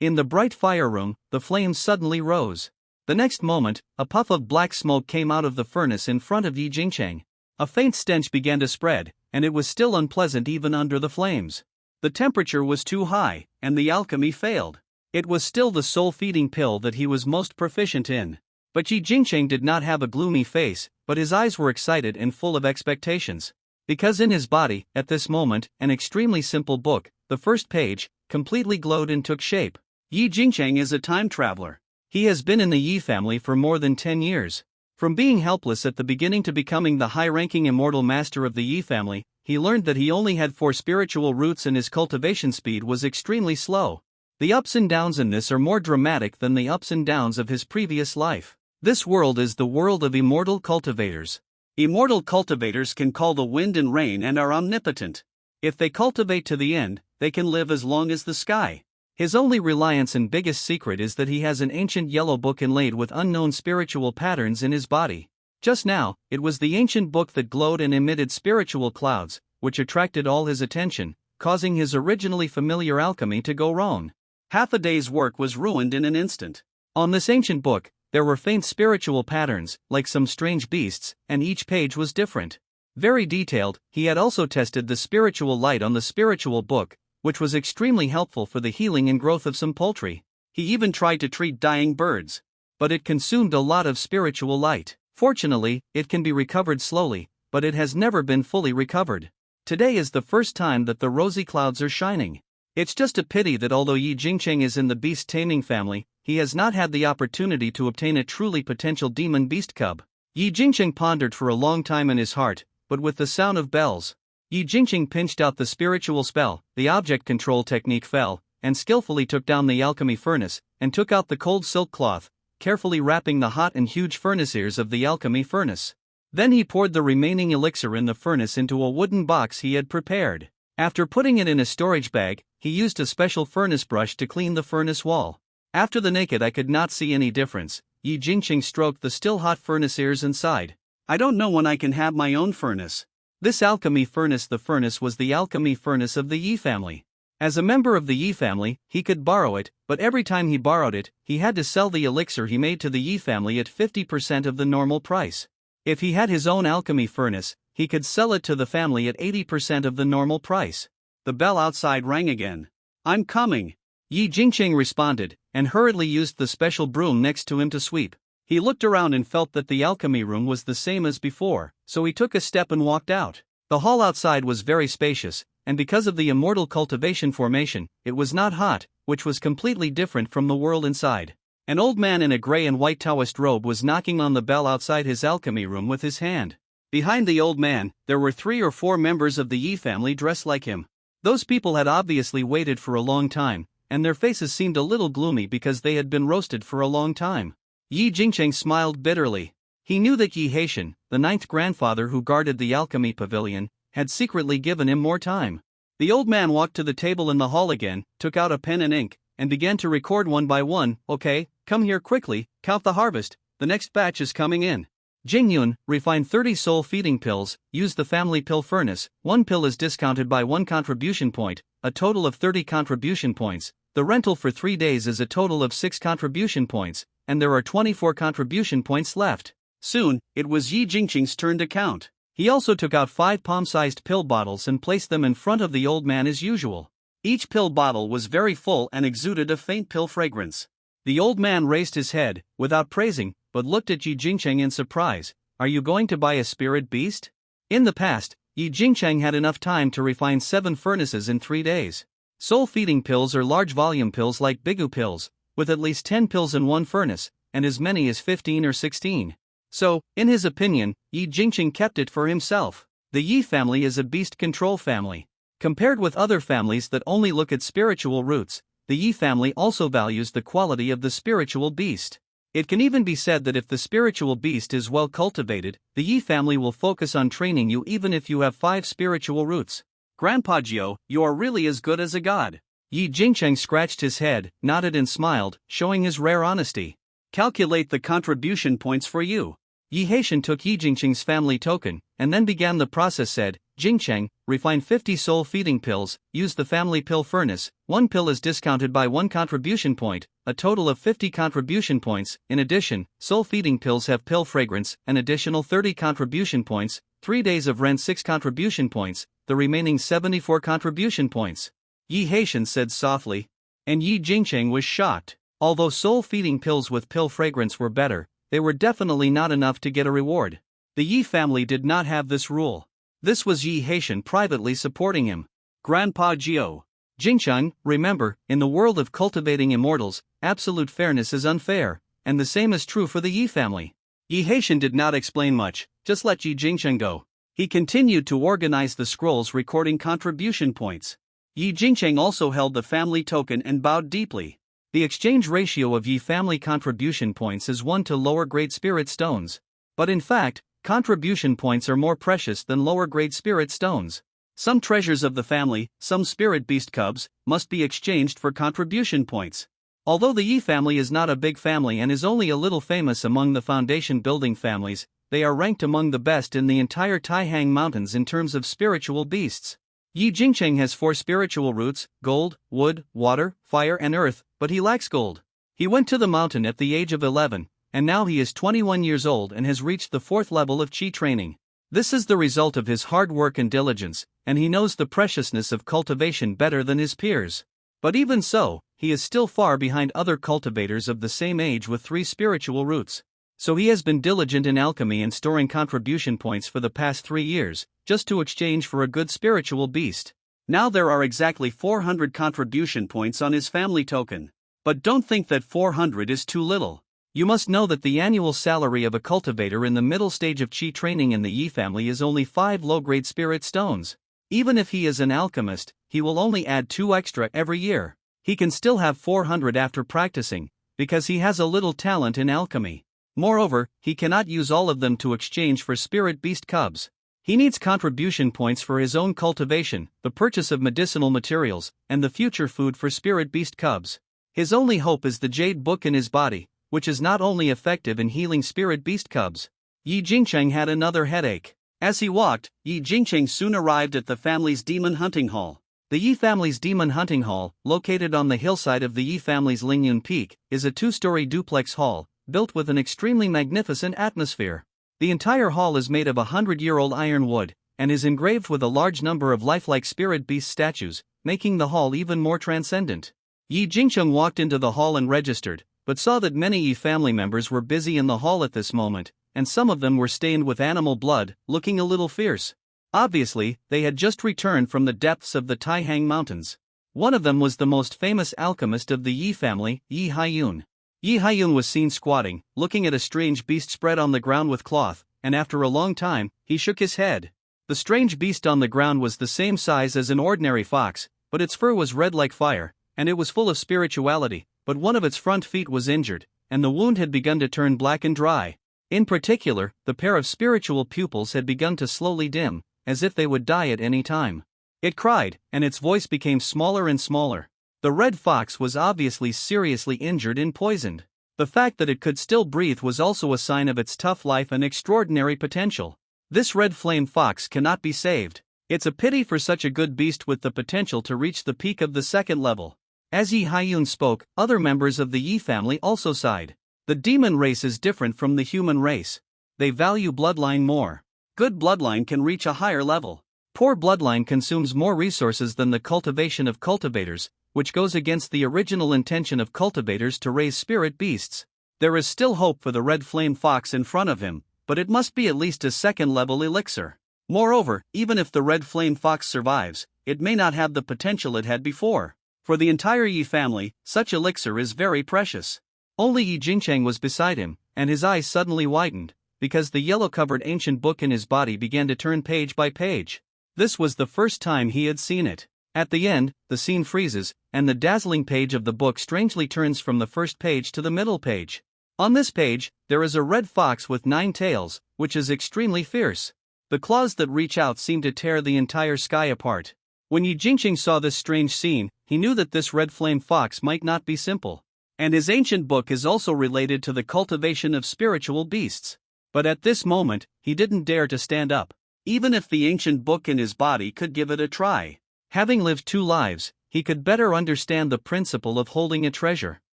In the bright fire room, the flames suddenly rose. The next moment, a puff of black smoke came out of the furnace in front of Yi Jingcheng. A faint stench began to spread, and it was still unpleasant even under the flames. The temperature was too high, and the alchemy failed. It was still the soul-feeding pill that he was most proficient in. But Yi Jingcheng did not have a gloomy face, but his eyes were excited and full of expectations. Because in his body, at this moment, an extremely simple book, the first page, completely glowed and took shape. Yi Jingcheng is a time traveler. He has been in the Yi family for more than 10 years. From being helpless at the beginning to becoming the high-ranking immortal master of the Yi family, he learned that he only had 4 spiritual roots and his cultivation speed was extremely slow. The ups and downs in this are more dramatic than the ups and downs of his previous life. This world is the world of immortal cultivators. Immortal cultivators can call the wind and rain and are omnipotent. If they cultivate to the end, they can live as long as the sky. His only reliance and biggest secret is that he has an ancient yellow book inlaid with unknown spiritual patterns in his body. Just now, it was the ancient book that glowed and emitted spiritual clouds, which attracted all his attention, causing his originally familiar alchemy to go wrong. Half a day's work was ruined in an instant. On this ancient book, there were faint spiritual patterns, like some strange beasts, and each page was different. Very detailed. He had also tested the spiritual light on the spiritual book, which was extremely helpful for the healing and growth of some poultry. He even tried to treat dying birds. But it consumed a lot of spiritual light. Fortunately, it can be recovered slowly, but it has never been fully recovered. Today is the first time that the rosy clouds are shining. It's just a pity that although Yi Jingcheng is in the beast taming family, he has not had the opportunity to obtain a truly potential demon beast cub. Yi Jingcheng pondered for a long time in his heart, but with the sound of bells, Yi Jingcheng pinched out the spiritual spell, the object control technique fell, and skillfully took down the alchemy furnace, and took out the cold silk cloth, carefully wrapping the hot and huge furnace ears of the alchemy furnace. Then he poured the remaining elixir in the furnace into a wooden box he had prepared. After putting it in a storage bag, he used a special furnace brush to clean the furnace wall. After the naked eye could not see any difference, Yi Jingcheng stroked the still hot furnace ears and sighed. I don't know when I can have my own furnace. This alchemy furnace, the furnace was the alchemy furnace of the Yi family. As a member of the Yi family, he could borrow it, but every time he borrowed it, he had to sell the elixir he made to the Yi family at 50% of the normal price. If he had his own alchemy furnace, he could sell it to the family at 80% of the normal price. The bell outside rang again. I'm coming, Yi Jingcheng responded, and hurriedly used the special broom next to him to sweep. He looked around and felt that the alchemy room was the same as before, so he took a step and walked out. The hall outside was very spacious, and because of the immortal cultivation formation, it was not hot, which was completely different from the world inside. An old man in a gray and white Taoist robe was knocking on the bell outside his alchemy room with his hand. Behind the old man, there were 3 or 4 members of the Yi family dressed like him. Those people had obviously waited for a long time, and their faces seemed a little gloomy because they had been roasted for a long time. Yi Jingcheng smiled bitterly. He knew that Yi Haitian, the 9th grandfather who guarded the alchemy pavilion, had secretly given him more time. The old man walked to the table in the hall again, took out a pen and ink, and began to record one by one. Okay, come here quickly, count the harvest, the next batch is coming in. Jingyun, refine 30 soul-feeding pills, use the family pill furnace, 1 pill is discounted by 1 contribution point, a total of 30 contribution points, the rental for 3 days is a total of 6 contribution points, and there are 24 contribution points left. Soon, it was Yi Jingcheng's turn to count. He also took out 5 palm-sized pill bottles and placed them in front of the old man as usual. Each pill bottle was very full and exuded a faint pill fragrance. The old man raised his head, without praising, but looked at Yi Jingcheng in surprise. Are you going to buy a spirit beast? In the past, Yi Jingcheng had enough time to refine 7 furnaces in 3 days. Soul-feeding pills are large volume pills like Bigu pills, with at least 10 pills in one furnace, and as many as 15 or 16. So, in his opinion, Yi Jingcheng kept it for himself. The Yi family is a beast control family. Compared with other families that only look at spiritual roots, the Yi family also values the quality of the spiritual beast. It can even be said that if the spiritual beast is well cultivated, the Yi family will focus on training you even if you have 5 spiritual roots. Grandpa Jiao, you are really as good as a god. Yi Jingcheng scratched his head, nodded and smiled, showing his rare honesty. Calculate the contribution points for you. Yi Haitian took Yi Jingcheng's family token, and then began the process. Said, Jingcheng, refine 50 soul-feeding pills, use the family pill furnace, 1 pill is discounted by 1 contribution point, a total of 50 contribution points. In addition, soul-feeding pills have pill fragrance, an additional 30 contribution points, 3 days of rent 6 contribution points, the remaining 74 contribution points. Yi Haitian said softly. And Yi Jingcheng was shocked. Although soul-feeding pills with pill fragrance were better, they were definitely not enough to get a reward. The Yi family did not have this rule. This was Yi Haitian privately supporting him. Grandpa Jiao. Jingcheng, remember, in the world of cultivating immortals, absolute fairness is unfair, and the same is true for the Yi family. Yi Haitian did not explain much, just let Yi Jingcheng go. He continued to organize the scrolls recording contribution points. Yi Jingcheng also held the family token and bowed deeply. The exchange ratio of Yi family contribution points is 1 to lower grade spirit stones. But in fact, contribution points are more precious than lower grade spirit stones. Some treasures of the family, some spirit beast cubs, must be exchanged for contribution points. Although the Yi family is not a big family and is only a little famous among the foundation building families, they are ranked among the best in the entire Taihang Mountains in terms of spiritual beasts. Yi Jingcheng has 4 spiritual roots: gold, wood, water, fire and earth, but he lacks gold. He went to the mountain at the age of 11, and now he is 21 years old and has reached the 4th level of Qi training. This is the result of his hard work and diligence, and he knows the preciousness of cultivation better than his peers. But even so, he is still far behind other cultivators of the same age with 3 spiritual roots. So he has been diligent in alchemy and storing contribution points for the past 3 years, just to exchange for a good spiritual beast. Now there are exactly 400 contribution points on his family token. But don't think that 400 is too little. You must know that the annual salary of a cultivator in the middle stage of Qi training in the Yi family is only 5 low-grade spirit stones. Even if he is an alchemist, he will only add 2 extra every year. He can still have 400 after practicing, because he has a little talent in alchemy. Moreover, he cannot use all of them to exchange for spirit beast cubs. He needs contribution points for his own cultivation, the purchase of medicinal materials, and the future food for spirit beast cubs. His only hope is the jade book in his body, which is not only effective in healing spirit beast cubs. Yi Jingcheng had another headache. As he walked, Yi Jingcheng soon arrived at the family's demon hunting hall. The Yi family's demon hunting hall, located on the hillside of the Yi family's Lingyun Peak, is a 2-story duplex hall, built with an extremely magnificent atmosphere. The entire hall is made of 100-year-old ironwood, and is engraved with a large number of lifelike spirit beast statues, making the hall even more transcendent. Yi Jingcheng walked into the hall and registered, but saw that many Yi family members were busy in the hall at this moment, and some of them were stained with animal blood, looking a little fierce. Obviously, they had just returned from the depths of the Taihang Mountains. One of them was the most famous alchemist of the Yi family, Yi Haiyun. Yi Haiyun was seen squatting, looking at a strange beast spread on the ground with cloth, and after a long time, he shook his head. The strange beast on the ground was the same size as an ordinary fox, but its fur was red like fire, and it was full of spirituality, but one of its front feet was injured, and the wound had begun to turn black and dry. In particular, the pair of spiritual pupils had begun to slowly dim, as if they would die at any time. It cried, and its voice became smaller and smaller. The red fox was obviously seriously injured and poisoned. The fact that it could still breathe was also a sign of its tough life and extraordinary potential. This red flame fox cannot be saved. It's a pity for such a good beast with the potential to reach the peak of the 2nd level. As Yi Haiyun spoke, other members of the Yi family also sighed. The demon race is different from the human race. They value bloodline more. Good bloodline can reach a higher level. Poor bloodline consumes more resources than the cultivation of cultivators, which goes against the original intention of cultivators to raise spirit beasts. There is still hope for the red flame fox in front of him, but it must be at least a 2nd level elixir. Moreover, even if the red flame fox survives, it may not have the potential it had before. For the entire Yi family, such elixir is very precious. Only Yi Jingcheng was beside him, and his eyes suddenly widened, because the yellow-covered ancient book in his body began to turn page by page. This was the first time he had seen it. At the end, the scene freezes, and the dazzling page of the book strangely turns from the first page to the middle page. On this page, there is a red fox with 9 tails, which is extremely fierce. The claws that reach out seem to tear the entire sky apart. When Yi Jingcheng saw this strange scene, he knew that this red flame fox might not be simple. And his ancient book is also related to the cultivation of spiritual beasts. But at this moment, he didn't dare to stand up. Even if the ancient book in his body could give it a try. Having lived 2 lives, he could better understand the principle of holding a treasure.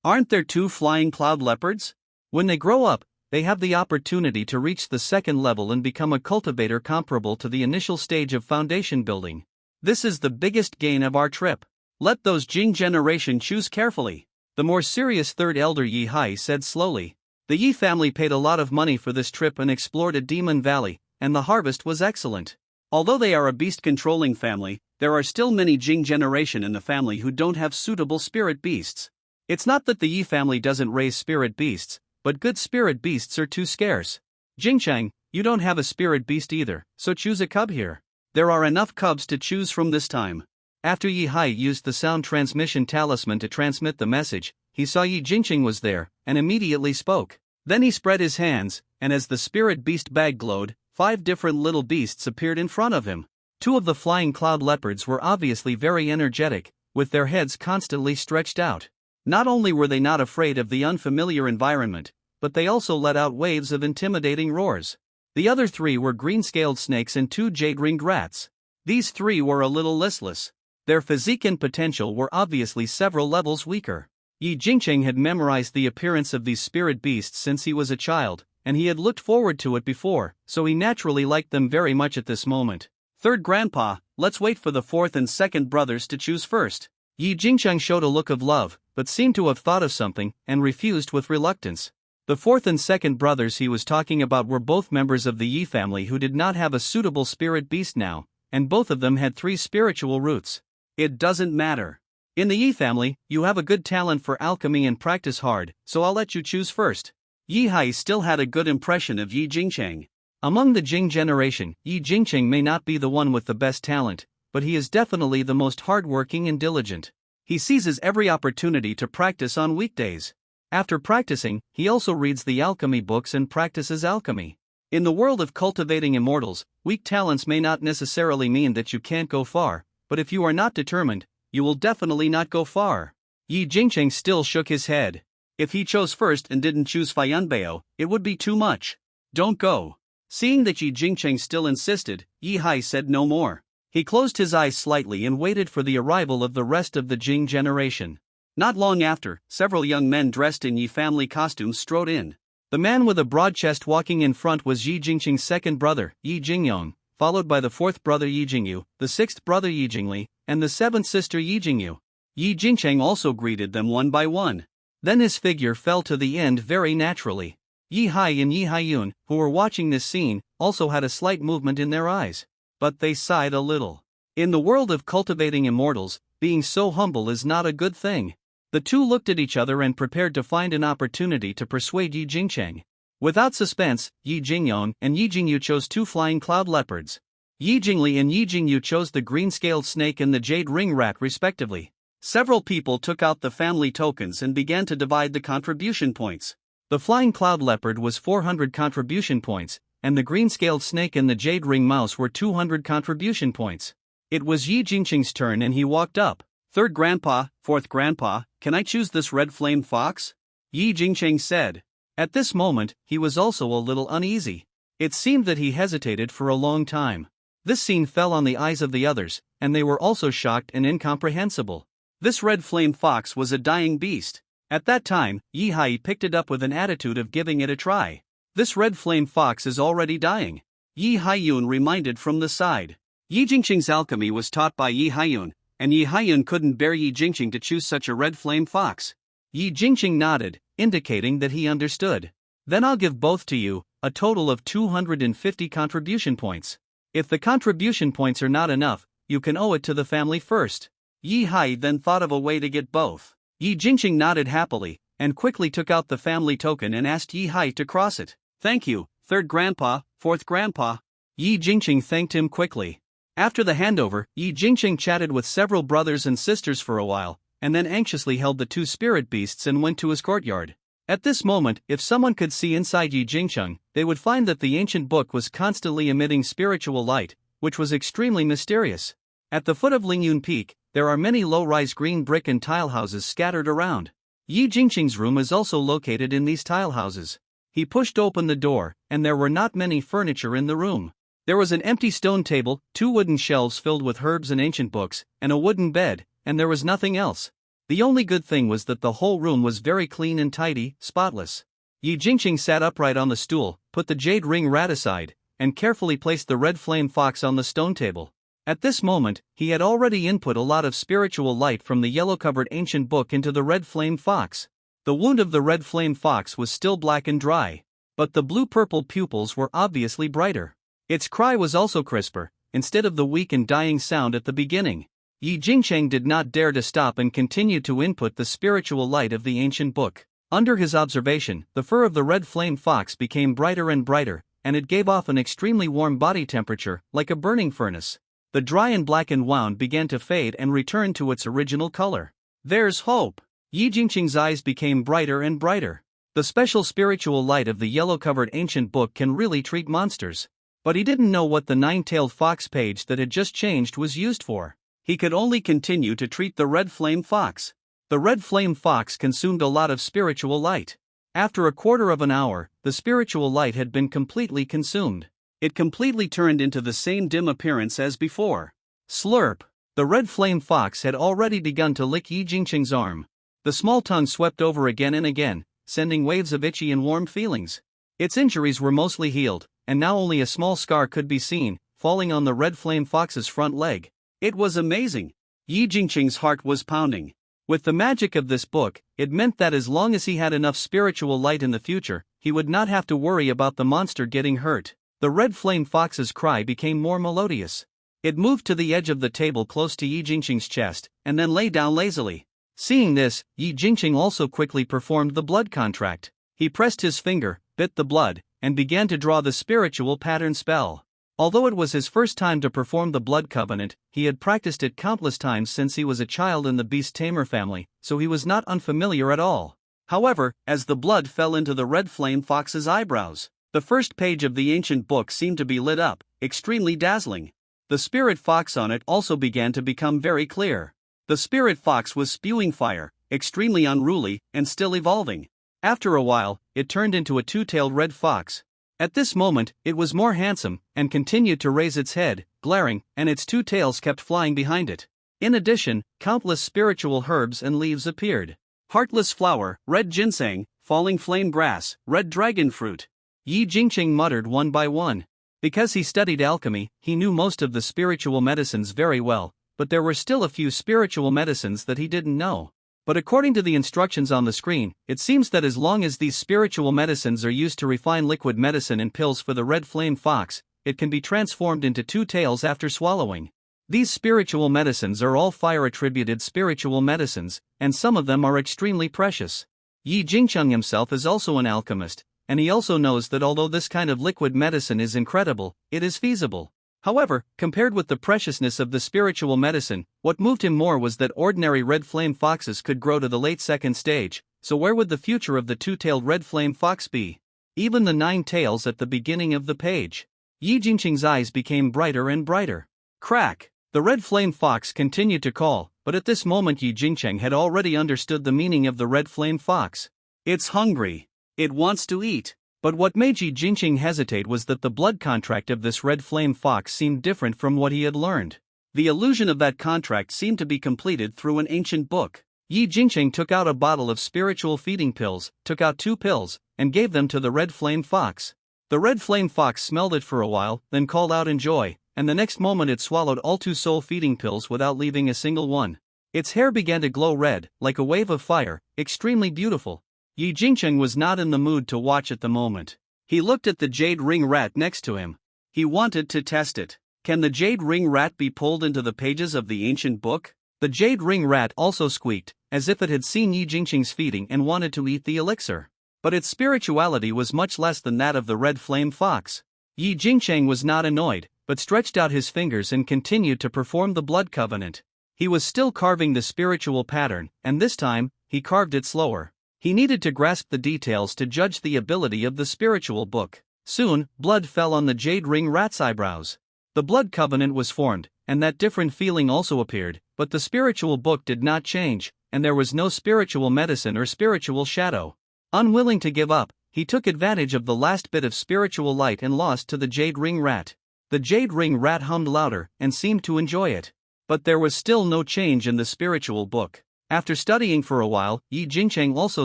Aren't there 2 flying cloud leopards? When they grow up, they have the opportunity to reach the 2nd level and become a cultivator comparable to the initial stage of foundation building. This is the biggest gain of our trip. Let those Jing generation choose carefully. The more serious 3rd elder Yi Hai said slowly. The Yi family paid a lot of money for this trip and explored a demon valley, and the harvest was excellent. Although they are a beast-controlling family, there are still many Jing generation in the family who don't have suitable spirit beasts. It's not that the Yi family doesn't raise spirit beasts, but good spirit beasts are too scarce. Jingchang, you don't have a spirit beast either, so choose a cub here. There are enough cubs to choose from this time. After Yi Hai used the sound transmission talisman to transmit the message, he saw Yi Jingcheng was there, and immediately spoke. Then he spread his hands, and as the spirit beast bag glowed, 5 different little beasts appeared in front of him. 2 of the flying cloud leopards were obviously very energetic, with their heads constantly stretched out. Not only were they not afraid of the unfamiliar environment, but they also let out waves of intimidating roars. The other 3 were green-scaled snakes and 2 jade-ringed rats. These 3 were a little listless. Their physique and potential were obviously several levels weaker. Yi Jingcheng had memorized the appearance of these spirit beasts since he was a child, and he had looked forward to it before, so he naturally liked them very much at this moment. 3rd Grandpa, let's wait for the 4th and 2nd brothers to choose first. Yi Jingcheng showed a look of love, but seemed to have thought of something, and refused with reluctance. The 4th and 2nd brothers he was talking about were both members of the Yi family who did not have a suitable spirit beast now, and both of them had 3 spiritual roots. It doesn't matter. In the Yi family, you have a good talent for alchemy and practice hard, so I'll let you choose first. Yi Hai still had a good impression of Yi Jingcheng. Among the Jing generation, Yi Jingcheng may not be the one with the best talent, but he is definitely the most hardworking and diligent. He seizes every opportunity to practice on weekdays. After practicing, he also reads the alchemy books and practices alchemy. In the world of cultivating immortals, weak talents may not necessarily mean that you can't go far, but if you are not determined, you will definitely not go far. Yi Jingcheng still shook his head. If he chose first and didn't choose Fayanbao, it would be too much. Don't go. Seeing that Yi Jingcheng still insisted, Yi Hai said no more. He closed his eyes slightly and waited for the arrival of the rest of the Jing generation. Not long after, several young men dressed in Yi family costumes strode in. The man with a broad chest walking in front was Yi Jingcheng's 2nd brother, Yi Jingyong, followed by the 4th brother Yi Jingyu, the 6th brother Yi Jingli, and the 7th sister Yi Jingyu. Yi Jingcheng also greeted them one by one. Then his figure fell to the end very naturally. Yi Hai and Yi Haiyun, who were watching this scene, also had a slight movement in their eyes. But they sighed a little. In the world of cultivating immortals, being so humble is not a good thing. The 2 looked at each other and prepared to find an opportunity to persuade Yi Jingcheng. Without suspense, Yi Jingyong and Yi Jingyu chose 2 flying cloud leopards. Yi Jingli and Yi Jingyu chose the green-scaled snake and the jade ring rat respectively. Several people took out the family tokens and began to divide the contribution points. The flying cloud leopard was 400 contribution points, and the green-scaled snake and the jade ring mouse were 200 contribution points. It was Yi Jingcheng's turn and he walked up. 3rd Grandpa, 4th Grandpa, can I choose this red flame fox? Yi Jingcheng said. At this moment, he was also a little uneasy. It seemed that he hesitated for a long time. This scene fell on the eyes of the others, and they were also shocked and incomprehensible. This red flame fox was a dying beast. At that time, Yi Hai picked it up with an attitude of giving it a try. This red flame fox is already dying. Yi Haiyun reminded from the side. Yi Jingcheng's alchemy was taught by Yi Haiyun, and Yi Haiyun couldn't bear Yi Jingcheng to choose such a red flame fox. Yi Jingcheng nodded, indicating that he understood. Then I'll give both to you, a total of 250 contribution points. If the contribution points are not enough, you can owe it to the family first. Yi Hai then thought of a way to get both. Yi Jingcheng nodded happily, and quickly took out the family token and asked Yi Hai to cross it. Thank you, 3rd Grandpa, 4th Grandpa. Yi Jingcheng thanked him quickly. After the handover, Yi Jingcheng chatted with several brothers and sisters for a while, and then anxiously held the 2 spirit beasts and went to his courtyard. At this moment, if someone could see inside Yi Jingcheng, they would find that the ancient book was constantly emitting spiritual light, which was extremely mysterious. At the foot of Lingyun Peak, there are many low-rise green brick and tile houses scattered around. Yi Jingcheng's room is also located in these tile houses. He pushed open the door, and there were not many furniture in the room. There was an empty stone table, 2 wooden shelves filled with herbs and ancient books, and a wooden bed, and there was nothing else. The only good thing was that the whole room was very clean and tidy, spotless. Yi Jingqing sat upright on the stool, put the jade ring rat aside, and carefully placed the red flame fox on the stone table. At this moment, he had already input a lot of spiritual light from the yellow-covered ancient book into the red flame fox. The wound of the red flame fox was still black and dry, but the blue-purple pupils were obviously brighter. Its cry was also crisper, instead of the weak and dying sound at the beginning. Yi Jingqing did not dare to stop and continued to input the spiritual light of the ancient book. Under his observation, the fur of the red flame fox became brighter and brighter, and it gave off an extremely warm body temperature, like a burning furnace. The dry and blackened wound began to fade and return to its original color. There's hope! Yi Jingqing's eyes became brighter and brighter. The special spiritual light of the yellow-covered ancient book can really treat monsters. But he didn't know what the 9-tailed fox page that had just changed was used for. He could only continue to treat the red flame fox. The red flame fox consumed a lot of spiritual light. After a quarter of an hour, the spiritual light had been completely consumed. It completely turned into the same dim appearance as before. Slurp! The red flame fox had already begun to lick Yi Jingqing's arm. The small tongue swept over again and again, sending waves of itchy and warm feelings. Its injuries were mostly healed, and now only a small scar could be seen, falling on the red flame fox's front leg. It was amazing. Yi Jingqing's heart was pounding. With the magic of this book, it meant that as long as he had enough spiritual light in the future, he would not have to worry about the monster getting hurt. The red flame fox's cry became more melodious. It moved to the edge of the table close to Yi Jingqing's chest, and then lay down lazily. Seeing this, Yi Jingqing also quickly performed the blood contract. He pressed his finger, bit the blood, and began to draw the spiritual pattern spell. Although it was his first time to perform the blood covenant, he had practiced it countless times since he was a child in the beast tamer family, so he was not unfamiliar at all. However, as the blood fell into the red flame fox's eyebrows, the first page of the ancient book seemed to be lit up, extremely dazzling. The spirit fox on it also began to become very clear. The spirit fox was spewing fire, extremely unruly, and still evolving. After a while, it turned into a 2-tailed red fox. At this moment, it was more handsome, and continued to raise its head, glaring, and its 2 tails kept flying behind it. In addition, countless spiritual herbs and leaves appeared. Heartless flower, red ginseng, falling flame grass, red dragon fruit. Yi Jingqing muttered one by one. Because he studied alchemy, he knew most of the spiritual medicines very well, but there were still a few spiritual medicines that he didn't know. But according to the instructions on the screen, it seems that as long as these spiritual medicines are used to refine liquid medicine and pills for the red flame fox, it can be transformed into 2 tails after swallowing. These spiritual medicines are all fire-attributed spiritual medicines, and some of them are extremely precious. Yi Jingqing himself is also an alchemist, and he also knows that although this kind of liquid medicine is incredible, it is feasible. However, compared with the preciousness of the spiritual medicine, what moved him more was that ordinary red flame foxes could grow to the late 2nd stage, so where would the future of the 2-tailed red flame fox be? Even the 9 tails at the beginning of the page. Yi Jingqing's eyes became brighter and brighter. Crack! The red flame fox continued to call, but at this moment Yi Jingqing had already understood the meaning of the red flame fox. It's hungry. It wants to eat. But what made Yi Jingqing hesitate was that the blood contract of this red flame fox seemed different from what he had learned. The illusion of that contract seemed to be completed through an ancient book. Yi Jingqing took out a bottle of spiritual feeding pills, took out 2 pills, and gave them to the red flame fox. The red flame fox smelled it for a while, then called out in joy, and the next moment it swallowed all 2 soul feeding pills without leaving a single one. Its hair began to glow red, like a wave of fire, extremely beautiful. Yi Jingqing was not in the mood to watch at the moment. He looked at the jade ring rat next to him. He wanted to test it. Can the jade ring rat be pulled into the pages of the ancient book? The jade ring rat also squeaked, as if it had seen Yi Jingqing's feeding and wanted to eat the elixir. But its spirituality was much less than that of the red flame fox. Yi Jingqing was not annoyed, but stretched out his fingers and continued to perform the blood covenant. He was still carving the spiritual pattern, and this time, he carved it slower. He needed to grasp the details to judge the ability of the spiritual book. Soon, blood fell on the jade ring rat's eyebrows. The blood covenant was formed, and that different feeling also appeared, but the spiritual book did not change, and there was no spiritual medicine or spiritual shadow. Unwilling to give up, he took advantage of the last bit of spiritual light and lost to the Jade Ring Rat. The Jade Ring Rat hummed louder and seemed to enjoy it. But there was still no change in the spiritual book. After studying for a while, Yi Jingcheng also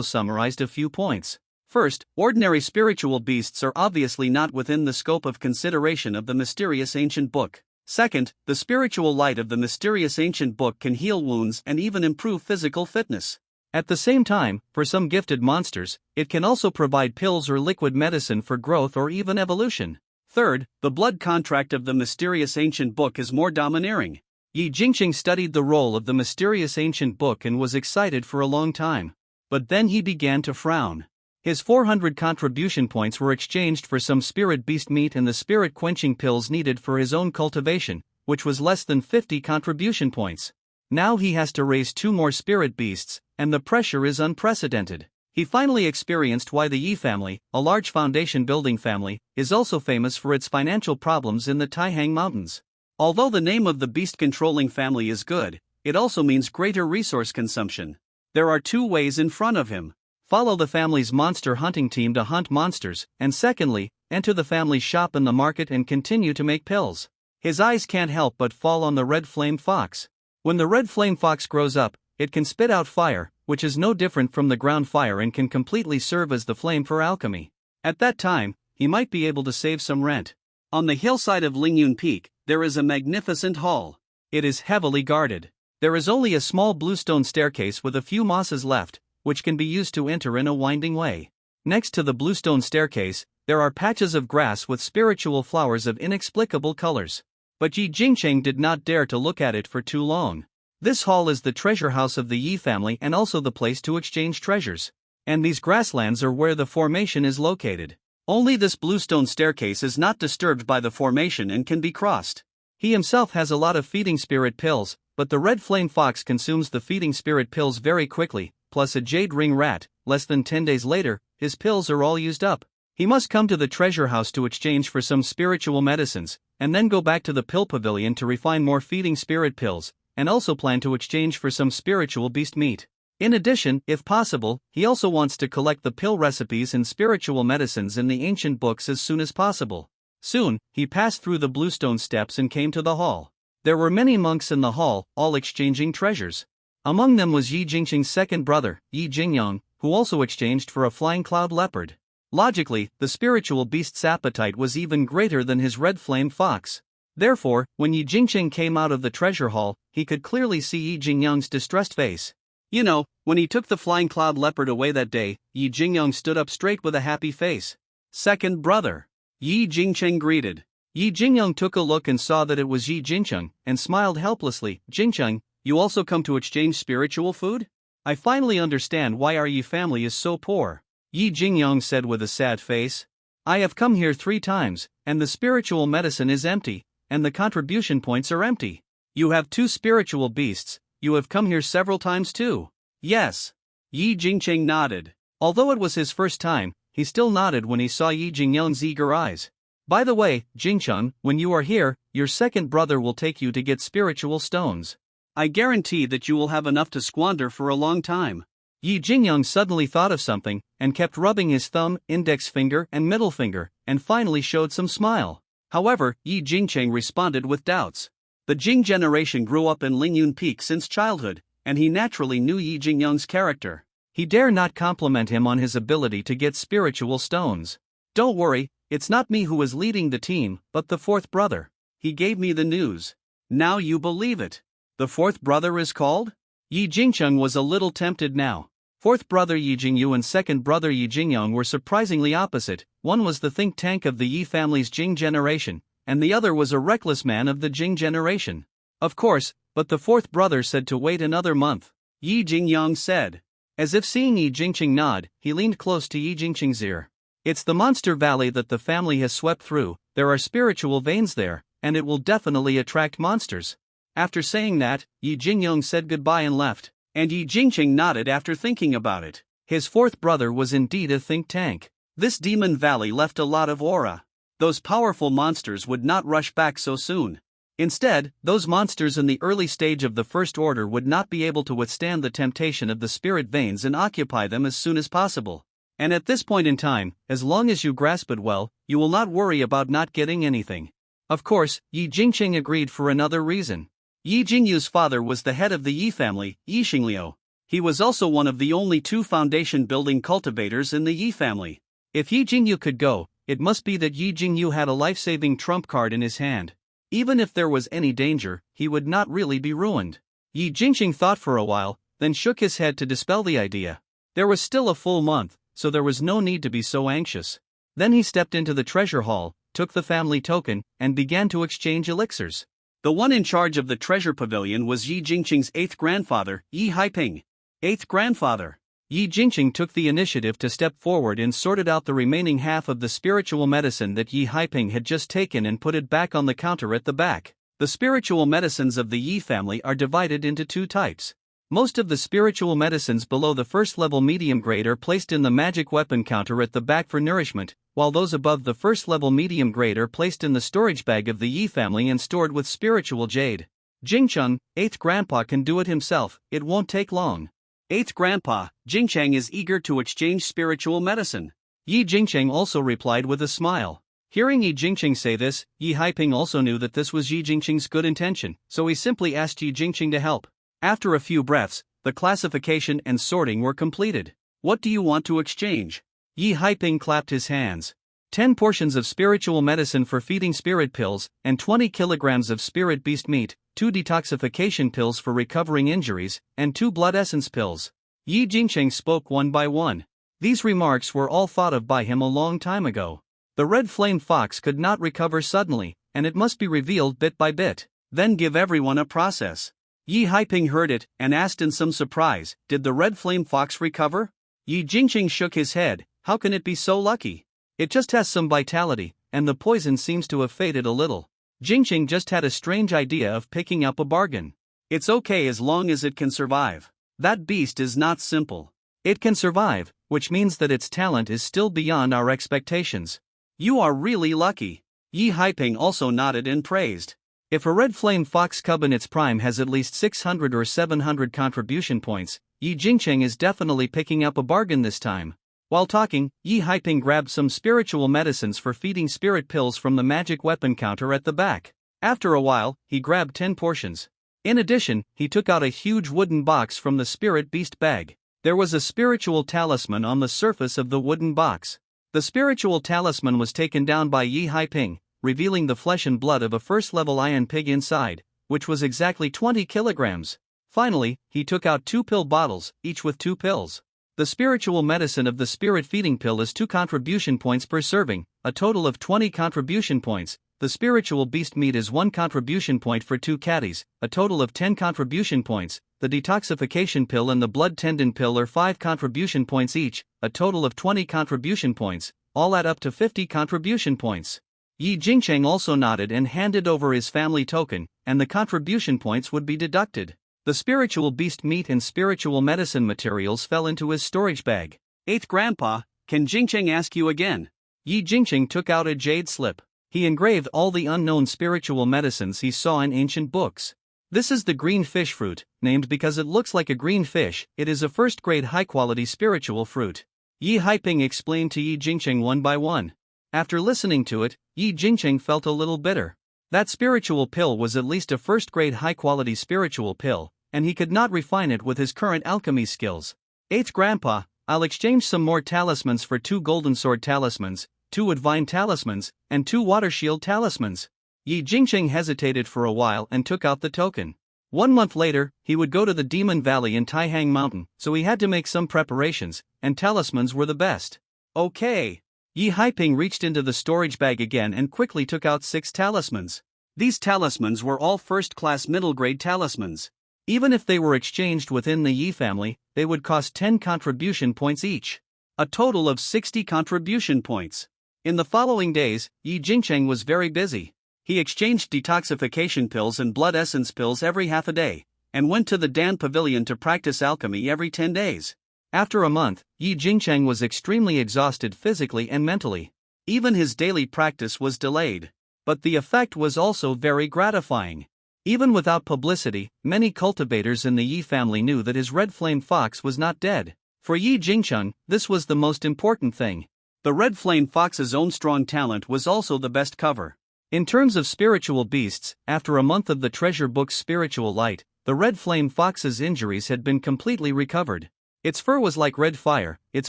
summarized a few points. First, ordinary spiritual beasts are obviously not within the scope of consideration of the mysterious ancient book. Second, the spiritual light of the mysterious ancient book can heal wounds and even improve physical fitness. At the same time, for some gifted monsters, it can also provide pills or liquid medicine for growth or even evolution. Third, the blood contract of the mysterious ancient book is more domineering. Yi Jingcheng studied the role of the mysterious ancient book and was excited for a long time. But then he began to frown. His 400 contribution points were exchanged for some spirit beast meat and the spirit quenching pills needed for his own cultivation, which was less than 50 contribution points. Now he has to raise 2 more spirit beasts, and the pressure is unprecedented. He finally experienced why the Yi family, a large foundation building family, is also famous for its financial problems in the Taihang Mountains. Although the name of the beast-controlling family is good, it also means greater resource consumption. There are 2 ways in front of him. Follow the family's monster hunting team to hunt monsters, and secondly, enter the family's shop in the market and continue to make pills. His eyes can't help but fall on the red flame fox. When the red flame fox grows up, it can spit out fire, which is no different from the ground fire and can completely serve as the flame for alchemy. At that time, he might be able to save some rent. On the hillside of Lingyun Peak, there is a magnificent hall. It is heavily guarded. There is only a small bluestone staircase with a few mosses left, which can be used to enter in a winding way. Next to the bluestone staircase, there are patches of grass with spiritual flowers of inexplicable colors. But Yi Jingcheng did not dare to look at it for too long. This hall is the treasure house of the Yi family and also the place to exchange treasures. And these grasslands are where the formation is located. Only this bluestone staircase is not disturbed by the formation and can be crossed. He himself has a lot of feeding spirit pills, but the red flame fox consumes the feeding spirit pills very quickly, plus a jade ring rat. Less than 10 days later, his pills are all used up. He must come to the treasure house to exchange for some spiritual medicines, and then go back to the pill pavilion to refine more feeding spirit pills, and also plan to exchange for some spiritual beast meat. In addition, if possible, he also wants to collect the pill recipes and spiritual medicines in the ancient books as soon as possible. Soon, he passed through the bluestone steps and came to the hall. There were many monks in the hall, all exchanging treasures. Among them was Yi Jingcheng's second brother, Yi Jingyang, who also exchanged for a flying cloud leopard. Logically, the spiritual beast's appetite was even greater than his red flame fox. Therefore, when Yi Jingcheng came out of the treasure hall, he could clearly see Yi Jingyang's distressed face. You know, when he took the flying cloud leopard away that day, Yi Jingyang stood up straight with a happy face. Second brother. Yi Jingcheng greeted. Yi Jingyang took a look and saw that it was Yi Jingcheng, and smiled helplessly. Jingcheng, you also come to exchange spiritual food? I finally understand why our Yi family is so poor. Yi Jingyang said with a sad face. I have come here 3 times, and the spiritual medicine is empty, and the contribution points are empty. You have 2 spiritual beasts. You have come here several times too. Yes. Yi Jingcheng nodded. Although it was his first time, he still nodded when he saw Yi Jingyang's eager eyes. By the way, Jingcheng, when you are here, your second brother will take you to get spiritual stones. I guarantee that you will have enough to squander for a long time. Yi Jingyang suddenly thought of something, and kept rubbing his thumb, index finger and middle finger, and finally showed some smile. However, Yi Jingcheng responded with doubts. The Jing generation grew up in Lingyun Peak since childhood, and he naturally knew Yi Jingyang's character. He dare not compliment him on his ability to get spiritual stones. Don't worry, it's not me who is leading the team, but the 4th brother. He gave me the news. Now you believe it. The 4th brother is called? Yi Jingcheng was a little tempted now. 4th brother Yi Jingyu and 2nd brother Yi Jingyang were surprisingly opposite. One was the think tank of the Yi family's Jing generation, and the other was a reckless man of the Jing generation. Of course, but the 4th brother said to wait another month. Yi Jingyang said. As if seeing Yi Jingcheng nod, he leaned close to Yi Jingcheng's ear. It's the monster valley that the family has swept through. There are spiritual veins there, and it will definitely attract monsters. After saying that, Yi Jingyang said goodbye and left, and Yi Jingcheng nodded after thinking about it. His 4th brother was indeed a think tank. This demon valley left a lot of aura. Those powerful monsters would not rush back so soon. Instead, those monsters in the early stage of the First Order would not be able to withstand the temptation of the spirit veins and occupy them as soon as possible. And at this point in time, as long as you grasp it well, you will not worry about not getting anything. Of course, Yi Jingqing agreed for another reason. Yi Jingyu's father was the head of the Yi family, Yi Xingliu. He was also one of the only two foundation-building cultivators in the Yi family. If Yi Jingyu could go, it must be that Yi Jingyu had a life-saving trump card in his hand. Even if there was any danger, he would not really be ruined. Yi Jingqing thought for a while, then shook his head to dispel the idea. There was still a full month, so there was no need to be so anxious. Then he stepped into the treasure hall, took the family token, and began to exchange elixirs. The one in charge of the treasure pavilion was Yi Jingqing's eighth grandfather, Yi Haiping. Eighth grandfather. Yi Jingqing took the initiative to step forward and sorted out the remaining half of the spiritual medicine that Yi Haiping had just taken and put it back on the counter at the back. The spiritual medicines of the Yi family are divided into two types. Most of the spiritual medicines below the first level medium grade are placed in the magic weapon counter at the back for nourishment, while those above the first level medium grade are placed in the storage bag of the Yi family and stored with spiritual jade. Jingcheng, 8th grandpa, can do it himself, it won't take long. 8th grandpa, Jingcheng is eager to exchange spiritual medicine. Yi Jingcheng also replied with a smile. Hearing Yi Jingcheng say this, Yi Haiping also knew that this was Yi Jingcheng's good intention, so he simply asked Yi Jingcheng to help. After a few breaths, the classification and sorting were completed. What do you want to exchange? Yi Haiping clapped his hands. 10 portions of spiritual medicine for feeding spirit pills, and 20 kilograms of spirit beast meat, 2 detoxification pills for recovering injuries, and 2 blood essence pills. Yi Jingcheng spoke one by one. These remarks were all thought of by him a long time ago. The red flame fox could not recover suddenly, and it must be revealed bit by bit. Then give everyone a process. Yi Haiping heard it, and asked in some surprise, did the red flame fox recover? Yi Jingqing shook his head, how can it be so lucky? It just has some vitality, and the poison seems to have faded a little. Jingqing just had a strange idea of picking up a bargain. It's okay as long as it can survive. That beast is not simple. It can survive, which means that its talent is still beyond our expectations. You are really lucky. Yi Haiping also nodded and praised. If a red flame fox cub in its prime has at least 600 or 700 contribution points, Yi Jingcheng is definitely picking up a bargain this time. While talking, Yi Haiping grabbed some spiritual medicines for feeding spirit pills from the magic weapon counter at the back. After a while, he grabbed 10 portions. In addition, he took out a huge wooden box from the spirit beast bag. There was a spiritual talisman on the surface of the wooden box. The spiritual talisman was taken down by Yi Haiping, revealing the flesh and blood of a first-level iron pig inside, which was exactly 20 kilograms. Finally, he took out 2 pill bottles, each with 2 pills. The spiritual medicine of the spirit feeding pill is 2 contribution points per serving, a total of 20 contribution points. The spiritual beast meat is 1 contribution point for 2 caddies, a total of 10 contribution points. The detoxification pill and the blood tendon pill are 5 contribution points each, a total of 20 contribution points, all add up to 50 contribution points. Yi Jingcheng also nodded and handed over his family token, and the contribution points would be deducted. The spiritual beast meat and spiritual medicine materials fell into his storage bag. 8th grandpa, can Jingcheng ask you again? Yi Jingcheng took out a jade slip. He engraved all the unknown spiritual medicines he saw in ancient books. This is the green fish fruit, named because it looks like a green fish. It is a first-grade high-quality spiritual fruit. Yi Haiping explained to Yi Jingcheng one by one. After listening to it, Yi Jingcheng felt a little bitter. That spiritual pill was at least a first-grade high-quality spiritual pill, and he could not refine it with his current alchemy skills. 8th grandpa, I'll exchange some more talismans for 2 golden sword talismans, 2 advine talismans, and 2 water shield talismans. Yi Jingcheng hesitated for a while and took out the token. 1 month later, he would go to the Demon Valley in Taihang Mountain, so he had to make some preparations, and talismans were the best. Okay. Yi Haiping reached into the storage bag again and quickly took out 6 talismans. These talismans were all first-class middle-grade talismans. Even if they were exchanged within the Yi family, they would cost 10 contribution points each. A total of 60 contribution points. In the following days, Yi Jingcheng was very busy. He exchanged detoxification pills and blood essence pills every half a day, and went to the Dan Pavilion to practice alchemy every 10 days. After a month, Yi Jingcheng was extremely exhausted physically and mentally. Even his daily practice was delayed. But the effect was also very gratifying. Even without publicity, many cultivators in the Yi family knew that his red flame fox was not dead. For Yi Jingcheng, this was the most important thing. The Red Flame Fox's own strong talent was also the best cover. In terms of spiritual beasts, after a month of the treasure book's spiritual light, the Red Flame Fox's injuries had been completely recovered. Its fur was like red fire, its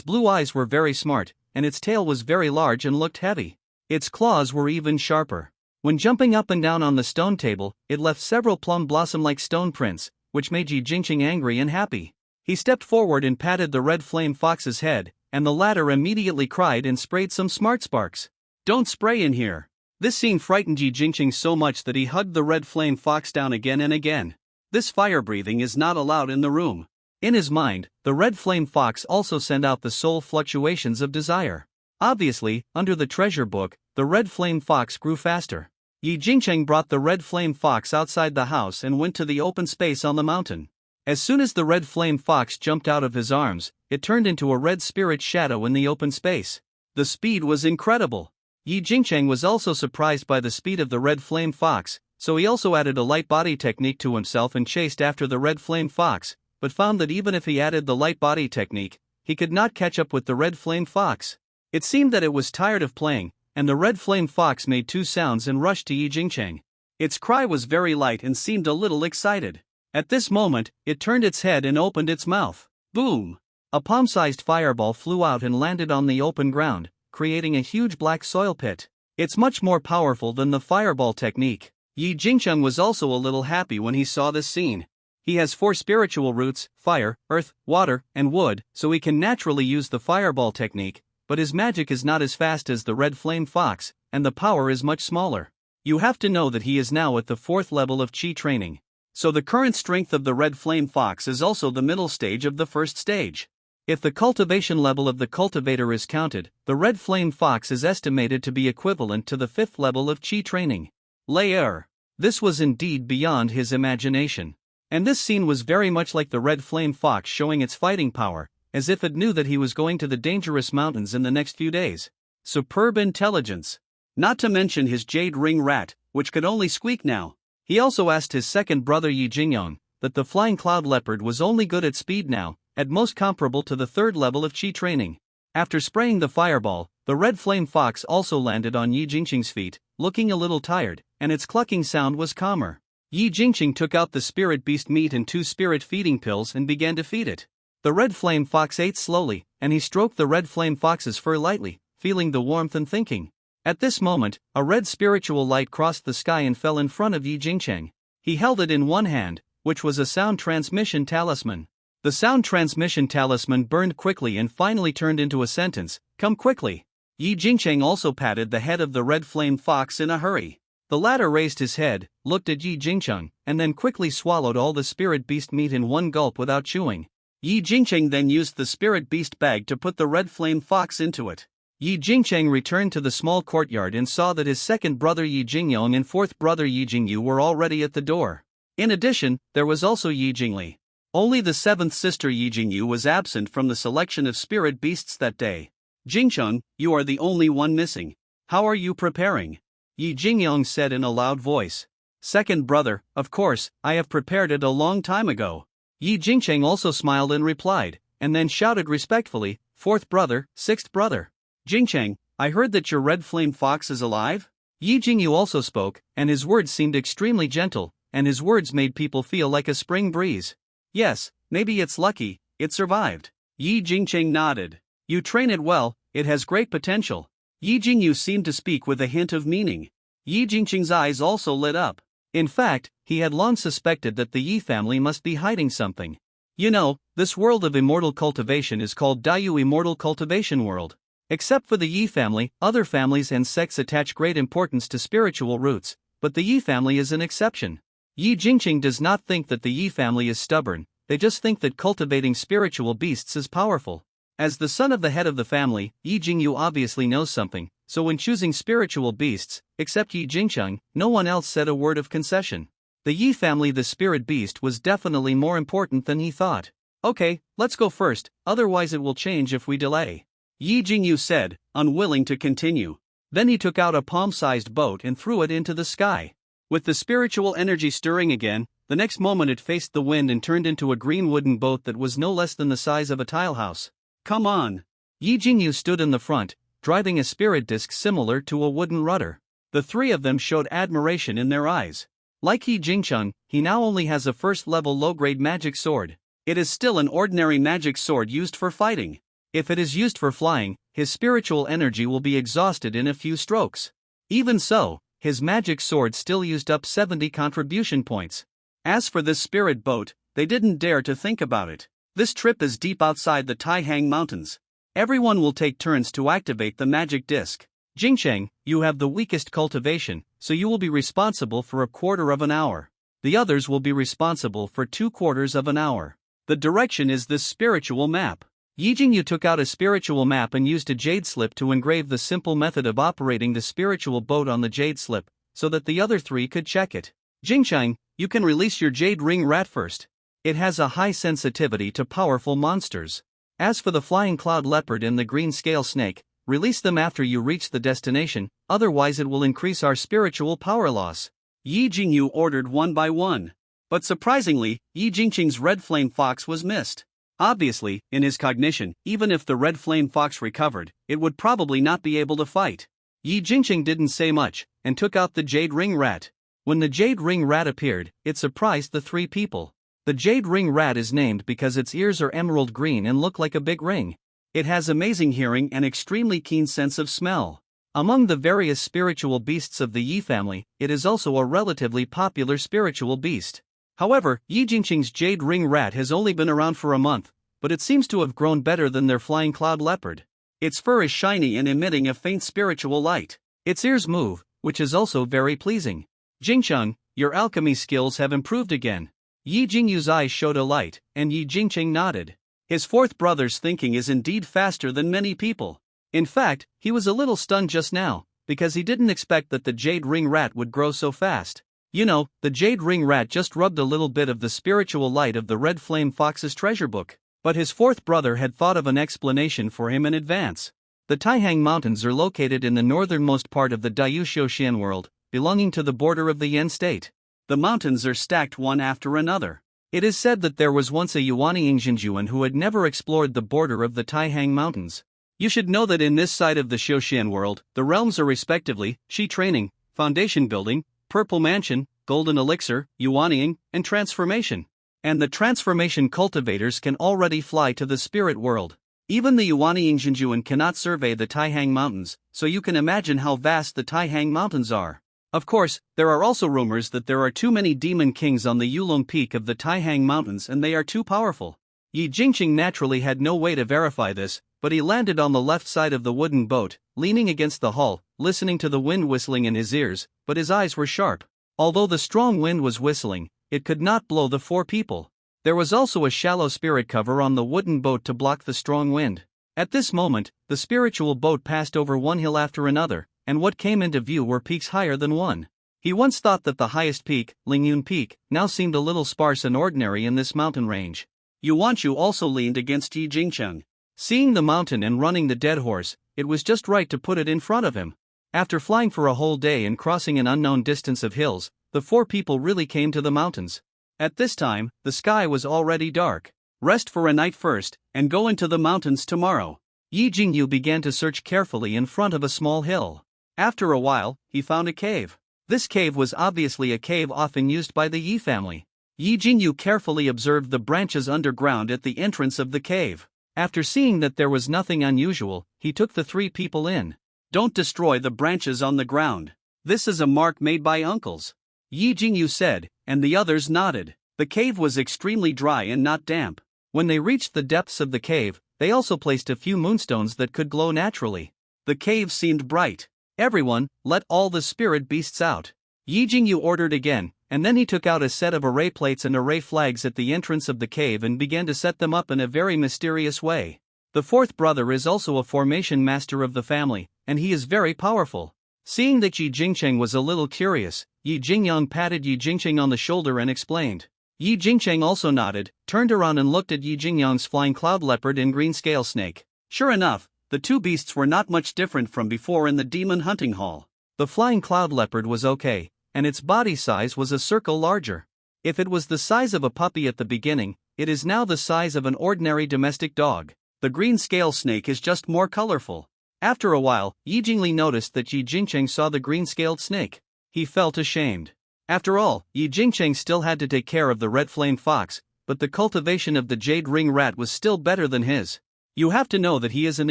blue eyes were very smart, and its tail was very large and looked heavy. Its claws were even sharper. When jumping up and down on the stone table, it left several plum blossom-like stone prints, which made Yi Jingcheng angry and happy. He stepped forward and patted the Red Flame Fox's head, and the latter immediately cried and sprayed some smart sparks. "Don't spray in here." This scene frightened Yi Jingcheng so much that he hugged the Red Flame Fox down again and again. This fire breathing is not allowed in the room. In his mind, the Red Flame Fox also sent out the soul fluctuations of desire. Obviously, under the treasure book, the Red Flame Fox grew faster. Yi Jingcheng brought the Red Flame Fox outside the house and went to the open space on the mountain. As soon as the Red Flame Fox jumped out of his arms, it turned into a red spirit shadow in the open space. The speed was incredible. Yi Jingcheng was also surprised by the speed of the Red Flame Fox, so he also added a light body technique to himself and chased after the Red Flame Fox, but found that even if he added the light body technique, he could not catch up with the Red Flame Fox. It seemed that it was tired of playing, and the Red Flame Fox made two sounds and rushed to Yi Jingcheng. Its cry was very light and seemed a little excited. At this moment, it turned its head and opened its mouth. Boom! A palm-sized fireball flew out and landed on the open ground, creating a huge black soil pit. It's much more powerful than the fireball technique. Yi Jingcheng was also a little happy when he saw this scene. He has 4 spiritual roots, fire, earth, water, and wood, so he can naturally use the fireball technique, but his magic is not as fast as the Red Flame Fox, and the power is much smaller. You have to know that he is now at the 4th level of Qi training. So the current strength of the Red Flame Fox is also the middle stage of the first stage. If the cultivation level of the cultivator is counted, the Red Flame Fox is estimated to be equivalent to the 5th level of Qi training. Layer. This was indeed beyond his imagination. And this scene was very much like the Red Flame Fox showing its fighting power, as if it knew that he was going to the dangerous mountains in the next few days. Superb intelligence. Not to mention his jade ring rat, which could only squeak now. He also asked his second brother Yi Jingyong that the flying cloud leopard was only good at speed now, at most comparable to the 3rd level of Qi training. After spraying the fireball, the Red Flame Fox also landed on Yi Jingcheng's feet, looking a little tired, and its clucking sound was calmer. Yi Jingcheng took out the spirit beast meat and 2 spirit feeding pills and began to feed it. The Red Flame Fox ate slowly, and he stroked the Red Flame Fox's fur lightly, feeling the warmth and thinking. At this moment, a red spiritual light crossed the sky and fell in front of Yi Jingcheng. He held it in one hand, which was a sound transmission talisman. The sound transmission talisman burned quickly and finally turned into a sentence, "Come quickly." Yi Jingcheng also patted the head of the Red Flame Fox in a hurry. The latter raised his head, looked at Yi Jingcheng, and then quickly swallowed all the spirit beast meat in one gulp without chewing. Yi Jingcheng then used the spirit beast bag to put the Red Flame Fox into it. Yi Jingcheng returned to the small courtyard and saw that his second brother Yi Jingyong and fourth brother Yi Jingyu were already at the door. In addition, there was also Yi Jingli. Only the 7th sister Yi Jingyu was absent from the selection of spirit beasts that day. "Jingcheng, you are the only one missing. How are you preparing?" Yi Jingyong said in a loud voice. "Second brother, of course, I have prepared it a long time ago." Yi Jingcheng also smiled and replied, and then shouted respectfully, "Fourth brother, 6th brother. Jingcheng, I heard that your Red Flame Fox is alive?" Yi Jingyu also spoke, and his words seemed extremely gentle, and his words made people feel like a spring breeze. "Yes, maybe it's lucky, it survived." Yi Jingcheng nodded. "You train it well, it has great potential." Yi Jingyu seemed to speak with a hint of meaning. Yi Jingcheng's eyes also lit up. In fact, he had long suspected that the Yi family must be hiding something. You know, this world of immortal cultivation is called Daiyu Immortal Cultivation World. Except for the Yi family, other families and sects attach great importance to spiritual roots, but the Yi family is an exception. Yi Jingcheng does not think that the Yi family is stubborn, they just think that cultivating spiritual beasts is powerful. As the son of the head of the family, Yi Jingyu obviously knows something, so when choosing spiritual beasts, except Yi Jingcheng, no one else said a word of concession. The Yi family, the spirit beast, was definitely more important than he thought. "Okay, let's go first, otherwise it will change if we delay," Yi Jingyu said, unwilling to continue. Then he took out a palm-sized boat and threw it into the sky. With the spiritual energy stirring again, The next moment it faced the wind and turned into a green wooden boat that was no less than the size of a tilehouse. Come on! Yi Jingyu stood in the front, driving a spirit disc similar to a wooden rudder. The three of them showed admiration in their eyes. Like Yi Jingcheng, he now only has a first-level low-grade magic sword. It is still an ordinary magic sword used for fighting. If it is used for flying, his spiritual energy will be exhausted in a few strokes. Even so, his magic sword still used up 70 contribution points. As for this spirit boat, they didn't dare to think about it. This trip is deep outside the Taihang Mountains. Everyone will take turns to activate the magic disc. Jingcheng, you have the weakest cultivation, so you will be responsible for a quarter of an hour. The others will be responsible for 2/4 of an hour. The direction is this spiritual map. Yi Jingyu took out a spiritual map and used a jade slip to engrave the simple method of operating the spiritual boat on the jade slip, so that the other three could check it. Jingcheng, you can release your jade ring rat first. It has a high sensitivity to powerful monsters. As for the flying cloud leopard and the green scale snake, release them after you reach the destination, otherwise it will increase our spiritual power loss. Yi Jingyu ordered one by one. But surprisingly, Yi Jingcheng's red flame fox was missed. Obviously, in his cognition, even if the red flame fox recovered, it would probably not be able to fight. Yi Jingcheng didn't say much, and took out the jade ring rat. When the jade ring rat appeared, it surprised the three people. The jade ring rat is named because its ears are emerald green and look like a big ring. It has amazing hearing and extremely keen sense of smell. Among the various spiritual beasts of the Yi family, it is also a relatively popular spiritual beast. However, Yi Jingcheng's jade ring rat has only been around for a month, but it seems to have grown better than their flying cloud leopard. Its fur is shiny and emitting a faint spiritual light. Its ears move, which is also very pleasing. Jingcheng, your alchemy skills have improved again. Yi Jingyu's eyes showed a light, and Yi Jingcheng nodded. His fourth brother's thinking is indeed faster than many people. In fact, he was a little stunned just now, because he didn't expect that the jade ring rat would grow so fast. You know, the jade ring rat just rubbed a little bit of the spiritual light of the red flame fox's treasure book. But his fourth brother had thought of an explanation for him in advance. The Taihang Mountains are located in the northernmost part of the Daiyushoxian world, belonging to the border of the Yan state. The mountains are stacked one after another. It is said that there was once a Yuani who had never explored the border of the Taihang Mountains. You should know that in this side of the Xiuxian world, the realms are respectively Shi Training, Foundation Building, Purple Mansion, Golden Elixir, Yuanying, and Transformation. And the transformation cultivators can already fly to the spirit world. Even the Yuani cannot survey the Taihang Mountains, so you can imagine how vast the Taihang Mountains are. Of course, there are also rumors that there are too many demon kings on the Yulong Peak of the Taihang Mountains and they are too powerful. Yi Jingcheng naturally had no way to verify this, but he landed on the left side of the wooden boat, leaning against the hull, listening to the wind whistling in his ears, but his eyes were sharp. Although the strong wind was whistling, it could not blow the four people. There was also a shallow spirit cover on the wooden boat to block the strong wind. At this moment, the spiritual boat passed over one hill after another, and what came into view were peaks higher than one. He once thought that the highest peak, Lingyun Peak, now seemed a little sparse and ordinary in this mountain range. Yuanshu also leaned against Yi Jingcheng. Seeing the mountain and running the dead horse, it was just right to put it in front of him. After flying for a whole day and crossing an unknown distance of hills, the four people really came to the mountains. At this time, the sky was already dark. Rest for a night first, and go into the mountains tomorrow. Yi Jingyu began to search carefully in front of a small hill. After a while, he found a cave. This cave was obviously a cave often used by the Yi family. Yi Jingyu carefully observed the branches underground at the entrance of the cave. After seeing that there was nothing unusual, he took the three people in. Don't destroy the branches on the ground. This is a mark made by uncles. Yi Jingyu said, and the others nodded. The cave was extremely dry and not damp. When they reached the depths of the cave, they also placed a few moonstones that could glow naturally. The cave seemed bright. Everyone, let all the spirit beasts out. Yi Jingyu ordered again, and then he took out a set of array plates and array flags at the entrance of the cave and began to set them up in a very mysterious way. The fourth brother is also a formation master of the family, and he is very powerful. Seeing that Yi Jingcheng was a little curious, Yi Jingyang patted Yi Jingcheng on the shoulder and explained. Yi Jingcheng also nodded, turned around and looked at Yi Jingyang's flying cloud leopard and green scale snake. Sure enough, the two beasts were not much different from before in the demon hunting hall. The flying cloud leopard was okay, and its body size was a circle larger. If it was the size of a puppy at the beginning, it is now the size of an ordinary domestic dog. The green scale snake is just more colorful. After a while, Yi Jingli noticed that Yi Jingcheng saw the green-scaled snake. He felt ashamed. After all, Yi Jingcheng still had to take care of the red-flamed fox, but the cultivation of the jade ring rat was still better than his. You have to know that he is an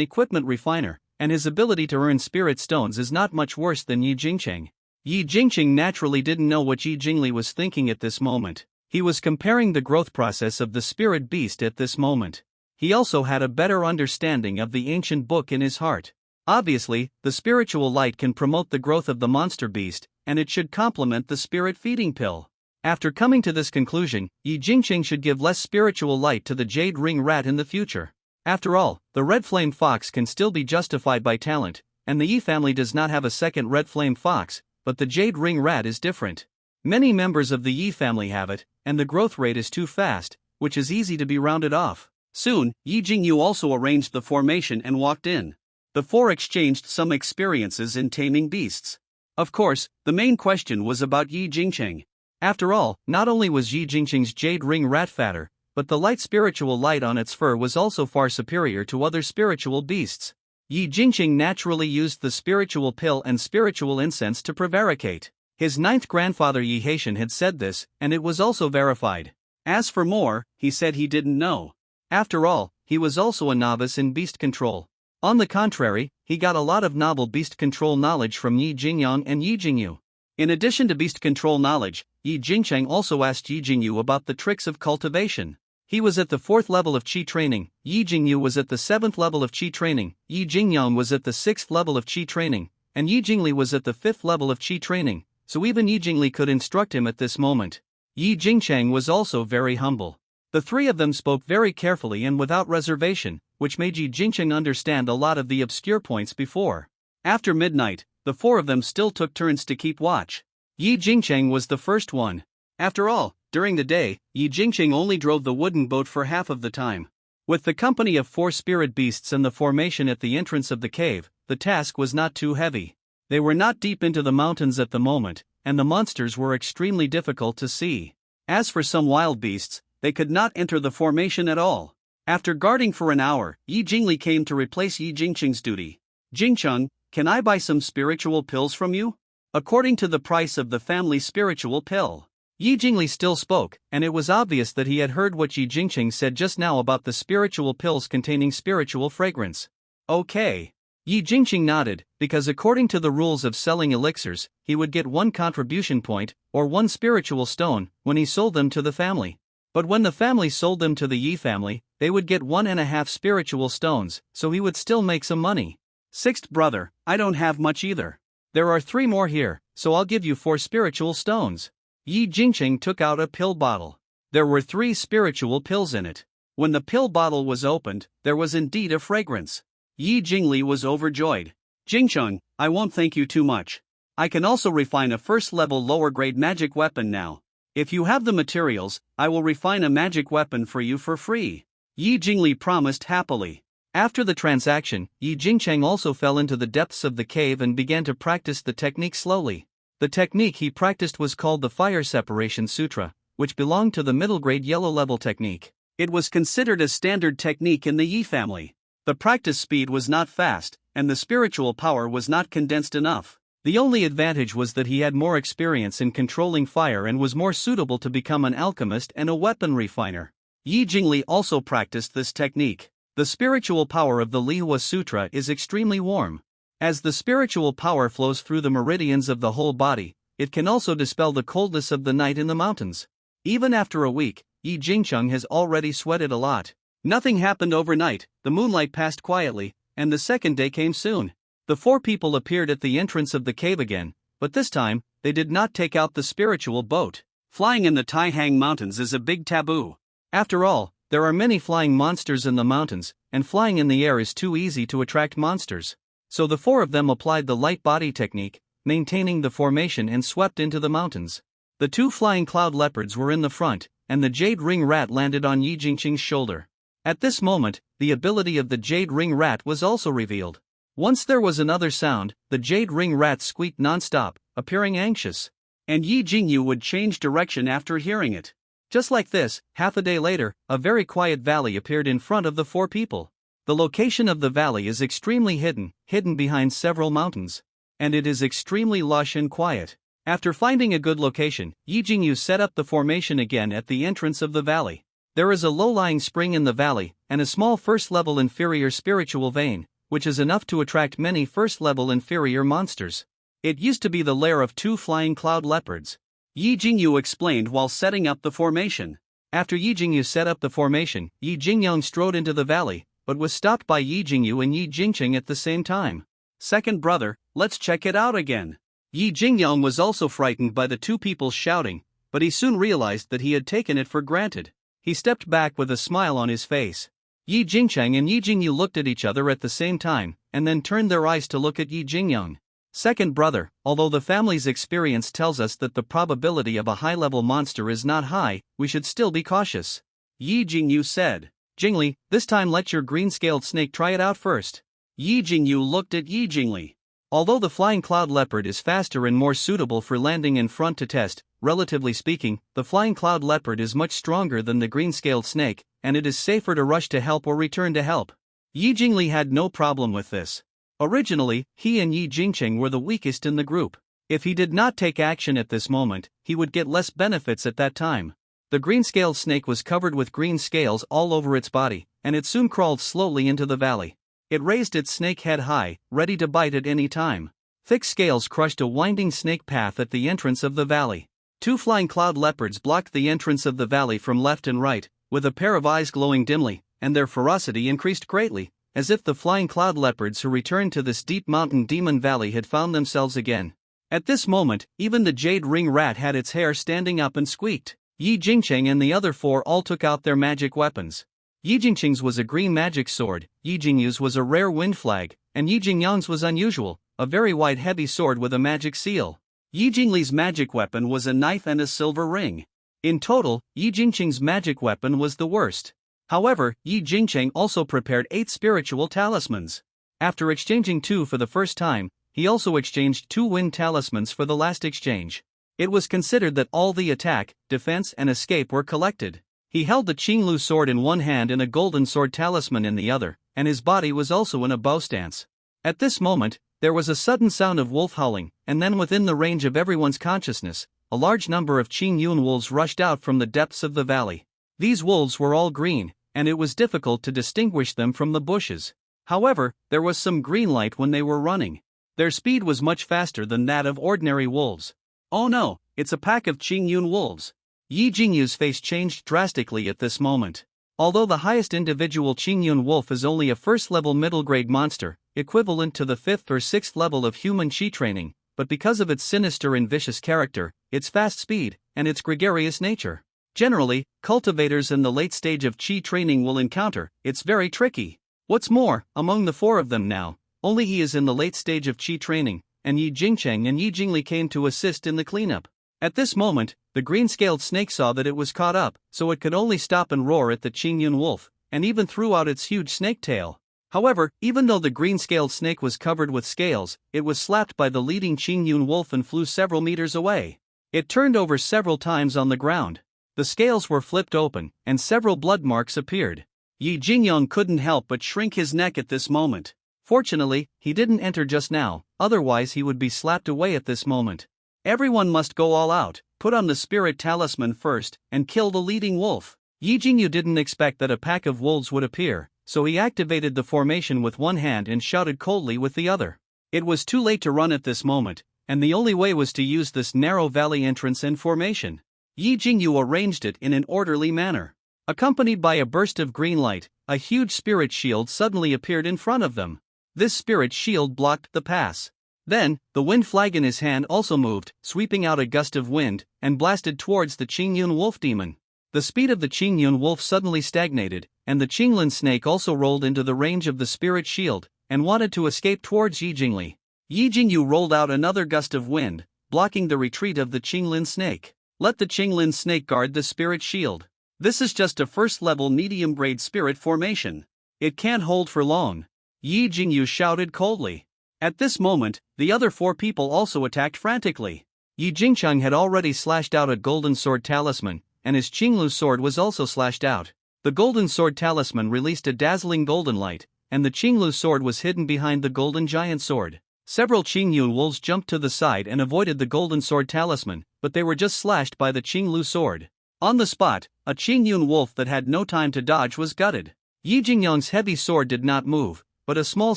equipment refiner, and his ability to earn spirit stones is not much worse than Yi Jingcheng. Yi Jingcheng naturally didn't know what Yi Jingli was thinking at this moment. He was comparing the growth process of the spirit beast at this moment. He also had a better understanding of the ancient book in his heart. Obviously, the spiritual light can promote the growth of the monster beast, and it should complement the spirit feeding pill. After coming to this conclusion, Yi Jingcheng should give less spiritual light to the jade ring rat in the future. After all, the red flame fox can still be justified by talent, and the Yi family does not have a second red flame fox, but the jade ring rat is different. Many members of the Yi family have it, and the growth rate is too fast, which is easy to be rounded off. Soon, Yi Jingyu also arranged the formation and walked in. The four exchanged some experiences in taming beasts. Of course, the main question was about Yi Jingcheng. After all, not only was Yi Jingcheng's jade ring rat fatter, but the light spiritual light on its fur was also far superior to other spiritual beasts. Yi Jingcheng naturally used the spiritual pill and spiritual incense to prevaricate. His ninth grandfather Yi Haitian had said this, and it was also verified. As for more, he said he didn't know. After all, he was also a novice in beast control. On the contrary, he got a lot of novel beast control knowledge from Yi Jingyang and Yi Jingyu. In addition to beast control knowledge, Yi Jingcheng also asked Yi Jingyu about the tricks of cultivation. He was at the 4th level of Qi training, Yi Jingyu was at the 7th level of Qi training, Yi Jingyang was at the 6th level of Qi training, and Yi Jingli was at the 5th level of Qi training, so even Yi Jingli could instruct him at this moment. Yi Jingcheng was also very humble. The three of them spoke very carefully and without reservation, which made Yi Jingcheng understand a lot of the obscure points before. After midnight, the four of them still took turns to keep watch. Yi Jingcheng was the first one. After all, during the day, Yi Jingcheng only drove the wooden boat for half of the time. With the company of 4 spirit beasts and the formation at the entrance of the cave, the task was not too heavy. They were not deep into the mountains at the moment, and the monsters were extremely difficult to see. As for some wild beasts, they could not enter the formation at all. After guarding for an hour, Yi Jingli came to replace Yi Jingcheng's duty. Jingcheng, can I buy some spiritual pills from you? According to the price of the family spiritual pill. Yi Jingli still spoke, and it was obvious that he had heard what Yi Jingcheng said just now about the spiritual pills containing spiritual fragrance. Okay. Yi Jingcheng nodded, because according to the rules of selling elixirs, he would get 1 contribution point, or 1 spiritual stone, when he sold them to the family. But when the family sold them to the Yi family, they would get 1.5 spiritual stones, so he would still make some money. 6th brother, I don't have much either. There are 3 more here, so I'll give you 4 spiritual stones. Yi Jingcheng took out a pill bottle. There were 3 spiritual pills in it. When the pill bottle was opened, there was indeed a fragrance. Yi Jingli was overjoyed. Jingcheng, I won't thank you too much. I can also refine a first-level lower-grade magic weapon now. If you have the materials, I will refine a magic weapon for you for free. Yi Jingli promised happily. After the transaction, Yi Jingcheng also fell into the depths of the cave and began to practice the technique slowly. The technique he practiced was called the Fire Separation Sutra, which belonged to the middle-grade yellow-level technique. It was considered a standard technique in the Yi family. The practice speed was not fast, and the spiritual power was not condensed enough. The only advantage was that he had more experience in controlling fire and was more suitable to become an alchemist and a weapon refiner. Yi Jingli also practiced this technique. The spiritual power of the Lihua Sutra is extremely warm. As the spiritual power flows through the meridians of the whole body, it can also dispel the coldness of the night in the mountains. Even after a week, Yi Jingcheng has already sweated a lot. Nothing happened overnight, the moonlight passed quietly, and the second day came soon. The 4 people appeared at the entrance of the cave again, but this time, they did not take out the spiritual boat. Flying in the Taihang Mountains is a big taboo. After all, there are many flying monsters in the mountains, and flying in the air is too easy to attract monsters. So the 4 of them applied the light body technique, maintaining the formation and swept into the mountains. The 2 flying cloud leopards were in the front, and the jade ring rat landed on Yi Jingcheng's shoulder. At this moment, the ability of the jade ring rat was also revealed. Once there was another sound, the jade ring rat squeaked non-stop, appearing anxious. and Yi Jingyu would change direction after hearing it. Just like this, half a day later, a very quiet valley appeared in front of the four people. The location of the valley is extremely hidden behind several mountains. And it is extremely lush and quiet. After finding a good location, Yi Jingyu set up the formation again at the entrance of the valley. There is a low-lying spring in the valley, and a small first-level inferior spiritual vein, which is enough to attract many first-level inferior monsters. It used to be the lair of 2 flying cloud leopards. Yi Jingyu explained while setting up the formation. After Yi Jingyu set up the formation, Yi Jingyang strode into the valley, but was stopped by Yi Jingyu and Yi Jingcheng at the same time. "Second brother, let's check it out again." Yi Jingyang was also frightened by the two people shouting, but he soon realized that he had taken it for granted. He stepped back with a smile on his face. Yi Jingcheng and Yi Jingyu looked at each other at the same time, and then turned their eyes to look at Yi Jingyang. "Second brother, although the family's experience tells us that the probability of a high-level monster is not high, we should still be cautious," Yi Jingyu said. "Jingli, this time let your green-scaled snake try it out first." Yi Jingyu looked at Yi Jingli. Although the flying cloud leopard is faster and more suitable for landing in front to test, relatively speaking, the flying cloud leopard is much stronger than the green-scaled snake, and it is safer to rush to help or return to help. Yi Jingli had no problem with this. Originally, he and Yi Jingcheng were the weakest in the group. If he did not take action at this moment, he would get less benefits at that time. The green-scaled snake was covered with green scales all over its body, and it soon crawled slowly into the valley. It raised its snake head high, ready to bite at any time. Thick scales crushed a winding snake path at the entrance of the valley. 2 flying cloud leopards blocked the entrance of the valley from left and right, with a pair of eyes glowing dimly, and their ferocity increased greatly, as if the flying cloud leopards who returned to this deep mountain demon valley had found themselves again. At this moment, even the jade ring rat had its hair standing up and squeaked. Yi Jingcheng and the other 4 all took out their magic weapons. Yi Jingcheng's was a green magic sword, Yi Jingyu's was a rare wind flag, and Yi Jingyang's was unusual, a very wide heavy sword with a magic seal. Yi Jingli's magic weapon was a knife and a silver ring. In total, Yi Jingcheng's magic weapon was the worst. However, Yi Jingcheng also prepared 8 spiritual talismans. After exchanging 2 for the first time, he also exchanged 2 wind talismans for the last exchange. It was considered that all the attack, defense and escape were collected. He held the Qinglu sword in one hand and a golden sword talisman in the other, and his body was also in a bow stance. At this moment, there was a sudden sound of wolf howling, and then within the range of everyone's consciousness, a large number of Qingyun wolves rushed out from the depths of the valley. These wolves were all green, and it was difficult to distinguish them from the bushes. However, there was some green light when they were running. Their speed was much faster than that of ordinary wolves. "Oh no, it's a pack of Qingyun wolves." Yi Jingyu's face changed drastically at this moment. Although the highest individual Qingyun wolf is only a first-level middle-grade monster, equivalent to the 5th or 6th level of human Qi training, but because of its sinister and vicious character, its fast speed, and its gregarious nature, generally, cultivators in the late stage of Qi training will encounter, it's very tricky. What's more, among the 4 of them now, only he is in the late stage of Qi training, and Yi Jingcheng and Yi Jingli came to assist in the cleanup. At this moment, the green-scaled snake saw that it was caught up, so it could only stop and roar at the Qingyun wolf, and even threw out its huge snake tail. However, even though the green-scaled snake was covered with scales, it was slapped by the leading Qingyun wolf and flew several meters away. It turned over several times on the ground. The scales were flipped open, and several blood marks appeared. Yi Jingyang couldn't help but shrink his neck at this moment. Fortunately, he didn't enter just now, otherwise he would be slapped away at this moment. Everyone must go all out, put on the spirit talisman first, and kill the leading wolf. Yi Jingyu didn't expect that a pack of wolves would appear, so he activated the formation with one hand and shouted coldly with the other. It was too late to run at this moment, and the only way was to use this narrow valley entrance and formation. Yi Jingyu arranged it in an orderly manner. Accompanied by a burst of green light, a huge spirit shield suddenly appeared in front of them. This spirit shield blocked the pass. Then, the wind flag in his hand also moved, sweeping out a gust of wind, and blasted towards the Qingyun wolf demon. The speed of the Qingyun wolf suddenly stagnated, and the Qinglin snake also rolled into the range of the spirit shield, and wanted to escape towards Yi Jingli. Yi Jingyu rolled out another gust of wind, blocking the retreat of the Qinglin snake. Let the Qinglin snake guard the spirit shield. This is just a first-level medium-grade spirit formation. It can't hold for long. Yi Jingyu shouted coldly. At this moment, the other 4 people also attacked frantically. Yi Jingcheng had already slashed out a golden sword talisman, and his Qinglu sword was also slashed out. The golden sword talisman released a dazzling golden light, and the Qinglu sword was hidden behind the golden giant sword. Several Qingyun wolves jumped to the side and avoided the golden sword talisman, but they were just slashed by the Qinglu sword. On the spot, a Qingyun wolf that had no time to dodge was gutted. Yi Jingyang's heavy sword did not move, but a small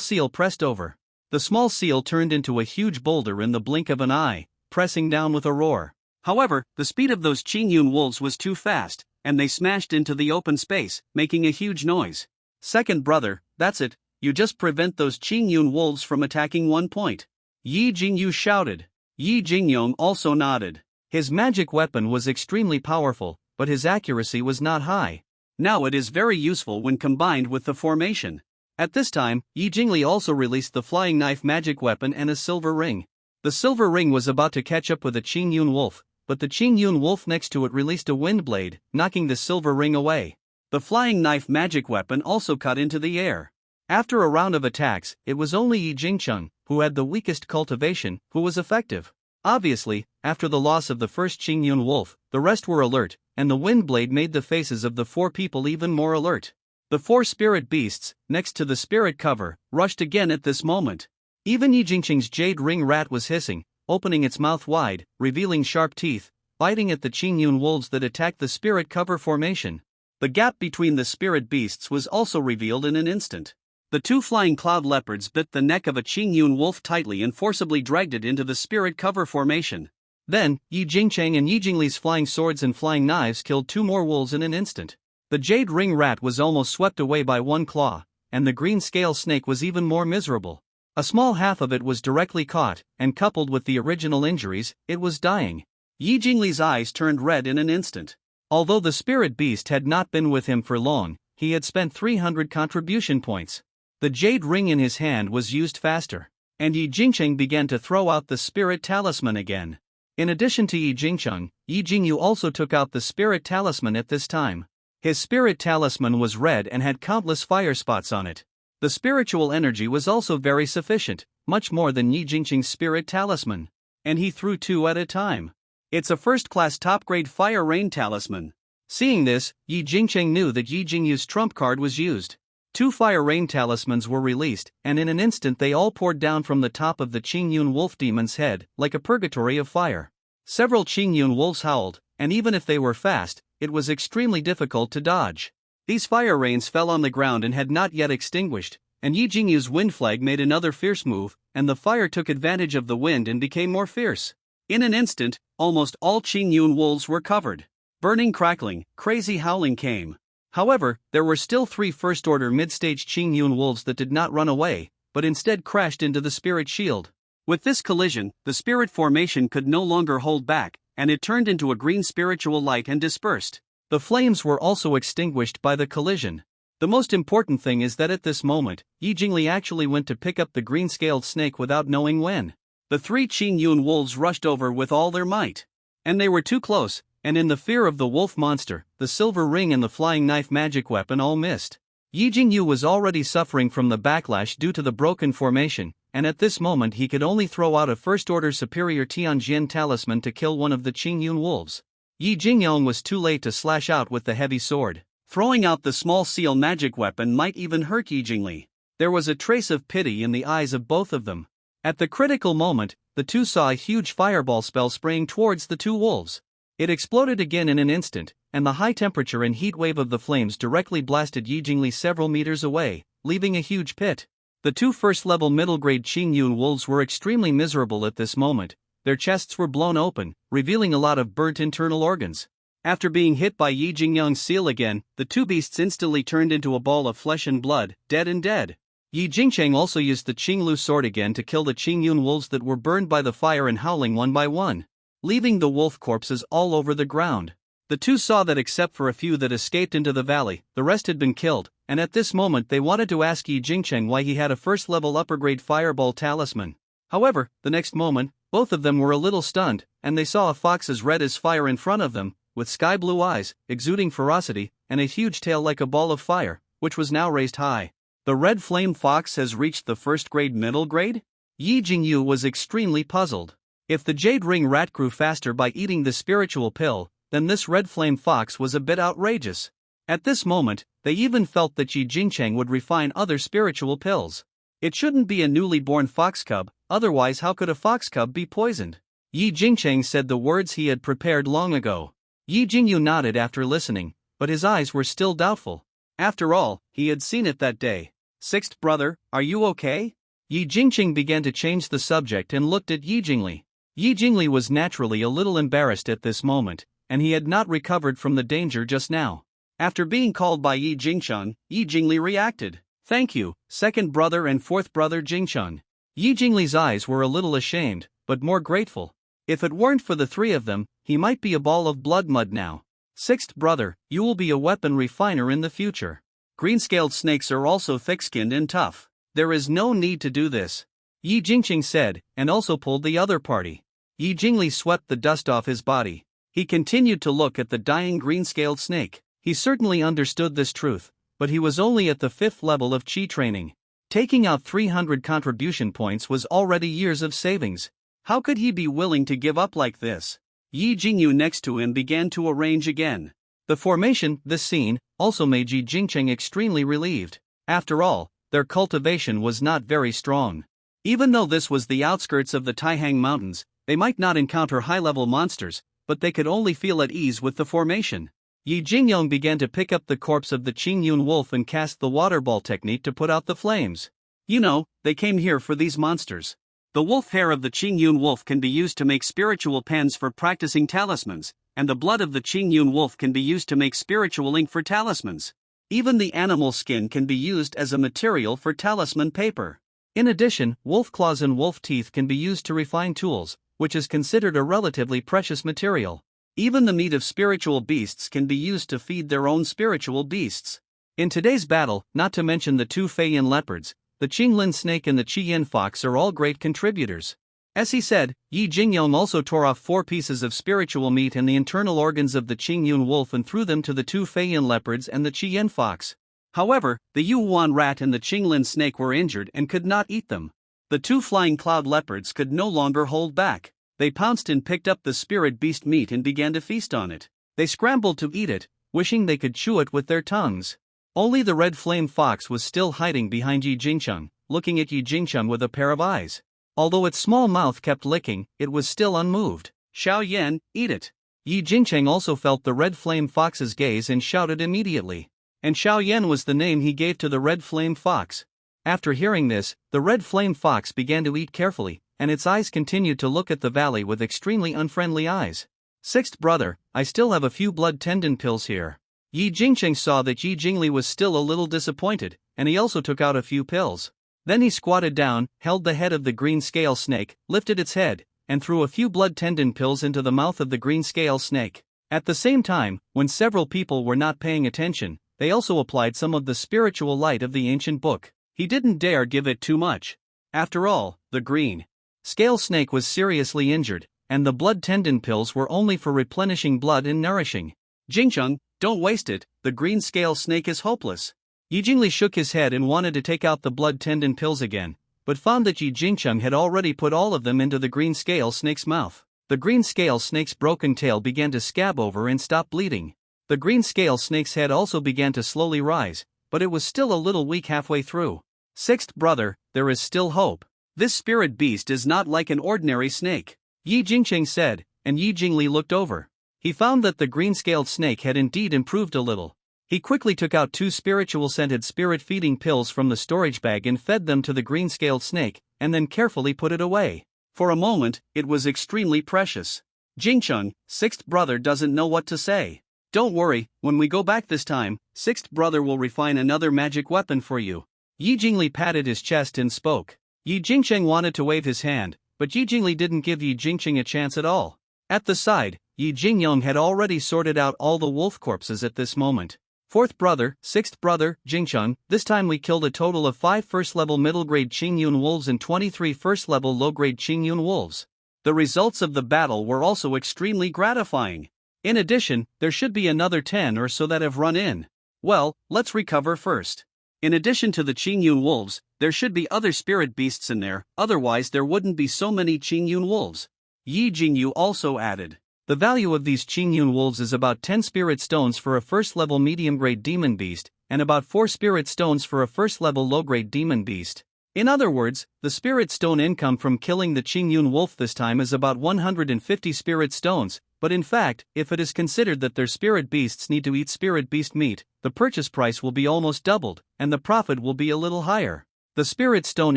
seal pressed over. The small seal turned into a huge boulder in the blink of an eye, pressing down with a roar. However, the speed of those Qingyun wolves was too fast, and they smashed into the open space, making a huge noise. Second brother, that's it, you just prevent those Qingyun wolves from attacking 1 point. Yi Jingyu shouted. Yi Jingyong also nodded. His magic weapon was extremely powerful, but his accuracy was not high. Now it is very useful when combined with the formation. At this time, Yi Jingli also released the flying knife magic weapon and a silver ring. The silver ring was about to catch up with a Qingyun wolf, but the Qingyun wolf next to it released a wind blade, knocking the silver ring away. The flying knife magic weapon also cut into the air. After a round of attacks, it was only Yi Jingcheng, who had the weakest cultivation, who was effective. Obviously, after the loss of the first Qingyun wolf, the rest were alert, and the wind blade made the faces of the 4 people even more alert. The 4 spirit beasts, next to the spirit cover, rushed again at this moment. Even Yi Jingcheng's jade ring rat was hissing, opening its mouth wide, revealing sharp teeth, biting at the Qingyun wolves that attacked the spirit cover formation. The gap between the spirit beasts was also revealed in an instant. The 2 flying cloud leopards bit the neck of a Qingyun wolf tightly and forcibly dragged it into the spirit cover formation. Then, Yi Jingcheng and Yi Jingli's flying swords and flying knives killed 2 more wolves in an instant. The jade ring rat was almost swept away by 1 claw, and the green scale snake was even more miserable. A small half of it was directly caught, and coupled with the original injuries, it was dying. Yi Jingli's eyes turned red in an instant. Although the spirit beast had not been with him for long, he had spent 300 contribution points. The jade ring in his hand was used faster, and Yi Jingcheng began to throw out the spirit talisman again. In addition to Yi Jingcheng, Yi Jingyu also took out the spirit talisman at this time. His spirit talisman was red and had countless fire spots on it. The spiritual energy was also very sufficient, much more than Yi Jingcheng's spirit talisman. And he threw 2 at a time. It's a first-class top-grade fire rain talisman. Seeing this, Yi Jingcheng knew that Yi Jingyu's trump card was used. 2 fire rain talismans were released, and in an instant they all poured down from the top of the Qingyun wolf demon's head, like a purgatory of fire. Several Qingyun wolves howled, and even if they were fast, it was extremely difficult to dodge. These fire rains fell on the ground and had not yet extinguished, and Yi Jingyu's wind flag made another fierce move, and the fire took advantage of the wind and became more fierce. In an instant, almost all Qingyun wolves were covered. Burning, crackling, crazy howling came. However, there were still 3 first-order mid-stage Qingyun wolves that did not run away, but instead crashed into the spirit shield. With this collision, the spirit formation could no longer hold back, and it turned into a green spiritual light and dispersed. The flames were also extinguished by the collision. The most important thing is that at this moment, Yi Jingli actually went to pick up the green-scaled snake without knowing when. The 3 Qingyun wolves rushed over with all their might. And they were too close, and in the fear of the wolf monster, the silver ring and the flying knife magic weapon all missed. Yi Jingyu was already suffering from the backlash due to the broken formation, and at this moment he could only throw out a first-order superior Tianjin talisman to kill one of the Qingyun wolves. Yi Jingyong was too late to slash out with the heavy sword. Throwing out the small seal magic weapon might even hurt Yi Jingli. There was a trace of pity in the eyes of both of them. At the critical moment, the 2 saw a huge fireball spell spraying towards the 2 wolves. It exploded again in an instant, and the high temperature and heat wave of the flames directly blasted Yi Jingli several meters away, leaving a huge pit. The 2 first-level middle-grade Qingyun wolves were extremely miserable at this moment. Their chests were blown open, revealing a lot of burnt internal organs. After being hit by Yi Jingyang's seal again, the 2 beasts instantly turned into a ball of flesh and blood, dead and dead. Yi Jingcheng also used the Qinglu sword again to kill the Qingyun wolves that were burned by the fire and howling one by one, leaving the wolf corpses all over the ground. The 2 saw that except for a few that escaped into the valley, the rest had been killed, and at this moment they wanted to ask Yi Jingcheng why he had a first-level upper-grade fireball talisman. However, the next moment, both of them were a little stunned, and they saw a fox as red as fire in front of them, with sky-blue eyes, exuding ferocity, and a huge tail like a ball of fire, which was now raised high. The red flame fox has reached the first-grade middle grade? Yi Jingyu was extremely puzzled. If the jade ring rat grew faster by eating the spiritual pill, then this red flame fox was a bit outrageous. At this moment, they even felt that Yi Jingcheng would refine other spiritual pills. It shouldn't be a newly born fox cub, otherwise how could a fox cub be poisoned? Yi Jingcheng said the words he had prepared long ago. Yi Jingyu nodded after listening, but his eyes were still doubtful. After all, he had seen it that day. Sixth brother, are you okay? Yi Jingcheng began to change the subject and looked at Yi Jingli. Yi Jingli was naturally a little embarrassed at this moment, and he had not recovered from the danger just now. After being called by Yi Jingcheng, Yi Jingli reacted. Thank you, second brother and fourth brother Jingcheng. Yi Jingli's eyes were a little ashamed, but more grateful. If it weren't for the three of them, he might be a ball of blood mud now. Sixth brother, you will be a weapon refiner in the future. Green-scaled snakes are also thick-skinned and tough. There is no need to do this, Yi Jingcheng said, and also pulled the other party. Yi Jingli swept the dust off his body. He continued to look at the dying green-scaled snake. He certainly understood this truth, but he was only at the 5th level of Qi training. Taking out 300 contribution points was already years of savings. How could he be willing to give up like this? Yi Jingyu next to him began to arrange again. The formation, this scene, also made Yi Jingcheng extremely relieved. After all, their cultivation was not very strong. Even though this was the outskirts of the Taihang Mountains, they might not encounter high-level monsters, but they could only feel at ease with the formation. Yi Jingyong began to pick up the corpse of the Qingyun wolf and cast the water ball technique to put out the flames. You know, they came here for these monsters. The wolf hair of the Qingyun wolf can be used to make spiritual pens for practicing talismans, and the blood of the Qingyun wolf can be used to make spiritual ink for talismans. Even the animal skin can be used as a material for talisman paper. In addition, wolf claws and wolf teeth can be used to refine tools, which is considered a relatively precious material. Even the meat of spiritual beasts can be used to feed their own spiritual beasts. In today's battle, not to mention the two Feiyin leopards, the Qinglin snake and the Qiyin fox are all great contributors. As he said, Yi Jingyong also tore off 4 pieces of spiritual meat and the internal organs of the Qingyun wolf and threw them to the two Feiyin leopards and the Qiyin fox. However, the Yuan rat and the Qinglin snake were injured and could not eat them. The two flying cloud leopards could no longer hold back. They pounced and picked up the spirit beast meat and began to feast on it. They scrambled to eat it, wishing they could chew it with their tongues. Only the red flame fox was still hiding behind Yi Jingcheng, looking at Yi Jingcheng with a pair of eyes. Although its small mouth kept licking, it was still unmoved. Xiao Yan, eat it. Yi Jingcheng also felt the red flame fox's gaze and shouted immediately. And Xiao Yan was the name he gave to the red flame fox. After hearing this, the red flame fox began to eat carefully, and its eyes continued to look at the valley with extremely unfriendly eyes. Sixth brother, I still have a few blood tendon pills here. Yi Jingcheng saw that Yi Jingli was still a little disappointed, and he also took out a few pills. Then he squatted down, held the head of the green scale snake, lifted its head, and threw a few blood tendon pills into the mouth of the green scale snake. At the same time, when several people were not paying attention, they also applied some of the spiritual light of the ancient book. He didn't dare give it too much. After all, the green scale snake was seriously injured, and the blood tendon pills were only for replenishing blood and nourishing. Jingcheng, don't waste it, the green scale snake is hopeless. Yi Jingli shook his head and wanted to take out the blood tendon pills again, but found that Yi Jingcheng had already put all of them into the green scale snake's mouth. The green scale snake's broken tail began to scab over and stop bleeding. The green scale snake's head also began to slowly rise, but it was still a little weak halfway through. Sixth brother, there is still hope. This spirit beast is not like an ordinary snake, Yi Jingcheng said, and Yi Jingli looked over. He found that the green-scaled snake had indeed improved a little. He quickly took out 2 spiritual-scented spirit-feeding pills from the storage bag and fed them to the green-scaled snake, and then carefully put it away. For a moment, it was extremely precious. Jingcheng, sixth brother doesn't know what to say. Don't worry, when we go back this time, sixth brother will refine another magic weapon for you. Yi Jingli patted his chest and spoke. Yi Jingcheng wanted to wave his hand, but Yi Jingli didn't give Yi Jingcheng a chance at all. At the side, Yi Jingyong had already sorted out all the wolf corpses at this moment. Fourth brother, sixth brother, Jingcheng, this time we killed a total of 5 first-level middle-grade Qingyun wolves and 23 first-level low-grade Qingyun wolves. The results of the battle were also extremely gratifying. In addition, there should be another 10 or so that have run in. Well, let's recover first. In addition to the Qingyun wolves, there should be other spirit beasts in there, otherwise there wouldn't be so many Qingyun wolves. Yi Jingyu also added. The value of these Qingyun wolves is about 10 spirit stones for a first-level medium-grade demon beast, and about 4 spirit stones for a first-level low-grade demon beast. In other words, the spirit stone income from killing the Qingyun wolf this time is about 150 spirit stones, but in fact, if it is considered that their spirit beasts need to eat spirit beast meat, the purchase price will be almost doubled, and the profit will be a little higher. The spirit stone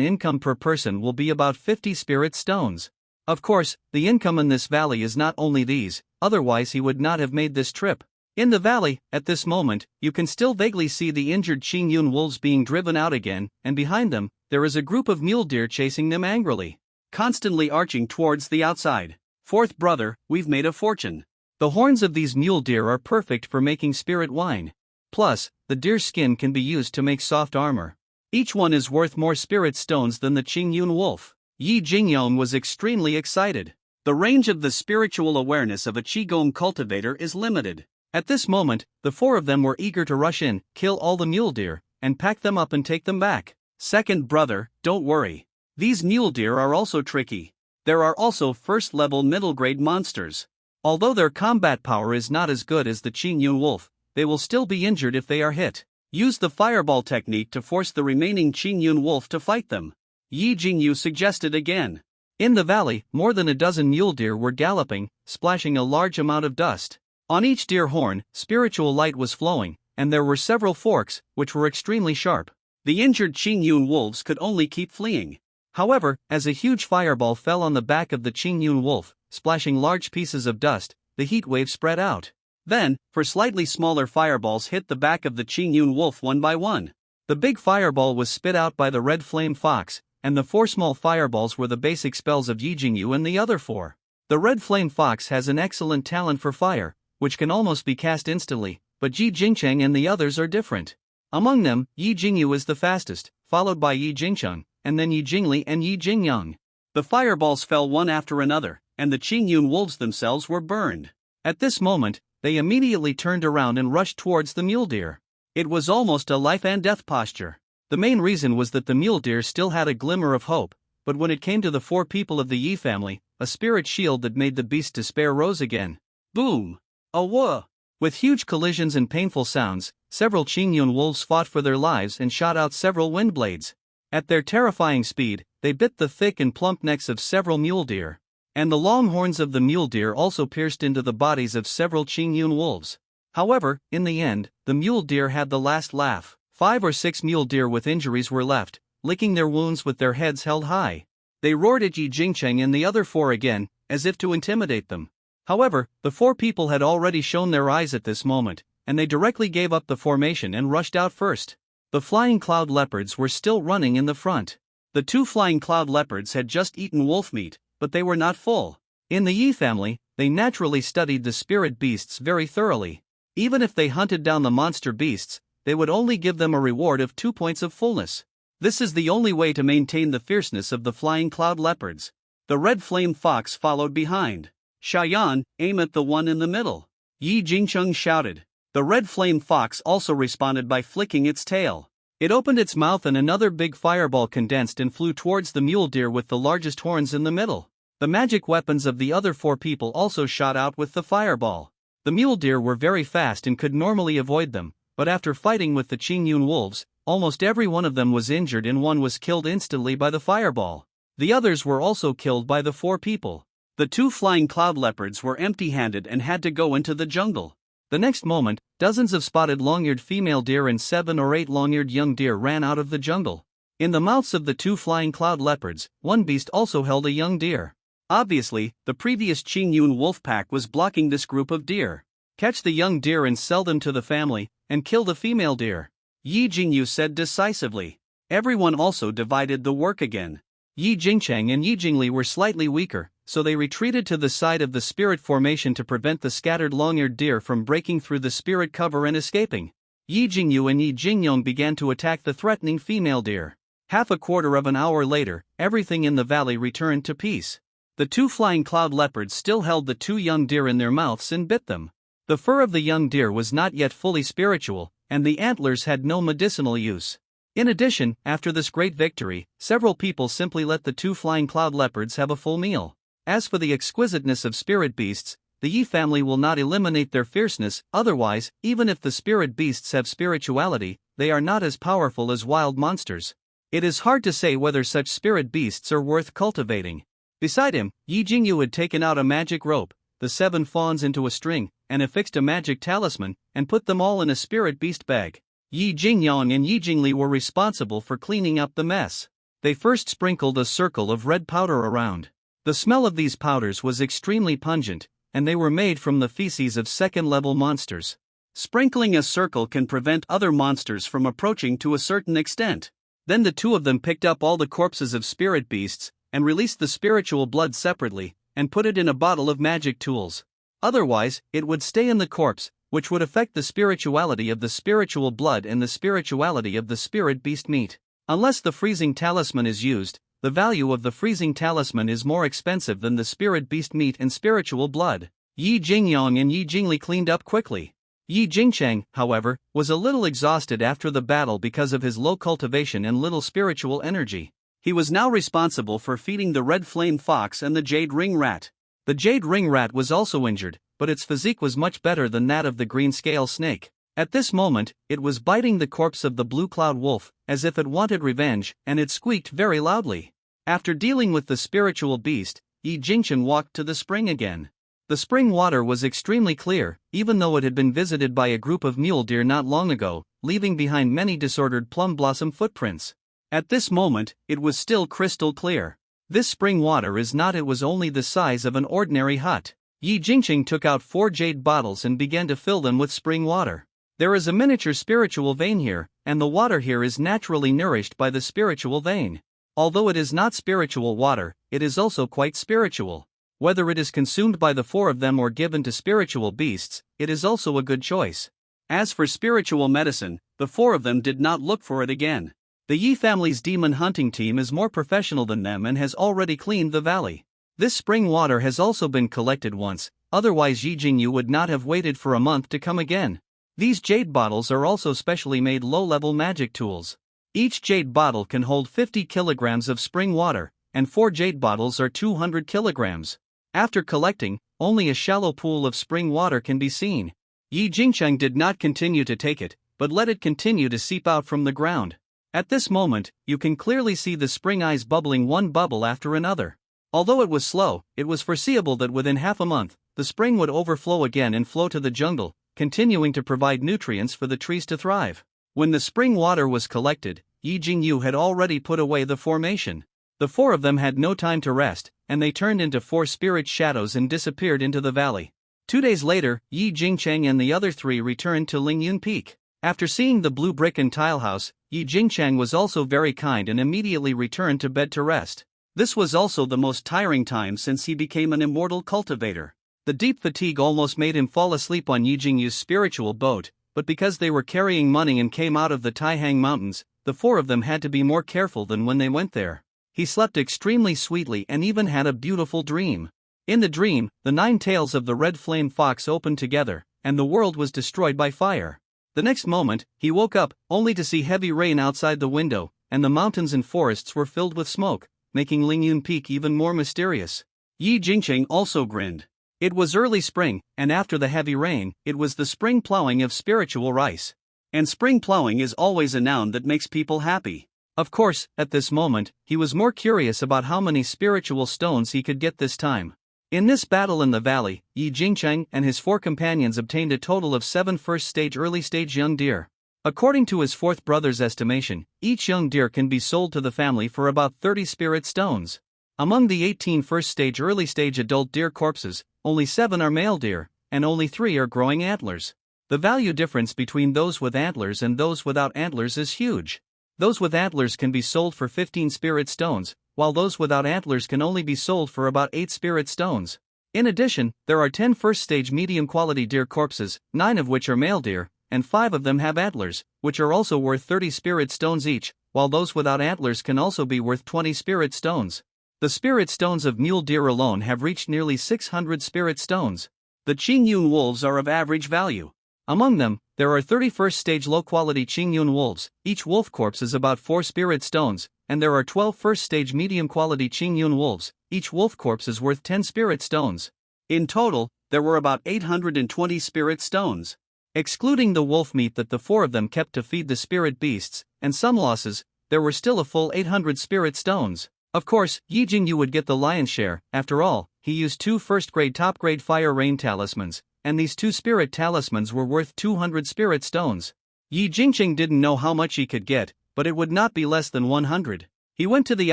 income per person will be about 50 spirit stones. Of course, the income in this valley is not only these, otherwise he would not have made this trip. In the valley, at this moment, you can still vaguely see the injured Qingyun wolves being driven out again, and behind them, there is a group of mule deer chasing them angrily, constantly arching towards the outside. Fourth brother, we've made a fortune. The horns of these mule deer are perfect for making spirit wine. Plus, the deer skin can be used to make soft armor. Each one is worth more spirit stones than the Qingyun wolf. Yi Jingyong was extremely excited. The range of the spiritual awareness of a Qigong cultivator is limited. At this moment, the 4 of them were eager to rush in, kill all the mule deer, and pack them up and take them back. Second brother, don't worry. These mule deer are also tricky. There are also first-level middle-grade monsters. Although their combat power is not as good as the Qingyun wolf, they will still be injured if they are hit. Use the fireball technique to force the remaining Qingyun wolf to fight them. Yi Jingyu suggested again. In the valley, more than a dozen mule deer were galloping, splashing a large amount of dust. On each deer horn, spiritual light was flowing, and there were several forks, which were extremely sharp. The injured Qingyun wolves could only keep fleeing. However, as a huge fireball fell on the back of the Qingyun wolf, splashing large pieces of dust, the heat wave spread out. Then, 4 slightly smaller fireballs hit the back of the Qingyun wolf one by one. The big fireball was spit out by the red flame fox, and the 4 small fireballs were the basic spells of Yi Jingyu and the other 4. The red flame fox has an excellent talent for fire, which can almost be cast instantly, but Yi Jingcheng and the others are different. Among them, Yi Jingyu is the fastest, followed by Yi Jingcheng, and then Yi Jingli and Yi Jingyang. The fireballs fell one after another, and the Qingyun wolves themselves were burned. At this moment, they immediately turned around and rushed towards the mule deer. It was almost a life-and-death posture. The main reason was that the mule deer still had a glimmer of hope, but when it came to the 4 people of the Yi family, a spirit shield that made the beast despair rose again. Boom! Awah! With huge collisions and painful sounds, several Qingyun wolves fought for their lives and shot out several wind blades. At their terrifying speed, they bit the thick and plump necks of several mule deer. And the long horns of the mule deer also pierced into the bodies of several Qingyun wolves. However, in the end, the mule deer had the last laugh. 5 or 6 mule deer with injuries were left, licking their wounds with their heads held high. They roared at Yi Jingcheng and the other 4 again, as if to intimidate them. However, the 4 people had already shown their eyes at this moment, and they directly gave up the formation and rushed out first. The flying cloud leopards were still running in the front. The 2 flying cloud leopards had just eaten wolf meat, but they were not full. In the Yi family, they naturally studied the spirit beasts very thoroughly. Even if they hunted down the monster beasts, they would only give them a reward of 2 points of fullness. This is the only way to maintain the fierceness of the flying cloud leopards. The red flame fox followed behind. Shayan, aim at the one in the middle. Yi Jingcheng shouted. The red flame fox also responded by flicking its tail. It opened its mouth and another big fireball condensed and flew towards the mule deer with the largest horns in the middle. The magic weapons of the other 4 people also shot out with the fireball. The mule deer were very fast and could normally avoid them, but after fighting with the Qingyun wolves, almost every one of them was injured and one was killed instantly by the fireball. The others were also killed by the 4 people. The 2 flying cloud leopards were empty-handed and had to go into the jungle. The next moment, dozens of spotted long-eared female deer and 7 or 8 long-eared young deer ran out of the jungle. In the mouths of the 2 flying cloud leopards, one beast also held a young deer. Obviously, the previous Qingyun wolf pack was blocking this group of deer. Catch the young deer and sell them to the family, and kill the female deer, Yi Jingyu said decisively. Everyone also divided the work again. Yi Jingcheng and Yi Jingli were slightly weaker, so they retreated to the side of the spirit formation to prevent the scattered long-eared deer from breaking through the spirit cover and escaping. Yi Jingyu and Yi Jingyong began to attack the threatening female deer. Half a quarter of an hour later, everything in the valley returned to peace. The 2 flying cloud leopards still held the 2 young deer in their mouths and bit them. The fur of the young deer was not yet fully spiritual, and the antlers had no medicinal use. In addition, after this great victory, several people simply let the 2 flying cloud leopards have a full meal. As for the exquisiteness of spirit beasts, the Yi family will not eliminate their fierceness. Otherwise, even if the spirit beasts have spirituality, they are not as powerful as wild monsters. It is hard to say whether such spirit beasts are worth cultivating. Beside him, Yi Jingyu had taken out a magic rope, the 7 fawns into a string, and affixed a magic talisman, and put them all in a spirit beast bag. Yi Jingyang and Yi Jingli were responsible for cleaning up the mess. They first sprinkled a circle of red powder around. The smell of these powders was extremely pungent, and they were made from the feces of second-level monsters. Sprinkling a circle can prevent other monsters from approaching to a certain extent. Then the two of them picked up all the corpses of spirit beasts, and released the spiritual blood separately, and put it in a bottle of magic tools. Otherwise, it would stay in the corpse, which would affect the spirituality of the spiritual blood and the spirituality of the spirit beast meat. Unless the freezing talisman is used, the value of the freezing talisman is more expensive than the spirit beast meat and spiritual blood. Yi Jingyang and Yi Jingli cleaned up quickly. Yi Jingcheng, however, was a little exhausted after the battle because of his low cultivation and little spiritual energy. He was now responsible for feeding the red flame fox and the jade ring rat. The jade ring rat was also injured, but its physique was much better than that of the green scale snake. At this moment, it was biting the corpse of the blue cloud wolf, as if it wanted revenge, and it squeaked very loudly. After dealing with the spiritual beast, Yi Jingchen walked to the spring again. The spring water was extremely clear, even though it had been visited by a group of mule deer not long ago, leaving behind many disordered plum blossom footprints. At this moment, it was still crystal clear. This spring water was only the size of an ordinary hut. Yi Jingcheng took out 4 jade bottles and began to fill them with spring water. There is a miniature spiritual vein here, and the water here is naturally nourished by the spiritual vein. Although it is not spiritual water, it is also quite spiritual. Whether it is consumed by the 4 of them or given to spiritual beasts, it is also a good choice. As for spiritual medicine, the 4 of them did not look for it again. The Yi family's demon hunting team is more professional than them and has already cleaned the valley. This spring water has also been collected once, otherwise Yi Jingyu would not have waited for a month to come again. These jade bottles are also specially made low-level magic tools. Each jade bottle can hold 50 kilograms of spring water, and 4 jade bottles are 200 kilograms. After collecting, only a shallow pool of spring water can be seen. Yi Jingcheng did not continue to take it, but let it continue to seep out from the ground. At this moment, you can clearly see the spring eyes bubbling one bubble after another. Although it was slow, it was foreseeable that within half a month, the spring would overflow again and flow to the jungle, continuing to provide nutrients for the trees to thrive. When the spring water was collected, Yi Jingyu had already put away the formation. The 4 of them had no time to rest, and they turned into 4 spirit shadows and disappeared into the valley. 2 days later, Yi Jingcheng and the other 3 returned to Lingyun Peak. After seeing the blue brick and tile house, Yi Jingcheng was also very kind and immediately returned to bed to rest. This was also the most tiring time since he became an immortal cultivator. The deep fatigue almost made him fall asleep on Yi Jingyu's spiritual boat, but because they were carrying money and came out of the Taihang Mountains, the 4 of them had to be more careful than when they went there. He slept extremely sweetly and even had a beautiful dream. In the dream, the 9 tails of the red flame fox opened together, and the world was destroyed by fire. The next moment, he woke up, only to see heavy rain outside the window, and the mountains and forests were filled with smoke, making Lingyun Peak even more mysterious. Yi Jingcheng also grinned. It was early spring, and after the heavy rain, it was the spring plowing of spiritual rice. And spring plowing is always a noun that makes people happy. Of course, at this moment, he was more curious about how many spiritual stones he could get this time. In this battle in the valley, Yi Jingcheng and his 4 companions obtained a total of 7 first-stage early-stage young deer. According to his 4th brother's estimation, each young deer can be sold to the family for about 30 spirit stones. Among the 18 first-stage early-stage adult deer corpses, only 7 are male deer, and only 3 are growing antlers. The value difference between those with antlers and those without antlers is huge. Those with antlers can be sold for 15 spirit stones, while those without antlers can only be sold for about 8 spirit stones. In addition, there are 10 first-stage medium-quality deer corpses, 9 of which are male deer, and 5 of them have antlers, which are also worth 30 spirit stones each, while those without antlers can also be worth 20 spirit stones. The spirit stones of mule deer alone have reached nearly 600 spirit stones. The Qingyun wolves are of average value. Among them, there are 30 first-stage low-quality Qingyun wolves, each wolf corpse is about 4 spirit stones, and there are 12 first-stage medium-quality Qingyun wolves, each wolf corpse is worth 10 spirit stones. In total, there were about 820 spirit stones. Excluding the wolf meat that the 4 of them kept to feed the spirit beasts, and some losses, there were still a full 800 spirit stones. Of course, Yi Jingyu would get the lion's share. After all, he used 2 first-grade top-grade fire rain talismans, and these 2 spirit talismans were worth 200 spirit stones. Yi Jingqing didn't know how much he could get, but it would not be less than 100. He went to the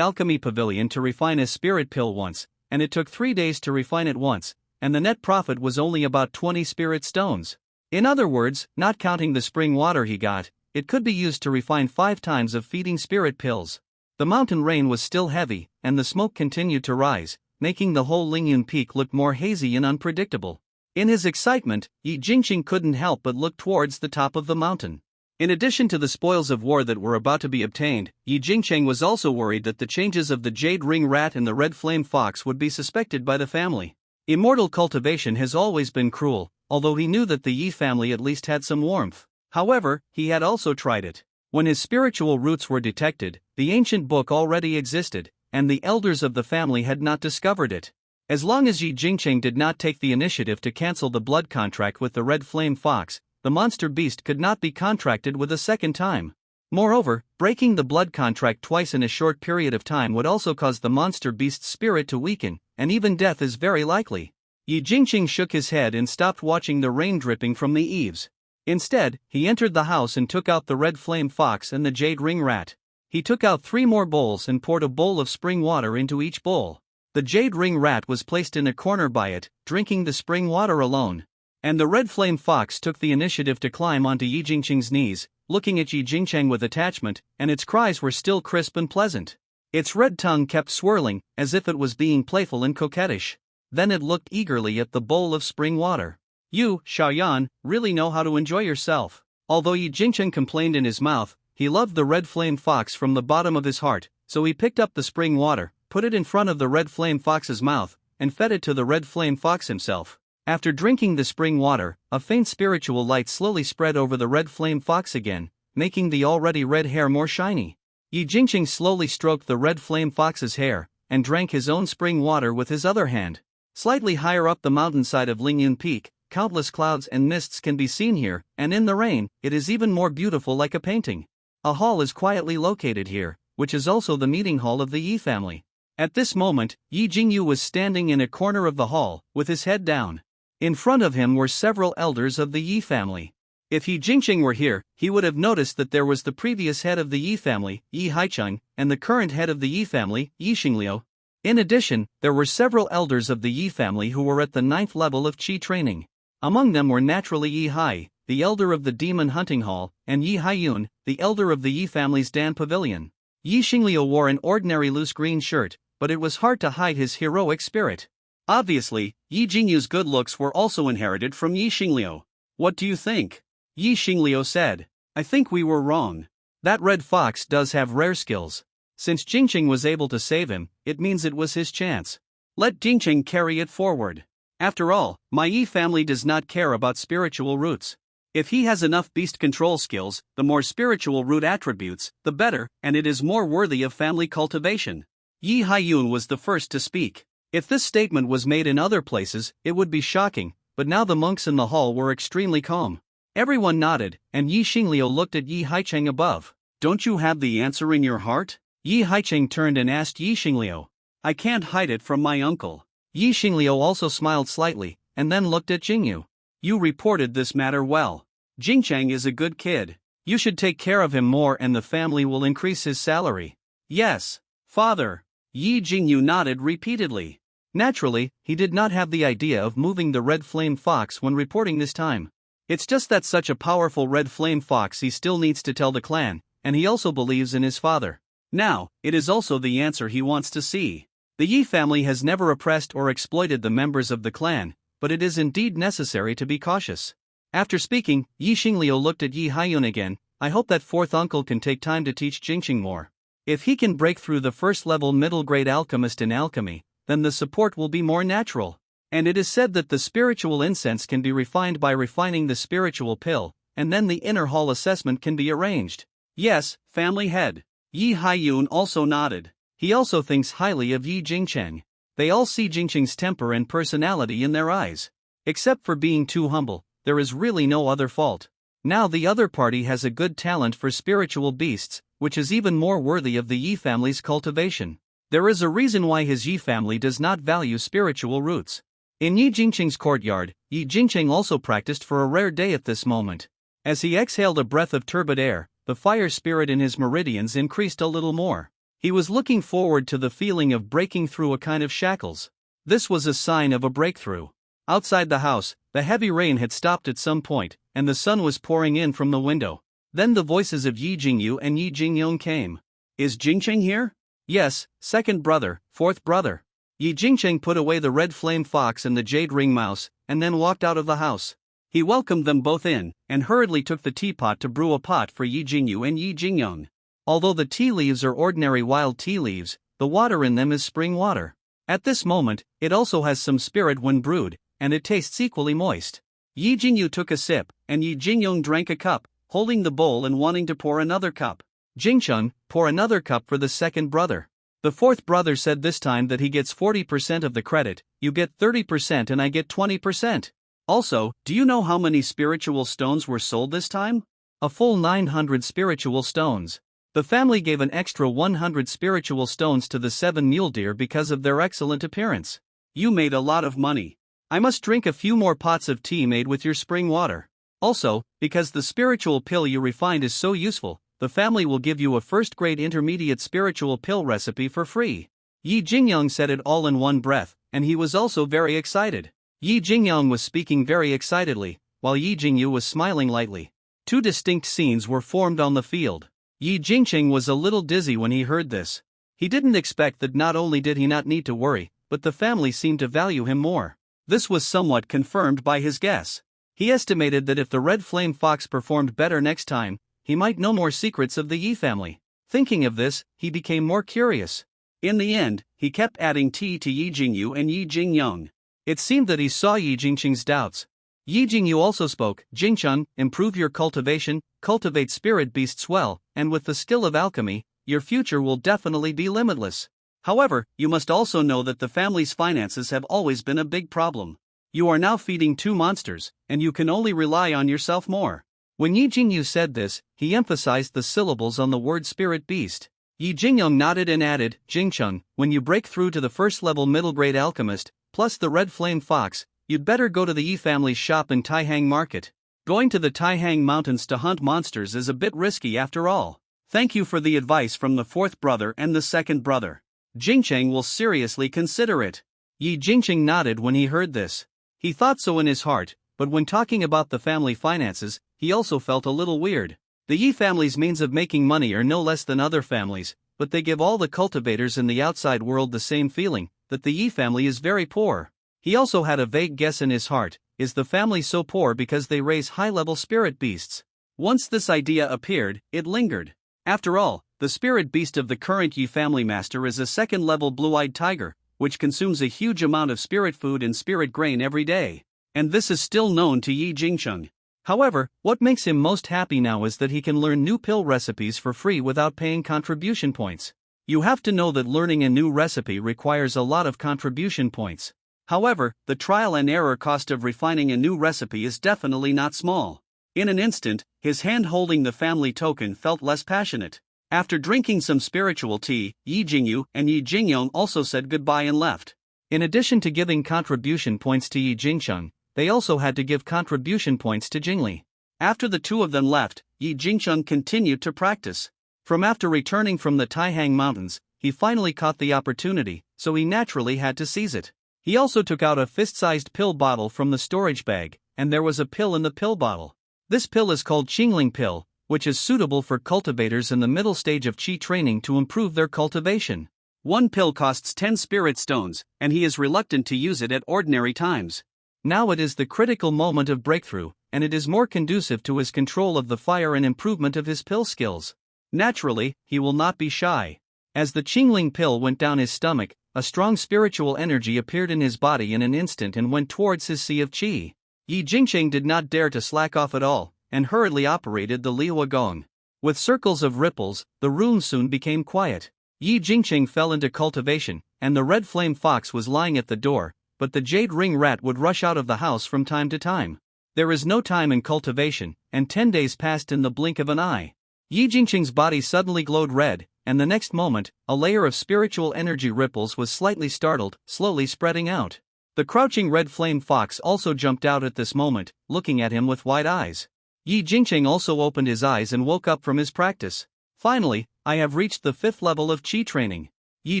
alchemy pavilion to refine his spirit pill once, and it took 3 days to refine it once, and the net profit was only about 20 spirit stones. In other words, not counting the spring water he got, it could be used to refine 5 times of feeding spirit pills. The mountain rain was still heavy, and the smoke continued to rise, making the whole Lingyun Peak look more hazy and unpredictable. In his excitement, Yi Jingqing couldn't help but look towards the top of the mountain. In addition to the spoils of war that were about to be obtained, Yi Jingqing was also worried that the changes of the jade ring rat and the red flame fox would be suspected by the family. Immortal cultivation has always been cruel, although he knew that the Yi family at least had some warmth. However, he had also tried it. When his spiritual roots were detected, the ancient book already existed, and the elders of the family had not discovered it. As long as Yi Jingqing did not take the initiative to cancel the blood contract with the red flame fox, the monster beast could not be contracted with a second time. Moreover, breaking the blood contract twice in a short period of time would also cause the monster beast's spirit to weaken, and even death is very likely. Yi Jingqing shook his head and stopped watching the rain dripping from the eaves. Instead, he entered the house and took out the red flame fox and the jade ring rat. He took out 3 more bowls and poured a bowl of spring water into each bowl. The jade ring rat was placed in a corner by it, drinking the spring water alone. And the red flame fox took the initiative to climb onto Yi Jingqing's knees, looking at Yi Jingqing with attachment, and its cries were still crisp and pleasant. Its red tongue kept swirling, as if it was being playful and coquettish. Then it looked eagerly at the bowl of spring water. You, Xiaoyan, really know how to enjoy yourself. Although Yi Jingqing complained in his mouth, he loved the red flame fox from the bottom of his heart, so he picked up the spring water, put it in front of the red flame fox's mouth, and fed it to the red flame fox himself. After drinking the spring water, a faint spiritual light slowly spread over the red flame fox again, making the already red hair more shiny. Yi Jingqing slowly stroked the red flame fox's hair, and drank his own spring water with his other hand. Slightly higher up the mountainside of Lingyun Peak, countless clouds and mists can be seen here, and in the rain, it is even more beautiful like a painting. A hall is quietly located here, which is also the meeting hall of the Yi family. At this moment, Yi Jingyu was standing in a corner of the hall, with his head down. In front of him were several elders of the Yi family. If Yi Jingqing were here, he would have noticed that there was the previous head of the Yi family, Yi Haicheng, and the current head of the Yi family, Yi Xingliu. In addition, there were several elders of the Yi family who were at the 9th level of Qi training. Among them were naturally Yi Hai, the elder of the Demon Hunting Hall, and Yi Haiyun, the elder of the Yi family's Dan Pavilion. Yi Xingliu wore an ordinary loose green shirt, but it was hard to hide his heroic spirit. Obviously, Yi Jingyu's good looks were also inherited from Yi Xingliu. What do you think? Yi Xingliu said. I think we were wrong. That red fox does have rare skills. Since Jingqing was able to save him, it means it was his chance. Let Jingqing carry it forward. After all, my Yi family does not care about spiritual roots. If he has enough beast control skills, the more spiritual root attributes, the better, and it is more worthy of family cultivation. Yi Haiyun was the first to speak. If this statement was made in other places, it would be shocking, but now the monks in the hall were extremely calm. Everyone nodded, and Yi Xingliu looked at Yi Haicheng above. Don't you have the answer in your heart? Yi Haicheng turned and asked Yi Xingliu. I can't hide it from my uncle. Yi Xingliu also smiled slightly, and then looked at Jingyu. You reported this matter well. Jingcheng is a good kid. You should take care of him more and the family will increase his salary. Yes, father. Yi Jingyu nodded repeatedly. Naturally, he did not have the idea of moving the red flame fox when reporting this time. It's just that such a powerful red flame fox he still needs to tell the clan, and he also believes in his father. Now, it is also the answer he wants to see. The Yi family has never oppressed or exploited the members of the clan, but it is indeed necessary to be cautious. After speaking, Yi Xingliu looked at Yi Haiyun again. I hope that fourth uncle can take time to teach Jingqing more. If he can break through the first-level middle-grade alchemist in alchemy, then the support will be more natural. And it is said that the spiritual incense can be refined by refining the spiritual pill, and then the inner hall assessment can be arranged. Yes, family head. Yi Haiyun also nodded. He also thinks highly of Yi Jingcheng. They all see Jingqing's temper and personality in their eyes. Except for being too humble, there is really no other fault. Now the other party has a good talent for spiritual beasts, which is even more worthy of the Yi family's cultivation. There is a reason why his Yi family does not value spiritual roots. In Yi Jingqing's courtyard, Yi Jingqing also practiced for a rare day at this moment. As he exhaled a breath of turbid air, the fire spirit in his meridians increased a little more. He was looking forward to the feeling of breaking through a kind of shackles. This was a sign of a breakthrough. Outside the house, the heavy rain had stopped at some point, and the sun was pouring in from the window. Then the voices of Yi Jingyu and Yi Jingyong came. Is Jingqing here? Yes, second brother, fourth brother. Yi Jingqing put away the red flame fox and the jade ring mouse, and then walked out of the house. He welcomed them both in, and hurriedly took the teapot to brew a pot for Yi Jingyu and Yi Jingyong. Although the tea leaves are ordinary wild tea leaves, the water in them is spring water. At this moment, it also has some spirit when brewed, and it tastes equally moist. Yi Jingyu took a sip, and Yi Jingyong drank a cup, holding the bowl and wanting to pour another cup. Jingchun, pour another cup for the second brother. The fourth brother said this time that he gets 40% of the credit, you get 30% and I get 20%. Also, do you know how many spiritual stones were sold this time? A full 900 spiritual stones. The family gave an extra 100 spiritual stones to the 7 mule deer because of their excellent appearance. You made a lot of money. I must drink a few more pots of tea made with your spring water. Also, because the spiritual pill you refined is so useful, the family will give you a first-grade intermediate spiritual pill recipe for free. Yi Jingyong said it all in one breath, and he was also very excited. Yi Jingyong was speaking very excitedly, while Yi Jingyu was smiling lightly. Two distinct scenes were formed on the field. Yi Jingqing was a little dizzy when he heard this. He didn't expect that not only did he not need to worry, but the family seemed to value him more. This was somewhat confirmed by his guess. He estimated that if the red flame fox performed better next time, he might know more secrets of the Yi family. Thinking of this, he became more curious. In the end, he kept adding tea to Yi Jingyu and Yi Jingyong. It seemed that he saw Yi Jingqing's doubts. Yi Jingyu also spoke. Jingchun, improve your cultivation, cultivate spirit beasts well, and with the skill of alchemy, your future will definitely be limitless. However, you must also know that the family's finances have always been a big problem. You are now feeding 2 monsters, and you can only rely on yourself more. When Yi Jingyu said this, he emphasized the syllables on the word spirit beast. Yi Jingyong nodded and added, Jingchun, when you break through to the first-level middle-grade alchemist, plus the red flame fox, you'd better go to the Yi family's shop in Taihang Market. Going to the Taihang Mountains to hunt monsters is a bit risky after all. Thank you for the advice from the fourth brother and the second brother. Jingcheng will seriously consider it. Yi Jingqing nodded when he heard this. He thought so in his heart, but when talking about the family finances, he also felt a little weird. The Yi family's means of making money are no less than other families, but they give all the cultivators in the outside world the same feeling, that the Yi family is very poor. He also had a vague guess in his heart, is the family so poor because they raise high-level spirit beasts? Once this idea appeared, it lingered. After all, the spirit beast of the current Yi family master is a second-level blue-eyed tiger, which consumes a huge amount of spirit food and spirit grain every day. And this is still known to Yi Jingcheng. However, what makes him most happy now is that he can learn new pill recipes for free without paying contribution points. You have to know that learning a new recipe requires a lot of contribution points. However, the trial and error cost of refining a new recipe is definitely not small. In an instant, his hand holding the family token felt less passionate. After drinking some spiritual tea, Yi Jingyu and Yi Jingyong also said goodbye and left. In addition to giving contribution points to Yi Jingcheng, they also had to give contribution points to Jingli. After the two of them left, Yi Jingcheng continued to practice. After returning from the Taihang Mountains, he finally caught the opportunity, so he naturally had to seize it. He also took out a fist-sized pill bottle from the storage bag, and there was a pill in the pill bottle. This pill is called Qingling pill, which is suitable for cultivators in the middle stage of Qi training to improve their cultivation. One pill costs 10 spirit stones, and he is reluctant to use it at ordinary times. Now it is the critical moment of breakthrough, and it is more conducive to his control of the fire and improvement of his pill skills. Naturally, he will not be shy. As the Qingling pill went down his stomach, a strong spiritual energy appeared in his body in an instant and went towards his sea of qi. Yi Jingqing did not dare to slack off at all, and hurriedly operated the Liuwa Gong. With circles of ripples, the room soon became quiet. Yi Jingqing fell into cultivation, and the red flame fox was lying at the door, but the jade ring rat would rush out of the house from time to time. There is no time in cultivation, and 10 days passed in the blink of an eye. Yi Jingqing's body suddenly glowed red, and the next moment, a layer of spiritual energy ripples was slightly startled, slowly spreading out. The crouching red flame fox also jumped out at this moment, looking at him with wide eyes. Yi Jingqing also opened his eyes and woke up from his practice. Finally, I have reached the 5th level of Qi training. Yi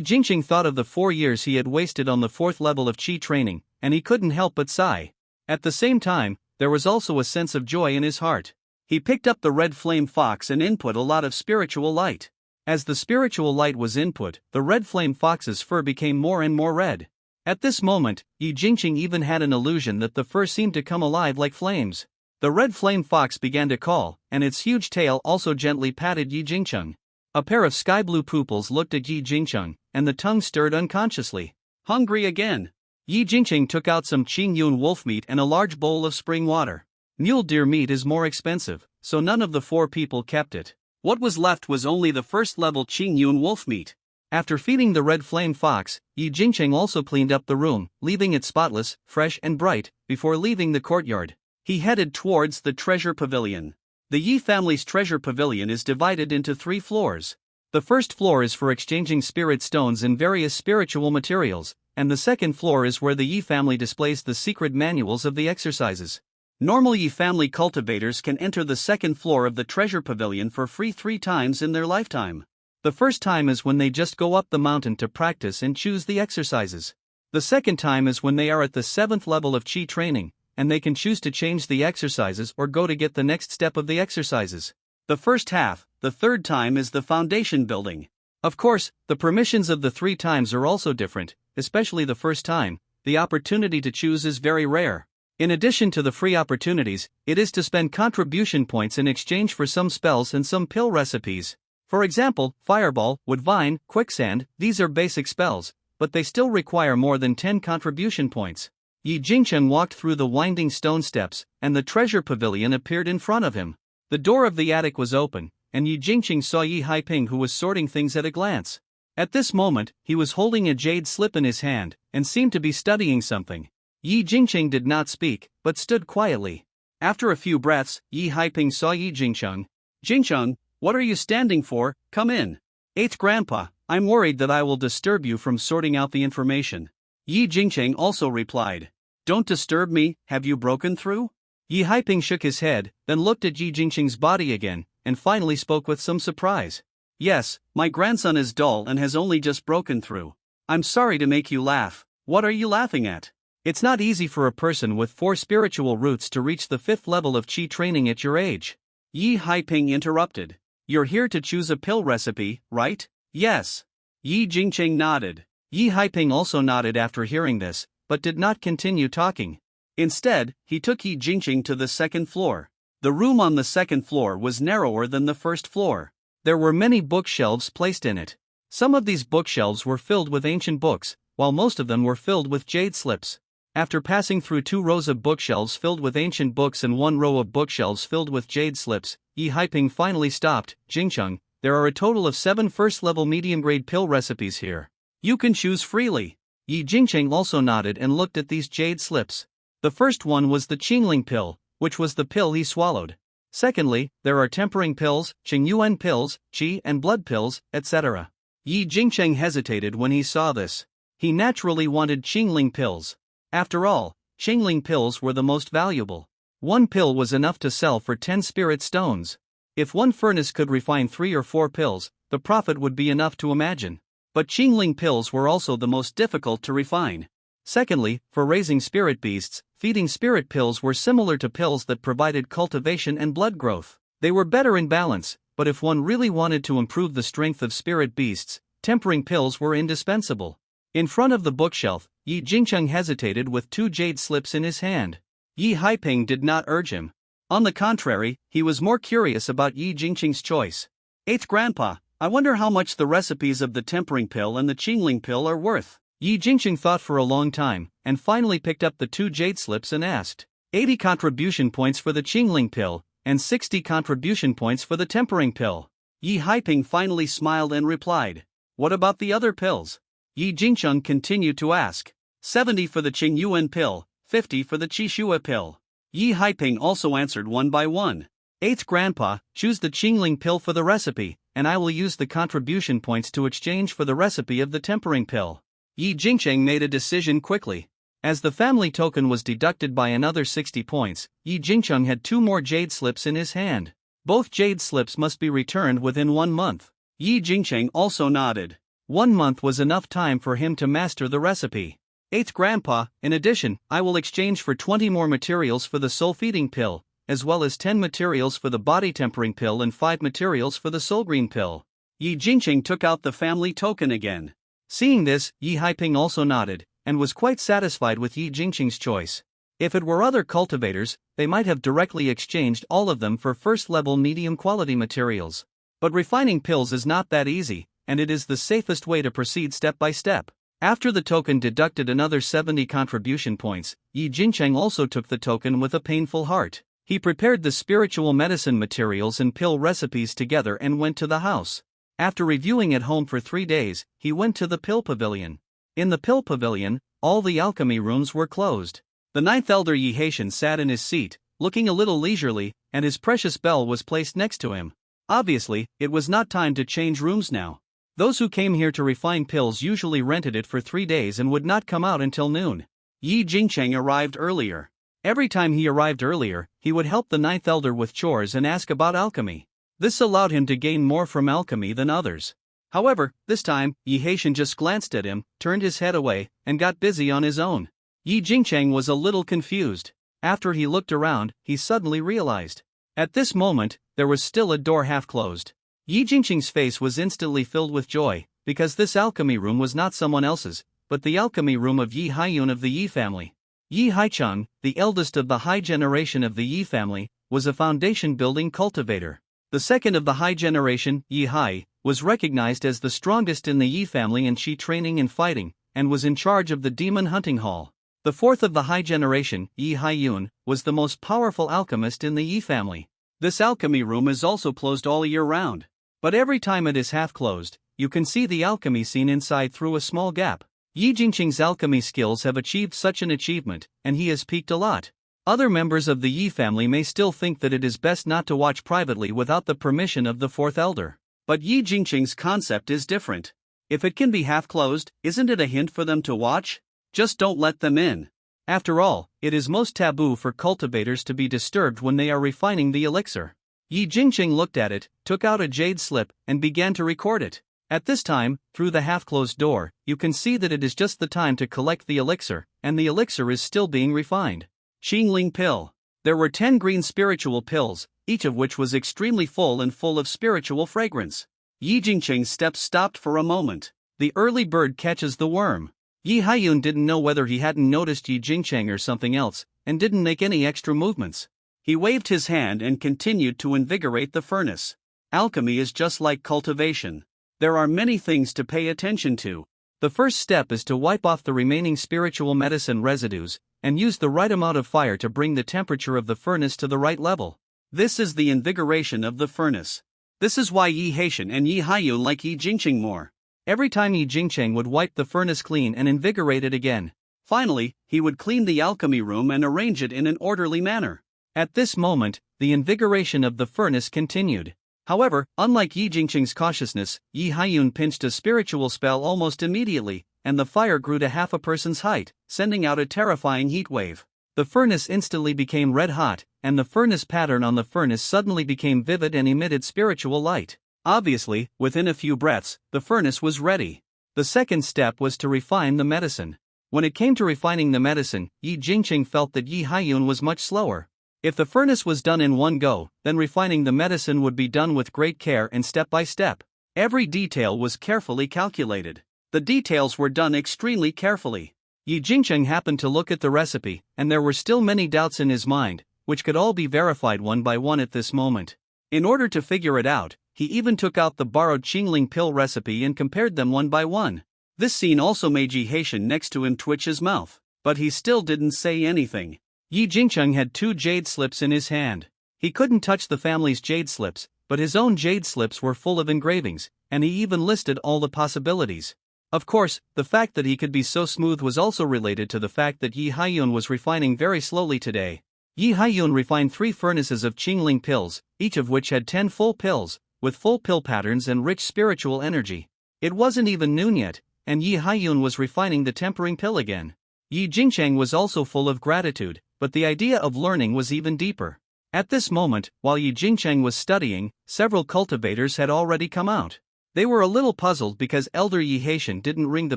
Jingqing thought of the 4 years he had wasted on the 4th level of Qi training, and he couldn't help but sigh. At the same time, there was also a sense of joy in his heart. He picked up the red flame fox and input a lot of spiritual light. As the spiritual light was input, the red flame fox's fur became more and more red. At this moment, Yi Jingqing even had an illusion that the fur seemed to come alive like flames. The red flame fox began to call, and its huge tail also gently patted Yi Jingqing. A pair of sky blue pupils looked at Yi Jingqing, and the tongue stirred unconsciously. Hungry again. Yi Jingqing took out some Qingyun wolf meat and a large bowl of spring water. Mule deer meat is more expensive, so none of the 4 people kept it. What was left was only the 1st level Qingyun wolf meat. After feeding the red flame fox, Yi Jingqing also cleaned up the room, leaving it spotless, fresh and bright. Before leaving the courtyard, he headed towards the treasure pavilion. The Yi family's treasure pavilion is divided into 3 floors. The first floor is for exchanging spirit stones and various spiritual materials, and the second floor is where the Yi family displays the secret manuals of the exercises. Normal Yi family cultivators can enter the second floor of the treasure pavilion for free 3 times in their lifetime. The first time is when they just go up the mountain to practice and choose the exercises. The second time is when they are at the 7th level of Qi training, and they can choose to change the exercises or go to get the next step of the exercises. The first half, the third time, is the foundation building. Of course, the permissions of the 3 times are also different, especially the first time. The opportunity to choose is very rare. In addition to the free opportunities, it is to spend contribution points in exchange for some spells and some pill recipes. For example, Fireball, Woodvine, Quicksand, these are basic spells, but they still require more than 10 contribution points. Yi Jingqing walked through the winding stone steps, and the treasure pavilion appeared in front of him. The door of the attic was open, and Yi Jingqing saw Yi Haiping, who was sorting things at a glance. At this moment, he was holding a jade slip in his hand, and seemed to be studying something. Yi Jingqing did not speak, but stood quietly. After a few breaths, Yi Haiping saw Yi Jingqing. Jingqing, what are you standing for? Come in. 8th Grandpa, I'm worried that I will disturb you from sorting out the information. Yi Jingqing also replied. Don't disturb me, have you broken through? Yi Haiping shook his head, then looked at Yi Jingqing's body again, and finally spoke with some surprise. Yes, my grandson is dull and has only just broken through. I'm sorry to make you laugh. What are you laughing at? It's not easy for a person with 4 spiritual roots to reach the 5th level of Qi training at your age. Yi Haiping interrupted. You're here to choose a pill recipe, right? Yes. Yi Jingqing nodded. Yi Haiping also nodded after hearing this, but did not continue talking. Instead, he took Yi Jingqing to the 2nd floor. The room on the 2nd floor was narrower than the 1st floor. There were many bookshelves placed in it. Some of these bookshelves were filled with ancient books, while most of them were filled with jade slips. After passing through 2 rows of bookshelves filled with ancient books and 1 row of bookshelves filled with jade slips, Yi Haiping finally stopped. Jingqing, there are a total of 7 first-level medium-grade pill recipes here. You can choose freely. Yi Jingqing also nodded and looked at these jade slips. The first one was the Qingling pill, which was the pill he swallowed. Secondly, there are tempering pills, Qingyuan pills, qi and blood pills, etc. Yi Jingqing hesitated when he saw this. He naturally wanted Qingling pills. After all, Qingling pills were the most valuable. 1 pill was enough to sell for 10 spirit stones. If 1 furnace could refine 3 or 4 pills, the profit would be enough to imagine. But Qingling pills were also the most difficult to refine. Secondly, for raising spirit beasts, feeding spirit pills were similar to pills that provided cultivation and blood growth. They were better in balance, but if one really wanted to improve the strength of spirit beasts, tempering pills were indispensable. In front of the bookshelf, Yi Jingqing hesitated with 2 jade slips in his hand. Yi Haiping did not urge him. On the contrary, he was more curious about Yi Jingqing's choice. 8th Grandpa, I wonder how much the recipes of the tempering pill and the Qingling pill are worth. Yi Jingqing thought for a long time, and finally picked up the 2 jade slips and asked. 80 contribution points for the Qingling pill, and 60 contribution points for the tempering pill. Yi Haiping finally smiled and replied. What about the other pills? Yi Jingcheng continued to ask. 70 for the Qingyuan pill, 50 for the Qishua pill. Yi Haiping also answered one by one. 8th Grandpa, choose the Qingling pill for the recipe, and I will use the contribution points to exchange for the recipe of the tempering pill. Yi Jingcheng made a decision quickly. As the family token was deducted by another 60 points, Yi Jingcheng had 2 more jade slips in his hand. Both jade slips must be returned within 1 month. Yi Jingcheng also nodded. 1 month was enough time for him to master the recipe. 8th Grandpa, in addition, I will exchange for 20 more materials for the soul-feeding pill, as well as 10 materials for the body-tempering pill and 5 materials for the soul-green pill. Yi Jingcheng took out the family token again. Seeing this, Yi Haiping also nodded, and was quite satisfied with Yi Jingcheng's choice. If it were other cultivators, they might have directly exchanged all of them for first-level medium-quality materials. But refining pills is not that easy, and it is the safest way to proceed step by step. After the token deducted another 70 contribution points, Yi Jingcheng also took the token with a painful heart. He prepared the spiritual medicine materials and pill recipes together and went to the house. After reviewing at home for 3 days, he went to the pill pavilion. In the pill pavilion, all the alchemy rooms were closed. The 9th elder Yi Haitian sat in his seat, looking a little leisurely, and his precious bell was placed next to him. Obviously, it was not time to change rooms now. Those who came here to refine pills usually rented it for 3 days and would not come out until noon. Yi Jingcheng arrived earlier. Every time he arrived earlier, he would help the 9th elder with chores and ask about alchemy. This allowed him to gain more from alchemy than others. However, this time, Yi Haitian just glanced at him, turned his head away, and got busy on his own. Yi Jingcheng was a little confused. After he looked around, he suddenly realized. At this moment, there was still a door half closed. Yi Jingcheng's face was instantly filled with joy, because this alchemy room was not someone else's, but the alchemy room of Yi Haiyun of the Yi family. Yi Haichang, the eldest of the high generation of the Yi family, was a foundation-building cultivator. The second of the high generation, Yi Hai, was recognized as the strongest in the Yi family in Shi training and fighting, and was in charge of the demon hunting hall. The fourth of the high generation, Yi Haiyun, was the most powerful alchemist in the Yi family. This alchemy room is also closed all year round. But every time it is half closed, you can see the alchemy scene inside through a small gap. Yi Jingcheng's alchemy skills have achieved such an achievement, and he has peaked a lot. Other members of the Yi family may still think that it is best not to watch privately without the permission of the fourth elder. But Yi Jingcheng's concept is different. If it can be half closed, isn't it a hint for them to watch? Just don't let them in. After all, it is most taboo for cultivators to be disturbed when they are refining the elixir. Yi Jingcheng looked at it, took out a jade slip, and began to record it. At this time, through the half-closed door, you can see that it is just the time to collect the elixir, and the elixir is still being refined. Qingling pill. There were 10 green spiritual pills, each of which was extremely full and full of spiritual fragrance. Yi Jingcheng's steps stopped for a moment. The early bird catches the worm. Yi Haiyun didn't know whether he hadn't noticed Yi Jingcheng or something else, and didn't make any extra movements. He waved his hand and continued to invigorate the furnace. Alchemy is just like cultivation. There are many things to pay attention to. The first step is to wipe off the remaining spiritual medicine residues, and use the right amount of fire to bring the temperature of the furnace to the right level. This is the invigoration of the furnace. This is why Yi Haitian and Yi Haiyun like Yi Jingcheng more. Every time Yi Jingcheng would wipe the furnace clean and invigorate it again. Finally, he would clean the alchemy room and arrange it in an orderly manner. At this moment, the invigoration of the furnace continued. However, unlike Yi Jingcheng's cautiousness, Yi Haiyun pinched a spiritual spell almost immediately, and the fire grew to half a person's height, sending out a terrifying heat wave. The furnace instantly became red hot, and the furnace pattern on the furnace suddenly became vivid and emitted spiritual light. Obviously, within a few breaths, the furnace was ready. The second step was to refine the medicine. When it came to refining the medicine, Yi Jingcheng felt that Yi Haiyun was much slower. If the furnace was done in one go, then refining the medicine would be done with great care and step by step. Every detail was carefully calculated. The details were done extremely carefully. Yi Jingcheng happened to look at the recipe, and there were still many doubts in his mind, which could all be verified one by one at this moment. In order to figure it out, he even took out the borrowed Qingling pill recipe and compared them one by one. This scene also made Yi Haitian next to him twitch his mouth, but he still didn't say anything. Yi Jingcheng had 2 jade slips in his hand. He couldn't touch the family's jade slips, but his own jade slips were full of engravings, and he even listed all the possibilities. Of course, the fact that he could be so smooth was also related to the fact that Yi Haiyun was refining very slowly today. Yi Haiyun refined 3 furnaces of Qingling pills, each of which had 10 full pills, with full pill patterns and rich spiritual energy. It wasn't even noon yet, and Yi Haiyun was refining the tempering pill again. Yi Jingcheng was also full of gratitude, but the idea of learning was even deeper. At this moment, while Yi Jingcheng was studying, several cultivators had already come out. They were a little puzzled because Elder Yi Haitian didn't ring the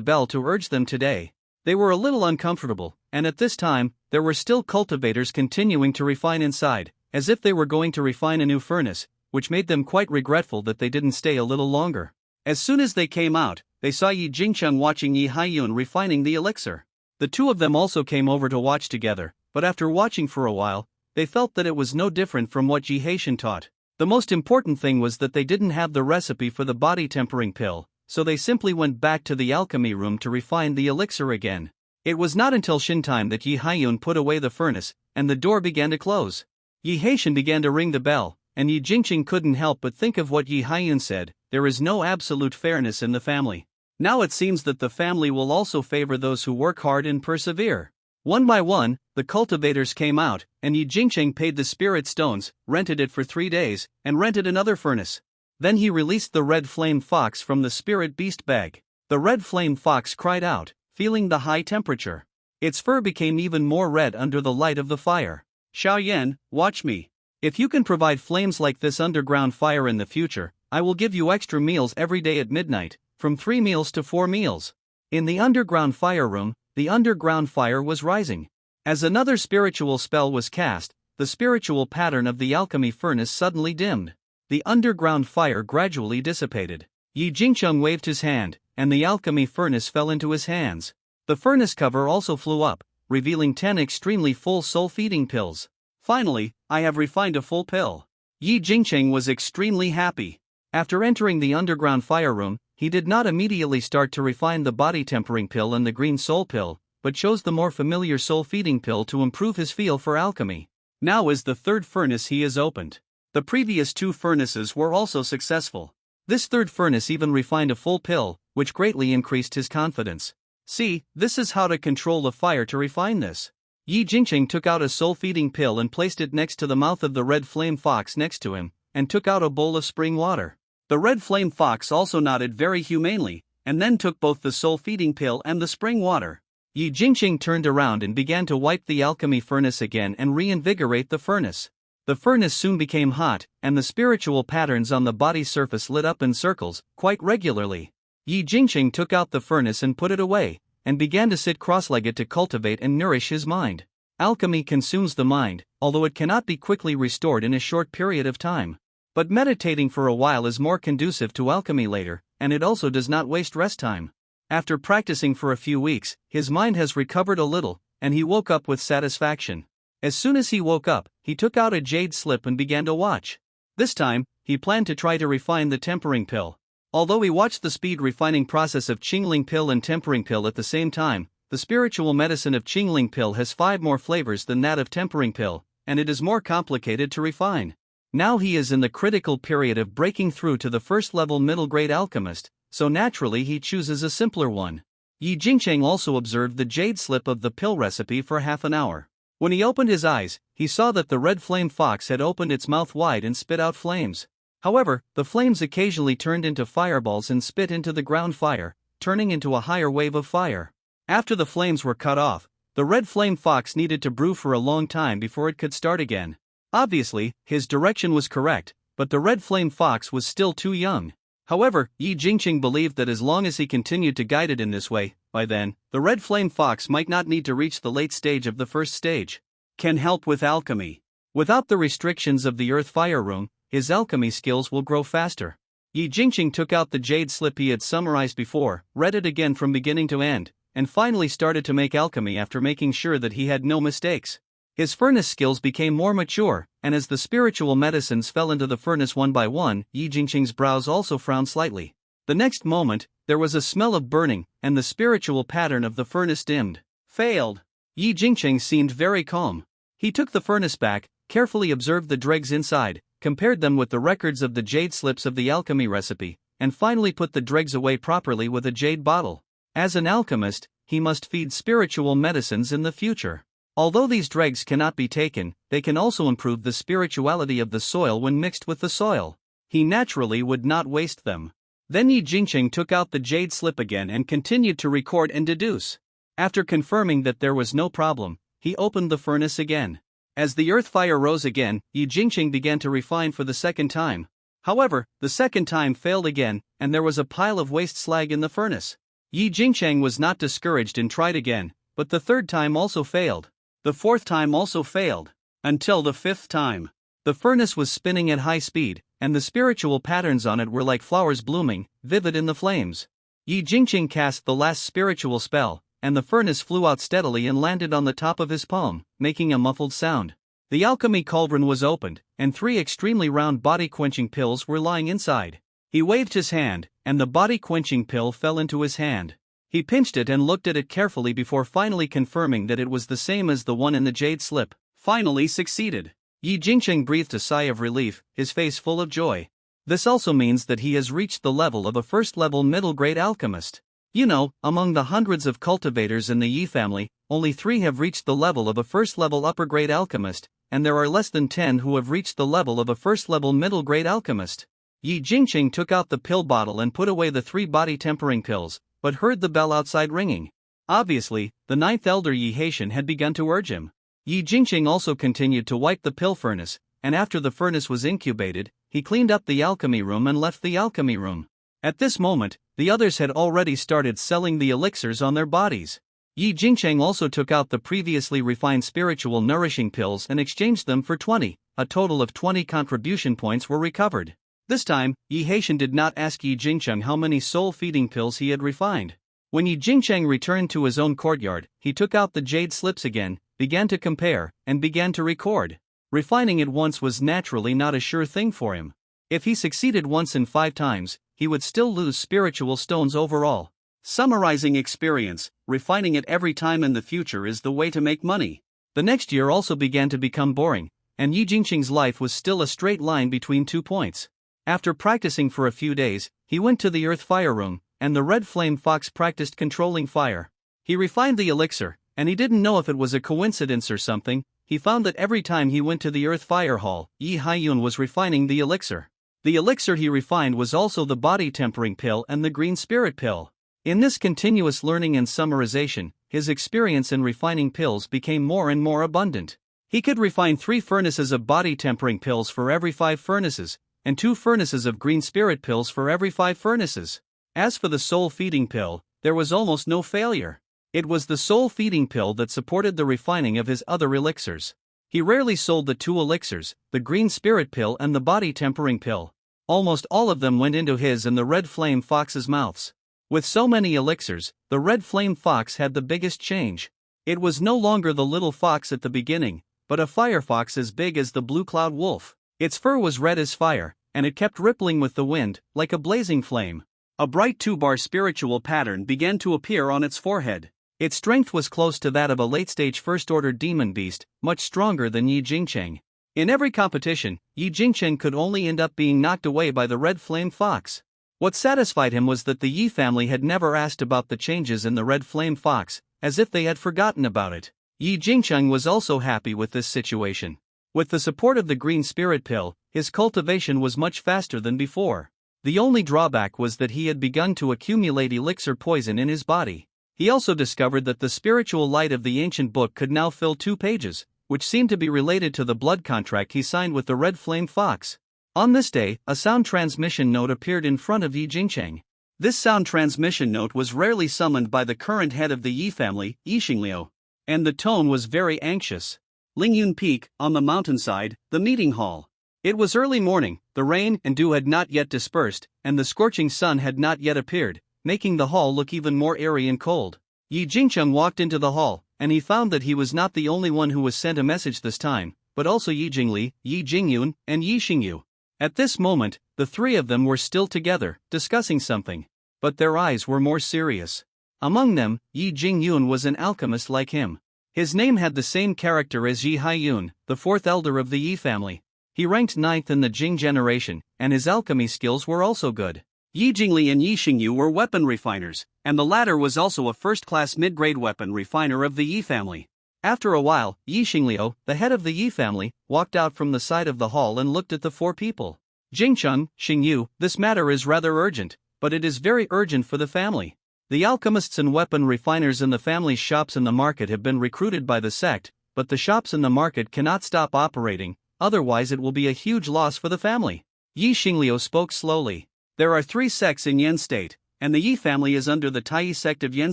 bell to urge them today. They were a little uncomfortable, and at this time, there were still cultivators continuing to refine inside, as if they were going to refine a new furnace, which made them quite regretful that they didn't stay a little longer. As soon as they came out, they saw Yi Jingcheng watching Yi Haiyun refining the elixir. The two of them also came over to watch together, but after watching for a while, they felt that it was no different from what Yi Haitian taught. The most important thing was that they didn't have the recipe for the body tempering pill, so they simply went back to the alchemy room to refine the elixir again. It was not until Shin time that Yi Haiyun put away the furnace, and the door began to close. Yi Haitian began to ring the bell, and Yi Jingcheng couldn't help but think of what Yi Haiyun said: there is no absolute fairness in the family. Now it seems that the family will also favor those who work hard and persevere. One by one, the cultivators came out, and Yi Jingcheng paid the spirit stones, rented it for 3 days, and rented another furnace. Then he released the red flame fox from the spirit beast bag. The red flame fox cried out, feeling the high temperature. Its fur became even more red under the light of the fire. Xiaoyan, watch me. If you can provide flames like this underground fire in the future, I will give you extra meals every day at midnight, from 3 meals to 4 meals. In the underground fire room, the underground fire was rising. As another spiritual spell was cast, the spiritual pattern of the alchemy furnace suddenly dimmed. The underground fire gradually dissipated. Yi Jingcheng waved his hand, and the alchemy furnace fell into his hands. The furnace cover also flew up, revealing 10 extremely full soul-feeding pills. Finally, I have refined a full pill. Yi Jingcheng was extremely happy. After entering the underground fire room, he did not immediately start to refine the body tempering pill and the green soul pill, but chose the more familiar soul-feeding pill to improve his feel for alchemy. Now is the 3rd furnace he has opened. The previous 2 furnaces were also successful. This 3rd furnace even refined a full pill, which greatly increased his confidence. See, this is how to control the fire to refine this. Yi Jingcheng took out a soul-feeding pill and placed it next to the mouth of the red flame fox next to him, and took out a bowl of spring water. The red flame fox also nodded very humanely, and then took both the soul-feeding pill and the spring water. Yi Jingcheng turned around and began to wipe the alchemy furnace again and reinvigorate the furnace. The furnace soon became hot, and the spiritual patterns on the body's surface lit up in circles, quite regularly. Yi Jingcheng took out the furnace and put it away, and began to sit cross-legged to cultivate and nourish his mind. Alchemy consumes the mind, although it cannot be quickly restored in a short period of time. But meditating for a while is more conducive to alchemy later, and it also does not waste rest time. After practicing for a few weeks, his mind has recovered a little, and he woke up with satisfaction. As soon as he woke up, he took out a jade slip and began to watch. This time, he planned to try to refine the tempering pill. Although he watched the speed refining process of Qingling pill and tempering pill at the same time, the spiritual medicine of Qingling pill has 5 more flavors than that of tempering pill, and it is more complicated to refine. Now he is in the critical period of breaking through to the first-level middle-grade alchemist, so naturally he chooses a simpler one. Yi Jingcheng also observed the jade slip of the pill recipe for half an hour. When he opened his eyes, he saw that the red flame fox had opened its mouth wide and spit out flames. However, the flames occasionally turned into fireballs and spit into the ground fire, turning into a higher wave of fire. After the flames were cut off, the red flame fox needed to brew for a long time before it could start again. Obviously, his direction was correct, but the red flame fox was still too young. However, Yi Jingcheng believed that as long as he continued to guide it in this way, by then, the red flame fox might not need to reach the late stage of the first stage. Can help with alchemy. Without the restrictions of the earth fire room, his alchemy skills will grow faster. Yi Jingcheng took out the jade slip he had summarized before, read it again from beginning to end, and finally started to make alchemy after making sure that he had no mistakes. His furnace skills became more mature, and as the spiritual medicines fell into the furnace one by one, Yi Jingcheng's brows also frowned slightly. The next moment, there was a smell of burning, and the spiritual pattern of the furnace dimmed. Failed. Yi Jingcheng seemed very calm. He took the furnace back, carefully observed the dregs inside, compared them with the records of the jade slips of the alchemy recipe, and finally put the dregs away properly with a jade bottle. As an alchemist, he must feed spiritual medicines in the future. Although these dregs cannot be taken, they can also improve the spirituality of the soil when mixed with the soil. He naturally would not waste them. Then Yi Jingcheng took out the jade slip again and continued to record and deduce. After confirming that there was no problem, he opened the furnace again. As the earth fire rose again, Yi Jingcheng began to refine for the second time. However, the second time failed again, and there was a pile of waste slag in the furnace. Yi Jingcheng was not discouraged and tried again, but the third time also failed. The fourth time also failed. Until the fifth time. The furnace was spinning at high speed, and the spiritual patterns on it were like flowers blooming, vivid in the flames. Yi Jingcheng cast the last spiritual spell, and the furnace flew out steadily and landed on the top of his palm, making a muffled sound. The alchemy cauldron was opened, and 3 extremely round body-quenching pills were lying inside. He waved his hand, and the body-quenching pill fell into his hand. He pinched it and looked at it carefully before finally confirming that it was the same as the one in the jade slip. Finally succeeded. Yi Jingcheng breathed a sigh of relief, his face full of joy. This also means that he has reached the level of a first-level middle-grade alchemist. You know, among the hundreds of cultivators in the Yi family, only 3 have reached the level of a first-level upper-grade alchemist, and there are less than 10 who have reached the level of a first-level middle-grade alchemist. Yi Jingcheng took out the pill bottle and put away the 3 body-tempering pills, but heard the bell outside ringing. Obviously, the 9th elder Yi Haitian had begun to urge him. Yi Jingcheng also continued to wipe the pill furnace, and after the furnace was incubated, he cleaned up the alchemy room and left the alchemy room. At this moment, the others had already started selling the elixirs on their bodies. Yi Jingcheng also took out the previously refined spiritual nourishing pills and exchanged them for 20. A total of 20 contribution points were recovered. This time, Yi Haitian did not ask Yi Jingcheng how many soul-feeding pills he had refined. When Yi Jingcheng returned to his own courtyard, he took out the jade slips again, began to compare, and began to record. Refining it once was naturally not a sure thing for him. If he succeeded once in 5 times, he would still lose spiritual stones overall. Summarizing experience, refining it every time in the future is the way to make money. The next year also began to become boring, and Yi Jingcheng's life was still a straight line between 2 points. After practicing for a few days, he went to the earth fire room, and the red flame fox practiced controlling fire. He refined the elixir, and he didn't know if it was a coincidence or something. He found that every time he went to the earth fire hall, Yi Haiyun was refining the elixir. The elixir he refined was also the body tempering pill and the green spirit pill. In this continuous learning and summarization, his experience in refining pills became more and more abundant. He could refine 3 furnaces of body tempering pills for every 5 furnaces, and 2 furnaces of green spirit pills for every 5 furnaces. As for the soul-feeding pill, there was almost no failure. It was the soul-feeding pill that supported the refining of his other elixirs. He rarely sold the 2 elixirs, the green spirit pill and the body tempering pill. Almost all of them went into his and the red flame fox's mouths. With so many elixirs, the red flame fox had the biggest change. It was no longer the little fox at the beginning, but a fire fox as big as the blue cloud wolf. Its fur was red as fire, and it kept rippling with the wind, like a blazing flame. A bright 2-bar spiritual pattern began to appear on its forehead. Its strength was close to that of a late-stage first-order demon beast, much stronger than Yi Jingcheng. In every competition, Yi Jingcheng could only end up being knocked away by the red flame fox. What satisfied him was that the Yi family had never asked about the changes in the red flame fox, as if they had forgotten about it. Yi Jingcheng was also happy with this situation. With the support of the green spirit pill, his cultivation was much faster than before. The only drawback was that he had begun to accumulate elixir poison in his body. He also discovered that the spiritual light of the ancient book could now fill 2 pages, which seemed to be related to the blood contract he signed with the red flame fox. On this day, a sound transmission note appeared in front of Yi Jingcheng. This sound transmission note was rarely summoned by the current head of the Yi family, Yi Xingliu, and the tone was very anxious. Lingyun Peak, on the mountainside, the meeting hall. It was early morning, the rain and dew had not yet dispersed, and the scorching sun had not yet appeared, making the hall look even more airy and cold. Yi Jingcheng walked into the hall, and he found that he was not the only one who was sent a message this time, but also Yi Jingli, Yi Jingyun, and Yi Xingyu. At this moment, the 3 of them were still together, discussing something. But their eyes were more serious. Among them, Yi Jingyun was an alchemist like him. His name had the same character as Yi Haiyun, the 4th elder of the Yi family. He ranked 9th in the Jing generation, and his alchemy skills were also good. Yi Jingli and Yi Xingyu were weapon refiners, and the latter was also a first-class mid-grade weapon refiner of the Yi family. After a while, Yi Xingliu, the head of the Yi family, walked out from the side of the hall and looked at the four people. Jingcheng, Xingyu, this matter is rather urgent, but it is very urgent for the family. The alchemists and weapon refiners in the family's shops in the market have been recruited by the sect, but the shops in the market cannot stop operating, otherwise it will be a huge loss for the family. Yi Xingliu spoke slowly. There are 3 sects in Yen State, and the Yi family is under the Tai sect of Yen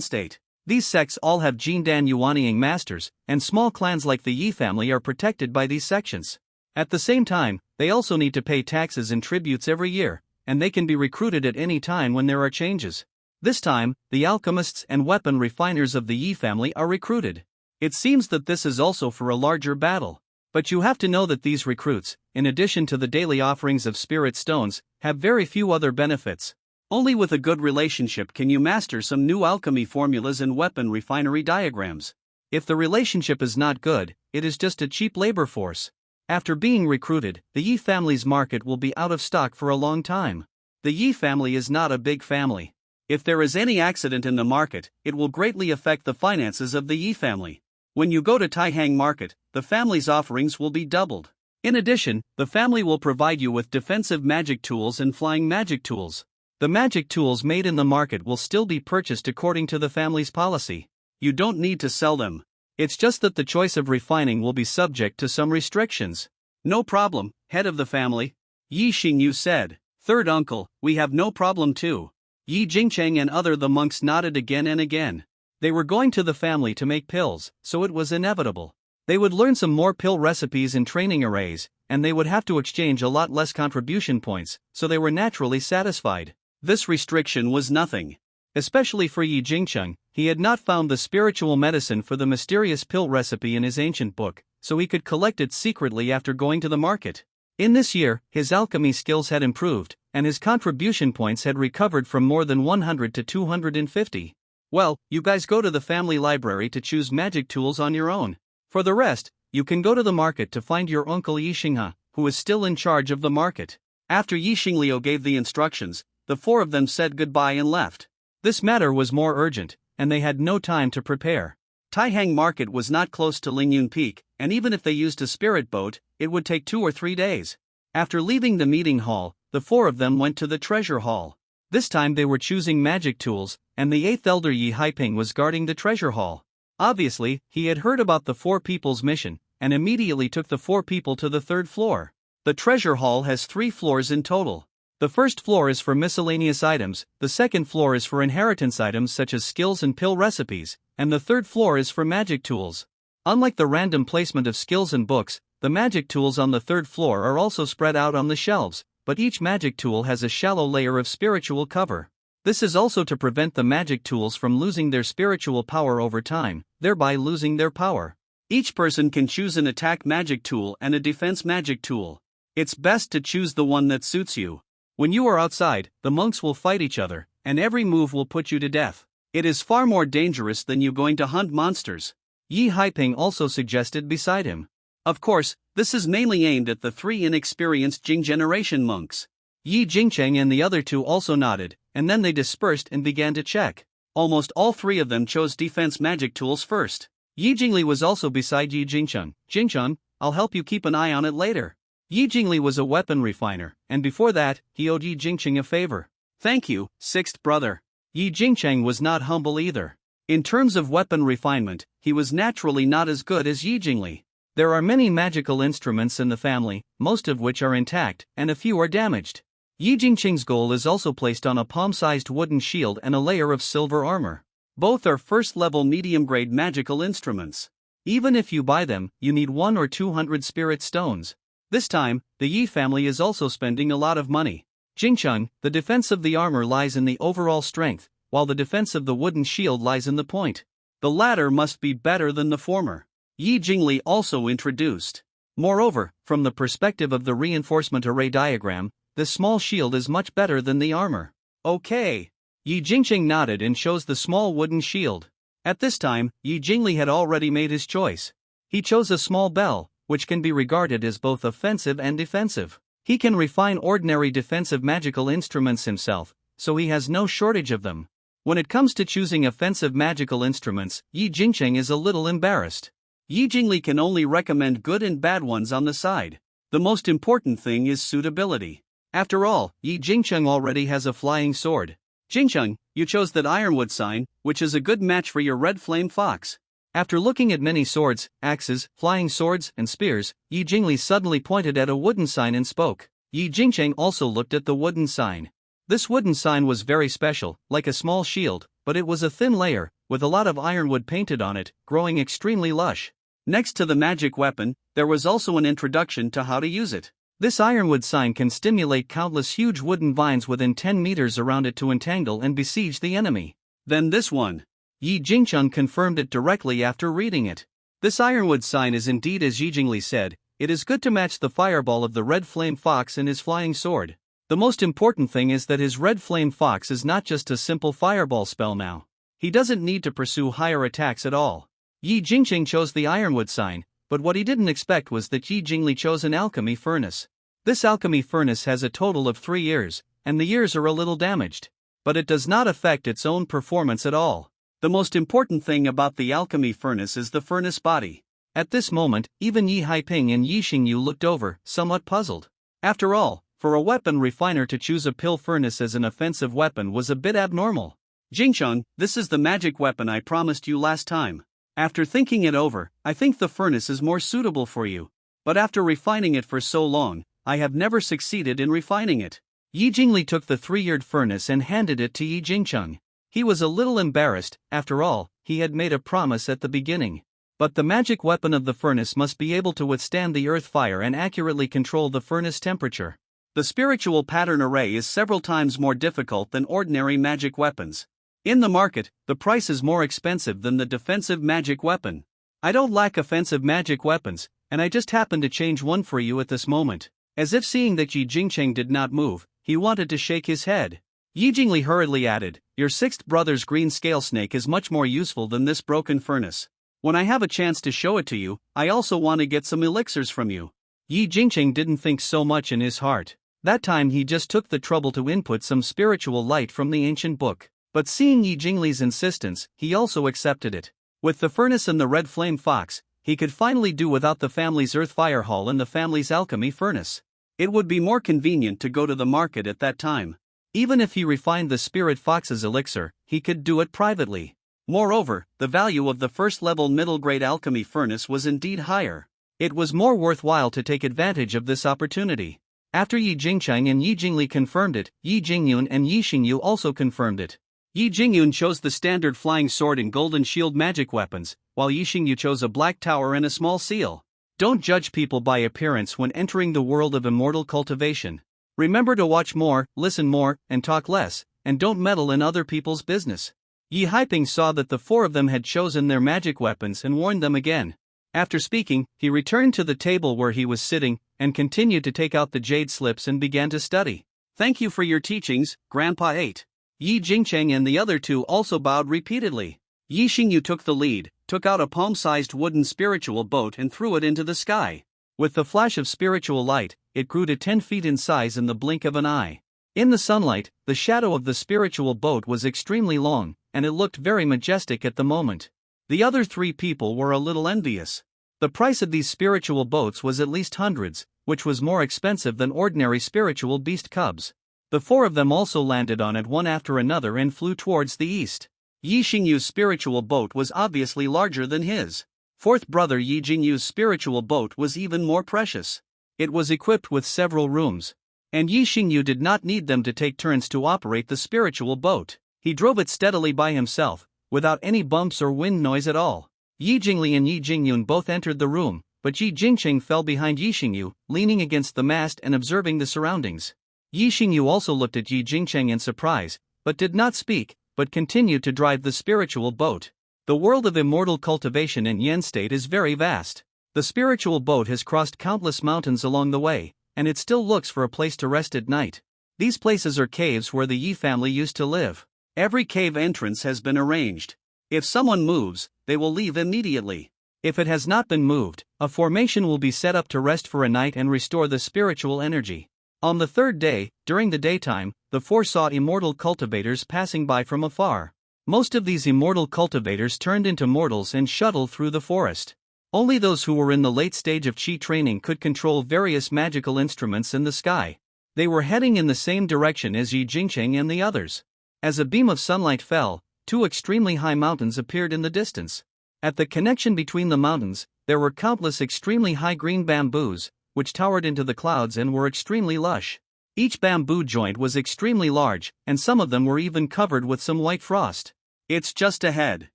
State. These sects all have Jindan Yuanying masters, and small clans like the Yi family are protected by these sections. At the same time, they also need to pay taxes and tributes every year, and they can be recruited at any time when there are changes. This time, the alchemists and weapon refiners of the Yi family are recruited. It seems that this is also for a larger battle. But you have to know that these recruits, in addition to the daily offerings of spirit stones, have very few other benefits. Only with a good relationship can you master some new alchemy formulas and weapon refinery diagrams. If the relationship is not good, it is just a cheap labor force. After being recruited, the Yi family's market will be out of stock for a long time. The Yi family is not a big family. If there is any accident in the market, it will greatly affect the finances of the Yi family. When you go to Taihang Market, the family's offerings will be doubled. In addition, the family will provide you with defensive magic tools and flying magic tools. The magic tools made in the market will still be purchased according to the family's policy. You don't need to sell them. It's just that the choice of refining will be subject to some restrictions. No problem, head of the family. Yi Xingyu said. Third uncle, we have no problem too. Yi Jingcheng and the monks nodded again and again. They were going to the family to make pills, so it was inevitable. They would learn some more pill recipes and training arrays, and they would have to exchange a lot less contribution points, so they were naturally satisfied. This restriction was nothing. Especially for Yi Jingcheng, he had not found the spiritual medicine for the mysterious pill recipe in his ancient book, so he could collect it secretly after going to the market. In this year, his alchemy skills had improved, and his contribution points had recovered from more than 100 to 250. Well, you guys go to the family library to choose magic tools on your own. For the rest, you can go to the market to find your uncle Yi Xingha, who is still in charge of the market. After Yi Xingliu gave the instructions, the 4 of them said goodbye and left. This matter was more urgent, and they had no time to prepare. Taihang Market was not close to Lingyun Peak, and even if they used a spirit boat, it would take 2 or 3 days. After leaving the meeting hall, the 4 of them went to the treasure hall. This time they were choosing magic tools, and the 8th elder Yi Haiping was guarding the treasure hall. Obviously, he had heard about the 4 people's mission, and immediately took the 4 people to the 3rd floor. The treasure hall has 3 floors in total. The first floor is for miscellaneous items, the second floor is for inheritance items such as skills and pill recipes, and the third floor is for magic tools. Unlike the random placement of skills and books, the magic tools on the third floor are also spread out on the shelves, but each magic tool has a shallow layer of spiritual cover. This is also to prevent the magic tools from losing their spiritual power over time, thereby losing their power. Each person can choose an attack magic tool and a defense magic tool. It's best to choose the one that suits you. When you are outside, the monks will fight each other, and every move will put you to death. It is far more dangerous than you going to hunt monsters. Yi Haiping also suggested beside him. Of course, this is mainly aimed at the 3 inexperienced Jing generation monks. Yi Jingcheng and the other 2 also nodded, and then they dispersed and began to check. Almost all 3 of them chose defense magic tools first. Yi Jingli was also beside Yi Jingcheng. Jingcheng, I'll help you keep an eye on it later. Yi Jingli was a weapon refiner, and before that, he owed Yi Jingcheng a favor. Thank you, 6th brother. Yi Jingcheng was not humble either. In terms of weapon refinement, he was naturally not as good as Yi Jingli. There are many magical instruments in the family, most of which are intact, and a few are damaged. Yi Jingcheng's goal is also placed on a palm-sized wooden shield and a layer of silver armor. Both are first-level medium-grade magical instruments. Even if you buy them, you need 100 or 200 spirit stones. This time, the Yi family is also spending a lot of money. Jingcheng, the defense of the armor lies in the overall strength, while the defense of the wooden shield lies in the point. The latter must be better than the former. Yi Jingli also introduced. Moreover, from the perspective of the reinforcement array diagram, this small shield is much better than the armor. Okay. Yi Jingcheng nodded and chose the small wooden shield. At this time, Yi Jingli had already made his choice. He chose a small bell, which can be regarded as both offensive and defensive. He can refine ordinary defensive magical instruments himself, so he has no shortage of them. When it comes to choosing offensive magical instruments, Yi Jingcheng is a little embarrassed. Yi Jingli can only recommend good and bad ones on the side. The most important thing is suitability. After all, Yi Jingcheng already has a flying sword. Jingcheng, you chose that ironwood sign, which is a good match for your red flame fox. After looking at many swords, axes, flying swords, and spears, Yi Jingli suddenly pointed at a wooden sign and spoke. Yi Jingcheng also looked at the wooden sign. This wooden sign was very special, like a small shield, but it was a thin layer, with a lot of ironwood painted on it, growing extremely lush. Next to the magic weapon, there was also an introduction to how to use it. This ironwood sign can stimulate countless huge wooden vines within 10 meters around it to entangle and besiege the enemy. Then this one. Yi Jingcheng confirmed it directly after reading it. This ironwood sign is indeed as Yi Jingli said, it is good to match the fireball of the red flame fox and his flying sword. The most important thing is that his red flame fox is not just a simple fireball spell now. He doesn't need to pursue higher attacks at all. Yi Jingcheng chose the ironwood sign, but what he didn't expect was that Yi Jingli chose an alchemy furnace. This alchemy furnace has a total of 3 years, and the years are a little damaged. But it does not affect its own performance at all. The most important thing about the alchemy furnace is the furnace body. At this moment, even Yi Haiping and Yi Xingyu looked over, somewhat puzzled. After all, for a weapon refiner to choose a pill furnace as an offensive weapon was a bit abnormal. Jingcheng, this is the magic weapon I promised you last time. After thinking it over, I think the furnace is more suitable for you. But after refining it for so long, I have never succeeded in refining it. Yi Jingli took the 3-yeared furnace and handed it to Yi Jingcheng. He was a little embarrassed, after all, he had made a promise at the beginning. But the magic weapon of the furnace must be able to withstand the earth fire and accurately control the furnace temperature. The spiritual pattern array is several times more difficult than ordinary magic weapons. In the market, the price is more expensive than the defensive magic weapon. I don't lack offensive magic weapons, and I just happened to change one for you at this moment. As if seeing that Yi Jingcheng did not move, he wanted to shake his head. Yi Jingli hurriedly added, your 6th brother's green scale snake is much more useful than this broken furnace. When I have a chance to show it to you, I also want to get some elixirs from you. Yi Jingcheng didn't think so much in his heart. That time he just took the trouble to input some spiritual light from the ancient book. But seeing Yi Jingli's insistence, he also accepted it. With the furnace and the red flame fox, he could finally do without the family's earth fire hall and the family's alchemy furnace. It would be more convenient to go to the market at that time. Even if he refined the spirit fox's elixir, he could do it privately. Moreover, the value of the first-level middle-grade alchemy furnace was indeed higher. It was more worthwhile to take advantage of this opportunity. After Yi Jingcheng and Yi Jingli confirmed it, Yi Jingyun and Yi Xingyu also confirmed it. Yi Jingyun chose the standard flying sword and golden shield magic weapons, while Yi Xingyu chose a black tower and a small seal. Don't judge people by appearance when entering the world of immortal cultivation. Remember to watch more, listen more, and talk less, and don't meddle in other people's business. Yi Haiping saw that the 4 of them had chosen their magic weapons and warned them again. After speaking, he returned to the table where he was sitting, and continued to take out the jade slips and began to study. Thank you for your teachings, Grandpa 8. Yi Jingcheng and the other 2 also bowed repeatedly. Yi Xingyu took the lead, took out a palm-sized wooden spiritual boat and threw it into the sky. With the flash of spiritual light, it grew to 10 feet in size in the blink of an eye. In the sunlight, the shadow of the spiritual boat was extremely long, and it looked very majestic at the moment. The other 3 people were a little envious. The price of these spiritual boats was at least hundreds, which was more expensive than ordinary spiritual beast cubs. The 4 of them also landed on it one after another and flew towards the east. Yi Xingyu's spiritual boat was obviously larger than his. 4th brother Yi Jingyu's spiritual boat was even more precious. It was equipped with several rooms. And Yi Xingyu did not need them to take turns to operate the spiritual boat. He drove it steadily by himself, without any bumps or wind noise at all. Yi Jingli and Yi Jingyun both entered the room, but Yi Jingcheng fell behind Yi Xingyu, leaning against the mast and observing the surroundings. Yi Xingyu also looked at Yi Jingcheng in surprise, but did not speak, but continued to drive the spiritual boat. The world of immortal cultivation in Yen State is very vast. The spiritual boat has crossed countless mountains along the way, and it still looks for a place to rest at night. These places are caves where the Yi family used to live. Every cave entrance has been arranged. If someone moves, they will leave immediately. If it has not been moved, a formation will be set up to rest for a night and restore the spiritual energy. On the 3rd day, during the daytime, the four saw immortal cultivators passing by from afar. Most of these immortal cultivators turned into mortals and shuttled through the forest. Only those who were in the late stage of chi training could control various magical instruments in the sky. They were heading in the same direction as Yi Jingcheng and the others. As a beam of sunlight fell, two extremely high mountains appeared in the distance. At the connection between the mountains, there were countless extremely high green bamboos, which towered into the clouds and were extremely lush. Each bamboo joint was extremely large, and some of them were even covered with some white frost. It's just ahead.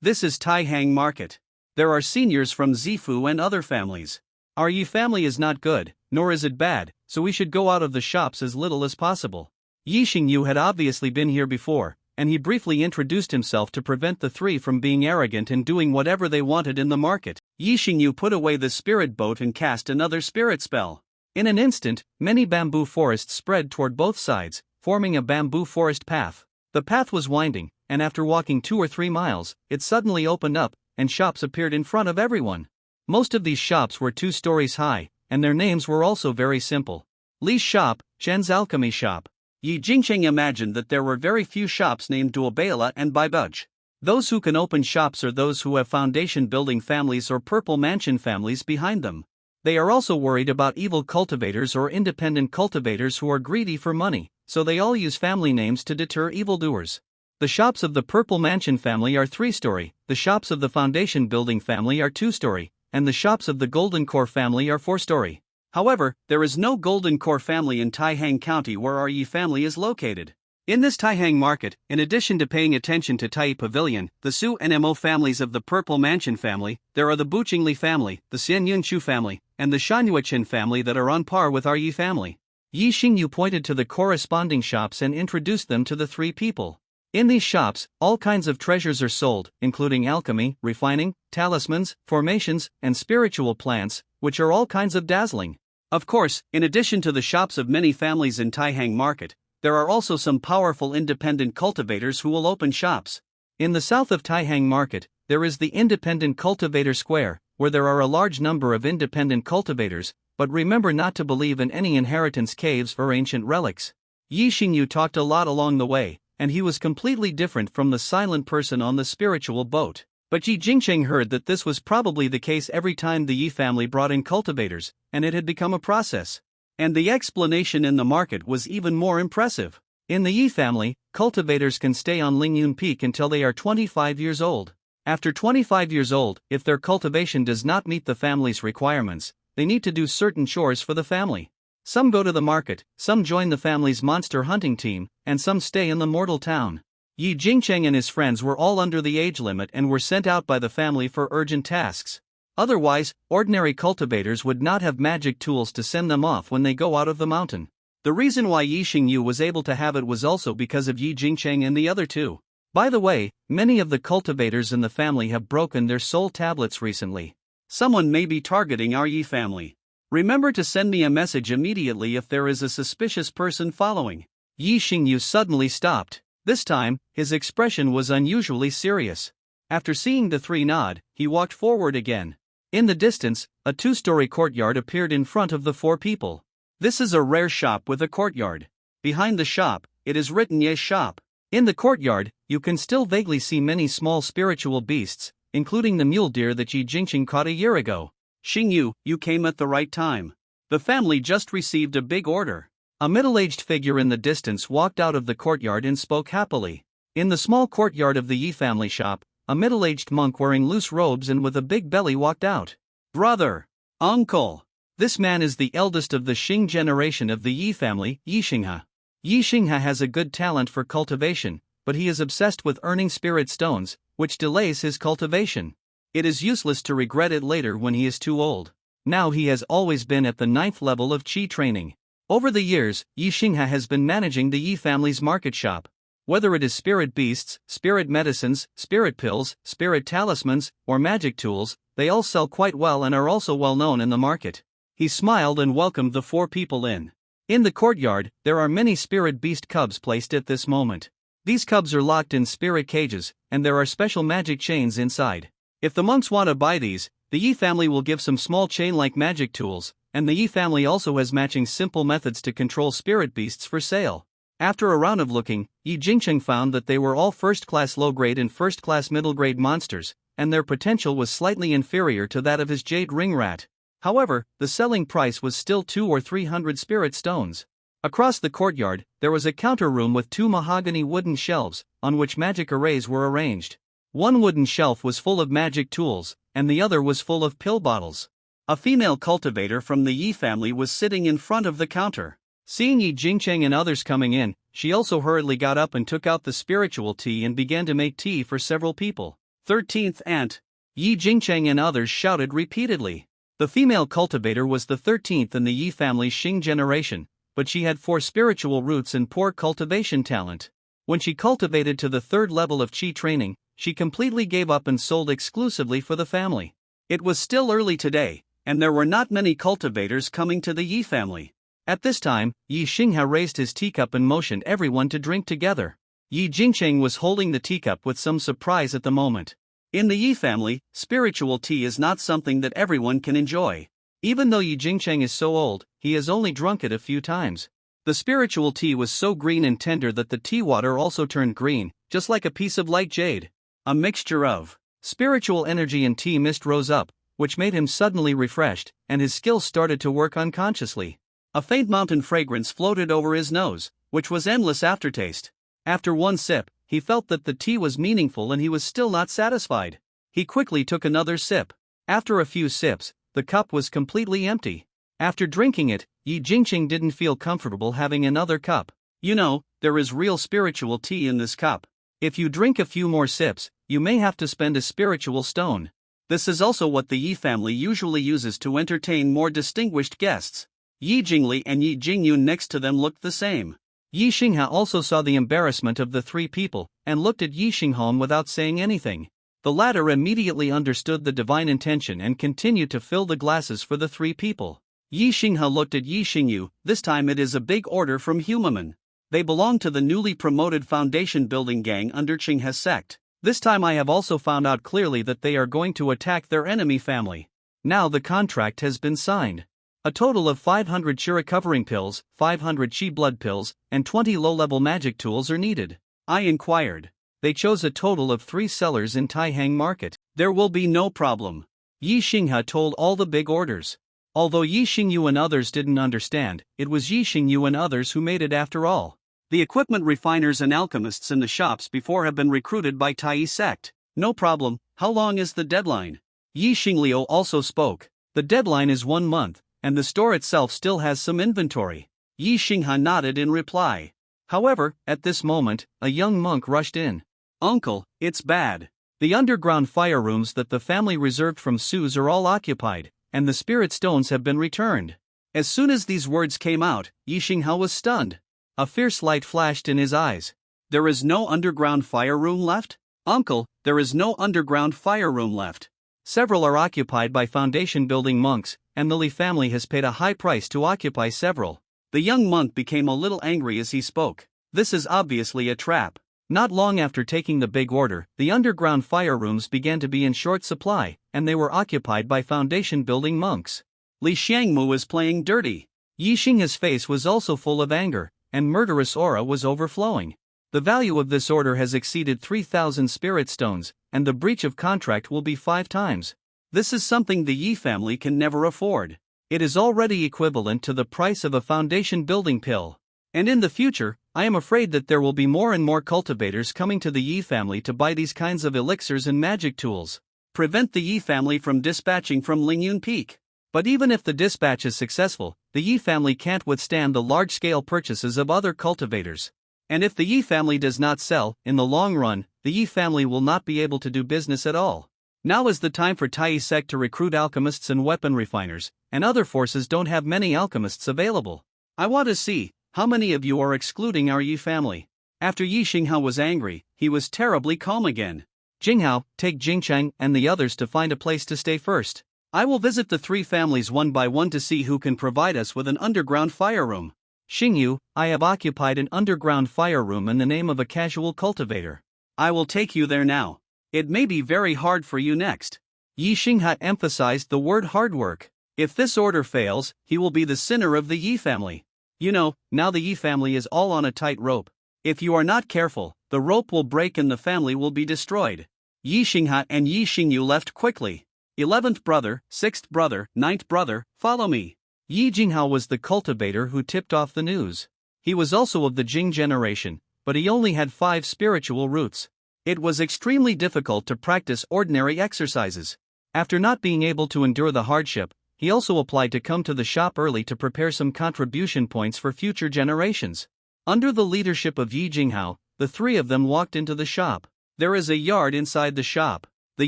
This is Taihang Market. There are seniors from Zifu and other families. Our Yi family is not good, nor is it bad, so we should go out of the shops as little as possible. Yi Xingyu had obviously been here before, and he briefly introduced himself to prevent the three from being arrogant and doing whatever they wanted in the market. Yi Xingyu put away the spirit boat and cast another spirit spell. In an instant, many bamboo forests spread toward both sides, forming a bamboo forest path. The path was winding, and after walking 2 or 3 miles, it suddenly opened up, and shops appeared in front of everyone. Most of these shops were 2 stories high, and their names were also very simple. Li's shop, Chen's alchemy shop. Yi Jingcheng imagined that there were very few shops named Duobela and Baibuj. Those who can open shops are those who have foundation building families or purple mansion families behind them. They are also worried about evil cultivators or independent cultivators who are greedy for money, so they all use family names to deter evildoers. The shops of the purple mansion family are 3-story, the shops of the foundation building family are 2-story, and the shops of the golden core family are 4-story. However, there is no golden core family in Taihang County where our Yi family is located. In this Taihang market, in addition to paying attention to Tai Pavilion, the Su and Mo families of the Purple Mansion family, there are the Buqingli family, the Xian Yunshu family, and the Shanhuachen family that are on par with our Yi family. Yi Xingyu pointed to the corresponding shops and introduced them to the 3 people. In these shops, all kinds of treasures are sold, including alchemy, refining, talismans, formations, and spiritual plants, which are all kinds of dazzling. Of course, in addition to the shops of many families in Taihang Market, there are also some powerful independent cultivators who will open shops. In the south of Taihang Market, there is the Independent Cultivator Square, where there are a large number of independent cultivators, but remember not to believe in any inheritance caves or ancient relics. Yi Xingyu talked a lot along the way, and he was completely different from the silent person on the spiritual boat. But Yi Jingcheng heard that this was probably the case every time the Yi family brought in cultivators, and it had become a process. And the explanation in the market was even more impressive. In the Yi family, cultivators can stay on Lingyun Peak until they are 25 years old. After 25 years old, if their cultivation does not meet the family's requirements, they need to do certain chores for the family. Some go to the market, some join the family's monster hunting team, and some stay in the mortal town. Yi Jingcheng and his friends were all under the age limit and were sent out by the family for urgent tasks. Otherwise, ordinary cultivators would not have magic tools to send them off when they go out of the mountain. The reason why Yi Xingyu was able to have it was also because of Yi Jingcheng and the other 2. By the way, many of the cultivators in the family have broken their soul tablets recently. Someone may be targeting our Yi family. Remember to send me a message immediately if there is a suspicious person following. Yi Xingyu suddenly stopped. This time, his expression was unusually serious. After seeing the 3 nod, he walked forward again. In the distance, a 2-story courtyard appeared in front of the 4 people. This is a rare shop with a courtyard. Behind the shop, it is written Ye's shop. In the courtyard, you can still vaguely see many small spiritual beasts, including the mule deer that Yi Jingcheng caught a year ago. Xingyu, you came at the right time. The family just received a big order. A middle-aged figure in the distance walked out of the courtyard and spoke happily. In the small courtyard of the Yi family shop, a middle-aged monk wearing loose robes and with a big belly walked out. Brother! Uncle! This man is the eldest of the Xing generation of the Yi family, Yi Xingha. Yi Xingha has a good talent for cultivation, but he is obsessed with earning spirit stones, which delays his cultivation. It is useless to regret it later when he is too old. Now he has always been at the 9th level of Qi training. Over the years, Yi Xingha has been managing the Yi family's market shop. Whether it is spirit beasts, spirit medicines, spirit pills, spirit talismans, or magic tools, they all sell quite well and are also well known in the market. He smiled and welcomed the 4 people in. In the courtyard, there are many spirit beast cubs placed at this moment. These cubs are locked in spirit cages, and there are special magic chains inside. If the monks want to buy these, the Yi family will give some small chain-like magic tools, and the Yi family also has matching simple methods to control spirit beasts for sale. After a round of looking, Yi Jingcheng found that they were all first-class low-grade and first-class middle-grade monsters, and their potential was slightly inferior to that of his jade ring rat. However, the selling price was still 200 or 300 spirit stones. Across the courtyard, there was a counter room with 2 mahogany wooden shelves, on which magic arrays were arranged. One wooden shelf was full of magic tools, and the other was full of pill bottles. A female cultivator from the Yi family was sitting in front of the counter. Seeing Yi Jingcheng and others coming in, she also hurriedly got up and took out the spiritual tea and began to make tea for several people. 13th Aunt. Yi Jingcheng and others shouted repeatedly. The female cultivator was the 13th in the Yi family's Xing generation, but she had 4 spiritual roots and poor cultivation talent. When she cultivated to the 3rd level of Qi training, she completely gave up and sold exclusively for the family. It was still early today, and there were not many cultivators coming to the Yi family. At this time, Yi Xinghe raised his teacup and motioned everyone to drink together. Yi Jingcheng was holding the teacup with some surprise at the moment. In the Yi family, spiritual tea is not something that everyone can enjoy. Even though Yi Jingcheng is so old, he has only drunk it a few times. The spiritual tea was so green and tender that the tea water also turned green, just like a piece of light jade. A mixture of spiritual energy and tea mist rose up, which made him suddenly refreshed, and his skills started to work unconsciously. A faint mountain fragrance floated over his nose, which was endless aftertaste. After one sip, he felt that the tea was meaningful and he was still not satisfied. He quickly took another sip. After a few sips, the cup was completely empty. After drinking it, Yi Jingcheng didn't feel comfortable having another cup. You know, there is real spiritual tea in this cup. If you drink a few more sips, you may have to spend a spiritual stone. This is also what the Yi family usually uses to entertain more distinguished guests. Yi Jingli and Yi Jingyun next to them looked the same. Yi Xinghe also saw the embarrassment of the 3 people, and looked at Yi Xinghong without saying anything. The latter immediately understood the divine intention and continued to fill the glasses for the 3 people. Yi Xinghe looked at Yi Xingyu. This time it is a big order from Humaman. They belong to the newly promoted foundation building gang under Qinghe sect. This time I have also found out clearly that they are going to attack their enemy family. Now the contract has been signed. A total of 500 Qi recovering pills, 500 Qi blood pills, and 20 low-level magic tools are needed. I inquired. They chose a total of 3 sellers in Taihang Market. There will be no problem. Yi Xinghe told all the big orders. Although Yi Xingyu and others didn't understand, it was Yi Xingyu and others who made it after all. The equipment refiners and alchemists in the shops before have been recruited by Tai sect. No problem. How long is the deadline? Yi Xingliu also spoke. The deadline is 1 month. And the store itself still has some inventory. Yi Xinghe nodded in reply. However, at this moment, a young monk rushed in. Uncle, it's bad. The underground fire rooms that the family reserved from Su's are all occupied, and the spirit stones have been returned. As soon as these words came out, Yi Xinghe was stunned. A fierce light flashed in his eyes. There is no underground fire room left? Uncle, there is no underground fire room left. Several are occupied by foundation building monks, and the Li family has paid a high price to occupy several. The young monk became a little angry as he spoke. This is obviously a trap. Not long after taking the big order, the underground fire rooms began to be in short supply, and they were occupied by foundation building monks. Li Xiangmu was playing dirty. Yi Xinghe's face was also full of anger, and murderous aura was overflowing. The value of this order has exceeded 3,000 spirit stones, and the breach of contract will be 5 times. This is something the Yi family can never afford. It is already equivalent to the price of a foundation building pill. And in the future, I am afraid that there will be more and more cultivators coming to the Yi family to buy these kinds of elixirs and magic tools. Prevent the Yi family from dispatching from Lingyun Peak. But even if the dispatch is successful, the Yi family can't withstand the large-scale purchases of other cultivators. And if the Yi family does not sell, in the long run, the Yi family will not be able to do business at all. Now is the time for Tai sect to recruit alchemists and weapon refiners, and other forces don't have many alchemists available. I want to see, how many of you are excluding our Yi family? After Yi Xinghe was angry, he was terribly calm again. Jinghao, take Jingcheng and the others to find a place to stay first. I will visit the 3 families one by one to see who can provide us with an underground fire room. Xingyu, I have occupied an underground fire room in the name of a casual cultivator. I will take you there now. It may be very hard for you next. Yi Xinghe emphasized the word hard work. If this order fails, he will be the sinner of the Yi family. Now the Yi family is all on a tight rope. If you are not careful, the rope will break and the family will be destroyed. Yi Xingha and Yi Xingyu left quickly. 11th brother, 6th brother, 9th brother, follow me. Yi Jinghao was the cultivator who tipped off the news. He was also of the Jing generation, but he only had 5 spiritual roots. It was extremely difficult to practice ordinary exercises. After not being able to endure the hardship, he also applied to come to the shop early to prepare some contribution points for future generations. Under the leadership of Yi Jinghao, the 3 of them walked into the shop. There is a yard inside the shop. The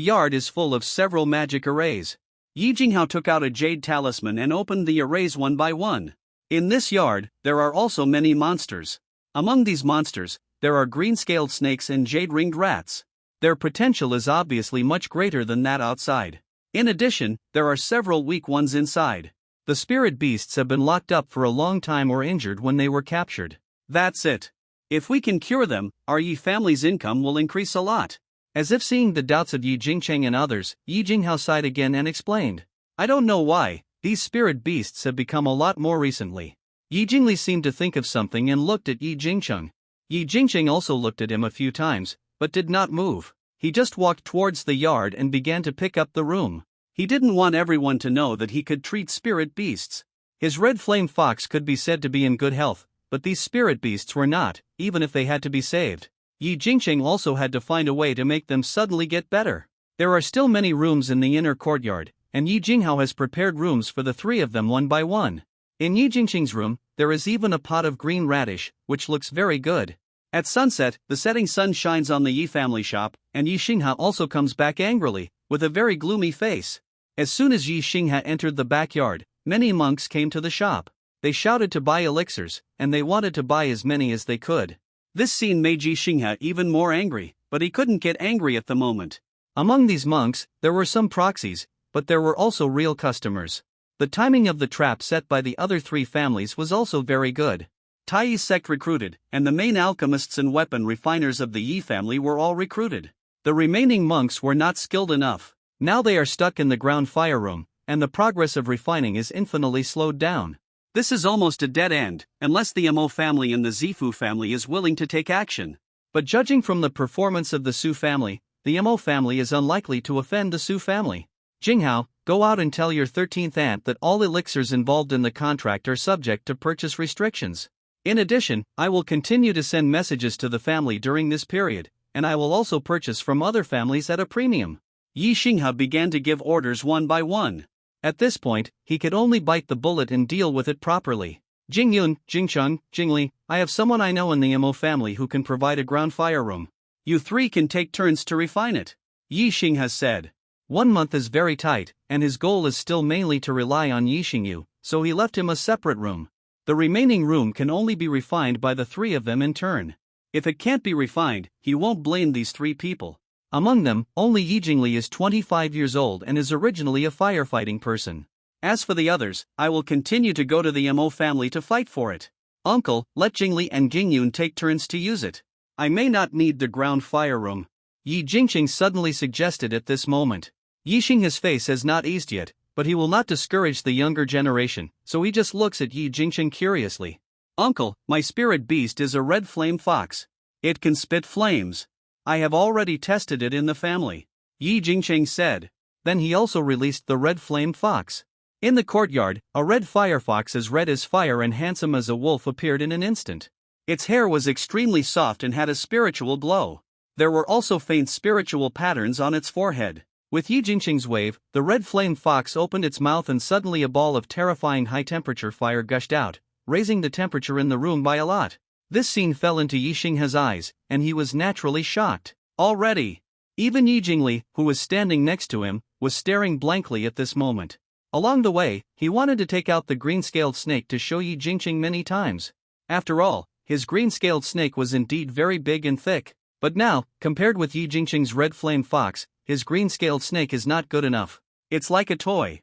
yard is full of several magic arrays. Yi Jinghao took out a jade talisman and opened the arrays one by one. In this yard, there are also many monsters. Among these monsters, there are green-scaled snakes and jade-ringed rats. Their potential is obviously much greater than that outside. In addition, there are several weak ones inside. The spirit beasts have been locked up for a long time or injured when they were captured. That's it. If we can cure them, our Yi family's income will increase a lot. As if seeing the doubts of Yi Jingcheng and others, Yi Jinghao sighed again and explained. I don't know why, these spirit beasts have become a lot more recently. Yi Jingli seemed to think of something and looked at Yi Jingcheng. Yi Jingcheng also looked at him a few times, but did not move. He just walked towards the yard and began to pick up the room. He didn't want everyone to know that he could treat spirit beasts. His red flame fox could be said to be in good health, but these spirit beasts were not, even if they had to be saved. Yi Jingcheng also had to find a way to make them suddenly get better. There are still many rooms in the inner courtyard, and Yi Jinghao has prepared rooms for the 3 of them one by one. In Yi Jingcheng's room, there is even a pot of green radish, which looks very good. At sunset, the setting sun shines on the Yi family shop, and Yi Xingha also comes back angrily, with a very gloomy face. As soon as Yi Xingha entered the backyard, many monks came to the shop. They shouted to buy elixirs, and they wanted to buy as many as they could. This scene made Yi Xingha even more angry, but he couldn't get angry at the moment. Among these monks, there were some proxies, but there were also real customers. The timing of the trap set by the other 3 families was also very good. Taiyi's sect recruited, and the main alchemists and weapon refiners of the Yi family were all recruited. The remaining monks were not skilled enough. Now they are stuck in the ground fire room, and the progress of refining is infinitely slowed down. This is almost a dead end, unless the Mo family and the Zifu family is willing to take action. But judging from the performance of the Su family, the Mo family is unlikely to offend the Su family. Jinghao, go out and tell your 13th aunt that all elixirs involved in the contract are subject to purchase restrictions. In addition, I will continue to send messages to the family during this period, and I will also purchase from other families at a premium. Yi Xingha began to give orders one by one. At this point, he could only bite the bullet and deal with it properly. Jingyun, Jingcheng, Jingli, I have someone I know in the Mo family who can provide a ground fire room. You 3 can take turns to refine it, Yi Xingha said. 1 month is very tight, and his goal is still mainly to rely on Yi Xingyu, so he left him a separate room. The remaining room can only be refined by the 3 of them in turn. If it can't be refined, he won't blame these 3 people. Among them, only Yi Jingli is 25 years old and is originally a firefighting person. As for the others, I will continue to go to the Mo family to fight for it. Uncle, let Jingli and Jingyun take turns to use it. I may not need the ground fire room, Yi Jingcheng suddenly suggested at this moment. Yi Xingha's face has not eased yet, but he will not discourage the younger generation, so he just looks at Yi Jingcheng curiously. Uncle, my spirit beast is a red flame fox. It can spit flames. I have already tested it in the family, Yi Jingcheng said. Then he also released the red flame fox. In the courtyard, a red fire fox as red as fire and handsome as a wolf appeared in an instant. Its hair was extremely soft and had a spiritual glow. There were also faint spiritual patterns on its forehead. With Yi Jingcheng's wave, the red flame fox opened its mouth and suddenly a ball of terrifying high-temperature fire gushed out, raising the temperature in the room by a lot. This scene fell into Yi Xingha's eyes, and he was naturally shocked. Already, even Yi Jingli, who was standing next to him, was staring blankly at this moment. Along the way, he wanted to take out the green-scaled snake to show Yi Jingcheng many times. After all, his green-scaled snake was indeed very big and thick. But now, compared with Yi Jingcheng's red flame fox, his green-scaled snake is not good enough. It's like a toy.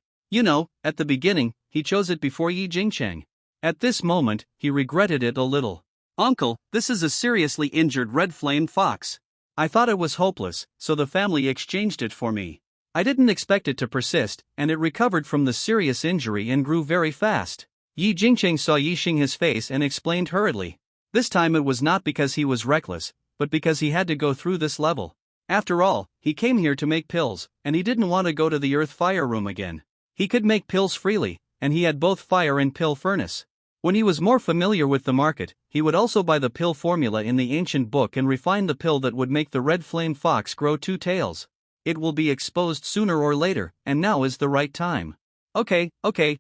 At the beginning, he chose it before Yi Jingcheng. At this moment, he regretted it a little. Uncle, this is a seriously injured red flame fox. I thought it was hopeless, so the family exchanged it for me. I didn't expect it to persist, and it recovered from the serious injury and grew very fast. Yi Jingcheng saw Yixing his face and explained hurriedly. This time it was not because he was reckless, but because he had to go through this level. After all, he came here to make pills, and he didn't want to go to the earth fire room again. He could make pills freely, and he had both fire and pill furnace. When he was more familiar with the market, he would also buy the pill formula in the ancient book and refine the pill that would make the red flame fox grow 2 tails. It will be exposed sooner or later, and now is the right time. Okay,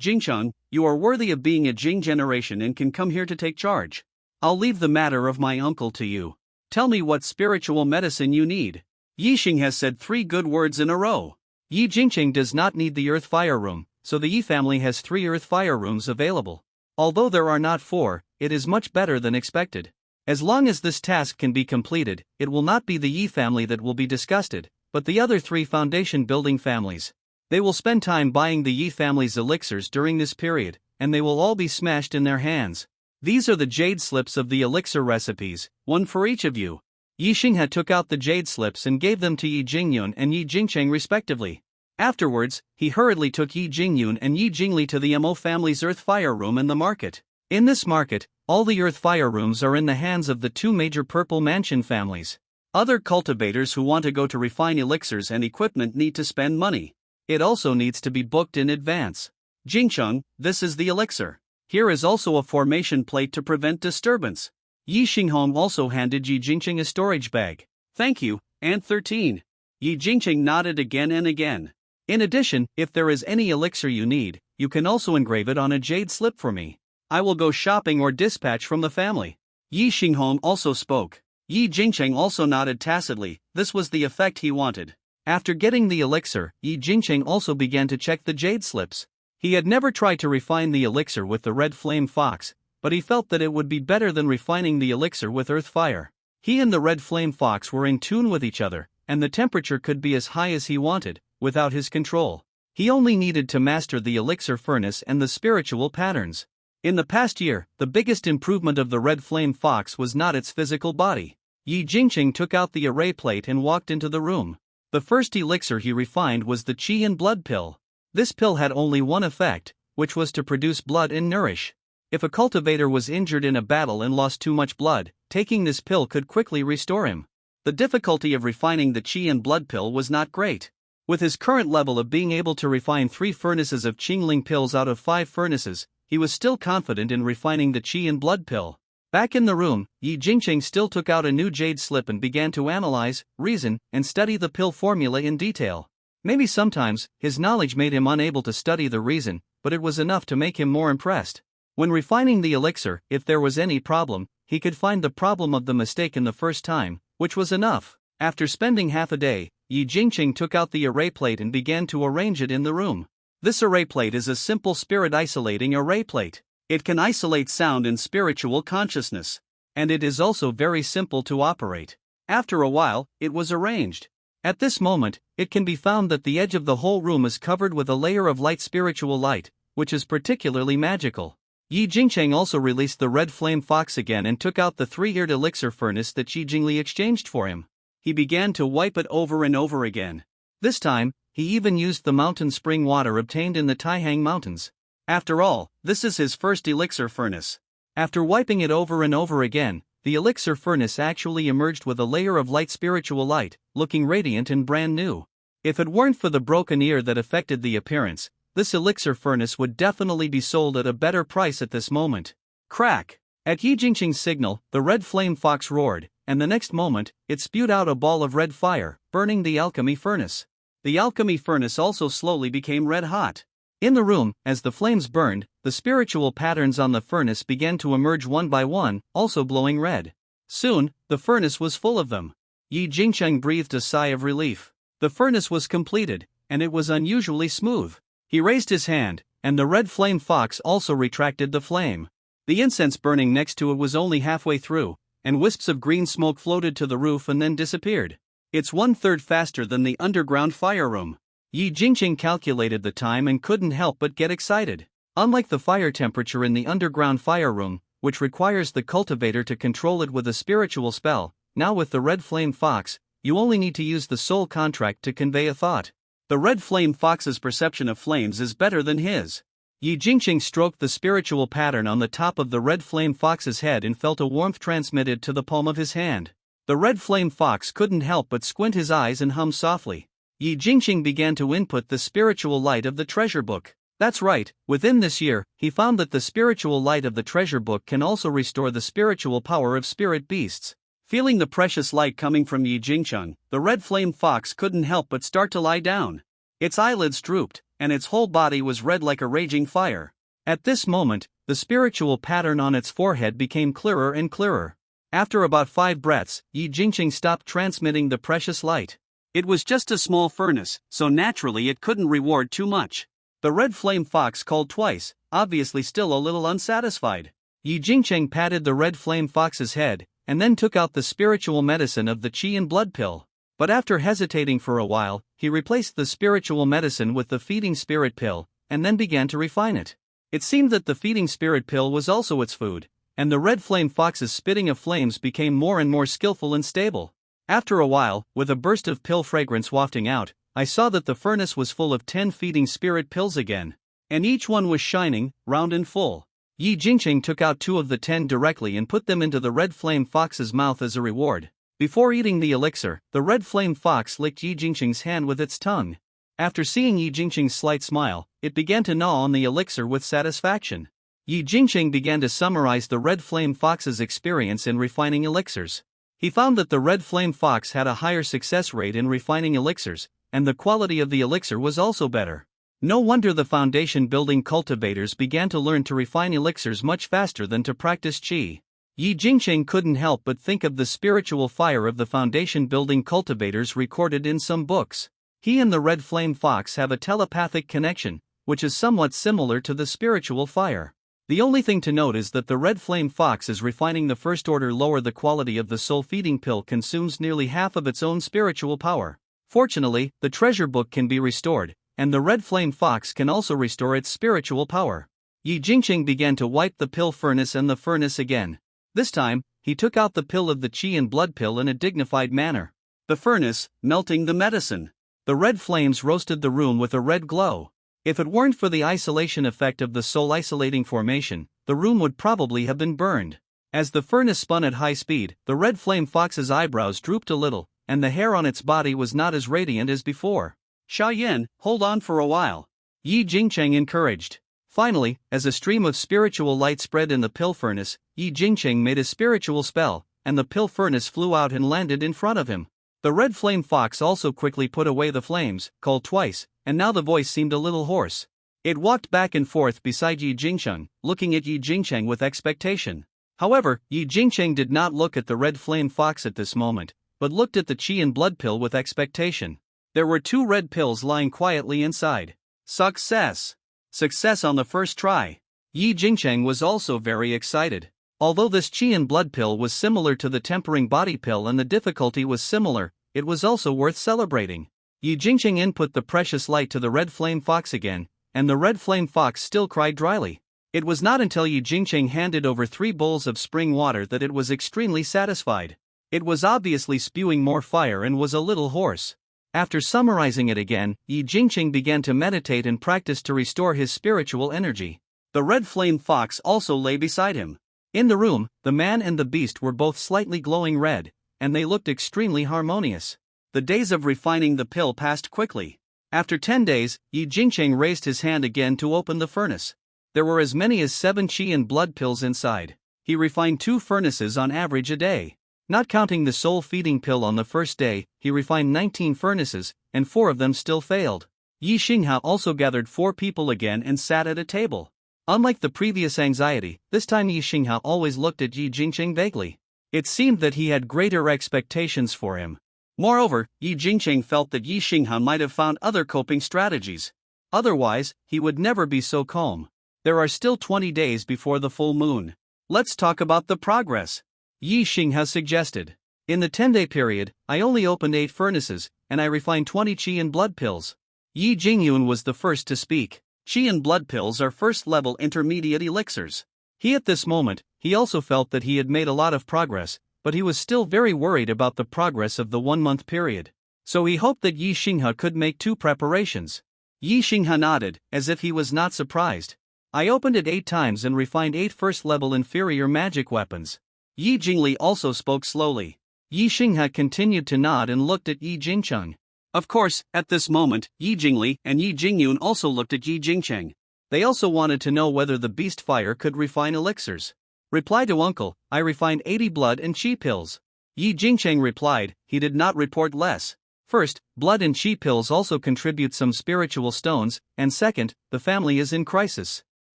Jingcheng, you are worthy of being a Jing generation and can come here to take charge. I'll leave the matter of my uncle to you. Tell me what spiritual medicine you need. Yixing has said 3 good words in a row. Yi Jingcheng does not need the earth fire room, so the Yi family has 3 earth fire rooms available. Although there are not 4, it is much better than expected. As long as this task can be completed, it will not be the Yi family that will be disgusted, but the other 3 foundation building families. They will spend time buying the Yi family's elixirs during this period, and they will all be smashed in their hands. These are the jade slips of the elixir recipes, 1 for each of you. Yixing had took out the jade slips and gave them to Yi Jingyun and Yi Jingcheng respectively. Afterwards, he hurriedly took Yi Jingyun and Yi Jingli to the Mo family's earth fire room in the market. In this market, all the earth fire rooms are in the hands of the 2 major purple mansion families. Other cultivators who want to go to refine elixirs and equipment need to spend money. It also needs to be booked in advance. Jingcheng, this is the elixir. Here is also a formation plate to prevent disturbance. Yi Xinghong also handed Yi Jingcheng a storage bag. Thank you, Aunt 13. Yi Jingcheng nodded again and again. In addition, if there is any elixir you need, you can also engrave it on a jade slip for me. I will go shopping or dispatch from the family. Yi Xinghong also spoke. Yi Jingcheng also nodded tacitly. This was the effect he wanted. After getting the elixir, Yi Jingcheng also began to check the jade slips. He had never tried to refine the elixir with the red flame fox, but he felt that it would be better than refining the elixir with earth fire. He and the red flame fox were in tune with each other, and the temperature could be as high as he wanted, without his control. He only needed to master the elixir furnace and the spiritual patterns. In the past year, the biggest improvement of the red flame fox was not its physical body. Yi Jingcheng took out the array plate and walked into the room. The first elixir he refined was the Qi and Blood pill. This pill had only one effect, which was to produce blood and nourish. If a cultivator was injured in a battle and lost too much blood, taking this pill could quickly restore him. The difficulty of refining the Qi and Blood pill was not great. With his current level of being able to refine 3 furnaces of Qingling pills out of 5 furnaces, he was still confident in refining the Qi and Blood pill. Back in the room, Yi Jingcheng still took out a new jade slip and began to analyze, reason, and study the pill formula in detail. Maybe sometimes, his knowledge made him unable to study the reason, but it was enough to make him more impressed. When refining the elixir, if there was any problem, he could find the problem of the mistake in the first time, which was enough. After spending half a day, Yi Jingcheng took out the array plate and began to arrange it in the room. This array plate is a simple spirit isolating array plate. It can isolate sound and spiritual consciousness. And it is also very simple to operate. After a while, it was arranged. At this moment, it can be found that the edge of the whole room is covered with a layer of light spiritual light, which is particularly magical. Yi Jingcheng also released the red flame fox again and took out the 3-eared elixir furnace that Yi Jingli exchanged for him. He began to wipe it over and over again. This time, he even used the mountain spring water obtained in the Taihang Mountains. After all, this is his first elixir furnace. After wiping it over and over again, the elixir furnace actually emerged with a layer of light spiritual light, looking radiant and brand new. If it weren't for the broken ear that affected the appearance, this elixir furnace would definitely be sold at a better price at this moment. Crack! At Yi Jingcheng's signal, the red flame fox roared, and the next moment, it spewed out a ball of red fire, burning the alchemy furnace. The alchemy furnace also slowly became red hot. In the room, as the flames burned, the spiritual patterns on the furnace began to emerge one by one, also glowing red. Soon, the furnace was full of them. Yi Jingcheng breathed a sigh of relief. The furnace was completed, and it was unusually smooth. He raised his hand, and the red flame fox also retracted the flame. The incense burning next to it was only halfway through, and wisps of green smoke floated to the roof and then disappeared. It's 1/3 faster than the underground fire room. Yi Jingcheng calculated the time and couldn't help but get excited. Unlike the fire temperature in the underground fire room, which requires the cultivator to control it with a spiritual spell, now with the red flame fox, you only need to use the soul contract to convey a thought. The red flame fox's perception of flames is better than his. Yi Jingqing stroked the spiritual pattern on the top of the red flame fox's head and felt a warmth transmitted to the palm of his hand. The red flame fox couldn't help but squint his eyes and hum softly. Yi Jingqing began to input the spiritual light of the treasure book. That's right, within this year, he found that the spiritual light of the treasure book can also restore the spiritual power of spirit beasts. Feeling the precious light coming from Yi Jingqing, the red flame fox couldn't help but start to lie down. Its eyelids drooped, and its whole body was red like a raging fire. At this moment, the spiritual pattern on its forehead became clearer and clearer. After about 5 breaths, Yi Jingqing stopped transmitting the precious light. It was just a small furnace, so naturally it couldn't reward too much. The red flame fox called twice, obviously still a little unsatisfied. Yi Jingqing patted the red flame fox's head, and then took out the spiritual medicine of the qi and blood pill. But after hesitating for a while, he replaced the spiritual medicine with the feeding spirit pill, and then began to refine it. It seemed that the feeding spirit pill was also its food, and the red flame fox's spitting of flames became more and more skillful and stable. After a while, with a burst of pill fragrance wafting out, I saw that the furnace was full of 10 feeding spirit pills again. And each one was shining, round and full. Yi Jingqing took out 2 of the 10 directly and put them into the red flame fox's mouth as a reward. Before eating the elixir, the red flame fox licked Yi Jingqing's hand with its tongue. After seeing Yi Jingqing's slight smile, it began to gnaw on the elixir with satisfaction. Yi Jingqing began to summarize the red flame fox's experience in refining elixirs. He found that the red flame fox had a higher success rate in refining elixirs, and the quality of the elixir was also better. No wonder the foundation building cultivators began to learn to refine elixirs much faster than to practice qi. Yi Jingqing couldn't help but think of the spiritual fire of the foundation building cultivators recorded in some books. He and the red flame fox have a telepathic connection, which is somewhat similar to the spiritual fire. The only thing to note is that the red flame fox is refining the first order lower. The quality of the soul feeding pill consumes nearly half of its own spiritual power. Fortunately, the treasure book can be restored, and the red flame fox can also restore its spiritual power. Yi Jingqing began to wipe the pill furnace and the furnace again. This time, he took out the pill of the qi and blood pill in a dignified manner. The furnace, melting the medicine. The red flames roasted the room with a red glow. If it weren't for the isolation effect of the soul isolating formation, the room would probably have been burned. As the furnace spun at high speed, the red flame fox's eyebrows drooped a little, and the hair on its body was not as radiant as before. Xia Yin, hold on for a while. Yi Jingqing encouraged. Finally, as a stream of spiritual light spread in the pill furnace, Yi Jingqing made a spiritual spell, and the pill furnace flew out and landed in front of him. The red flame fox also quickly put away the flames, called twice, and now the voice seemed a little hoarse. It walked back and forth beside Yi Jingqing, looking at Yi Jingqing with expectation. However, Yi Jingqing did not look at the red flame fox at this moment, but looked at the qi and blood pill with expectation. There were 2 red pills lying quietly inside. Success! Success on the first try. Yi Jingqing was also very excited. Although this qi and blood pill was similar to the tempering body pill and the difficulty was similar, it was also worth celebrating. Yi Jingqing input the precious light to the red flame fox again, and the red flame fox still cried dryly. It was not until Yi Jingqing handed over 3 bowls of spring water that it was extremely satisfied. It was obviously spewing more fire and was a little hoarse. After summarizing it again, Yi Jingqing began to meditate and practice to restore his spiritual energy. The red flame fox also lay beside him. In the room, the man and the beast were both slightly glowing red, and they looked extremely harmonious. The days of refining the pill passed quickly. After 10 days, Yi Jingqing raised his hand again to open the furnace. There were as many as 7 qi and blood pills inside. He refined 2 furnaces on average a day. Not counting the soul feeding pill on the first day, he refined 19 furnaces, and 4 of them still failed. Yi Xingha also gathered 4 people again and sat at a table. Unlike the previous anxiety, this time Yi Xingha always looked at Yi Jingqing vaguely. It seemed that he had greater expectations for him. Moreover, Yi Jingqing felt that Yi Xingha might have found other coping strategies. Otherwise, he would never be so calm. There are still 20 days before the full moon. Let's talk about the progress. Yi Xingha suggested. In the 10-day period, I only opened 8 furnaces, and I refined 20 qi and blood pills. Yi Jingyun was the first to speak. Qi and blood pills are first-level intermediate elixirs. At this moment, he also felt that he had made a lot of progress, but he was still very worried about the progress of the 1-month period. So he hoped that Yi Xingha could make 2 preparations. Yi Xingha nodded, as if he was not surprised. I opened it 8 times and refined 8 first-level inferior magic weapons. Yi Jingli also spoke slowly. Yi Xinghe continued to nod and looked at Yi Jingcheng. Of course, at this moment, Yi Jingli and Yi Jingyun also looked at Yi Jingcheng. They also wanted to know whether the beast fire could refine elixirs. Reply to uncle, I refined 80 blood and chi pills. Yi Jingcheng replied, he did not report less. First, blood and chi pills also contribute some spiritual stones, and second, the family is in crisis.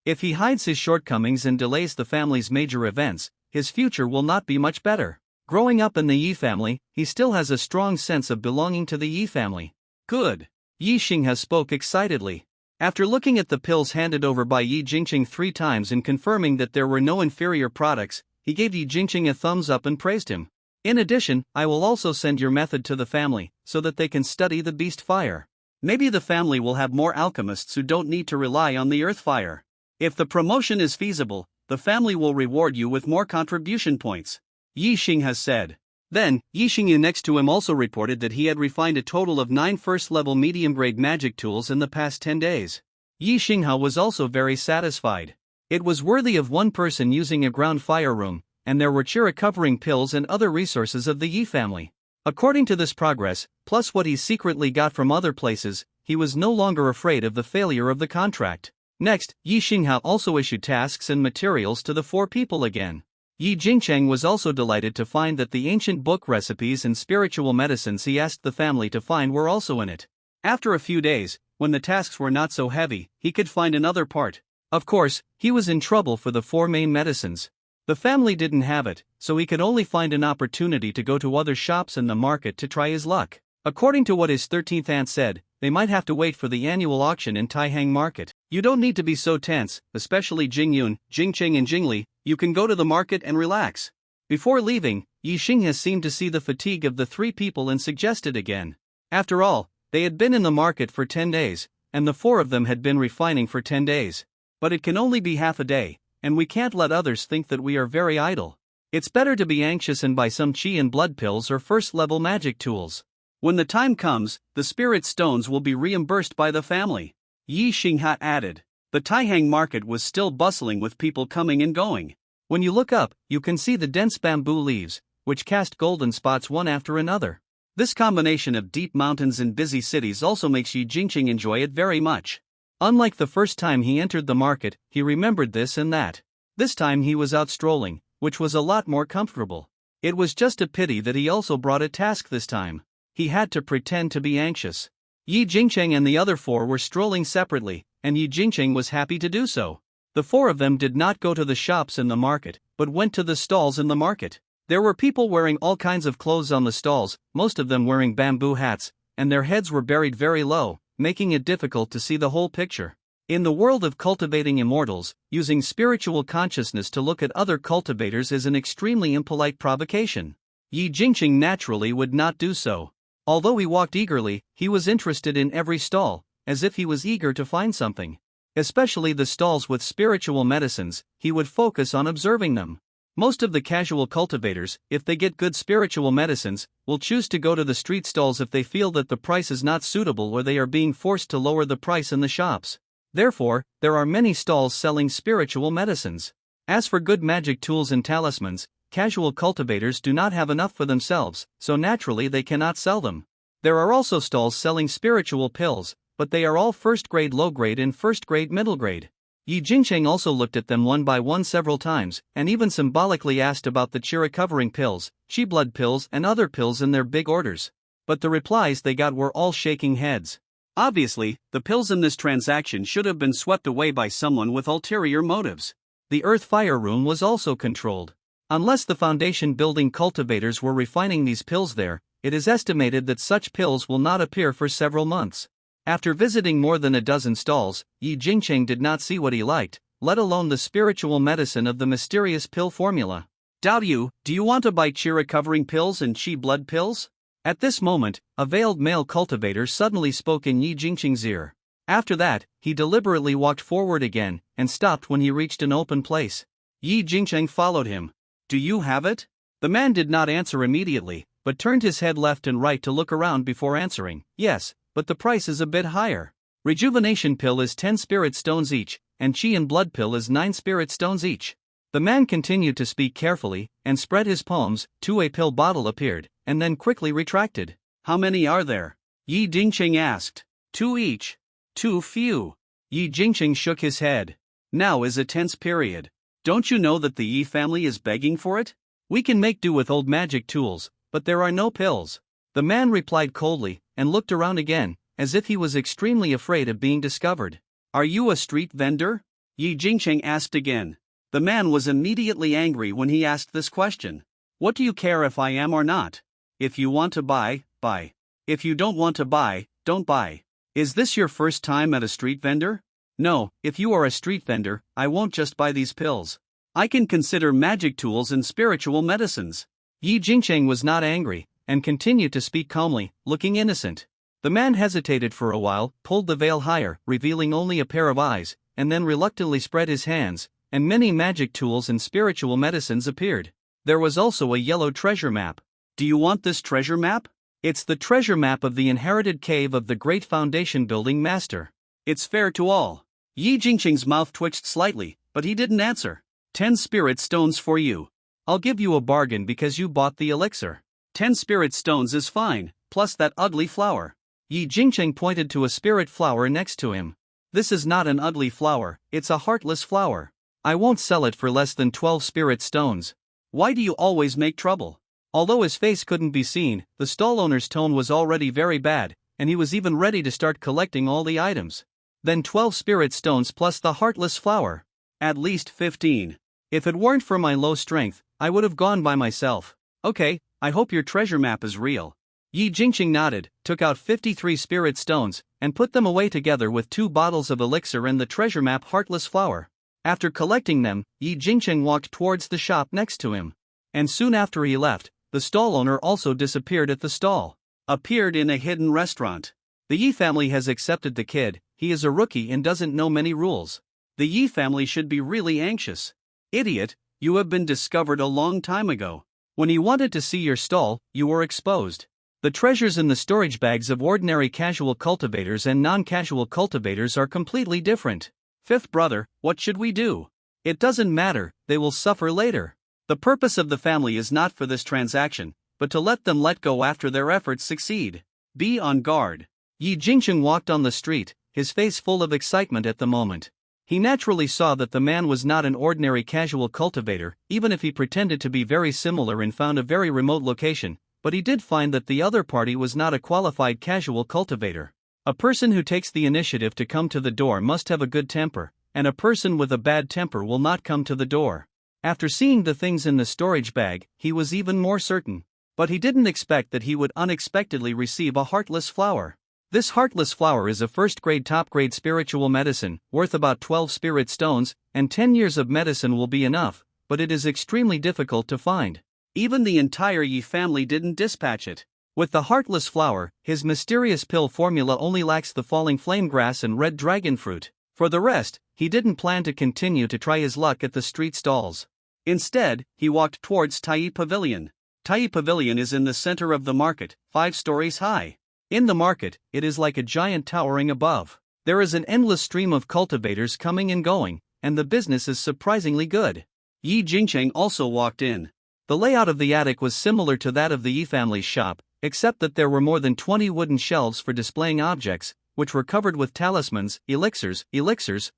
If he hides his shortcomings and delays the family's major events, his future will not be much better. Growing up in the Yi family, he still has a strong sense of belonging to the Yi family. Good. Yi Xinghe spoke excitedly. After looking at the pills handed over by Yi Jingcheng 3 times and confirming that there were no inferior products, he gave Yi Jingcheng a thumbs up and praised him. In addition, I will also send your method to the family, so that they can study the beast fire. Maybe the family will have more alchemists who don't need to rely on the earth fire. If the promotion is feasible, the family will reward you with more contribution points. Yi Xinghe said. Then, Yi Xingyu next to him also reported that he had refined a total of 9 first-level medium-grade magic tools in the past 10 days. Yi Xinghe was also very satisfied. It was worthy of one person using a ground fire room, and there were chira-covering pills and other resources of the Yi family. According to this progress, plus what he secretly got from other places, he was no longer afraid of the failure of the contract. Next, Yi Xinghe also issued tasks and materials to the 4 people again. Yi Jingcheng was also delighted to find that the ancient book recipes and spiritual medicines he asked the family to find were also in it. After a few days, when the tasks were not so heavy, he could find another part. Of course, he was in trouble for the 4 main medicines. The family didn't have it, so he could only find an opportunity to go to other shops in the market to try his luck. According to what his 13th aunt said, they might have to wait for the annual auction in Taihang Market. You don't need to be so tense, especially Jingyun, Jingcheng and Jingli, you can go to the market and relax. Before leaving, Yi Xinghe seemed to see the fatigue of the 3 people and suggested again. After all, they had been in the market for 10 days, and the 4 of them had been refining for 10 days. But it can only be half a day, and we can't let others think that we are very idle. It's better to be anxious and buy some chi and blood pills or first-level magic tools. When the time comes, the spirit stones will be reimbursed by the family. Yi Xinghe added. The Taihang market was still bustling with people coming and going. When you look up, you can see the dense bamboo leaves, which cast golden spots one after another. This combination of deep mountains and busy cities also makes Yi Jingcheng enjoy it very much. Unlike the first time he entered the market, he remembered this and that. This time he was out strolling, which was a lot more comfortable. It was just a pity that he also brought a task this time. He had to pretend to be anxious. Yi Jingcheng and the other 4 were strolling separately, and Yi Jingcheng was happy to do so. The 4 of them did not go to the shops in the market, but went to the stalls in the market. There were people wearing all kinds of clothes on the stalls, most of them wearing bamboo hats, and their heads were buried very low, making it difficult to see the whole picture. In the world of cultivating immortals, using spiritual consciousness to look at other cultivators is an extremely impolite provocation. Yi Jingcheng naturally would not do so. Although he walked eagerly, he was interested in every stall, as if he was eager to find something. Especially the stalls with spiritual medicines, he would focus on observing them. Most of the casual cultivators, if they get good spiritual medicines, will choose to go to the street stalls if they feel that the price is not suitable or they are being forced to lower the price in the shops. Therefore, there are many stalls selling spiritual medicines. As for good magic tools and talismans, casual cultivators do not have enough for themselves, so naturally they cannot sell them. There are also stalls selling spiritual pills, but they are all first-grade low-grade and first-grade middle-grade. Yi Jingcheng also looked at them one by one several times, and even symbolically asked about the chira-covering pills, chi blood pills and other pills in their big orders. But the replies they got were all shaking heads. Obviously, the pills in this transaction should have been swept away by someone with ulterior motives. The earth fire room was also controlled. Unless the foundation building cultivators were refining these pills there, it is estimated that such pills will not appear for several months. After visiting more than a dozen stalls, Yi Jingcheng did not see what he liked, let alone the spiritual medicine of the mysterious pill formula. Dao Yu, do you want to buy chira-covering pills and chi blood pills? At this moment, a veiled male cultivator suddenly spoke in Yi Jingcheng's ear. After that, he deliberately walked forward again, and stopped when he reached an open place. Yi Jingcheng followed him. Do you have it? The man did not answer immediately, but turned his head left and right to look around before answering. Yes, but the price is a bit higher. Rejuvenation pill is 10 spirit stones each, and Qi and Blood Pill is 9 spirit stones each. The man continued to speak carefully, and spread his palms. 2 a pill bottle appeared, and then quickly retracted. How many are there? Yi Jingqing asked. 2 each. Too few. Yi Jingqing shook his head. Now is a tense period. Don't you know that the Yi family is begging for it? We can make do with old magic tools, but there are no pills. The man replied coldly, and looked around again, as if he was extremely afraid of being discovered. Are you a street vendor? Yi Jingqing asked again. The man was immediately angry when he asked this question. What do you care if I am or not? If you want to buy, buy. If you don't want to buy, don't buy. Is this your first time at a street vendor? No, if you are a street vendor, I won't just buy these pills. I can consider magic tools and spiritual medicines. Yi Jingqing was not angry, and continued to speak calmly, looking innocent. The man hesitated for a while, pulled the veil higher, revealing only a pair of eyes, and then reluctantly spread his hands, and many magic tools and spiritual medicines appeared. There was also a yellow treasure map. Do you want this treasure map? It's the treasure map of the inherited cave of the great foundation building master. It's fair to all. Yi Jingqing's mouth twitched slightly, but he didn't answer. 10 spirit stones for you. I'll give you a bargain because you bought the elixir. 10 spirit stones is fine, plus that ugly flower. Yi Jingqing pointed to a spirit flower next to him. This is not an ugly flower, it's a heartless flower. I won't sell it for less than 12 spirit stones. Why do you always make trouble? Although his face couldn't be seen, the stall owner's tone was already very bad, and he was even ready to start collecting all the items. Then 12 spirit stones plus the heartless flower. At least 15. If it weren't for my low strength, I would have gone by myself. Okay, I hope your treasure map is real. Yi Jingqing nodded, took out 53 spirit stones, and put them away together with 2 bottles of elixir and the treasure map heartless flower. After collecting them, Yi Jingqing walked towards the shop next to him. And soon after he left, the stall owner also disappeared at the stall. Appeared in a hidden restaurant. The Yi family has accepted the kid. He is a rookie and doesn't know many rules. The Yi family should be really anxious. Idiot, you have been discovered a long time ago. When he wanted to see your stall, you were exposed. The treasures in the storage bags of ordinary casual cultivators and non-casual cultivators are completely different. Fifth brother, what should we do? It doesn't matter, they will suffer later. The purpose of the family is not for this transaction, but to let them let go after their efforts succeed. Be on guard. Yi Jingqing walked on the street, his face full of excitement at the moment. He naturally saw that the man was not an ordinary casual cultivator, even if he pretended to be very similar and found a very remote location, but he did find that the other party was not a qualified casual cultivator. A person who takes the initiative to come to the door must have a good temper, and a person with a bad temper will not come to the door. After seeing the things in the storage bag, he was even more certain. But he didn't expect that he would unexpectedly receive a heartless flower. This heartless flower is a first-grade top-grade spiritual medicine, worth about 12 spirit stones, and 10 years of medicine will be enough, but it is extremely difficult to find. Even the entire Yi family didn't dispatch it. With the heartless flower, his mysterious pill formula only lacks the falling flame grass and red dragon fruit. For the rest, he didn't plan to continue to try his luck at the street stalls. Instead, he walked towards Tai Pavilion. Tai Pavilion is in the center of the market, 5 stories high. In the market, it is like a giant towering above. There is an endless stream of cultivators coming and going, and the business is surprisingly good. Yi Jingqing also walked in. The layout of the attic was similar to that of the Yi family's shop, except that there were more than 20 wooden shelves for displaying objects, which were covered with talismans, elixirs,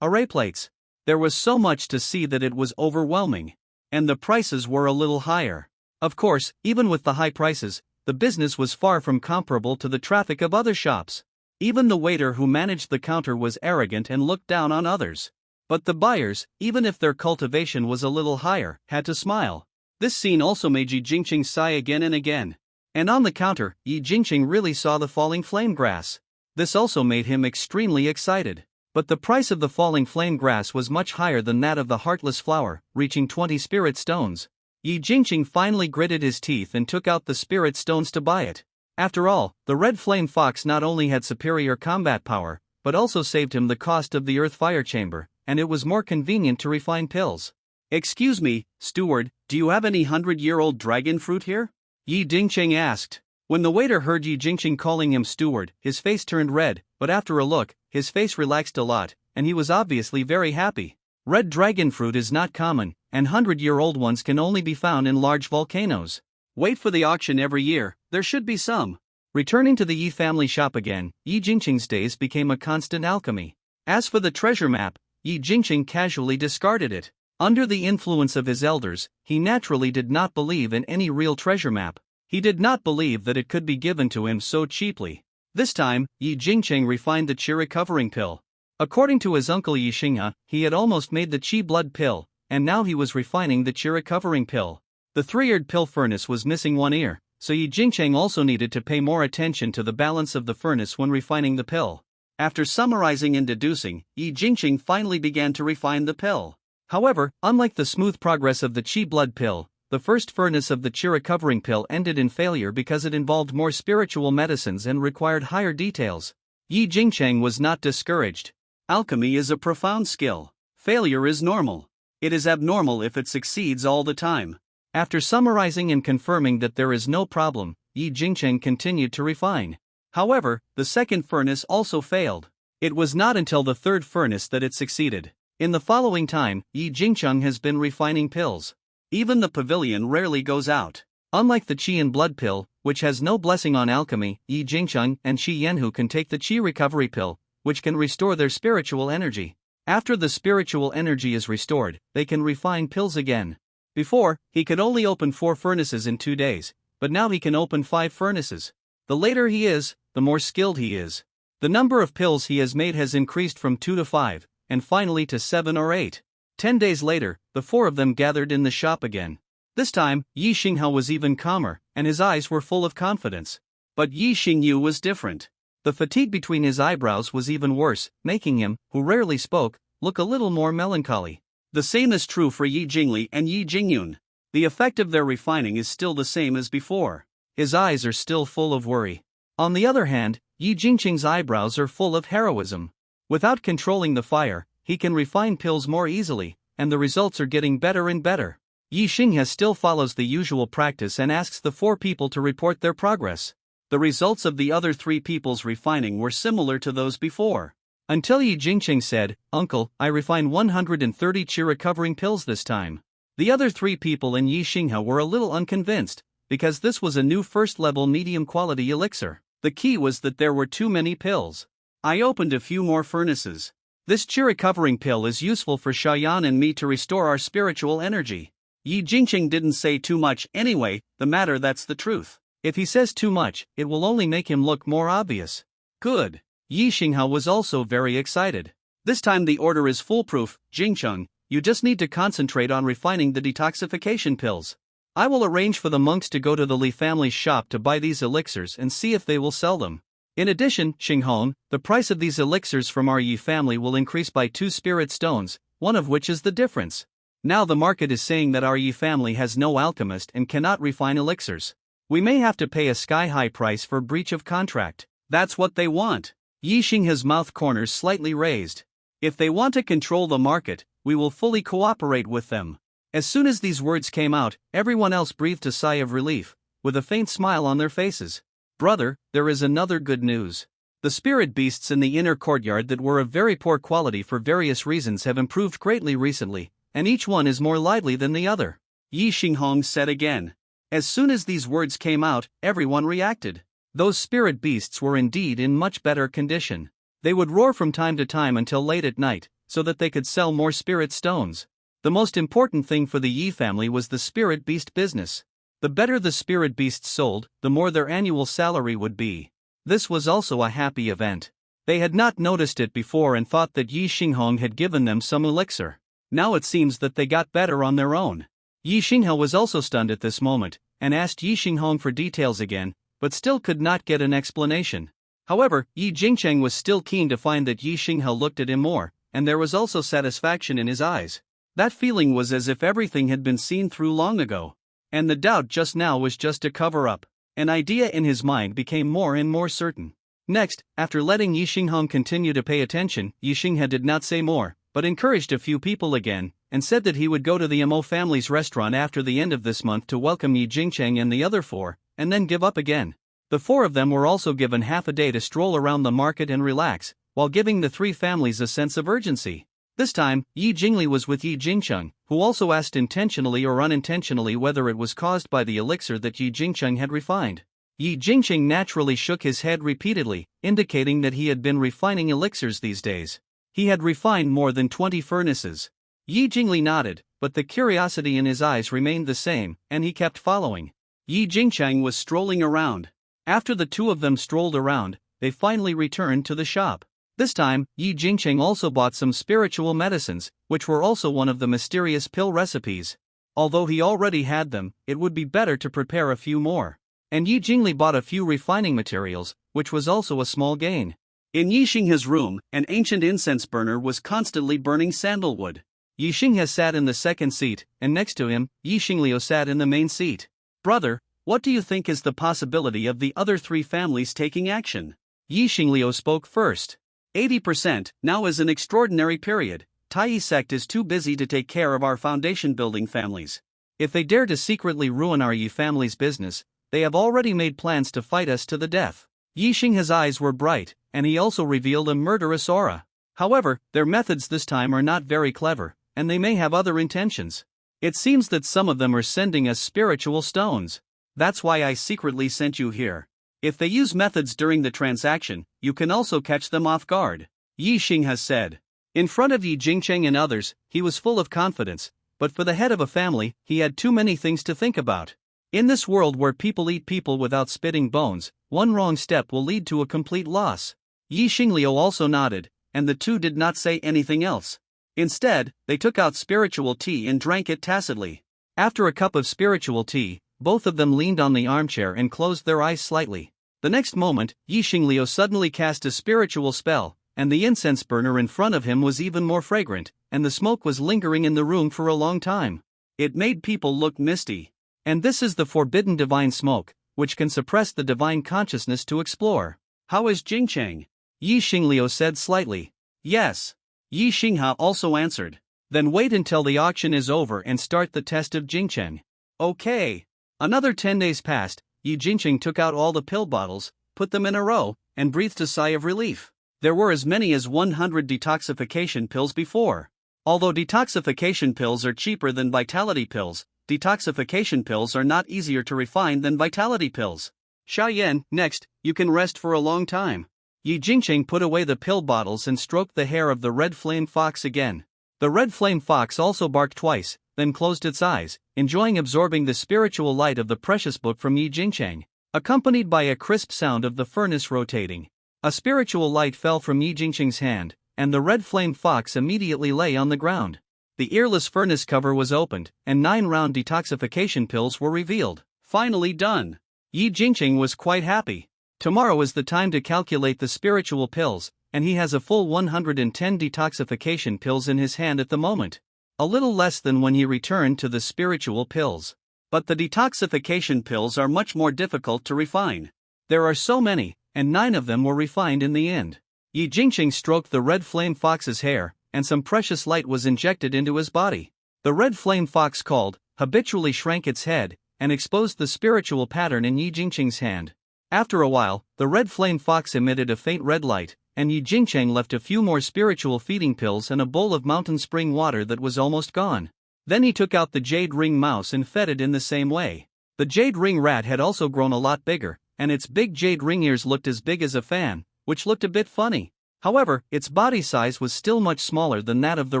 array plates. There was so much to see that it was overwhelming. And the prices were a little higher. Of course, even with the high prices, the business was far from comparable to the traffic of other shops. Even the waiter who managed the counter was arrogant and looked down on others. But the buyers, even if their cultivation was a little higher, had to smile. This scene also made Yi Jingqing sigh again and again. And on the counter, Yi Jingqing really saw the falling flame grass. This also made him extremely excited. But the price of the falling flame grass was much higher than that of the heartless flower, reaching 20 spirit stones. Yi Jingqing finally gritted his teeth and took out the spirit stones to buy it. After all, the red flame fox not only had superior combat power, but also saved him the cost of the earth fire chamber, and it was more convenient to refine pills. Excuse me, steward, do you have any 100-year-old dragon fruit here? Yi Jingqing asked. When the waiter heard Yi Jingqing calling him steward, his face turned red, but after a look, his face relaxed a lot, and he was obviously very happy. Red dragon fruit is not common, and 100-year-old ones can only be found in large volcanoes. Wait for the auction every year, there should be some. Returning to the Yi family shop again, Yi Jingqing's days became a constant alchemy. As for the treasure map, Yi Jingqing casually discarded it. Under the influence of his elders, he naturally did not believe in any real treasure map. He did not believe that it could be given to him so cheaply. This time, Yi Jingqing refined the qi recovering pill. According to his uncle Yi Xinghe, he had almost made the qi blood pill, and now he was refining the qi recovering pill. The three-eared pill furnace was missing one ear, so Yi Jingqing also needed to pay more attention to the balance of the furnace when refining the pill. After summarizing and deducing, Yi Jingqing finally began to refine the pill. However, unlike the smooth progress of the qi blood pill, the first furnace of the qi recovering pill ended in failure because it involved more spiritual medicines and required higher details. Yi Jingqing was not discouraged. Alchemy is a profound skill. Failure is normal. It is abnormal if it succeeds all the time. After summarizing and confirming that there is no problem, Yi Jingqing continued to refine. However, the second furnace also failed. It was not until the third furnace that it succeeded. In the following time, Yi Jingqing has been refining pills. Even the pavilion rarely goes out. Unlike the qi and blood pill, which has no blessing on alchemy, Yi Jingqing and Shi Yanhu can take the qi recovery pill, which can restore their spiritual energy. After the spiritual energy is restored, they can refine pills again. Before, he could only open 4 furnaces in 2 days, but now he can open 5 furnaces. The later he is, the more skilled he is. The number of pills he has made has increased from 2 to 5, and finally to 7 or 8. 10 days later, the 4 of them gathered in the shop again. This time, Yi Xinghe was even calmer, and his eyes were full of confidence. But Yi Xingyu was different. The fatigue between his eyebrows was even worse, making him, who rarely spoke, look a little more melancholy. The same is true for Yi Jingli and Yi Jingyun. The effect of their refining is still the same as before. His eyes are still full of worry. On the other hand, Yi Jingqing's eyebrows are full of heroism. Without controlling the fire, he can refine pills more easily, and the results are getting better and better. Yi Xinghe still follows the usual practice and asks the 4 people to report their progress. The results of the other 3 people's refining were similar to those before. Until Yi Jingqing said, "Uncle, I refined 130 qi recovering pills this time." The other 3 people and Yi Xinghe were a little unconvinced, because this was a new first-level medium-quality elixir. The key was that there were too many pills. I opened a few more furnaces. This qi recovering pill is useful for Shayan and me to restore our spiritual energy. Yi Jingqing didn't say too much anyway, that's the truth. If he says too much, it will only make him look more obvious. Good. Yi Xinghe was also very excited. This time the order is foolproof, Jingcheng. You just need to concentrate on refining the detoxification pills. I will arrange for the monks to go to the Li family's shop to buy these elixirs and see if they will sell them. In addition, Xinghong, the price of these elixirs from our Yi family will increase by 2 spirit stones, one of which is the difference. Now the market is saying that our Yi family has no alchemist and cannot refine elixirs. We may have to pay a sky-high price for breach of contract. That's what they want. Yi Xinghe's mouth corners slightly raised. If they want to control the market, we will fully cooperate with them. As soon as these words came out, everyone else breathed a sigh of relief, with a faint smile on their faces. Brother, there is another good news. The spirit beasts in the inner courtyard that were of very poor quality for various reasons have improved greatly recently, and each one is more lively than the other. Yi Xinghong said again. As soon as these words came out, everyone reacted. Those spirit beasts were indeed in much better condition. They would roar from time to time until late at night, so that they could sell more spirit stones. The most important thing for the Yi family was the spirit beast business. The better the spirit beasts sold, the more their annual salary would be. This was also a happy event. They had not noticed it before and thought that Yi Xinghong had given them some elixir. Now it seems that they got better on their own. Yi Xinghe was also stunned at this moment, and asked Yi Xinghong for details again, but still could not get an explanation. However, Yi Jingqing was still keen to find that Yi Xinghe looked at him more, and there was also satisfaction in his eyes. That feeling was as if everything had been seen through long ago. And the doubt just now was just a cover-up. An idea in his mind became more and more certain. Next, after letting Yi Xinghong continue to pay attention, Yi Xinghe did not say more, but encouraged a few people again, and said that he would go to the Mo family's restaurant after the end of this month to welcome Yi Jingqing and the other 4, and then give up again. The 4 of them were also given half a day to stroll around the market and relax, while giving the three families a sense of urgency. This time, Yi Jingli was with Yi Jingcheng, who also asked intentionally or unintentionally whether it was caused by the elixir that Yi Jingcheng had refined. Yi Jingcheng naturally shook his head repeatedly, indicating that he had been refining elixirs these days. He had refined more than 20 furnaces. Yi Jingli nodded, but the curiosity in his eyes remained the same, and he kept following. Yi Jingcheng was strolling around. After the two of them strolled around, they finally returned to the shop. This time, Yi Jingcheng also bought some spiritual medicines, which were also one of the mysterious pill recipes. Although he already had them, it would be better to prepare a few more. And Yi Jingli bought a few refining materials, which was also a small gain. In Yixinghe's room, an ancient incense burner was constantly burning sandalwood. Yixinghe sat in the second seat, and next to him, Yixingliu sat in the main seat. "Brother, what do you think is the possibility of the other three families taking action?" Yixingliu spoke first. 80%, now is an extraordinary period. Tai sect is too busy to take care of our foundation building families. If they dare to secretly ruin our Yi family's business, they have already made plans to fight us to the death. Yixinghe's eyes were bright, and he also revealed a murderous aura. However, their methods this time are not very clever, and they may have other intentions. It seems that some of them are sending us spiritual stones. That's why I secretly sent you here. If they use methods during the transaction, you can also catch them off guard, Yixing has said. In front of Yi Jingcheng and others, he was full of confidence, but for the head of a family, he had too many things to think about. In this world where people eat people without spitting bones, one wrong step will lead to a complete loss. Yi Xingliu also nodded, and the two did not say anything else. Instead, they took out spiritual tea and drank it tacitly. After a cup of spiritual tea, both of them leaned on the armchair and closed their eyes slightly. The next moment, Yi Xingliu suddenly cast a spiritual spell, and the incense burner in front of him was even more fragrant, and the smoke was lingering in the room for a long time. It made people look misty. And this is the forbidden divine smoke, which can suppress the divine consciousness to explore. How is Jingcheng? Yi Xingliu said slightly. Yes. Yi Xingha also answered. Then wait until the auction is over and start the test of Jingcheng. Okay. Another 10 days passed. Yi Jingcheng took out all the pill bottles, put them in a row, and breathed a sigh of relief. There were as many as 100 detoxification pills before. Although detoxification pills are cheaper than vitality pills, detoxification pills are not easier to refine than vitality pills. Xiaoyan, next, you can rest for a long time. Yi Jingcheng put away the pill bottles and stroked the hair of the red flame fox again. The red flame fox also barked twice, then closed its eyes, enjoying absorbing the spiritual light of the precious book from Yi Jingcheng, accompanied by a crisp sound of the furnace rotating. A spiritual light fell from Yi Jingcheng's hand, and the red flame fox immediately lay on the ground. The earless furnace cover was opened, and 9 round detoxification pills were revealed. Finally done. Yi Jingcheng was quite happy. Tomorrow is the time to calculate the spiritual pills, and he has a full 110 detoxification pills in his hand at the moment. A little less than when he returned to the spiritual pills. But the detoxification pills are much more difficult to refine. There are so many, and 9 of them were refined in the end. Yi Jingcheng stroked the red flame fox's hair, and some precious light was injected into his body. The red flame fox called, habitually shrank its head, and exposed the spiritual pattern in Yi Jingcheng's hand. After a while, the red flame fox emitted a faint red light, and Yi Jingcheng left a few more spiritual feeding pills and a bowl of mountain spring water that was almost gone. Then he took out the jade ring mouse and fed it in the same way. The jade ring rat had also grown a lot bigger, and its big jade ring ears looked as big as a fan, which looked a bit funny. However, its body size was still much smaller than that of the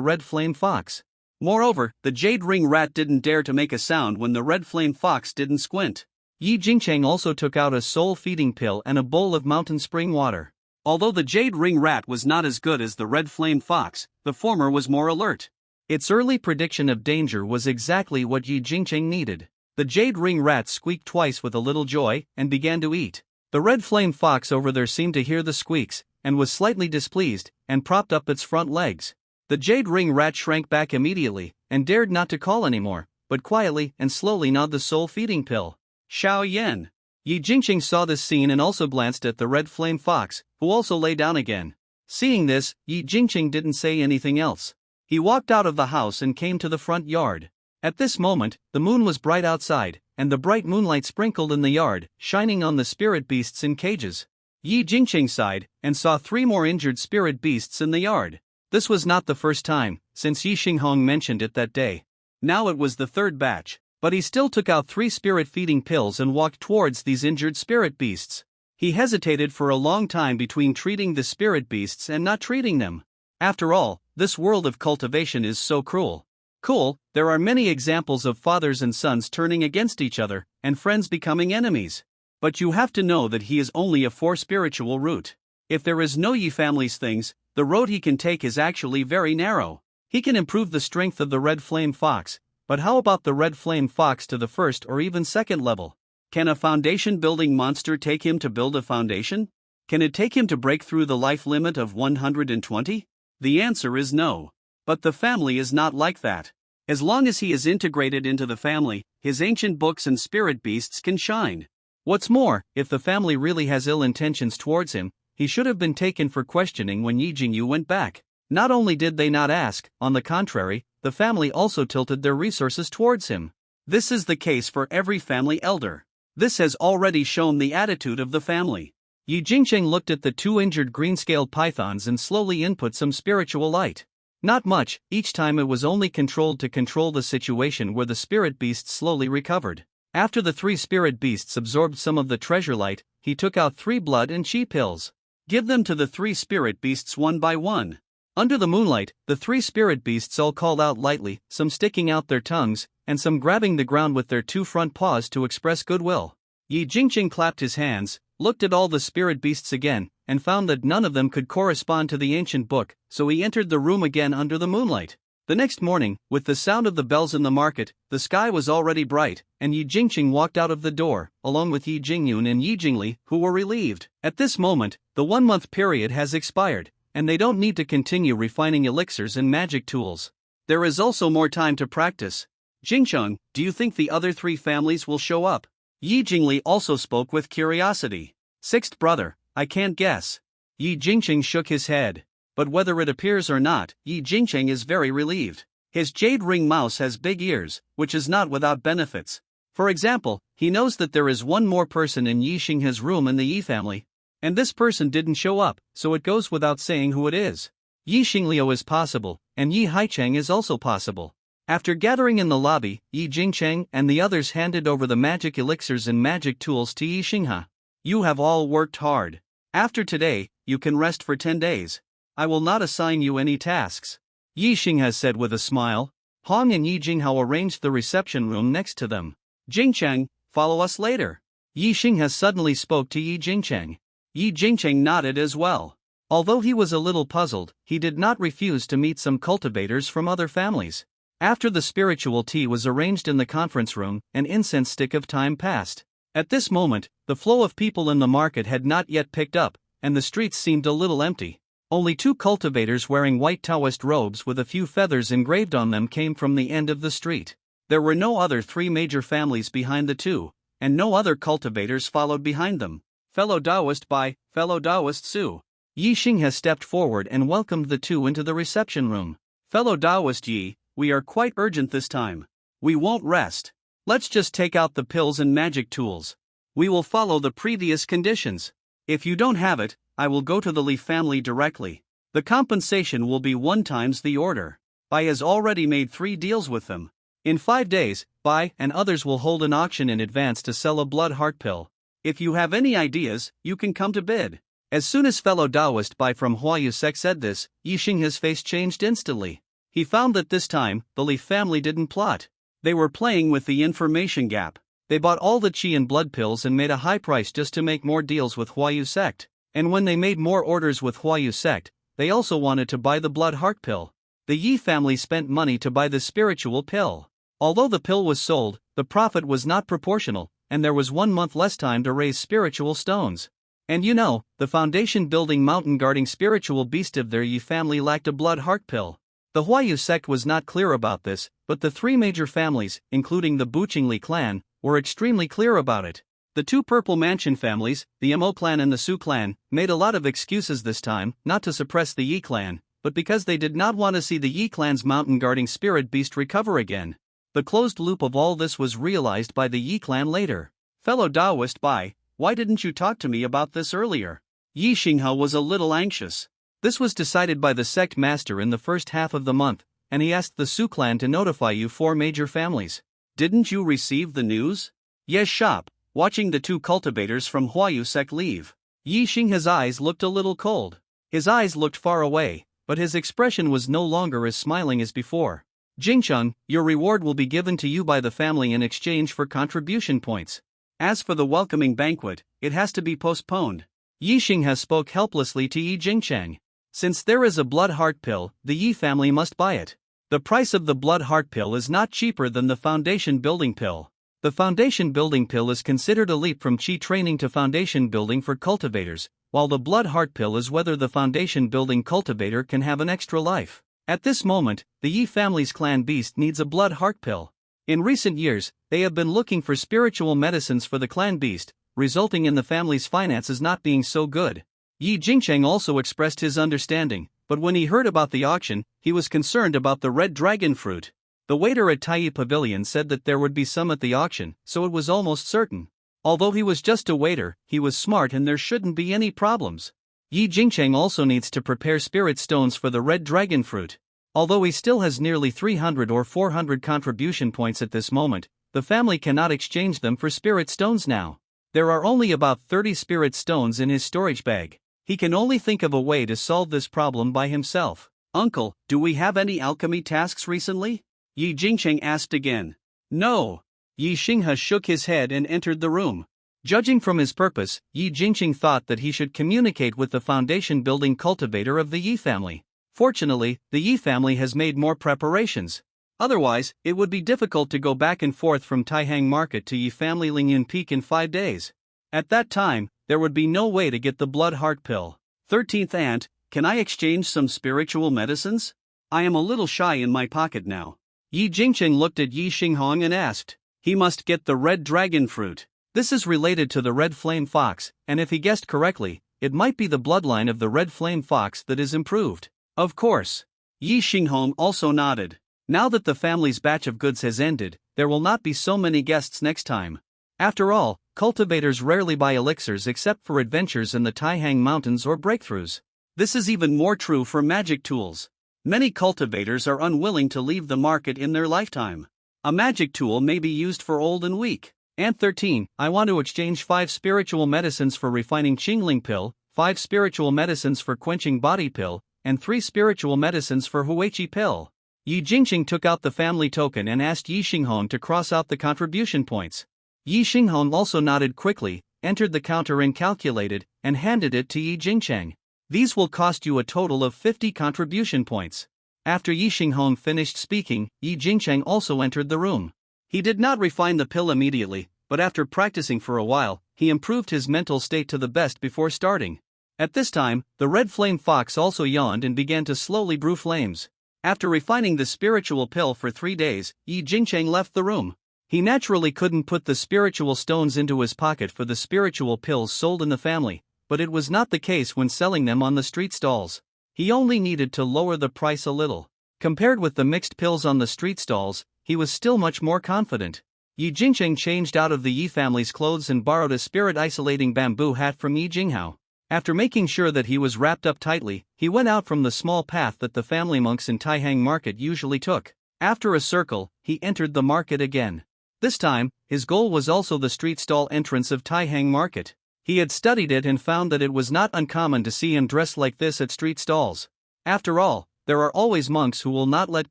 red flame fox. Moreover, the jade ring rat didn't dare to make a sound when the red flame fox didn't squint. Yi Jingcheng also took out a soul feeding pill and a bowl of mountain spring water. Although the jade ring rat was not as good as the red flame fox, the former was more alert. Its early prediction of danger was exactly what Yi Jingcheng needed. The jade ring rat squeaked twice with a little joy, and began to eat. The red flame fox over there seemed to hear the squeaks, and was slightly displeased, and propped up its front legs. The jade ring rat shrank back immediately, and dared not to call anymore, but quietly and slowly gnawed the soul feeding pill. Xiaoyan. Yi Jingcheng saw this scene and also glanced at the red flame fox, who also lay down again. Seeing this, Yi Jingcheng didn't say anything else. He walked out of the house and came to the front yard. At this moment, the moon was bright outside, and the bright moonlight sprinkled in the yard, shining on the spirit beasts in cages. Yi Jingqing sighed and saw 3 more injured spirit beasts in the yard. This was not the first time, since Yi Xinghong mentioned it that day. Now it was the 3rd batch, but he still took out 3 spirit-feeding pills and walked towards these injured spirit beasts. He hesitated for a long time between treating the spirit beasts and not treating them. After all, this world of cultivation is so cruel. Cool, there are many examples of fathers and sons turning against each other, and friends becoming enemies. But you have to know that he is only a 4 spiritual route. If there is no Yi family's things, the road he can take is actually very narrow. He can improve the strength of the red flame fox, but how about the red flame fox to the 1st or even 2nd level? Can a foundation building monster take him to build a foundation? Can it take him to break through the life limit of 120? The answer is no. But the family is not like that. As long as he is integrated into the family, his ancient books and spirit beasts can shine. What's more, if the family really has ill intentions towards him, he should have been taken for questioning when Yi Jingyu went back. Not only did they not ask, on the contrary, the family also tilted their resources towards him. This is the case for every family elder. This has already shown the attitude of the family. Yi Jingsheng looked at the 2 injured green-scaled pythons and slowly input some spiritual light. Not much, each time it was only controlled to control the situation where the spirit beasts slowly recovered. After the 3 spirit beasts absorbed some of the treasure light, he took out 3 blood and chi pills. Give them to the 3 spirit beasts one by one. Under the moonlight, the 3 spirit beasts all called out lightly, some sticking out their tongues, and some grabbing the ground with their 2 front paws to express goodwill. Yi Jingqing clapped his hands, looked at all the spirit beasts again, and found that none of them could correspond to the ancient book, so he entered the room again under the moonlight. The next morning, with the sound of the bells in the market, the sky was already bright, and Yi Jingqing walked out of the door, along with Yi Jingyun and Yi Jingli, who were relieved. At this moment, the 1-month period has expired, and they don't need to continue refining elixirs and magic tools. There is also more time to practice. Jingcheng, do you think the other 3 families will show up? Yi Jingli also spoke with curiosity. 6th brother, I can't guess. Yi Jingqing shook his head. But whether it appears or not, Yi Jingqing is very relieved. His jade ring mouse has big ears, which is not without benefits. For example, he knows that there is one more person in Yi Xinghe's room in the Yi family. And this person didn't show up, so it goes without saying who it is. Yi Xingliu is possible, and Yi Haicheng is also possible. After gathering in the lobby, Yi Jingcheng and the others handed over the magic elixirs and magic tools to Yi Xinghe. You have all worked hard. After today, you can rest for 10 days. I will not assign you any tasks. Yi Xinghe said with a smile. Hong and Yi Jinghao arranged the reception room next to them. Jingcheng, follow us later. Yi Xinghe suddenly spoke to Yi Jingcheng. Yi Jingcheng nodded as well. Although he was a little puzzled, he did not refuse to meet some cultivators from other families. After the spiritual tea was arranged in the conference room, an incense stick of time passed. At this moment, the flow of people in the market had not yet picked up, and the streets seemed a little empty. Only 2 cultivators wearing white Taoist robes with a few feathers engraved on them came from the end of the street. There were no other 3 major families behind the 2, and no other cultivators followed behind them. Fellow Taoist Bai, fellow Taoist Su. Yi Xinghe stepped forward and welcomed the 2 into the reception room. Fellow Taoist Yi, we are quite urgent this time. We won't rest. Let's just take out the pills and magic tools. We will follow the previous conditions. If you don't have it, I will go to the Li family directly. The compensation will be 1 times the order. Bai has already made 3 deals with them. In 5 days, Bai and others will hold an auction in advance to sell a blood heart pill. If you have any ideas, you can come to bid. As soon as fellow Taoist Bai from Huayu Sec said this, Yi Xinghe's face changed instantly. He found that this time, the Li family didn't plot. They were playing with the information gap. They bought all the chi and blood pills and made a high price just to make more deals with Huayu Sect. And when they made more orders with Huayu Sect, they also wanted to buy the blood heart pill. The Yi family spent money to buy the spiritual pill. Although the pill was sold, the profit was not proportional, and there was 1 month less time to raise spiritual stones. And you know, the foundation building mountain guarding spiritual beast of their Yi family lacked a blood heart pill. The Huayu sect was not clear about this, but the 3 major families, including the Buqingli clan, were extremely clear about it. The 2 Purple Mansion families, the Mo clan and the Su clan, made a lot of excuses this time, not to suppress the Yi clan, but because they did not want to see the Yi clan's mountain guarding spirit beast recover again. The closed loop of all this was realized by the Yi clan later. Fellow Taoist Bai, why didn't you talk to me about this earlier? Yi Xinghao was a little anxious. This was decided by the sect master in the first half of the month, and he asked the Su clan to notify you 4 major families. Didn't you receive the news? Yes, shop, watching the 2 cultivators from Huayu sect leave. Yi Xingha's eyes looked a little cold. His eyes looked far away, but his expression was no longer as smiling as before. Jingcheng, your reward will be given to you by the family in exchange for contribution points. As for the welcoming banquet, it has to be postponed. Yi Xingha spoke helplessly to Yi Jingcheng. Since there is a blood heart pill, the Yi family must buy it. The price of the blood heart pill is not cheaper than the foundation building pill. The foundation building pill is considered a leap from chi training to foundation building for cultivators, while the blood heart pill is whether the foundation building cultivator can have an extra life. At this moment, the Yi family's clan beast needs a blood heart pill. In recent years, they have been looking for spiritual medicines for the clan beast, resulting in the family's finances not being so good. Yi Jingcheng also expressed his understanding, but when he heard about the auction, he was concerned about the red dragon fruit. The waiter at Tai Pavilion said that there would be some at the auction, so it was almost certain. Although he was just a waiter, he was smart and there shouldn't be any problems. Yi Jingcheng also needs to prepare spirit stones for the red dragon fruit. Although he still has nearly 300 or 400 contribution points at this moment, the family cannot exchange them for spirit stones now. There are only about 30 spirit stones in his storage bag. He can only think of a way to solve this problem by himself. Uncle, do we have any alchemy tasks recently? Yi Jingcheng asked again. No. Yi Xingha shook his head and entered the room. Judging from his purpose, Yi Jingcheng thought that he should communicate with the foundation building cultivator of the Yi family. Fortunately, the Yi family has made more preparations. Otherwise, it would be difficult to go back and forth from Taihang Market to Yi family Lingyun Peak in 5 days. At that time, there would be no way to get the blood heart pill. 13th aunt, can I exchange some spiritual medicines? I am a little shy in my pocket now. Yi Jingcheng looked at Yi Xinghong and asked. He must get the red dragon fruit. This is related to the red flame fox, and if he guessed correctly, it might be the bloodline of the red flame fox that is improved. Of course. Yi Xinghong also nodded. Now that the family's batch of goods has ended, there will not be so many guests next time. After all, cultivators rarely buy elixirs except for adventures in the Taihang Mountains or breakthroughs. This is even more true for magic tools. Many cultivators are unwilling to leave the market in their lifetime. A magic tool may be used for old and weak. And 13, I want to exchange 5 spiritual medicines for refining Qingling pill, 5 spiritual medicines for quenching body pill, and 3 spiritual medicines for Huichi pill. Yi Jingcheng took out the family token and asked Yi Xinghong to cross out the contribution points. Yi Xinghong also nodded quickly, entered the counter and calculated, and handed it to Yi Jingcheng. These will cost you a total of 50 contribution points. After Yi Xinghong finished speaking, Yi Jingcheng also entered the room. He did not refine the pill immediately, but after practicing for a while, he improved his mental state to the best before starting. At this time, the red flame fox also yawned and began to slowly brew flames. After refining the spiritual pill for 3 days, Yi Jingcheng left the room. He naturally couldn't put the spiritual stones into his pocket for the spiritual pills sold in the family, but it was not the case when selling them on the street stalls. He only needed to lower the price a little. Compared with the mixed pills on the street stalls, he was still much more confident. Yi Jingcheng changed out of the Yi family's clothes and borrowed a spirit-isolating bamboo hat from Yi Jinghao. After making sure that he was wrapped up tightly, he went out from the small path that the family monks in Taihang Market usually took. After a circle, he entered the market again. This time, his goal was also the street stall entrance of Taihang Market. He had studied it and found that it was not uncommon to see him dressed like this at street stalls. After all, there are always monks who will not let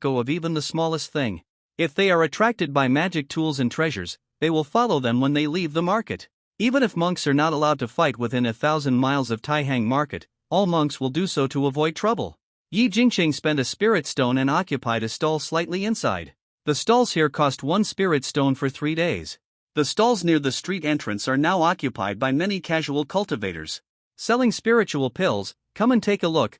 go of even the smallest thing. If they are attracted by magic tools and treasures, they will follow them when they leave the market. Even if monks are not allowed to fight within 1,000 miles of Taihang Market, all monks will do so to avoid trouble. Yi Jingcheng spent a spirit stone and occupied a stall slightly inside. The stalls here cost 1 spirit stone for 3 days. The stalls near the street entrance are now occupied by many casual cultivators. Selling spiritual pills, come and take a look,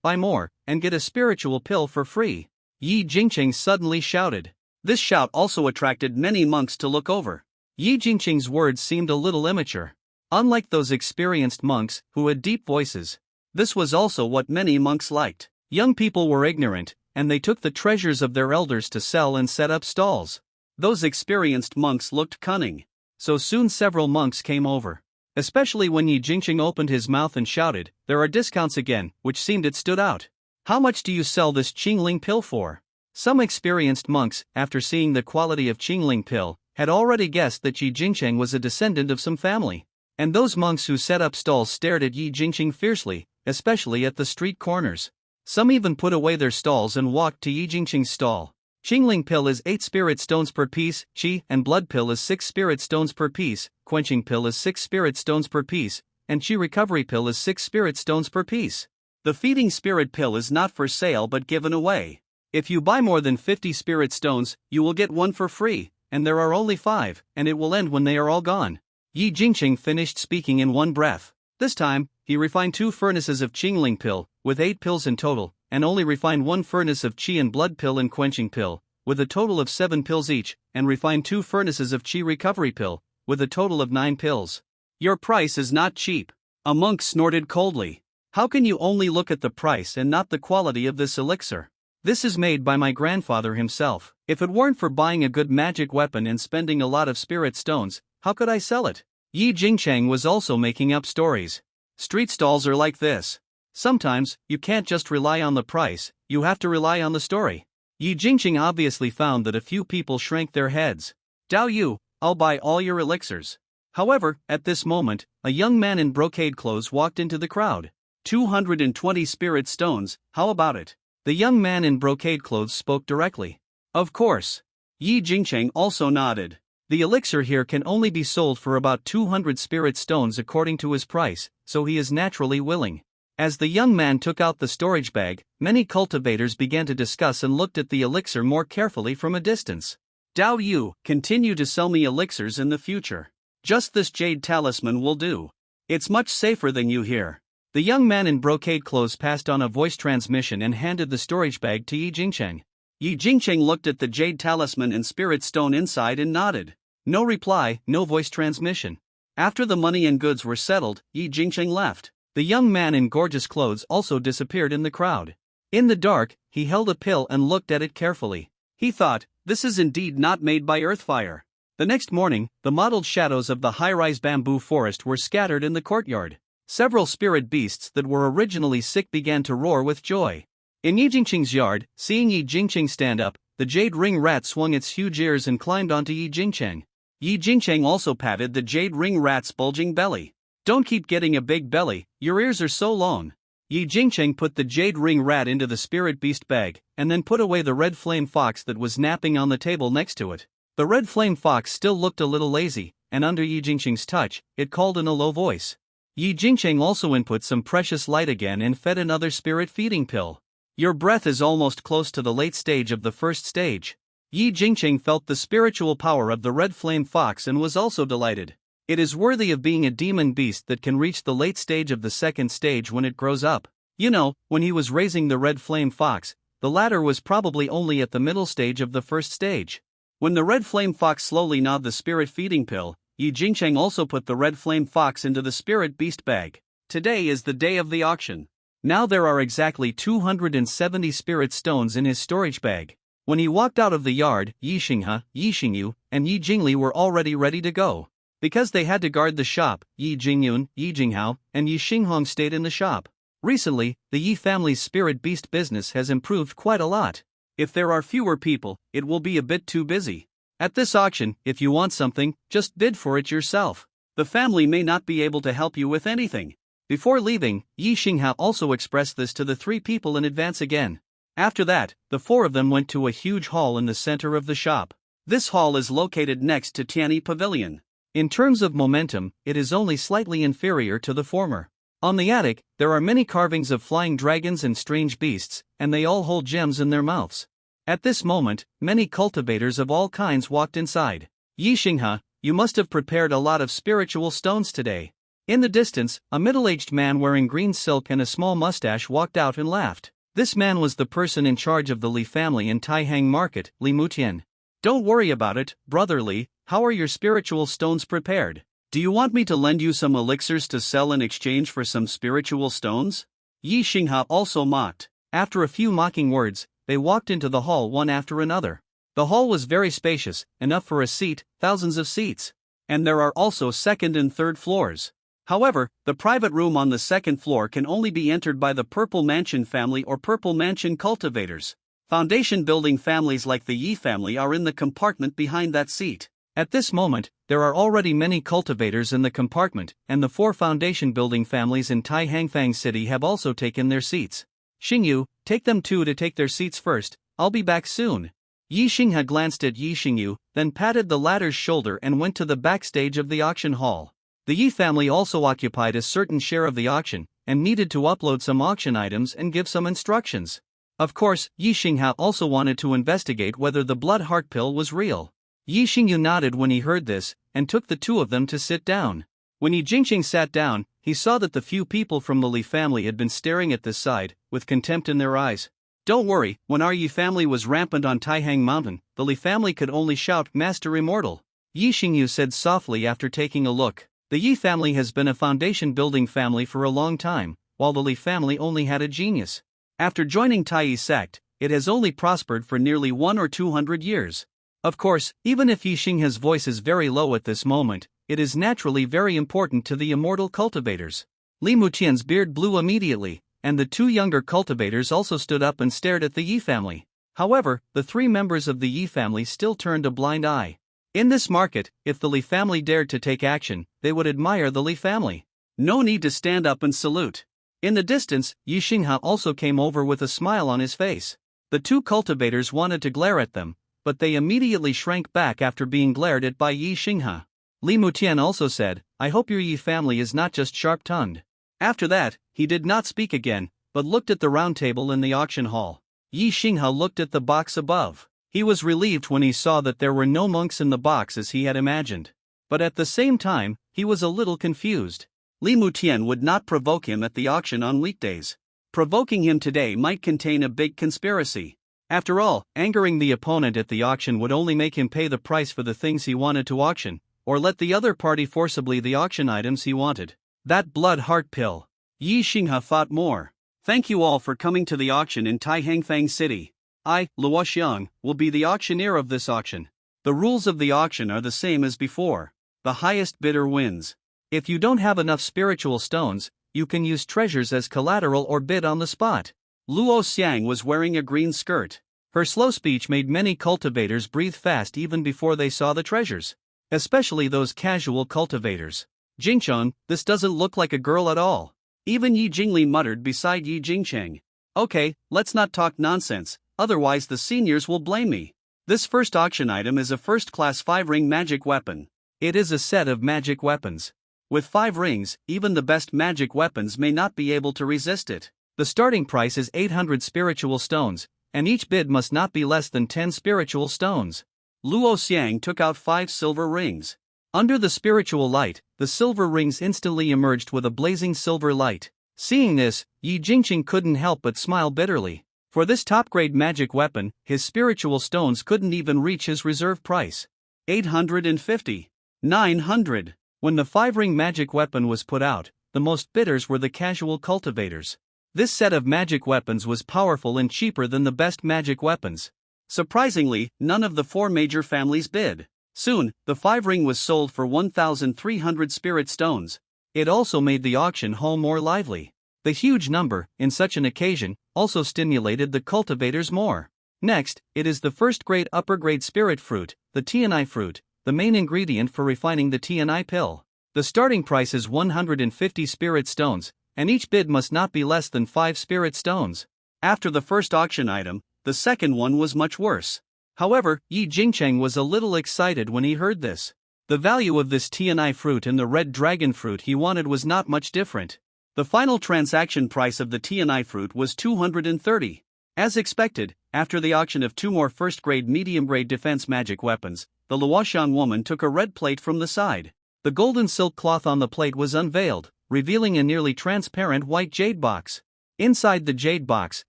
buy more, and get a spiritual pill for free. Yi Jingcheng suddenly shouted. This shout also attracted many monks to look over. Yi Jingcheng's words seemed a little immature. Unlike those experienced monks, who had deep voices, this was also what many monks liked. Young people were ignorant, and they took the treasures of their elders to sell and set up stalls. Those experienced monks looked cunning. So soon several monks came over. especially when Yi Jingqing opened his mouth and shouted, "There are discounts again," which seemed it stood out. "How much do you sell this Qingling pill for?" Some experienced monks, after seeing the quality of Qingling pill, had already guessed that Yi Jingqing was a descendant of some family. And those monks who set up stalls stared at Yi Jingqing fiercely, especially at the street corners. Some even put away their stalls and walked to Yi Jingqing's stall. Qingling pill is 8 spirit stones per piece, Qi and blood pill is 6 spirit stones per piece, quenching pill is 6 spirit stones per piece, and Qi recovery pill is 6 spirit stones per piece. The feeding spirit pill is not for sale but given away. If you buy more than 50 spirit stones, you will get one for free, and there are only 5, and it will end when they are all gone. Yi Jingqing finished speaking in one breath. This time, he refined 2 furnaces of Qingling pill, with 8 pills in total, and only refined 1 furnace of Qi and blood pill and quenching pill, with a total of 7 pills each, and refined 2 furnaces of Qi recovery pill, with a total of 9 pills. "Your price is not cheap," a monk snorted coldly. "How can you only look at the price and not the quality of this elixir? This is made by my grandfather himself. If it weren't for buying a good magic weapon and spending a lot of spirit stones, how could I sell it?" Yi Jingqing was also making up stories. "Street stalls are like this. Sometimes, you can't just rely on the price, you have to rely on the story." Yi Jingqing obviously found that a few people shrank their heads. "Dao Yu, I'll buy all your elixirs." However, at this moment, a young man in brocade clothes walked into the crowd. 220 spirit stones, how about it?" The young man in brocade clothes spoke directly. "Of course." Yi Jingqing also nodded. The elixir here can only be sold for about 200 spirit stones according to his price, so he is naturally willing. As the young man took out the storage bag, many cultivators began to discuss and looked at the elixir more carefully from a distance. "Dao Yu, continue to sell me elixirs in the future. Just this jade talisman will do. It's much safer than you here." The young man in brocade clothes passed on a voice transmission and handed the storage bag to Yi Jingqing. Yi Jingqing looked at the jade talisman and spirit stone inside and nodded. No reply, no voice transmission. After the money and goods were settled, Yi Jingqing left. The young man in gorgeous clothes also disappeared in the crowd. In the dark, he held a pill and looked at it carefully. He thought, "This is indeed not made by earthfire." The next morning, the mottled shadows of the high-rise bamboo forest were scattered in the courtyard. Several spirit beasts that were originally sick began to roar with joy. In Yi Jingqing's yard, seeing Yi Jingqing stand up, the jade ring rat swung its huge ears and climbed onto Yi Jingqing. Yi Jingqing also patted the jade ring rat's bulging belly. "Don't keep getting a big belly, your ears are so long." Yi Jingqing put the jade ring rat into the spirit beast bag, and then put away the red flame fox that was napping on the table next to it. The red flame fox still looked a little lazy, and under Yi Jingqing's touch, it called in a low voice. Yi Jingqing also input some precious light again and fed another spirit feeding pill. "Your breath is almost close to the late stage of the first stage." Yi Jingqing felt the spiritual power of the red flame fox and was also delighted. It is worthy of being a demon beast that can reach the late stage of the second stage when it grows up. You know, when he was raising the red flame fox, the latter was probably only at the middle stage of the first stage. When the red flame fox slowly gnawed the spirit feeding pill, Yi Jingqing also put the red flame fox into the spirit beast bag. Today is the day of the auction. Now there are exactly 270 spirit stones in his storage bag. When he walked out of the yard, Yi Xinghe, Yi Xingyu, and Yi Jingli were already ready to go. Because they had to guard the shop, Yi Jingyun, Yi Jinghao, and Yi Xinghong stayed in the shop. Recently, the Yi family's spirit beast business has improved quite a lot. If there are fewer people, it will be a bit too busy. At this auction, if you want something, just bid for it yourself. The family may not be able to help you with anything. Before leaving, Yi Xinghe also expressed this to the 3 people in advance again. After that, the 4 of them went to a huge hall in the center of the shop. This hall is located next to Tianyi Pavilion. In terms of momentum, it is only slightly inferior to the former. On the attic, there are many carvings of flying dragons and strange beasts, and they all hold gems in their mouths. At this moment, many cultivators of all kinds walked inside. "Yi Xinghe, you must have prepared a lot of spiritual stones today." In the distance, a middle-aged man wearing green silk and a small mustache walked out and laughed. This man was the person in charge of the Li family in Taihang Market, Li Mutian. "Don't worry about it, brother Li, how are your spiritual stones prepared? Do you want me to lend you some elixirs to sell in exchange for some spiritual stones?" Yi Xinghe also mocked. After a few mocking words, they walked into the hall one after another. The hall was very spacious, enough for a seat, thousands of seats. And there are also second and third floors. However, the private room on the second floor can only be entered by the Purple Mansion family or Purple Mansion cultivators. Foundation building families like the Yi family are in the compartment behind that seat. At this moment, there are already many cultivators in the compartment, and the 4 foundation building families in Tai Hangfang City have also taken their seats. Xingyu, take them two to take their seats first, I'll be back soon. Yi Xinghe glanced at Yi Xingyu, then patted the latter's shoulder and went to the backstage of the auction hall. The Yi family also occupied a certain share of the auction, and needed to upload some auction items and give some instructions. Of course, Yi Xinghe also wanted to investigate whether the blood heart pill was real. Yi Xingyu nodded when he heard this, and took the two of them to sit down. When Yi Jingqing sat down, he saw that the few people from the Li family had been staring at this side, with contempt in their eyes. Don't worry, when our Yi family was rampant on Taihang Mountain, the Li family could only shout Master Immortal. Yi Xingyu said softly after taking a look. The Yi family has been a foundation building family for a long time, while the Li family only had a genius. After joining Taiyi sect, it has only prospered for nearly 100 or 200 years. Of course, even if Yi Xinghe's voice is very low at this moment, it is naturally very important to the immortal cultivators. Li Mutian's beard blew immediately, and the 2 younger cultivators also stood up and stared at the Yi family. However, the 3 members of the Yi family still turned a blind eye. In this market, if the Li family dared to take action, they would admire the Li family. No need to stand up and salute. In the distance, Yi Xinghe also came over with a smile on his face. The 2 cultivators wanted to glare at them, but they immediately shrank back after being glared at by Yi Xinghe. Li Mutian also said, I hope your Yi family is not just sharp-tongued. After that, he did not speak again, but looked at the round table in the auction hall. Yi Xinghe looked at the box above. He was relieved when he saw that there were no monks in the box as he had imagined. But at the same time, he was a little confused. Li Mutian would not provoke him at the auction on weekdays. Provoking him today might contain a big conspiracy. After all, angering the opponent at the auction would only make him pay the price for the things he wanted to auction, or let the other party forcibly the auction items he wanted. That blood heart pill. Yi Xinghe thought more. Thank you all for coming to the auction in Tai Hangfang City. I, Luo Xiang, will be the auctioneer of this auction. The rules of the auction are the same as before. The highest bidder wins. If you don't have enough spiritual stones, you can use treasures as collateral or bid on the spot. Luo Xiang was wearing a green skirt. Her slow speech made many cultivators breathe fast even before they saw the treasures. Especially those casual cultivators. Jingcheng, this doesn't look like a girl at all. Even Yi Jingli muttered beside Yi Jingcheng. Okay, let's not talk nonsense, otherwise the seniors will blame me. This first auction item is a first-class 5-ring magic weapon. It is a set of magic weapons. With 5 rings, even the best magic weapons may not be able to resist it. The starting price is 800 spiritual stones, and each bid must not be less than 10 spiritual stones. Luo Xiang took out 5 silver rings. Under the spiritual light, the silver rings instantly emerged with a blazing silver light. Seeing this, Yi Jingqing couldn't help but smile bitterly. For this top-grade magic weapon, his spiritual stones couldn't even reach his reserve price. 850. 900. When the 5-ring magic weapon was put out, the most bidders were the casual cultivators. This set of magic weapons was powerful and cheaper than the best magic weapons. Surprisingly, none of the 4 major families bid. Soon, the 5-ring was sold for 1,300 spirit stones. It also made the auction hall more lively. The huge number, in such an occasion, also stimulated the cultivators more. Next, it is the first-grade upper-grade spirit fruit, the tianai fruit, the main ingredient for refining the tianai pill. The starting price is 150 spirit stones, and each bid must not be less than 5 spirit stones. After the first auction item, the second one was much worse. However, Yi Jingcheng was a little excited when he heard this. The value of this tianai fruit and the red dragon fruit he wanted was not much different. The final transaction price of the tianai fruit was 230. As expected, after the auction of 2 more first-grade medium-grade defense magic weapons, the Luoxian woman took a red plate from the side. The golden silk cloth on the plate was unveiled, revealing a nearly transparent white jade box. Inside the jade box,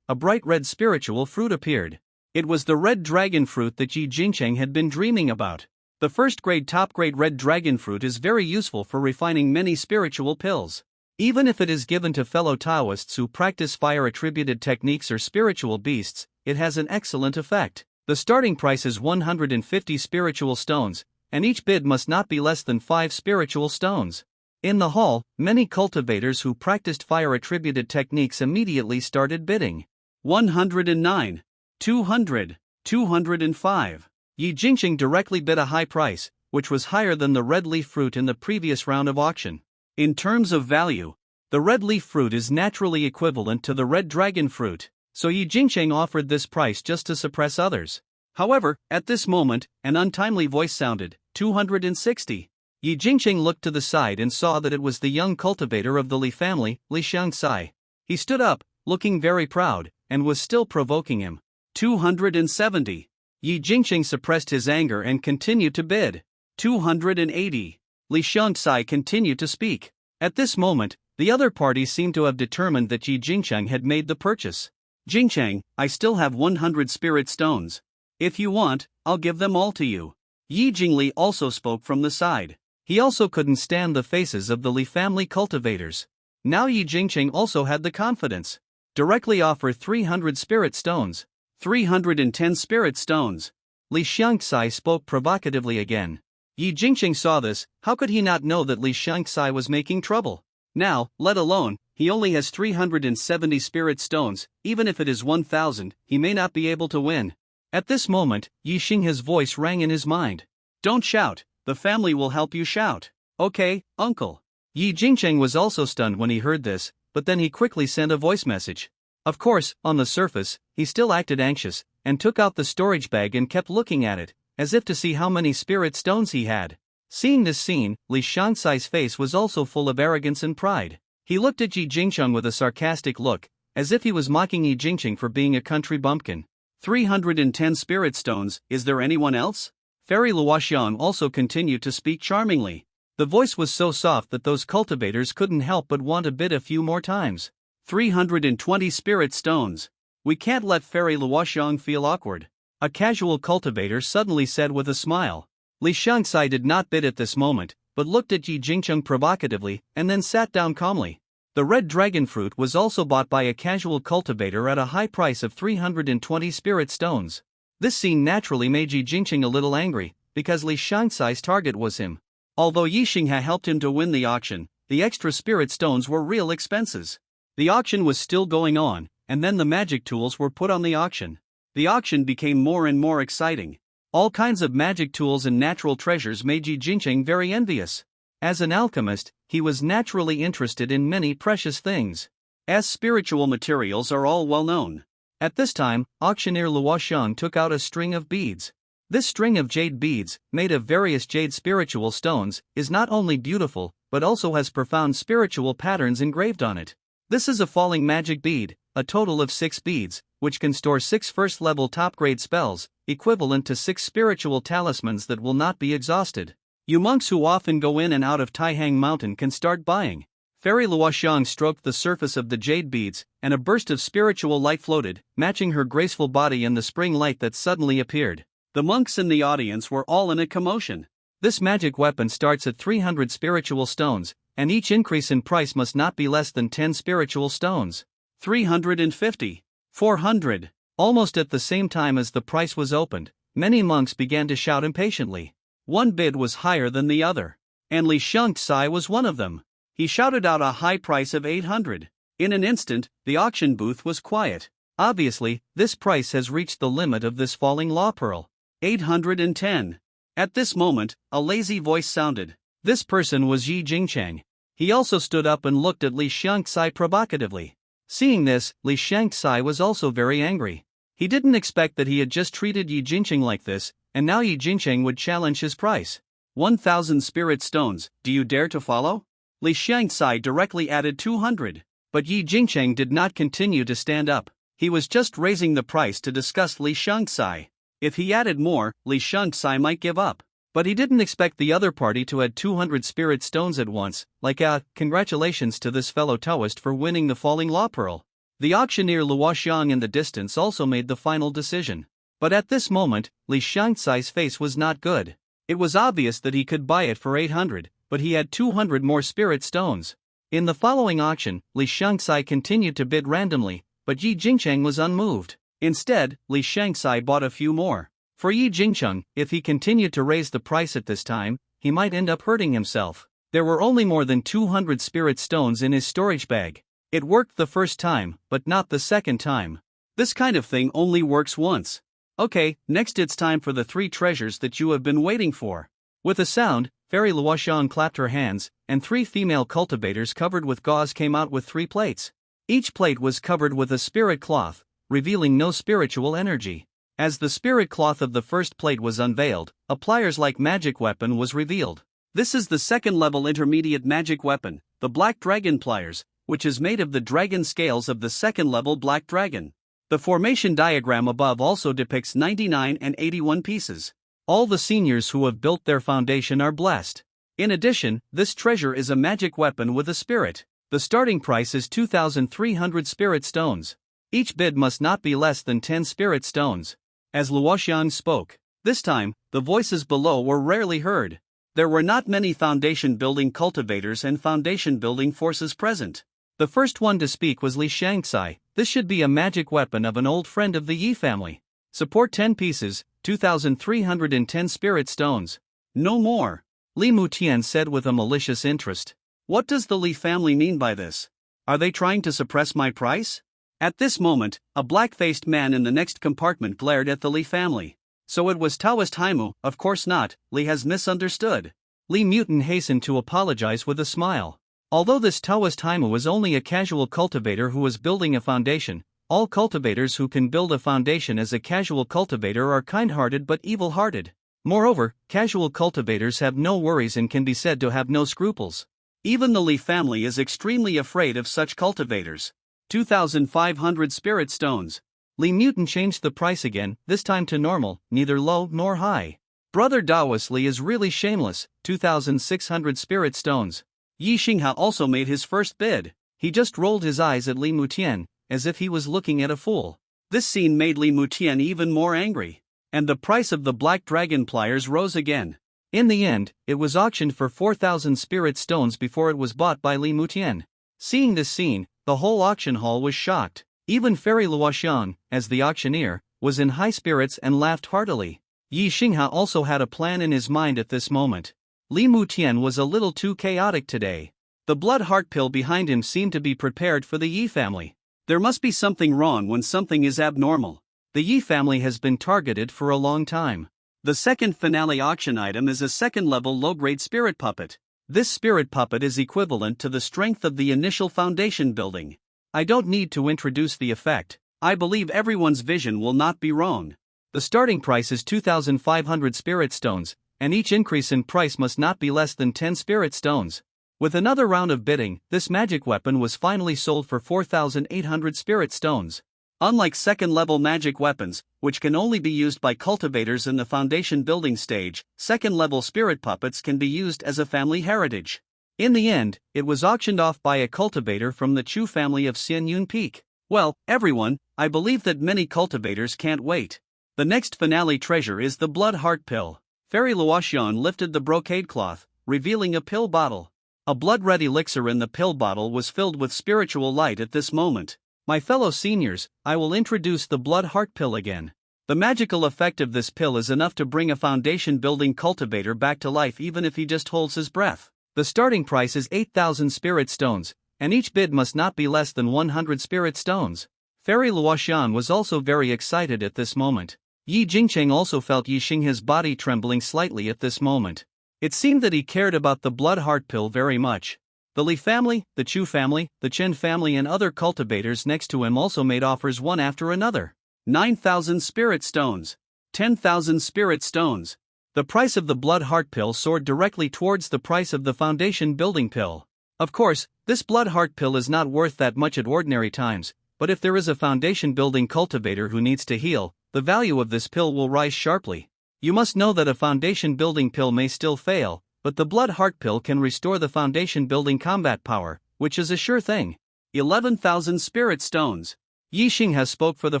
a bright red spiritual fruit appeared. It was the red dragon fruit that Yi Jingcheng had been dreaming about. The first-grade top-grade red dragon fruit is very useful for refining many spiritual pills. Even if it is given to fellow Taoists who practice fire-attributed techniques or spiritual beasts, it has an excellent effect. The starting price is 150 spiritual stones, and each bid must not be less than 5 spiritual stones. In the hall, many cultivators who practiced fire-attributed techniques immediately started bidding. 109, 200, 205. Yi Jingqing directly bid a high price, which was higher than the red leaf fruit in the previous round of auction. In terms of value, the red leaf fruit is naturally equivalent to the red dragon fruit, so Yi Jingqing offered this price just to suppress others. However, at this moment, an untimely voice sounded, 260. Yi Jingqing looked to the side and saw that it was the young cultivator of the Li family, Li Xiangcai. He stood up, looking very proud, and was still provoking him. 270. Yi Jingqing suppressed his anger and continued to bid. 280. Li Xiangcai continued to speak. At this moment, the other party seemed to have determined that Yi Jingqing had made the purchase. Jingqing, I still have 100 spirit stones. If you want, I'll give them all to you. Yi Jingli also spoke from the side. He also couldn't stand the faces of the Li family cultivators. Now Yi Jingqing also had the confidence. Directly offer 300 spirit stones. 310 spirit stones. Li Xiangcai spoke provocatively again. Yi Jingqing saw this. How could he not know that Li Xiangcai was making trouble? Now, let alone, he only has 370 spirit stones. Even if it is 1,000, he may not be able to win. At this moment, Yi Xing's voice rang in his mind. Don't shout, the family will help you shout. Okay, uncle. Yi Jingqing was also stunned when he heard this, but then he quickly sent a voice message. Of course, on the surface, he still acted anxious, and took out the storage bag and kept looking at it, as if to see how many spirit stones he had. Seeing this scene, Li Xiangcai's face was also full of arrogance and pride. He looked at Yi Jingqing with a sarcastic look, as if he was mocking Yi Jingqing for being a country bumpkin. 310 spirit stones, is there anyone else? Fairy Luoxiang also continued to speak charmingly. The voice was so soft that those cultivators couldn't help but want to bid a few more times. 320 spirit stones. We can't let Fairy Luoxiang feel awkward. A casual cultivator suddenly said with a smile. Li Xiangcai did not bid at this moment, but looked at Yi Jingqing provocatively, and then sat down calmly. The red dragon fruit was also bought by a casual cultivator at a high price of 320 spirit stones. This scene naturally made Yi Jingqing a little angry, because Li Xiangcai's target was him. Although Yi Xingha helped him to win the auction, the extra spirit stones were real expenses. The auction was still going on, and then the magic tools were put on the auction. The auction became more and more exciting. All kinds of magic tools and natural treasures made Yi Jingqing very envious. As an alchemist, he was naturally interested in many precious things. As spiritual materials are all well known. At this time, auctioneer Luoxiang took out a string of beads. This string of jade beads, made of various jade spiritual stones, is not only beautiful, but also has profound spiritual patterns engraved on it. This is a falling magic bead, a total of 6 beads, which can store 6 first-level top-grade spells, equivalent to 6 spiritual talismans that will not be exhausted. You monks who often go in and out of Taihang Mountain can start buying. Fairy Luoxiang stroked the surface of the jade beads, and a burst of spiritual light floated, matching her graceful body in the spring light that suddenly appeared. The monks in the audience were all in a commotion. This magic weapon starts at 300 spiritual stones, and each increase in price must not be less than 10 spiritual stones. 350. 400. Almost at the same time as the price was opened, many monks began to shout impatiently. One bid was higher than the other, and Li Xiangcai was one of them. He shouted out a high price of 800. In an instant, the auction booth was quiet. Obviously, this price has reached the limit of this falling law pearl. 810. At this moment, a lazy voice sounded. This person was Yi Jingqing. He also stood up and looked at Li Xiangcai provocatively. Seeing this, Li Xiangcai was also very angry. He didn't expect that he had just treated Yi Jingqing like this, and now Yi Jingqing would challenge his price. 1,000 spirit stones, do you dare to follow? Li Xiangcai directly added 200. But Yi Jingqing did not continue to stand up. He was just raising the price to disgust Li Xiangcai. If he added more, Li Xiangcai might give up. But he didn't expect the other party to add 200 spirit stones at once, like congratulations to this fellow Taoist for winning the falling law pearl. The auctioneer Luoxiang in the distance also made the final decision. But at this moment, Li Xiangcai's face was not good. It was obvious that he could buy it for 800, but he had 200 more spirit stones. In the following auction, Li Xiangcai continued to bid randomly, but Yi Jingqing was unmoved. Instead, Li Xiangcai bought a few more. For Yi Jingqing, if he continued to raise the price at this time, he might end up hurting himself. There were only more than 200 spirit stones in his storage bag. It worked the first time, but not the second time. This kind of thing only works once. Okay, next it's time for the 3 treasures that you have been waiting for. With a sound, Fairy Luoxian clapped her hands, and 3 female cultivators covered with gauze came out with 3 plates. Each plate was covered with a spirit cloth, revealing no spiritual energy. As the spirit cloth of the first plate was unveiled, a pliers-like magic weapon was revealed. This is the second-level intermediate magic weapon, the Black Dragon Pliers, which is made of the dragon scales of the second-level Black Dragon. The formation diagram above also depicts 99 and 81 pieces. All the seniors who have built their foundation are blessed. In addition, this treasure is a magic weapon with a spirit. The starting price is 2,300 spirit stones. Each bid must not be less than 10 spirit stones. As Luoxian spoke, this time, the voices below were rarely heard. There were not many foundation building cultivators and foundation building forces present. The first one to speak was Li Shangcai. This should be a magic weapon of an old friend of the Yi family. Support 10 pieces, 2,310 spirit stones. No more, Li Mutian said with a malicious interest. What does the Li family mean by this? Are they trying to suppress my price? At this moment, a black-faced man in the next compartment glared at the Li family. So it was Taoist Haimu. Of course not, Li has misunderstood. Li Mutin hastened to apologize with a smile. Although this Taoist Haimu was only a casual cultivator who was building a foundation, all cultivators who can build a foundation as a casual cultivator are kind-hearted but evil-hearted. Moreover, casual cultivators have no worries and can be said to have no scruples. Even the Li family is extremely afraid of such cultivators. 2,500 spirit stones. Li Mutin changed the price again, this time to normal, neither low nor high. Brother Daoist Li is really shameless, 2,600 spirit stones. Yi Xingha also made his first bid. He just rolled his eyes at Li Mutian, as if he was looking at a fool. This scene made Li Mutian even more angry. And the price of the Black Dragon Pliers rose again. In the end, it was auctioned for 4,000 spirit stones before it was bought by Li Mutian. Seeing this scene, the whole auction hall was shocked. Even Fairy Luoxian, as the auctioneer, was in high spirits and laughed heartily. Yi Xingha also had a plan in his mind at this moment. Li Mutian was a little too chaotic today. The blood heart pill behind him seemed to be prepared for the Yi family. There must be something wrong when something is abnormal. The Yi family has been targeted for a long time. The second finale auction item is a second-level low-grade spirit puppet. This spirit puppet is equivalent to the strength of the initial foundation building. I don't need to introduce the effect. I believe everyone's vision will not be wrong. The starting price is 2,500 spirit stones, and each increase in price must not be less than 10 spirit stones. With another round of bidding, this magic weapon was finally sold for 4,800 spirit stones. Unlike second-level magic weapons, which can only be used by cultivators in the foundation building stage, second-level spirit puppets can be used as a family heritage. In the end, it was auctioned off by a cultivator from the Chu family of Xianyun Peak. Well, everyone, I believe that many cultivators can't wait. The next finale treasure is the blood heart pill. Fairy Luoxian lifted the brocade cloth, revealing a pill bottle. A blood-red elixir in the pill bottle was filled with spiritual light at this moment. My fellow seniors, I will introduce the blood heart pill again. The magical effect of this pill is enough to bring a foundation building cultivator back to life even if he just holds his breath. The starting price is 8,000 spirit stones, and each bid must not be less than 100 spirit stones. Fairy Luoxian was also very excited at this moment. Yi Jingcheng also felt Yi Xingha's body trembling slightly at this moment. It seemed that he cared about the blood heart pill very much. The Li family, the Chu family, the Chen family and other cultivators next to him also made offers one after another. 9,000 spirit stones. 10,000 spirit stones. The price of the blood heart pill soared directly towards the price of the foundation building pill. Of course, this blood heart pill is not worth that much at ordinary times, but if there is a foundation building cultivator who needs to heal, the value of this pill will rise sharply. You must know that a foundation building pill may still fail, but the blood heart pill can restore the foundation building combat power, which is a sure thing. 11,000 spirit stones. Yi Xingha spoke for the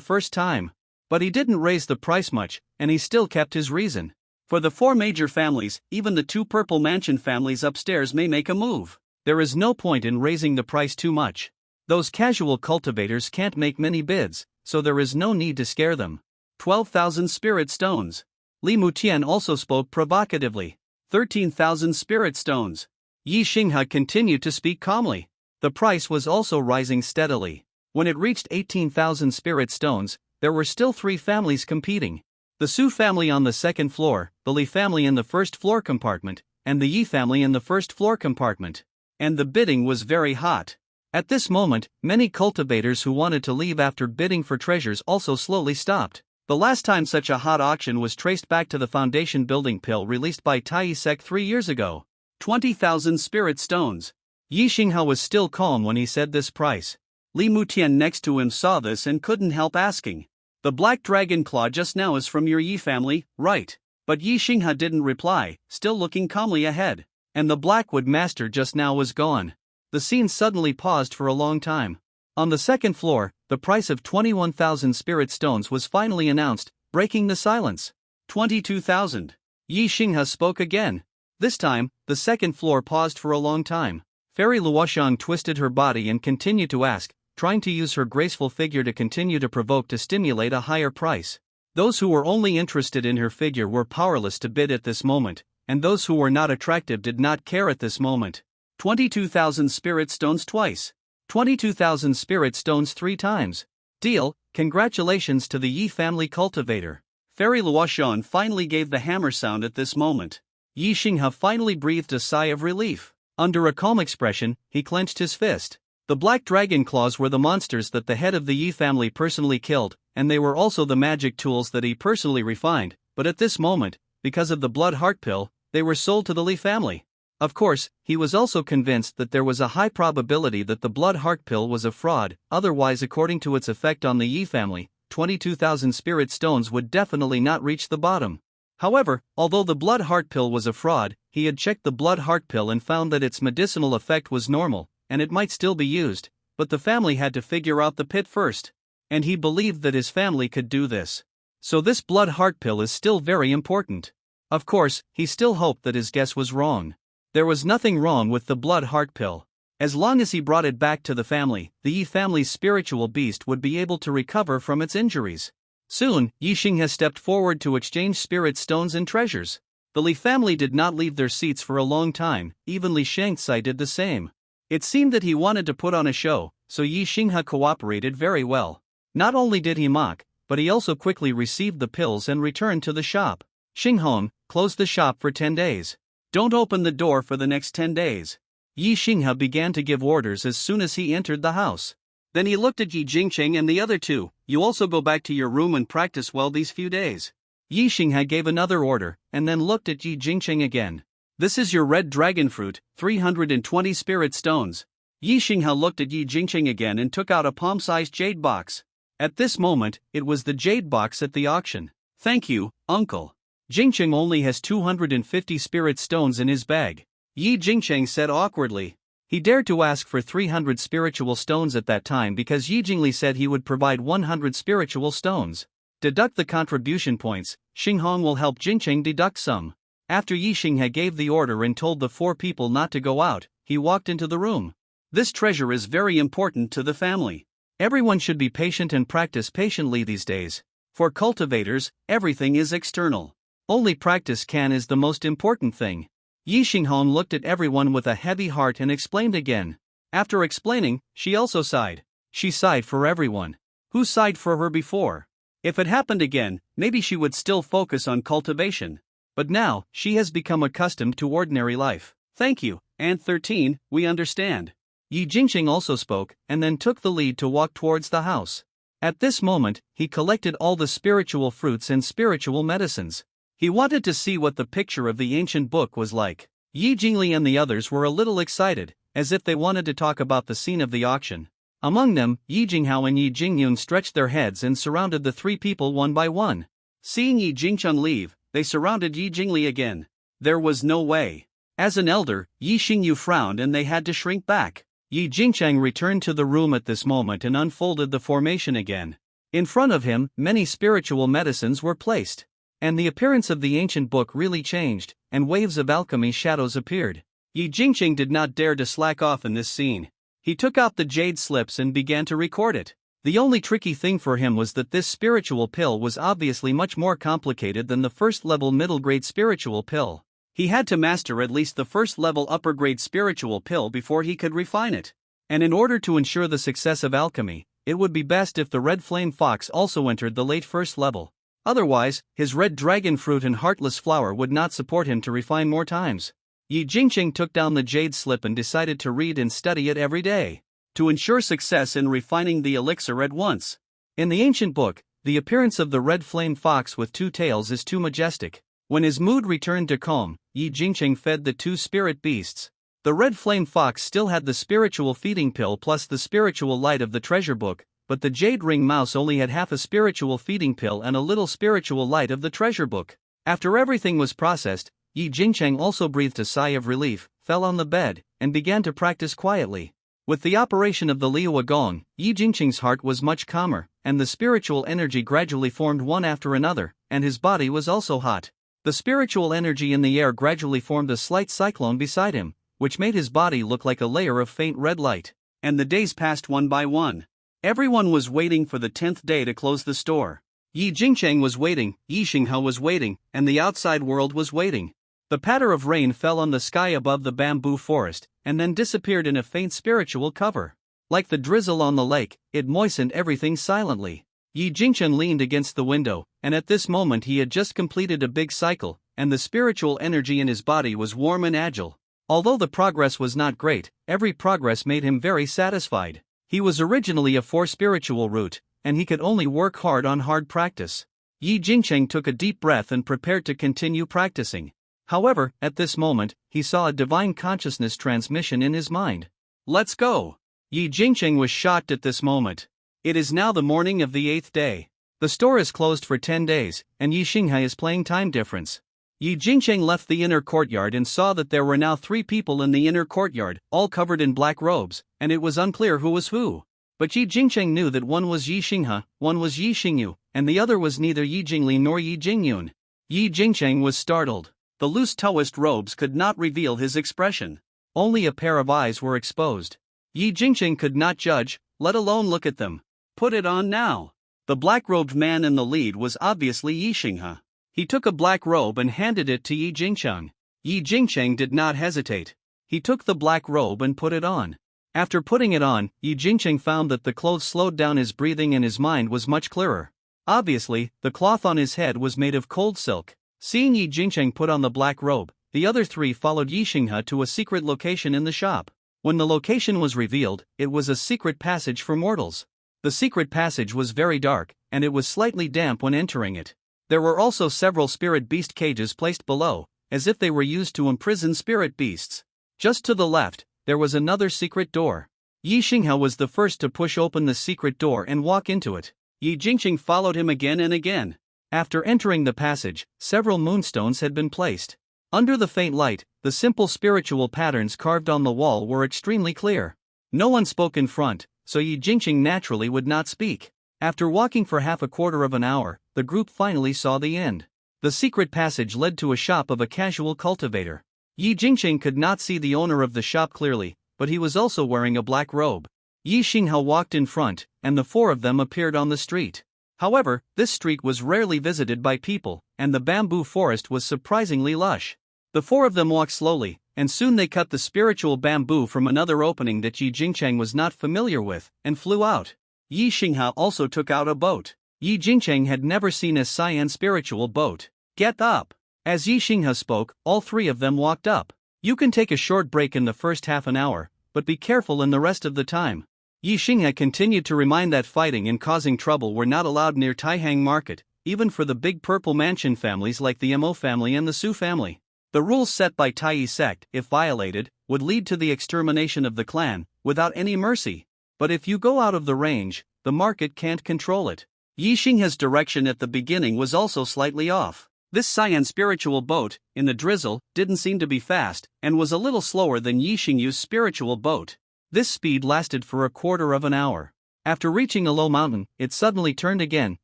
first time. But he didn't raise the price much, and he still kept his reason. For the 4 major families, even the 2 purple mansion families upstairs may make a move. There is no point in raising the price too much. Those casual cultivators can't make many bids, so there is no need to scare them. 12,000 spirit stones. Li Mutian also spoke provocatively. 13,000 spirit stones. Yi Xinghe continued to speak calmly. The price was also rising steadily. When it reached 18,000 spirit stones, there were still 3 families competing. The Su family on the second floor, the Li family in the first floor compartment, and the Yi family in the first floor compartment. And the bidding was very hot. At this moment, many cultivators who wanted to leave after bidding for treasures also slowly stopped. The last time such a hot auction was traced back to the foundation building pill released by Taisek 3 years ago. 20,000 spirit stones. Yi Xinghe was still calm when he said this price. Li Mutian next to him saw this and couldn't help asking. The black dragon claw just now is from your Yi family, right? But Yi Xinghe didn't reply, still looking calmly ahead. And the Blackwood Master just now was gone. The scene suddenly paused for a long time. On the second floor, the price of 21,000 spirit stones was finally announced, breaking the silence. 22,000. Yi Xinghe spoke again. This time, the second floor paused for a long time. Fairy Luoxiang twisted her body and continued to ask, trying to use her graceful figure to continue to provoke to stimulate a higher price. Those who were only interested in her figure were powerless to bid at this moment, and those who were not attractive did not care at this moment. 22,000 spirit stones twice. 22,000 spirit stones 3 times. Deal. Congratulations to the Yi family cultivator. Fairy Luoxian finally gave the hammer sound at this moment. Yi Xinghe finally breathed a sigh of relief. Under a calm expression, he clenched his fist. The black dragon claws were the monsters that the head of the Yi family personally killed, and they were also the magic tools that he personally refined, but at this moment, because of the blood heart pill, they were sold to the Li family. Of course, he was also convinced that there was a high probability that the blood heart pill was a fraud, otherwise according to its effect on the Yi family, 22,000 spirit stones would definitely not reach the bottom. However, although the blood heart pill was a fraud, he had checked the blood heart pill and found that its medicinal effect was normal, and it might still be used, but the family had to figure out the pit first. And he believed that his family could do this. So this blood heart pill is still very important. Of course, he still hoped that his guess was wrong. There was nothing wrong with the blood heart pill. As long as he brought it back to the family, the Yi family's spiritual beast would be able to recover from its injuries. Soon, Yi Xinghe stepped forward to exchange spirit stones and treasures. The Li family did not leave their seats for a long time, even Li Shangcai did the same. It seemed that he wanted to put on a show, so Yi Xinghe cooperated very well. Not only did he mock, but he also quickly received the pills and returned to the shop. Xinghong, close the shop for 10 days. Don't open the door for the next 10 days. Yi Xinghe began to give orders as soon as he entered the house. Then he looked at Yi Jingqing and the other 2, you also go back to your room and practice well these few days. Yi Xinghe gave another order, and then looked at Yi Jingqing again. This is your red dragon fruit, 320 spirit stones. Yi Xinghe looked at Yi Jingqing again and took out a palm-sized jade box. At this moment, it was the jade box at the auction. Thank you, uncle. Jingqing only has 250 spirit stones in his bag. Yi Jingqing said awkwardly. He dared to ask for 300 spiritual stones at that time because Yi Jingli said he would provide 100 spiritual stones. Deduct the contribution points, Xinghong will help Jingqing deduct some. After Yi Xinghe gave the order and told the 4 people not to go out, he walked into the room. This treasure is very important to the family. Everyone should be patient and practice patiently these days. For cultivators, everything is external. Only practice is the most important thing. Yi Xinghong looked at everyone with a heavy heart and explained again. After explaining, she also sighed. She sighed for everyone. Who sighed for her before? If it happened again, maybe she would still focus on cultivation. But now, she has become accustomed to ordinary life. Thank you, Aunt 13, we understand. Yi Jingqing also spoke, and then took the lead to walk towards the house. At this moment, he collected all the spiritual fruits and spiritual medicines. He wanted to see what the picture of the ancient book was like. Yi Jingli and the others were a little excited, as if they wanted to talk about the scene of the auction. Among them, Yi Jinghao and Yi Jingyun stretched their heads and surrounded the 3 people one by one. Seeing Yi Jingchun leave, they surrounded Yi Jingli again. There was no way. As an elder, Yi Xingyu frowned and they had to shrink back. Yi Jingchang returned to the room at this moment and unfolded the formation again. In front of him, many spiritual medicines were placed. And the appearance of the ancient book really changed, and waves of alchemy shadows appeared. Yi Jingqing did not dare to slack off in this scene. He took out the jade slips and began to record it. The only tricky thing for him was that this spiritual pill was obviously much more complicated than the first-level middle-grade spiritual pill. He had to master at least the first level upper grade spiritual pill before he could refine it. And in order to ensure the success of alchemy, it would be best if the red flame fox also entered the late first level. Otherwise, his red dragon fruit and heartless flower would not support him to refine more times. Yi Jingqing took down the jade slip and decided to read and study it every day, to ensure success in refining the elixir at once. In the ancient book, the appearance of the red flame fox with two tails is too majestic. When his mood returned to calm, Yi Jingqing fed the two spirit beasts. The red flame fox still had the spiritual feeding pill plus the spiritual light of the treasure book, but the jade ring mouse only had half a spiritual feeding pill and a little spiritual light of the treasure book. After everything was processed, Yi Jingqing also breathed a sigh of relief, fell on the bed, and began to practice quietly. With the operation of the Liuwa Gong, Yi Jingqing's heart was much calmer, and the spiritual energy gradually formed one after another, and his body was also hot. The spiritual energy in the air gradually formed a slight cyclone beside him, which made his body look like a layer of faint red light. And the days passed one by one. Everyone was waiting for the 10th day to close the store. Yi Jingqing was waiting, Yi Xinghe was waiting, and the outside world was waiting. The patter of rain fell on the sky above the bamboo forest, and then disappeared in a faint spiritual cover. Like the drizzle on the lake, it moistened everything silently. Yi Jingqing leaned against the window, and at this moment he had just completed a big cycle, and the spiritual energy in his body was warm and agile. Although the progress was not great, every progress made him very satisfied. He was originally a 4 spiritual root, and he could only work hard on hard practice. Yi Jingqing took a deep breath and prepared to continue practicing. However, at this moment, he saw a divine consciousness transmission in his mind. Let's go! Yi Jingqing was shocked at this moment. It is now the morning of the 8th day. The store is closed for 10 days, and Yi Xinghe is playing time difference. Yi Jingqing left the inner courtyard and saw that there were now 3 people in the inner courtyard, all covered in black robes, and it was unclear who was who. But Yi Jingqing knew that one was Yi Xinghe, one was Yi Xingyu, and the other was neither Yi Jingli nor Yi Jingyun. Yi Jingqing was startled. The loose Taoist robes could not reveal his expression. Only a pair of eyes were exposed. Yi Jingqing could not judge, let alone look at them. Put it on now. The black-robed man in the lead was obviously Yi Xinghe. He took a black robe and handed it to Yi Jingqing. Yi Jingqing did not hesitate. He took the black robe and put it on. After putting it on, Yi Jingqing found that the clothes slowed down his breathing and his mind was much clearer. Obviously, the cloth on his head was made of cold silk. Seeing Yi Jingqing put on the black robe, the other 3 followed Yi Xinghe to a secret location in the shop. When the location was revealed, it was a secret passage for mortals. The secret passage was very dark, and it was slightly damp when entering it. There were also several spirit beast cages placed below, as if they were used to imprison spirit beasts. Just to the left, there was another secret door. Yi Xinghe was the first to push open the secret door and walk into it. Yi Jingqing followed him again and again. After entering the passage, several moonstones had been placed. Under the faint light, the simple spiritual patterns carved on the wall were extremely clear. No one spoke in front, so Yi Jingqing naturally would not speak. After walking for half a quarter of an hour, the group finally saw the end. The secret passage led to a shop of a casual cultivator. Yi Jingqing could not see the owner of the shop clearly, but he was also wearing a black robe. Yi Xinghe walked in front, and the 4 of them appeared on the street. However, this street was rarely visited by people, and the bamboo forest was surprisingly lush. The 4 of them walked slowly, and soon they cut the spiritual bamboo from another opening that Yi Jingqing was not familiar with, and flew out. Yi Xinghe also took out a boat. Yi Jingqing had never seen a cyan spiritual boat. Get up! As Yi Xinghe spoke, all 3 of them walked up. You can take a short break in the first half an hour, but be careful in the rest of the time. Yi Xinghe continued to remind that fighting and causing trouble were not allowed near Taihang Market, even for the big purple mansion families like the Mo family and the Su family. The rules set by Tai sect, if violated, would lead to the extermination of the clan, without any mercy. But if you go out of the range, the market can't control it. Yi Xinghe's direction at the beginning was also slightly off. This cyan spiritual boat, in the drizzle, didn't seem to be fast, and was a little slower than Yi Xingyu's spiritual boat. This speed lasted for a quarter of an hour. After reaching a low mountain, it suddenly turned again,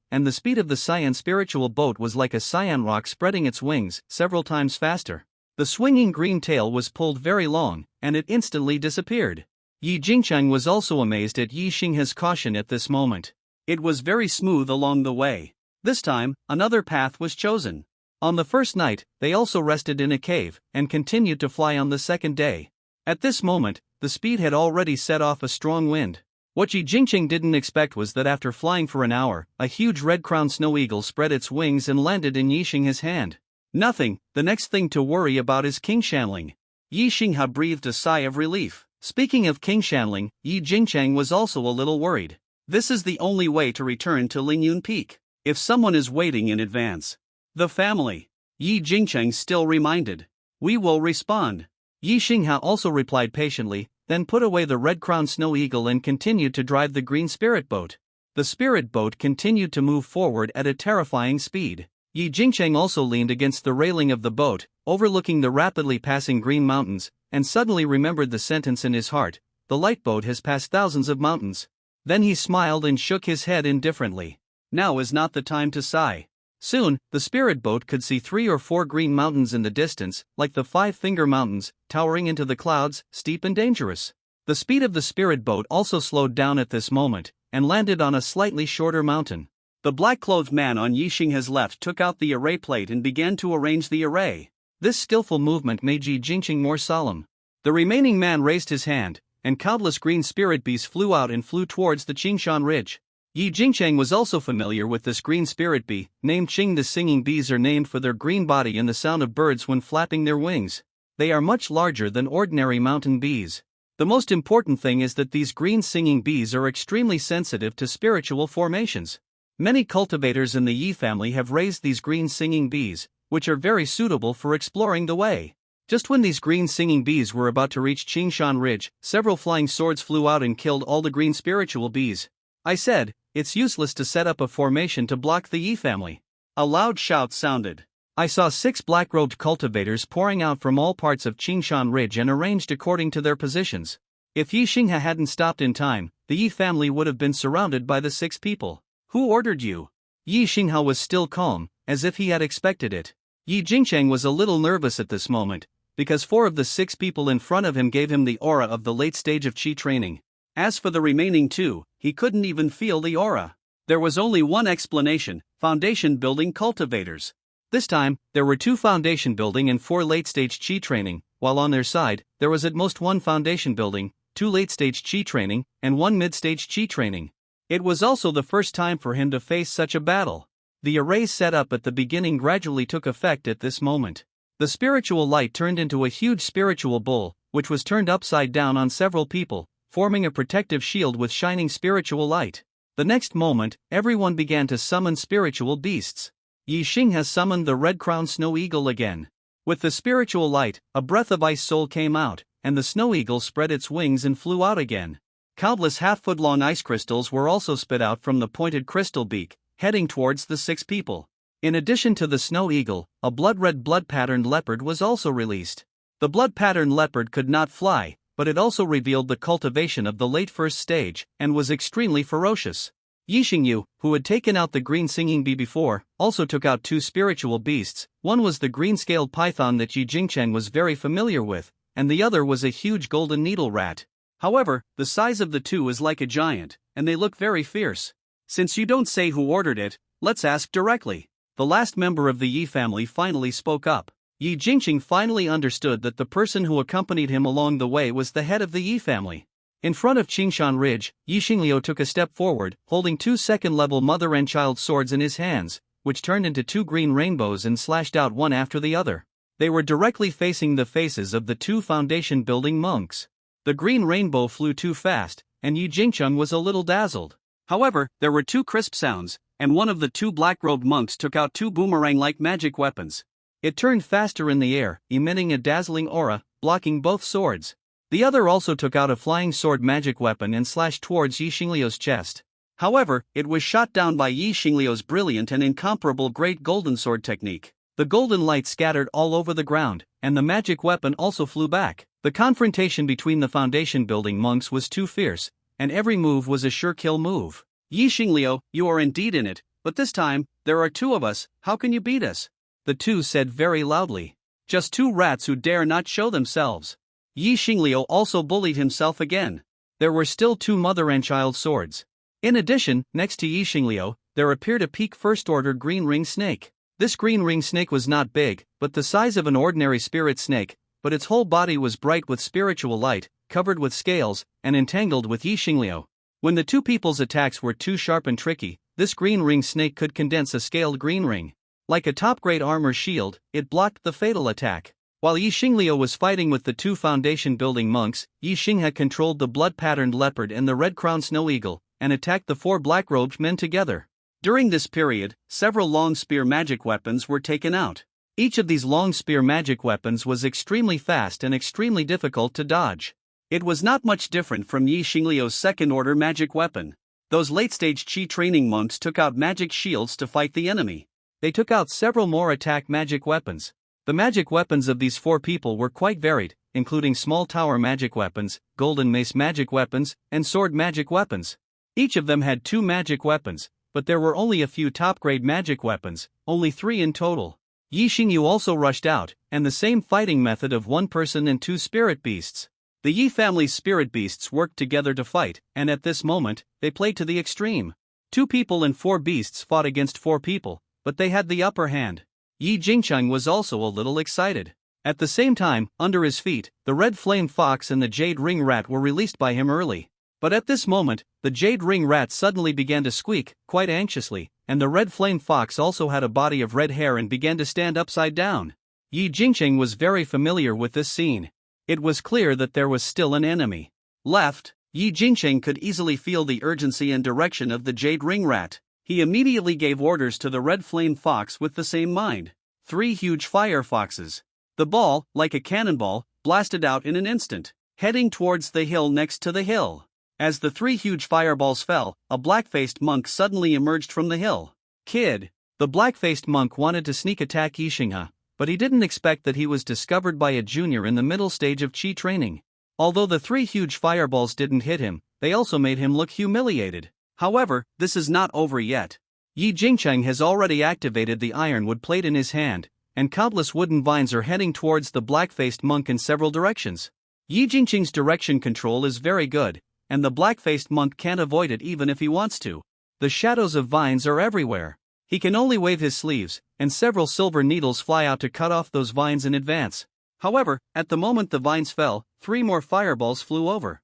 and the speed of the cyan spiritual boat was like a cyan rock spreading its wings, several times faster. The swinging green tail was pulled very long, and it instantly disappeared. Yi Jingqing was also amazed at Yi Xinghe's caution at this moment. It was very smooth along the way. This time, another path was chosen. On the first night, they also rested in a cave, and continued to fly on the second day. At this moment, the speed had already set off a strong wind. What Yi Jingqing didn't expect was that after flying for an hour, a huge red-crowned snow eagle spread its wings and landed in Yi Xinghe's hand. Nothing, the next thing to worry about is King Shanling. Yi Xinghe breathed a sigh of relief. Speaking of King Shanling, Yi Jingqing was also a little worried. This is the only way to return to Lingyun Peak. If someone is waiting in advance. The family. Yi Jingqing still reminded. We will respond. Yi Xinghe also replied patiently, then put away the red-crowned snow eagle and continued to drive the green spirit boat. The spirit boat continued to move forward at a terrifying speed. Yi Jingqing also leaned against the railing of the boat, overlooking the rapidly passing green mountains, and suddenly remembered the sentence in his heart, "The light boat has passed thousands of mountains." Then he smiled and shook his head indifferently. Now is not the time to sigh. Soon, the spirit boat could see 3 or 4 green mountains in the distance, like the Five-Finger Mountains, towering into the clouds, steep and dangerous. The speed of the spirit boat also slowed down at this moment, and landed on a slightly shorter mountain. The black-clothed man on Yi Xinghe's left took out the array plate and began to arrange the array. This skillful movement made Yi Jingqing more solemn. The remaining man raised his hand, and countless green spirit bees flew out and flew towards the Qingshan Ridge. Yi Jingqing was also familiar with this green spirit bee, named Qing. The singing bees are named for their green body and the sound of birds when flapping their wings. They are much larger than ordinary mountain bees. The most important thing is that these green singing bees are extremely sensitive to spiritual formations. Many cultivators in the Yi family have raised these green singing bees, which are very suitable for exploring the way. Just when these green singing bees were about to reach Qingshan Ridge, several flying swords flew out and killed all the green spiritual bees. I said, it's useless to set up a formation to block the Yi family. A loud shout sounded. I saw 6 black-robed cultivators pouring out from all parts of Qingshan Ridge and arranged according to their positions. If Yi Xinghe hadn't stopped in time, the Yi family would have been surrounded by the 6 people. Who ordered you? Yi Xinghe was still calm, as if he had expected it. Yi Jingqing was a little nervous at this moment, because 4 of the 6 people in front of him gave him the aura of the late stage of Qi training. As for the remaining 2, he couldn't even feel the aura. There was only one explanation: foundation building cultivators. This time, there were 2 foundation building and 4 late stage Qi training, while on their side, there was at most 1 foundation building, 2 late stage Qi training, and 1 mid stage Qi training. It was also the first time for him to face such a battle. The arrays set up at the beginning gradually took effect at this moment. The spiritual light turned into a huge spiritual bull, which was turned upside down on several people, forming a protective shield with shining spiritual light. The next moment, everyone began to summon spiritual beasts. Yi Xinghe summoned the red-crowned snow eagle again. With the spiritual light, a breath of ice soul came out, and the snow eagle spread its wings and flew out again. Countless half-foot-long ice crystals were also spit out from the pointed crystal beak, heading towards the 6 people. In addition to the snow eagle, a blood-red blood-patterned leopard was also released. The blood-patterned leopard could not fly, but it also revealed the cultivation of the late first stage, and was extremely ferocious. Yi Xingyu, who had taken out the green singing bee before, also took out 2 spiritual beasts. One was the green-scaled python that Yi Jingqing was very familiar with, and the other was a huge golden needle rat. However, the size of the 2 is like a giant, and they look very fierce. Since you don't say who ordered it, let's ask directly. The last member of the Yi family finally spoke up. Yi Jingqing finally understood that the person who accompanied him along the way was the head of the Yi family. In front of Qingshan Ridge, Yi Xingliu took a step forward, holding 2 second-level mother and child swords in his hands, which turned into 2 green rainbows and slashed out one after the other. They were directly facing the faces of the 2 foundation-building monks. The green rainbow flew too fast, and Yi Jingqing was a little dazzled. However, there were 2 crisp sounds, and one of the 2 black-robed monks took out 2 boomerang-like magic weapons. It turned faster in the air, emitting a dazzling aura, blocking both swords. The other also took out a flying sword magic weapon and slashed towards Yi Xingliu's chest. However, it was shot down by Yi Xingliu's brilliant and incomparable great golden sword technique. The golden light scattered all over the ground, and the magic weapon also flew back. The confrontation between the foundation building monks was too fierce, and every move was a sure kill move. Yi Xingliu, you are indeed in it, but this time, there are 2 of us, how can you beat us? The 2 said very loudly. Just 2 rats who dare not show themselves. Yi Xingliu also bullied himself again. There were still 2 mother and child swords. In addition, next to Yi Xingliu, there appeared a peak first-order green ring snake. This green ring snake was not big, but the size of an ordinary spirit snake, but its whole body was bright with spiritual light, covered with scales, and entangled with Yi Xingliu. When the two people's attacks were too sharp and tricky, this green ring snake could condense a scaled green ring. Like a top-grade armor shield, it blocked the fatal attack. While Yi Xingliu was fighting with the two foundation-building monks, Yi Xinghe controlled the blood-patterned leopard and the red-crowned snow eagle, and attacked the four black-robed men together. During this period, several long spear magic weapons were taken out. Each of these long spear magic weapons was extremely fast and extremely difficult to dodge. It was not much different from Yi Xingliu's second-order magic weapon. Those late-stage Qi training monks took out magic shields to fight the enemy. They took out several more attack magic weapons. The magic weapons of these four people were quite varied, including small tower magic weapons, golden mace magic weapons, and sword magic weapons. Each of them had 2 magic weapons, but there were only a few top-grade magic weapons, only 3 in total. Yi Xingyu also rushed out, and the same fighting method of 1 person and 2 spirit beasts. The Yi family's spirit beasts worked together to fight, and at this moment, they played to the extreme. 2 people and 4 beasts fought against 4 people, but they had the upper hand. Yi Jingcheng was also a little excited. At the same time, under his feet, the red flame fox and the jade ring rat were released by him early. But at this moment, the jade ring rat suddenly began to squeak, quite anxiously, and the red flame fox also had a body of red hair and began to stand upside down. Yi Jingcheng was very familiar with this scene. It was clear that there was still an enemy left. Yi Jingcheng could easily feel the urgency and direction of the jade ring rat. He immediately gave orders to the red flame fox with the same mind. 3 huge fire foxes. The ball, like a cannonball, blasted out in an instant, heading towards the hill next to the hill. As the 3 huge fireballs fell, a black-faced monk suddenly emerged from the hill. Kid. The black-faced monk wanted to sneak attack Yi Xinghe, but he didn't expect that he was discovered by a junior in the middle stage of Qi training. Although the 3 huge fireballs didn't hit him, they also made him look humiliated. However, this is not over yet. Yi Jingcheng has already activated the ironwood plate in his hand, and countless wooden vines are heading towards the black-faced monk in several directions. Yi Jingcheng's direction control is very good, and the black-faced monk can't avoid it even if he wants to. The shadows of vines are everywhere. He can only wave his sleeves, and several silver needles fly out to cut off those vines in advance. However, at the moment the vines fell, 3 more fireballs flew over.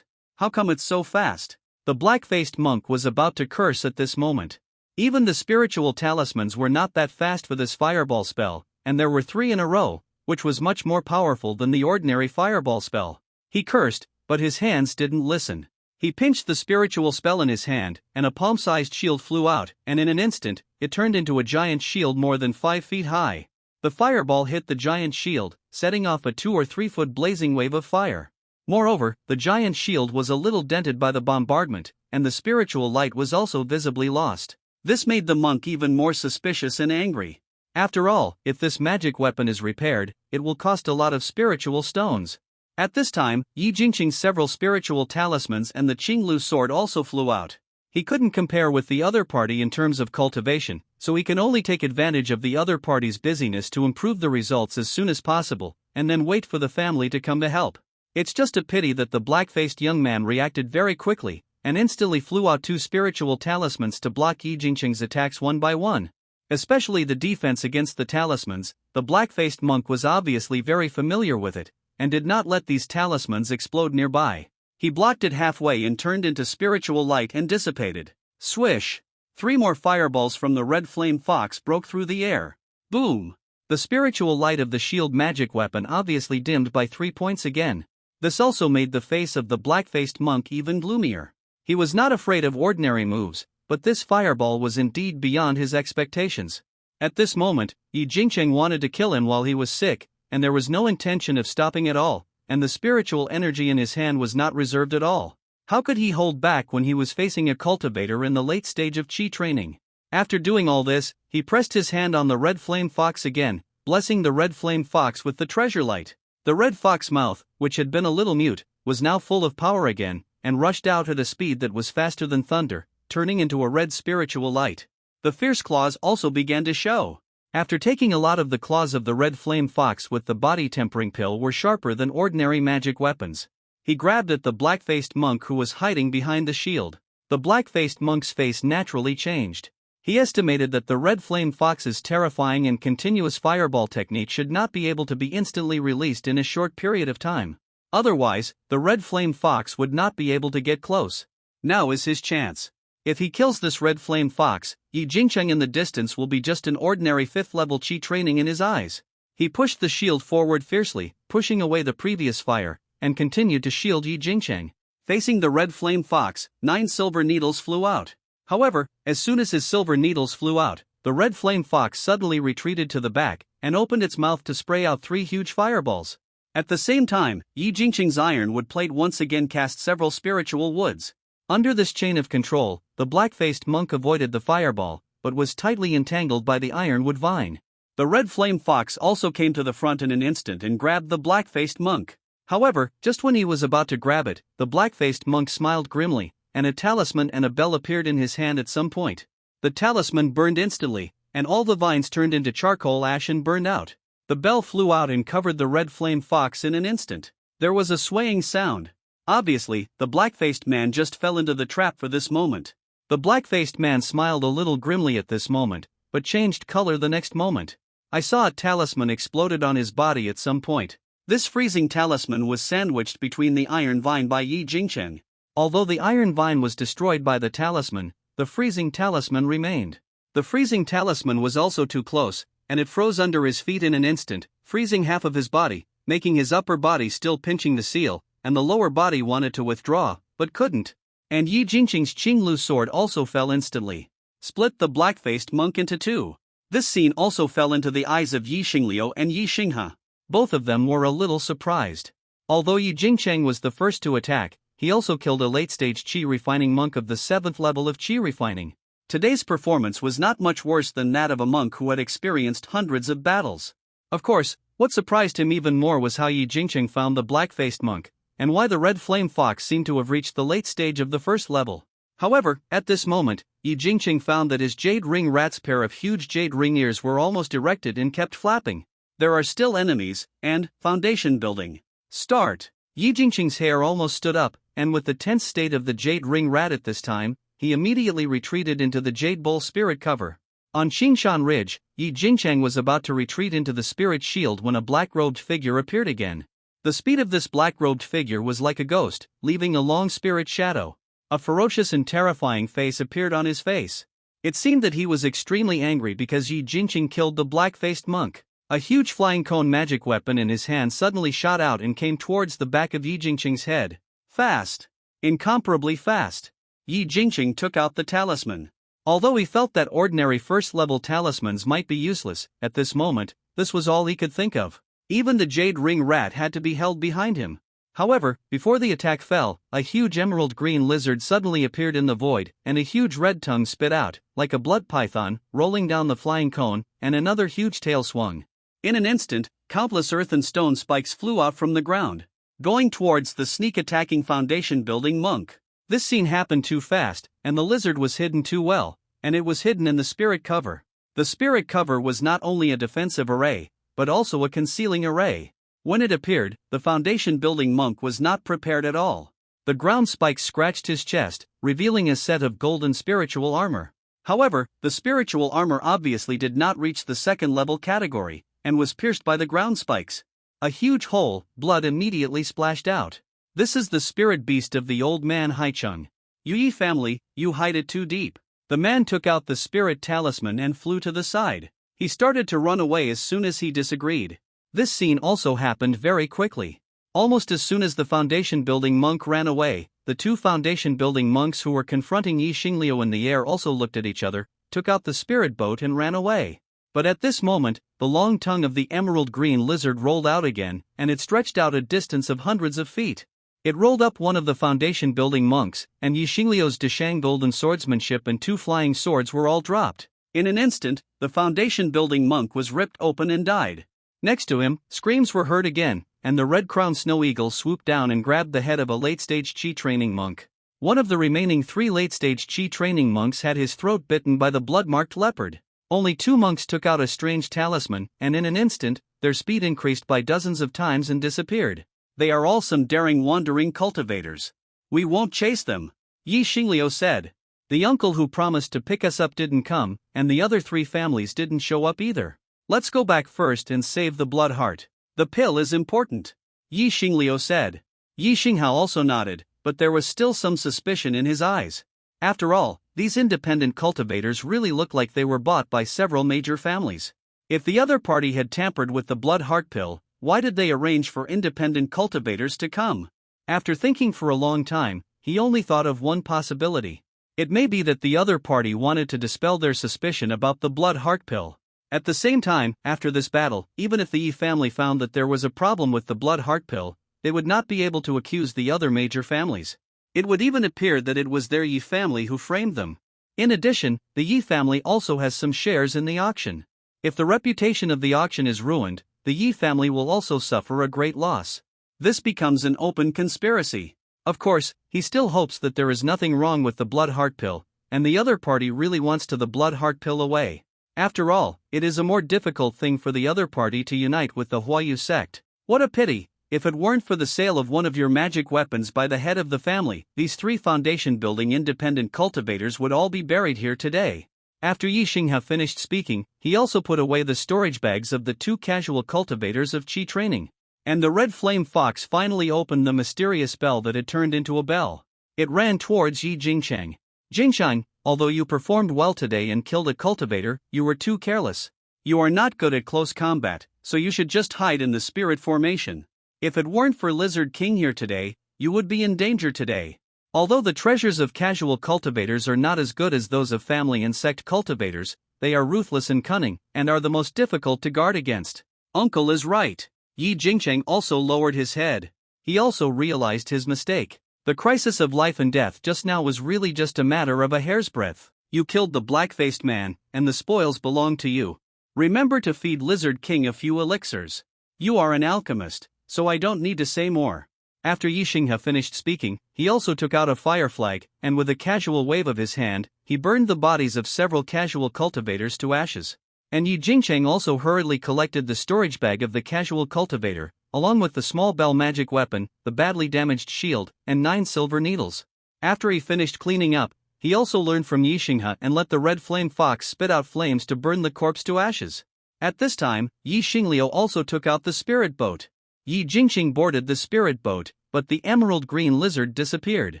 How come it's so fast? The black-faced monk was about to curse at this moment. Even the spiritual talismans were not that fast for this fireball spell, and there were 3 in a row, which was much more powerful than the ordinary fireball spell. He cursed, but his hands didn't listen. He pinched the spiritual spell in his hand, and a palm-sized shield flew out, and in an instant, it turned into a giant shield more than 5 feet high. The fireball hit the giant shield, setting off a 2 or 3 foot blazing wave of fire. Moreover, the giant shield was a little dented by the bombardment, and the spiritual light was also visibly lost. This made the monk even more suspicious and angry. After all, if this magic weapon is repaired, it will cost a lot of spiritual stones. At this time, Yi Jingcheng's several spiritual talismans and the Qinglu sword also flew out. He couldn't compare with the other party in terms of cultivation, so he can only take advantage of the other party's busyness to improve the results as soon as possible, and then wait for the family to come to help. It's just a pity that the black-faced young man reacted very quickly, and instantly flew out 2 spiritual talismans to block Yi Jingcheng's attacks one by one. Especially the defense against the talismans, the black-faced monk was obviously very familiar with it, and did not let these talismans explode nearby. He blocked it halfway and turned into spiritual light and dissipated. Swish! 3 more fireballs from the red flame fox broke through the air. Boom! The spiritual light of the shield magic weapon obviously dimmed by 3 points again. This also made the face of the black-faced monk even gloomier. He was not afraid of ordinary moves, but this fireball was indeed beyond his expectations. At this moment, Yi Jingcheng wanted to kill him while he was sick, and there was no intention of stopping at all, and the spiritual energy in his hand was not reserved at all. How could he hold back when he was facing a cultivator in the late stage of Qi training? After doing all this, he pressed his hand on the red flame fox again, blessing the red flame fox with the treasure light. The red fox mouth, which had been a little mute, was now full of power again, and rushed out at a speed that was faster than thunder, turning into a red spiritual light. The fierce claws also began to show. After taking a lot of the claws of the red flame fox with the body tempering pill were sharper than ordinary magic weapons. He grabbed at the black-faced monk who was hiding behind the shield. The black-faced monk's face naturally changed. He estimated that the Red Flame Fox's terrifying and continuous fireball technique should not be able to be instantly released in a short period of time. Otherwise, the Red Flame Fox would not be able to get close. Now is his chance. If he kills this Red Flame Fox, Yi Jingcheng in the distance will be just an ordinary 5th level chi training in his eyes. He pushed the shield forward fiercely, pushing away the previous fire, and continued to shield Yi Jingcheng. Facing the Red Flame Fox, 9 silver needles flew out. However, as soon as his silver needles flew out, the Red Flame Fox suddenly retreated to the back and opened its mouth to spray out 3 huge fireballs. At the same time, Yi Jingcheng's ironwood plate once again cast several spiritual woods. Under this chain of control, the black-faced monk avoided the fireball, but was tightly entangled by the ironwood vine. The Red Flame Fox also came to the front in an instant and grabbed the black-faced monk. However, just when he was about to grab it, the black-faced monk smiled grimly, and a talisman and a bell appeared in his hand at some point. The talisman burned instantly, and all the vines turned into charcoal ash and burned out. The bell flew out and covered the Red Flame Fox in an instant. There was a swaying sound. Obviously, the black-faced man just fell into the trap for this moment. The black-faced man smiled a little grimly at this moment, but changed color the next moment. I saw a talisman exploded on his body at some point. This freezing talisman was sandwiched between the iron vine by Yi Jingcheng. Although the iron vine was destroyed by the talisman, the freezing talisman remained. The freezing talisman was also too close, and it froze under his feet in an instant, freezing half of his body, making his upper body still pinching the seal, and the lower body wanted to withdraw, but couldn't. And Yi Jingcheng's Qinglu sword also fell instantly. Split the black-faced monk into 2. This scene also fell into the eyes of Yi Xingliu and Yi Xinghe. Both of them were a little surprised. Although Yi Jingcheng was the first to attack, he also killed a late-stage chi refining monk of the 7th level of chi refining. Today's performance was not much worse than that of a monk who had experienced hundreds of battles. Of course, what surprised him even more was how Yi Jingcheng found the black-faced monk, and why the Red Flame Fox seemed to have reached the late stage of the 1st level. However, at this moment, Yi Jingcheng found that his jade ring rat's pair of huge jade ring ears were almost erected and kept flapping. There are still enemies, and foundation building. Start. Yi Jingcheng's hair almost stood up, and with the tense state of the jade ring rat at this time, he immediately retreated into the jade bowl spirit cover. On Qingshan Ridge, Yi Jingcheng was about to retreat into the spirit shield when a black-robed figure appeared again. The speed of this black-robed figure was like a ghost, leaving a long spirit shadow. A ferocious and terrifying face appeared on his face. It seemed that he was extremely angry because Yi Jingcheng killed the black-faced monk. A huge flying cone magic weapon in his hand suddenly shot out and came towards the back of Yi Jingcheng's head. Fast. Incomparably fast. Yi Jingcheng took out the talisman. Although he felt that ordinary first-level talismans might be useless, at this moment, this was all he could think of. Even the jade ring rat had to be held behind him. However, before the attack fell, a huge emerald green lizard suddenly appeared in the void, and a huge red tongue spit out, like a blood python, rolling down the flying cone, and another huge tail swung. In an instant, countless earth and stone spikes flew out from the ground, going towards the sneak-attacking foundation building monk. This scene happened too fast, and the lizard was hidden too well, and it was hidden in the spirit cover. The spirit cover was not only a defensive array, but also a concealing array. When it appeared, the foundation building monk was not prepared at all. The ground spikes scratched his chest, revealing a set of golden spiritual armor. However, the spiritual armor obviously did not reach the 2nd level category, and was pierced by the ground spikes. A huge hole, blood immediately splashed out. This is the spirit beast of the old man Haicheng. Yi family, you hide it too deep. The man took out the spirit talisman and flew to the side. He started to run away as soon as he disagreed. This scene also happened very quickly. Almost as soon as the foundation building monk ran away, the 2 foundation building monks who were confronting Yi Xingliu in the air also looked at each other, took out the spirit boat and ran away. But at this moment, the long tongue of the emerald green lizard rolled out again, and it stretched out a distance of hundreds of feet. It rolled up one of the foundation building monks, and Yi Xingliu's Deshang golden swordsmanship and 2 flying swords were all dropped. In an instant, the foundation building monk was ripped open and died. Next to him, screams were heard again, and the red-crowned snow eagle swooped down and grabbed the head of a late-stage chi training monk. One of the remaining 3 late-stage chi training monks had his throat bitten by the blood-marked leopard. Only 2 monks took out a strange talisman, and in an instant, their speed increased by dozens of times and disappeared. They are all some daring wandering cultivators. We won't chase them, Yi Xingliu said. The uncle who promised to pick us up didn't come, and the other 3 families didn't show up either. Let's go back first and save the blood heart. The pill is important, Yi Xingliu said. Yi Xinghao also nodded, but there was still some suspicion in his eyes. After all, these independent cultivators really look like they were bought by several major families. If the other party had tampered with the blood heart pill, why did they arrange for independent cultivators to come? After thinking for a long time, he only thought of one possibility. It may be that the other party wanted to dispel their suspicion about the blood heart pill. At the same time, after this battle, even if the Yi family found that there was a problem with the blood heart pill, they would not be able to accuse the other major families. It would even appear that it was their Yi family who framed them. In addition, the Yi family also has some shares in the auction. If the reputation of the auction is ruined, the Yi family will also suffer a great loss. This becomes an open conspiracy. Of course, he still hopes that there is nothing wrong with the blood heart pill, and the other party really wants the blood heart pill away. After all, it is a more difficult thing for the other party to unite with the Huayu sect. What a pity! If it weren't for the sale of one of your magic weapons by the head of the family, these 3 foundation-building independent cultivators would all be buried here today. After Yi Xinghao finished speaking, he also put away the storage bags of the 2 casual cultivators of Qi training. And the red flame fox finally opened the mysterious bell that had turned into a bell. It ran towards Yi Jingcheng. Jingcheng, although you performed well today and killed a cultivator, you were too careless. You are not good at close combat, so you should just hide in the spirit formation. If it weren't for Lizard King here today, you would be in danger today. Although the treasures of casual cultivators are not as good as those of family and sect cultivators, they are ruthless and cunning, and are the most difficult to guard against. Uncle is right. Yi Jingcheng also lowered his head. He also realized his mistake. The crisis of life and death just now was really just a matter of a hair's breadth. You killed the black-faced man, and the spoils belong to you. Remember to feed Lizard King a few elixirs. You are an alchemist, so I don't need to say more. After Yi Xinghao finished speaking, he also took out a fire flag, and with a casual wave of his hand, he burned the bodies of several casual cultivators to ashes. And Yi Jingcheng also hurriedly collected the storage bag of the casual cultivator, along with the small bell magic weapon, the badly damaged shield, and 9 silver needles. After he finished cleaning up, he also learned from Yi Xinghao and let the red flame fox spit out flames to burn the corpse to ashes. At this time, Yi Xingliu also took out the spirit boat. Yi Jingcheng boarded the spirit boat, but the emerald green lizard disappeared.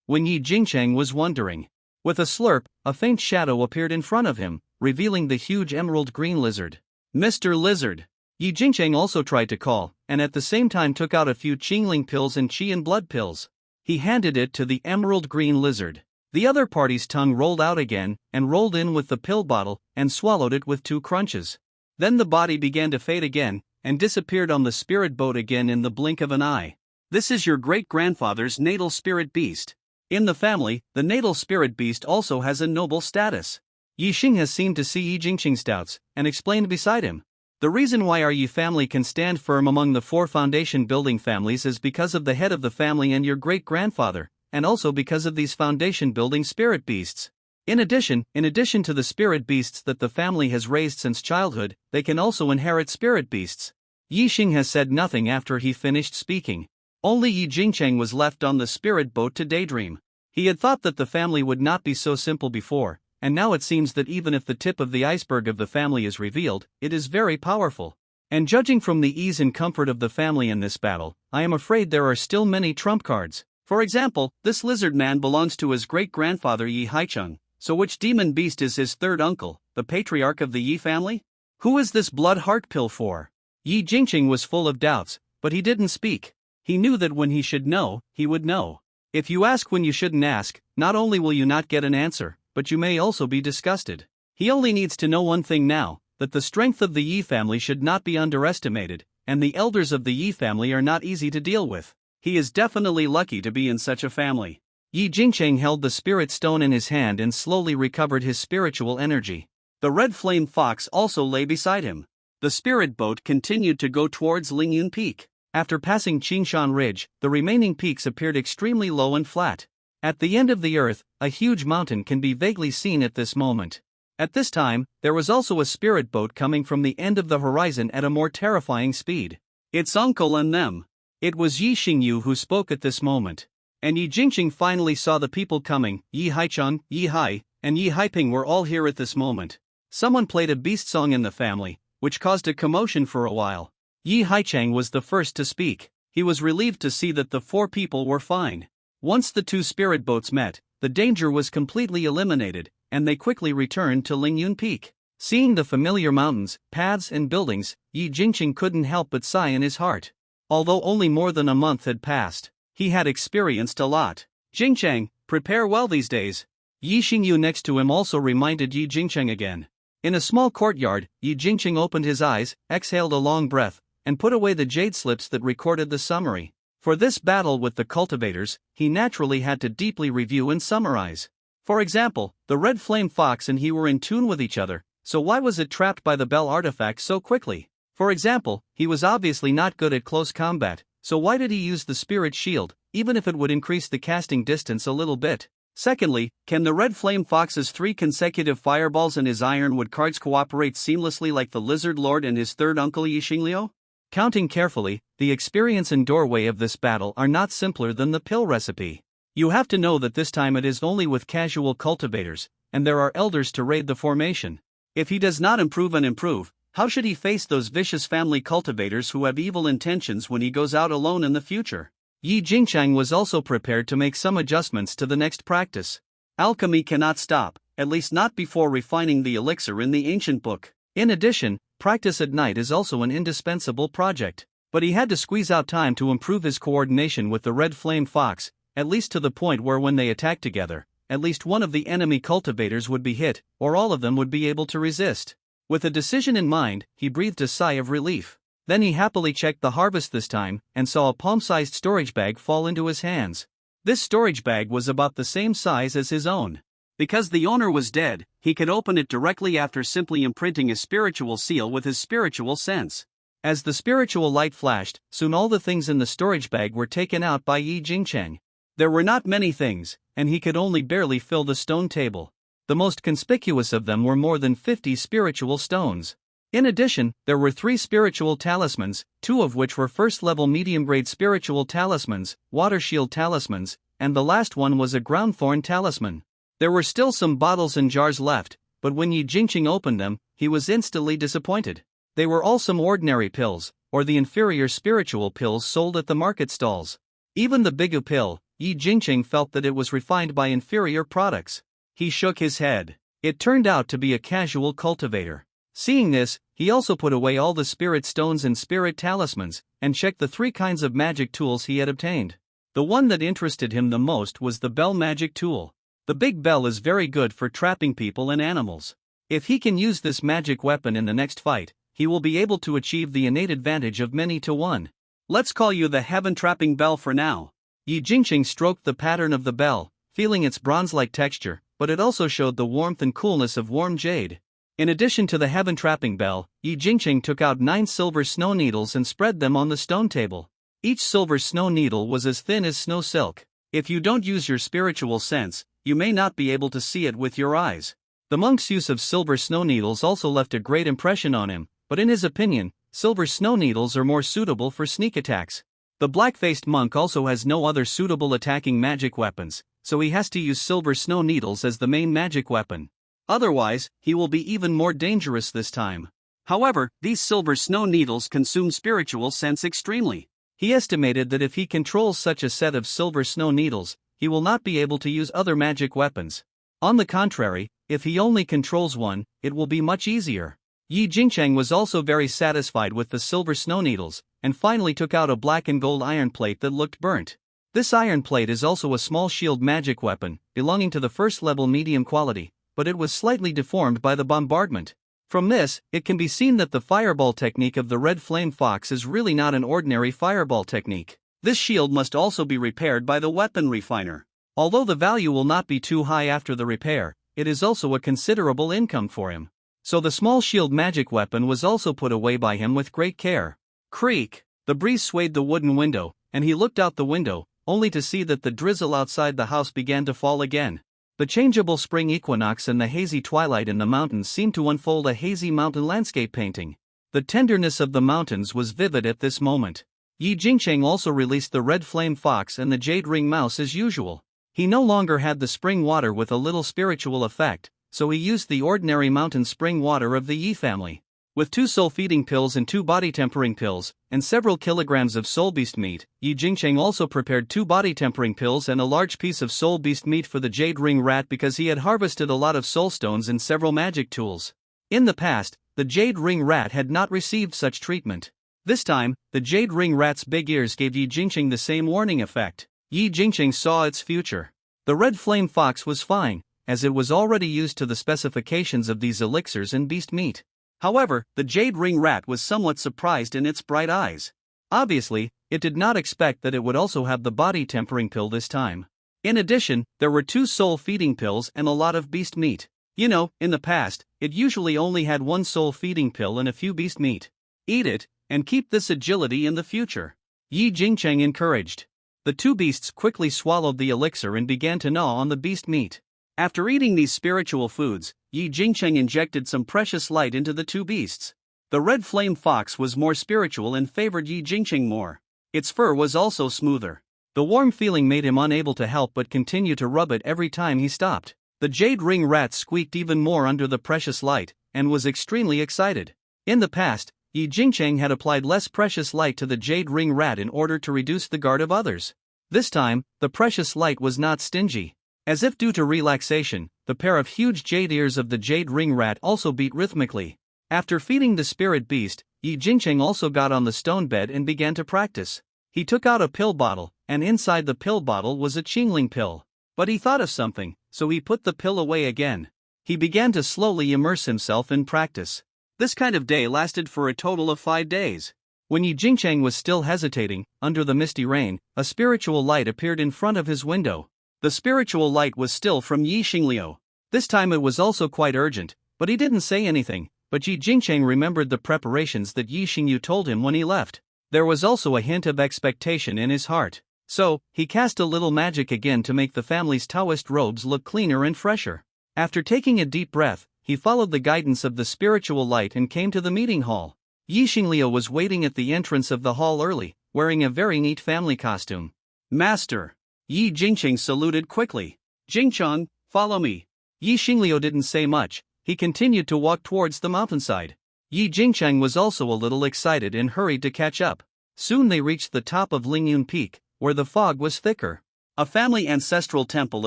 When Yi Jingcheng was wondering, with a slurp, a faint shadow appeared in front of him, revealing the huge emerald green lizard. Mr. Lizard! Yi Jingcheng also tried to call, and at the same time took out a few Qingling pills and Qi and blood pills. He handed it to the emerald green lizard. The other party's tongue rolled out again, and rolled in with the pill bottle, and swallowed it with 2 crunches. Then the body began to fade again, and disappeared on the spirit boat again in the blink of an eye. This is your great-grandfather's natal spirit beast. In the family, the natal spirit beast also has a noble status. Yi Xinghao seemed to see Yi Jingcheng's doubts, and explained beside him. The reason why our Yi family can stand firm among the 4 foundation-building families is because of the head of the family and your great-grandfather, and also because of these foundation-building spirit beasts. In addition to the spirit beasts that the family has raised since childhood, they can also inherit spirit beasts. Yi Xinghao said nothing after he finished speaking. Only Yi Jingcheng was left on the spirit boat to daydream. He had thought that the family would not be so simple before, and now it seems that even if the tip of the iceberg of the family is revealed, it is very powerful. And judging from the ease and comfort of the family in this battle, I am afraid there are still many trump cards. For example, this lizard man belongs to his great-grandfather Yi Haicheng, so which demon beast is his third uncle, the patriarch of the Yi family? Who is this blood heart pill for? Yi Jingcheng was full of doubts, but he didn't speak. He knew that when he should know, he would know. If you ask when you shouldn't ask, not only will you not get an answer, but you may also be disgusted. He only needs to know one thing now, that the strength of the Yi family should not be underestimated, and the elders of the Yi family are not easy to deal with. He is definitely lucky to be in such a family. Yi Jingcheng held the spirit stone in his hand and slowly recovered his spiritual energy. The red flame fox also lay beside him. The spirit boat continued to go towards Lingyun Peak. After passing Qingshan Ridge, the remaining peaks appeared extremely low and flat. At the end of the earth, a huge mountain can be vaguely seen at this moment. At this time, there was also a spirit boat coming from the end of the horizon at a more terrifying speed. It's uncle and them. It was Yi Xingyu who spoke at this moment. And Yi Jingqing finally saw the people coming. Yi Haicheng, Yi Hai, and Yi Haiping were all here at this moment. Someone played a beast song in the family, which caused a commotion for a while. Yi Haicheng was the first to speak. He was relieved to see that the four people were fine. Once the two spirit boats met, the danger was completely eliminated, and they quickly returned to Lingyun Peak. Seeing the familiar mountains, paths and buildings, Yi Jingqing couldn't help but sigh in his heart. Although only more than a month had passed, he had experienced a lot. Jingcheng, prepare well these days. Yi Xingyu next to him also reminded Yi Jingcheng again. In a small courtyard, Yi Jingqing opened his eyes, exhaled a long breath, and put away the jade slips that recorded the summary. For this battle with the cultivators, he naturally had to deeply review and summarize. For example, the red flame fox and he were in tune with each other, so why was it trapped by the bell artifact so quickly? For example, he was obviously not good at close combat, so why did he use the spirit shield, even if it would increase the casting distance a little bit? Secondly, can the red flame fox's 3 consecutive fireballs and his ironwood cards cooperate seamlessly like the lizard lord and his third uncle Yi Xingliu? Counting carefully, the experience and doorway of this battle are not simpler than the pill recipe. You have to know that this time it is only with casual cultivators, and there are elders to raid the formation. If he does not improve, how should he face those vicious family cultivators who have evil intentions when he goes out alone in the future? Yi Jingcheng was also prepared to make some adjustments to the next practice. Alchemy cannot stop, at least not before refining the elixir in the ancient book. In addition, practice at night is also an indispensable project. But he had to squeeze out time to improve his coordination with the red flame fox, at least to the point where when they attacked together, at least one of the enemy cultivators would be hit, or all of them would be able to resist. With a decision in mind, he breathed a sigh of relief. Then he happily checked the harvest this time, and saw a palm-sized storage bag fall into his hands. This storage bag was about the same size as his own. Because the owner was dead, he could open it directly after simply imprinting a spiritual seal with his spiritual sense. As the spiritual light flashed, soon all the things in the storage bag were taken out by Yi Jingcheng. There were not many things, and he could only barely fill the stone table. The most conspicuous of them were more than 50 spiritual stones. In addition, there were 3 spiritual talismans, 2 of which were first-level medium-grade spiritual talismans, water shield talismans, and the last one was a ground thorn talisman. There were still some bottles and jars left, but when Yi Jingqing opened them, he was instantly disappointed. They were all some ordinary pills, or the inferior spiritual pills sold at the market stalls. Even the Bigu pill, Yi Jingqing felt that it was refined by inferior products. He shook his head. It turned out to be a casual cultivator. Seeing this, he also put away all the spirit stones and spirit talismans, and checked the 3 kinds of magic tools he had obtained. The one that interested him the most was the bell magic tool. The big bell is very good for trapping people and animals. If he can use this magic weapon in the next fight, he will be able to achieve the innate advantage of many to 1. Let's call you the heaven-trapping bell for now. Yi Jingqing stroked the pattern of the bell, feeling its bronze-like texture, but it also showed the warmth and coolness of warm jade. In addition to the heaven-trapping bell, Yi Jingqing took out 9 silver snow needles and spread them on the stone table. Each silver snow needle was as thin as snow silk. If you don't use your spiritual sense, you may not be able to see it with your eyes. The monk's use of silver snow needles also left a great impression on him, but in his opinion, silver snow needles are more suitable for sneak attacks. The black-faced monk also has no other suitable attacking magic weapons, so he has to use silver snow needles as the main magic weapon. Otherwise, he will be even more dangerous this time. However, these silver snow needles consume spiritual sense extremely. He estimated that if he controls such a set of silver snow needles, he will not be able to use other magic weapons. On the contrary, if he only controls one, it will be much easier. Yi Jingcheng was also very satisfied with the silver snow needles, and finally took out a black and gold iron plate that looked burnt. This iron plate is also a small shield magic weapon, belonging to the first level medium quality, but it was slightly deformed by the bombardment. From this, it can be seen that the fireball technique of the red flame fox is really not an ordinary fireball technique. This shield must also be repaired by the weapon refiner. Although the value will not be too high after the repair, it is also a considerable income for him. So the small shield magic weapon was also put away by him with great care. Creak! The breeze swayed the wooden window, and he looked out the window, only to see that the drizzle outside the house began to fall again. The changeable spring equinox and the hazy twilight in the mountains seemed to unfold a hazy mountain landscape painting. The tenderness of the mountains was vivid at this moment. Yi Jingcheng also released the red flame fox and the jade ring mouse as usual. He no longer had the spring water with a little spiritual effect, so he used the ordinary mountain spring water of the Yi family. With 2 soul-feeding pills and 2 body-tempering pills, and several kilograms of soul beast meat, Yi Jingcheng also prepared 2 body-tempering pills and a large piece of soul beast meat for the jade ring rat because he had harvested a lot of soul stones and several magic tools. In the past, the jade ring rat had not received such treatment. This time, the jade ring rat's big ears gave Yi Jingcheng the same warning effect. Yi Jingcheng saw its future. The red flame fox was fine, as it was already used to the specifications of these elixirs and beast meat. However, the jade ring rat was somewhat surprised in its bright eyes. Obviously, it did not expect that it would also have the body tempering pill this time. In addition, there were 2 soul feeding pills and a lot of beast meat. You know, in the past, it usually only had 1 soul feeding pill and a few beast meat. Eat it, and keep this agility in the future. Yi Jingcheng encouraged. The 2 beasts quickly swallowed the elixir and began to gnaw on the beast meat. After eating these spiritual foods, Yi Jingcheng injected some precious light into the 2 beasts. The red flame fox was more spiritual and favored Yi Jingcheng more. Its fur was also smoother. The warm feeling made him unable to help but continue to rub it every time he stopped. The jade ring rat squeaked even more under the precious light, and was extremely excited. In the past, Yi Jingcheng had applied less precious light to the jade ring rat in order to reduce the guard of others. This time, the precious light was not stingy. As if due to relaxation, the pair of huge jade ears of the jade ring rat also beat rhythmically. After feeding the spirit beast, Yi Jingcheng also got on the stone bed and began to practice. He took out a pill bottle, and inside the pill bottle was a Qingling pill. But he thought of something, so he put the pill away again. He began to slowly immerse himself in practice. This kind of day lasted for a total of 5 days. When Yi Jingcheng was still hesitating, under the misty rain, a spiritual light appeared in front of his window. The spiritual light was still from Yi Xingliu. This time it was also quite urgent, but he didn't say anything, but Yi Jingcheng remembered the preparations that Yi Xingliu told him when he left. There was also a hint of expectation in his heart. So, he cast a little magic again to make the family's Taoist robes look cleaner and fresher. After taking a deep breath, he followed the guidance of the spiritual light and came to the meeting hall. Yi Xingliu was waiting at the entrance of the hall early, wearing a very neat family costume. Master! Yi Jingcheng saluted quickly. Jingcheng, follow me. Yi Xingliu didn't say much, he continued to walk towards the mountainside. Yi Jingcheng was also a little excited and hurried to catch up. Soon they reached the top of Lingyun Peak, where the fog was thicker. A family ancestral temple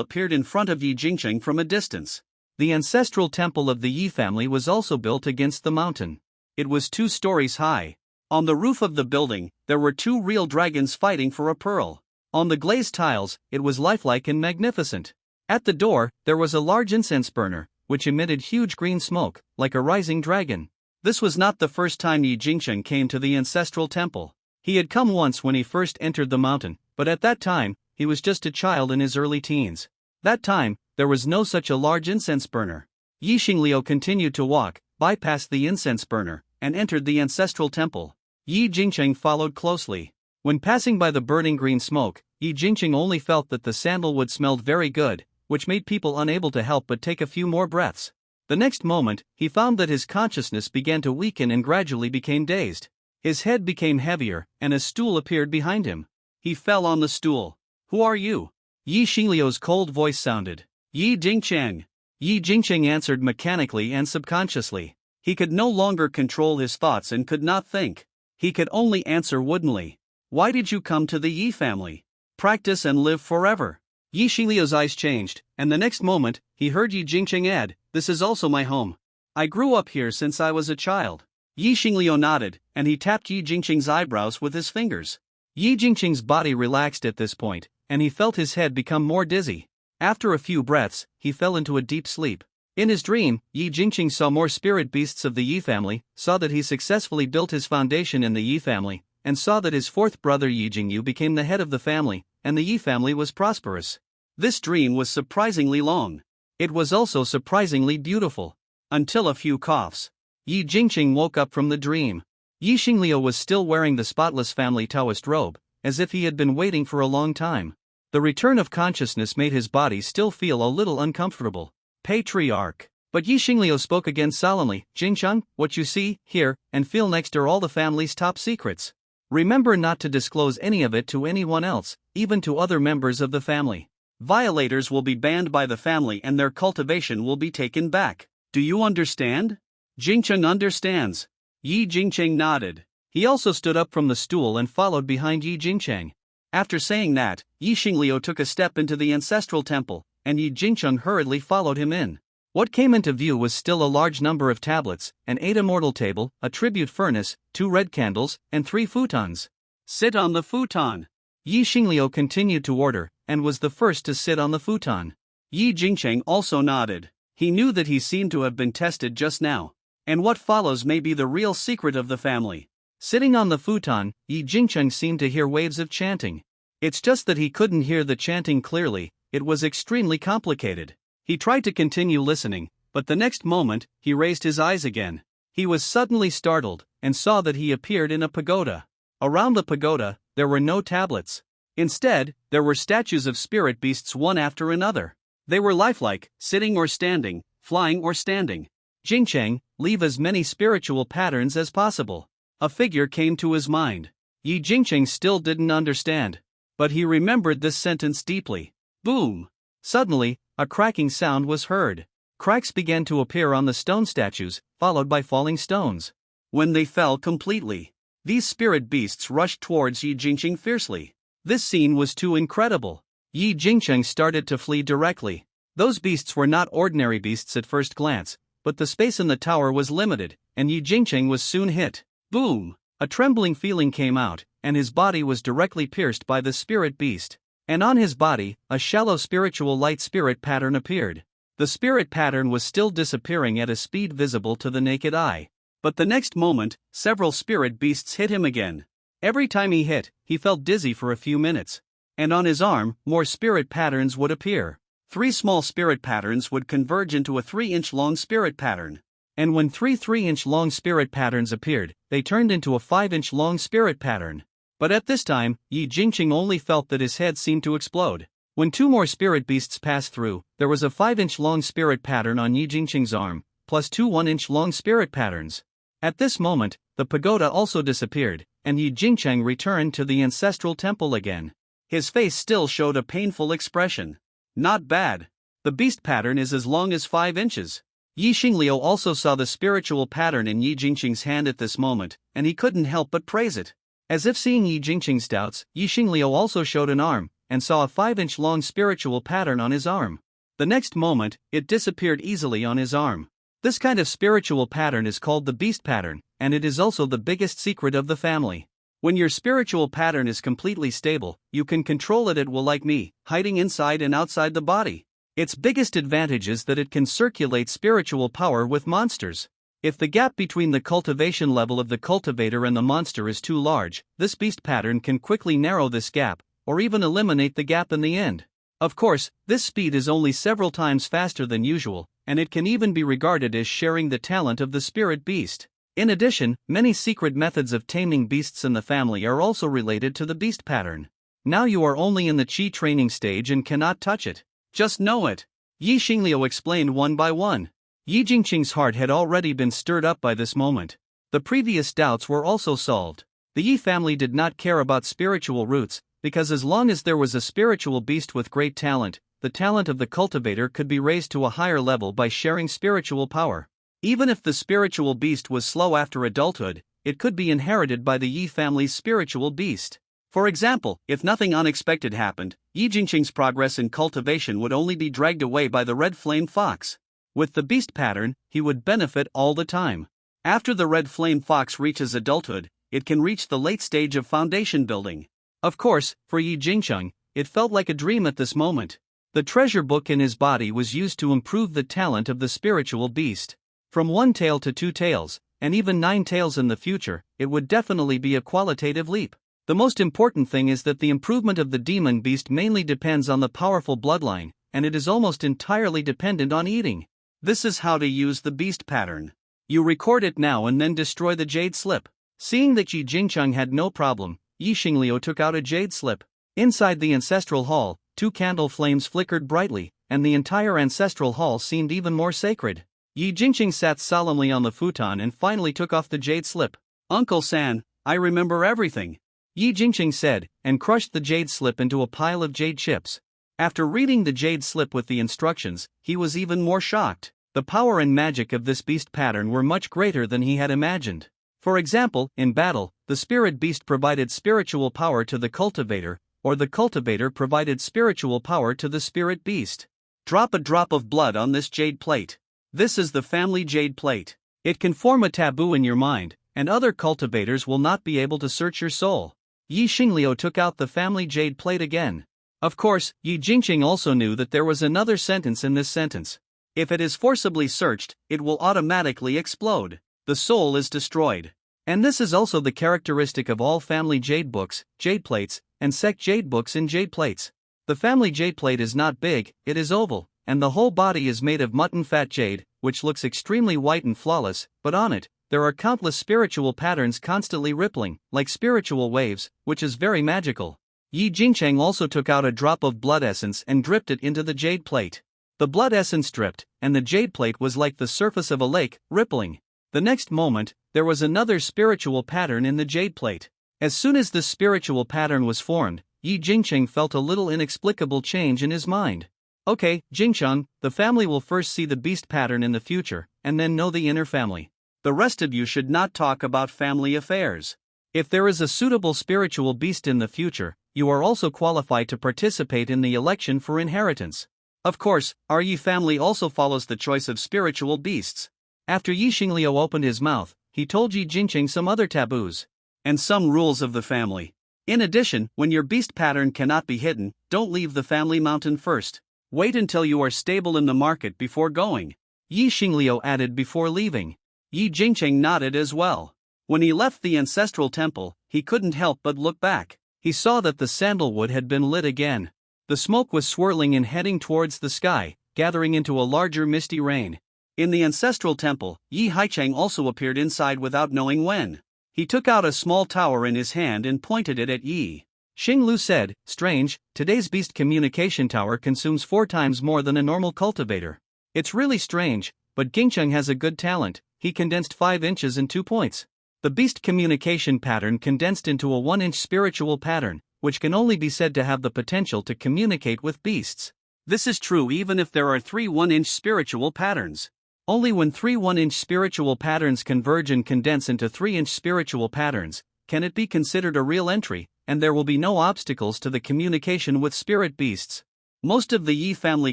appeared in front of Yi Jingcheng from a distance. The ancestral temple of the Yi family was also built against the mountain. It was 2 stories high. On the roof of the building, there were 2 real dragons fighting for a pearl. On the glazed tiles, it was lifelike and magnificent. At the door, there was a large incense burner, which emitted huge green smoke, like a rising dragon. This was not the first time Yi Jingcheng came to the ancestral temple. He had come once when he first entered the mountain, but at that time, he was just a child in his early teens. That time, there was no such a large incense burner. Yi Xingliu continued to walk, bypassed the incense burner, and entered the ancestral temple. Yi Jingcheng followed closely. When passing by the burning green smoke, Yi Jingcheng only felt that the sandalwood smelled very good, which made people unable to help but take a few more breaths. The next moment, he found that his consciousness began to weaken and gradually became dazed. His head became heavier, and a stool appeared behind him. He fell on the stool. Who are you? Yi Xingliu's cold voice sounded. Yi Jingcheng. Yi Jingcheng answered mechanically and subconsciously. He could no longer control his thoughts and could not think. He could only answer woodenly. Why did you come to the Yi family? Practice and live forever. Yi Xingliu's eyes changed, and the next moment, he heard Yi Jingcheng add, this is also my home. I grew up here since I was a child. Yi Xingliu nodded, and he tapped Yi Jingcheng's eyebrows with his fingers. Yi Jingcheng's body relaxed at this point, and he felt his head become more dizzy. After a few breaths, he fell into a deep sleep. In his dream, Yi Jingcheng saw more spirit beasts of the Yi family, saw that he successfully built his foundation in the Yi family, and saw that his 4th brother Yi Jingyu became the head of the family, and the Yi family was prosperous. This dream was surprisingly long. It was also surprisingly beautiful. Until a few coughs. Yi Jingcheng woke up from the dream. Yi Xingliu was still wearing the spotless family Taoist robe, as if he had been waiting for a long time. The return of consciousness made his body still feel a little uncomfortable. Patriarch. But Yi Xingliu spoke again solemnly, Jingcheng, what you see, hear, and feel next are all the family's top secrets. Remember not to disclose any of it to anyone else, even to other members of the family. Violators will be banned by the family and their cultivation will be taken back. Do you understand? Jingcheng understands. Yi Jingcheng nodded. He also stood up from the stool and followed behind Yi Jingcheng. After saying that, Yi Xingliu took a step into the ancestral temple, and Yi Jingcheng hurriedly followed him in. What came into view was still a large number of tablets, an 8 immortal table, a tribute furnace, 2 red candles, and 3 futons. Sit on the futon. Yi Xingliu continued to order, and was the first to sit on the futon. Yi Jingcheng also nodded. He knew that he seemed to have been tested just now. And what follows may be the real secret of the family. Sitting on the futon, Yi Jingcheng seemed to hear waves of chanting. It's just that he couldn't hear the chanting clearly, it was extremely complicated. He tried to continue listening, but the next moment, he raised his eyes again. He was suddenly startled, and saw that he appeared in a pagoda. Around the pagoda, there were no tablets. Instead, there were statues of spirit beasts one after another. They were lifelike, sitting or standing, flying or standing. Jingcheng, leave as many spiritual patterns as possible. A figure came to his mind. Yi Jingcheng still didn't understand. But he remembered this sentence deeply. Boom! Suddenly, a cracking sound was heard. Cracks began to appear on the stone statues, followed by falling stones. When they fell completely, these spirit beasts rushed towards Yi Jingcheng fiercely. This scene was too incredible. Yi Jingcheng started to flee directly. Those beasts were not ordinary beasts at first glance, but the space in the tower was limited, and Yi Jingcheng was soon hit. Boom! A trembling feeling came out, and his body was directly pierced by the spirit beast. And on his body, a shallow spiritual light spirit pattern appeared. The spirit pattern was still disappearing at a speed visible to the naked eye. But the next moment, several spirit beasts hit him again. Every time he hit, he felt dizzy for a few minutes. And on his arm, more spirit patterns would appear. 3 small spirit patterns would converge into a 3-inch long spirit pattern. And when 3 3-inch long spirit patterns appeared, they turned into a 5-inch long spirit pattern. But at this time, Yi Jingcheng only felt that his head seemed to explode. When 2 more spirit beasts passed through, there was a 5-inch long spirit pattern on Yi Jingcheng's arm, plus 2 1-inch long spirit patterns. At this moment, the pagoda also disappeared, and Yi Jingcheng returned to the ancestral temple again. His face still showed a painful expression. Not bad. The beast pattern is as long as 5 inches. Yi Xingliu also saw the spiritual pattern in Yi Jingcheng's hand at this moment, and he couldn't help but praise it. As if seeing Yi Jingcheng's doubts, Yi Xingliu also showed an arm, and saw a 5-inch long spiritual pattern on his arm. The next moment, it disappeared easily on his arm. This kind of spiritual pattern is called the beast pattern, and it is also the biggest secret of the family. When your spiritual pattern is completely stable, you can control it at will like me, hiding inside and outside the body. Its biggest advantage is that it can circulate spiritual power with monsters. If the gap between the cultivation level of the cultivator and the monster is too large, this beast pattern can quickly narrow this gap, or even eliminate the gap in the end. Of course, this speed is only several times faster than usual, and it can even be regarded as sharing the talent of the spirit beast. In addition, many secret methods of taming beasts in the family are also related to the beast pattern. Now you are only in the Qi training stage and cannot touch it. Just know it. Yi Xingliu explained one by one. Yi Jingcheng's heart had already been stirred up by this moment. The previous doubts were also solved. The Yi family did not care about spiritual roots, because as long as there was a spiritual beast with great talent, the talent of the cultivator could be raised to a higher level by sharing spiritual power. Even if the spiritual beast was slow after adulthood, it could be inherited by the Yi family's spiritual beast. For example, if nothing unexpected happened, Yi Jingcheng's progress in cultivation would only be dragged away by the red flame fox. With the beast pattern, he would benefit all the time. After the red flame fox reaches adulthood, it can reach the late stage of foundation building. Of course, for Yi Jingcheng, it felt like a dream at this moment. The treasure book in his body was used to improve the talent of the spiritual beast. From 1 tail to 2 tails, and even 9 tails in the future, it would definitely be a qualitative leap. The most important thing is that the improvement of the demon beast mainly depends on the powerful bloodline, and it is almost entirely dependent on eating. This is how to use the beast pattern. You record it now and then destroy the jade slip. Seeing that Yi Jingcheng had no problem, Yi Xingliu took out a jade slip. Inside the ancestral hall, 2 candle flames flickered brightly, and the entire ancestral hall seemed even more sacred. Yi Jingcheng sat solemnly on the futon and finally took off the jade slip. Uncle San, I remember everything," Yi Jingqing said, and crushed the jade slip into a pile of jade chips. After reading the jade slip with the instructions, he was even more shocked. The power and magic of this beast pattern were much greater than he had imagined. For example, in battle, the spirit beast provided spiritual power to the cultivator, or the cultivator provided spiritual power to the spirit beast. Drop a drop of blood on this jade plate. This is the family jade plate. It can form a taboo in your mind, and other cultivators will not be able to search your soul. Yi Xingliu took out the family jade plate again. Of course, Yi Jingqing also knew that there was another sentence in this sentence. If it is forcibly searched, it will automatically explode. The soul is destroyed. And this is also the characteristic of all family jade books, jade plates, and sect jade books in jade plates. The family jade plate is not big, it is oval, and the whole body is made of mutton fat jade, which looks extremely white and flawless, but on it, there are countless spiritual patterns constantly rippling, like spiritual waves, which is very magical. Yi Jingqing also took out a drop of blood essence and dripped it into the jade plate. The blood essence dripped, and the jade plate was like the surface of a lake, rippling. The next moment, there was another spiritual pattern in the jade plate. As soon as this spiritual pattern was formed, Yi Jingqing felt a little inexplicable change in his mind. Okay, Jingcheng, the family will first see the beast pattern in the future, and then know the inner family. The rest of you should not talk about family affairs. If there is a suitable spiritual beast in the future, you are also qualified to participate in the election for inheritance. Of course, our Yi family also follows the choice of spiritual beasts. After Yi Xingliu opened his mouth, he told Yi Jingqing some other taboos and some rules of the family. In addition, when your beast pattern cannot be hidden, don't leave the family mountain first. Wait until you are stable in the market before going, Yi Xingliu added before leaving. Yi Jingqing nodded as well. When he left the ancestral temple, he couldn't help but look back. He saw that the sandalwood had been lit again. The smoke was swirling and heading towards the sky, gathering into a larger misty rain. In the ancestral temple, Yi Haicheng also appeared inside without knowing when. He took out a small tower in his hand and pointed it at Yi. Xinglu said, "Strange, today's beast communication tower consumes 4 times more than a normal cultivator. It's really strange, but Gingcheng has a good talent, he condensed 5 inches in 2 points. The beast communication pattern condensed into a 1-inch spiritual pattern, which can only be said to have the potential to communicate with beasts. This is true even if there are 3 1-inch spiritual patterns. Only when 3 1-inch spiritual patterns converge and condense into 3-inch spiritual patterns, can it be considered a real entry, and there will be no obstacles to the communication with spirit beasts. Most of the Yi family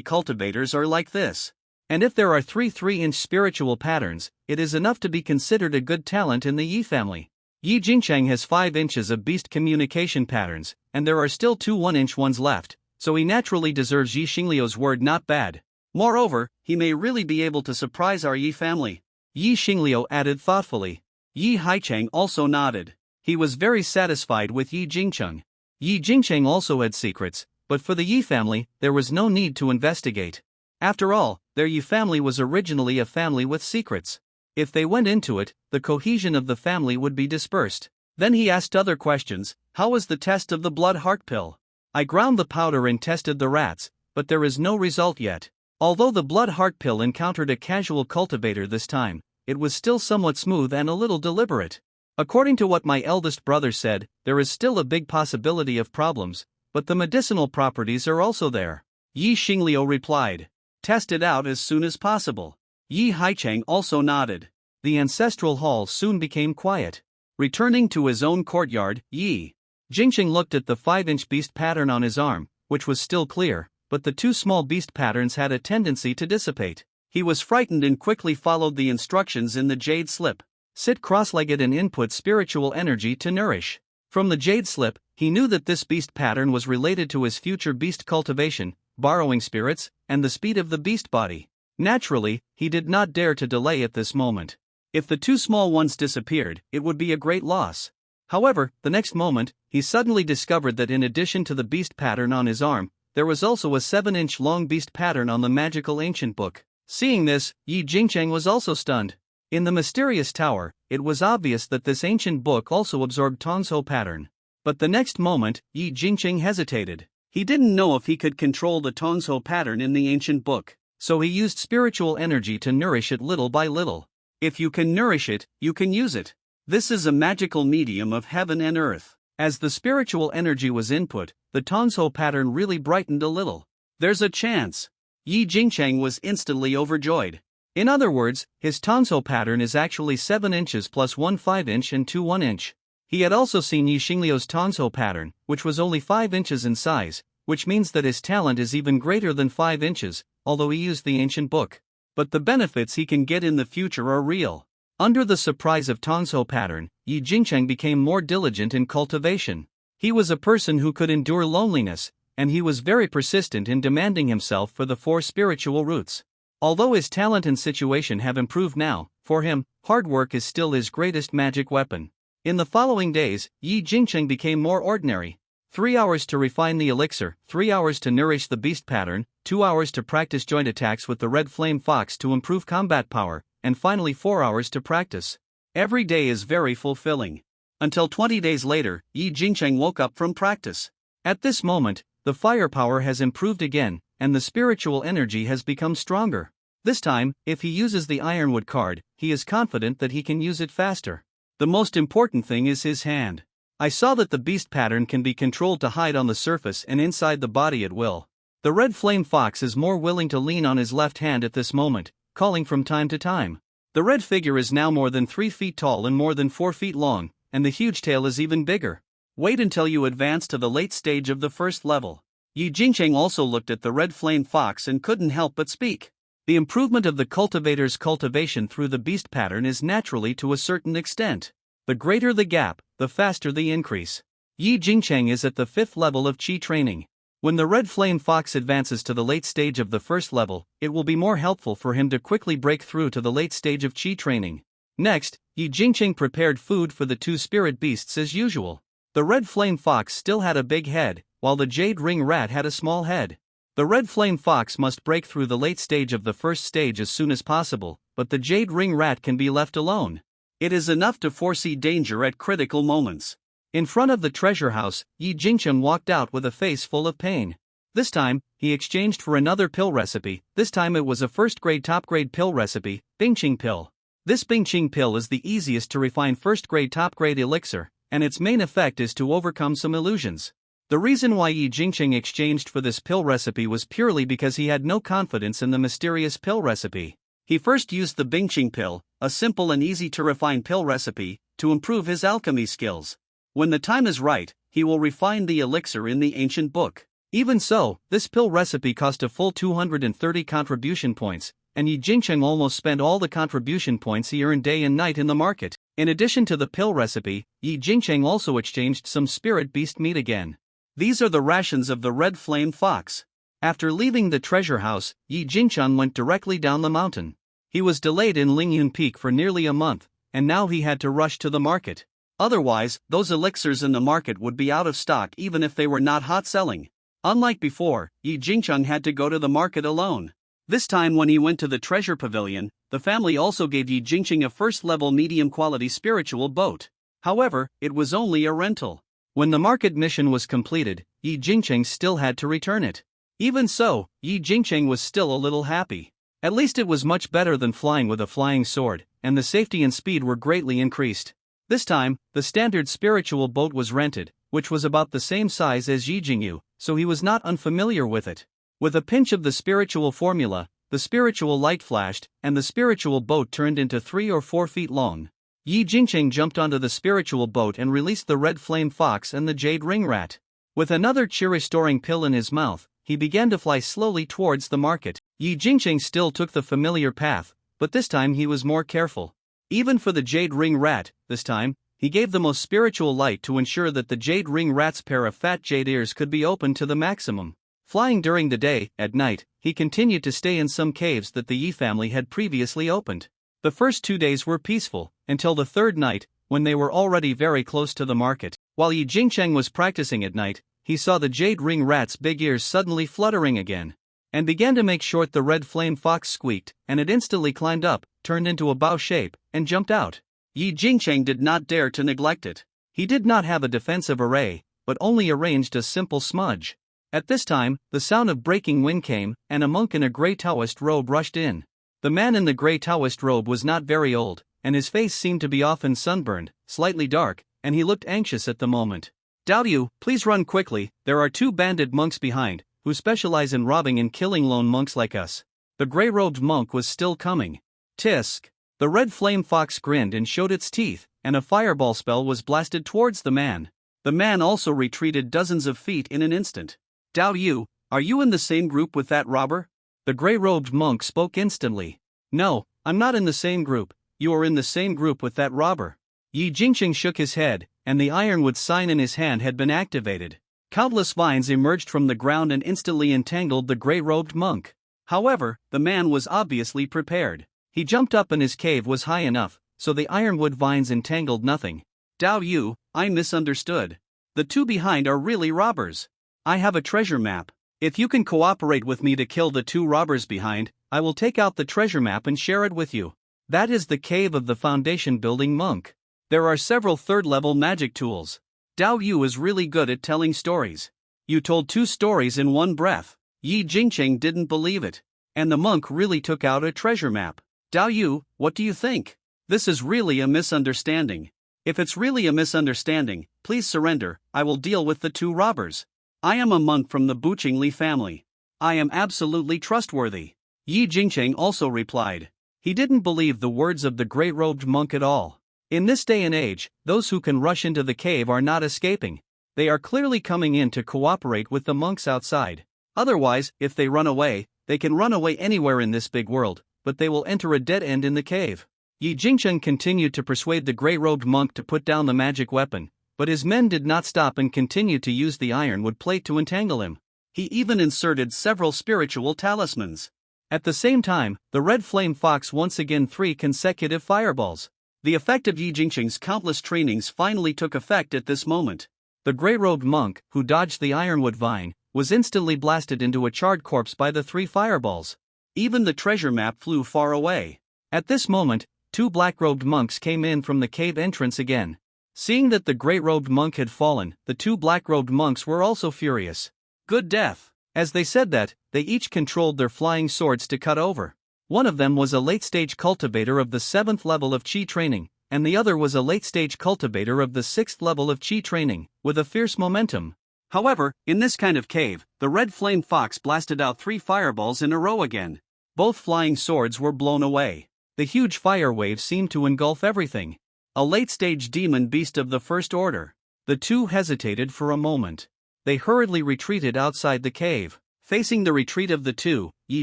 cultivators are like this. And if there are 3 3-inch spiritual patterns, it is enough to be considered a good talent in the Yi family. Yi Jingcheng has 5 inches of beast communication patterns, and there are still 2 1-inch ones left, so he naturally deserves Yi Xingliu's word not bad. Moreover, he may really be able to surprise our Yi family, Yi Xingliu added thoughtfully. Yi Haicheng also nodded. He was very satisfied with Yi Jingcheng. Yi Jingcheng also had secrets, but for the Yi family, there was no need to investigate. After all, their Yi family was originally a family with secrets. If they went into it, the cohesion of the family would be dispersed. Then he asked other questions. How was the test of the blood heart pill? I ground the powder and tested the rats, but there is no result yet. Although the blood heart pill encountered a casual cultivator this time, it was still somewhat smooth and a little deliberate. According to what my eldest brother said, there is still a big possibility of problems, but the medicinal properties are also there. Yi Xingliu replied. Test it out as soon as possible. Yi Haicheng also nodded. The ancestral hall soon became quiet. Returning to his own courtyard, Yi Jingcheng looked at the 5-inch beast pattern on his arm, which was still clear, but the 2 small beast patterns had a tendency to dissipate. He was frightened and quickly followed the instructions in the jade slip. Sit cross-legged and input spiritual energy to nourish. From the jade slip, he knew that this beast pattern was related to his future beast cultivation, borrowing spirits, and the speed of the beast body. Naturally, he did not dare to delay at this moment. If the 2 small ones disappeared, it would be a great loss. However, the next moment, he suddenly discovered that in addition to the beast pattern on his arm, there was also a 7-inch long beast pattern on the magical ancient book. Seeing this, Yi Jingcheng was also stunned. In the mysterious tower, it was obvious that this ancient book also absorbed Tongzhou pattern. But the next moment, Yi Jingcheng hesitated. He didn't know if he could control the Tongzhou pattern in the ancient book, so he used spiritual energy to nourish it little by little. If you can nourish it, you can use it. This is a magical medium of heaven and earth. As the spiritual energy was input, the Tanzho pattern really brightened a little. There's a chance. Yi Jingcheng was instantly overjoyed. In other words, his Tanzho pattern is actually 7 inches plus 1 5-inch and 2 1-inch. He had also seen Yi Xingliu's Tanzho pattern, which was only 5 inches in size, which means that his talent is even greater than 5 inches, although he used the ancient book. But the benefits he can get in the future are real. Under the surprise of Tanzho pattern, Yi Jingcheng became more diligent in cultivation. He was a person who could endure loneliness, and he was very persistent in demanding himself for the 4 spiritual roots. Although his talent and situation have improved now, for him, hard work is still his greatest magic weapon. In the following days, Yi Jingcheng became more ordinary. 3 hours to refine the elixir, 3 hours to nourish the beast pattern, 2 hours to practice joint attacks with the red flame fox to improve combat power, and finally 4 hours to practice. Every day is very fulfilling. Until 20 days later, Yi Jingcheng woke up from practice. At this moment, the firepower has improved again, and the spiritual energy has become stronger. This time, if he uses the ironwood card, he is confident that he can use it faster. The most important thing is his hand. I saw that the beast pattern can be controlled to hide on the surface and inside the body at will. The red flame fox is more willing to lean on his left hand at this moment, calling from time to time. The red figure is now more than 3 feet tall and more than 4 feet long, and the huge tail is even bigger. Wait until you advance to the late stage of the first level. Yi Jingcheng also looked at the red flame fox and couldn't help but speak. The improvement of the cultivator's cultivation through the beast pattern is naturally to a certain extent. The greater the gap, the faster the increase. Yi Jingcheng is at the 5th level of Qi training. When the red flame fox advances to the late stage of the first level, it will be more helpful for him to quickly break through to the late stage of Qi training. Next, Yi Jingcheng prepared food for the 2 spirit beasts as usual. The red flame fox still had a big head, while the jade ring rat had a small head. The red flame fox must break through the late stage of the first stage as soon as possible, but the jade ring rat can be left alone. It is enough to foresee danger at critical moments. In front of the treasure house, Yi Jingcheng walked out with a face full of pain. This time, he exchanged for another pill recipe. This time it was a first-grade top-grade pill recipe, Bingqing pill. This Bingqing pill is the easiest to refine first-grade top-grade elixir, and its main effect is to overcome some illusions. The reason why Yi Jingcheng exchanged for this pill recipe was purely because he had no confidence in the mysterious pill recipe. He first used the Bingqing pill, a simple and easy-to-refine pill recipe, to improve his alchemy skills. When the time is right, he will refine the elixir in the ancient book. Even so, this pill recipe cost a full 230 contribution points, and Yi Jingcheng almost spent all the contribution points he earned day and night in the market. In addition to the pill recipe, Yi Jingcheng also exchanged some spirit beast meat again. These are the rations of the red flame fox. After leaving the treasure house, Yi Jingcheng went directly down the mountain. He was delayed in Lingyun Peak for nearly a month, and now he had to rush to the market. Otherwise, those elixirs in the market would be out of stock even if they were not hot selling. Unlike before, Yi Jingcheng had to go to the market alone. This time when he went to the treasure pavilion, the family also gave Yi Jingcheng a first-level medium-quality spiritual boat. However, it was only a rental. When the market mission was completed, Yi Jingcheng still had to return it. Even so, Yi Jingcheng was still a little happy. At least it was much better than flying with a flying sword, and the safety and speed were greatly increased. This time, the standard spiritual boat was rented, which was about the same size as Yi Jingyu, so he was not unfamiliar with it. With a pinch of the spiritual formula, the spiritual light flashed, and the spiritual boat turned into 3 or 4 feet long. Yi Jingcheng jumped onto the spiritual boat and released the red flame fox and the jade ring rat. With another qi-restoring pill in his mouth, he began to fly slowly towards the market. Yi Jingcheng still took the familiar path, but this time he was more careful. Even for the jade ring rat, this time, he gave the most spiritual light to ensure that the jade ring rat's pair of fat jade ears could be opened to the maximum. Flying during the day, at night, he continued to stay in some caves that the Yi family had previously opened. The first 2 days were peaceful, until the third night, when they were already very close to the market. While Yi Jingcheng was practicing at night, he saw the jade ring rat's big ears suddenly fluttering again, and began to make short. The red flame fox squeaked, and it instantly climbed up, turned into a bow shape, and jumped out. Yi Jingcheng did not dare to neglect it. He did not have a defensive array, but only arranged a simple smudge. At this time, the sound of breaking wind came, and a monk in a grey Taoist robe rushed in. The man in the grey Taoist robe was not very old, and his face seemed to be often sunburned, slightly dark, and he looked anxious at the moment. "Dao Yu, please run quickly, there are 2 banded monks behind, who specialize in robbing and killing lone monks like us." The gray-robed monk was still coming. Tisk! The red flame fox grinned and showed its teeth, and a fireball spell was blasted towards the man. The man also retreated dozens of feet in an instant. "Dao Yu, are you in the same group with that robber?" The gray-robed monk spoke instantly. "No, I'm not in the same group, you are in the same group with that robber." Yi Jingqing shook his head, and the ironwood sign in his hand had been activated. Countless vines emerged from the ground and instantly entangled the gray-robed monk. However, the man was obviously prepared. He jumped up and his cave was high enough, so the ironwood vines entangled nothing. "Dao Yu, I misunderstood. The 2 behind are really robbers. I have a treasure map. If you can cooperate with me to kill the 2 robbers behind, I will take out the treasure map and share it with you. That is the cave of the foundation building monk. There are several 3rd-level magic tools. Dao Yu is really good at telling stories. You told 2 stories in one breath." Yi Jingqing didn't believe it. And the monk really took out a treasure map. "Dao Yu, what do you think? This is really a misunderstanding. If it's really a misunderstanding, please surrender, I will deal with the 2 robbers. I am a monk from the Buqingli family. I am absolutely trustworthy." Yi Jingqing also replied. He didn't believe the words of the gray-robed monk at all. In this day and age, those who can rush into the cave are not escaping. They are clearly coming in to cooperate with the monks outside. Otherwise, if they run away, they can run away anywhere in this big world, but they will enter a dead end in the cave. Yi Jingqing continued to persuade the gray-robed monk to put down the magic weapon, but his men did not stop and continued to use the ironwood plate to entangle him. He even inserted several spiritual talismans. At the same time, the red flame fox once again 3 consecutive fireballs. The effect of Yi Jingqing's countless trainings finally took effect at this moment. The gray-robed monk, who dodged the ironwood vine, was instantly blasted into a charred corpse by the 3 fireballs. Even the treasure map flew far away. At this moment, 2 black-robed monks came in from the cave entrance again. Seeing that the gray-robed monk had fallen, the 2 black-robed monks were also furious. "Good death." As they said that, they each controlled their flying swords to cut over. One of them was a late-stage cultivator of the 7th level of Qi training, and the other was a late-stage cultivator of the 6th level of Qi training, with a fierce momentum. However, in this kind of cave, the red flame fox blasted out 3 fireballs in a row again. Both flying swords were blown away. The huge fire wave seemed to engulf everything. A late-stage demon beast of the 1st order. The 2 hesitated for a moment. They hurriedly retreated outside the cave. Facing the retreat of the 2, Yi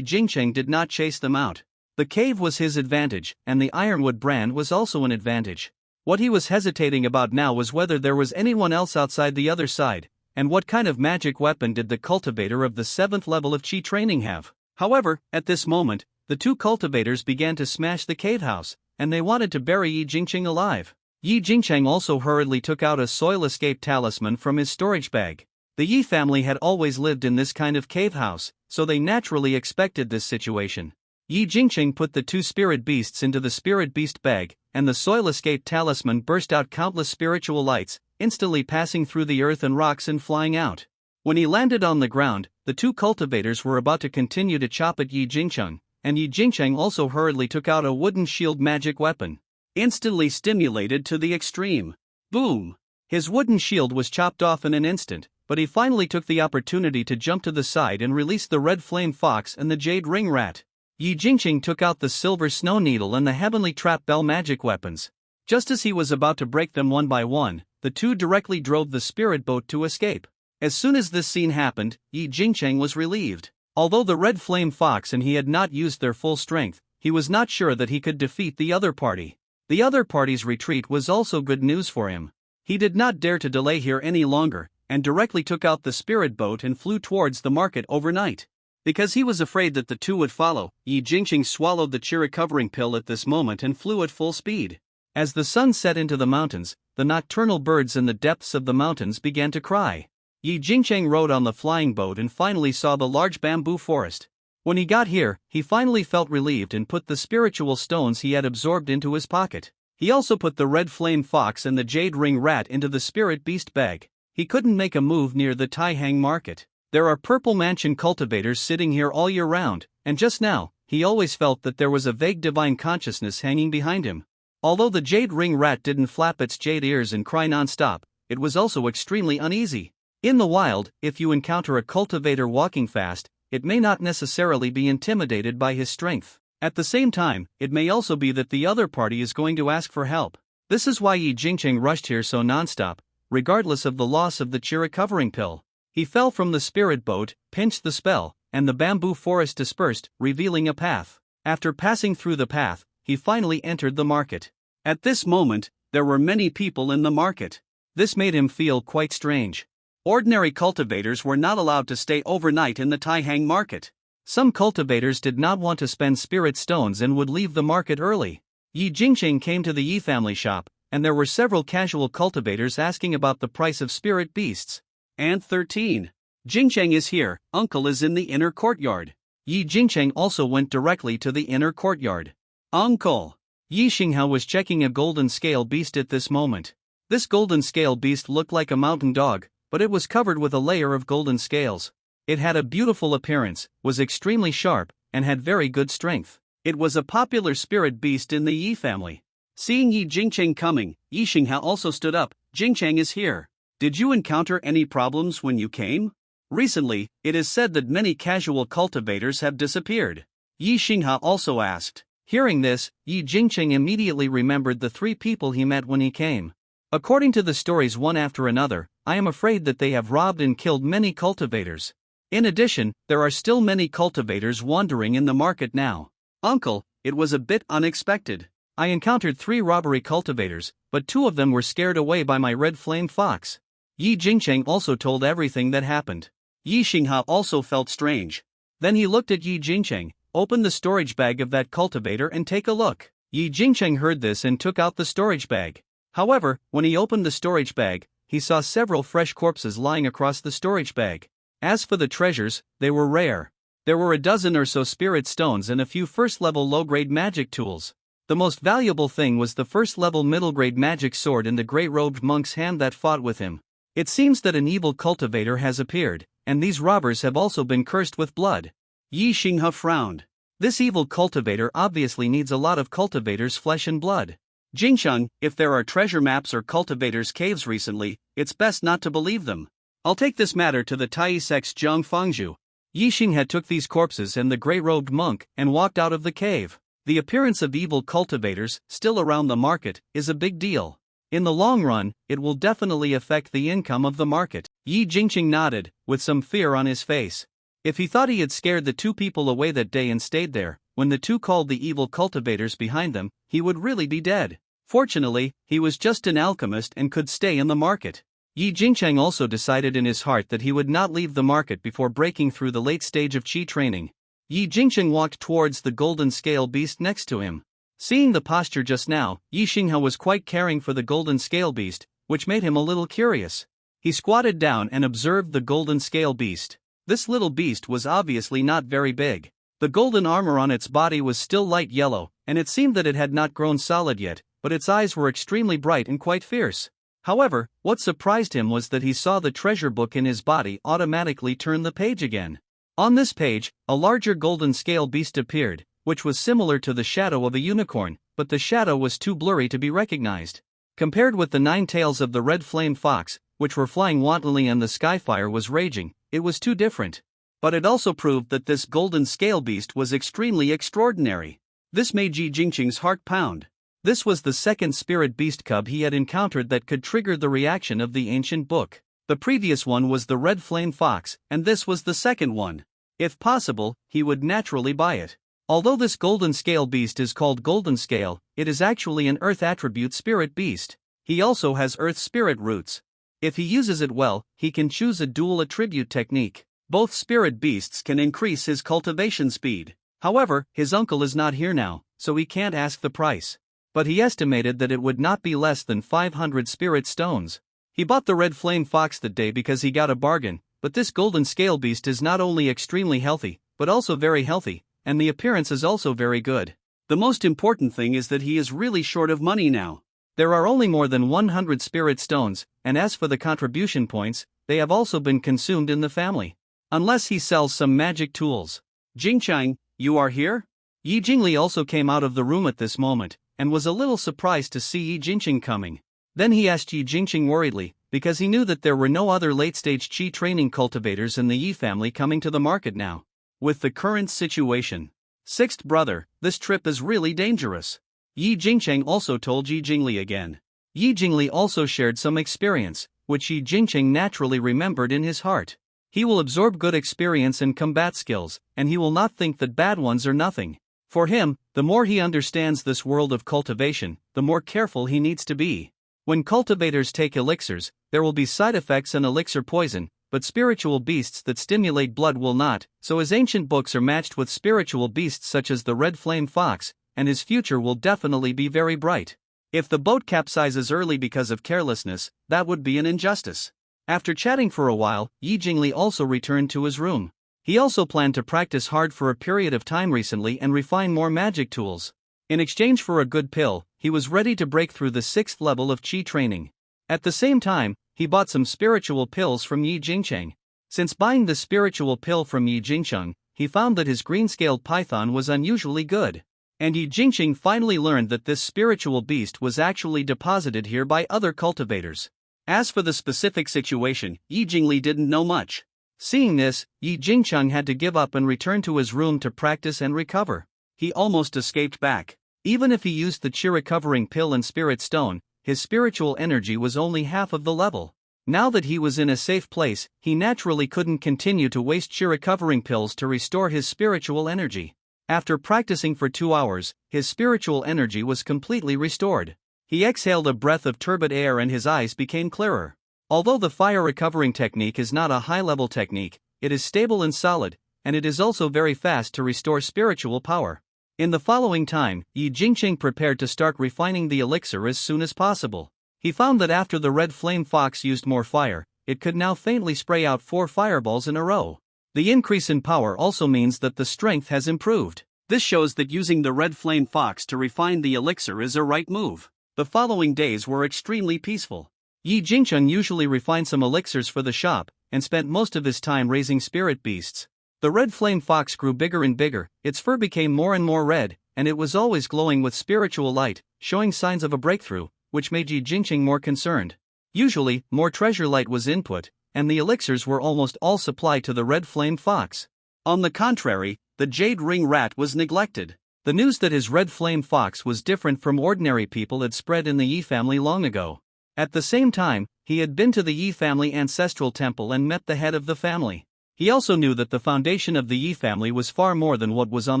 Jingqing did not chase them out. The cave was his advantage, and the ironwood brand was also an advantage. What he was hesitating about now was whether there was anyone else outside the other side, and what kind of magic weapon did the cultivator of the 7th level of Qi training have. However, at this moment, the 2 cultivators began to smash the cave house, and they wanted to bury Yi Jingqing alive. Yi Jingqing also hurriedly took out a soil escape talisman from his storage bag. The Yi family had always lived in this kind of cave house, so they naturally expected this situation. Yi Jingqing put the 2 spirit beasts into the spirit beast bag, and the soil escape talisman burst out countless spiritual lights, instantly passing through the earth and rocks and flying out. When he landed on the ground, the 2 cultivators were about to continue to chop at Yi Jingqing, and Yi Jingqing also hurriedly took out a wooden shield magic weapon. Instantly stimulated to the extreme. Boom! His wooden shield was chopped off in an instant, but he finally took the opportunity to jump to the side and release the red flame fox and the jade ring rat. Yi Jingqing took out the silver snow needle and the heavenly trap bell magic weapons. Just as he was about to break them one by one, the 2 directly drove the spirit boat to escape. As soon as this scene happened, Yi Jingqing was relieved. Although the red flame fox and he had not used their full strength, he was not sure that he could defeat the other party. The other party's retreat was also good news for him. He did not dare to delay here any longer, and directly took out the spirit boat and flew towards the market overnight. Because he was afraid that the 2 would follow, Yi Jingqing swallowed the chi recovering pill at this moment and flew at full speed. As the sun set into the mountains, the nocturnal birds in the depths of the mountains began to cry. Yi Jingqing rode on the flying boat and finally saw the large bamboo forest. When he got here, he finally felt relieved and put the spiritual stones he had absorbed into his pocket. He also put the red flame fox and the jade ring rat into the spirit beast bag. He couldn't make a move near the Taihang market. There are purple mansion cultivators sitting here all year round, and just now, he always felt that there was a vague divine consciousness hanging behind him. Although the jade ring rat didn't flap its jade ears and cry non-stop, it was also extremely uneasy. In the wild, if you encounter a cultivator walking fast, it may not necessarily be intimidated by his strength. At the same time, it may also be that the other party is going to ask for help. This is why Yi Jingcheng rushed here so non-stop, regardless of the loss of the chi recovering pill. He fell from the spirit boat, pinched the spell, and the bamboo forest dispersed, revealing a path. After passing through the path, he finally entered the market. At this moment, there were many people in the market. This made him feel quite strange. Ordinary cultivators were not allowed to stay overnight in the Taihang market. Some cultivators did not want to spend spirit stones and would leave the market early. Yi Jingcheng came to the Yi family shop, and there were several casual cultivators asking about the price of spirit beasts. And 13. Jingcheng is here, uncle is in the inner courtyard. Yi Jingcheng also went directly to the inner courtyard. Uncle! Yi Xinghao was checking a golden scale beast at this moment. This golden scale beast looked like a mountain dog, but it was covered with a layer of golden scales. It had a beautiful appearance, was extremely sharp, and had very good strength. It was a popular spirit beast in the Yi family. Seeing Yi Jingcheng coming, Yi Xinghao also stood up. Jingcheng is here. Did you encounter any problems when you came? Recently, it is said that many casual cultivators have disappeared. Yi Xinghao also asked. Hearing this, Yi Jingcheng immediately remembered the 3 people he met when he came. According to the stories one after another, I am afraid that they have robbed and killed many cultivators. In addition, there are still many cultivators wandering in the market now. Uncle, it was a bit unexpected. I encountered 3 robbery cultivators, but 2 of them were scared away by my red flame fox. Yi Jingcheng also told everything that happened. Yi Xinghao also felt strange. Then he looked at Yi Jingcheng, open the storage bag of that cultivator and take a look. Yi Jingcheng heard this and took out the storage bag. However, when he opened the storage bag, he saw several fresh corpses lying across the storage bag. As for the treasures, they were rare. There were a dozen or so spirit stones and a few first-level low-grade magic tools. The most valuable thing was the first-level middle-grade magic sword in the grey-robed monk's hand that fought with him. It seems that an evil cultivator has appeared, and these robbers have also been cursed with blood. Yi Xinghao frowned. This evil cultivator obviously needs a lot of cultivators' flesh and blood. Jingcheng, if there are treasure maps or cultivators' caves recently, it's best not to believe them. I'll take this matter to the Taisec's Jiang Fangzhu. Yi Xinghao took these corpses and the grey-robed monk and walked out of the cave. The appearance of evil cultivators, still around the market, is a big deal. In the long run, it will definitely affect the income of the market. Yi Jingcheng nodded, with some fear on his face. If he thought he had scared the 2 people away that day and stayed there, when the 2 called the evil cultivators behind them, he would really be dead. Fortunately, he was just an alchemist and could stay in the market. Yi Jingcheng also decided in his heart that he would not leave the market before breaking through the late stage of qi training. Yi Jingcheng walked towards the golden scale beast next to him. Seeing the posture just now, Yi Xinghao was quite caring for the golden scale beast, which made him a little curious. He squatted down and observed the golden scale beast. This little beast was obviously not very big. The golden armor on its body was still light yellow, and it seemed that it had not grown solid yet, but its eyes were extremely bright and quite fierce. However, what surprised him was that he saw the treasure book in his body automatically turn the page again. On this page, a larger golden scale beast appeared, which was similar to the shadow of a unicorn, but the shadow was too blurry to be recognized. Compared with the 9 tails of the red flame fox, which were flying wantonly and the skyfire was raging, it was too different. But it also proved that this golden scale beast was extremely extraordinary. This made Yi Jingcheng's heart pound. This was the second spirit beast cub he had encountered that could trigger the reaction of the ancient book. The previous one was the red flame fox, and this was the second one. If possible, he would naturally buy it. Although this golden scale beast is called golden scale, it is actually an earth attribute spirit beast. He also has earth spirit roots. If he uses it well, he can choose a dual attribute technique. Both spirit beasts can increase his cultivation speed. However, his uncle is not here now, so he can't ask the price. But he estimated that it would not be less than 500 spirit stones. He bought the red flame fox that day because he got a bargain, but this golden scale beast is not only extremely healthy, but also very healthy, and the appearance is also very good. The most important thing is that he is really short of money now. There are only more than 100 spirit stones, and as for the contribution points, they have also been consumed in the family. Unless he sells some magic tools. Jingcheng, you are here? Yi Jingli also came out of the room at this moment, and was a little surprised to see Yi Jingqing coming. Then he asked Yi Jingqing worriedly, because he knew that there were no other late-stage qi training cultivators in the Yi family coming to the market now. With the current situation. Sixth brother, this trip is really dangerous. Yi Jingqing also told Yi Jingli again. Yi Jingli also shared some experience, which Yi Jingqing naturally remembered in his heart. He will absorb good experience and combat skills, and he will not think that bad ones are nothing. For him, the more he understands this world of cultivation, the more careful he needs to be. When cultivators take elixirs, there will be side effects and elixir poison, but spiritual beasts that stimulate blood will not, so his ancient books are matched with spiritual beasts such as the red flame fox, and his future will definitely be very bright. If the boat capsizes early because of carelessness, that would be an injustice. After chatting for a while, Yi Jingli also returned to his room. He also planned to practice hard for a period of time recently and refine more magic tools. In exchange for a good pill, he was ready to break through the 6th level of qi training. At the same time, he bought some spiritual pills from Yi Jingqing. Since buying the spiritual pill from Yi Jingqing, he found that his green-scaled python was unusually good. And Yi Jingqing finally learned that this spiritual beast was actually deposited here by other cultivators. As for the specific situation, Yi Jingli didn't know much. Seeing this, Yi Jingqing had to give up and return to his room to practice and recover. He almost escaped back. Even if he used the qi recovering pill and spirit stone, his spiritual energy was only half of the level. Now that he was in a safe place, he naturally couldn't continue to waste qi recovering pills to restore his spiritual energy. After practicing for 2 hours, his spiritual energy was completely restored. He exhaled a breath of turbid air and his eyes became clearer. Although the fire recovering technique is not a high-level technique, it is stable and solid, and it is also very fast to restore spiritual power. In the following time, Yi Jingqing prepared to start refining the elixir as soon as possible. He found that after the red flame fox used more fire, it could now faintly spray out 4 fireballs in a row. The increase in power also means that the strength has improved. This shows that using the red flame fox to refine the elixir is a right move. The following days were extremely peaceful. Yi Jingqing usually refined some elixirs for the shop, and spent most of his time raising spirit beasts. The red flame fox grew bigger and bigger, its fur became more and more red, and it was always glowing with spiritual light, showing signs of a breakthrough, which made Yi Jingqing more concerned. Usually, more treasure light was input, and the elixirs were almost all supplied to the red flame fox. On the contrary, the jade ring rat was neglected. The news that his red flame fox was different from ordinary people had spread in the Yi family long ago. At the same time, he had been to the Yi family ancestral temple and met the head of the family. He also knew that the foundation of the Yi family was far more than what was on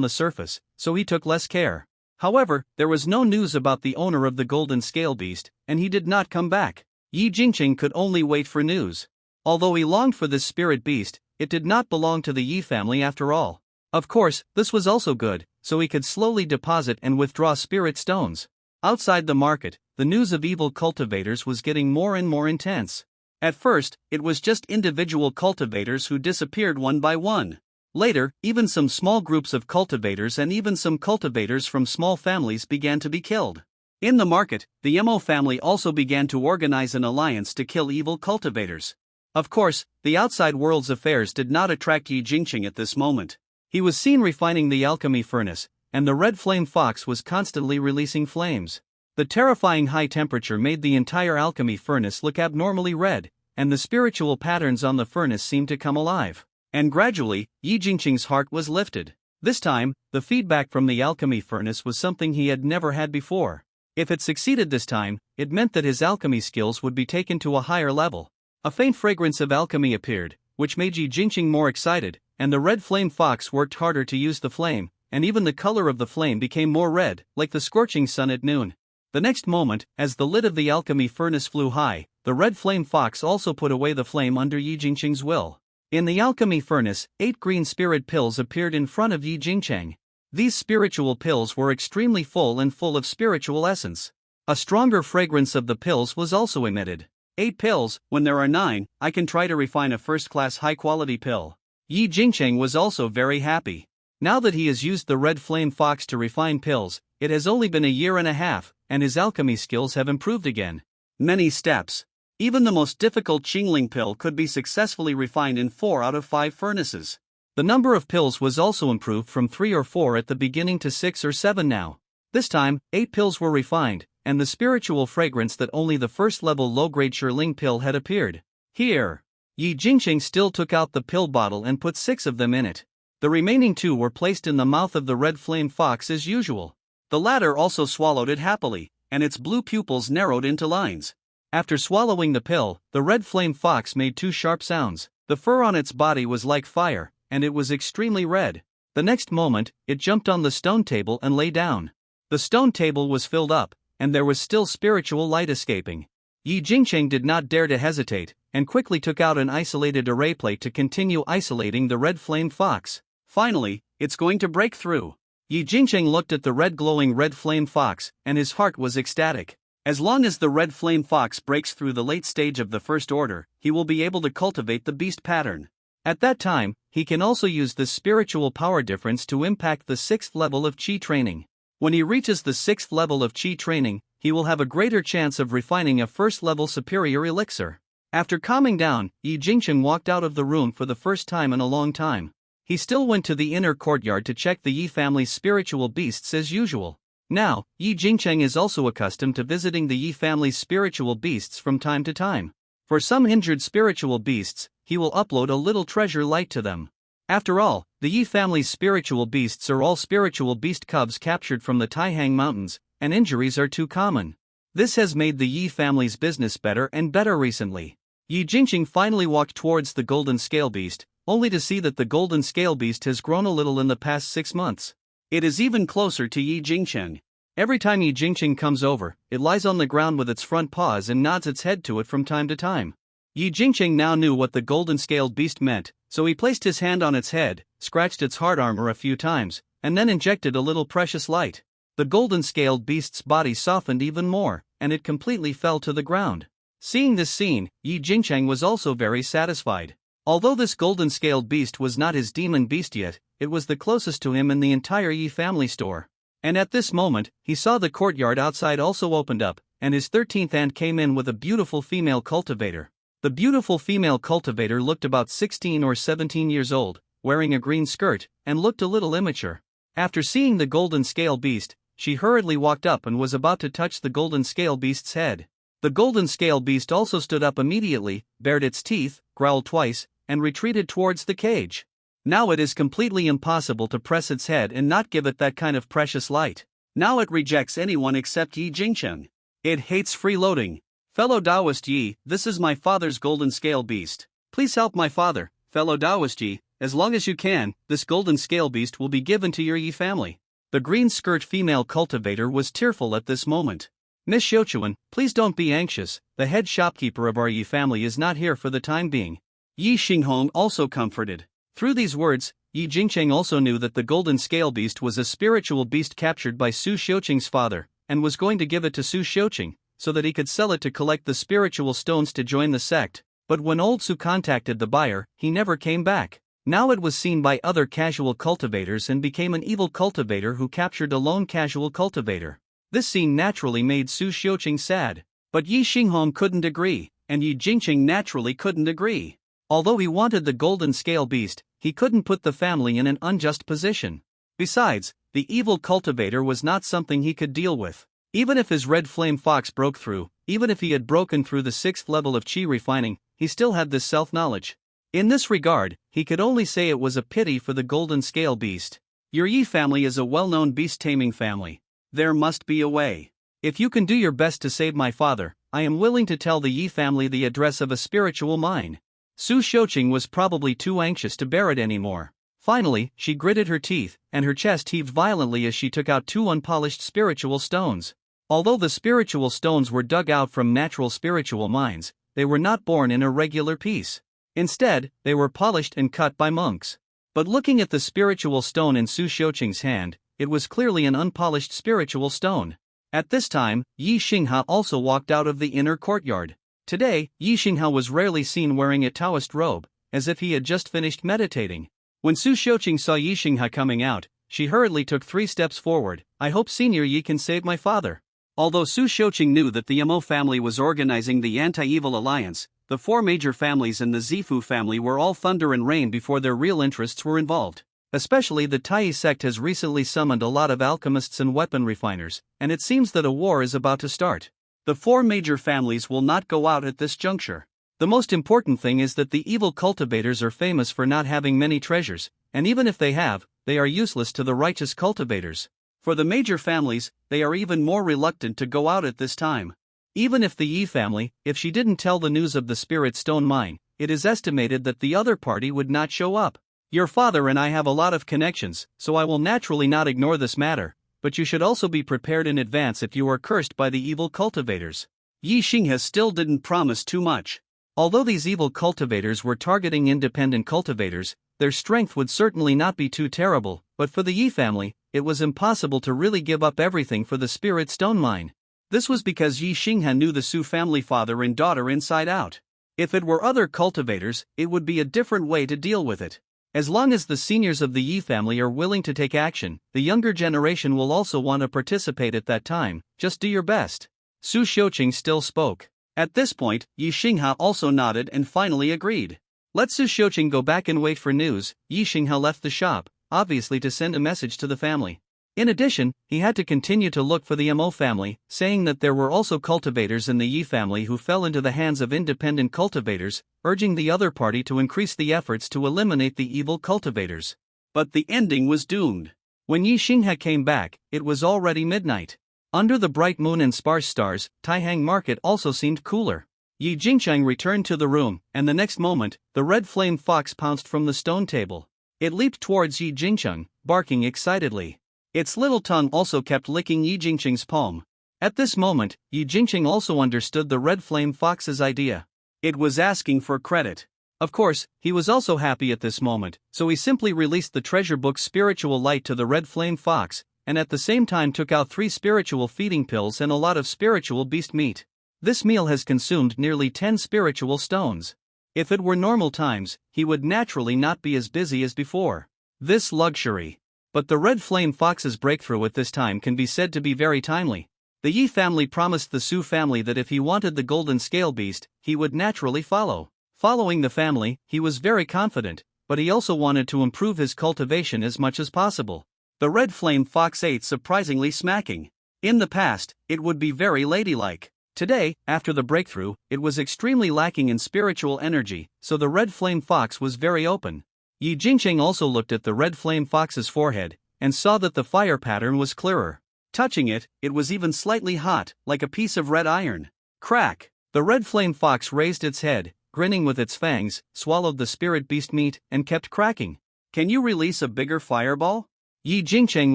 the surface, so he took less care. However, there was no news about the owner of the golden scale beast, and he did not come back. Yi Jingqing could only wait for news. Although he longed for this spirit beast, it did not belong to the Yi family after all. Of course, this was also good, so he could slowly deposit and withdraw spirit stones. Outside the market, the news of evil cultivators was getting more and more intense. At first, it was just individual cultivators who disappeared one by one. Later, even some small groups of cultivators and even some cultivators from small families began to be killed. In the market, the Mo family also began to organize an alliance to kill evil cultivators. Of course, the outside world's affairs did not attract Yi Jingqing at this moment. He was seen refining the alchemy furnace, and the red flame fox was constantly releasing flames. The terrifying high temperature made the entire alchemy furnace look abnormally red, and the spiritual patterns on the furnace seemed to come alive. And gradually, Yi Jingqing's heart was lifted. This time, the feedback from the alchemy furnace was something he had never had before. If it succeeded this time, it meant that his alchemy skills would be taken to a higher level. A faint fragrance of alchemy appeared, which made Yi Jingqing more excited, and the red flame fox worked harder to use the flame, and even the color of the flame became more red, like the scorching sun at noon. The next moment, as the lid of the alchemy furnace flew high, the red flame fox also put away the flame under Yi Jingqing's will. In the alchemy furnace, 8 green spirit pills appeared in front of Yi Jingqing. These spiritual pills were extremely full and full of spiritual essence. A stronger fragrance of the pills was also emitted. 8 pills, when there are 9, I can try to refine a first-class high-quality pill. Yi Jingqing was also very happy. Now that he has used the red flame fox to refine pills, it has only been a year and a half, and his alchemy skills have improved again. Many steps. Even the most difficult Qingling pill could be successfully refined in 4 out of 5 furnaces. The number of pills was also improved from 3 or 4 at the beginning to 6 or 7 now. This time, 8 pills were refined, and the spiritual fragrance that only the first-level low-grade Shirling pill had appeared. Here, Yi Jingqing still took out the pill bottle and put 6 of them in it. The remaining 2 were placed in the mouth of the red flame fox as usual. The latter also swallowed it happily, and its blue pupils narrowed into lines. After swallowing the pill, the red flame fox made 2 sharp sounds. The fur on its body was like fire, and it was extremely red. The next moment, it jumped on the stone table and lay down. The stone table was filled up, and there was still spiritual light escaping. Yi Jingqing did not dare to hesitate, and quickly took out an isolated array plate to continue isolating the red flame fox. Finally, it's going to break through. Yi Jingqing looked at the glowing red flame fox, and his heart was ecstatic. As long as the red flame fox breaks through the late stage of the first order, he will be able to cultivate the beast pattern. At that time, he can also use this spiritual power difference to impact the 6th level of Qi training. When he reaches the 6th level of Qi training, he will have a greater chance of refining a first-level superior elixir. After calming down, Yi Jingqing walked out of the room for the first time in a long time. He still went to the inner courtyard to check the Yi family's spiritual beasts as usual. Now, Yi Jingqing is also accustomed to visiting the Yi family's spiritual beasts from time to time. For some injured spiritual beasts, he will upload a little treasure light to them. After all, the Yi family's spiritual beasts are all spiritual beast cubs captured from the Taihang Mountains, and injuries are too common. This has made the Yi family's business better and better recently. Yi Jingqing finally walked towards the golden scale beast, only to see that the golden scale beast has grown a little in the past 6 months. It is even closer to Yi Jingqing. Every time Yi Jingqing comes over, it lies on the ground with its front paws and nods its head to it from time to time. Yi Jingqing now knew what the golden-scaled beast meant, so he placed his hand on its head, scratched its hard armor a few times, and then injected a little precious light. The golden-scaled beast's body softened even more, and it completely fell to the ground. Seeing this scene, Yi Jingqing was also very satisfied. Although this golden-scaled beast was not his demon beast yet, it was the closest to him in the entire Yi family store. And at this moment, he saw the courtyard outside also opened up, and his 13th aunt came in with a beautiful female cultivator. The beautiful female cultivator looked about 16 or 17 years old, wearing a green skirt, and looked a little immature. After seeing the golden scale beast, she hurriedly walked up and was about to touch the golden scale beast's head. The golden scale beast also stood up immediately, bared its teeth, growled twice, and retreated towards the cage. Now it is completely impossible to press its head and not give it that kind of precious light. Now it rejects anyone except Yi Jingqing. It hates freeloading. Fellow Taoist Yi, this is my father's golden scale beast. Please help my father, fellow Taoist Yi, as long as you can. This golden scale beast will be given to your Yi family. The green skirt female cultivator was tearful at this moment. Miss Xiuquan, please don't be anxious, the head shopkeeper of our Yi family is not here for the time being. Yi Xinghong also comforted. Through these words, Yi Jingqing also knew that the golden scale beast was a spiritual beast captured by Su Xiuqing's father, and was going to give it to Su Xiuqing, so that he could sell it to collect the spiritual stones to join the sect. But when old Su contacted the buyer, he never came back. Now it was seen by other casual cultivators and became an evil cultivator who captured a lone casual cultivator. This scene naturally made Su Xiuqing sad. But Yi Xinghong couldn't agree, and Yi Jingqing naturally couldn't agree. Although he wanted the golden scale beast, he couldn't put the family in an unjust position. Besides, the evil cultivator was not something he could deal with. Even if his red flame fox broke through, even if he had broken through the 6th level of Qi refining, he still had this self-knowledge. In this regard, he could only say it was a pity for the golden scale beast. Your Yi family is a well-known beast-taming family. There must be a way. If you can do your best to save my father, I am willing to tell the Yi family the address of a spiritual mine. Su Xiuqing was probably too anxious to bear it anymore. Finally, she gritted her teeth, and her chest heaved violently as she took out 2 unpolished spiritual stones. Although the spiritual stones were dug out from natural spiritual mines, they were not born in a regular piece. Instead, they were polished and cut by monks. But looking at the spiritual stone in Su Xiuqing's hand, it was clearly an unpolished spiritual stone. At this time, Yi Xingha also walked out of the inner courtyard. Today, Yi Xingha was rarely seen wearing a Taoist robe, as if he had just finished meditating. When Su Xiuqing saw Yi Xingha coming out, she hurriedly took 3 steps forward. I hope Senior Yi can save my father. Although Su Xiuqing knew that the Yamo family was organizing the anti-evil alliance, the 4 major families and the Zifu family were all thunder and rain before their real interests were involved. Especially the Tai sect has recently summoned a lot of alchemists and weapon refiners, and it seems that a war is about to start. The four major families will not go out at this juncture. The most important thing is that the evil cultivators are famous for not having many treasures, and even if they have, they are useless to the righteous cultivators. For the major families, they are even more reluctant to go out at this time. Even if the Yi family, if she didn't tell the news of the spirit stone mine, it is estimated that the other party would not show up. Your father and I have a lot of connections, so I will naturally not ignore this matter, but you should also be prepared in advance if you are cursed by the evil cultivators. Yi Xinghe still didn't promise too much. Although these evil cultivators were targeting independent cultivators, their strength would certainly not be too terrible, but for the Yi family, it was impossible to really give up everything for the spirit stone mine. This was because Yi Xinghe knew the Su family father and daughter inside out. If it were other cultivators, it would be a different way to deal with it. As long as the seniors of the Yi family are willing to take action, the younger generation will also want to participate at that time. Just do your best. Su Xiuqing still spoke. At this point, Yi Xinghe also nodded and finally agreed. Let Su Xiuqing go back and wait for news. Yi Xinghe left the shop, obviously to send a message to the family. In addition, he had to continue to look for the Mo family, saying that there were also cultivators in the Yi family who fell into the hands of independent cultivators, urging the other party to increase the efforts to eliminate the evil cultivators. But the ending was doomed. When Yi Xinghe came back, it was already midnight. Under the bright moon and sparse stars, Taihang Market also seemed cooler. Yi Jingcheng returned to the room, and the next moment, the red flame fox pounced from the stone table. It leaped towards Yi Jingcheng, barking excitedly. Its little tongue also kept licking Yi Jingcheng's palm. At this moment, Yi Jingcheng also understood the red flame fox's idea. It was asking for credit. Of course, he was also happy at this moment, so he simply released the treasure book's spiritual light to the red flame fox, and at the same time took out 3 spiritual feeding pills and a lot of spiritual beast meat. This meal has consumed nearly 10 spiritual stones. If it were normal times, he would naturally not be as busy as before. This luxury. But the red flame fox's breakthrough at this time can be said to be very timely. The Yi family promised the Su family that if he wanted the golden scale beast, he would naturally follow. Following the family, he was very confident, but he also wanted to improve his cultivation as much as possible. The red flame fox ate surprisingly smacking. In the past, it would be very ladylike. Today, after the breakthrough, it was extremely lacking in spiritual energy, so the red flame fox was very open. Yi Jingcheng also looked at the red flame fox's forehead, and saw that the fire pattern was clearer. Touching it, it was even slightly hot, like a piece of red iron. Crack! The red flame fox raised its head, grinning with its fangs, swallowed the spirit beast meat, and kept cracking. Can you release a bigger fireball? Yi Jingcheng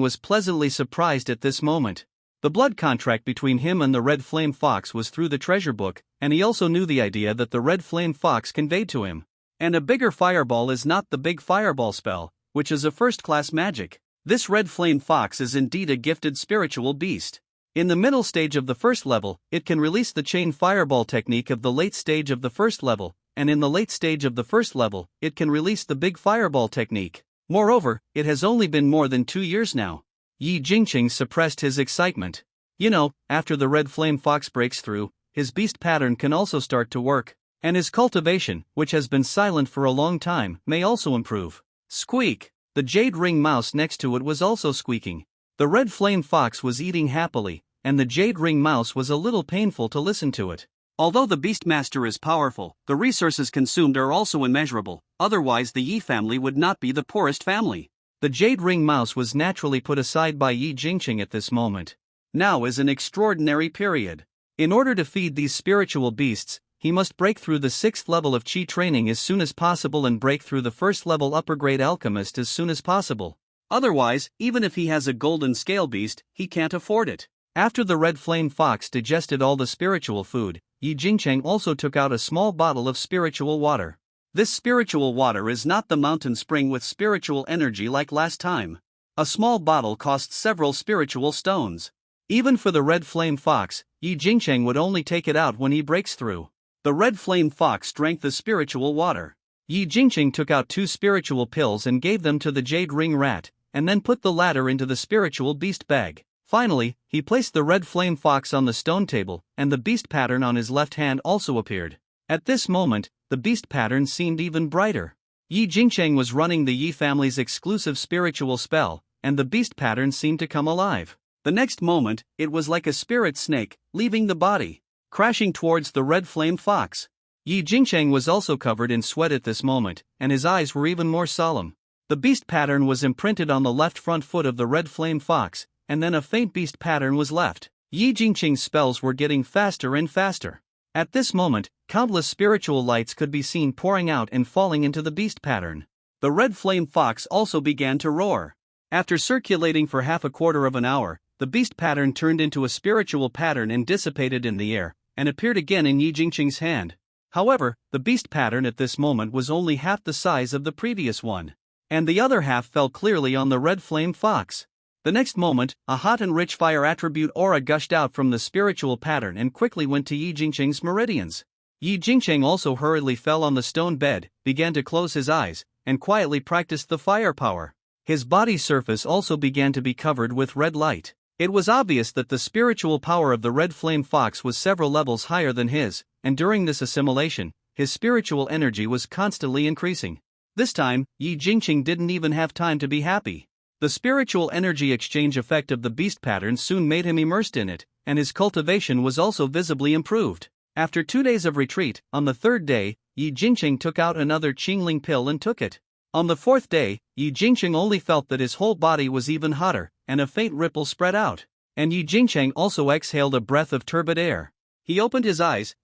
was pleasantly surprised at this moment. The blood contract between him and the red flame fox was through the treasure book, and he also knew the idea that the red flame fox conveyed to him. And a bigger fireball is not the big fireball spell, which is a first-class magic. This red flame fox is indeed a gifted spiritual beast. In the middle stage of the first level, it can release the chain fireball technique of the late stage of the first level, and in the late stage of the first level, it can release the big fireball technique. Moreover, it has only been more than 2 years now. Yi Jingcheng suppressed his excitement. You know, after the red flame fox breaks through, his beast pattern can also start to work. And his cultivation, which has been silent for a long time, may also improve. Squeak! The jade ring mouse next to it was also squeaking. The red flame fox was eating happily, and the jade ring mouse was a little painful to listen to it. Although the Beastmaster is powerful, the resources consumed are also immeasurable, otherwise the Yi family would not be the poorest family. The jade ring mouse was naturally put aside by Yi Jingcheng at this moment. Now is an extraordinary period. In order to feed these spiritual beasts, he must break through the 6th level of Qi training as soon as possible and break through the 1st level upper grade alchemist as soon as possible. Otherwise, even if he has a golden scale beast, he can't afford it. After the red flame fox digested all the spiritual food, Yi Jingcheng also took out a small bottle of spiritual water. This spiritual water is not the mountain spring with spiritual energy like last time. A small bottle costs several spiritual stones. Even for the red flame fox, Yi Jingcheng would only take it out when he breaks through. The red flame fox drank the spiritual water. Yi Jingcheng took out 2 spiritual pills and gave them to the jade ring rat, and then put the latter into the spiritual beast bag. Finally, he placed the red flame fox on the stone table, and the beast pattern on his left hand also appeared. At this moment, the beast pattern seemed even brighter. Yi Jingcheng was running the Yi family's exclusive spiritual spell, and the beast pattern seemed to come alive. The next moment, it was like a spirit snake, leaving the body, crashing towards the red flame fox. Yi Jingcheng was also covered in sweat at this moment, and his eyes were even more solemn. The beast pattern was imprinted on the left front foot of the red flame fox, and then a faint beast pattern was left. Yi Jingcheng's spells were getting faster and faster. At this moment, countless spiritual lights could be seen pouring out and falling into the beast pattern. The red flame fox also began to roar. After circulating for half a quarter of an hour, the beast pattern turned into a spiritual pattern and dissipated in the air, and appeared again in Yi Jingcheng's hand. However, the beast pattern at this moment was only half the size of the previous one, and the other half fell clearly on the red flame fox. The next moment, a hot and rich fire attribute aura gushed out from the spiritual pattern and quickly went to Yi Jingcheng's meridians. Yi Jingcheng also hurriedly fell on the stone bed, began to close his eyes, and quietly practiced the fire power. His body's surface also began to be covered with red light. It was obvious that the spiritual power of the red flame fox was several levels higher than his, and during this assimilation, his spiritual energy was constantly increasing. This time, Yi Jingcheng didn't even have time to be happy. The spiritual energy exchange effect of the beast pattern soon made him immersed in it, and his cultivation was also visibly improved. After 2 days of retreat, on the third day, Yi Jingcheng took out another Qingling pill and took it. On the fourth day, Yi Jingcheng only felt that his whole body was even hotter, and a faint ripple spread out. And Yi Jingcheng also exhaled a breath of turbid air. He opened his eyes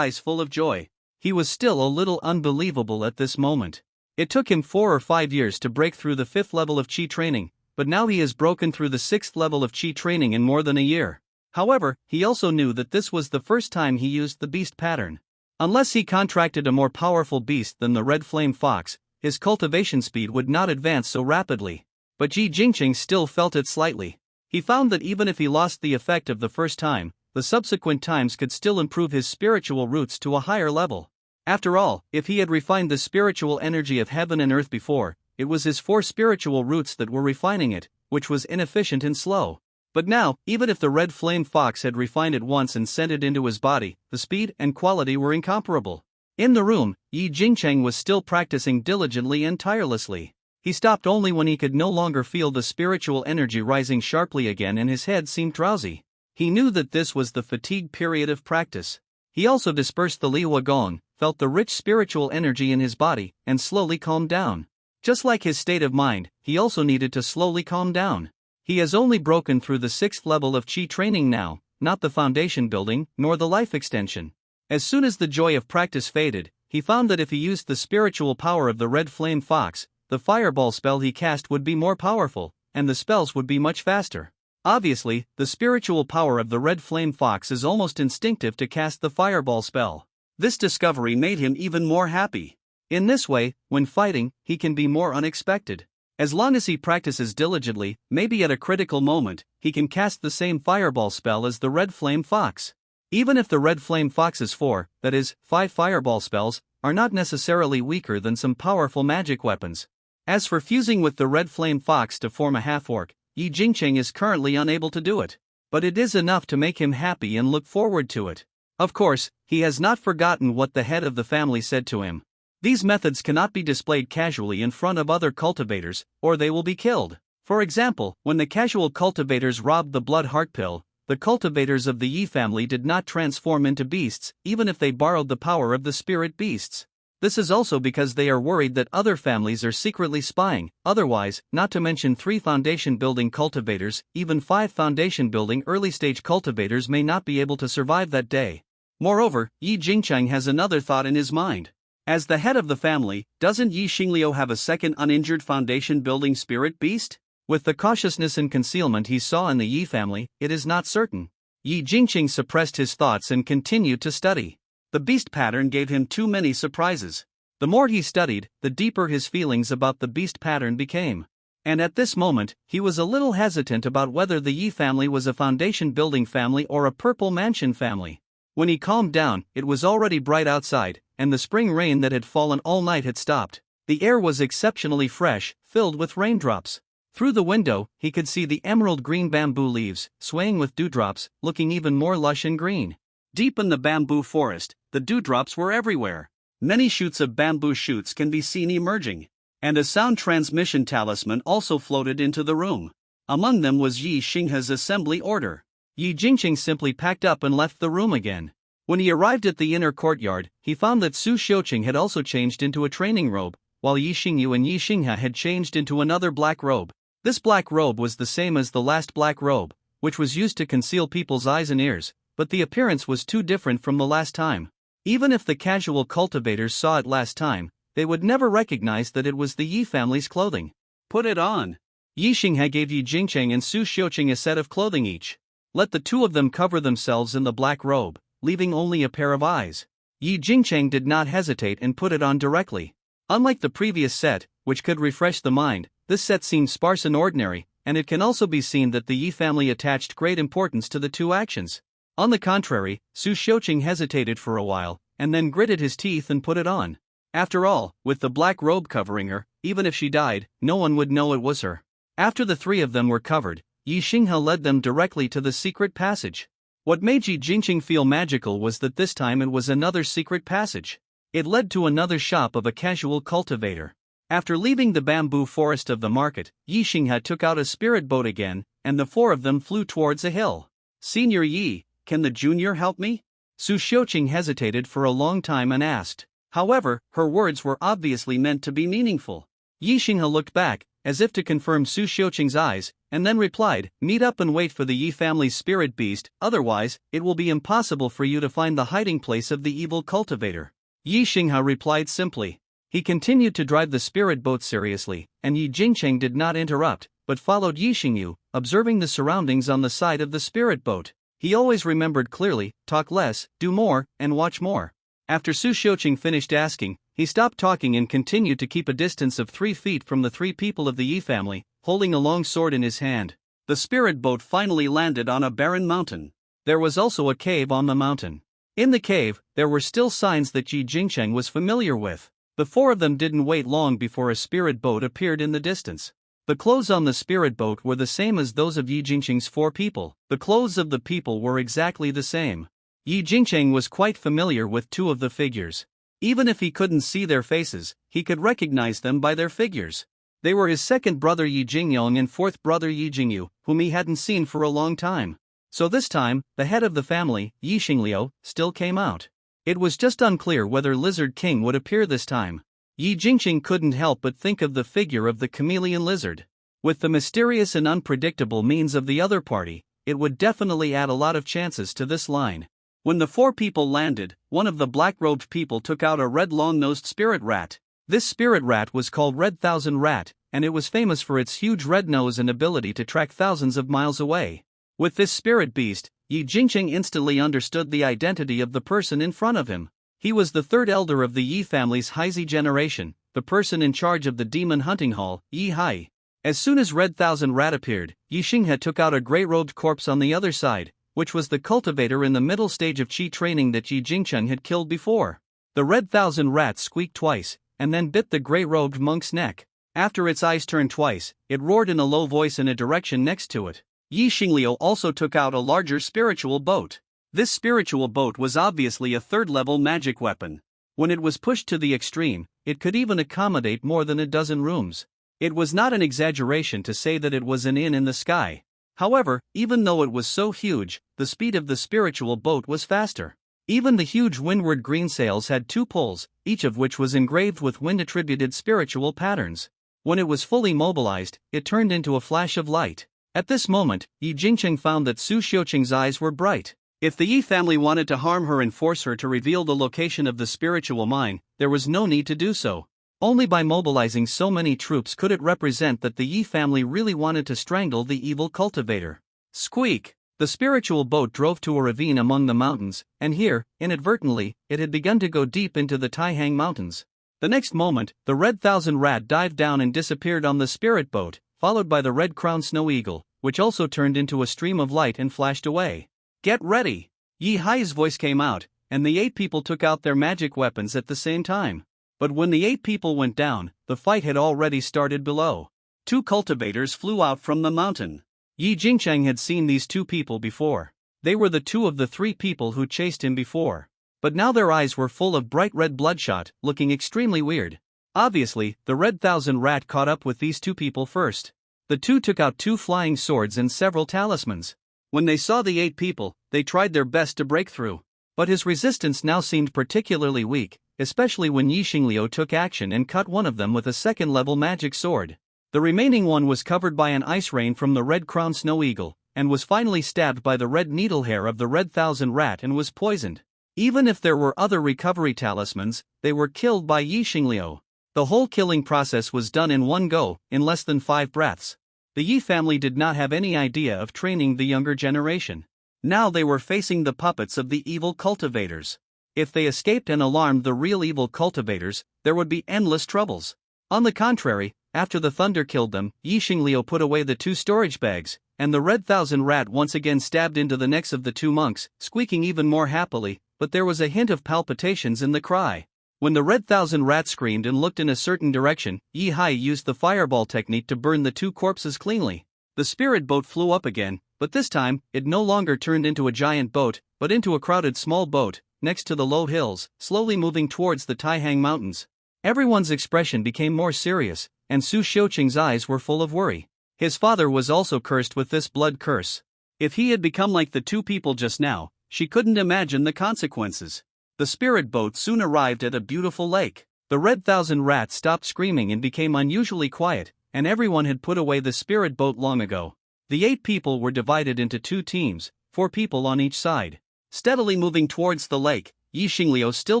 full of joy. He was still a little unbelievable at this moment. It took him 4 or 5 years to break through the 5th level of Qi training, but now he has broken through the 6th level of Qi training in more than a year. However, he also knew that this was the first time he used the beast pattern. Unless he contracted a more powerful beast than the red flame fox, his cultivation speed would not advance so rapidly. But Yi Jingcheng still felt it slightly. He found that even if he lost the effect of the first time, the subsequent times could still improve his spiritual roots to a higher level. After all, if he had refined the spiritual energy of heaven and earth before, it was his 4 spiritual roots that were refining it, which was inefficient and slow. But now, even if the red flame fox had refined it once and sent it into his body, the speed and quality were incomparable. In the room, Yi Jingcheng was still practicing diligently and tirelessly. He stopped only when he could no longer feel the spiritual energy rising sharply again and his head seemed drowsy. He knew that this was the fatigue period of practice. He also dispersed the Liwa Gong, felt the rich spiritual energy in his body, and slowly calmed down. Just like his state of mind, he also needed to slowly calm down. He has only broken through the 6th level of Qi training now, not the foundation building, nor the life extension. As soon as the joy of practice faded, he found that if he used the spiritual power of the red flame fox, the fireball spell he cast would be more powerful, and the spells would be much faster. Obviously, the spiritual power of the red flame fox is almost instinctive to cast the fireball spell. This discovery made him even more happy. In this way, when fighting, he can be more unexpected. As long as he practices diligently, maybe at a critical moment, he can cast the same fireball spell as the red flame fox. Even if the red flame fox's 4, that is, 5 fireball spells, are not necessarily weaker than some powerful magic weapons. As for fusing with the red flame fox to form a half-orc, Yi Jingcheng is currently unable to do it. But it is enough to make him happy and look forward to it. Of course, he has not forgotten what the head of the family said to him. These methods cannot be displayed casually in front of other cultivators, or they will be killed. For example, when the casual cultivators robbed the blood heart pill, the cultivators of the Yi family did not transform into beasts, even if they borrowed the power of the spirit beasts. This is also because they are worried that other families are secretly spying, otherwise, not to mention 3 foundation building cultivators, even 5 foundation building early stage cultivators may not be able to survive that day. Moreover, Yi Jingcheng has another thought in his mind. As the head of the family, doesn't Yi Xingliu have a second uninjured foundation building spirit beast? With the cautiousness and concealment he saw in the Yi family, it is not certain. Yi Jingcheng suppressed his thoughts and continued to study. The beast pattern gave him too many surprises. The more he studied, the deeper his feelings about the beast pattern became. And at this moment, he was a little hesitant about whether the Yi family was a foundation building family or a purple mansion family. When he calmed down, it was already bright outside, and the spring rain that had fallen all night had stopped. The air was exceptionally fresh, filled with raindrops. Through the window, he could see the emerald green bamboo leaves, swaying with dewdrops, looking even more lush and green. Deep in the bamboo forest, the dewdrops were everywhere. Many shoots of bamboo shoots can be seen emerging, and a sound transmission talisman also floated into the room. Among them was Yi Xinghe's assembly order. Yi Jingqing simply packed up and left the room again. When he arrived at the inner courtyard, he found that Su Xiuqing had also changed into a training robe, while Yi Xingyu and Yi Xinghe had changed into another black robe. This black robe was the same as the last black robe, which was used to conceal people's eyes and ears, but the appearance was too different from the last time. Even if the casual cultivators saw it last time, they would never recognize that it was the Yi family's clothing. Put it on. Yi Xinghe gave Yi Jingqing and Su Xiuqing a set of clothing each. Let the two of them cover themselves in the black robe, leaving only a pair of eyes. Yi Jingqing did not hesitate and put it on directly. Unlike the previous set, which could refresh the mind, this set seemed sparse and ordinary, and it can also be seen that the Yi family attached great importance to the two actions. On the contrary, Su Xiuqing hesitated for a while, and then gritted his teeth and put it on. After all, with the black robe covering her, even if she died, no one would know it was her. After the three of them were covered, Yi Xinghe led them directly to the secret passage. What made Yi Jingqing feel magical was that this time it was another secret passage. It led to another shop of a casual cultivator. After leaving the bamboo forest of the market, Yi Xinghe took out a spirit boat again, and the four of them flew towards a hill. "Senior Yi, can the junior help me?" Su Xiuqing hesitated for a long time and asked. However, her words were obviously meant to be meaningful. Yi Xinghe looked back, as if to confirm Su Xiuqing's eyes, and then replied, "Meet up and wait for the Yi family's spirit beast, otherwise, it will be impossible for you to find the hiding place of the evil cultivator." Yi Xinghe replied simply. He continued to drive the spirit boat seriously, and Yi Jingqing did not interrupt, but followed Yi Xingyu, observing the surroundings on the side of the spirit boat. He always remembered clearly, talk less, do more, and watch more. After Su Xiuqing finished asking, he stopped talking and continued to keep a distance of 3 feet from the three people of the Yi family, holding a long sword in his hand. The spirit boat finally landed on a barren mountain. There was also a cave on the mountain. In the cave, there were still signs that Yi Jingqing was familiar with. The four of them didn't wait long before a spirit boat appeared in the distance. The clothes on the spirit boat were the same as those of Yi Jingqing's 4 people. The clothes of the people were exactly the same. Yi Jingqing was quite familiar with 2 of the figures. Even if he couldn't see their faces, he could recognize them by their figures. They were his second brother Yi Jingyong and fourth brother Yi Jingyu, whom he hadn't seen for a long time. So this time, the head of the family, Yi Xingliu, still came out. It was just unclear whether Lizard King would appear this time. Yi Jingqing couldn't help but think of the figure of the chameleon lizard. With the mysterious and unpredictable means of the other party, it would definitely add a lot of chances to this line. When the 4 people landed, one of the black-robed people took out a red long-nosed spirit rat. This spirit rat was called Red Thousand Rat, and it was famous for its huge red nose and ability to track thousands of miles away. With this spirit beast, Yi Jingqing instantly understood the identity of the person in front of him. He was the 3rd elder of the Yi family's Heizi generation, the person in charge of the demon hunting hall, Yi Hai. As soon as Red Thousand Rat appeared, Yi Xinghe took out a grey-robed corpse on the other side, which was the cultivator in the middle stage of qi training that Yi Jingqing had killed before. The Red Thousand Rat squeaked twice, and then bit the grey-robed monk's neck. After its eyes turned twice, it roared in a low voice in a direction next to it. Yi Xingliu also took out a larger spiritual boat. This spiritual boat was obviously a 3rd-level magic weapon. When it was pushed to the extreme, it could even accommodate more than a dozen rooms. It was not an exaggeration to say that it was an inn in the sky. However, even though it was so huge, the speed of the spiritual boat was faster. Even the huge windward green sails had 2 poles, each of which was engraved with wind-attributed spiritual patterns. When it was fully mobilized, it turned into a flash of light. At this moment, Yi Jingqing found that Su Xiuqing's eyes were bright. If the Yi family wanted to harm her and force her to reveal the location of the spiritual mine, there was no need to do so. Only by mobilizing so many troops could it represent that the Yi family really wanted to strangle the evil cultivator. Squeak! The spiritual boat drove to a ravine among the mountains, and here, inadvertently, it had begun to go deep into the Taihang Mountains. The next moment, the Red Thousand Rat dived down and disappeared on the spirit boat, followed by the Red Crowned Snow Eagle, which also turned into a stream of light and flashed away. "Get ready!" Yi Hai's voice came out, and the 8 people took out their magic weapons at the same time. But when the 8 people went down, the fight had already started below. 2 cultivators flew out from the mountain. Yi Jingqing had seen these 2 people before. They were the 2 of the 3 people who chased him before. but now their eyes were full of bright red bloodshot, looking extremely weird. Obviously, the Red Thousand Rat caught up with these two people first. The two took out 2 flying swords and several talismans. When they saw the 8 people, they tried their best to break through. But his resistance now seemed particularly weak, especially when Yi Xingliu took action and cut one of them with a second-level magic sword. The remaining one was covered by an ice rain from the red-crowned snow eagle, and was finally stabbed by the red needle hair of the Red Thousand Rat and was poisoned. Even if there were other recovery talismans, they were killed by Yi Xingliu. The whole killing process was done in one go, in less than 5 breaths. The Yi family did not have any idea of training the younger generation. Now they were facing the puppets of the evil cultivators. If they escaped and alarmed the real evil cultivators, there would be endless troubles. On the contrary, after the thunder killed them, Yi Xingliu put away the 2 storage bags, and the Red Thousand Rat once again stabbed into the necks of the 2 monks, squeaking even more happily, but there was a hint of palpitations in the cry. When the Red Thousand Rat screamed and looked in a certain direction, Yi Hai used the fireball technique to burn the 2 corpses cleanly. The spirit boat flew up again, but this time, it no longer turned into a giant boat, but into a crowded small boat, next to the low hills, slowly moving towards the Taihang Mountains. Everyone's expression became more serious, and Su Xiuqing's eyes were full of worry. His father was also cursed with this blood curse. If he had become like the 2 people just now, she couldn't imagine the consequences. The spirit boat soon arrived at a beautiful lake. The Red Thousand Rat stopped screaming and became unusually quiet, and everyone had put away the spirit boat long ago. The 8 people were divided into 2 teams, 4 people on each side. Steadily moving towards the lake, Yi Xingliu still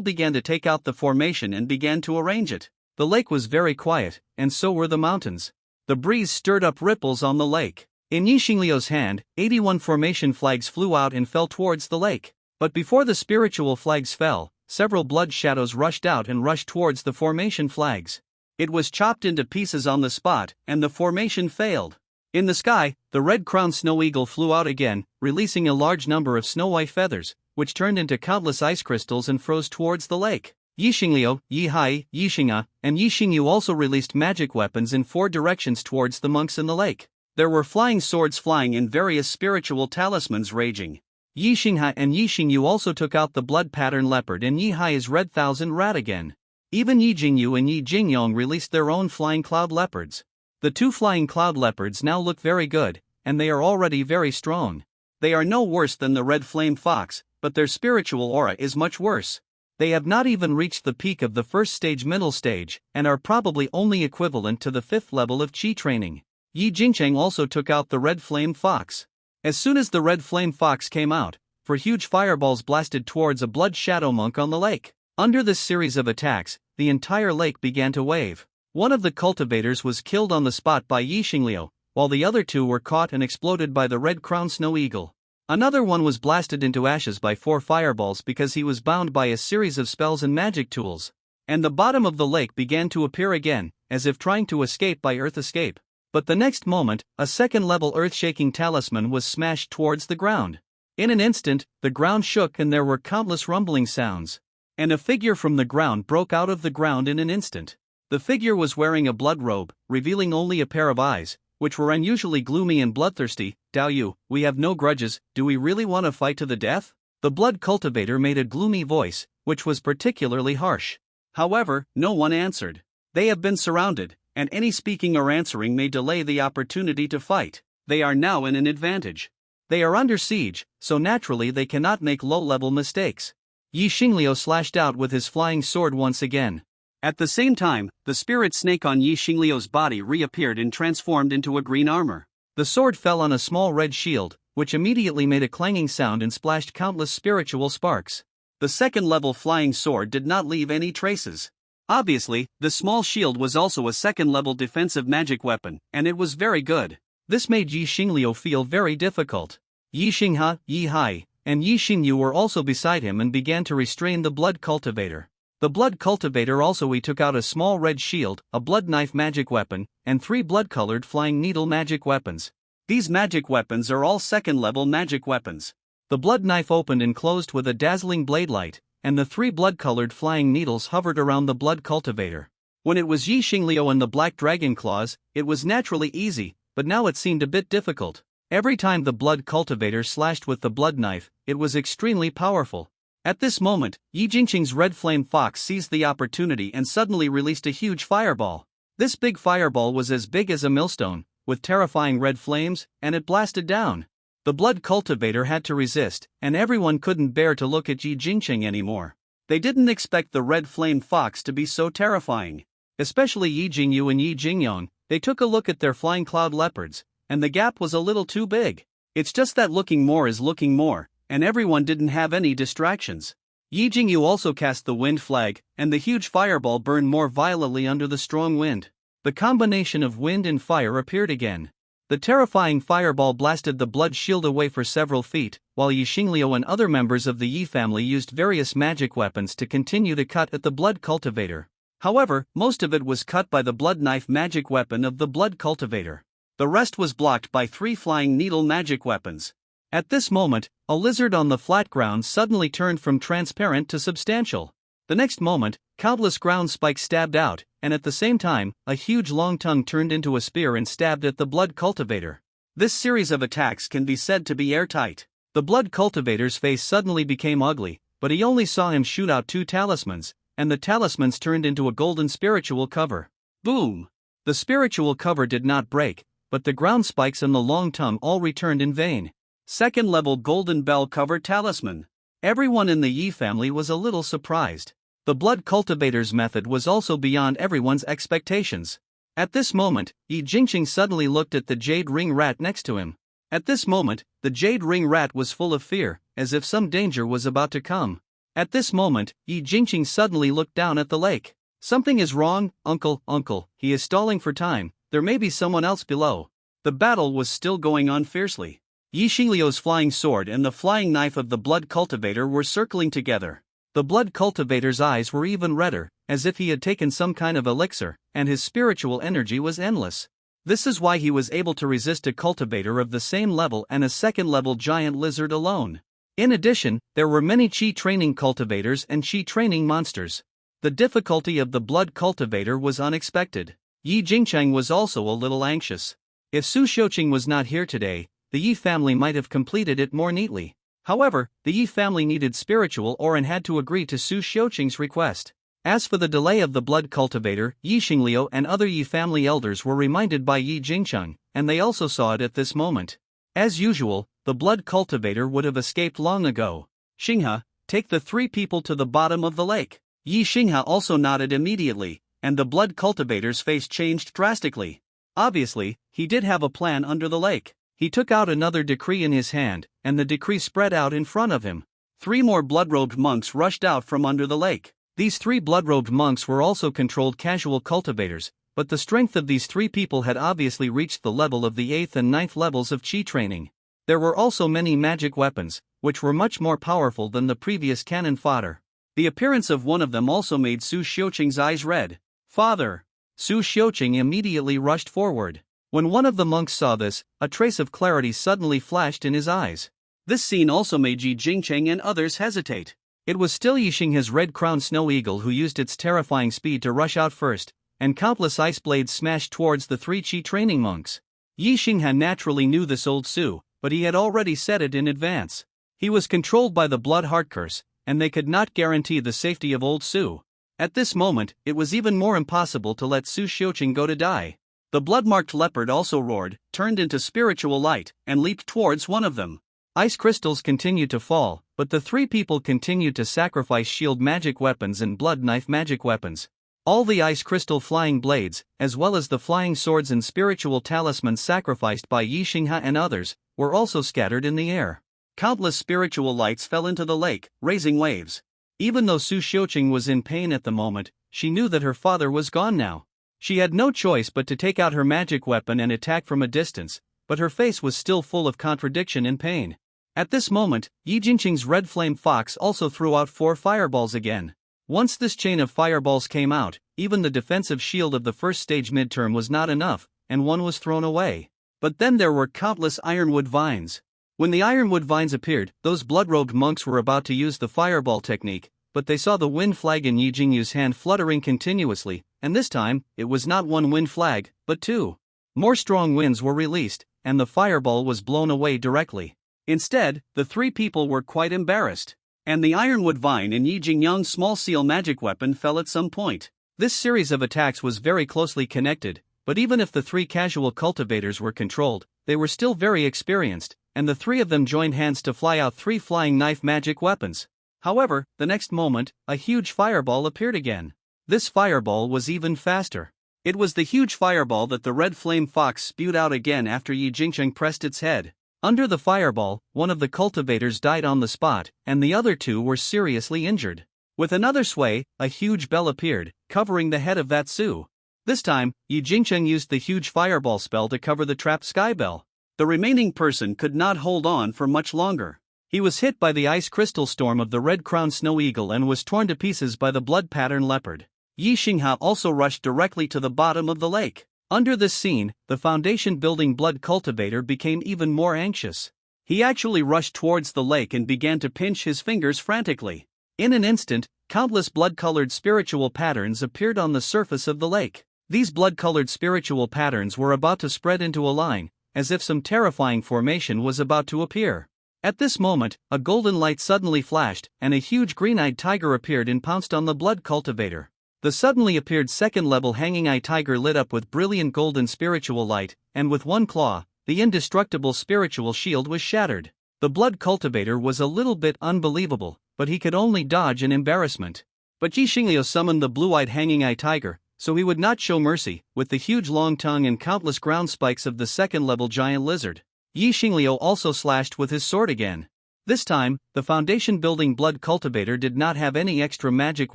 began to take out the formation and began to arrange it. The lake was very quiet, and so were the mountains. The breeze stirred up ripples on the lake. In Yi Xingliu's hand, 81 formation flags flew out and fell towards the lake. But before the spiritual flags fell, several blood shadows rushed out and rushed towards the formation flags. It was chopped into pieces on the spot, and the formation failed. In the sky, the red-crowned snow eagle flew out again, releasing a large number of snow-white feathers, which turned into countless ice crystals and froze towards the lake. Yi Xingliu, Yi Hai, Yi Xing'a, and Yi Xingyu also released magic weapons in 4 directions towards the monks in the lake. There were flying swords flying and various spiritual talismans raging. Yi Xingha and Yi Xingyu also took out the blood pattern leopard and Yi Hai's Red Thousand Rat again. Even Yi Jingyu and Yi Jingyong released their own flying cloud leopards. The 2 flying cloud leopards now look very good, and they are already very strong. They are no worse than the red flame fox, but their spiritual aura is much worse. They have not even reached the peak of the first stage middle stage, and are probably only equivalent to the 5th level of Qi training. Yi Jingcheng also took out the red flame fox. As soon as the red flame fox came out, 4 huge fireballs blasted towards a blood shadow monk on the lake. Under this series of attacks, the entire lake began to wave. One of the cultivators was killed on the spot by Yi Xingliu, while the other 2 were caught and exploded by the red-crowned snow eagle. Another one was blasted into ashes by 4 fireballs because he was bound by a series of spells and magic tools. And the bottom of the lake began to appear again, as if trying to escape by earth escape. But the next moment, a second-level earth-shaking talisman was smashed towards the ground. In an instant, the ground shook and there were countless rumbling sounds. And a figure from the ground broke out of the ground in an instant. The figure was wearing a blood robe, revealing only a pair of eyes, which were unusually gloomy and bloodthirsty. "Dao Yu, we have no grudges, do we really want to fight to the death?" The blood cultivator made a gloomy voice, which was particularly harsh. However, no one answered. They have been surrounded, and any speaking or answering may delay the opportunity to fight. They are now in an advantage. They are under siege, so naturally they cannot make low-level mistakes. Yi Xingliu slashed out with his flying sword once again. At the same time, the spirit snake on Yi Xingliu's body reappeared and transformed into a green armor. The sword fell on a small red shield, which immediately made a clanging sound and splashed countless spiritual sparks. The second-level flying sword did not leave any traces. Obviously, the small shield was also a second-level defensive magic weapon, and it was very good. This made Yi Xingliu feel very difficult. Yi Xingha, Yi Hai, and Yi Xingyu were also beside him and began to restrain the blood cultivator. The blood cultivator also took out a small red shield, a blood knife magic weapon, and 3 blood-colored flying needle magic weapons. These magic weapons are all second-level magic weapons. The blood knife opened and closed with a dazzling blade light, and the 3 blood-colored flying needles hovered around the blood cultivator. When it was Yi Xingliu and the black dragon claws, it was naturally easy, but now it seemed a bit difficult. Every time the blood cultivator slashed with the blood knife, it was extremely powerful. At this moment, Yi Jingqing's red flame fox seized the opportunity and suddenly released a huge fireball. This big fireball was as big as a millstone, with terrifying red flames, and it blasted down. The blood cultivator had to resist, and everyone couldn't bear to look at Yi Jingqing anymore. They didn't expect the red flame fox to be so terrifying. Especially Yi Jingyu and Yi Jingyong. They took a look at their flying cloud leopards, and the gap was a little too big. It's just that looking more is looking more, and everyone didn't have any distractions. Yi Jingyu also cast the wind flag, and the huge fireball burned more violently under the strong wind. The combination of wind and fire appeared again. The terrifying fireball blasted the blood shield away for several feet, while Yi Xingliu and other members of the Yi family used various magic weapons to continue to cut at the blood cultivator. However, most of it was cut by the blood knife magic weapon of the blood cultivator. The rest was blocked by 3 flying needle magic weapons. At this moment, a lizard on the flat ground suddenly turned from transparent to substantial. The next moment, countless ground spikes stabbed out, and at the same time, a huge long tongue turned into a spear and stabbed at the blood cultivator. This series of attacks can be said to be airtight. The blood cultivator's face suddenly became ugly, but he only saw him shoot out 2 talismans, and the talismans turned into a golden spiritual cover. Boom! The spiritual cover did not break, but the ground spikes and the long tongue all returned in vain. Second level golden bell cover talisman. Everyone in the Yi family was a little surprised. The blood cultivator's method was also beyond everyone's expectations. At this moment, Yi Jingqing suddenly looked at the jade ring rat next to him. At this moment, the jade ring rat was full of fear, as if some danger was about to come. At this moment, Yi Jingqing suddenly looked down at the lake. Something is wrong, uncle, he is stalling for time, there may be someone else below. The battle was still going on fiercely. Yi Xingliu's flying sword and the flying knife of the blood cultivator were circling together. The blood cultivator's eyes were even redder, as if he had taken some kind of elixir, and his spiritual energy was endless. This is why he was able to resist a cultivator of the same level and a second-level giant lizard alone. In addition, there were many chi training cultivators and chi training monsters. The difficulty of the blood cultivator was unexpected. Yi Jingqing was also a little anxious. If Su Xiuqing was not here today, the Yi family might have completed it more neatly. However, the Yi family needed spiritual ore and had to agree to Su Xiuqing's request. As for the delay of the blood cultivator, Yi Xingliu and other Yi family elders were reminded by Yi Jingqing, and they also saw it at this moment. As usual, the blood cultivator would have escaped long ago. Xinghe, take the 3 people to the bottom of the lake. Yi Xinghe also nodded immediately, and the blood cultivator's face changed drastically. Obviously, he did have a plan under the lake. He took out another decree in his hand, and the decree spread out in front of him. 3 more blood-robed monks rushed out from under the lake. These 3 blood-robed monks were also controlled casual cultivators, but the strength of these 3 people had obviously reached the level of the 8th and 9th levels of chi training. There were also many magic weapons, which were much more powerful than the previous cannon fodder. The appearance of one of them also made Su Xiuqing's eyes red. Father! Su Xiuqing immediately rushed forward. When one of the monks saw this, a trace of clarity suddenly flashed in his eyes. This scene also made Yi Jingqing and others hesitate. It was still Yi Xinghe's red-crowned snow eagle who used its terrifying speed to rush out first, and countless ice blades smashed towards the 3 chi training monks. Yi Xinghe naturally knew this old Su, but he had already said it in advance. He was controlled by the blood heart curse, and they could not guarantee the safety of old Su. At this moment, it was even more impossible to let Su Xiuqing go to die. The blood-marked leopard also roared, turned into spiritual light, and leaped towards one of them. Ice crystals continued to fall, but the 3 people continued to sacrifice shield magic weapons and blood knife magic weapons. All the ice crystal flying blades, as well as the flying swords and spiritual talismans sacrificed by Yi Xinghe and others, were also scattered in the air. Countless spiritual lights fell into the lake, raising waves. Even though Su Xiuqing was in pain at the moment, she knew that her father was gone now. She had no choice but to take out her magic weapon and attack from a distance, but her face was still full of contradiction and pain. At this moment, Yi Jingqing's red flame fox also threw out 4 fireballs again. Once this chain of fireballs came out, even the defensive shield of the first stage midterm was not enough, and one was thrown away. But then there were countless ironwood vines. When the ironwood vines appeared, those blood-robed monks were about to use the fireball technique, but they saw the wind flag in Yi Jingyu's hand fluttering continuously, and this time, it was not 1 wind flag, but 2. More strong winds were released, and the fireball was blown away directly. Instead, the 3 people were quite embarrassed. and the ironwood vine in Yi Jingyang's small seal magic weapon fell at some point. This series of attacks was very closely connected, but even if the three casual cultivators were controlled, they were still very experienced, and the three of them joined hands to fly out three flying knife magic weapons. However, the next moment, a huge fireball appeared again. This fireball was even faster. It was the huge fireball that the red flame fox spewed out again after Yi Jingcheng pressed its head. Under the fireball, one of the cultivators died on the spot, and the other two were seriously injured. With another sway, a huge bell appeared, covering the head of that Su. This time, Yi Jingcheng used the huge fireball spell to cover the trapped sky bell. The remaining person could not hold on for much longer. He was hit by the ice crystal storm of the red-crowned snow eagle and was torn to pieces by the blood-pattern leopard. Yi Xingha also rushed directly to the bottom of the lake. Under this scene, the foundation-building blood cultivator became even more anxious. He actually rushed towards the lake and began to pinch his fingers frantically. In an instant, countless blood-colored spiritual patterns appeared on the surface of the lake. These blood-colored spiritual patterns were about to spread into a line, as if some terrifying formation was about to appear. At this moment, a golden light suddenly flashed, and a huge green-eyed tiger appeared and pounced on the blood cultivator. The suddenly appeared second-level hanging-eye tiger lit up with brilliant golden spiritual light, and with one claw, the indestructible spiritual shield was shattered. The blood cultivator was a little bit unbelievable, but he could only dodge in embarrassment. But Yi Xingliu summoned the blue-eyed hanging-eye tiger, so he would not show mercy, with the huge long tongue and countless ground spikes of the second-level giant lizard. Yi Xingliu also slashed with his sword again. This time, the foundation-building blood cultivator did not have any extra magic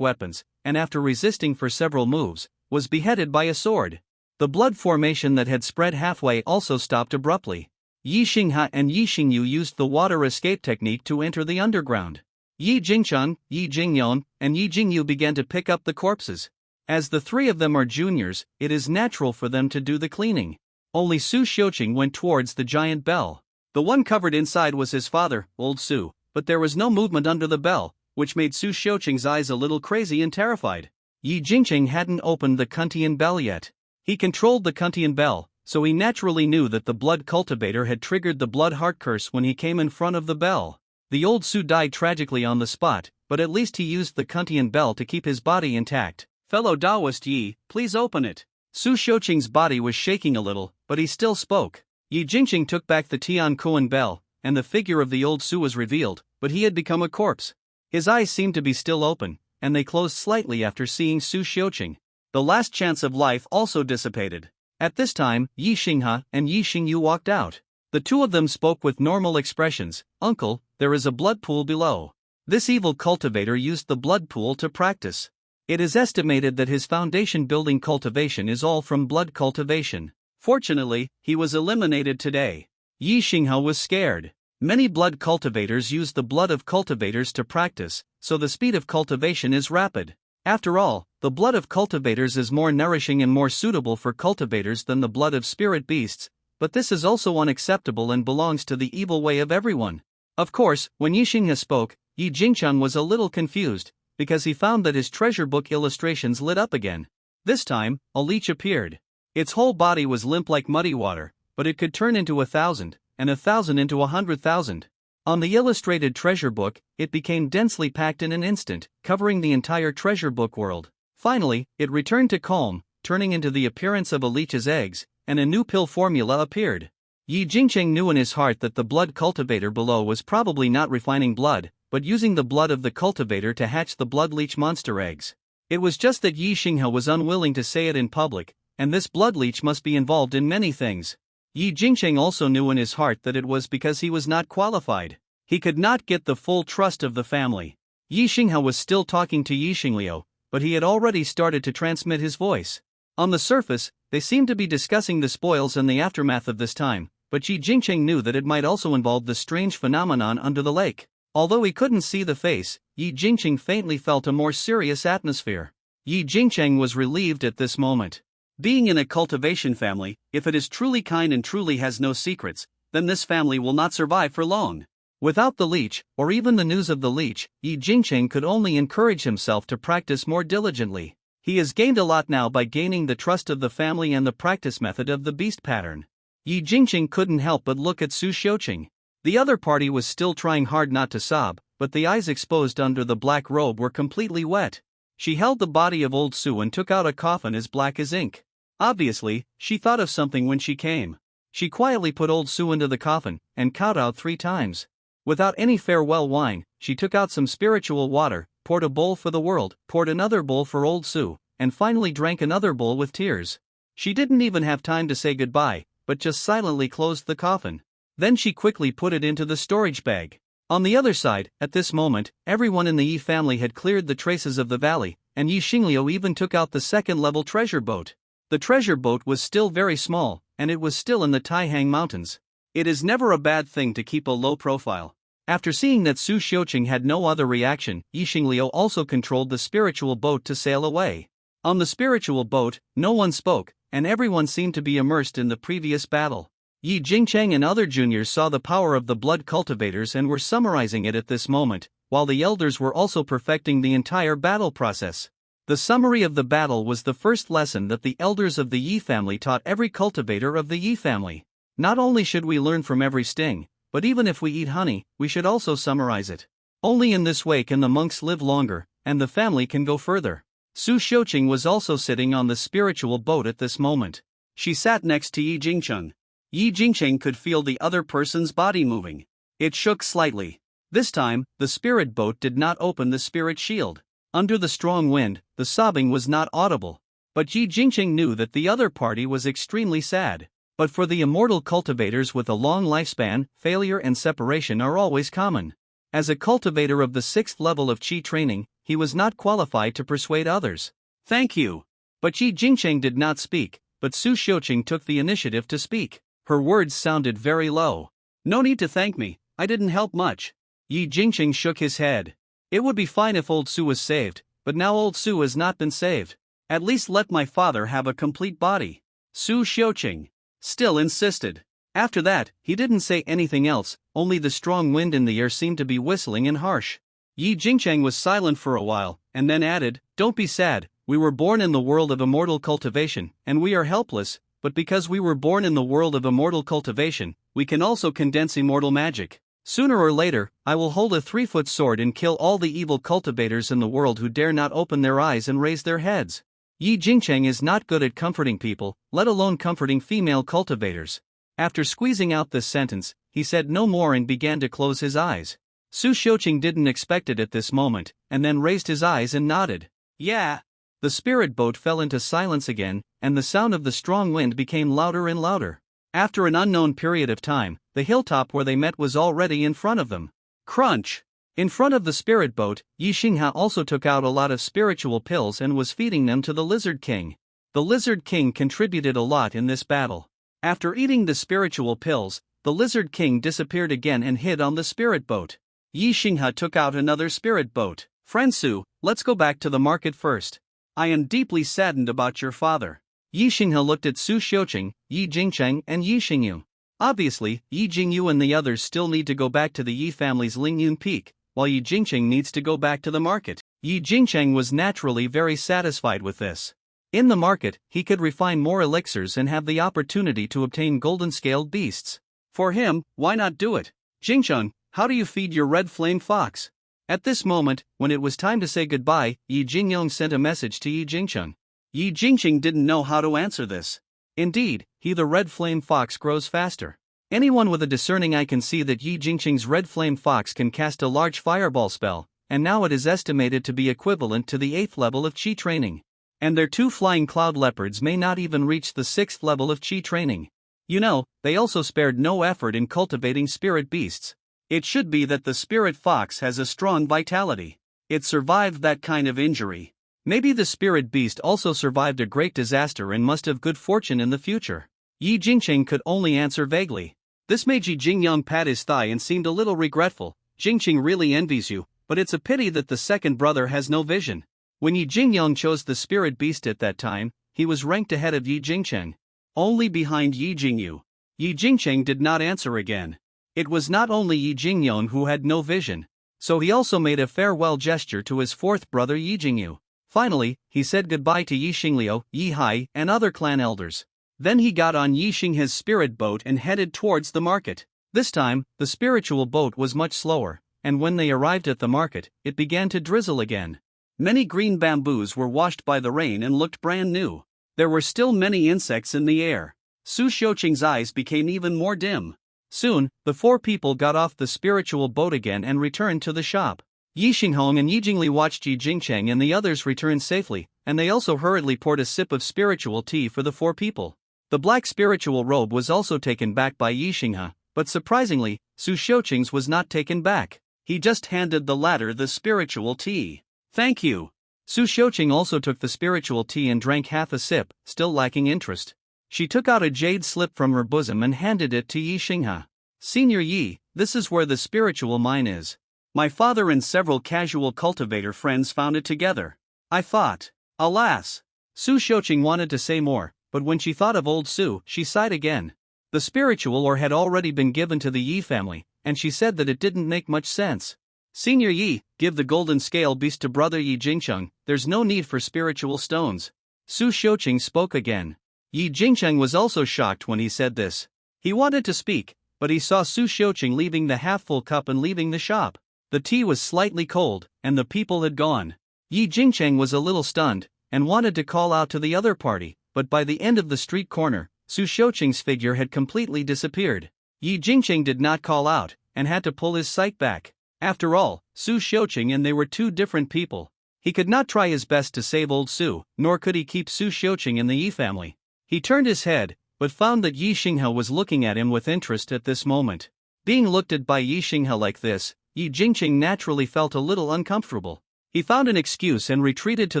weapons, and after resisting for several moves, was beheaded by a sword. The blood formation that had spread halfway also stopped abruptly. Yi Xingha and Yi Xingyu used the water escape technique to enter the underground. Yi Jingchun, Yi Jingyon, and Yi Jingyu began to pick up the corpses. As the three of them are juniors, it is natural for them to do the cleaning. Only Su Xiuqing went towards the giant bell. The one covered inside was his father, old Su, but there was no movement under the bell, which made Su Xiuqing's eyes a little crazy and terrified. Yi Jingcheng hadn't opened the Kuntian bell yet. He controlled the Kuntian bell, so he naturally knew that the blood cultivator had triggered the blood heart curse when he came in front of the bell. The old Su died tragically on the spot, but at least he used the Kuntian bell to keep his body intact. "Fellow Taoist Yi, please open it." Su Xiuqing's body was shaking a little, but he still spoke. Yi Jingcheng took back the Tian Kuan bell, and the figure of the old Su was revealed, but he had become a corpse. His eyes seemed to be still open, and they closed slightly after seeing Su Xiuqing. The last chance of life also dissipated. At this time, Yi Xingha and Yi Xingyu walked out. The two of them spoke with normal expressions. "Uncle, there is a blood pool below." This evil cultivator used the blood pool to practice. It is estimated that his foundation-building cultivation is all from blood cultivation. Fortunately, he was eliminated today. Yi Xingha was scared. Many blood cultivators use the blood of cultivators to practice, so the speed of cultivation is rapid. After all, the blood of cultivators is more nourishing and more suitable for cultivators than the blood of spirit beasts, but this is also unacceptable and belongs to the evil way of everyone. Of course, when Yi Xingha spoke, Yi Jingchun was a little confused, because he found that his treasure book illustrations lit up again. This time, a leech appeared. Its whole body was limp like muddy water, but it could turn into 1,000, and 1,000 into 100,000. On the illustrated treasure book, it became densely packed in an instant, covering the entire treasure book world. Finally, it returned to calm, turning into the appearance of a leech's eggs, and a new pill formula appeared. Yi Jingcheng knew in his heart that the blood cultivator below was probably not refining blood, but using the blood of the cultivator to hatch the blood leech monster eggs. It was just that Yi Xingha was unwilling to say it in public, and this blood leech must be involved in many things. Yi Jingcheng also knew in his heart that it was because he was not qualified. He could not get the full trust of the family. Yi Xingha was still talking to Yi Xingliu, but he had already started to transmit his voice. On the surface, they seemed to be discussing the spoils and the aftermath of this time, but Yi Jingcheng knew that it might also involve the strange phenomenon under the lake. Although he couldn't see the face, Yi Jingcheng faintly felt a more serious atmosphere. Yi Jingcheng was relieved at this moment. Being in a cultivation family, if it is truly kind and truly has no secrets, then this family will not survive for long. Without the leech, or even the news of the leech, Yi Jingcheng could only encourage himself to practice more diligently. He has gained a lot now by gaining the trust of the family and the practice method of the beast pattern. Yi Jingcheng couldn't help but look at Su Xiuqing. The other party was still trying hard not to sob, but the eyes exposed under the black robe were completely wet. She held the body of old Su and took out a coffin as black as ink. Obviously, she thought of something when she came. She quietly put old Su into the coffin, and cowed out 3 times. Without any farewell wine, she took out some spiritual water, poured a bowl for the world, poured another bowl for old Su, and finally drank another bowl with tears. She didn't even have time to say goodbye, but just silently closed the coffin. Then she quickly put it into the storage bag. On the other side, at this moment, everyone in the Yi family had cleared the traces of the valley, and Yi Xingliu even took out the second-level treasure boat. The treasure boat was still very small, and it was still in the Taihang Mountains. It is never a bad thing to keep a low profile. After seeing that Su Xiuqing had no other reaction, Yi Xingliu also controlled the spiritual boat to sail away. On the spiritual boat, no one spoke, and everyone seemed to be immersed in the previous battle. Yi Jingcheng and other juniors saw the power of the blood cultivators and were summarizing it at this moment, while the elders were also perfecting the entire battle process. The summary of the battle was the first lesson that the elders of the Yi family taught every cultivator of the Yi family. Not only should we learn from every sting, but even if we eat honey, we should also summarize it. Only in this way can the monks live longer, and the family can go further. Su Xiuqing was also sitting on the spiritual boat at this moment. She sat next to Yi Jingcheng. Yi Jingcheng could feel the other person's body moving. It shook slightly. This time, the spirit boat did not open the spirit shield. Under the strong wind, the sobbing was not audible. But Yi Jingcheng knew that the other party was extremely sad. But for the immortal cultivators with a long lifespan, failure and separation are always common. As a cultivator of the 6th level of Qi training, he was not qualified to persuade others. Thank you. But Yi Jingcheng did not speak, but Su Xiuqing took the initiative to speak. Her words sounded very low. No need to thank me, I didn't help much. Yi Jingcheng shook his head. It would be fine if old Su was saved, but now old Su has not been saved. At least let my father have a complete body. Su Xiuqing still insisted. After that, he didn't say anything else, only the strong wind in the air seemed to be whistling and harsh. Yi Jingcheng was silent for a while, and then added, "Don't be sad, we were born in the world of immortal cultivation, and we are helpless, but because we were born in the world of immortal cultivation, we can also condense immortal magic. Sooner or later, I will hold a 3-foot sword and kill all the evil cultivators in the world who dare not open their eyes and raise their heads." Yi Jingcheng is not good at comforting people, let alone comforting female cultivators. After squeezing out this sentence, he said no more and began to close his eyes. Su Xiuqing didn't expect it at this moment, and then raised his eyes and nodded. Yeah. The spirit boat fell into silence again, and the sound of the strong wind became louder and louder. After an unknown period of time, the hilltop where they met was already in front of them. Crunch! In front of the spirit boat, Yi Xingha also took out a lot of spiritual pills and was feeding them to the Lizard King. The Lizard King contributed a lot in this battle. After eating the spiritual pills, the Lizard King disappeared again and hid on the spirit boat. Yi Xingha took out another spirit boat. "Friend Su, let's go back to the market first. I am deeply saddened about your father." Yi Xingha looked at Su Xiuqing, Yi Jingcheng and Yi Xingyu. Obviously, Yi Jingyu and the others still need to go back to the Yi family's Lingyun Peak, while Yi Jingcheng needs to go back to the market. Yi Jingcheng was naturally very satisfied with this. In the market, he could refine more elixirs and have the opportunity to obtain golden-scaled beasts. For him, why not do it? "Jingcheng, how do you feed your red flame fox?" At this moment, when it was time to say goodbye, Yi Jingyong sent a message to Yi Jingcheng. Yi Jingcheng didn't know how to answer this. Indeed, the red flame fox grows faster. Anyone with a discerning eye can see that Yi Jingcheng's red flame fox can cast a large fireball spell, and now it is estimated to be equivalent to the 8th level of Qi training. And their 2 flying cloud leopards may not even reach the 6th level of Qi training. You know, they also spared no effort in cultivating spirit beasts. It should be that the spirit fox has a strong vitality. It survived that kind of injury. Maybe the spirit beast also survived a great disaster and must have good fortune in the future. Yi Jingcheng could only answer vaguely. This made Yi Jingyong pat his thigh and seemed a little regretful. "Jingcheng really envies you, but it's a pity that the second brother has no vision." When Yi Jingyong chose the spirit beast at that time, he was ranked ahead of Yi Jingcheng, only behind Yi Jingyu. Yi Jingcheng did not answer again. It was not only Yi Jingyong who had no vision, so he also made a farewell gesture to his 4th brother Yi Jingyu. Finally, he said goodbye to Yi Xingliu, Yi Hai, and other clan elders. Then he got on Yi Xingha's spirit boat and headed towards the market. This time, the spiritual boat was much slower, and when they arrived at the market, it began to drizzle again. Many green bamboos were washed by the rain and looked brand new. There were still many insects in the air. Su Xiuqing's eyes became even more dim. Soon, the four people got off the spiritual boat again and returned to the shop. Yi Xinghong and Yi Jingli watched Yi Jingcheng and the others return safely, and they also hurriedly poured a sip of spiritual tea for the four people. The black spiritual robe was also taken back by Yi Xinghe, but surprisingly, Su Xiuqing's was not taken back. He just handed the latter the spiritual tea. "Thank you." Su Xiuqing also took the spiritual tea and drank half a sip, still lacking interest. She took out a jade slip from her bosom and handed it to Yi Xinghe. "Senior Yi, this is where the spiritual mine is. My father and several casual cultivator friends found it together. I thought, alas." Su Xiuqing wanted to say more, but when she thought of old Su, she sighed again. The spiritual ore had already been given to the Yi family, and she said that it didn't make much sense. "Senior Yi, give the golden scale beast to brother Yi Jingcheng, there's no need for spiritual stones." Su Xiuqing spoke again. Yi Jingcheng was also shocked when he said this. He wanted to speak, but he saw Su Xiuqing leaving the half-full cup and leaving the shop. The tea was slightly cold, and the people had gone. Yi Jingcheng was a little stunned, and wanted to call out to the other party, but by the end of the street corner, Su Xiuqing's figure had completely disappeared. Yi Jingcheng did not call out, and had to pull his sight back. After all, Su Xiuqing and they were two different people. He could not try his best to save old Su, nor could he keep Su Xiuqing in the Yi family. He turned his head, but found that Yi Xinghe was looking at him with interest at this moment. Being looked at by Yi Xinghe like this, Yi Jingcheng naturally felt a little uncomfortable. He found an excuse and retreated to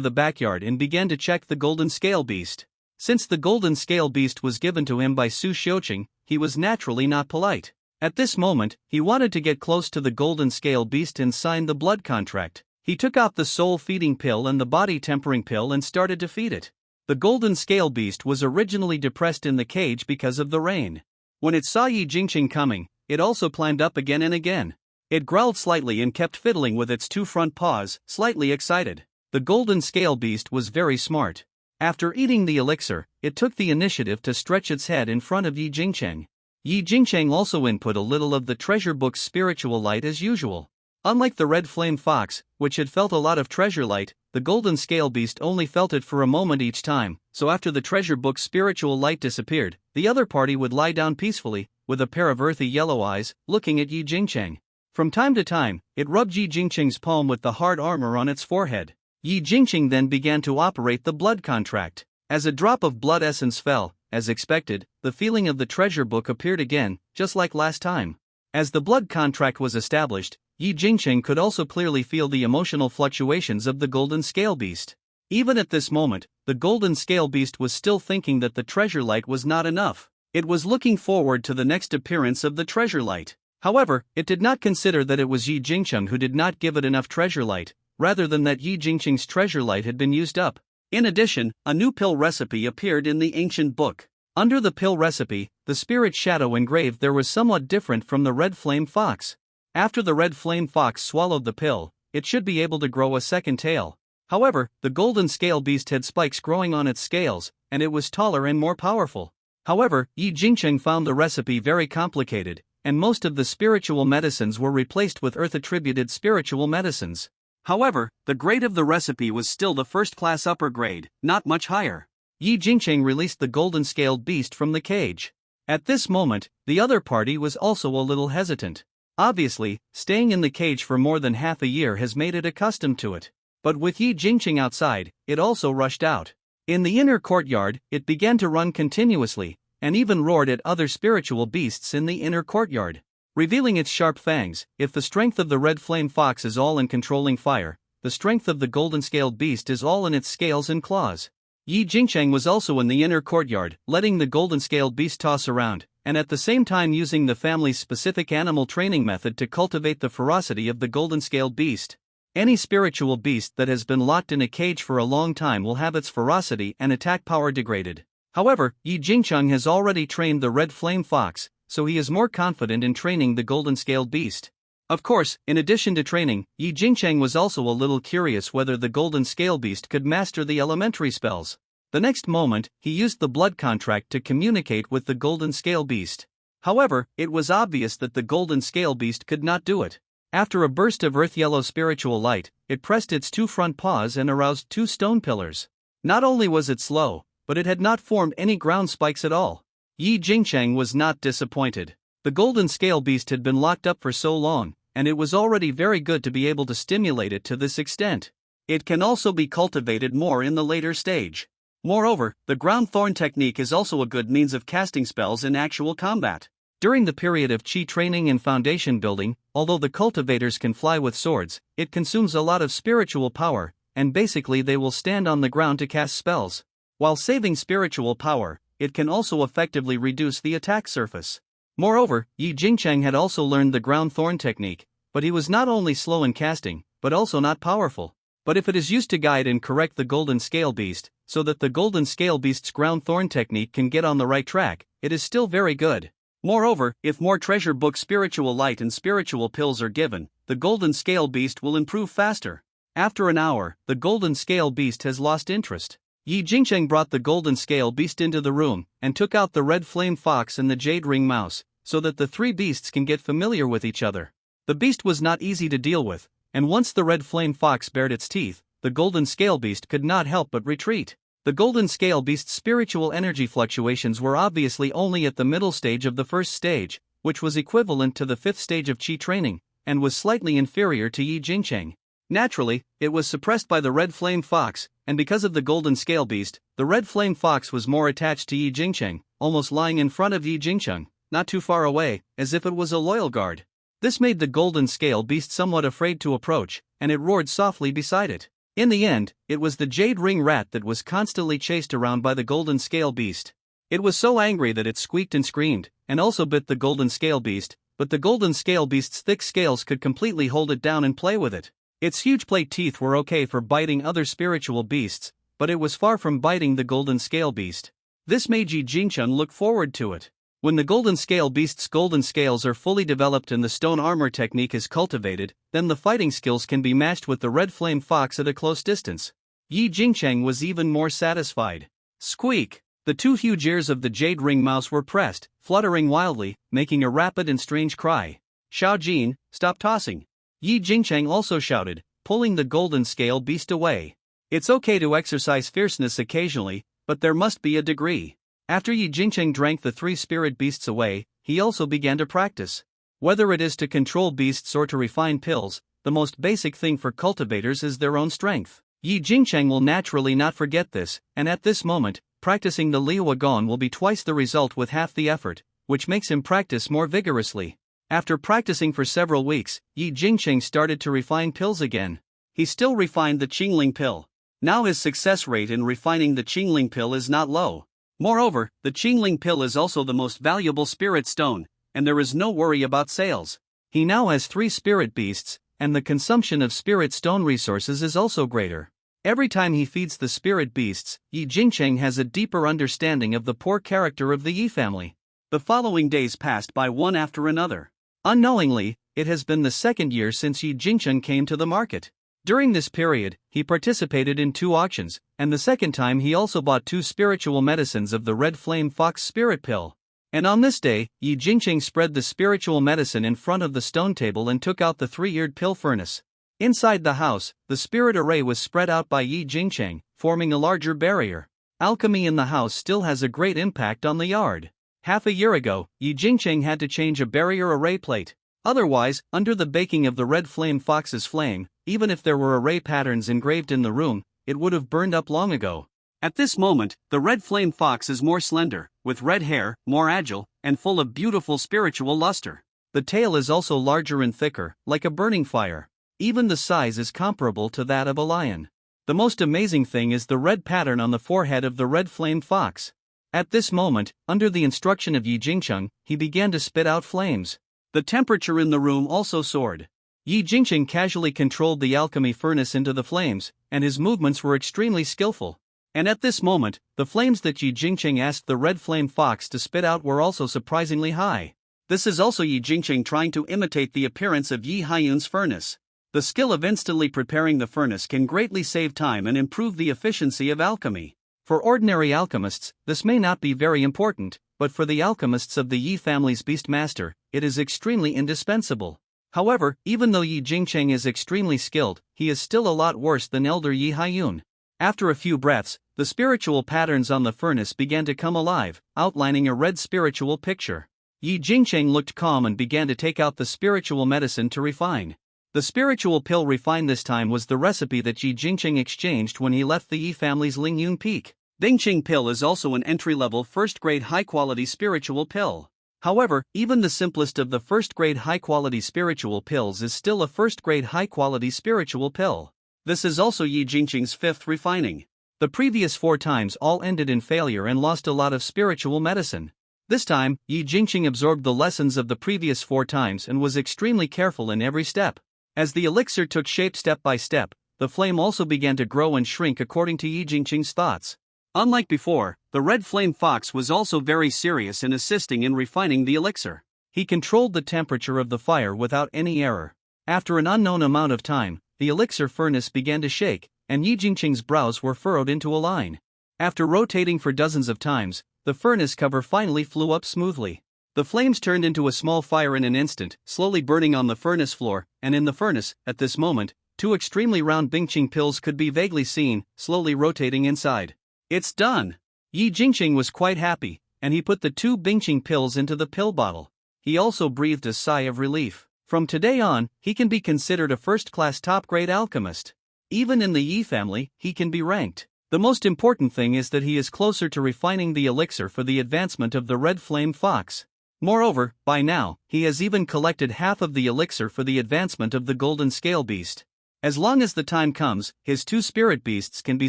the backyard and began to check the golden scale beast. Since the golden scale beast was given to him by Su Xiuqing, he was naturally not polite. At this moment, he wanted to get close to the golden scale beast and sign the blood contract. He took out the soul-feeding pill and the body-tempering pill and started to feed it. The golden scale beast was originally depressed in the cage because of the rain. When it saw Yi Jingcheng coming, it also climbed up again and again. It growled slightly and kept fiddling with its two front paws, slightly excited. The golden scale beast was very smart. After eating the elixir, it took the initiative to stretch its head in front of Yi Jingcheng. Yi Jingcheng also input a little of the treasure book's spiritual light as usual. Unlike the red flame fox, which had felt a lot of treasure light, the golden scale beast only felt it for a moment each time, so after the treasure book's spiritual light disappeared, the other party would lie down peacefully, with a pair of earthy yellow eyes, looking at Yi Jingcheng. From time to time, it rubbed Yi Jingcheng's palm with the hard armor on its forehead. Yi Jingcheng then began to operate the blood contract. As a drop of blood essence fell, as expected, the feeling of the treasure book appeared again, just like last time. As the blood contract was established, Yi Jingcheng could also clearly feel the emotional fluctuations of the golden scale beast. Even at this moment, the golden scale beast was still thinking that the treasure light was not enough. It was looking forward to the next appearance of the treasure light. However, it did not consider that it was Yi Jingcheng who did not give it enough treasure light, rather than that Yi Jingcheng's treasure light had been used up. In addition, a new pill recipe appeared in the ancient book. Under the pill recipe, the spirit shadow engraved there was somewhat different from the red flame fox. After the red flame fox swallowed the pill, it should be able to grow a second tail. However, the golden scale beast had spikes growing on its scales, and it was taller and more powerful. However, Yi Jingcheng found the recipe very complicated, and most of the spiritual medicines were replaced with earth-attributed spiritual medicines. However, the grade of the recipe was still the first-class upper grade, not much higher. Yi Jingcheng released the golden-scaled beast from the cage. At this moment, the other party was also a little hesitant. Obviously, staying in the cage for more than half a year has made it accustomed to it. But with Yi Jingcheng outside, it also rushed out. In the inner courtyard, it began to run continuously, and even roared at other spiritual beasts in the inner courtyard, revealing its sharp fangs. If the strength of the red flame fox is all in controlling fire, the strength of the golden-scaled beast is all in its scales and claws. Yi Jingcheng was also in the inner courtyard, letting the golden-scaled beast toss around, and at the same time using the family's specific animal training method to cultivate the ferocity of the golden-scaled beast. Any spiritual beast that has been locked in a cage for a long time will have its ferocity and attack power degraded. However, Yi Jingcheng has already trained the red flame fox, so he is more confident in training the golden-scaled beast. Of course, in addition to training, Yi Jingcheng was also a little curious whether the golden scale beast could master the elementary spells. The next moment, he used the blood contract to communicate with the golden scale beast. However, it was obvious that the golden scale beast could not do it. After a burst of earth-yellow spiritual light, it pressed its two front paws and aroused two stone pillars. Not only was it slow, but it had not formed any ground spikes at all. Yi Jingcheng was not disappointed. The golden scale beast had been locked up for so long, and it was already very good to be able to stimulate it to this extent. It can also be cultivated more in the later stage. Moreover, the ground thorn technique is also a good means of casting spells in actual combat. During the period of chi training and foundation building, although the cultivators can fly with swords, it consumes a lot of spiritual power, and basically they will stand on the ground to cast spells. While saving spiritual power, it can also effectively reduce the attack surface. Moreover, Yi Jingcheng had also learned the ground thorn technique, but he was not only slow in casting, but also not powerful. But if it is used to guide and correct the golden scale beast, so that the golden scale beast's ground thorn technique can get on the right track, it is still very good. Moreover, if more treasure book spiritual light and spiritual pills are given, the golden scale beast will improve faster. After an hour, the golden scale beast has lost interest. Yi Jingcheng brought the golden scale beast into the room, and took out the red flame fox and the jade ring mouse, so that the three beasts can get familiar with each other. The beast was not easy to deal with, and once the red flame fox bared its teeth, the golden scale beast could not help but retreat. The golden scale beast's spiritual energy fluctuations were obviously only at the middle stage of the first stage, which was equivalent to the fifth stage of chi training, and was slightly inferior to Yi Jingcheng. Naturally, it was suppressed by the red flame fox, and because of the golden scale beast, the red flame fox was more attached to Yi Jingcheng, almost lying in front of Yi Jingcheng, not too far away, as if it was a loyal guard. This made the golden scale beast somewhat afraid to approach, and it roared softly beside it. In the end, it was the jade ring rat that was constantly chased around by the golden scale beast. It was so angry that it squeaked and screamed, and also bit the golden scale beast, but the golden scale beast's thick scales could completely hold it down and play with it. Its huge plate teeth were okay for biting other spiritual beasts, but it was far from biting the golden scale beast. This made Yi Jingcheng look forward to it. When the golden scale beast's golden scales are fully developed and the stone armor technique is cultivated, then the fighting skills can be matched with the red flame fox at a close distance. Yi Jingcheng was even more satisfied. Squeak! The two huge ears of the jade ring mouse were pressed, fluttering wildly, making a rapid and strange cry. Xiao Jin, stop tossing! Yi Jingcheng also shouted, pulling the golden scale beast away. It's okay to exercise fierceness occasionally, but there must be a degree. After Yi Jingcheng drank the three spirit beasts away, he also began to practice. Whether it is to control beasts or to refine pills, the most basic thing for cultivators is their own strength. Yi Jingcheng will naturally not forget this, and at this moment, practicing the Liuwa Gong will be twice the result with half the effort, which makes him practice more vigorously. After practicing for several weeks, Yi Jingcheng started to refine pills again. He still refined the Qingling pill. Now his success rate in refining the Qingling pill is not low. Moreover, the Qingling pill is also the most valuable spirit stone, and there is no worry about sales. He now has 3 spirit beasts, and the consumption of spirit stone resources is also greater. Every time he feeds the spirit beasts, Yi Jingcheng has a deeper understanding of the poor character of the Yi family. The following days passed by one after another. Unknowingly, it has been the second year since Yi Jingcheng came to the market. During this period, he participated in 2 auctions, and the second time he also bought 2 spiritual medicines of the Red Flame Fox Spirit Pill. And on this day, Yi Jingcheng spread the spiritual medicine in front of the stone table and took out the 3-eared pill furnace. Inside the house, the spirit array was spread out by Yi Jingcheng, forming a larger barrier. Alchemy in the house still has a great impact on the yard. Half a year ago, Yi Jingcheng had to change a barrier array plate. Otherwise, under the baking of the Red Flame Fox's flame, even if there were array patterns engraved in the room, it would have burned up long ago. At this moment, the Red Flame Fox is more slender, with red hair, more agile, and full of beautiful spiritual luster. The tail is also larger and thicker, like a burning fire. Even the size is comparable to that of a lion. The most amazing thing is the red pattern on the forehead of the Red Flame Fox. At this moment, under the instruction of Yi Jingcheng, he began to spit out flames. The temperature in the room also soared. Yi Jingcheng casually controlled the alchemy furnace into the flames, and his movements were extremely skillful. And at this moment, the flames that Yi Jingcheng asked the Red Flame Fox to spit out were also surprisingly high. This is also Yi Jingcheng trying to imitate the appearance of Yi Haiyun's furnace. The skill of instantly preparing the furnace can greatly save time and improve the efficiency of alchemy. For ordinary alchemists, this may not be very important, but for the alchemists of the Yi family's Beastmaster, it is extremely indispensable. However, even though Yi Jingcheng is extremely skilled, he is still a lot worse than elder Yi Haiyun. After a few breaths, the spiritual patterns on the furnace began to come alive, outlining a red spiritual picture. Yi Jingcheng looked calm and began to take out the spiritual medicine to refine. The spiritual pill refined this time was the recipe that Yi Jingcheng exchanged when he left the Yi family's Lingyun Peak. Dingqing pill is also an entry-level first-grade high-quality spiritual pill. However, even the simplest of the first-grade high-quality spiritual pills is still a first-grade high-quality spiritual pill. This is also Yi Jingqing's fifth refining. The previous 4 times all ended in failure and lost a lot of spiritual medicine. This time, Yi Jingqing absorbed the lessons of the previous 4 times and was extremely careful in every step. As the elixir took shape step by step, the flame also began to grow and shrink according to Yi Jingqing's thoughts. Unlike before, the red flame fox was also very serious in assisting in refining the elixir. He controlled the temperature of the fire without any error. After an unknown amount of time, the elixir furnace began to shake, and Yi Jingqing's brows were furrowed into a line. After rotating for dozens of times, the furnace cover finally flew up smoothly. The flames turned into a small fire in an instant, slowly burning on the furnace floor, and in the furnace, at this moment, 2 extremely round Bingqing pills could be vaguely seen, slowly rotating inside. It's done! Yi Jingqing was quite happy, and he put the 2 Bingqing pills into the pill bottle. He also breathed a sigh of relief. From today on, he can be considered a first-class top-grade alchemist. Even in the Yi family, he can be ranked. The most important thing is that he is closer to refining the elixir for the advancement of the red flame fox. Moreover, by now, he has even collected half of the elixir for the advancement of the golden scale beast. As long as the time comes, his 2 spirit beasts can be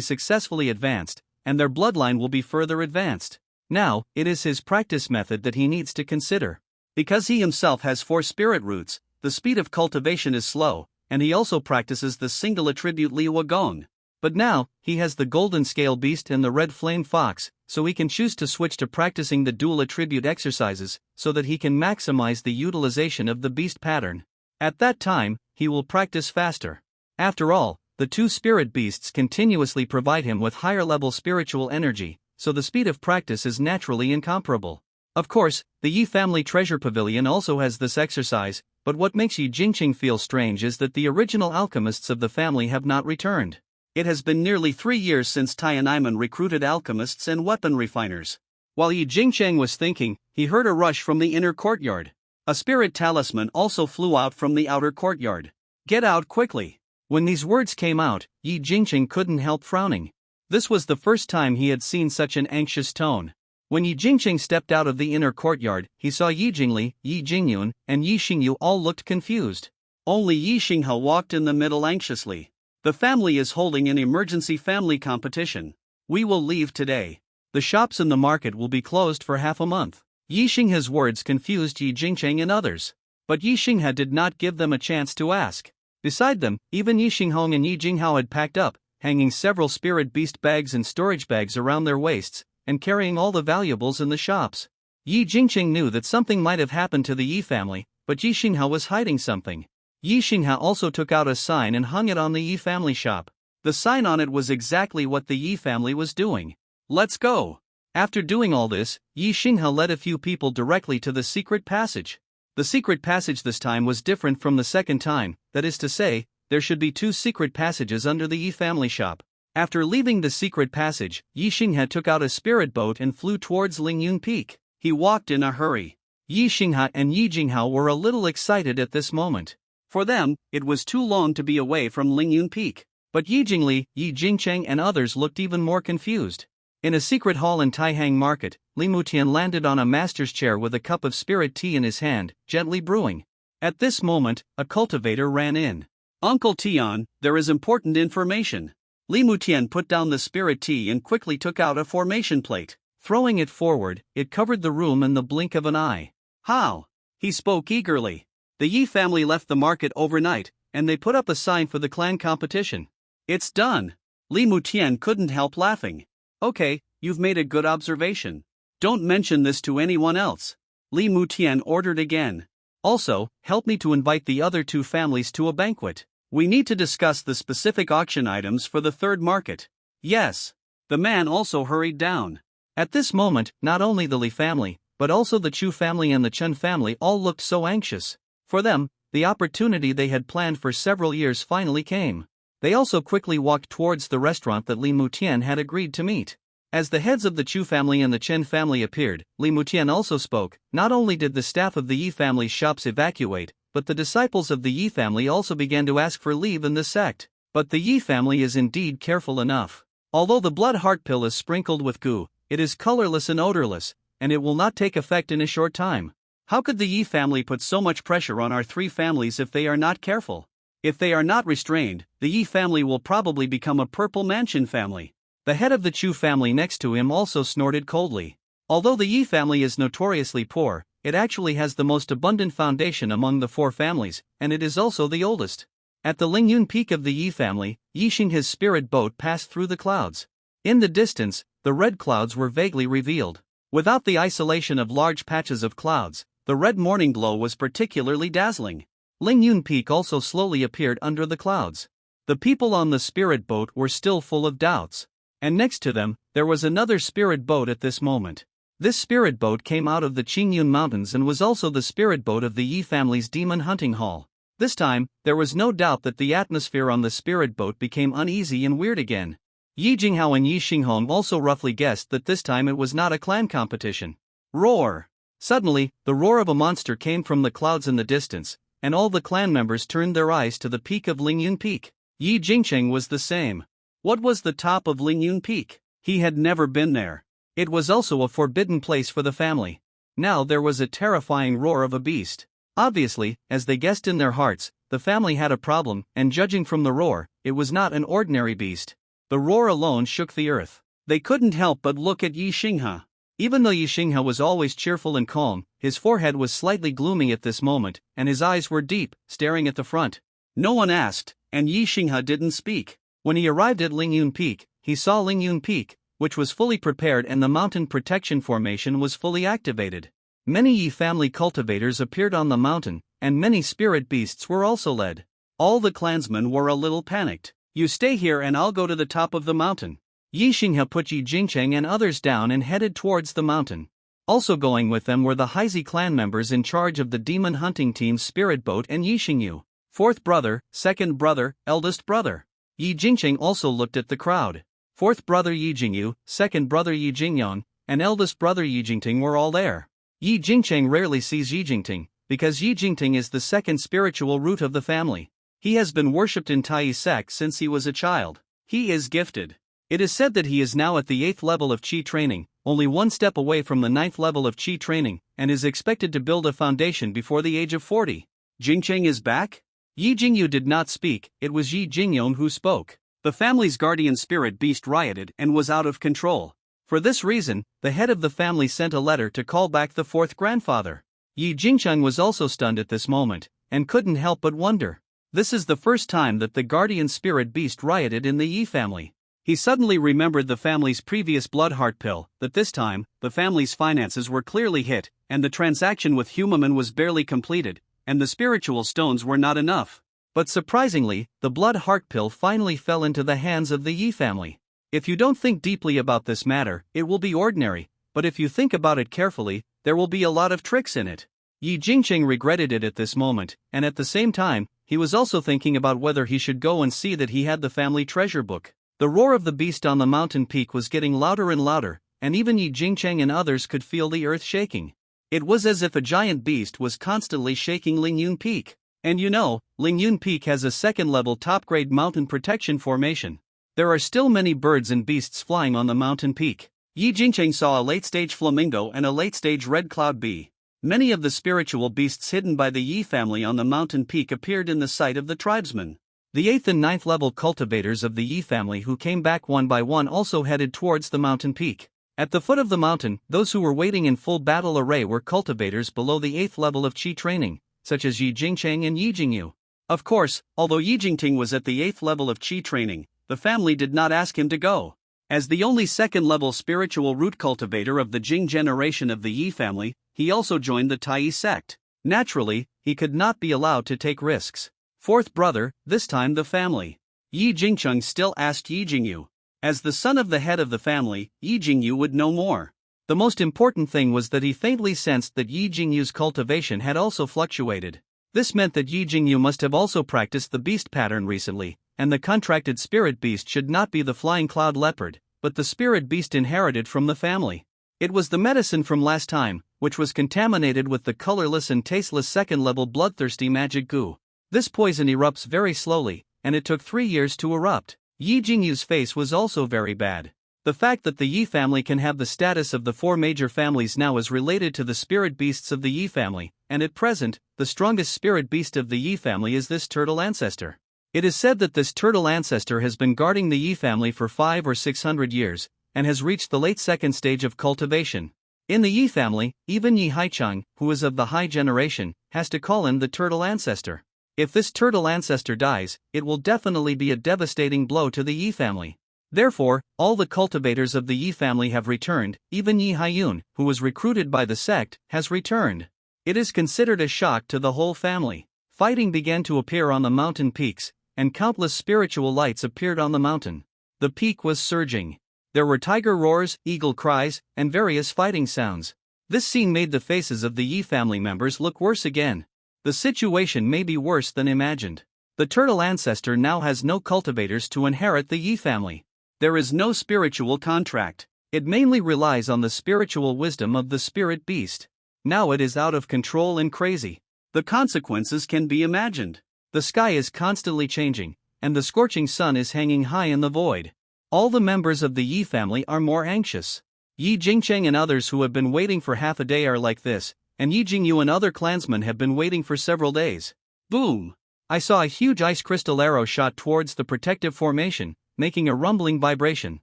successfully advanced, and their bloodline will be further advanced. Now, it is his practice method that he needs to consider. Because he himself has 4 spirit roots, the speed of cultivation is slow, and he also practices the single attribute Liu Gong. But now, he has the golden scale beast and the red flame fox, so he can choose to switch to practicing the dual attribute exercises, so that he can maximize the utilization of the beast pattern. At that time, he will practice faster. After all, the 2 spirit beasts continuously provide him with higher level spiritual energy, so the speed of practice is naturally incomparable. Of course, the Yi family treasure pavilion also has this exercise, but what makes Yi Jingqing feel strange is that the original alchemists of the family have not returned. It has been nearly 3 years since Tianaiman recruited alchemists and weapon refiners. While Yi Jingcheng was thinking, he heard a rush from the inner courtyard. A spirit talisman also flew out from the outer courtyard. Get out quickly! When these words came out, Yi Jingcheng couldn't help frowning. This was the first time he had seen such an anxious tone. When Yi Jingcheng stepped out of the inner courtyard, he saw Yi Jingli, Yi Jingyun, and Yi Xingyu all looked confused. Only Yi Xinghe walked in the middle anxiously. The family is holding an emergency family competition. We will leave today. The shops in the market will be closed for half a month. Yi Xinghe's words confused Yi Jingcheng and others. But Yi Xinghe did not give them a chance to ask. Beside them, even Yi Xinghong and Yi Jinghao had packed up, hanging several spirit beast bags and storage bags around their waists, and carrying all the valuables in the shops. Yi Jingcheng knew that something might have happened to the Yi family, but Yi Xinghe was hiding something. Yi Xinghe also took out a sign and hung it on the Yi family shop. The sign on it was exactly what the Yi family was doing. Let's go! After doing all this, Yi Xinghe led a few people directly to the secret passage. The secret passage this time was different from the second time, that is to say, there should be 2 secret passages under the Yi family shop. After leaving the secret passage, Yi Xinghe took out a spirit boat and flew towards Lingyun Peak. He walked in a hurry. Yi Xinghe and Yi Jinghao were a little excited at this moment. For them, it was too long to be away from Lingyun Peak. But Yi Jingli, Yi Jingcheng and others looked even more confused. In a secret hall in Taihang Market, Li Mutian landed on a master's chair with a cup of spirit tea in his hand, gently brewing. At this moment, a cultivator ran in. Uncle Tian, there is important information. Li Mutian put down the spirit tea and quickly took out a formation plate. Throwing it forward, it covered the room in the blink of an eye. How? He spoke eagerly. The Yi family left the market overnight, and they put up a sign for the clan competition. It's done. Li Mutian couldn't help laughing. Okay, you've made a good observation. Don't mention this to anyone else. Li Mutian ordered again. Also, help me to invite the other 2 families to a banquet. We need to discuss the specific auction items for the 3rd market. Yes. The man also hurried down. At this moment, not only the Li family, but also the Chu family and the Chen family all looked so anxious. For them, the opportunity they had planned for several years finally came. They also quickly walked towards the restaurant that Li Mutian had agreed to meet. As the heads of the Chu family and the Chen family appeared, Li Mutian also spoke. Not only did the staff of the Yi family's shops evacuate, but the disciples of the Yi family also began to ask for leave in this sect. But the Yi family is indeed careful enough. Although the blood heart pill is sprinkled with goo, it is colorless and odorless, and it will not take effect in a short time. How could the Yi family put so much pressure on our three families if they are not careful? If they are not restrained, the Yi family will probably become a purple mansion family. The head of the Chu family next to him also snorted coldly. Although the Yi family is notoriously poor, it actually has the most abundant foundation among the four families, and it is also the oldest. At the Lingyun peak of the Yi family, Yixing's spirit boat passed through the clouds. In the distance, the red clouds were vaguely revealed. Without the isolation of large patches of clouds, the red morning glow was particularly dazzling. Lingyun Peak also slowly appeared under the clouds. The people on the spirit boat were still full of doubts. And next to them, there was another spirit boat at this moment. This spirit boat came out of the Qingyun Mountains and was also the spirit boat of the Yi family's demon hunting hall. This time, there was no doubt that the atmosphere on the spirit boat became uneasy and weird again. Yi Jinghao and Yi Xinghong also roughly guessed that this time it was not a clan competition. Roar! Suddenly, the roar of a monster came from the clouds in the distance, and all the clan members turned their eyes to the peak of Lingyun Peak. Yi Jingcheng was the same. What was the top of Lingyun Peak? He had never been there. It was also a forbidden place for the family. Now there was a terrifying roar of a beast. Obviously, as they guessed in their hearts, the family had a problem, and judging from the roar, it was not an ordinary beast. The roar alone shook the earth. They couldn't help but look at Yi Xinghe. Even though Yi Xinghe was always cheerful and calm, his forehead was slightly gloomy at this moment, and his eyes were deep, staring at the front. No one asked, and Yi Xinghe didn't speak. When he arrived at Lingyun Peak, he saw Lingyun Peak, which was fully prepared, and the mountain protection formation was fully activated. Many Yi family cultivators appeared on the mountain, and many spirit beasts were also led. All the clansmen were a little panicked. You stay here and I'll go to the top of the mountain. Yi Xinghe put Yi Jingcheng and others down and headed towards the mountain. Also going with them were the Heizi clan members in charge of the demon hunting team's spirit boat and Yi Xingyu, fourth brother, second brother, eldest brother. Yi Jingcheng also looked at the crowd. Fourth brother Yi Jingyu, second brother Yi Jingyong, and eldest brother Yi Jingting were all there. Yi Jingcheng rarely sees Yi Jingting, because Yi Jingting is the second spiritual root of the family. He has been worshipped in Tai sect since he was a child. He is gifted. It is said that he is now at the 8th level of Qi training, only one step away from the 9th level of Qi training, and is expected to build a foundation before the age of 40. Jingcheng is back? Yi Jingyu did not speak, it was Yi Jingyong who spoke. The family's guardian spirit beast rioted and was out of control. For this reason, the head of the family sent a letter to call back the fourth grandfather. Yi Jingcheng was also stunned at this moment, and couldn't help but wonder. This is the first time that the guardian spirit beast rioted in the Yi family. He suddenly remembered the family's previous blood heart pill, that this time, the family's finances were clearly hit, and the transaction with Humaman was barely completed, and the spiritual stones were not enough. But surprisingly, the blood heart pill finally fell into the hands of the Yi family. If you don't think deeply about this matter, it will be ordinary, but if you think about it carefully, there will be a lot of tricks in it. Yi Jingcheng regretted it at this moment, and at the same time, he was also thinking about whether he should go and see that he had the family treasure book. The roar of the beast on the mountain peak was getting louder and louder, and even Yi Jingcheng and others could feel the earth shaking. It was as if a giant beast was constantly shaking Lingyun Peak. And you know, Lingyun Peak has a second-level top-grade mountain protection formation. There are still many birds and beasts flying on the mountain peak. Yi Jingcheng saw a late-stage flamingo and a late-stage red cloud bee. Many of the spiritual beasts hidden by the Yi family on the mountain peak appeared in the sight of the tribesmen. The 8th and 9th level cultivators of the Yi family who came back one by one also headed towards the mountain peak. At the foot of the mountain, those who were waiting in full battle array were cultivators below the 8th level of Qi training, such as Yi Jingcheng and Yi Jingyu. Of course, although Yi Jingting was at the 8th level of Qi training, the family did not ask him to go. As the only second-level spiritual root cultivator of the Jing generation of the Yi family, he also joined the Tai sect. Naturally, he could not be allowed to take risks. Fourth brother, this time the family. Yi Jingcheng still asked Yi Jingyu. As the son of the head of the family, Yi Jingyu would know more. The most important thing was that he faintly sensed that Yi Jingyu's cultivation had also fluctuated. This meant that Yi Jingyu must have also practiced the beast pattern recently, and the contracted spirit beast should not be the flying cloud leopard, but the spirit beast inherited from the family. It was the medicine from last time, which was contaminated with the colorless and tasteless second-level bloodthirsty magic goo. This poison erupts very slowly, and it took 3 years to erupt. Yi Jingyu's face was also very bad. The fact that the Yi family can have the status of the 4 major families now is related to the spirit beasts of the Yi family, and at present, the strongest spirit beast of the Yi family is this turtle ancestor. It is said that this turtle ancestor has been guarding the Yi family for 500 or 600 years, and has reached the late second stage of cultivation. In the Yi family, even Yi Haichang, who is of the high generation, has to call him the turtle ancestor. If this turtle ancestor dies, it will definitely be a devastating blow to the Yi family. Therefore, all the cultivators of the Yi family have returned, even Yi Haiyun, who was recruited by the sect, has returned. It is considered a shock to the whole family. Fighting began to appear on the mountain peaks, and countless spiritual lights appeared on the mountain. The peak was surging. There were tiger roars, eagle cries, and various fighting sounds. This scene made the faces of the Yi family members look worse again. The situation may be worse than imagined. The turtle ancestor now has no cultivators to inherit the Yi family. There is no spiritual contract. It mainly relies on the spiritual wisdom of the spirit beast. Now it is out of control and crazy. The consequences can be imagined. The sky is constantly changing, and the scorching sun is hanging high in the void. All the members of the Yi family are more anxious. Yi Jingcheng and others who have been waiting for half a day are like this, and Yi Jingyu and other clansmen have been waiting for several days. Boom! I saw a huge ice crystal arrow shot towards the protective formation, making a rumbling vibration.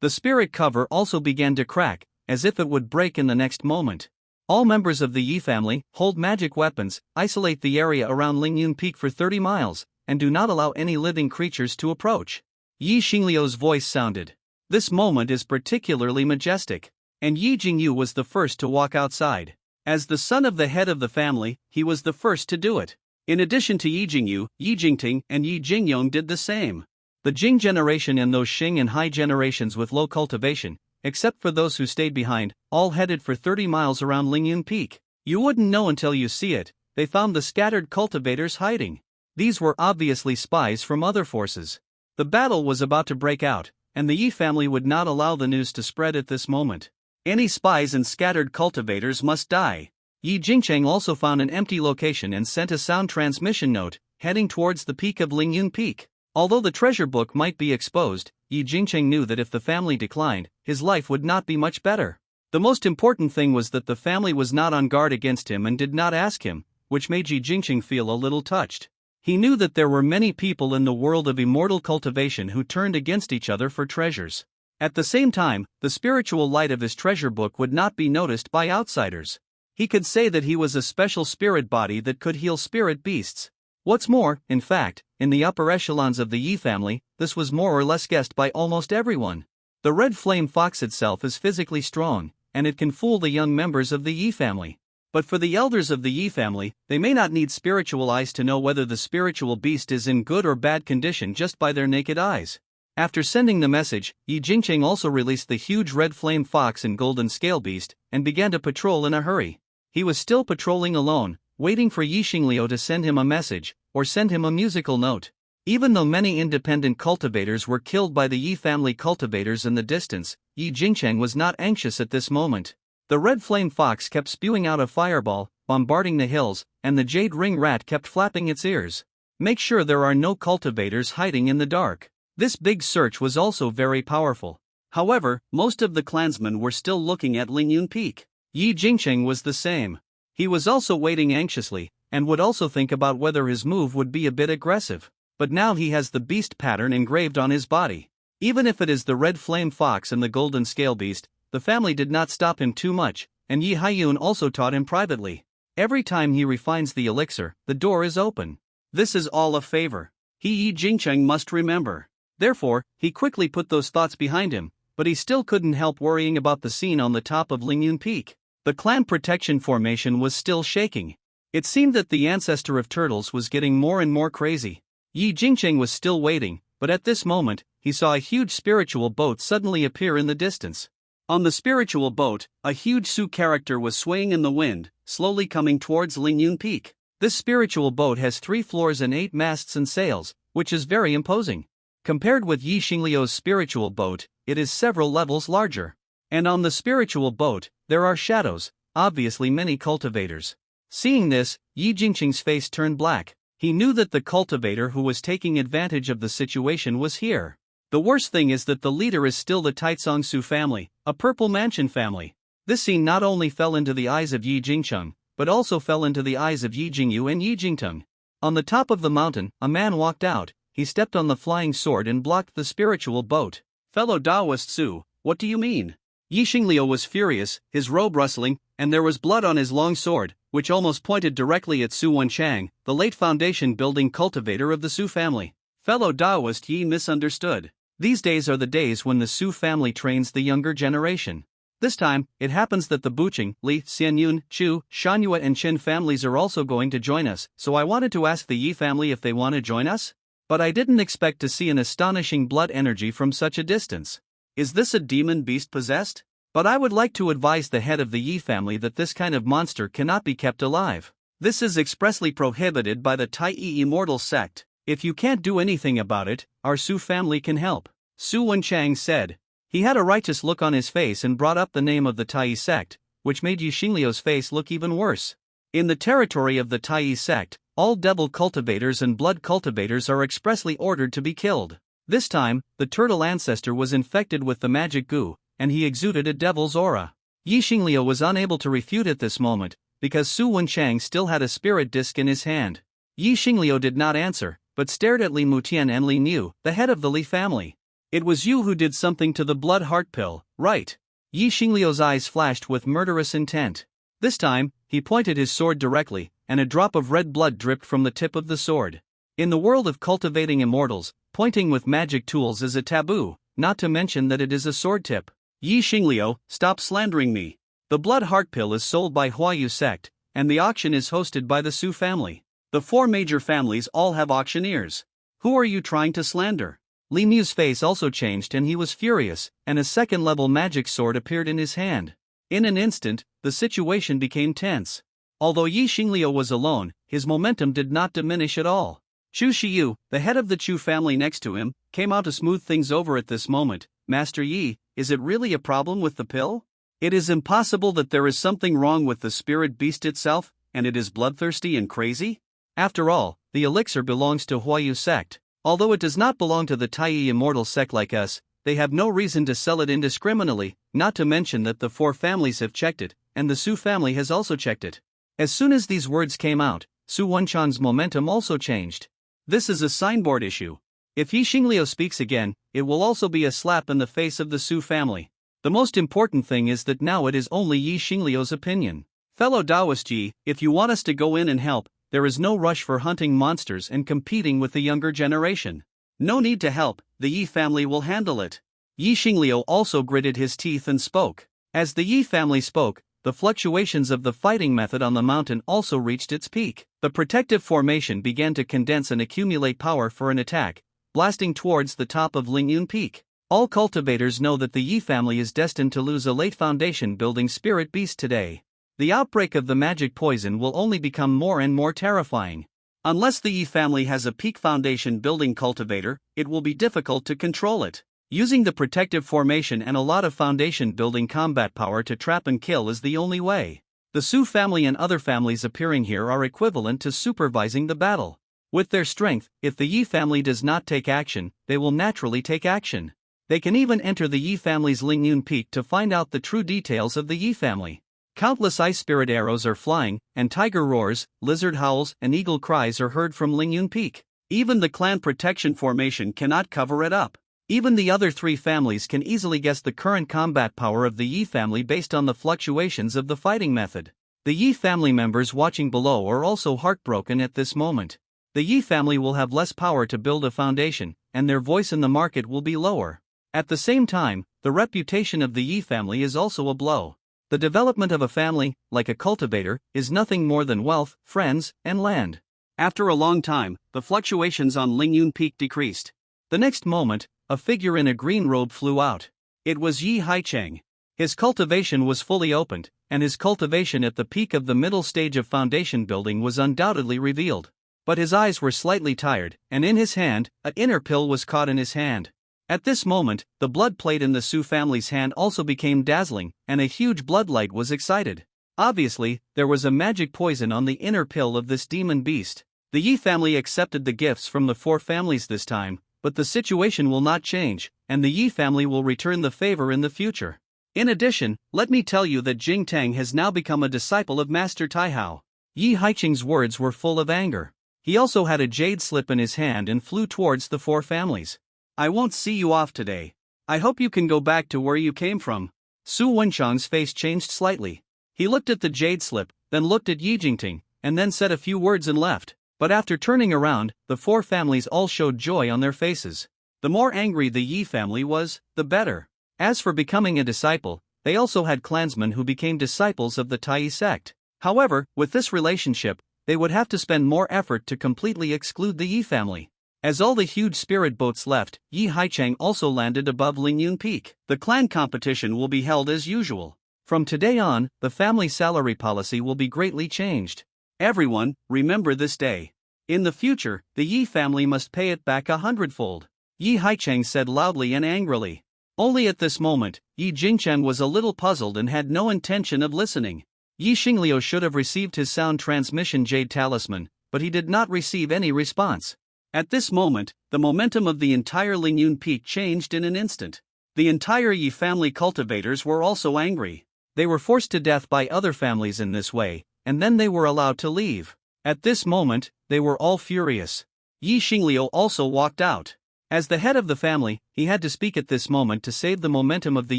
The spirit cover also began to crack, as if it would break in the next moment. All members of the Yi family hold magic weapons, isolate the area around Lingyun Peak for 30 miles, and do not allow any living creatures to approach. Yi Xingliu's voice sounded. This moment is particularly majestic, and Yi Jingyu was the first to walk outside. As the son of the head of the family, he was the first to do it. In addition to Yi Jingyu, Yi Jingting and Yi Jingyong did the same. The Jing generation and those Xing and Hai generations with low cultivation, except for those who stayed behind, all headed for 30 miles around Lingyun Peak. You wouldn't know until you see it. They found the scattered cultivators hiding. These were obviously spies from other forces. The battle was about to break out, and the Yi family would not allow the news to spread at this moment. Any spies and scattered cultivators must die. Yi Jingcheng also found an empty location and sent a sound transmission note, heading towards the peak of Lingyun Peak. Although the treasure book might be exposed, Yi Jingcheng knew that if the family declined, his life would not be much better. The most important thing was that the family was not on guard against him and did not ask him, which made Yi Jingcheng feel a little touched. He knew that there were many people in the world of immortal cultivation who turned against each other for treasures. At the same time, the spiritual light of his treasure book would not be noticed by outsiders. He could say that he was a special spirit body that could heal spirit beasts. What's more, in fact, in the upper echelons of the Yi family, this was more or less guessed by almost everyone. The red flame fox itself is physically strong, and it can fool the young members of the Yi family. But for the elders of the Yi family, they may not need spiritual eyes to know whether the spiritual beast is in good or bad condition just by their naked eyes. After sending the message, Yi Jingcheng also released the huge red flame fox and golden scale beast, and began to patrol in a hurry. He was still patrolling alone, waiting for Yi Xingliu to send him a message, or send him a musical note. Even though many independent cultivators were killed by the Yi family cultivators in the distance, Yi Jingcheng was not anxious at this moment. The red flame fox kept spewing out a fireball, bombarding the hills, and the jade ring rat kept flapping its ears. Make sure there are no cultivators hiding in the dark. This big search was also very powerful. However, most of the clansmen were still looking at Lingyun Peak. Yi Jingcheng was the same. He was also waiting anxiously, and would also think about whether his move would be a bit aggressive. But now he has the beast pattern engraved on his body. Even if it is the red flame fox and the golden scale beast, the family did not stop him too much, and Yi Haiyun also taught him privately. Every time he refines the elixir, the door is open. This is all a favor. Yi Jingcheng must remember. Therefore, he quickly put those thoughts behind him, but he still couldn't help worrying about the scene on the top of Lingyun Peak. The clan protection formation was still shaking. It seemed that the ancestor of turtles was getting more and more crazy. Yi Jingcheng was still waiting, but at this moment, he saw a huge spiritual boat suddenly appear in the distance. On the spiritual boat, a huge Su character was swaying in the wind, slowly coming towards Lingyun Peak. This spiritual boat has 3 floors and 8 masts and sails, which is very imposing. Compared with Yi Xingliu's spiritual boat, it is several levels larger. And on the spiritual boat, there are shadows, obviously many cultivators. Seeing this, Yi Jingqing's face turned black. He knew that the cultivator who was taking advantage of the situation was here. The worst thing is that the leader is still the Taizong Su family, a purple mansion family. This scene not only fell into the eyes of Yi Jingcheng, but also fell into the eyes of Yi Jingyu and Yi Jingteng. On the top of the mountain, a man walked out. He stepped on the flying sword and blocked the spiritual boat. Fellow Taoist Su, what do you mean? Yi Xingliu was furious, his robe rustling, and there was blood on his long sword, which almost pointed directly at Su Wenchang, the late foundation building cultivator of the Su family. Fellow Taoist Yi misunderstood. These days are the days when the Su family trains the younger generation. This time, it happens that the Buqing, Li, Xianyun, Chu, Shanyue and Qin families are also going to join us, so I wanted to ask the Yi family if they want to join us? But I didn't expect to see an astonishing blood energy from such a distance. Is this a demon beast possessed? But I would like to advise the head of the Yi family that this kind of monster cannot be kept alive. This is expressly prohibited by the Tai-I immortal sect. If you can't do anything about it, our Su family can help, Su Wenchang said. He had a righteous look on his face and brought up the name of the Tai sect, which made Yi Xingliu's face look even worse. In the territory of the Tai sect, all devil cultivators and blood cultivators are expressly ordered to be killed. This time, the turtle ancestor was infected with the magic goo, and he exuded a devil's aura. Yi Xingliu was unable to refute at this moment, because Su Wenchang still had a spirit disc in his hand. Yi Xingliu did not answer, but stared at Li Mutian and Li Niu, the head of the Li family. It was you who did something to the blood heart pill, right? Yi Xingliu's eyes flashed with murderous intent. This time, he pointed his sword directly, and a drop of red blood dripped from the tip of the sword. In the world of cultivating immortals, pointing with magic tools is a taboo, not to mention that it is a sword tip. Yi Xingliu, stop slandering me. The blood heart pill is sold by Huayu sect, and the auction is hosted by the Su family. The 4 major families all have auctioneers. Who are you trying to slander? Li Niu's face also changed and he was furious, and a second-level magic sword appeared in his hand. In an instant, the situation became tense. Although Yi Xingliu was alone, his momentum did not diminish at all. Chu Shiyu, the head of the Chu family next to him, came out to smooth things over at this moment. Master Yi, is it really a problem with the pill? It is impossible that there is something wrong with the spirit beast itself, and it is bloodthirsty and crazy? After all, the elixir belongs to Huayu sect. Although it does not belong to the Tai-I immortal sect like us, they have no reason to sell it indiscriminately, not to mention that the 4 families have checked it, and the Su family has also checked it. As soon as these words came out, Su Wenchang's momentum also changed. This is a signboard issue. If Yi Xingliu speaks again, it will also be a slap in the face of the Su family. The most important thing is that now it is only Yi Xingliu's opinion. Fellow Taoist Yi, if you want us to go in and help, there is no rush for hunting monsters and competing with the younger generation. No need to help, the Yi family will handle it. Yi Xingliu also gritted his teeth and spoke. As the Yi family spoke, the fluctuations of the fighting method on the mountain also reached its peak. The protective formation began to condense and accumulate power for an attack, blasting towards the top of Lingyun Peak. All cultivators know that the Yi family is destined to lose a late foundation building spirit beast today. The outbreak of the magic poison will only become more and more terrifying. Unless the Yi family has a peak foundation building cultivator, it will be difficult to control it. Using the protective formation and a lot of foundation building combat power to trap and kill is the only way. The Su family and other families appearing here are equivalent to supervising the battle. With their strength, if the Yi family does not take action, they will naturally take action. They can even enter the Yi family's Lingyun Peak to find out the true details of the Yi family. Countless ice spirit arrows are flying, and tiger roars, lizard howls, and eagle cries are heard from Lingyun Peak. Even the clan protection formation cannot cover it up. Even the other 3 families can easily guess the current combat power of the Yi family based on the fluctuations of the fighting method. The Yi family members watching below are also heartbroken at this moment. The Yi family will have less power to build a foundation, and their voice in the market will be lower. At the same time, the reputation of the Yi family is also a blow. The development of a family, like a cultivator, is nothing more than wealth, friends, and land. After a long time, the fluctuations on Lingyun Peak decreased. The next moment, a figure in a green robe flew out. It was Yi Haicheng. His cultivation was fully opened, and his cultivation at the peak of the middle stage of foundation building was undoubtedly revealed. But his eyes were slightly tired, and in his hand, an inner pill was caught in his hand. At this moment, the blood plate in the Su family's hand also became dazzling, and a huge blood light was excited. Obviously, there was a magic poison on the inner pill of this demon beast. The Yi family accepted the gifts from the four families this time, but the situation will not change, and the Yi family will return the favor in the future. In addition, let me tell you that Jing Tang has now become a disciple of Master Taihao. Yi Haiqing's words were full of anger. He also had a jade slip in his hand and flew towards the four families. I won't see you off today. I hope you can go back to where you came from. Su Wenchang's face changed slightly. He looked at the jade slip, then looked at Yi Jingting, and then said a few words and left. But after turning around, the four families all showed joy on their faces. The more angry the Yi family was, the better. As for becoming a disciple, they also had clansmen who became disciples of the Tai sect. However, with this relationship, they would have to spend more effort to completely exclude the Yi family. As all the huge spirit boats left, Yi Haichang also landed above Lingyun Peak. The clan competition will be held as usual. From today on, the family salary policy will be greatly changed. Everyone, remember this day. In the future, the Yi family must pay it back 100-fold. Yi Haichang said loudly and angrily. Only at this moment, Yi Jingchen was a little puzzled and had no intention of listening. Yi Xingliu should have received his sound transmission jade talisman, but he did not receive any response. At this moment, the momentum of the entire Lingyun Peak changed in an instant. The entire Yi family cultivators were also angry. They were forced to death by other families in this way, and then they were allowed to leave. At this moment, they were all furious. Yi Xingliu also walked out. As the head of the family, he had to speak at this moment to save the momentum of the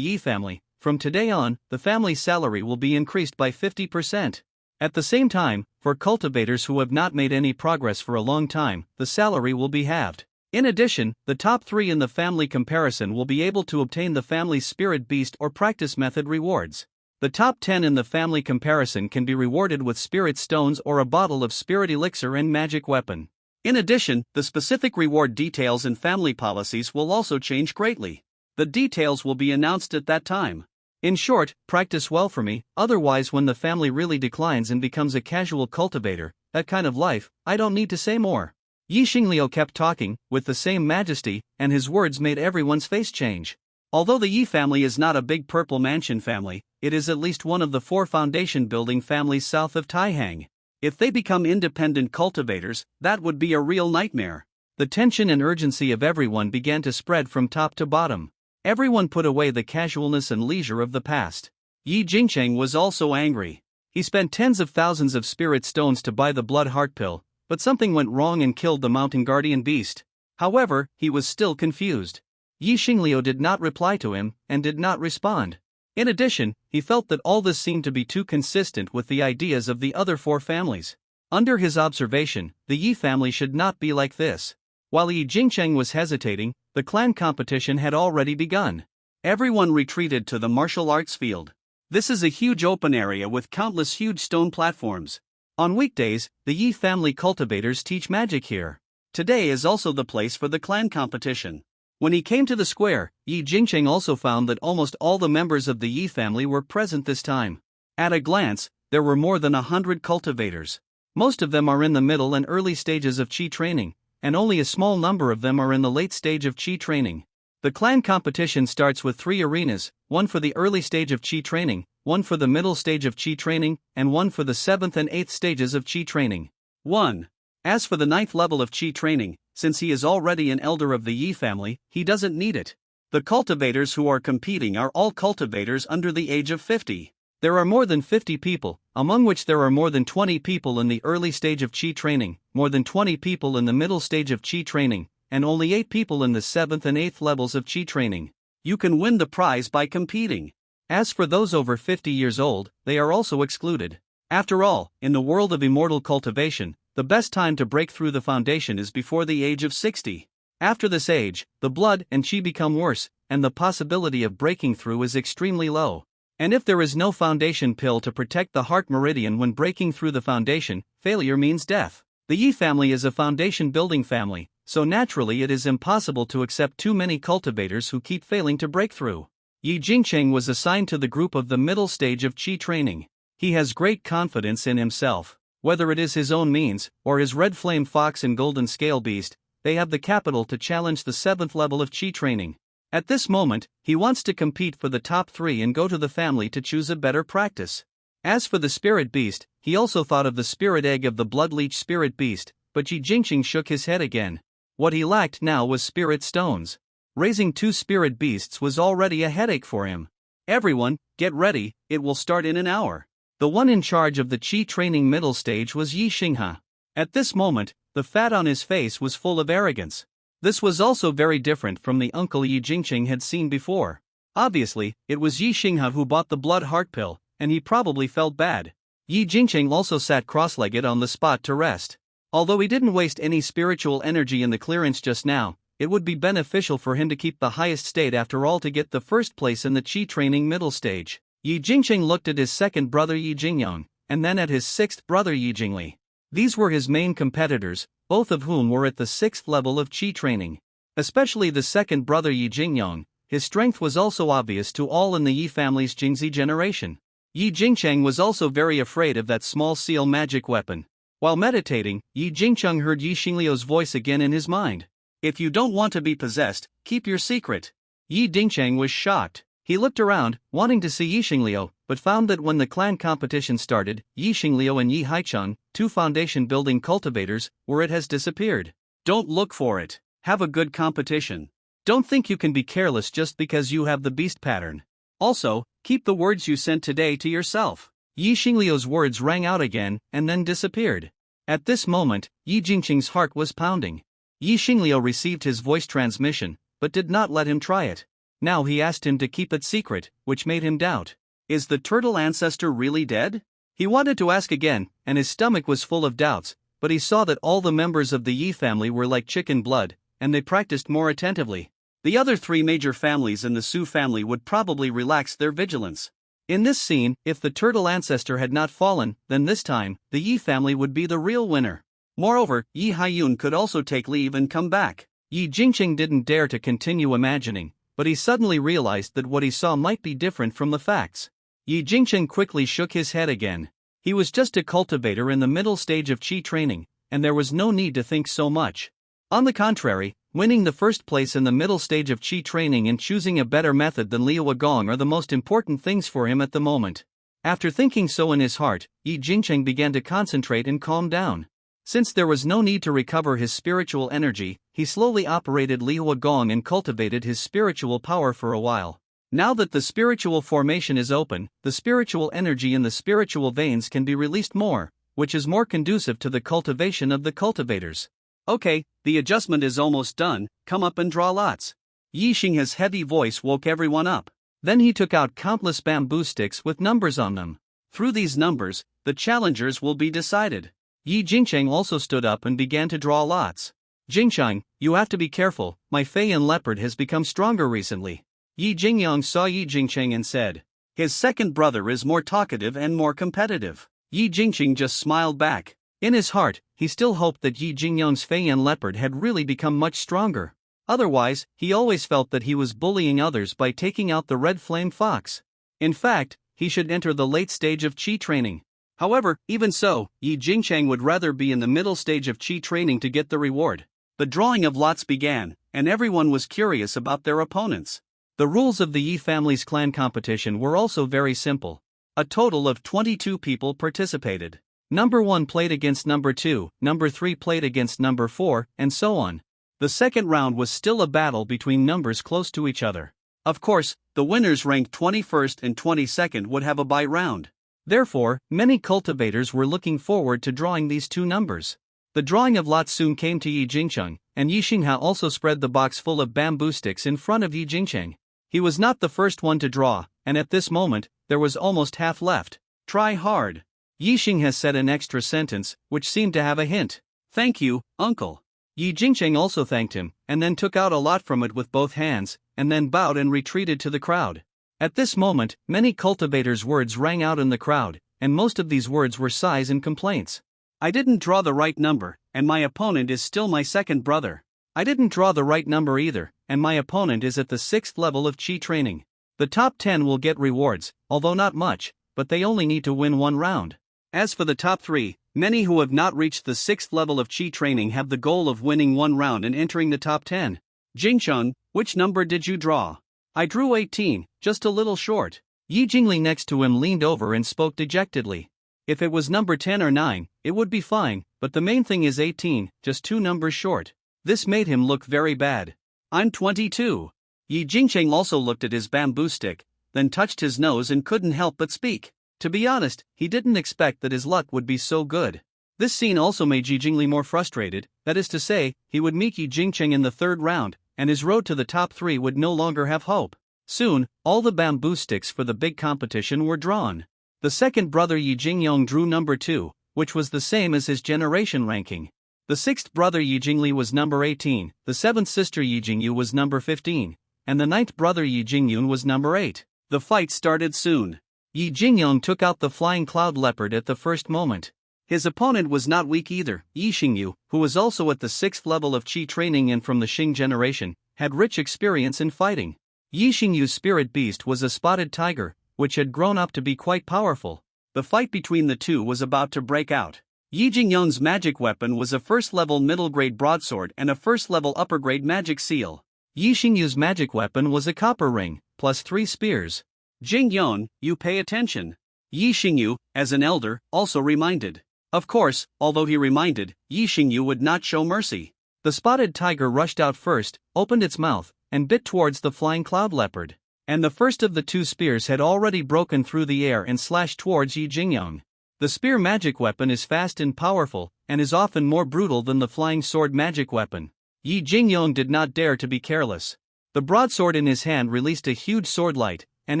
Yi family. From today on, the family's salary will be increased by 50%. At the same time, for cultivators who have not made any progress for a long time, the salary will be halved. In addition, the top 3 in the family comparison will be able to obtain the family's spirit beast or practice method rewards. The top 10 in the family comparison can be rewarded with spirit stones or a bottle of spirit elixir and magic weapon. In addition, the specific reward details and family policies will also change greatly. The details will be announced at that time. In short, practice well for me, otherwise when the family really declines and becomes a casual cultivator, that kind of life, I don't need to say more. Yi Xingliu kept talking, with the same majesty, and his words made everyone's face change. Although the Yi family is not a big purple mansion family, it is at least one of the 4 foundation building families south of Taihang. If they become independent cultivators, that would be a real nightmare. The tension and urgency of everyone began to spread from top to bottom. Everyone put away the casualness and leisure of the past. Yi Jingcheng was also angry. He spent tens of thousands of spirit stones to buy the blood heart pill, but something went wrong and killed the mountain guardian beast. However, he was still confused. Yi Xingliu did not reply to him, and did not respond. In addition, he felt that all this seemed to be too consistent with the ideas of the other 4 families. Under his observation, the Yi family should not be like this. While Yi Jingcheng was hesitating, the clan competition had already begun. Everyone retreated to the martial arts field. This is a huge open area with countless huge stone platforms. On weekdays, the Yi family cultivators teach magic here. Today is also the place for the clan competition. When he came to the square, Yi Jingcheng also found that almost all the members of the Yi family were present this time. At a glance, there were more than 100 cultivators. Most of them are in the middle and early stages of Qi training, and only a small number of them are in the late stage of Qi training. The clan competition starts with 3 arenas, one for the early stage of Qi training, one for the middle stage of Qi training, and one for the 7th and 8th stages of Qi training. 1. As for the 9th level of Qi training, since he is already an elder of the Yi family, he doesn't need it. The cultivators who are competing are all cultivators under the age of 50. There are more than 50 people, among which there are more than 20 people in the early stage of Qi training, more than 20 people in the middle stage of Qi training, and only 8 people in the 7th and 8th levels of Qi training. You can win the prize by competing. As for those over 50 years old, they are also excluded. After all, in the world of immortal cultivation, the best time to break through the foundation is before the age of 60. After this age, the blood and Qi become worse, and the possibility of breaking through is extremely low. And if there is no foundation pill to protect the heart meridian when breaking through the foundation, failure means death. The Yi family is a foundation building family, so naturally it is impossible to accept too many cultivators who keep failing to break through. Yi Jingcheng was assigned to the group of the middle stage of Qi training. He has great confidence in himself. Whether it is his own means, or his red flame fox and golden scale beast, they have the capital to challenge the 7th level of Qi training. At this moment, he wants to compete for the top 3 and go to the family to choose a better practice. As for the spirit beast, he also thought of the spirit egg of the blood-leech spirit beast, but Yi Jingcheng shook his head again. What he lacked now was spirit stones. Raising 2 spirit beasts was already a headache for him. Everyone, get ready, it will start in an hour. The one in charge of the Qi training middle stage was Yi Xinghe. At this moment, the fat on his face was full of arrogance. This was also very different from the uncle Yi Jingcheng had seen before. Obviously, it was Yi Xinghe who bought the blood heart pill, and he probably felt bad. Yi Jingcheng also sat cross-legged on the spot to rest. Although he didn't waste any spiritual energy in the clearance just now, it would be beneficial for him to keep the highest state after all to get the first place in the Qi training middle stage. Yi Jingcheng looked at his second brother Yi Jingyong, and then at his 6th brother Yi Jingli. These were his main competitors, both of whom were at the 6th level of Qi training. Especially the second brother Yi Jingyong, his strength was also obvious to all in the Yi family's Jingzi generation. Yi Jingcheng was also very afraid of that small seal magic weapon. While meditating, Yi Jingcheng heard Yi Xingliu's voice again in his mind. If you don't want to be possessed, keep your secret. Yi Jingcheng was shocked. He looked around, wanting to see Yi Xingliu, but found that when the clan competition started, Yi Xingliu and Yi Haicheng, 2 foundation-building cultivators, it has disappeared. Don't look for it. Have a good competition. Don't think you can be careless just because you have the beast pattern. Also, keep the words you sent today to yourself. Yi Xingliu's words rang out again, and then disappeared. At this moment, Yi Jingcheng's heart was pounding. Yi Xingliu received his voice transmission, but did not let him try it. Now he asked him to keep it secret, which made him doubt. Is the turtle ancestor really dead? He wanted to ask again, and his stomach was full of doubts, but he saw that all the members of the Yi family were like chicken blood, and they practiced more attentively. The other 3 major families in the Su family would probably relax their vigilance. In this scene, if the turtle ancestor had not fallen, then this time, the Yi family would be the real winner. Moreover, Yi Haiyun could also take leave and come back. Yi Jingcheng didn't dare to continue imagining, but he suddenly realized that what he saw might be different from the facts. Yi Jingcheng quickly shook his head again. He was just a cultivator in the middle stage of Qi training, and there was no need to think so much. On the contrary, winning the first place in the middle stage of Qi training and choosing a better method than Liu Gong are the most important things for him at the moment. After thinking so in his heart, Yi Jingcheng began to concentrate and calm down. Since there was no need to recover his spiritual energy, he slowly operated Liu Gong and cultivated his spiritual power for a while. Now that the spiritual formation is open, the spiritual energy in the spiritual veins can be released more, which is more conducive to the cultivation of the cultivators. Okay, the adjustment is almost done, come up and draw lots. Yi Xinghe's heavy voice woke everyone up. Then he took out countless bamboo sticks with numbers on them. Through these numbers, the challengers will be decided. Yi Jingcheng also stood up and began to draw lots. Jingcheng, you have to be careful, my Feiyan leopard has become stronger recently. Yi Jingyang saw Yi Jingcheng and said. His second brother is more talkative and more competitive. Yi Jingcheng just smiled back. In his heart, he still hoped that Yi Jingyang's Feiyan leopard had really become much stronger. Otherwise, he always felt that he was bullying others by taking out the red flame fox. In fact, he should enter the late stage of Qi training. However, even so, Yi Jingcheng would rather be in the middle stage of Qi training to get the reward. The drawing of lots began, and everyone was curious about their opponents. The rules of the Yi family's clan competition were also very simple. A total of 22 people participated. Number 1 played against number 2, number 3 played against number 4, and so on. The second round was still a battle between numbers close to each other. Of course, the winners ranked 21st and 22nd would have a bye round. Therefore, many cultivators were looking forward to drawing these 2 numbers. The drawing of lots soon came to Yi Jingcheng, and Yi Xinghe also spread the box full of bamboo sticks in front of Yi Jingcheng. He was not the first one to draw, and at this moment, there was almost half left. Try hard. Yi Xinghe said an extra sentence, which seemed to have a hint. Thank you, uncle. Yi Jingcheng also thanked him, and then took out a lot from it with both hands, and then bowed and retreated to the crowd. At this moment, many cultivators' words rang out in the crowd, and most of these words were sighs and complaints. I didn't draw the right number, and my opponent is still my second brother. I didn't draw the right number either, and my opponent is at the 6th level of Qi training. The top 10 will get rewards, although not much, but they only need to win one round. As for the top 3, many who have not reached the 6th level of Chi training have the goal of winning one round and entering the top 10. Jingchun, which number did you draw? I drew 18, just a little short. Yi Jingli next to him leaned over and spoke dejectedly. If it was number 10 or 9, it would be fine, but the main thing is 18, just 2 numbers short. This made him look very bad. I'm 22. Yi Jingcheng also looked at his bamboo stick, then touched his nose and couldn't help but speak. To be honest, he didn't expect that his luck would be so good. This scene also made Yi Jingli more frustrated, that is to say, he would meet Yi Jingcheng in the 3rd round, and his road to the top 3 would no longer have hope. Soon, all the bamboo sticks for the big competition were drawn. The second brother Yi Jingyong drew number 2, which was the same as his generation ranking. The 6th brother Yi Jingli was number 18, the 7th sister Yi Jingyu was number 15, and the 9th brother Yi Jingyun was number 8. The fight started soon. Yi Jingyong took out the flying cloud leopard at the first moment. His opponent was not weak either. Yi Xingyu, who was also at the 6th level of Qi training and from the Xing generation, had rich experience in fighting. Yi Xingyu's spirit beast was a spotted tiger, which had grown up to be quite powerful. The fight between the two was about to break out. Yi Jingyong's magic weapon was a first-level middle-grade broadsword and a first-level upper-grade magic seal. Yi Xingyu's magic weapon was a copper ring, plus 3 spears. Jingyong, you pay attention. Yi Xingyu, as an elder, also reminded. Of course, although he reminded, Yi Xingyu would not show mercy. The spotted tiger rushed out first, opened its mouth, and bit towards the flying cloud leopard. And the first of the 2 spears had already broken through the air and slashed towards Yi Jingyong. The spear magic weapon is fast and powerful, and is often more brutal than the flying sword magic weapon. Yi Jingyong did not dare to be careless. The broadsword in his hand released a huge sword light, and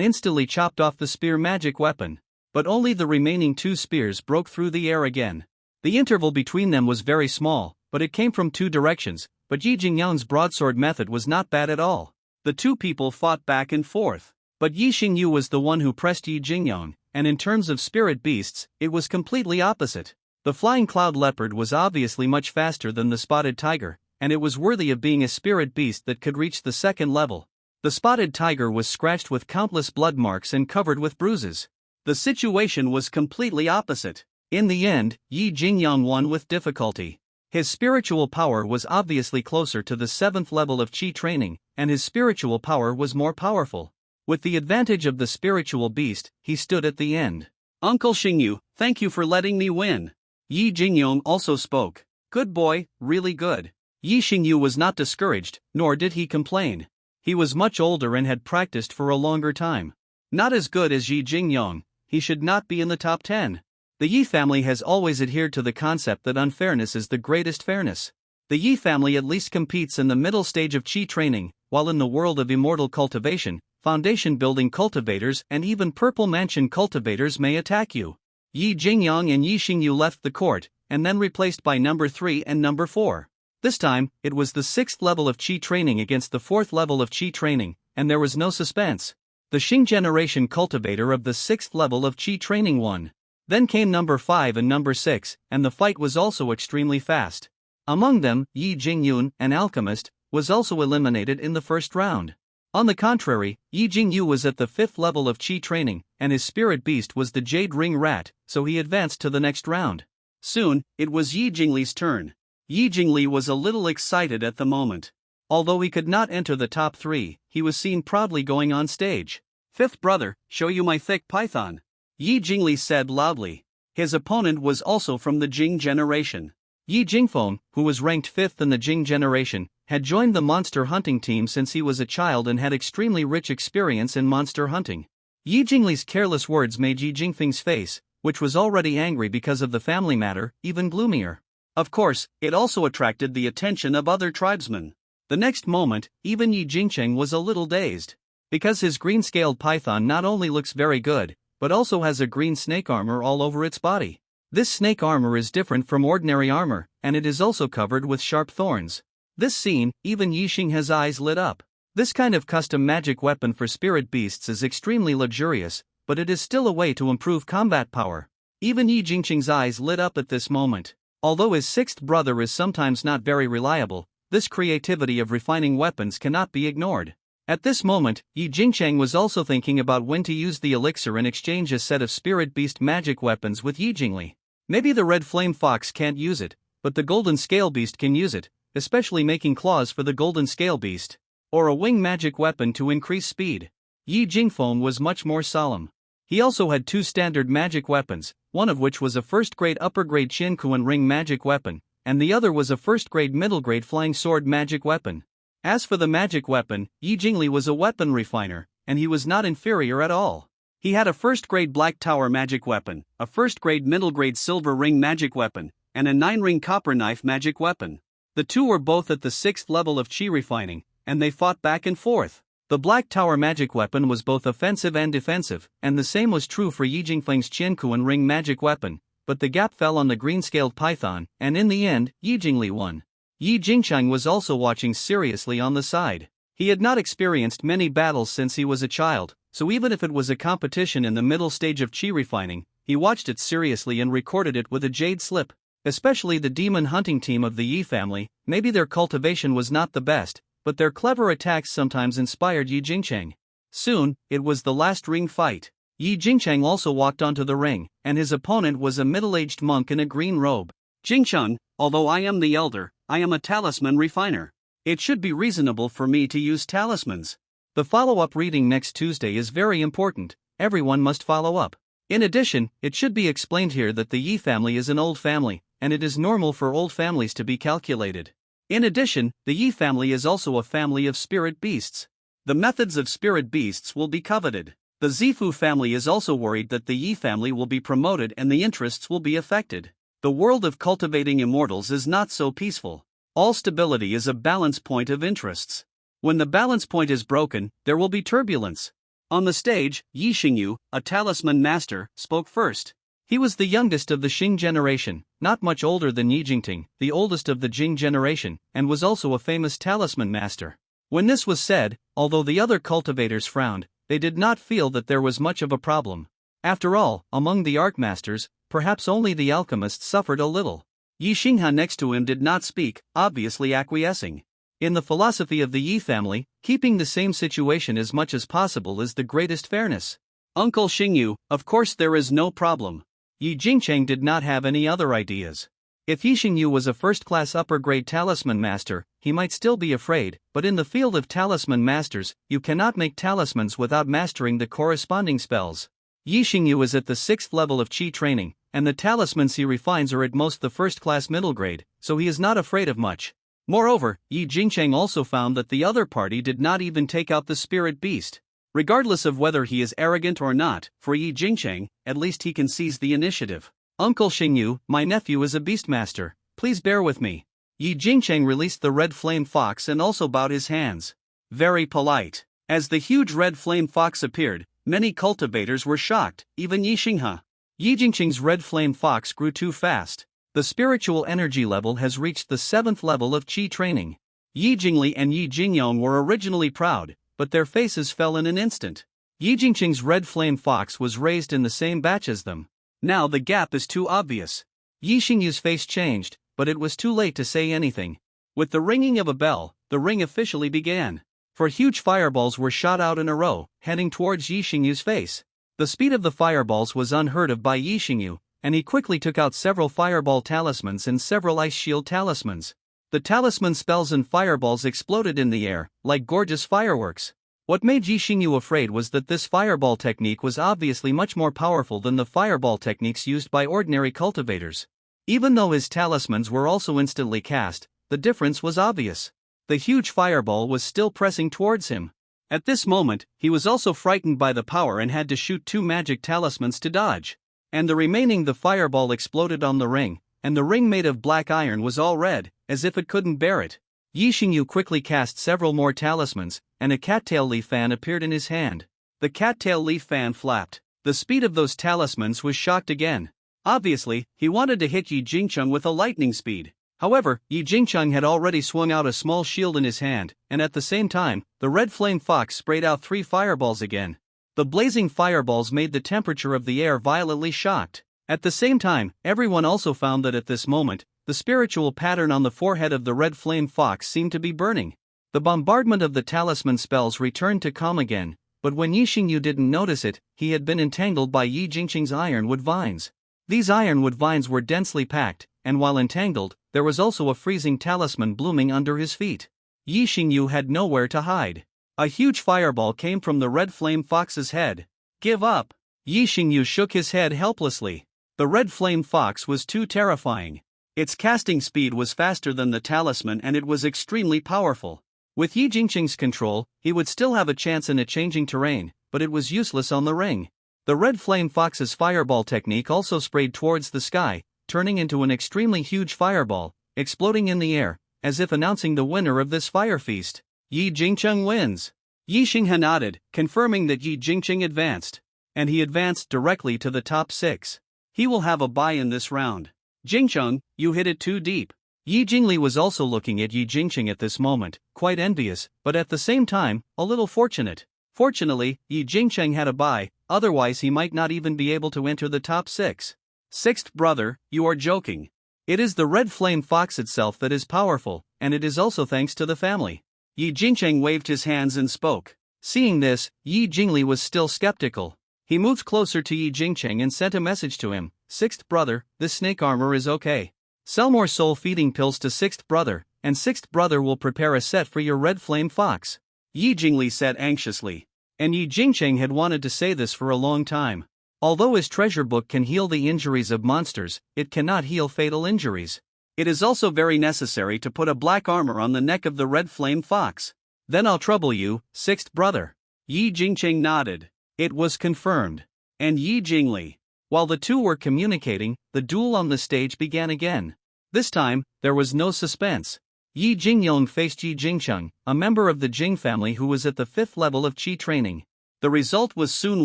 instantly chopped off the spear magic weapon. But only the remaining 2 spears broke through the air again. The interval between them was very small, but it came from 2 directions, but Yi Jingyong's broadsword method was not bad at all. The 2 people fought back and forth, but Yi Xingyu was the one who pressed Yi Jingyong, and in terms of spirit beasts, it was completely opposite. The flying cloud leopard was obviously much faster than the spotted tiger, and it was worthy of being a spirit beast that could reach the 2nd level. The spotted tiger was scratched with countless blood marks and covered with bruises. The situation was completely opposite. In the end, Yi Jingyong won with difficulty. His spiritual power was obviously closer to the 7th level of Qi training, and his spiritual power was more powerful. With the advantage of the spiritual beast, he stood at the end. Uncle Xingyu, thank you for letting me win. Yi Jingyong also spoke. Good boy, really good. Yi Xingyu was not discouraged, nor did he complain. He was much older and had practiced for a longer time. Not as good as Yi Jingyong, he should not be in the top 10. The Yi family has always adhered to the concept that unfairness is the greatest fairness. The Yi family at least competes in the middle stage of Qi training, while in the world of immortal cultivation, foundation building cultivators and even purple mansion cultivators may attack you. Yi Jingyong and Yi Xingyu left the court, and then replaced by number 3 and number 4. This time, it was the 6th level of Qi training against the 4th level of Qi training, and there was no suspense. The Xing generation cultivator of the 6th level of Qi training won. Then came number 5 and number 6, and the fight was also extremely fast. Among them, Yi Jingyun, an alchemist, was also eliminated in the first round. On the contrary, Yi Jingyu was at the 5th level of Qi training, and his spirit beast was the Jade Ring Rat, so he advanced to the next round. Soon, it was Yi Jingli's turn. Yi Jingli was a little excited at the moment. Although he could not enter the top 3, he was seen proudly going on stage. 5th brother, show you my thick python. Yi Jingli said loudly. His opponent was also from the Jing generation. Yi Jingfeng, who was ranked 5th in the Jing generation, had joined the monster hunting team since he was a child and had extremely rich experience in monster hunting. Yi Jingli's careless words made Yi Jingfeng's face, which was already angry because of the family matter, even gloomier. Of course, it also attracted the attention of other tribesmen. The next moment, even Yi Jingcheng was a little dazed. Because his green-scaled python not only looks very good, but also has a green snake armor all over its body. This snake armor is different from ordinary armor, and it is also covered with sharp thorns. This scene, even Yi Xing's eyes lit up. This kind of custom magic weapon for spirit beasts is extremely luxurious, but it is still a way to improve combat power. Even Yi Jingcheng's eyes lit up at this moment. Although his 6th brother is sometimes not very reliable, this creativity of refining weapons cannot be ignored. At this moment, Yi Jingcheng was also thinking about when to use the elixir and exchange a set of spirit beast magic weapons with Yi Jingli. Maybe the red flame fox can't use it, but the golden scale beast can use it, especially making claws for the golden scale beast. Or a wing magic weapon to increase speed. Yi Jingfeng was much more solemn. He also had 2 standard magic weapons, one of which was a first-grade upper-grade Qinkuan ring magic weapon, and the other was a first-grade middle-grade flying sword magic weapon. As for the magic weapon, Yi Jingli was a weapon refiner, and he was not inferior at all. He had a first-grade black tower magic weapon, a first-grade middle-grade silver ring magic weapon, and a 9-ring copper knife magic weapon. The 2 were both at the 6th level of Qi refining, and they fought back and forth. The Black Tower magic weapon was both offensive and defensive, and the same was true for Yi Jingfeng's Qiankuan ring magic weapon, but the gap fell on the green-scaled python, and in the end, Yi Jingli won. Yi Jingcheng was also watching seriously on the side. He had not experienced many battles since he was a child, so even if it was a competition in the middle stage of Qi refining, he watched it seriously and recorded it with a jade slip. Especially the demon hunting team of the Yi family, maybe their cultivation was not the best, but their clever attacks sometimes inspired Yi Jingcheng. Soon, it was the last ring fight. Yi Jingcheng also walked onto the ring, and his opponent was a middle-aged monk in a green robe. Jingcheng, although I am the elder, I am a talisman refiner. It should be reasonable for me to use talismans. The follow-up reading next Tuesday is very important. Everyone must follow up. In addition, it should be explained here that the Yi family is an old family, and it is normal for old families to be calculated. In addition, the Yi family is also a family of spirit beasts. The methods of spirit beasts will be coveted. The Zifu family is also worried that the Yi family will be promoted and the interests will be affected. The world of cultivating immortals is not so peaceful. All stability is a balance point of interests. When the balance point is broken, there will be turbulence. On the stage, Yi Xingyu, a talisman master, spoke first. He was the youngest of the Xing generation, not much older than Yi Jingting, the oldest of the Jing generation, and was also a famous talisman master. When this was said, although the other cultivators frowned, they did not feel that there was much of a problem. After all, among the art masters, perhaps only the alchemists suffered a little. Yi Xingha next to him did not speak, obviously acquiescing. In the philosophy of the Yi family, keeping the same situation as much as possible is the greatest fairness. Uncle Xingyu, of course there is no problem. Yi Jingcheng did not have any other ideas. If Yi Xingyu was a first-class upper-grade talisman master, he might still be afraid, but in the field of talisman masters, you cannot make talismans without mastering the corresponding spells. Yi Xingyu is at the 6th level of Qi training, and the talismans he refines are at most the first-class middle grade, so he is not afraid of much. Moreover, Yi Jingcheng also found that the other party did not even take out the spirit beast. Regardless of whether he is arrogant or not, for Yi Jingcheng, at least he can seize the initiative. Uncle Xingyu, my nephew is a beastmaster, please bear with me. Yi Jingcheng released the red flame fox and also bowed his hands. Very polite. As the huge red flame fox appeared, many cultivators were shocked, even Yi Xingha. Yi Jingcheng's red flame fox grew too fast. The spiritual energy level has reached the 7th level of Qi training. Yi Jingli and Yi Jingyong were originally proud, but their faces fell in an instant. Yi Jingcheng's red flame fox was raised in the same batch as them. Now the gap is too obvious. Yi Xingyu's face changed, but it was too late to say anything. With the ringing of a bell, the ring officially began. For huge fireballs were shot out in a row, heading towards Yi Xingyu's face. The speed of the fireballs was unheard of by Yi Xingyu, and he quickly took out several fireball talismans and several ice shield talismans. The talisman spells and fireballs exploded in the air, like gorgeous fireworks. What made Yi Xingyu afraid was that this fireball technique was obviously much more powerful than the fireball techniques used by ordinary cultivators. Even though his talismans were also instantly cast, the difference was obvious. The huge fireball was still pressing towards him. At this moment, he was also frightened by the power and had to shoot 2 magic talismans to dodge. And the fireball exploded on the ring, and the ring made of black iron was all red, as if it couldn't bear it. Yi Xingyu quickly cast several more talismans, and a cattail leaf fan appeared in his hand. The cattail leaf fan flapped. The speed of those talismans was shocked again. Obviously, he wanted to hit Yi Jingcheng with a lightning speed. However, Yi Jingcheng had already swung out a small shield in his hand, and at the same time, the red flame fox sprayed out 3 fireballs again. The blazing fireballs made the temperature of the air violently shocked. At the same time, everyone also found that at this moment, the spiritual pattern on the forehead of the red flame fox seemed to be burning. The bombardment of the talisman spells returned to calm again, but when Yi Xingyu didn't notice it, he had been entangled by Yi Jingqing's ironwood vines. These ironwood vines were densely packed, and while entangled, there was also a freezing talisman blooming under his feet. Yi Xingyu had nowhere to hide. A huge fireball came from the red flame fox's head. "Give up!" Yi Xingyu shook his head helplessly. The red flame fox was too terrifying. Its casting speed was faster than the talisman and it was extremely powerful. With Yi Jingqing's control, he would still have a chance in a changing terrain, but it was useless on the ring. The red flame fox's fireball technique also sprayed towards the sky, turning into an extremely huge fireball, exploding in the air, as if announcing the winner of this fire feast. Yi Jingqing wins. Yi Xinghe nodded, confirming that Yi Jingqing advanced. And he advanced directly to the top 6. He will have a bye in this round. Jingqing, you hit it too deep. Yi Jingli was also looking at Yi Jingqing at this moment, quite envious, but at the same time, a little fortunate. Fortunately, Yi Jingqing had a bye, otherwise he might not even be able to enter the top 6. Sixth brother, you are joking. It is the red flame fox itself that is powerful, and it is also thanks to the family. Yi Jingqing waved his hands and spoke. Seeing this, Yi Jingli was still skeptical. He moved closer to Yi Jingqing and sent a message to him. Sixth brother, this snake armor is okay. Sell more soul-feeding pills to sixth brother, and sixth brother will prepare a set for your red flame fox. Yi Jingli said anxiously. And Yi Jingqing had wanted to say this for a long time. Although his treasure book can heal the injuries of monsters, it cannot heal fatal injuries. It is also very necessary to put a black armor on the neck of the red flame fox. Then I'll trouble you, sixth brother. Yi Jingqing nodded. It was confirmed. And Yi Jingli. While the two were communicating, the duel on the stage began again. This time, there was no suspense. Yi Jingyong faced Yi Jingcheng, a member of the Jing family who was at the 5th level of Qi training. The result was soon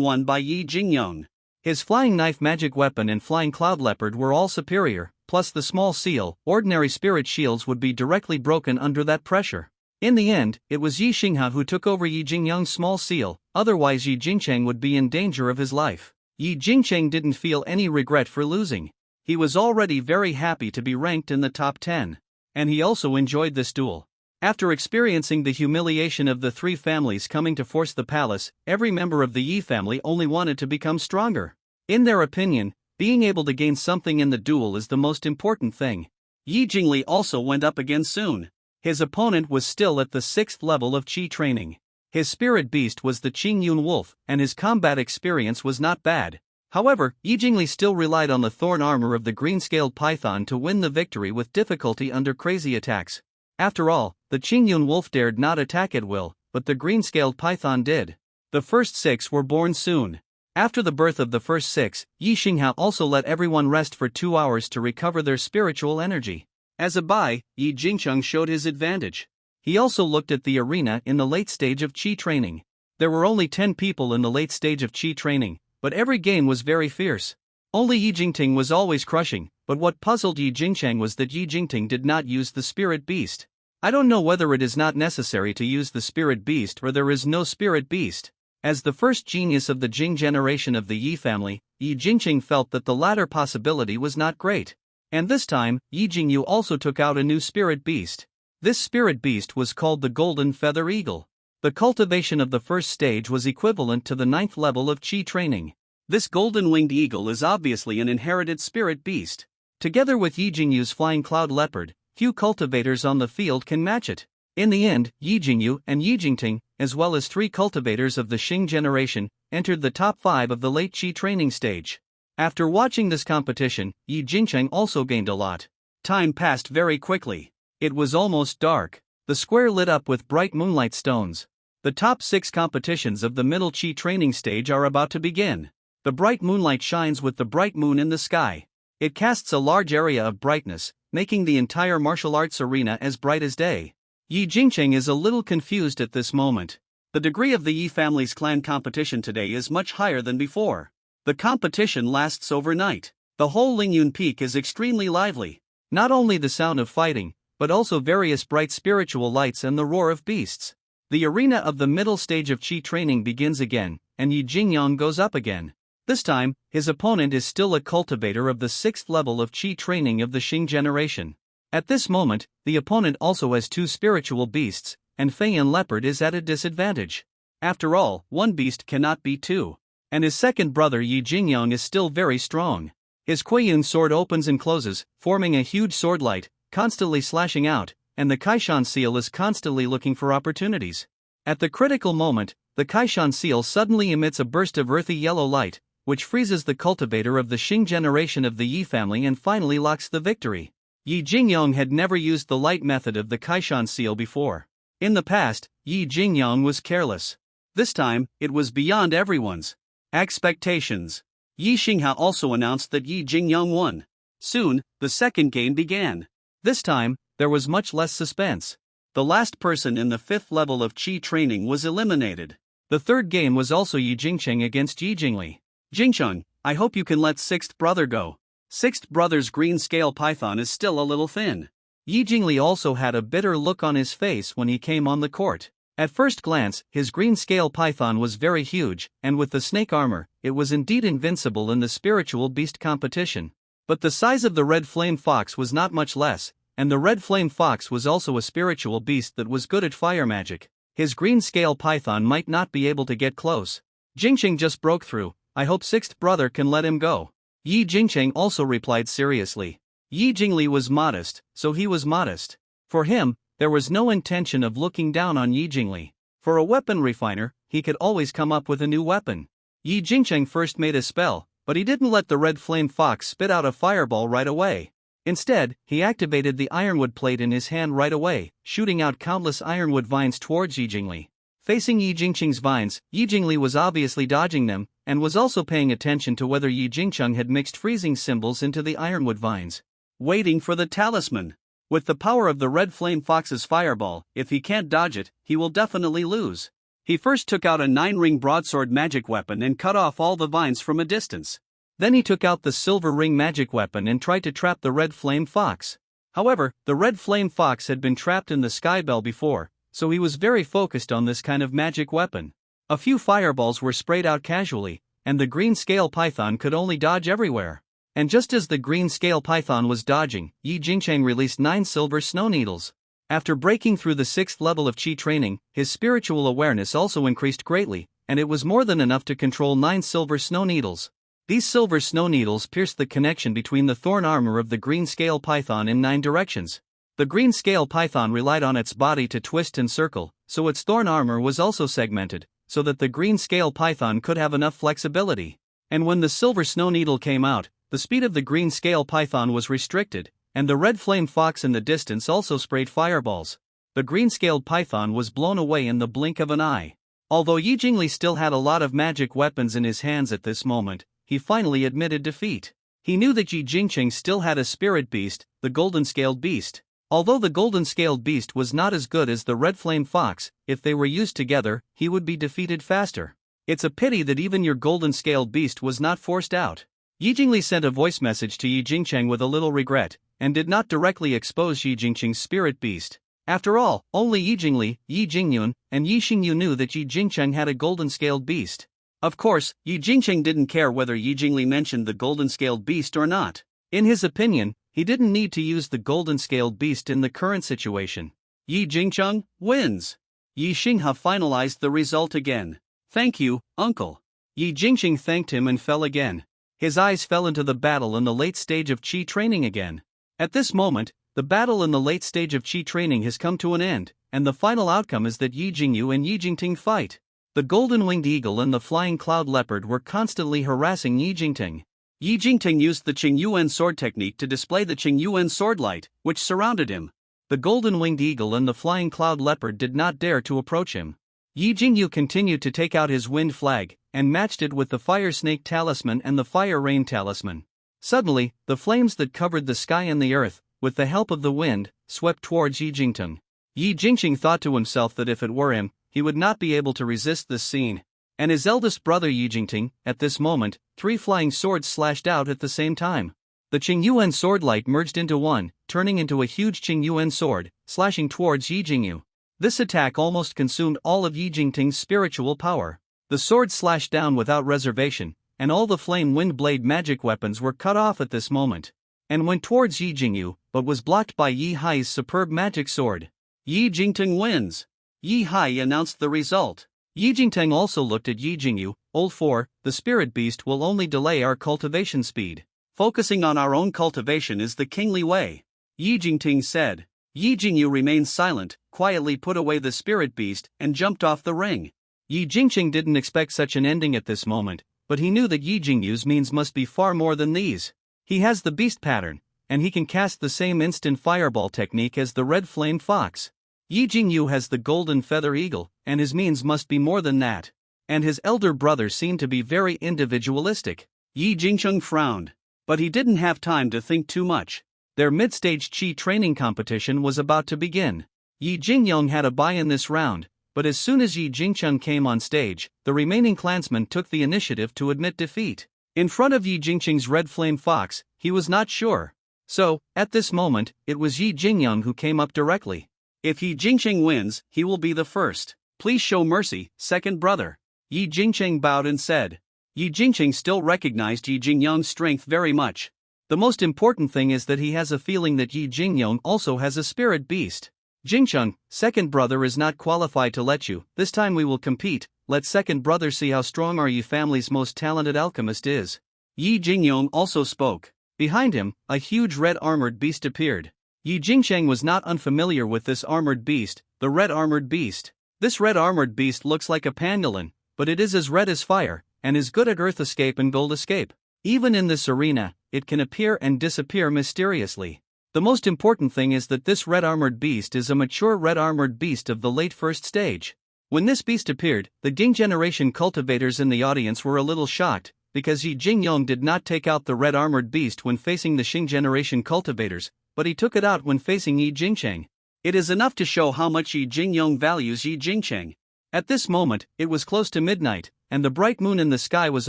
won by Yi Jingyong. His flying knife magic weapon and flying cloud leopard were all superior, plus the small seal, ordinary spirit shields would be directly broken under that pressure. In the end, it was Yi Xinghe who took over Yi Jingyong's small seal, otherwise Yi Jingcheng would be in danger of his life. Yi Jingcheng didn't feel any regret for losing. He was already very happy to be ranked in the top 10. And he also enjoyed this duel. After experiencing the humiliation of the three families coming to force the palace, every member of the Yi family only wanted to become stronger. In their opinion, being able to gain something in the duel is the most important thing. Yi Jingli also went up again soon. His opponent was still at the 6th level of Qi training. His spirit beast was the Qingyun wolf, and his combat experience was not bad. However, Yi Jingli still relied on the thorn armor of the green-scaled python to win the victory with difficulty under crazy attacks. After all, the Qingyun wolf dared not attack at will, but the green-scaled python did. The first 6 were born soon. After the birth of the first 6, Yi Xinghe also let everyone rest for 2 hours to recover their spiritual energy. As a bye, Yi Jingcheng showed his advantage. He also looked at the arena in the late stage of Qi training. There were only 10 people in the late stage of Qi training, but every game was very fierce. Only Yi Jingting was always crushing, but what puzzled Yi Jingcheng was that Yi Jingting did not use the spirit beast. I don't know whether it is not necessary to use the spirit beast or there is no spirit beast. As the first genius of the Jing generation of the Yi family, Yi Jingqing felt that the latter possibility was not great. And this time, Yi Jingyu also took out a new spirit beast. This spirit beast was called the Golden Feather Eagle. The cultivation of the first stage was equivalent to the 9th level of Qi training. This golden-winged eagle is obviously an inherited spirit beast. Together with Yi Jingyu's flying cloud leopard, few cultivators on the field can match it. In the end, Yi Jingyu and Yi Jingting, as well as 3 cultivators of the Xing generation, entered the top 5 of the late Qi training stage. After watching this competition, Yi Jingcheng also gained a lot. Time passed very quickly. It was almost dark. The square lit up with bright moonlight stones. The top 6 competitions of the middle Qi training stage are about to begin. The bright moonlight shines with the bright moon in the sky. It casts a large area of brightness, making the entire martial arts arena as bright as day. Yi Jingcheng is a little confused at this moment. The degree of the Yi family's clan competition today is much higher than before. The competition lasts overnight. The whole Lingyun Peak is extremely lively. Not only the sound of fighting, but also various bright spiritual lights and the roar of beasts. The arena of the middle stage of Qi training begins again, and Yi Jingyong goes up again. This time, his opponent is still a cultivator of the 6th level of Qi training of the Xing generation. At this moment, the opponent also has 2 spiritual beasts, and Feiyan Leopard is at a disadvantage. After all, one beast cannot beat two. And his second brother Yi Jingyang is still very strong. His Kuiyun sword opens and closes, forming a huge sword light, constantly slashing out, and the Kaishan seal is constantly looking for opportunities. At the critical moment, the Kaishan seal suddenly emits a burst of earthy yellow light, which freezes the cultivator of the Xing generation of the Yi family and finally locks the victory. Yi Jingyang had never used the light method of the Kaishan seal before. In the past, Yi Jingyang was careless. This time, it was beyond everyone's expectations. Yi Xingha also announced that Yi Jingyang won. Soon, the second game began. This time, there was much less suspense. The last person in the 5th level of Qi training was eliminated. The third game was also Yi Jingcheng against Yi Jingli. Jingcheng, I hope you can let 6th brother go. 6th brother's green scale python is still a little thin. Yi Jingli also had a bitter look on his face when he came on the court. At first glance, his green scale python was very huge, and with the snake armor, it was indeed invincible in the spiritual beast competition. But the size of the red flame fox was not much less, and the red flame fox was also a spiritual beast that was good at fire magic. His green scale python might not be able to get close. Jingcheng just broke through. I hope 6th brother can let him go. Yi Jingcheng also replied seriously. Yi Jingli was modest, so he was modest. For him, there was no intention of looking down on Yi Jingli. For a weapon refiner, he could always come up with a new weapon. Yi Jingcheng first made a spell, but he didn't let the red flame fox spit out a fireball right away. Instead, he activated the ironwood plate in his hand right away, shooting out countless ironwood vines towards Yi Jingli. Facing Yi Jingcheng's vines, Yi Jingli was obviously dodging them, and was also paying attention to whether Yi Jingcheng had mixed freezing symbols into the ironwood vines. Waiting for the talisman. With the power of the red flame fox's fireball, if he can't dodge it, he will definitely lose. He first took out a 9-ring broadsword magic weapon and cut off all the vines from a distance. Then he took out the silver ring magic weapon and tried to trap the red flame fox. However, the red flame fox had been trapped in the sky bell before, so he was very focused on this kind of magic weapon. A few fireballs were sprayed out casually, and the green scale python could only dodge everywhere. And just as the green scale python was dodging, Yi Jingcheng released 9 silver snow needles. After breaking through the 6th level of Qi training, his spiritual awareness also increased greatly, and it was more than enough to control 9 silver snow needles. These silver snow needles pierced the connection between the thorn armor of the green scale python in 9 directions. The green scale python relied on its body to twist and circle, so its thorn armor was also segmented, so that the green scale python could have enough flexibility. And when the silver snow needle came out, the speed of the green scale python was restricted, and the red flame fox in the distance also sprayed fireballs. The green-scaled python was blown away in the blink of an eye. Although Yi Jingli still had a lot of magic weapons in his hands at this moment, he finally admitted defeat. He knew that Yi Jingcheng still had a spirit beast, the golden-scaled beast. Although the golden-scaled beast was not as good as the red flame fox, if they were used together, he would be defeated faster. It's a pity that even your golden-scaled beast was not forced out. Yi Jingli sent a voice message to Yi Jingcheng with a little regret, and did not directly expose Yi Jingcheng's spirit beast. After all, only Yi Jingli, Yi Jingyun, and Yi Xingyu knew that Yi Jingcheng had a golden-scaled beast. Of course, Yi Jingcheng didn't care whether Yi Jingli mentioned the golden-scaled beast or not. In his opinion, he didn't need to use the golden-scaled beast in the current situation. Yi Jingcheng wins. Yi Xingha finalized the result again. Thank you, uncle. Yi Jingcheng thanked him and fell again. His eyes fell into the battle in the late stage of Qi training again. At this moment, the battle in the late stage of Qi training has come to an end, and the final outcome is that Yi Jingyu and Yi Jingting fight. The golden-winged eagle and the flying cloud leopard were constantly harassing Yi Jingting. Yi Jingting used the Qingyuan sword technique to display the Qingyuan sword light, which surrounded him. The golden-winged eagle and the flying cloud leopard did not dare to approach him. Yi Jingyu continued to take out his wind flag, and matched it with the fire snake talisman and the fire rain talisman. Suddenly, the flames that covered the sky and the earth, with the help of the wind, swept towards Yi Jingting. Yi Jingcheng thought to himself that if it were him, he would not be able to resist this scene. And his eldest brother Yi Jingting, at this moment, 3 flying swords slashed out at the same time. The Qingyuan sword light merged into one, turning into a huge Qingyuan sword, slashing towards Yi Jingyu. This attack almost consumed all of Yi Jingting's spiritual power. The sword slashed down without reservation, and all the flame wind blade magic weapons were cut off at this moment, and went towards Yi Jingyu, but was blocked by Yi Hai's superb magic sword. Yi Jingting wins. Yi Hai announced the result. Yi Jingtang also looked at Yi Jingyu. Old 4, the spirit beast will only delay our cultivation speed. Focusing on our own cultivation is the kingly way, Yi Jingting said. Yi Jingyu remained silent, quietly put away the spirit beast, and jumped off the ring. Yi Jingqing didn't expect such an ending at this moment, but he knew that Yi Jingyu's means must be far more than these. He has the beast pattern, and he can cast the same instant fireball technique as the red flame fox. Yi Jingyu has the golden feather eagle, and his means must be more than that. And his elder brother seemed to be very individualistic. Yi Jingcheng frowned, but he didn't have time to think too much. Their mid-stage Qi training competition was about to begin. Yi Jingyong had a bye in this round, but as soon as Yi Jingcheng came on stage, the remaining clansmen took the initiative to admit defeat. In front of Yi Jingqing's red flame fox, he was not sure. So, at this moment, it was Yi Jingyong who came up directly. If Yi Jingcheng wins, he will be the first. Please show mercy, second brother. Yi Jingcheng bowed and said. Yi Jingcheng still recognized Yi Jingyong's strength very much. The most important thing is that he has a feeling that Yi Jingyong also has a spirit beast. Jingcheng, second brother is not qualified to let you. This time we will compete. Let second brother see how strong our Yi family's most talented alchemist is. Yi Jingyong also spoke. Behind him, a huge red armored beast appeared. Yi Jingcheng was not unfamiliar with this armored beast, the red armored beast. This red armored beast looks like a pangolin, but it is as red as fire, and is good at earth escape and gold escape. Even in this arena, it can appear and disappear mysteriously. The most important thing is that this red armored beast is a mature red armored beast of the late first stage. When this beast appeared, the Ging generation cultivators in the audience were a little shocked, because Yi Jingyong did not take out the red armored beast when facing the Xing generation cultivators, but he took it out when facing Yi Jingcheng. It is enough to show how much Yi Jingyong values Yi Jingcheng. At this moment, it was close to midnight, and the bright moon in the sky was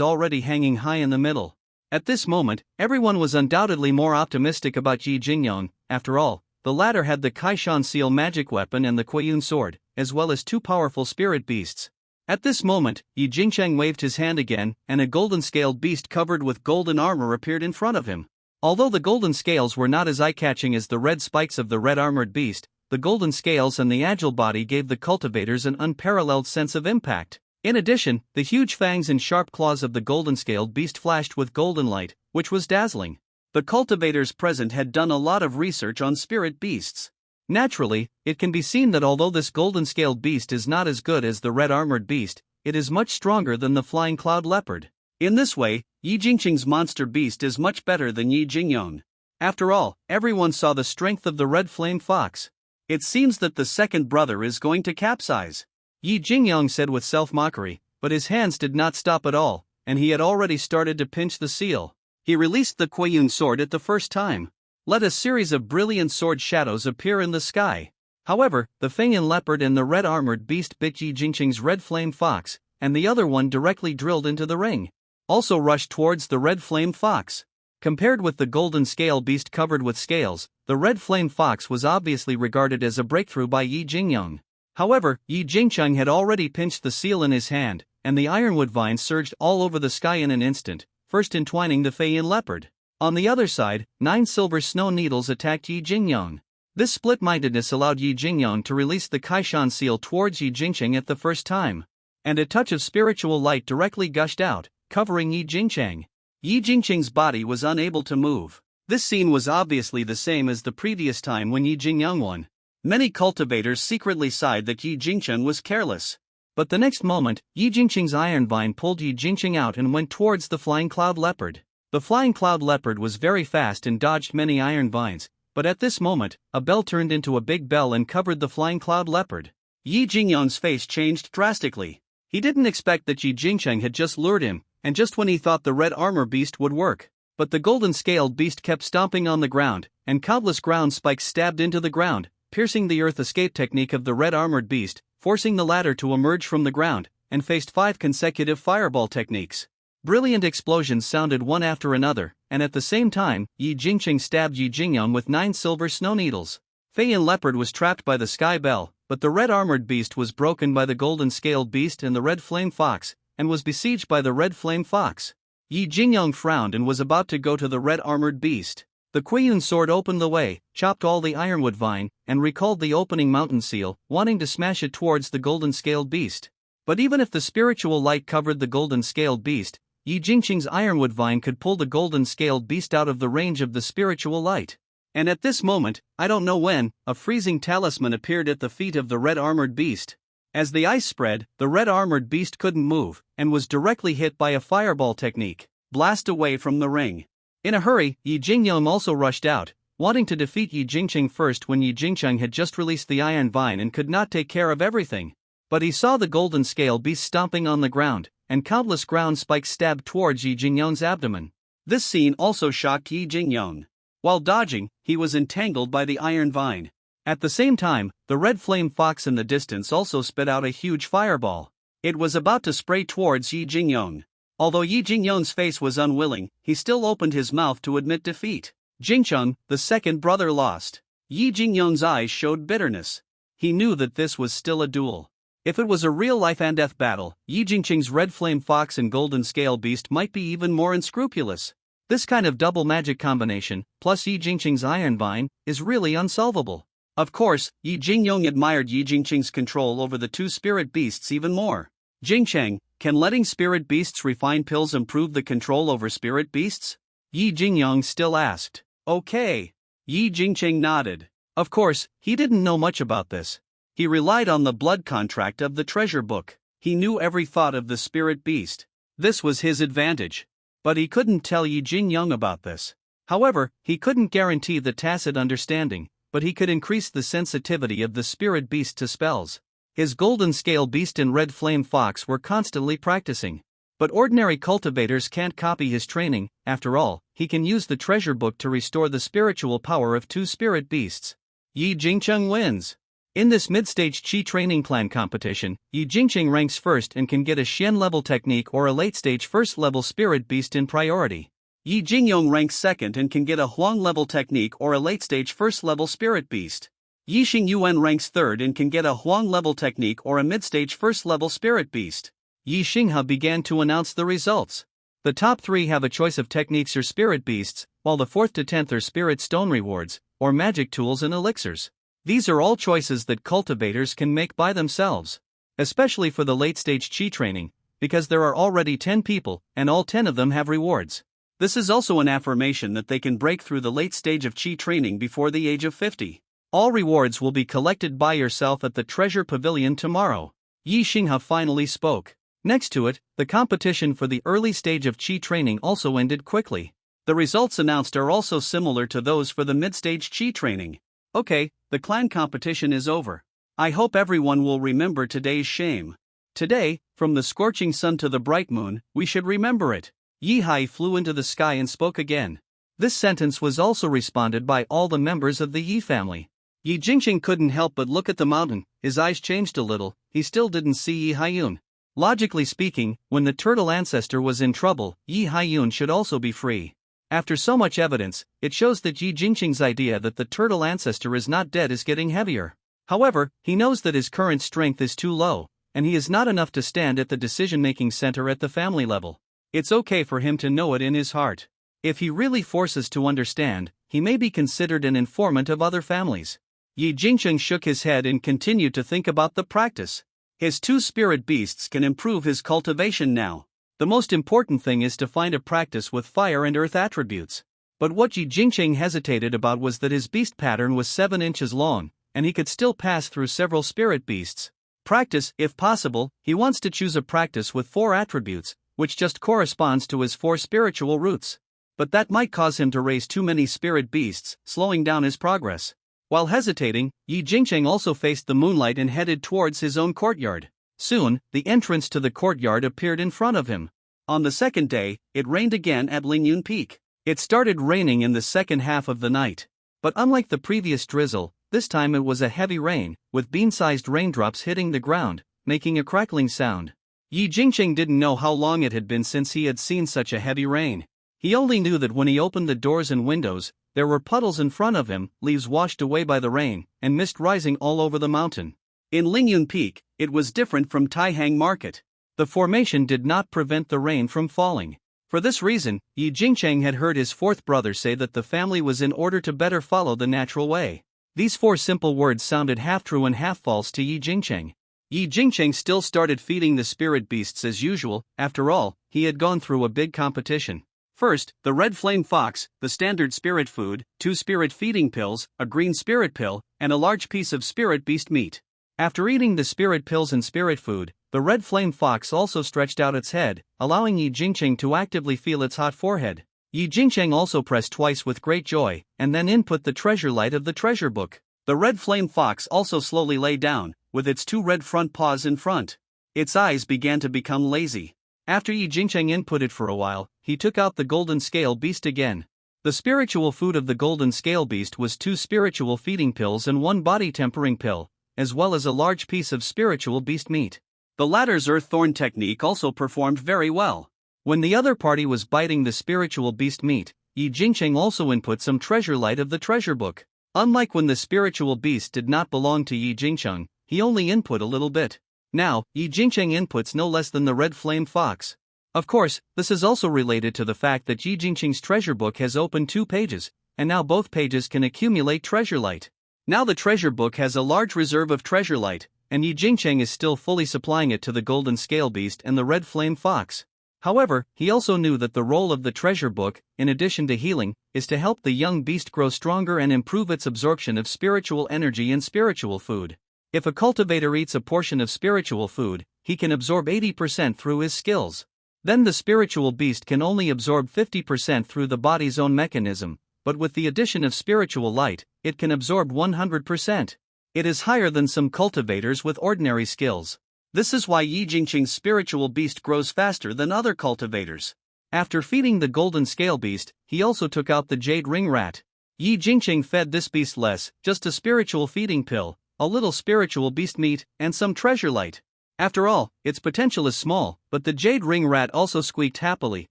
already hanging high in the middle. At this moment, everyone was undoubtedly more optimistic about Yi Jingyong. After all, the latter had the Kaishan Seal magic weapon and the Kuiyun sword, as well as two powerful spirit beasts. At this moment, Yi Jingcheng waved his hand again, and a golden-scaled beast covered with golden armor appeared in front of him. Although the golden scales were not as eye-catching as the red spikes of the red armored beast, the golden scales and the agile body gave the cultivators an unparalleled sense of impact. In addition, the huge fangs and sharp claws of the golden-scaled beast flashed with golden light, which was dazzling. The cultivators present had done a lot of research on spirit beasts. Naturally, it can be seen that although this golden-scaled beast is not as good as the red armored beast, it is much stronger than the flying cloud leopard. In this way, Yi Jingcheng's monster beast is much better than Yi Jingyong. After all, everyone saw the strength of the red flame fox. It seems that the second brother is going to capsize, Yi Jingyong said with self-mockery, but his hands did not stop at all, and he had already started to pinch the seal. He released the Kuiyun sword at the first time. Let a series of brilliant sword shadows appear in the sky. However, the Fengyan leopard and the red armored beast bit Yi Jingcheng's red flame fox, and the other one directly drilled into the ring. Also rushed towards the red flame fox. Compared with the golden scale beast covered with scales, the red flame fox was obviously regarded as a breakthrough by Yi Jingyong. However, Yi Jingcheng had already pinched the seal in his hand, and the ironwood vines surged all over the sky in an instant, first entwining the Feiyan leopard. On the other side, 9 silver snow needles attacked Yi Jingyong. This split-mindedness allowed Yi Jingyong to release the Kaishan seal towards Yi Jingcheng at the first time. And a touch of spiritual light directly gushed out, covering Yi Jingcheng. Yi Jingcheng's body was unable to move. This scene was obviously the same as the previous time when Yi Jingyong won. Many cultivators secretly sighed that Yi Jingcheng was careless. But the next moment, Yi Jingcheng's iron vine pulled Yi Jingcheng out and went towards the flying cloud leopard. The flying cloud leopard was very fast and dodged many iron vines, but at this moment, a bell turned into a big bell and covered the flying cloud leopard. Yi Jingyong's face changed drastically. He didn't expect that Yi Jingcheng had just lured him, and just when he thought the red armor beast would work. But the golden-scaled beast kept stomping on the ground, and countless ground spikes stabbed into the ground, piercing the earth escape technique of the red armored beast, forcing the latter to emerge from the ground, and faced 5 consecutive fireball techniques. Brilliant explosions sounded one after another, and at the same time, Yi Jingcheng stabbed Yi Jingyong with 9 silver snow needles. Feiyan leopard was trapped by the sky bell, but the red armored beast was broken by the golden scaled beast and the red flame fox, and was besieged by the red flame fox. Yi Jingyong frowned and was about to go to the red armored beast. The Quiyun sword opened the way, chopped all the ironwood vine, and recalled the opening mountain seal, wanting to smash it towards the golden-scaled beast. But even if the spiritual light covered the golden-scaled beast, Yi Jingqing's ironwood vine could pull the golden-scaled beast out of the range of the spiritual light. And at this moment, I don't know when, a freezing talisman appeared at the feet of the red-armored beast. As the ice spread, the red-armored beast couldn't move, and was directly hit by a fireball technique, blast away from the ring. In a hurry, Yi Jingyong also rushed out, wanting to defeat Yi Jingqing first when Yi Jingqing had just released the iron vine and could not take care of everything. But he saw the golden scale beast stomping on the ground, and countless ground spikes stabbed towards Yi Jingyong's abdomen. This scene also shocked Yi Jingyong. While dodging, he was entangled by the iron vine. At the same time, the red flame fox in the distance also spit out a huge fireball. It was about to spray towards Yi Jingyong. Although Yi Jingyong's face was unwilling, he still opened his mouth to admit defeat. Jingcheng, the second brother, lost. Yi Jingyong's eyes showed bitterness. He knew that this was still a duel. If it was a real life and death battle, Yi Jingqing's red flame fox and golden scale beast might be even more unscrupulous. This kind of double magic combination, plus Yi Jingqing's iron vine, is really unsolvable. Of course, Yi Jingyong admired Yi Jingqing's control over the two spirit beasts even more. Jingcheng, can letting spirit beasts refine pills improve the control over spirit beasts? Yi Jingyong still asked. Okay. Yi Jingqing nodded. Of course, he didn't know much about this. He relied on the blood contract of the treasure book. He knew every thought of the spirit beast. This was his advantage. But he couldn't tell Yi Jingyong about this. However, he couldn't guarantee the tacit understanding, but he could increase the sensitivity of the spirit beast to spells. His golden scale beast and red flame fox were constantly practicing. But ordinary cultivators can't copy his training. After all, he can use the treasure book to restore the spiritual power of two spirit beasts. Yi Jingcheng wins. In this mid-stage Qi training clan competition, Yi Jingqing ranks first and can get a Xian level technique or a late-stage first-level spirit beast in priority. Yi Jingyong ranks second and can get a Huang level technique or a late-stage first-level spirit beast. Yi Xingyuan ranks third and can get a Huang level technique or a mid-stage first-level spirit beast. Yi Xinghe began to announce the results. The top three have a choice of techniques or spirit beasts, while the 4th to 10th are spirit stone rewards, or magic tools and elixirs. These are all choices that cultivators can make by themselves. Especially for the late-stage Qi training, because there are already 10 people, and all 10 of them have rewards. This is also an affirmation that they can break through the late stage of Qi training before the age of 50. All rewards will be collected by yourself at the Treasure Pavilion tomorrow. Yi Xinghe finally spoke. Next to it, the competition for the early stage of Qi training also ended quickly. The results announced are also similar to those for the mid-stage Qi training. Okay, the clan competition is over. I hope everyone will remember today's shame. Today, from the scorching sun to the bright moon, we should remember it. Yi Hai flew into the sky and spoke again. This sentence was also responded by all the members of the Yi family. Yi Jingqing couldn't help but look at the mountain. His eyes changed a little. He still didn't see Yi Haiyun. Logically speaking, when the turtle ancestor was in trouble, Yi Haiyun should also be free. After so much evidence, it shows that Yi Jingqing's idea that the turtle ancestor is not dead is getting heavier. However, he knows that his current strength is too low, and he is not enough to stand at the decision-making center at the family level. It's okay for him to know it in his heart. If he really forces to understand, he may be considered an informant of other families. Yi Jingqing shook his head and continued to think about the practice. His two spirit beasts can improve his cultivation now. The most important thing is to find a practice with fire and earth attributes. But what Yi Jingqing hesitated about was that his beast pattern was 7 inches long, and he could still pass through several spirit beasts. Practice, if possible, he wants to choose a practice with 4 attributes, which just corresponds to his 4 spiritual roots. But that might cause him to raise too many spirit beasts, slowing down his progress. While hesitating, Yi Jingqing also faced the moonlight and headed towards his own courtyard. Soon, the entrance to the courtyard appeared in front of him. On the second day, it rained again at Lingyun Peak. It started raining in the second half of the night. But unlike the previous drizzle, this time it was a heavy rain, with bean-sized raindrops hitting the ground, making a crackling sound. Yi Jingqing didn't know how long it had been since he had seen such a heavy rain. He only knew that when he opened the doors and windows, there were puddles in front of him, leaves washed away by the rain, and mist rising all over the mountain. In Lingyun Peak, it was different from Taihang Market. The formation did not prevent the rain from falling. For this reason, Yi Jingcheng had heard his fourth brother say that the family was in order to better follow the natural way. These four simple words sounded half true and half false to Yi Jingcheng. Yi Jingcheng still started feeding the spirit beasts as usual. After all, he had gone through a big competition. First, the red flame fox, the standard spirit food, 2 spirit feeding pills, a green spirit pill, and a large piece of spirit beast meat. After eating the spirit pills and spirit food, the red flame fox also stretched out its head, allowing Yi Jingcheng to actively feel its hot forehead. Yi Jingcheng also pressed twice with great joy, and then input the treasure light of the treasure book. The red flame fox also slowly lay down, with its 2 red front paws in front. Its eyes began to become lazy. After Yi Jingcheng inputted for a while, he took out the golden scale beast again. The spiritual food of the golden scale beast was 2 spiritual feeding pills and 1 body tempering pill, as well as a large piece of spiritual beast meat. The latter's earth thorn technique also performed very well. When the other party was biting the spiritual beast meat, Yi Jingcheng also input some treasure light of the treasure book. Unlike when the spiritual beast did not belong to Yi Jingcheng, he only input a little bit. Now, Yi Jingcheng inputs no less than the red flame fox. Of course, this is also related to the fact that Yi Jingcheng's treasure book has opened 2 pages, and now both pages can accumulate treasure light. Now the treasure book has a large reserve of treasure light, and Yi Jingcheng is still fully supplying it to the golden scale beast and the red flame fox. However, he also knew that the role of the treasure book, in addition to healing, is to help the young beast grow stronger and improve its absorption of spiritual energy and spiritual food. If a cultivator eats a portion of spiritual food, he can absorb 80% through his skills. Then the spiritual beast can only absorb 50% through the body's own mechanism, but with the addition of spiritual light, it can absorb 100%. It is higher than some cultivators with ordinary skills. This is why Yi Jingcheng's spiritual beast grows faster than other cultivators. After feeding the golden scale beast, he also took out the jade ring rat. Yi Jingcheng fed this beast less, just a spiritual feeding pill, a little spiritual beast meat, and some treasure light. After all, its potential is small, but the jade ring rat also squeaked happily.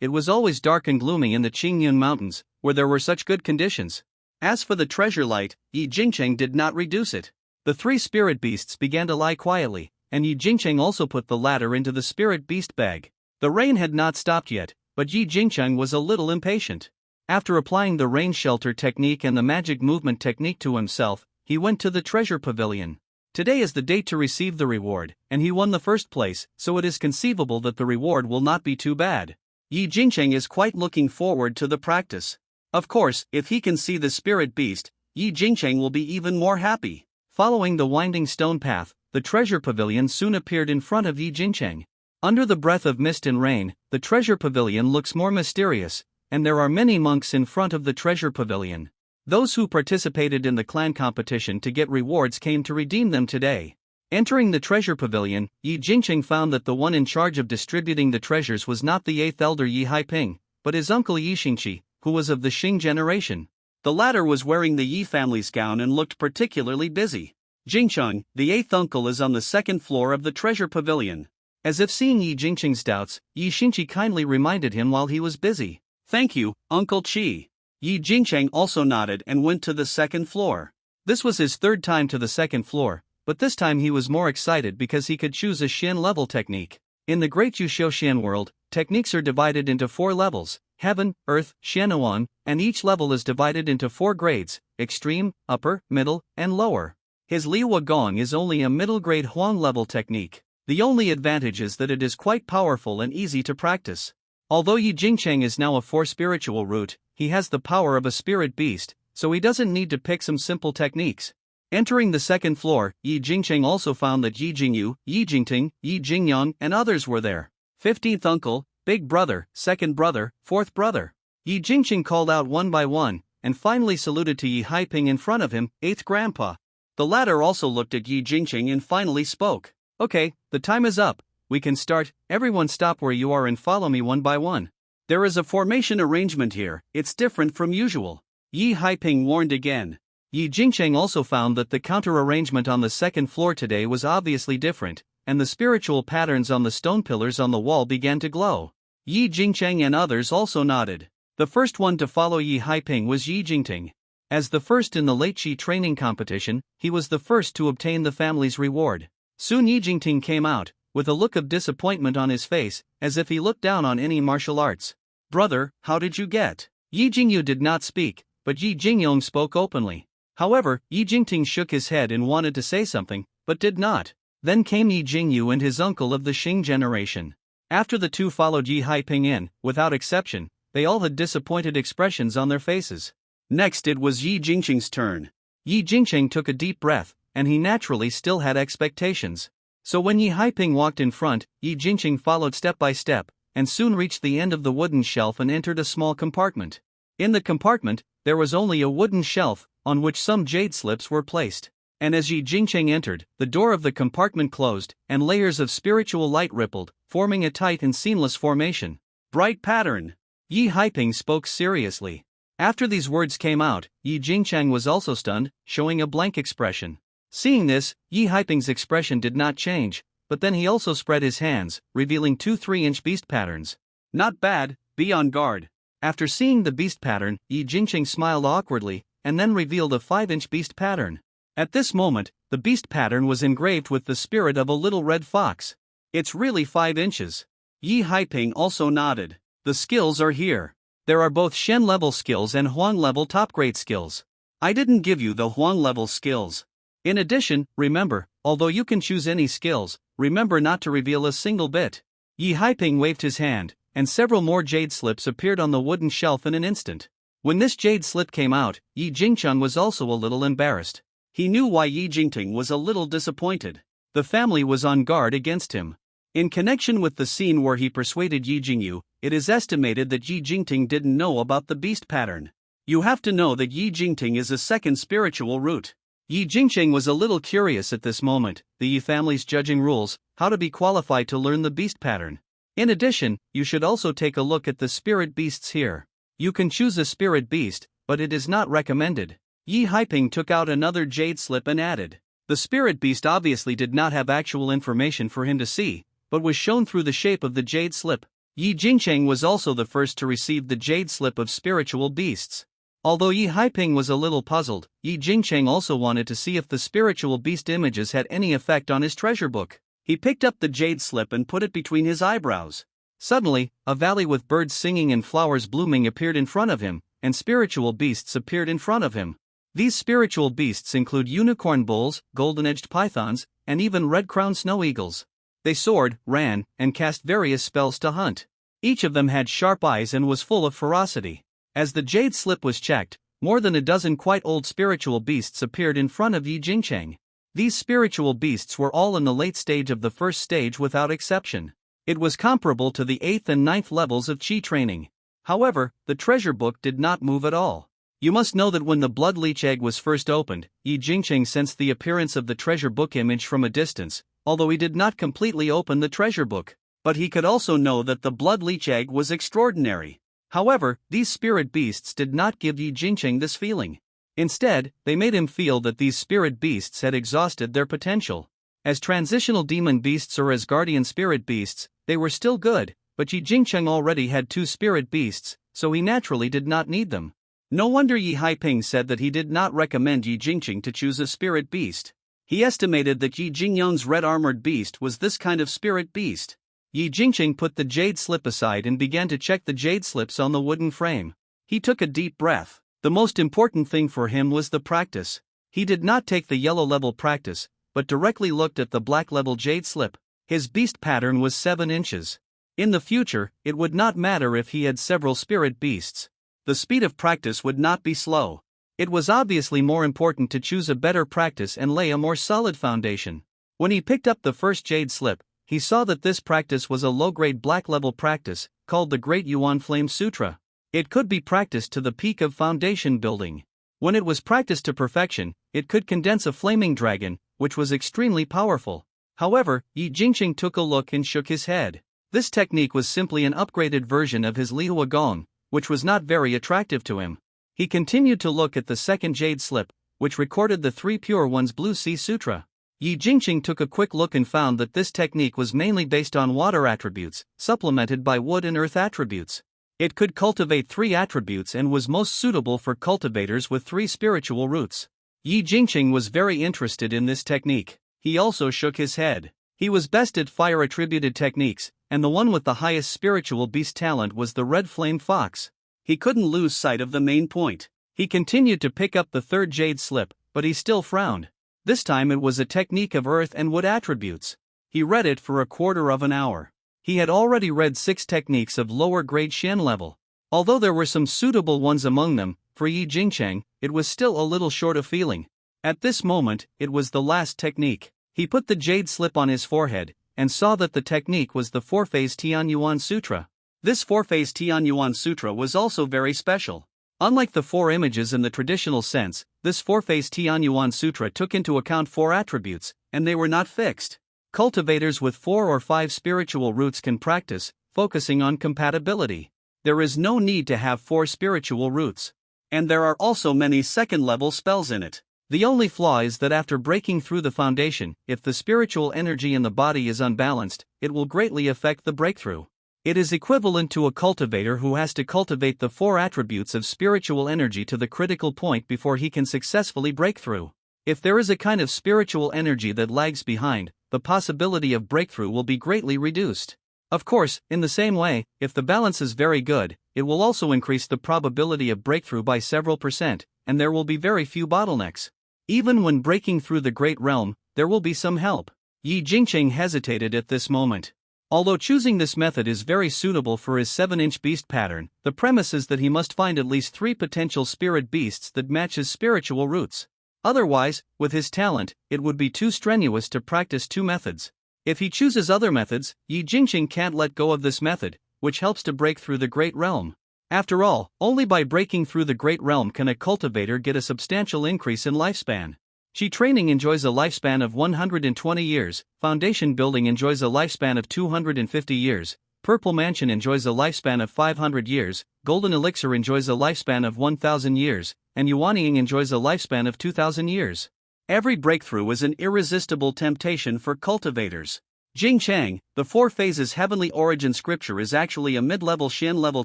It was always dark and gloomy in the Qingyun Mountains, where there were such good conditions. As for the treasure light, Yi Jingcheng did not reduce it. The 3 spirit beasts began to lie quietly, and Yi Jingcheng also put the latter into the spirit beast bag. The rain had not stopped yet, but Yi Jingcheng was a little impatient. After applying the rain shelter technique and the magic movement technique to himself, he went to the treasure pavilion. Today is the date to receive the reward, and he won the first place, so it is conceivable that the reward will not be too bad. Yi Jingcheng is quite looking forward to the practice. Of course, if he can see the spirit beast, Yi Jingcheng will be even more happy. Following the winding stone path, the treasure pavilion soon appeared in front of Yi Jingcheng. Under the breath of mist and rain, the treasure pavilion looks more mysterious, and there are many monks in front of the treasure pavilion. Those who participated in the clan competition to get rewards came to redeem them today. Entering the treasure pavilion, Yi Jingcheng found that the one in charge of distributing the treasures was not the 8th elder Yi Haiping, but his uncle Yi Xingqi, who was of the Xing generation. The latter was wearing the Yi family's gown and looked particularly busy. Jingcheng, the 8th uncle, is on the 2nd floor of the treasure pavilion. As if seeing Yi Jingcheng's doubts, Yi Xingqi kindly reminded him while he was busy. "Thank you, Uncle Qi." Yi Jingcheng also nodded and went to the 2nd floor. This was his 3rd time to the 2nd floor, but this time he was more excited because he could choose a Xian level technique. In the Great Yushu Xian world, techniques are divided into 4 levels: Heaven, Earth, Xianuan, and each level is divided into 4 grades: Extreme, Upper, Middle, and Lower. His Liwa Gong is only a middle grade Huang level technique. The only advantage is that it is quite powerful and easy to practice. Although Yi Jingcheng is now a 4 spiritual root, he has the power of a spirit beast, so he doesn't need to pick some simple techniques. Entering the 2nd floor, Yi Jingcheng also found that Yi Jingyu, Yi Jingting, Yi Jingyang, and others were there. 15th uncle, big brother, 2nd brother, 4th brother. Yi Jingcheng called out one by one, and finally saluted to Yi Haiping in front of him, 8th grandpa. The latter also looked at Yi Jingcheng and finally spoke. "Okay, the time is up. We can start. Everyone stop where you are and follow me one by one. There is a formation arrangement here, it's different from usual," Yi Haiping warned again. Yi Jingcheng also found that the counter arrangement on the 2nd floor today was obviously different, and the spiritual patterns on the stone pillars on the wall began to glow. Yi Jingcheng and others also nodded. The first one to follow Yi Haiping was Yi Jingting. As the first in the late Qi training competition, he was the first to obtain the family's reward. Soon Yi Jingting came out, with a look of disappointment on his face, as if he looked down on any martial arts. Brother, how did you get? Yi Jingyu did not speak, but Yi Jingyong spoke openly. However, Yi Jingting shook his head and wanted to say something, but did not. Then came Yi Jingyu and his uncle of the Xing generation. After the two followed Yi Haiping in, without exception, they all had disappointed expressions on their faces. Next it was Yi Jingqing's turn. Yi Jingqing took a deep breath, and he naturally still had expectations. So when Yi Haiping walked in front, Yi Jingqing followed step by step, and soon reached the end of the wooden shelf and entered a small compartment. In the compartment, there was only a wooden shelf, on which some jade slips were placed. And as Yi Jingqing entered, the door of the compartment closed, and layers of spiritual light rippled, forming a tight and seamless formation. Bright pattern. Yi Haiping spoke seriously. After these words came out, Yi Jingchang was also stunned, showing a blank expression. Seeing this, Yi Haiping's expression did not change, but then he also spread his hands, revealing two 3-inch beast patterns. Not bad, be on guard. After seeing the beast pattern, Yi Jingqing smiled awkwardly, and then revealed a 5-inch beast pattern. At this moment, the beast pattern was engraved with the spirit of a little red fox. It's really 5 inches. Yi Haiping also nodded. The skills are here. There are both Shen level skills and Huang level top grade skills. I didn't give you the Huang level skills. In addition, remember, although you can choose any skills, remember not to reveal a single bit. Yi Haiping waved his hand, and several more jade slips appeared on the wooden shelf in an instant. When this jade slip came out, Yi Jingchun was also a little embarrassed. He knew why Yi Jingting was a little disappointed. The family was on guard against him. In connection with the scene where he persuaded Yi Jingyu, it is estimated that Yi Jingting didn't know about the beast pattern. You have to know that Yi Jingting is a second spiritual root. Yi Jingcheng was a little curious at this moment, the Yi family's judging rules, how to be qualified to learn the beast pattern. In addition, you should also take a look at the spirit beasts here. You can choose a spirit beast, but it is not recommended. Yi Haiping took out another jade slip and added. The spirit beast obviously did not have actual information for him to see, but was shown through the shape of the jade slip. Yi Jingcheng was also the first to receive the jade slip of spiritual beasts. Although Yi Haiping was a little puzzled, Yi Jingcheng also wanted to see if the spiritual beast images had any effect on his treasure book. He picked up the jade slip and put it between his eyebrows. Suddenly, a valley with birds singing and flowers blooming appeared in front of him, and spiritual beasts appeared in front of him. These spiritual beasts include unicorn bulls, golden-edged pythons, and even red-crowned snow eagles. They soared, ran, and cast various spells to hunt. Each of them had sharp eyes and was full of ferocity. As the jade slip was checked, more than a dozen quite old spiritual beasts appeared in front of Yi Jingcheng. These spiritual beasts were all in the late stage of the first stage without exception. It was comparable to the 8th and 9th levels of Qi training. However, the treasure book did not move at all. You must know that when the blood leech egg was first opened, Yi Jingcheng sensed the appearance of the treasure book image from a distance, although he did not completely open the treasure book. But he could also know that the blood leech egg was extraordinary. However, these spirit beasts did not give Yi Jingcheng this feeling. Instead, they made him feel that these spirit beasts had exhausted their potential. As transitional demon beasts or as guardian spirit beasts, they were still good, but Yi Jingcheng already had 2 spirit beasts, so he naturally did not need them. No wonder Yi Haiping said that he did not recommend Yi Jingcheng to choose a spirit beast. He estimated that Yi Jingyong's red-armored beast was this kind of spirit beast. Yi Jingcheng put the jade slip aside and began to check the jade slips on the wooden frame. He took a deep breath. The most important thing for him was the practice. He did not take the yellow level practice, but directly looked at the black level jade slip. His beast pattern was 7 inches. In the future, it would not matter if he had several spirit beasts. The speed of practice would not be slow. It was obviously more important to choose a better practice and lay a more solid foundation. When he picked up the first jade slip, he saw that this practice was a low-grade black-level practice, called the Great Yuan Flame Sutra. It could be practiced to the peak of foundation building. When it was practiced to perfection, it could condense a flaming dragon, which was extremely powerful. However, Yi Jingcheng took a look and shook his head. This technique was simply an upgraded version of his Lihua Gong, which was not very attractive to him. He continued to look at the second jade slip, which recorded the 3 Pure Ones Blue Sea Sutra. Yi Jingcheng took a quick look and found that this technique was mainly based on water attributes, supplemented by wood and earth attributes. It could cultivate 3 attributes and was most suitable for cultivators with 3 spiritual roots. Yi Jingcheng was very interested in this technique. He also shook his head. He was best at fire-attributed techniques, and the one with the highest spiritual beast talent was the red flame fox. He couldn't lose sight of the main point. He continued to pick up the third jade slip, but he still frowned. This time it was a technique of earth and wood attributes. He read it for a quarter of an hour. He had already read 6 techniques of lower grade Shen level. Although there were some suitable ones among them, for Yi Jingcheng, it was still a little short of feeling. At this moment, it was the last technique. He put the jade slip on his forehead, and saw that the technique was the 4-phase Tianyuan Sutra. This 4-phase Tianyuan Sutra was also very special. Unlike the 4 images in the traditional sense, this 4-phase Tianyuan Sutra took into account 4 attributes, and they were not fixed. Cultivators with 4 or 5 spiritual roots can practice, focusing on compatibility. There is no need to have 4 spiritual roots. And there are also many second-level spells in it. The only flaw is that after breaking through the foundation, if the spiritual energy in the body is unbalanced, it will greatly affect the breakthrough. It is equivalent to a cultivator who has to cultivate the 4 attributes of spiritual energy to the critical point before he can successfully break through. If there is a kind of spiritual energy that lags behind, the possibility of breakthrough will be greatly reduced. Of course, in the same way, if the balance is very good, it will also increase the probability of breakthrough by several %, and there will be very few bottlenecks. Even when breaking through the Great Realm, there will be some help. Yi Jingcheng hesitated at this moment. Although choosing this method is very suitable for his 7-inch beast pattern, the premise is that he must find at least 3 potential spirit beasts that match his spiritual roots. Otherwise, with his talent, it would be too strenuous to practice 2 methods. If he chooses other methods, Yi Jingcheng can't let go of this method, which helps to break through the Great Realm. After all, only by breaking through the Great Realm can a cultivator get a substantial increase in lifespan. Chi training enjoys a lifespan of 120 years, foundation building enjoys a lifespan of 250 years, purple mansion enjoys a lifespan of 500 years, golden elixir enjoys a lifespan of 1000 years, and yuanying enjoys a lifespan of 2000 years. Every breakthrough is an irresistible temptation for cultivators. Jingcheng, the 4 phases heavenly origin scripture is actually a mid-level Shen level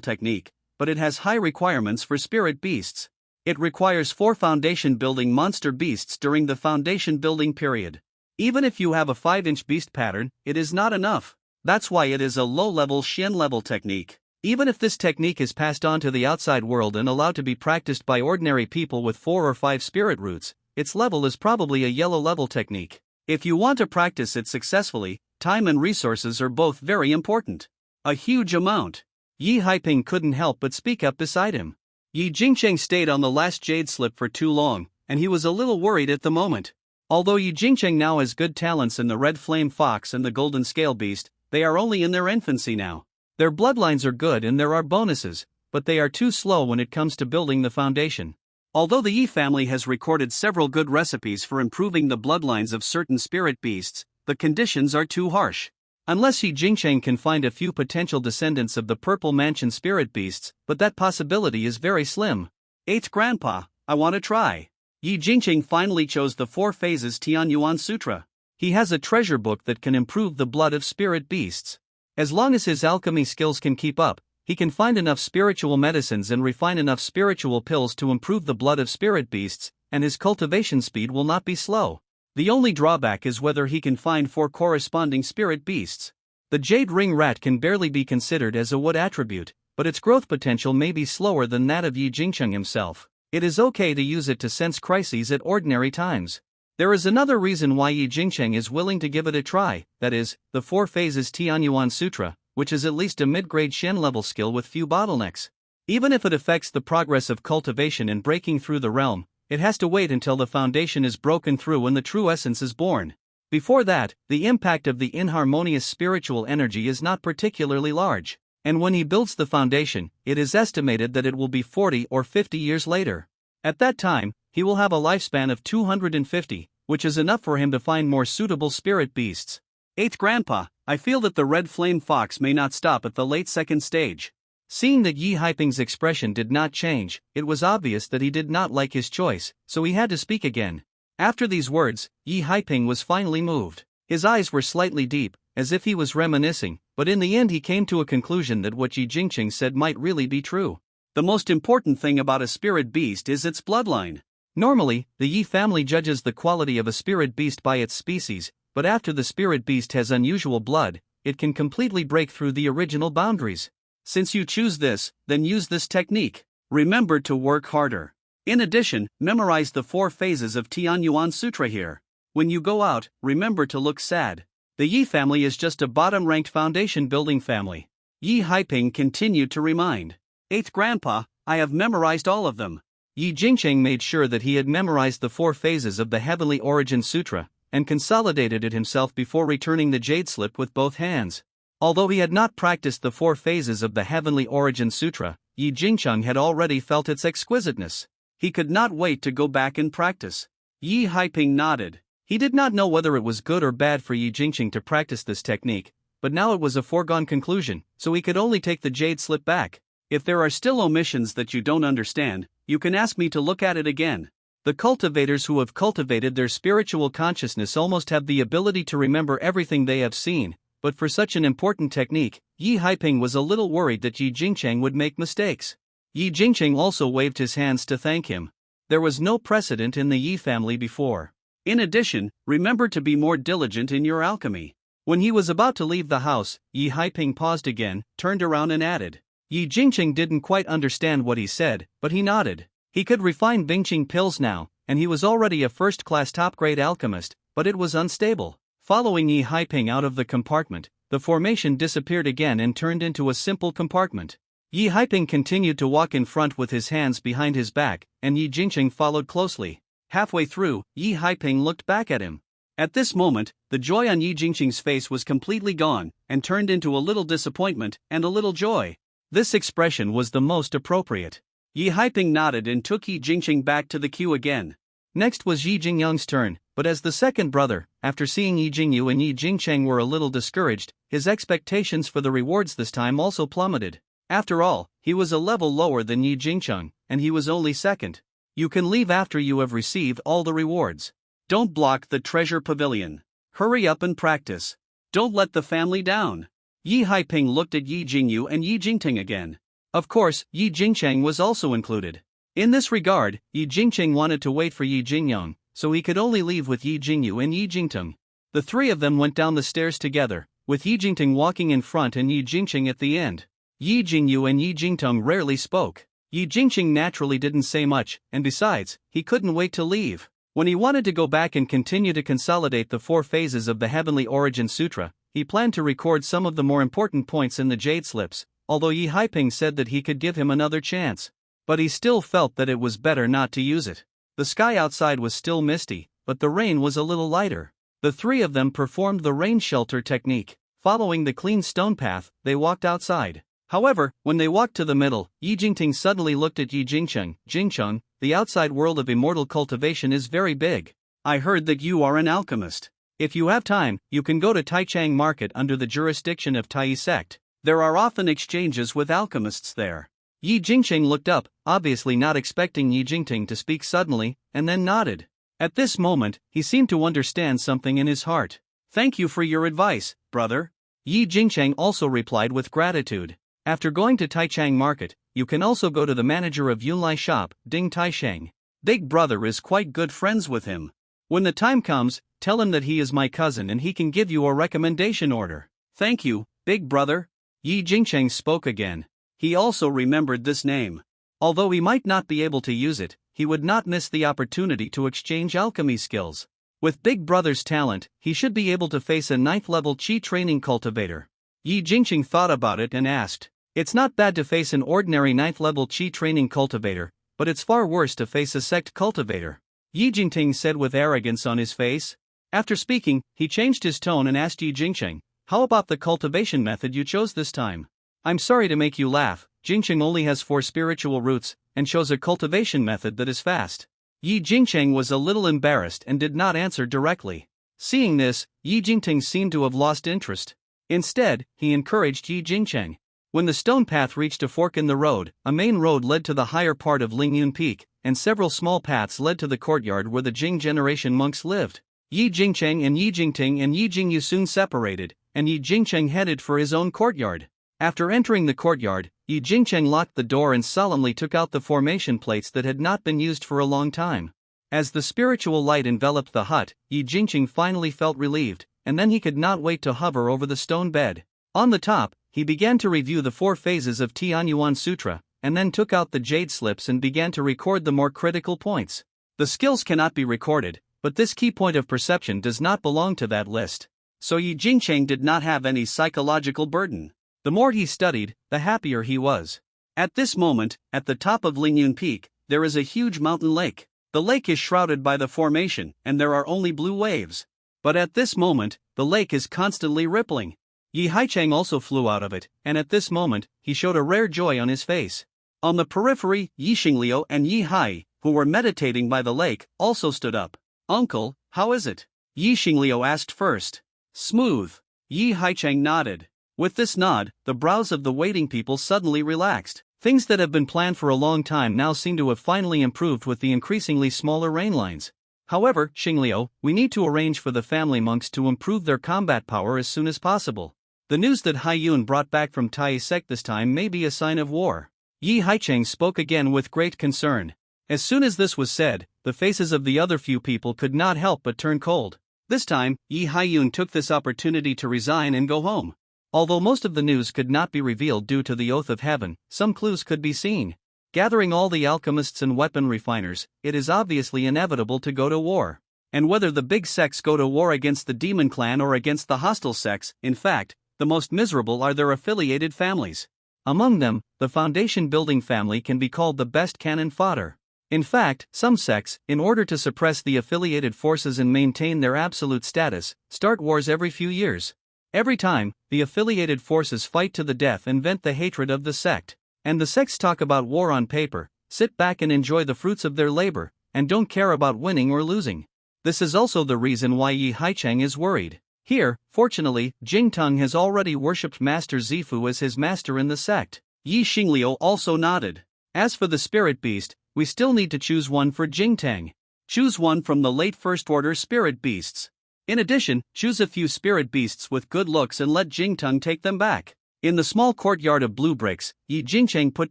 technique, but it has high requirements for spirit beasts. It requires 4 foundation building monster beasts during the foundation building period. Even if you have a 5-inch beast pattern, it is not enough. That's why it is a low-level Shen level technique. Even if this technique is passed on to the outside world and allowed to be practiced by ordinary people with 4 or 5 spirit roots, its level is probably a yellow level technique. If you want to practice it successfully, time and resources are both very important. A huge amount. Yi Haiping couldn't help but speak up beside him. Yi Jingcheng stayed on the last jade slip for too long, and he was a little worried at the moment. Although Yi Jingcheng now has good talents in the red flame fox and the golden scale beast, they are only in their infancy now. Their bloodlines are good and there are bonuses, but they are too slow when it comes to building the foundation. Although the Yi family has recorded several good recipes for improving the bloodlines of certain spirit beasts, the conditions are too harsh. Unless Yi Jingcheng can find a few potential descendants of the Purple Mansion spirit beasts, but that possibility is very slim. 8th Grandpa, I want to try. Yi Jingcheng finally chose the 4 phases Tianyuan Sutra. He has a treasure book that can improve the blood of spirit beasts. As long as his alchemy skills can keep up, he can find enough spiritual medicines and refine enough spiritual pills to improve the blood of spirit beasts, and his cultivation speed will not be slow. The only drawback is whether he can find 4 corresponding spirit beasts. The jade ring rat can barely be considered as a wood attribute, but its growth potential may be slower than that of Yi Jingcheng himself. It is okay to use it to sense crises at ordinary times. There is another reason why Yi Jingcheng is willing to give it a try, that is, the 4 phases Tianyuan Sutra, which is at least a mid-grade Shen level skill with few bottlenecks. Even if it affects the progress of cultivation and breaking through the realm, it has to wait until the foundation is broken through and the true essence is born. Before that, the impact of the inharmonious spiritual energy is not particularly large, and when he builds the foundation, it is estimated that it will be 40 or 50 years later. At that time, he will have a lifespan of 250, which is enough for him to find more suitable spirit beasts. 8th Grandpa, I feel that the red flame fox may not stop at the late 2nd stage. Seeing that Yi Haiping's expression did not change, it was obvious that he did not like his choice, so he had to speak again. After these words, Yi Haiping was finally moved. His eyes were slightly deep, as if he was reminiscing, but in the end he came to a conclusion that what Yi Jingcheng said might really be true. The most important thing about a spirit beast is its bloodline. Normally, the Yi family judges the quality of a spirit beast by its species, but after the spirit beast has unusual blood, it can completely break through the original boundaries. Since you choose this, then use this technique. Remember to work harder. In addition, memorize the 4 phases of Tianyuan Sutra here. When you go out, remember to look sad. The Yi family is just a bottom-ranked foundation building family. Yi Haiping continued to remind. 8th Grandpa, I have memorized all of them. Yi Jingcheng made sure that he had memorized the 4 phases of the Heavenly Origin Sutra, and consolidated it himself before returning the jade slip with both hands. Although he had not practiced the 4 phases of the Heavenly Origin Sutra, Yi Jingcheng had already felt its exquisiteness. He could not wait to go back and practice. Yi Haiping nodded. He did not know whether it was good or bad for Yi Jingcheng to practice this technique, but now it was a foregone conclusion, so he could only take the jade slip back. If there are still omissions that you don't understand, you can ask me to look at it again. The cultivators who have cultivated their spiritual consciousness almost have the ability to remember everything they have seen, but for such an important technique, Yi Haiping was a little worried that Yi Jingcheng would make mistakes. Yi Jingcheng also waved his hands to thank him. There was no precedent in the Yi family before. In addition, remember to be more diligent in your alchemy. When he was about to leave the house, Yi Haiping paused again, turned around and added. Yi Jingcheng didn't quite understand what he said, but he nodded. He could refine Bingqing pills now, and he was already a first-class top-grade alchemist, but it was unstable. Following Yi Haiping out of the compartment, the formation disappeared again and turned into a simple compartment. Yi Haiping continued to walk in front with his hands behind his back, and Yi Jingcheng followed closely. Halfway through, Yi Haiping looked back at him. At this moment, the joy on Yi Jingcheng's face was completely gone, and turned into a little disappointment and a little joy. This expression was the most appropriate. Yi Haiping nodded and took Yi Jingcheng back to the queue again. Next was Yi Jingyang's turn, but as the second brother, after seeing Yi Jingyu and Yi Jingcheng were a little discouraged, his expectations for the rewards this time also plummeted. After all, he was a level lower than Yi Jingcheng, and he was only second. You can leave after you have received all the rewards. Don't block the treasure pavilion. Hurry up and practice. Don't let the family down. Yi Haiping looked at Yi Jingyu and Yi Jingting again. Of course, Yi Jingcheng was also included. In this regard, Yi Jingcheng wanted to wait for Yi Jingyang, so he could only leave with Yi Jingyu and Yi Jingtung. The 3 of them went down the stairs together, with Yi Jingting walking in front and Yi Jingcheng at the end. Yi Jingyu and Yi Jingtung rarely spoke. Yi Jingcheng naturally didn't say much, and besides, he couldn't wait to leave. When he wanted to go back and continue to consolidate the 4 phases of the Heavenly Origin Sutra, he planned to record some of the more important points in the jade slips, although Yi Haiping said that he could give him another chance. But he still felt that it was better not to use it. The sky outside was still misty, but the rain was a little lighter. The 3 of them performed the rain shelter technique. Following the clean stone path, they walked outside. However, when they walked to the middle, Yi Jingting suddenly looked at Yi Jingcheng. Jingcheng, the outside world of immortal cultivation is very big. I heard that you are an alchemist. If you have time, you can go to Taichang Market under the jurisdiction of Tai sect. There are often exchanges with alchemists there. Yi Jingcheng looked up, obviously not expecting Yi Jingting to speak suddenly, and then nodded. At this moment, he seemed to understand something in his heart. Thank you for your advice, brother. Yi Jingcheng also replied with gratitude. After going to Taichang Market, you can also go to the manager of Yunlai shop, Ding Taisheng. Big brother is quite good friends with him. When the time comes, tell him that he is my cousin and he can give you a recommendation order. Thank you, big brother. Yi Jingcheng spoke again. He also remembered this name. Although he might not be able to use it, he would not miss the opportunity to exchange alchemy skills. With Big Brother's talent, he should be able to face a 9th level Qi training cultivator. Yi Jingcheng thought about it and asked. It's not bad to face an ordinary 9th level Qi training cultivator, but it's far worse to face a sect cultivator. Yi Jingting said with arrogance on his face. After speaking, he changed his tone and asked Yi Jingcheng, how about the cultivation method you chose this time? I'm sorry to make you laugh, Jingcheng only has 4 spiritual roots, and chose a cultivation method that is fast. Yi Jingcheng was a little embarrassed and did not answer directly. Seeing this, Yi Jingting seemed to have lost interest. Instead, he encouraged Yi Jingcheng. When the stone path reached a fork in the road, a main road led to the higher part of Lingyun Peak, and several small paths led to the courtyard where the Jing generation monks lived. Yi Jingcheng and Yi Jingting and Yi Jingyu soon separated, and Yi Jingcheng headed for his own courtyard. After entering the courtyard, Yi Jingcheng locked the door and solemnly took out the formation plates that had not been used for a long time. As the spiritual light enveloped the hut, Yi Jingqing finally felt relieved, and then he could not wait to hover over the stone bed. On the top, he began to review the 4 phases of Tianyuan Sutra, and then took out the jade slips and began to record the more critical points. The skills cannot be recorded, but this key point of perception does not belong to that list. So Yi Jingqing did not have any psychological burden. The more he studied, the happier he was. At this moment, at the top of Lingyun Peak, there is a huge mountain lake. The lake is shrouded by the formation, and there are only blue waves. But at this moment, the lake is constantly rippling. Yi Haicheng also flew out of it, and at this moment, he showed a rare joy on his face. On the periphery, Yi Xingliu and Yi Hai, who were meditating by the lake, also stood up. "Uncle, how is it?" Yi Xingliu asked first. "Smooth." Yi Haicheng nodded. With this nod, the brows of the waiting people suddenly relaxed. Things that have been planned for a long time now seem to have finally improved with the increasingly smaller rain lines. However, Xingliu, we need to arrange for the family monks to improve their combat power as soon as possible. The news that Hai Yun brought back from Tai Sect this time may be a sign of war. Yi Haicheng spoke again with great concern. As soon as this was said, the faces of the other few people could not help but turn cold. This time, Yi Haiyun took this opportunity to resign and go home. Although most of the news could not be revealed due to the oath of heaven, some clues could be seen. Gathering all the alchemists and weapon refiners, it is obviously inevitable to go to war. And whether the big sects go to war against the demon clan or against the hostile sects, in fact, the most miserable are their affiliated families. Among them, the foundation building family can be called the best cannon fodder. In fact, some sects, in order to suppress the affiliated forces and maintain their absolute status, start wars every few years. Every time, the affiliated forces fight to the death and vent the hatred of the sect. And the sects talk about war on paper, sit back and enjoy the fruits of their labor, and don't care about winning or losing. This is also the reason why Yi Haicheng is worried. Here, fortunately, Jingteng has already worshipped Master Zifu as his master in the sect. Yi Xingliu also nodded. As for the spirit beast, we still need to choose one for Jingteng. Choose one from the late First Order spirit beasts. In addition, choose a few spirit beasts with good looks and let Jingteng take them back. In the small courtyard of blue bricks, Yi Jingcheng put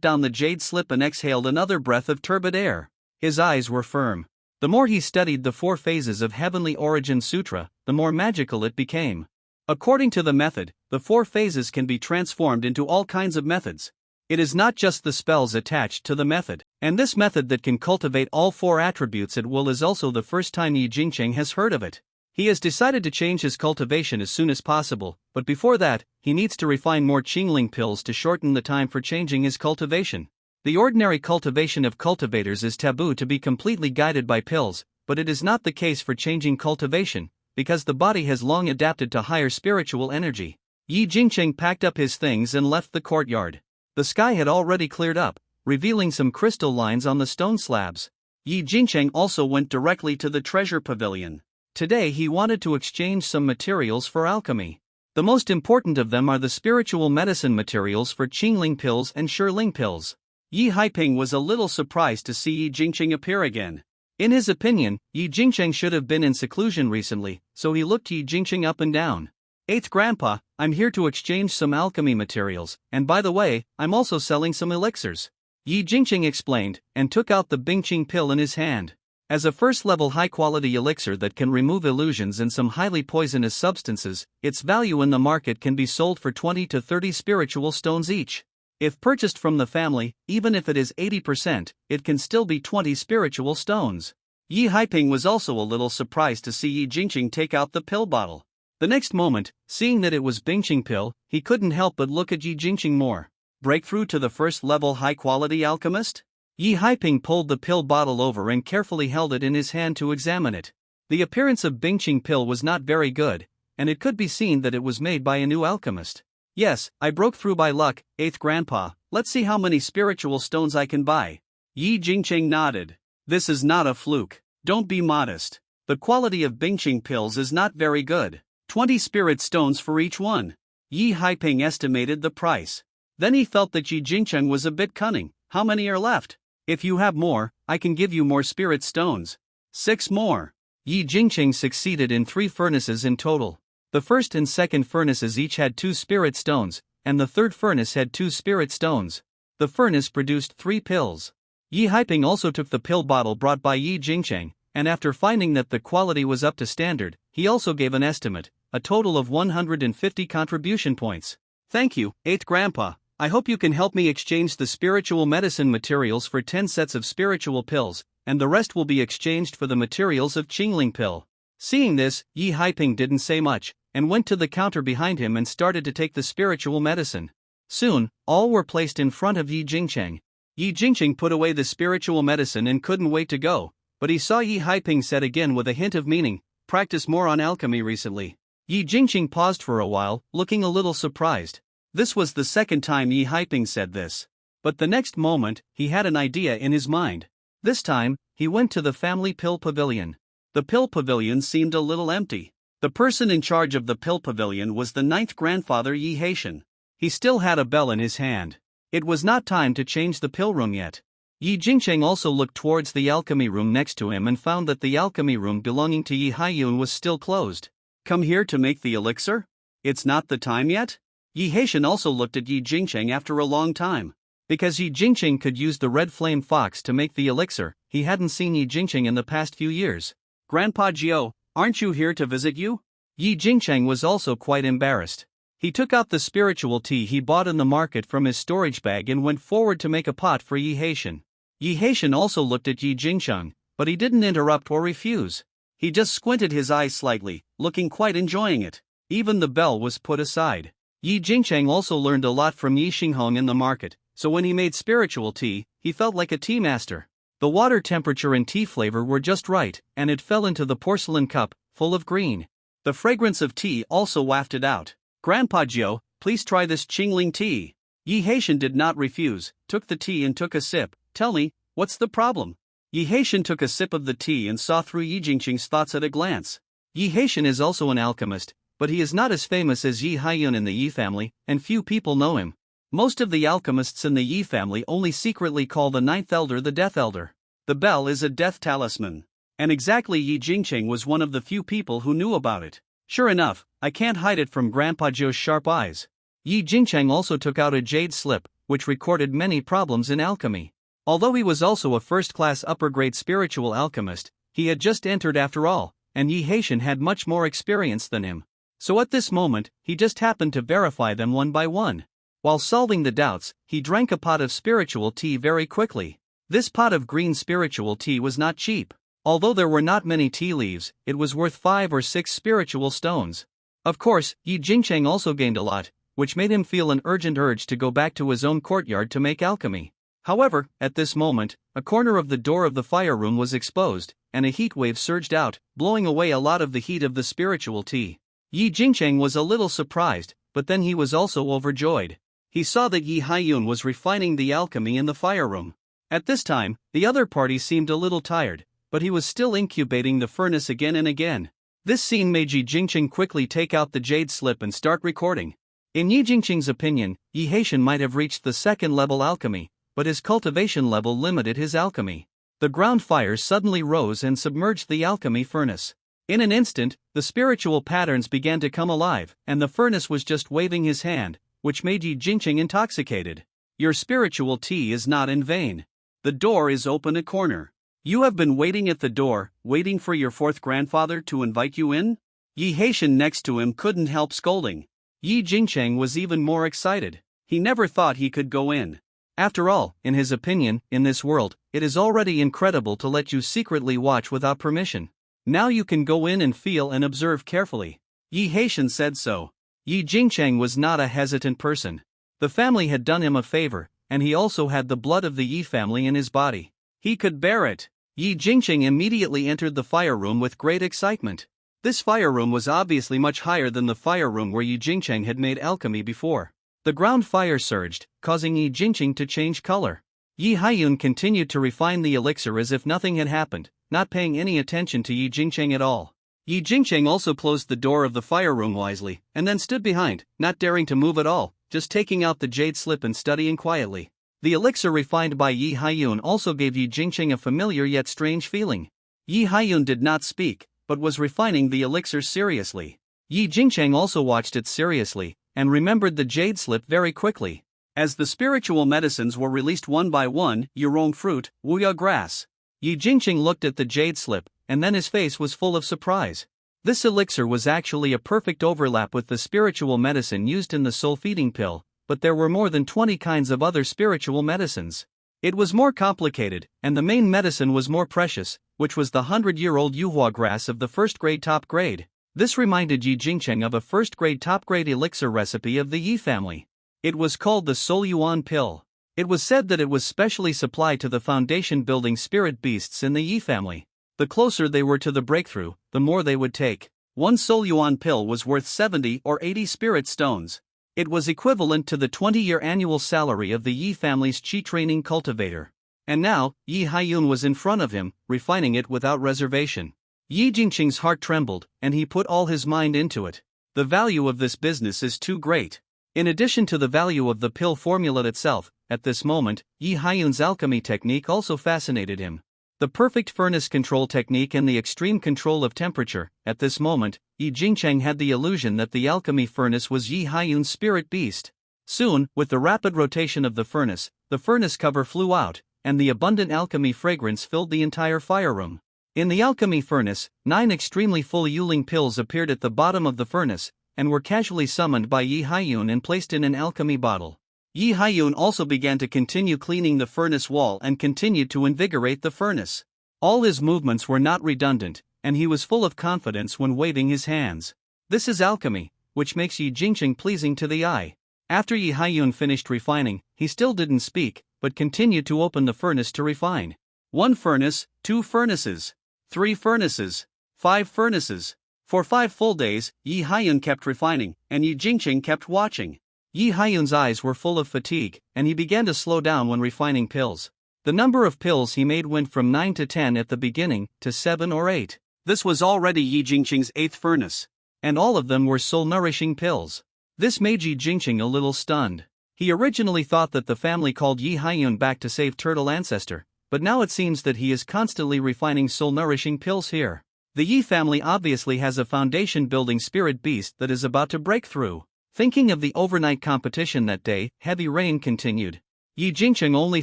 down the jade slip and exhaled another breath of turbid air. His eyes were firm. The more he studied the 4 phases of Heavenly Origin Sutra, the more magical it became. According to the method, the 4 phases can be transformed into all kinds of methods. It is not just the spells attached to the method, and this method that can cultivate all 4 attributes at will is also the first time Yi Jingcheng has heard of it. He has decided to change his cultivation as soon as possible, but before that, he needs to refine more Qingling pills to shorten the time for changing his cultivation. The ordinary cultivation of cultivators is taboo to be completely guided by pills, but it is not the case for changing cultivation, because the body has long adapted to higher spiritual energy. Yi Jingcheng packed up his things and left the courtyard. The sky had already cleared up, revealing some crystal lines on the stone slabs. Yi Jingcheng also went directly to the treasure pavilion. Today he wanted to exchange some materials for alchemy. The most important of them are the spiritual medicine materials for Qingling pills and Shiling pills. Yi Haiping was a little surprised to see Yi Jingcheng appear again. In his opinion, Yi Jingcheng should have been in seclusion recently, so he looked Yi Jingcheng up and down. "Eighth Grandpa, I'm here to exchange some alchemy materials, and by the way, I'm also selling some elixirs," Yi Jingcheng explained, and took out the Bingqing pill in his hand. As a first-level high-quality elixir that can remove illusions and some highly poisonous substances, its value in the market can be sold for 20 to 30 spiritual stones each. If purchased from the family, even if it is 80%, it can still be 20 spiritual stones. Yi Haiping was also a little surprised to see Yi Jingcheng take out the pill bottle. The next moment, seeing that it was Bingqing pill, he couldn't help but look at Yi Jingcheng more. Breakthrough to the first-level high-quality alchemist? Yi Haiping pulled the pill bottle over and carefully held it in his hand to examine it. The appearance of Bingqing pill was not very good, and it could be seen that it was made by a new alchemist. "Yes, I broke through by luck, 8th Grandpa, let's see how many spiritual stones I can buy." Yi Jingcheng nodded. "This is not a fluke, don't be modest. The quality of Bingqing pills is not very good. 20 spirit stones for each one." Yi Haiping estimated the price. Then he felt that Yi Jingcheng was a bit cunning. "How many are left? If you have more, I can give you more spirit stones." 6 more. Yi Jingcheng succeeded in 3 furnaces in total. The first and second furnaces each had 2 spirit stones, and the third furnace had 2 spirit stones. The furnace produced 3 pills. Yi Haiping also took the pill bottle brought by Yi Jingcheng, and after finding that the quality was up to standard, he also gave an estimate, a total of 150 contribution points. Thank you, 8th Grandpa. I hope you can help me exchange the spiritual medicine materials for 10 sets of spiritual pills, and the rest will be exchanged for the materials of Qingling pill. Seeing this, Yi Haiping didn't say much, and went to the counter behind him and started to take the spiritual medicine. Soon, all were placed in front of Yi Jingcheng. Yi Jingcheng put away the spiritual medicine and couldn't wait to go, but he saw Yi Haiping said again with a hint of meaning, "Practice more on alchemy recently." Yi Jingcheng paused for a while, looking a little surprised. This was the second time Yi Haiping said this. But the next moment, he had an idea in his mind. This time, he went to the family pill pavilion. The pill pavilion seemed a little empty. The person in charge of the pill pavilion was the 9th grandfather Yi Haishan. He still had a bell in his hand. It was not time to change the pill room yet. Yi Jingcheng also looked towards the alchemy room next to him and found that the alchemy room belonging to Yi Haiyun was still closed. Come here to make the elixir? It's not the time yet? Yi Haishan also looked at Yi Jingcheng after a long time. Because Yi Jingcheng could use the red flame fox to make the elixir, he hadn't seen Yi Jingcheng in the past few years. Grandpa Jiao, aren't you here to visit you? Yi Jingcheng was also quite embarrassed. He took out the spiritual tea he bought in the market from his storage bag and went forward to make a pot for Yi Haishan. Yi Haishan also looked at Yi Jingcheng, but he didn't interrupt or refuse. He just squinted his eyes slightly, looking quite enjoying it. Even the bell was put aside. Yi Jingcheng also learned a lot from Yi Xinghong in the market, so when he made spiritual tea, he felt like a tea master. The water temperature and tea flavor were just right, and it fell into the porcelain cup, full of green. The fragrance of tea also wafted out. Grandpa Jiao, please try this Qingling tea. Yi Haishan did not refuse, took the tea and took a sip. Tell me, what's the problem? Yi Haishan took a sip of the tea and saw through Yi Jingcheng's thoughts at a glance. Yi Haishan is also an alchemist, but he is not as famous as Yi Haiyun in the Yi family, and few people know him. Most of the alchemists in the Yi family only secretly call the 9th elder the Death Elder. The bell is a death talisman. And exactly Yi Jingcheng was one of the few people who knew about it. Sure enough, I can't hide it from Grandpa Jiao's sharp eyes. Yi Jingcheng also took out a jade slip, which recorded many problems in alchemy. Although he was also a first-class upper-grade spiritual alchemist, he had just entered after all, and Yi Haishan had much more experience than him. So at this moment, he just happened to verify them one by one. While solving the doubts, he drank a pot of spiritual tea very quickly. This pot of green spiritual tea was not cheap. Although there were not many tea leaves, it was worth 5 or 6 spiritual stones. Of course, Yi Jingcheng also gained a lot, which made him feel an urgent urge to go back to his own courtyard to make alchemy. However, at this moment, a corner of the door of the fire room was exposed, and a heat wave surged out, blowing away a lot of the heat of the spiritual tea. Yi Jingcheng was a little surprised, but then he was also overjoyed. He saw that Yi Haiyun was refining the alchemy in the fire room. At this time, the other party seemed a little tired, but he was still incubating the furnace again and again. This scene made Yi Jingcheng quickly take out the jade slip and start recording. In Yi Jingcheng's opinion, Yi Haishan might have reached the 2nd level alchemy, but his cultivation level limited his alchemy. The ground fire suddenly rose and submerged the alchemy furnace. In an instant, the spiritual patterns began to come alive, and the furnace was just waving his hand, which made Yi Jingcheng intoxicated. Your spiritual tea is not in vain. The door is open a corner. You have been waiting at the door, waiting for your 4th grandfather to invite you in? Yi Haishan next to him couldn't help scolding. Yi Jingcheng was even more excited. He never thought he could go in. After all, in his opinion, in this world, it is already incredible to let you secretly watch without permission. Now you can go in and feel and observe carefully. Yi Haishan said so. Yi Jingcheng was not a hesitant person. The family had done him a favor, and he also had the blood of the Yi family in his body. He could bear it. Yi Jingcheng immediately entered the fire room with great excitement. This fire room was obviously much higher than the fire room where Yi Jingcheng had made alchemy before. The ground fire surged, causing Yi Jingcheng to change color. Yi Haiyun continued to refine the elixir as if nothing had happened, not paying any attention to Yi Jingcheng at all. Yi Jingcheng also closed the door of the fire room wisely, and then stood behind, not daring to move at all, just taking out the jade slip and studying quietly. The elixir refined by Yi Haiyun also gave Yi Jingcheng a familiar yet strange feeling. Yi Haiyun did not speak, but was refining the elixir seriously. Yi Jingcheng also watched it seriously, and remembered the jade slip very quickly. As the spiritual medicines were released one by one, Yurong fruit, Wuya grass. Yi Jingcheng looked at the jade slip, and then his face was full of surprise. This elixir was actually a perfect overlap with the spiritual medicine used in the soul-feeding pill, but there were more than 20 kinds of other spiritual medicines. It was more complicated, and the main medicine was more precious, which was the 100-year-old yuhua grass of the first-grade top grade. This reminded Yi Jingcheng of a first-grade top-grade elixir recipe of the Yi family. It was called the Soul Yuan pill. It was said that it was specially supplied to the foundation-building spirit beasts in the Yi family. The closer they were to the breakthrough, the more they would take. One Soul Yuan pill was worth 70 or 80 spirit stones. It was equivalent to the 20-year annual salary of the Yi family's Qi training cultivator. And now, Yi Haiyun was in front of him, refining it without reservation. Yi Jingqing's heart trembled, and he put all his mind into it. The value of this business is too great. In addition to the value of the pill formula itself, at this moment, Yi Haiyun's alchemy technique also fascinated him. The perfect furnace control technique and the extreme control of temperature. At this moment, Yi Jingcheng had the illusion that the alchemy furnace was Yi Haiyun's spirit beast. Soon, with the rapid rotation of the furnace cover flew out, and the abundant alchemy fragrance filled the entire fire room. In the alchemy furnace, 9 extremely full Yuling pills appeared at the bottom of the furnace, and were casually summoned by Yi Haiyun and placed in an alchemy bottle. Yi Haiyun also began to continue cleaning the furnace wall and continued to invigorate the furnace. All his movements were not redundant, and he was full of confidence when waving his hands. This is alchemy, which makes Yi Jingcheng pleasing to the eye. After Yi Haiyun finished refining, he still didn't speak, but continued to open the furnace to refine. 1 furnace, 2 furnaces, 3 furnaces, 5 furnaces. For 5 full days, Yi Haiyun kept refining, and Yi Jingcheng kept watching. Yi Haiyun's eyes were full of fatigue, and he began to slow down when refining pills. The number of pills he made went from 9 to 10 at the beginning, to 7 or 8. This was already Yi Jingcheng's 8th furnace. And all of them were soul-nourishing pills. This made Yi Jingcheng a little stunned. He originally thought that the family called Yi Haiyun back to save Turtle Ancestor, but now it seems that he is constantly refining soul-nourishing pills here. The Yi family obviously has a foundation-building spirit beast that is about to break through. Thinking of the overnight competition that day, heavy rain continued. Yi Jingcheng only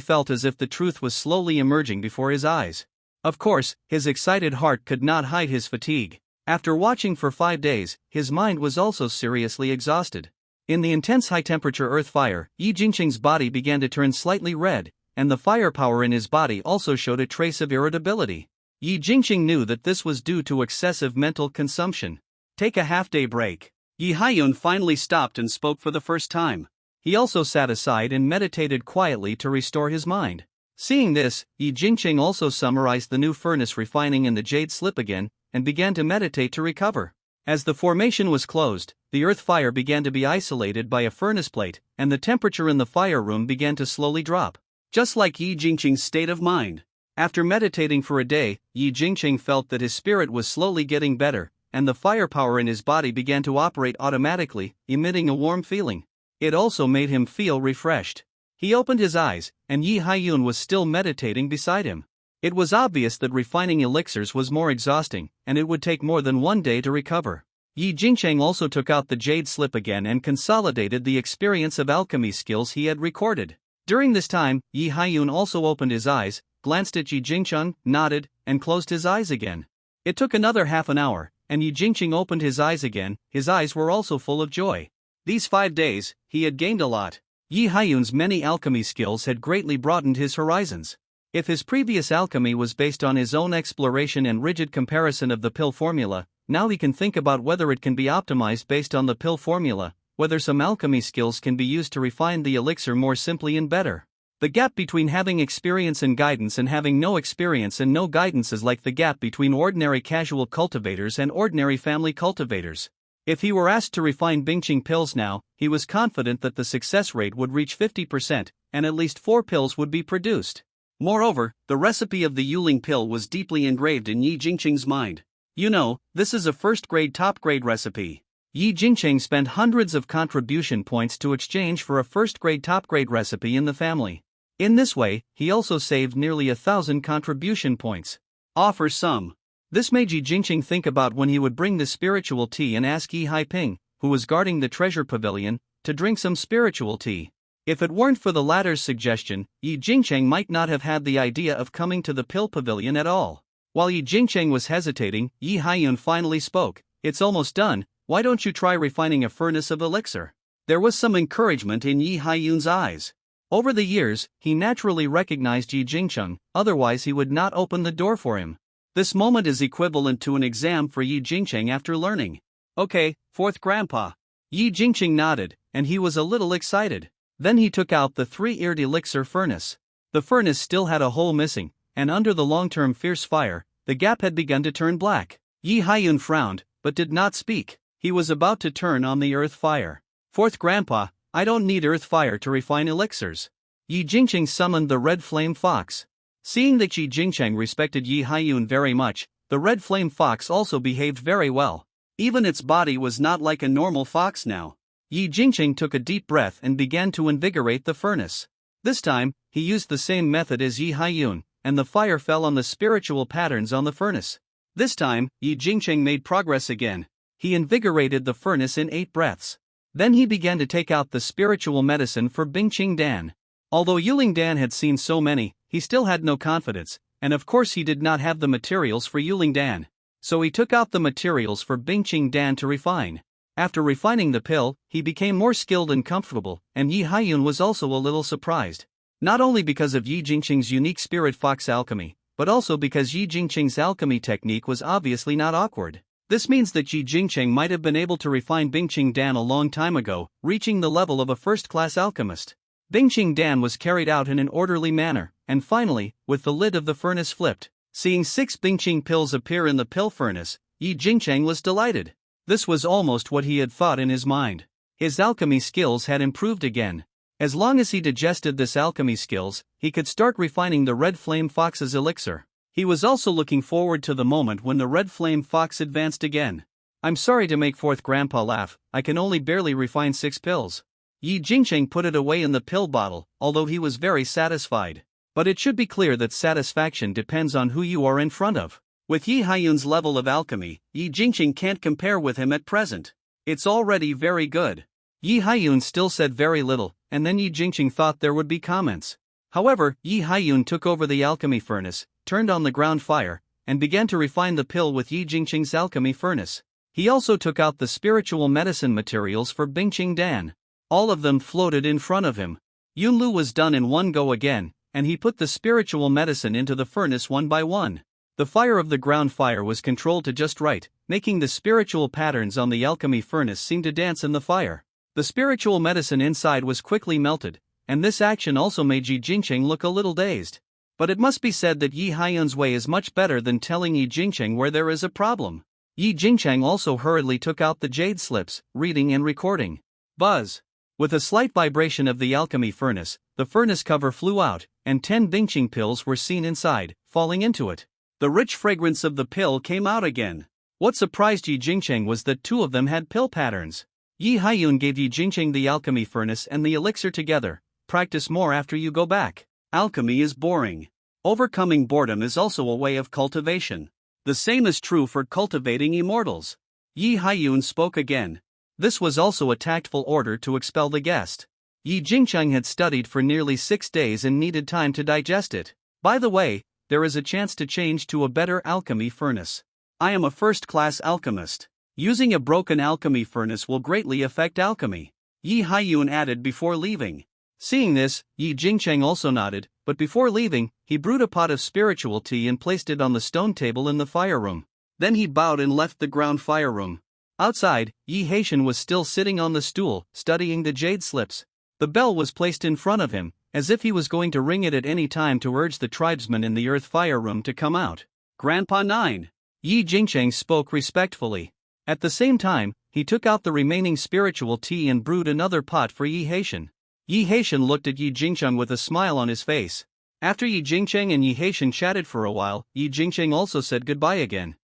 felt as if the truth was slowly emerging before his eyes. Of course, his excited heart could not hide his fatigue. After watching for 5 days, his mind was also seriously exhausted. In the intense high-temperature earth fire, Yi Jingcheng's body began to turn slightly red, and the firepower in his body also showed a trace of irritability. Yi Jingcheng knew that this was due to excessive mental consumption. Take a half-day break. Yi Haiyun finally stopped and spoke for the first time. He also sat aside and meditated quietly to restore his mind. Seeing this, Yi Jingcheng also summarized the new furnace refining in the jade slip again, and began to meditate to recover. As the formation was closed, the earth fire began to be isolated by a furnace plate, and the temperature in the fire room began to slowly drop. Just like Yi Jingcheng's state of mind. After meditating for a day, Yi Jingcheng felt that his spirit was slowly getting better, and the firepower in his body began to operate automatically, emitting a warm feeling. It also made him feel refreshed. He opened his eyes, and Yi Haiyun was still meditating beside him. It was obvious that refining elixirs was more exhausting, and it would take more than 1 day to recover. Yi Jingcheng also took out the jade slip again and consolidated the experience of alchemy skills he had recorded. During this time, Yi Haiyun also opened his eyes, glanced at Yi Jingcheng, nodded, and closed his eyes again. It took another half an hour, and Yi Jingcheng opened his eyes again. His eyes were also full of joy. These 5 days, he had gained a lot. Yi Haiyun's many alchemy skills had greatly broadened his horizons. If his previous alchemy was based on his own exploration and rigid comparison of the pill formula, now he can think about whether it can be optimized based on the pill formula, whether some alchemy skills can be used to refine the elixir more simply and better. The gap between having experience and guidance and having no experience and no guidance is like the gap between ordinary casual cultivators and ordinary family cultivators. If he were asked to refine Bingqing pills now, he was confident that the success rate would reach 50%, and at least 4 pills would be produced. Moreover, the recipe of the Yuling pill was deeply engraved in Yi Jingcheng's mind. You know, this is a first-grade top-grade recipe. Yi Jingcheng spent hundreds of contribution points to exchange for a first-grade top-grade recipe in the family. In this way, he also saved nearly 1,000 contribution points. Offer some. This made Yi Jingcheng think about when he would bring the spiritual tea and ask Yi Haiping, who was guarding the treasure pavilion, to drink some spiritual tea. If it weren't for the latter's suggestion, Yi Jingcheng might not have had the idea of coming to the pill pavilion at all. While Yi Jingcheng was hesitating, Yi Haiyun finally spoke. It's almost done, why don't you try refining a furnace of elixir? There was some encouragement in Yi Haiyun's eyes. Over the years, he naturally recognized Yi Jingcheng, otherwise he would not open the door for him. This moment is equivalent to an exam for Yi Jingcheng after learning. Okay, fourth grandpa. Yi Jingcheng nodded, and he was a little excited. Then he took out the three-eared elixir furnace. The furnace still had a hole missing, and under the long-term fierce fire, the gap had begun to turn black. Yi Haiyun frowned, but did not speak. He was about to turn on the earth fire. Fourth grandpa, I don't need earth fire to refine elixirs. Yi Jingcheng summoned the red flame fox. Seeing that Yi Jingcheng respected Yi Haiyun very much, the red flame fox also behaved very well. Even its body was not like a normal fox now. Yi Jingcheng took a deep breath and began to invigorate the furnace. This time, he used the same method as Yi Haiyun, and the fire fell on the spiritual patterns on the furnace. This time, Yi Jingcheng made progress again. He invigorated the furnace in 8 breaths. Then he began to take out the spiritual medicine for Bingqing Dan. Although Yuling Dan had seen so many, he still had no confidence, and of course he did not have the materials for Yuling Dan. So he took out the materials for Bingqing Dan to refine. After refining the pill, he became more skilled and comfortable, and Yi Haiyun was also a little surprised. Not only because of Yi Jingcheng's unique spirit fox alchemy, but also because Yi Jingcheng's alchemy technique was obviously not awkward. This means that Yi Jingcheng might have been able to refine Bingqing Dan a long time ago, reaching the level of a first-class alchemist. Bingqing Dan was carried out in an orderly manner, and finally, with the lid of the furnace flipped, seeing 6 Bingqing pills appear in the pill furnace, Yi Jingcheng was delighted. This was almost what he had thought in his mind. His alchemy skills had improved again. As long as he digested this alchemy skills, he could start refining the red flame fox's elixir. He was also looking forward to the moment when the red flame fox advanced again. I'm sorry to make fourth grandpa laugh, I can only barely refine 6 pills. Yi Jingcheng put it away in the pill bottle, although he was very satisfied. But it should be clear that satisfaction depends on who you are in front of. With Yi Haiyun's level of alchemy, Yi Jingcheng can't compare with him at present. It's already very good. Yi Haiyun still said very little, and then Yi Jingcheng thought there would be comments. However, Yi Haiyun took over the alchemy furnace, turned on the ground fire, and began to refine the pill with Yi Jingcheng's alchemy furnace. He also took out the spiritual medicine materials for Bingqing Dan. All of them floated in front of him. Yunlu was done in one go again, and he put the spiritual medicine into the furnace one by one. The fire of the ground fire was controlled to just right, making the spiritual patterns on the alchemy furnace seem to dance in the fire. The spiritual medicine inside was quickly melted, and this action also made Yi Jingcheng look a little dazed. But it must be said that Yi Haiyun's way is much better than telling Yi Jingcheng where there is a problem. Yi Jingcheng also hurriedly took out the jade slips, reading and recording. Buzz! With a slight vibration of the alchemy furnace, the furnace cover flew out, and 10 Bingqing pills were seen inside, falling into it. The rich fragrance of the pill came out again. What surprised Yi Jingcheng was that 2 of them had pill patterns. Yi Haiyun gave Yi Jingcheng the alchemy furnace and the elixir together. Practice more after you go back. Alchemy is boring. Overcoming boredom is also a way of cultivation. The same is true for cultivating immortals. Yi Haiyun spoke again. This was also a tactful order to expel the guest. Yi Jingcheng had studied for nearly 6 days and needed time to digest it. By the way, there is a chance to change to a better alchemy furnace. I am a first-class alchemist. Using a broken alchemy furnace will greatly affect alchemy. Yi Haiyun added before leaving. Seeing this, Yi Jingcheng also nodded, but before leaving, he brewed a pot of spiritual tea and placed it on the stone table in the fire room. Then he bowed and left the ground fire room. Outside, Yi Haishan was still sitting on the stool, studying the jade slips. The bell was placed in front of him, as if he was going to ring it at any time to urge the tribesmen in the earth fire room to come out. Grandpa 9. Yi Jingcheng spoke respectfully. At the same time, he took out the remaining spiritual tea and brewed another pot for Yi Haishan. Yi Haishan looked at Yi Jingcheng with a smile on his face. After Yi Jingcheng and Yi Haishan chatted for a while, Yi Jingcheng also said goodbye again.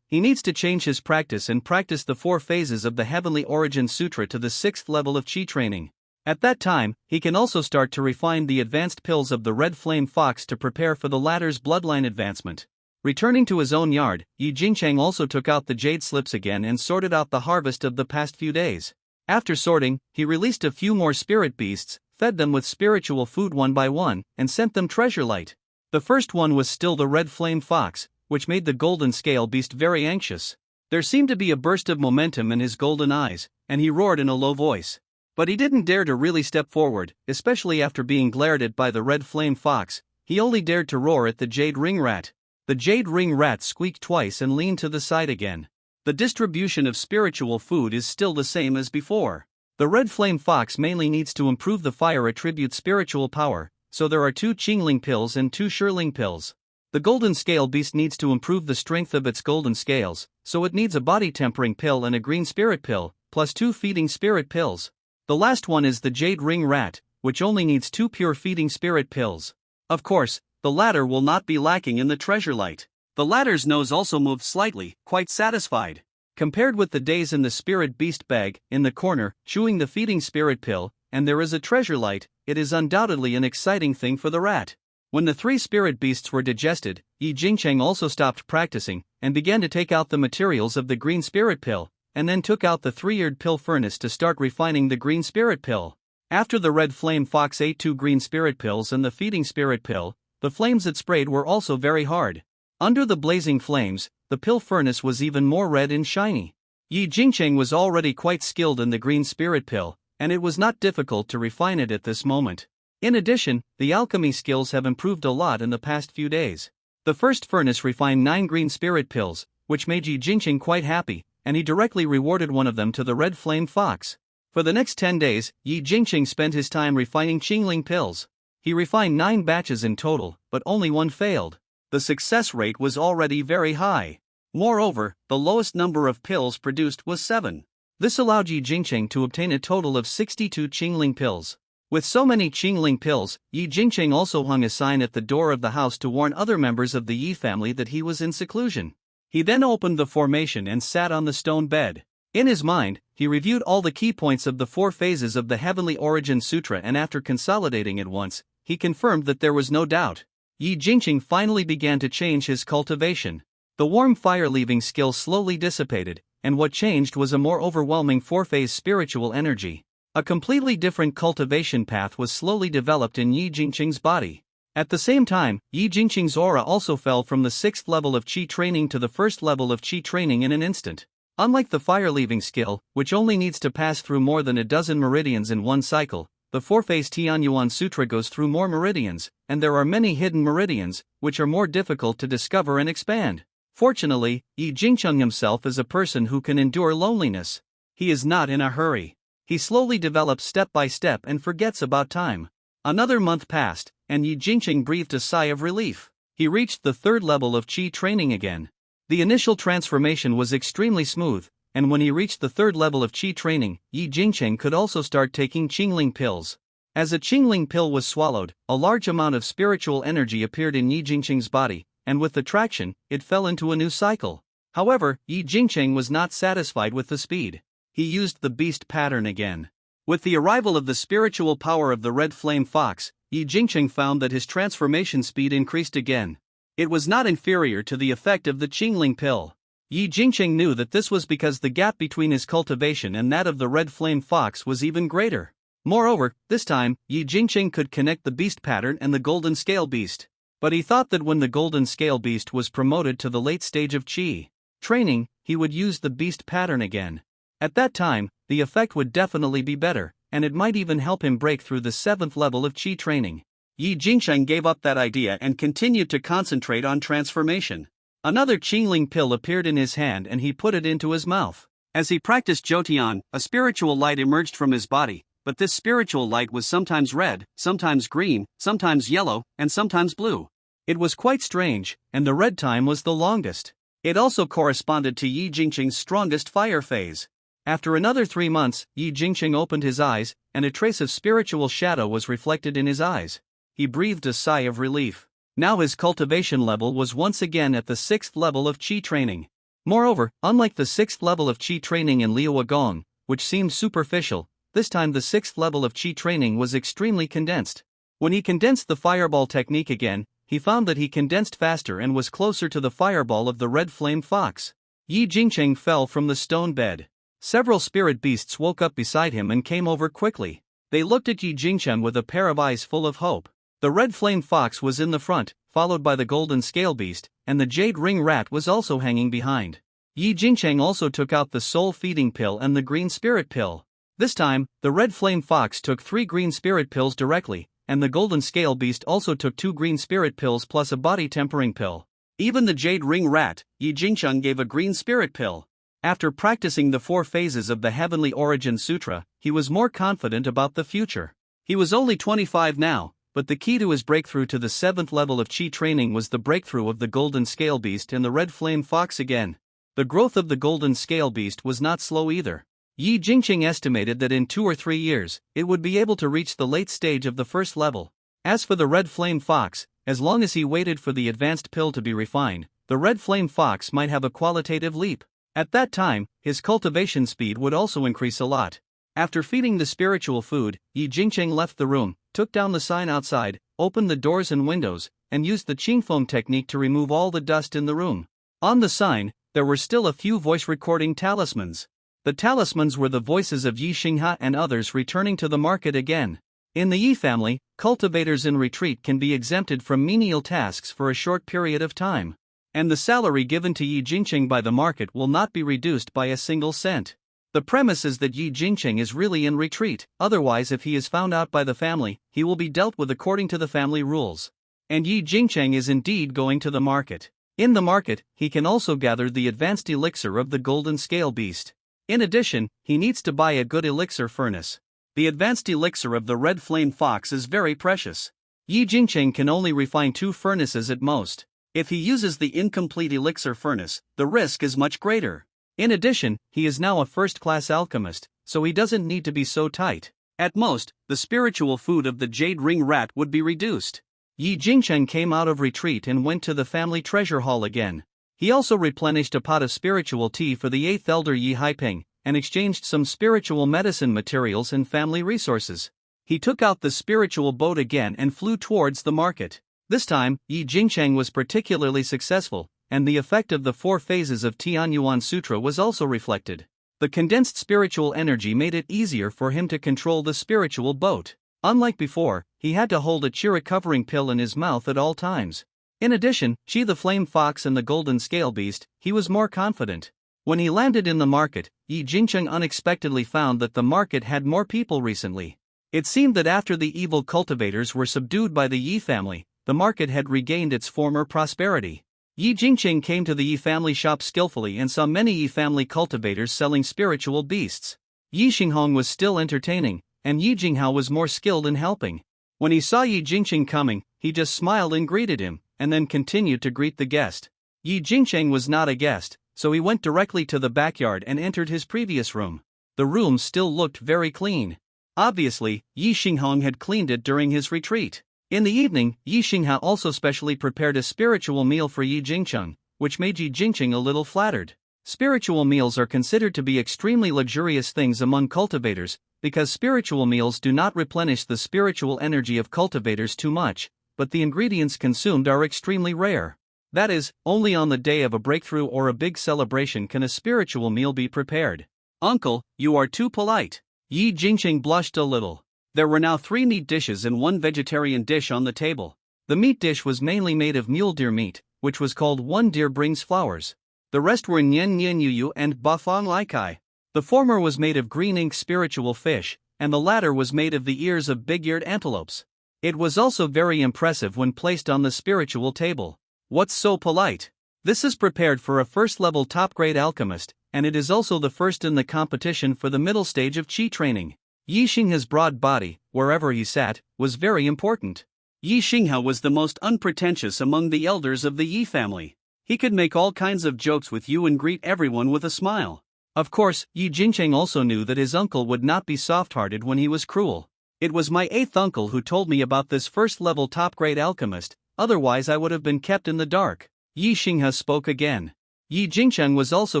He needs to change his practice and practice the 4 phases of the Heavenly Origin Sutra to the 6th level of Qi training. At that time, he can also start to refine the advanced pills of the Red Flame Fox to prepare for the latter's bloodline advancement. Returning to his own yard, Yi Jingcheng also took out the jade slips again and sorted out the harvest of the past few days. After sorting, he released a few more spirit beasts, fed them with spiritual food one by one, and sent them treasure light. The first one was still the Red Flame Fox, which made the golden scale beast very anxious. There seemed to be a burst of momentum in his golden eyes, and he roared in a low voice. But he didn't dare to really step forward, especially after being glared at by the red flame fox. He only dared to roar at the jade ring rat. The jade ring rat squeaked twice and leaned to the side again. The distribution of spiritual food is still the same as before. The red flame fox mainly needs to improve the fire attribute spiritual power, so there are 2 Qingling pills and 2 Shirling pills. The golden scale beast needs to improve the strength of its golden scales, so it needs a body tempering pill and a green spirit pill, plus 2 feeding spirit pills. The last one is the jade ring rat, which only needs 2 pure feeding spirit pills. Of course, the latter will not be lacking in the treasure light. The latter's nose also moved slightly, quite satisfied. Compared with the days in the spirit beast bag, in the corner, chewing the feeding spirit pill, and there is a treasure light, it is undoubtedly an exciting thing for the rat. When the 3 spirit beasts were digested, Yi Jingcheng also stopped practicing, and began to take out the materials of the green spirit pill, and then took out the 3-eared pill furnace to start refining the green spirit pill. After the red flame fox ate 2 green spirit pills and the feeding spirit pill, the flames it sprayed were also very hard. Under the blazing flames, the pill furnace was even more red and shiny. Yi Jingcheng was already quite skilled in the green spirit pill, and it was not difficult to refine it at this moment. In addition, the alchemy skills have improved a lot in the past few days. The first furnace refined 9 green spirit pills, which made Yi Jingcheng quite happy, and he directly rewarded one of them to the red flame fox. For the next 10 days, Yi Jingcheng spent his time refining Qingling pills. He refined 9 batches in total, but only 1 failed. The success rate was already very high. Moreover, the lowest number of pills produced was 7. This allowed Yi Jingcheng to obtain a total of 62 Qingling pills. With so many Qingling pills, Yi Jingcheng also hung a sign at the door of the house to warn other members of the Yi family that he was in seclusion. He then opened the formation and sat on the stone bed. In his mind, he reviewed all the key points of the 4 phases of the Heavenly Origin Sutra, and after consolidating it once, he confirmed that there was no doubt. Yi Jingcheng finally began to change his cultivation. The warm fire-leaving skill slowly dissipated, and what changed was a more overwhelming 4-phase spiritual energy. A completely different cultivation path was slowly developed in Yi Jingcheng's body. At the same time, Yi Jingcheng's aura also fell from the 6th level of Qi training to the 1st level of Qi training in an instant. Unlike the fire-leaving skill, which only needs to pass through more than a dozen meridians in one cycle, the 4-phase Tianyuan Sutra goes through more meridians, and there are many hidden meridians, which are more difficult to discover and expand. Fortunately, Yi Jingcheng himself is a person who can endure loneliness. He is not in a hurry. He slowly develops step by step and forgets about time. Another month passed, and Yi Jingcheng breathed a sigh of relief. He reached the 3rd level of Qi training again. The initial transformation was extremely smooth, and when he reached the 3rd level of Qi training, Yi Jingcheng could also start taking Qingling pills. As a Qingling pill was swallowed, a large amount of spiritual energy appeared in Yi Jingcheng's body, and with the traction, it fell into a new cycle. However, Yi Jingcheng was not satisfied with the speed. He used the beast pattern again. With the arrival of the spiritual power of the red flame fox, Yi Jingcheng found that his transformation speed increased again. It was not inferior to the effect of the Qingling pill. Yi Jingcheng knew that this was because the gap between his cultivation and that of the red flame fox was even greater. Moreover, this time, Yi Jingcheng could connect the beast pattern and the golden scale beast. But he thought that when the golden scale beast was promoted to the late stage of Qi training, he would use the beast pattern again. At that time, the effect would definitely be better, and it might even help him break through the 7th level of Qi training. Yi Jingcheng gave up that idea and continued to concentrate on transformation. Another Qingling pill appeared in his hand and he put it into his mouth. As he practiced Jotian, a spiritual light emerged from his body, but this spiritual light was sometimes red, sometimes green, sometimes yellow, and sometimes blue. It was quite strange, and the red time was the longest. It also corresponded to Yi Jingcheng's strongest fire phase. After another 3 months, Yi Jingcheng opened his eyes, and a trace of spiritual shadow was reflected in his eyes. He breathed a sigh of relief. Now his cultivation level was once again at the 6th level of Qi training. Moreover, unlike the 6th level of Qi training in Liu Gong, which seemed superficial, this time the 6th level of Qi training was extremely condensed. When he condensed the fireball technique again, he found that he condensed faster and was closer to the fireball of the red flame fox. Yi Jingcheng fell from the stone bed. Several spirit beasts woke up beside him and came over quickly. They looked at Yi Jingcheng with a pair of eyes full of hope. The red flame fox was in the front, followed by the golden scale beast, and the jade ring rat was also hanging behind. Yi Jingcheng also took out the soul feeding pill and the green spirit pill. This time, the red flame fox took 3 green spirit pills directly, and the golden scale beast also took 2 green spirit pills plus a body tempering pill. Even the jade ring rat, Yi Jingcheng gave a green spirit pill. After practicing the 4 phases of the Heavenly Origin Sutra, he was more confident about the future. He was only 25 now, but the key to his breakthrough to the 7th level of Qi training was the breakthrough of the golden scale beast and the red flame fox again. The growth of the golden scale beast was not slow either. Yi Jingcheng estimated that in 2 or 3 years, it would be able to reach the late stage of the 1st level. As for the red flame fox, as long as he waited for the advanced pill to be refined, the red flame fox might have a qualitative leap. At that time, his cultivation speed would also increase a lot. After feeding the spiritual food, Yi Jingcheng left the room, took down the sign outside, opened the doors and windows, and used the qingfeng technique to remove all the dust in the room. On the sign, there were still a few voice recording talismans. The talismans were the voices of Yi Xinghe and others returning to the market again. In the Yi family, cultivators in retreat can be exempted from menial tasks for a short period of time. And the salary given to Yi Jingcheng by the market will not be reduced by a single cent. The premise is that Yi Jingcheng is really in retreat, otherwise if he is found out by the family, he will be dealt with according to the family rules. And Yi Jingcheng is indeed going to the market. In the market, he can also gather the advanced elixir of the golden scale beast. In addition, he needs to buy a good elixir furnace. The advanced elixir of the red flame fox is very precious. Yi Jingcheng can only refine 2 furnaces at most. If he uses the incomplete elixir furnace, the risk is much greater. In addition, he is now a first-class alchemist, so he doesn't need to be so tight. At most, the spiritual food of the jade ring rat would be reduced. Yi Jingcheng came out of retreat and went to the family treasure hall again. He also replenished a pot of spiritual tea for the 8th elder Yi Haiping, and exchanged some spiritual medicine materials and family resources. He took out the spiritual boat again and flew towards the market. This time, Yi Jingcheng was particularly successful, and the effect of the 4 phases of Tianyuan Sutra was also reflected. The condensed spiritual energy made it easier for him to control the spiritual boat. Unlike before, he had to hold a qi recovering pill in his mouth at all times. In addition, Qi the flame fox and the golden scale beast, he was more confident. When he landed in the market, Yi Jingcheng unexpectedly found that the market had more people recently. It seemed that after the evil cultivators were subdued by the Yi family, the market had regained its former prosperity. Yi Jingcheng came to the Yi family shop skillfully and saw many Yi family cultivators selling spiritual beasts. Yi Xinghong was still entertaining, and Yi Jinghao was more skilled in helping. When he saw Yi Jingcheng coming, he just smiled and greeted him, and then continued to greet the guest. Yi Jingcheng was not a guest, so he went directly to the backyard and entered his previous room. The room still looked very clean. Obviously, Yi Xinghong had cleaned it during his retreat. In the evening, Yi Xinghe also specially prepared a spiritual meal for Yi Jingcheng, which made Yi Jingcheng a little flattered. Spiritual meals are considered to be extremely luxurious things among cultivators, because spiritual meals do not replenish the spiritual energy of cultivators too much, but the ingredients consumed are extremely rare. That is, only on the day of a breakthrough or a big celebration can a spiritual meal be prepared. Uncle, you are too polite. Yi Jingcheng blushed a little. There were now 3 meat dishes and 1 vegetarian dish on the table. The meat dish was mainly made of mule deer meat, which was called one deer brings flowers. The rest were Nian Nian Yu and Bafang Lai Kai. The former was made of green ink spiritual fish, and the latter was made of the ears of big-eared antelopes. It was also very impressive when placed on the spiritual table. What's so polite? This is prepared for a first-level top-grade alchemist, and it is also the first in the competition for the middle stage of Qi training. Yi Xinghe's broad body, wherever he sat, was very important. Yi Xinghe was the most unpretentious among the elders of the Yi family. He could make all kinds of jokes with you and greet everyone with a smile. Of course, Yi Jingcheng also knew that his uncle would not be soft-hearted when he was cruel. It was my 8th uncle who told me about this first-level top-grade alchemist, otherwise I would have been kept in the dark. Yi Xinghe spoke again. Yi Jingcheng was also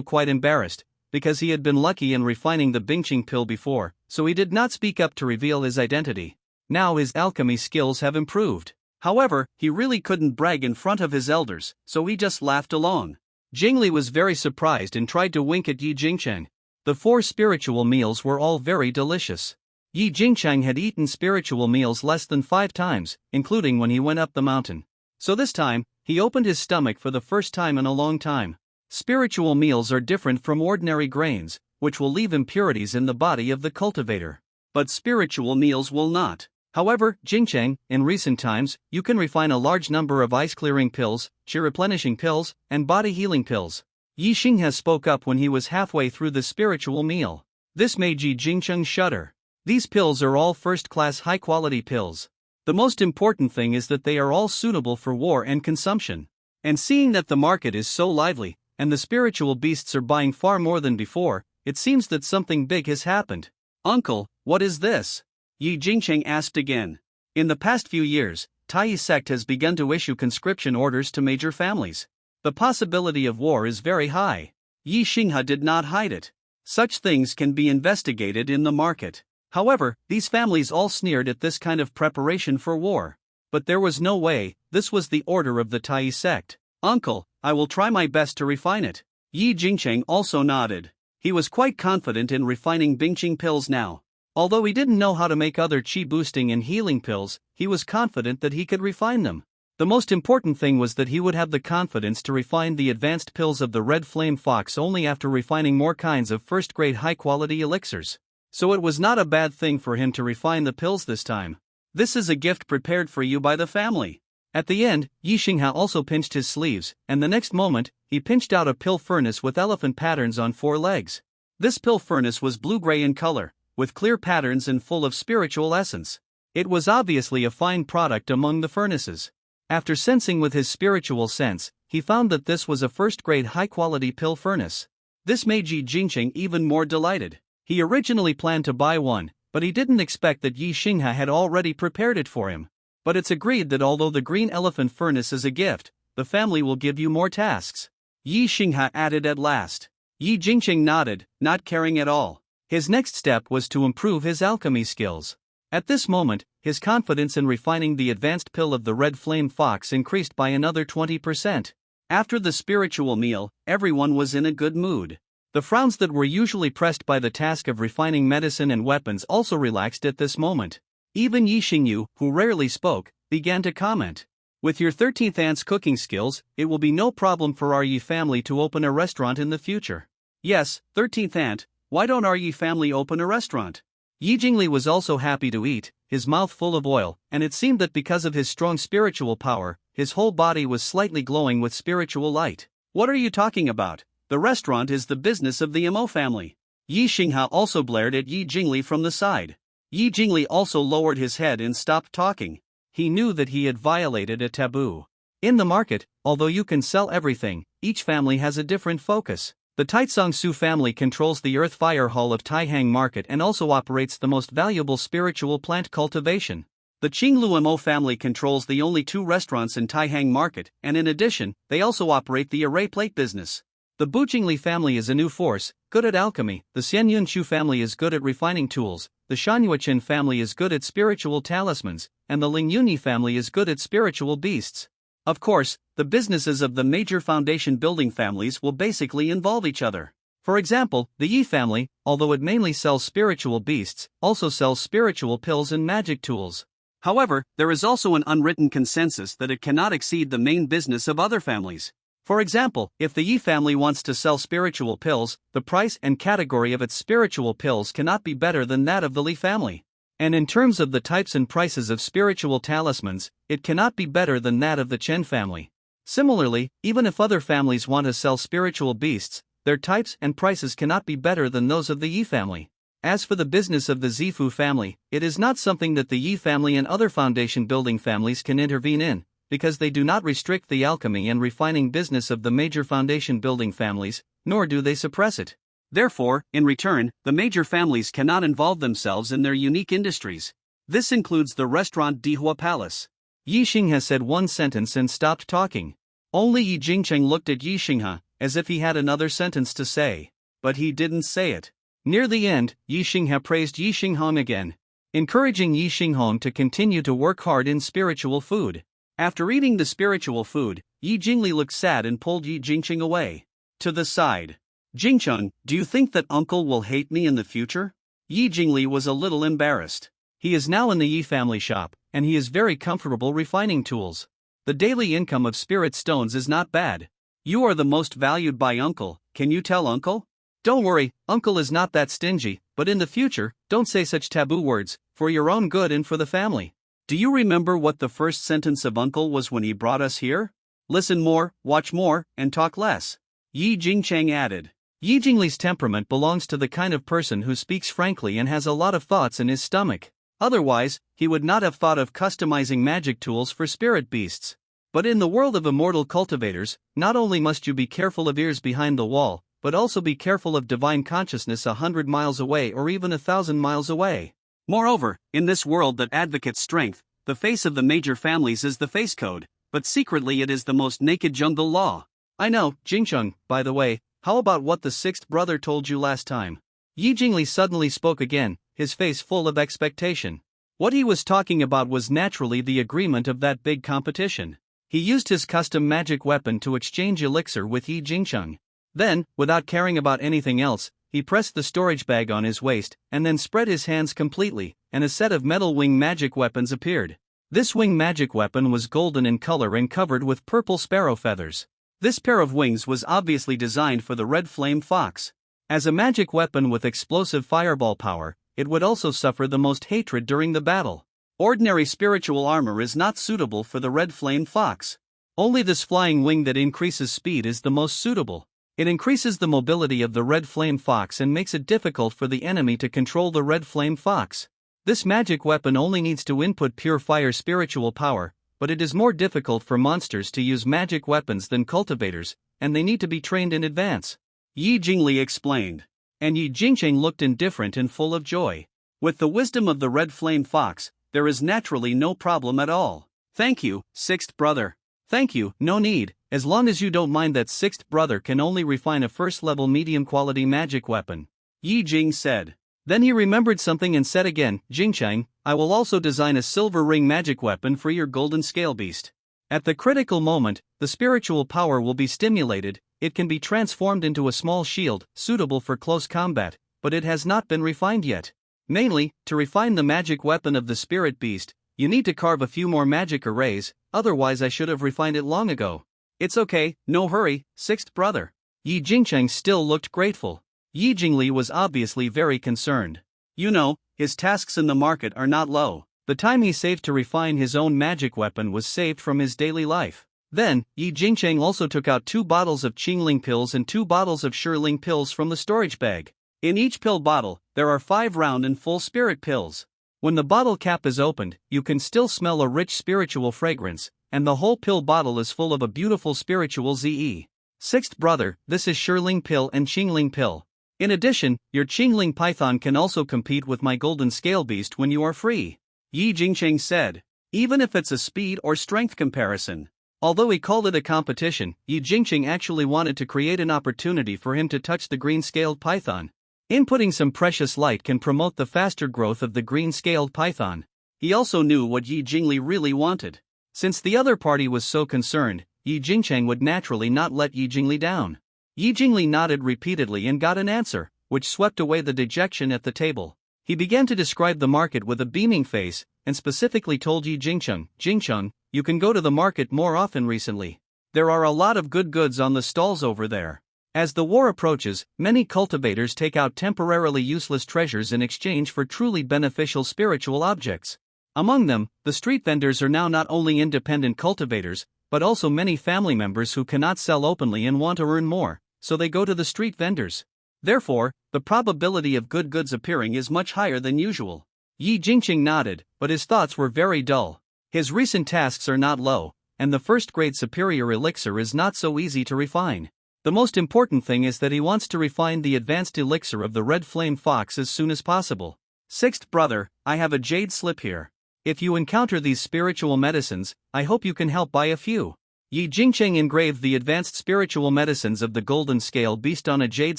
quite embarrassed, because he had been lucky in refining the Bingqing pill before, so he did not speak up to reveal his identity. Now his alchemy skills have improved. However, he really couldn't brag in front of his elders, so he just laughed along. Jingli was very surprised and tried to wink at Yi Jingcheng. The 4 spiritual meals were all very delicious. Yi Jingchang had eaten spiritual meals less than 5 times, including when he went up the mountain. So this time, he opened his stomach for the first time in a long time. Spiritual meals are different from ordinary grains, which will leave impurities in the body of the cultivator. But spiritual meals will not. However, Jingcheng, in recent times, you can refine a large number of ice-clearing pills, chi-replenishing pills, and body-healing pills. Yi Xinghe spoke up when he was halfway through the spiritual meal. This made Yi Jingcheng shudder. These pills are all first-class high-quality pills. The most important thing is that they are all suitable for war and consumption. And seeing that the market is so lively, and the spiritual beasts are buying far more than before, it seems that something big has happened. Uncle, what is this? Yi Jingcheng asked again. In the past few years, Tai sect has begun to issue conscription orders to major families. The possibility of war is very high. Yi Xinghe did not hide it. Such things can be investigated in the market. However, these families all sneered at this kind of preparation for war. But there was no way, this was the order of the Tai sect. Uncle, I will try my best to refine it. Yi Jingcheng also nodded. He was quite confident in refining Bingqing pills now. Although he didn't know how to make other qi-boosting and healing pills, he was confident that he could refine them. The most important thing was that he would have the confidence to refine the advanced pills of the Red Flame Fox only after refining more kinds of first-grade high-quality elixirs. So it was not a bad thing for him to refine the pills this time. This is a gift prepared for you by the family. At the end, Yi Xinghe also pinched his sleeves, and the next moment, he pinched out a pill furnace with elephant patterns on 4 legs. This pill furnace was blue-gray in color, with clear patterns and full of spiritual essence. It was obviously a fine product among the furnaces. After sensing with his spiritual sense, he found that this was a first-grade high-quality pill furnace. This made Yi Jingcheng even more delighted. He originally planned to buy one, but he didn't expect that Yi Xinghe had already prepared it for him. But it's agreed that although the green elephant furnace is a gift, the family will give you more tasks. Yi Xinghe added at last. Yi Jingcheng nodded, not caring at all. His next step was to improve his alchemy skills. At this moment, his confidence in refining the advanced pill of the Red Flame Fox increased by another 20%. After the spiritual meal, everyone was in a good mood. The frowns that were usually pressed by the task of refining medicine and weapons also relaxed at this moment. Even Yi Xingyu, who rarely spoke, began to comment. With your 13th aunt's cooking skills, it will be no problem for our Yi family to open a restaurant in the future. Yes, 13th aunt, why don't our Yi family open a restaurant? Yi Jingli was also happy to eat, his mouth full of oil, and it seemed that because of his strong spiritual power, his whole body was slightly glowing with spiritual light. What are you talking about? The restaurant is the business of the Mo family. Yi Xinghe also glared at Yi Jingli from the side. Yi Jingli also lowered his head and stopped talking. He knew that he had violated a taboo. In the market, although you can sell everything, each family has a different focus. The Taitsong Su family controls the Earth Fire Hall of Taihang Market and also operates the most valuable spiritual plant cultivation. The Qinglu Mo family controls the only 2 restaurants in Taihang Market, and in addition, they also operate the array plate business. The Bujingli family is a new force, good at alchemy. The Xianyun Chu family is good at refining tools. The Shanyuachin family is good at spiritual talismans, and the Lingyuni family is good at spiritual beasts. Of course, the businesses of the major foundation building families will basically involve each other. For example, the Yi family, although it mainly sells spiritual beasts, also sells spiritual pills and magic tools. However, there is also an unwritten consensus that it cannot exceed the main business of other families. For example, if the Yi family wants to sell spiritual pills, the price and category of its spiritual pills cannot be better than that of the Li family. And in terms of the types and prices of spiritual talismans, it cannot be better than that of the Chen family. Similarly, even if other families want to sell spiritual beasts, their types and prices cannot be better than those of the Yi family. As for the business of the Zifu family, it is not something that the Yi family and other foundation building families can intervene in, because they do not restrict the alchemy and refining business of the major foundation building families, nor do they suppress it. Therefore, in return, the major families cannot involve themselves in their unique industries. This includes the restaurant Dihua Palace. Yi Xinghe said one sentence and stopped talking. Only Yi Jingcheng looked at Yi Xinghe, as if he had another sentence to say. But he didn't say it. Near the end, Yi Xinghe praised Yi Xinghong again, encouraging Yi Xinghong to continue to work hard in spiritual food. After eating the spiritual food, Yi Jingli looked sad and pulled Yi Jingcheng away. To the side. Jingcheng, do you think that uncle will hate me in the future? Yi Jingli was a little embarrassed. He is now in the Yi family shop, and he is very comfortable refining tools. The daily income of spirit stones is not bad. You are the most valued by uncle, can you tell uncle? Don't worry, uncle is not that stingy, but in the future, don't say such taboo words, for your own good and for the family. Do you remember what the first sentence of uncle was when he brought us here? Listen more, watch more, and talk less. Yi Jingcheng added. Yi Jingli's temperament belongs to the kind of person who speaks frankly and has a lot of thoughts in his stomach. Otherwise, he would not have thought of customizing magic tools for spirit beasts. But in the world of immortal cultivators, not only must you be careful of ears behind the wall, but also be careful of divine consciousness 100 miles away or even 1,000 miles away. Moreover, in this world that advocates strength, the face of the major families is the face code, but secretly it is the most naked jungle law. I know, Jingcheng, by the way, how about what the sixth brother told you last time? Yi Jingli suddenly spoke again, his face full of expectation. What he was talking about was naturally the agreement of that big competition. He used his custom magic weapon to exchange elixir with Yi Jingcheng. Then, without caring about anything else, he pressed the storage bag on his waist, and then spread his hands completely, and a set of metal wing magic weapons appeared. This wing magic weapon was golden in color and covered with purple sparrow feathers. This pair of wings was obviously designed for the red flame fox. As a magic weapon with explosive fireball power, it would also suffer the most hatred during the battle. Ordinary spiritual armor is not suitable for the red flame fox. Only this flying wing that increases speed is the most suitable. It increases the mobility of the red flame fox and makes it difficult for the enemy to control the red flame fox. This magic weapon only needs to input pure fire spiritual power, but it is more difficult for monsters to use magic weapons than cultivators, and they need to be trained in advance. Yi Jingli explained. And Yi Jingcheng looked indifferent and full of joy. With the wisdom of the red flame fox, there is naturally no problem at all. Thank you, sixth brother. Thank you, no need, as long as you don't mind that sixth brother can only refine a first-level medium-quality magic weapon. Yi Jing said. Then he remembered something and said again, Jingcheng, I will also design a silver ring magic weapon for your golden scale beast. At the critical moment, the spiritual power will be stimulated, it can be transformed into a small shield, suitable for close combat, but it has not been refined yet. Mainly, to refine the magic weapon of the spirit beast, you need to carve a few more magic arrays, otherwise I should have refined it long ago. It's okay, no hurry, sixth brother. Yi Jingcheng still looked grateful. Yi Jingli was obviously very concerned. You know, his tasks in the market are not low. The time he saved to refine his own magic weapon was saved from his daily life. Then, Yi Jingcheng also took out 2 bottles of Qingling pills and 2 bottles of Shiling pills from the storage bag. In each pill bottle, there are 5 round and full spirit pills. When the bottle cap is opened, you can still smell a rich spiritual fragrance, and the whole pill bottle is full of a beautiful spiritual ZE. Sixth brother, this is Shiling pill and Qingling pill. In addition, your Qingling python can also compete with my golden scale beast when you are free. Yi Jingcheng said. Even if it's a speed or strength comparison. Although he called it a competition, Yi Jingcheng actually wanted to create an opportunity for him to touch the green-scaled python. Inputting some precious light can promote the faster growth of the green-scaled python. He also knew what Yi Jingli really wanted. Since the other party was so concerned, Yi Jingcheng would naturally not let Yi Jingli down. Yi Jingli nodded repeatedly and got an answer, which swept away the dejection at the table. He began to describe the market with a beaming face, and specifically told Yi Jingcheng, Jingcheng, you can go to the market more often recently. There are a lot of good goods on the stalls over there. As the war approaches, many cultivators take out temporarily useless treasures in exchange for truly beneficial spiritual objects. Among them, the street vendors are now not only independent cultivators, but also many family members who cannot sell openly and want to earn more, so they go to the street vendors. Therefore, the probability of good goods appearing is much higher than usual. Yi Jingcheng nodded, but his thoughts were very dull. His recent tasks are not low, and the first-grade superior elixir is not so easy to refine. The most important thing is that he wants to refine the advanced elixir of the red flame fox as soon as possible. Sixth brother, I have a jade slip here. If you encounter these spiritual medicines, I hope you can help buy a few. Yi Jingcheng engraved the advanced spiritual medicines of the golden scale beast on a jade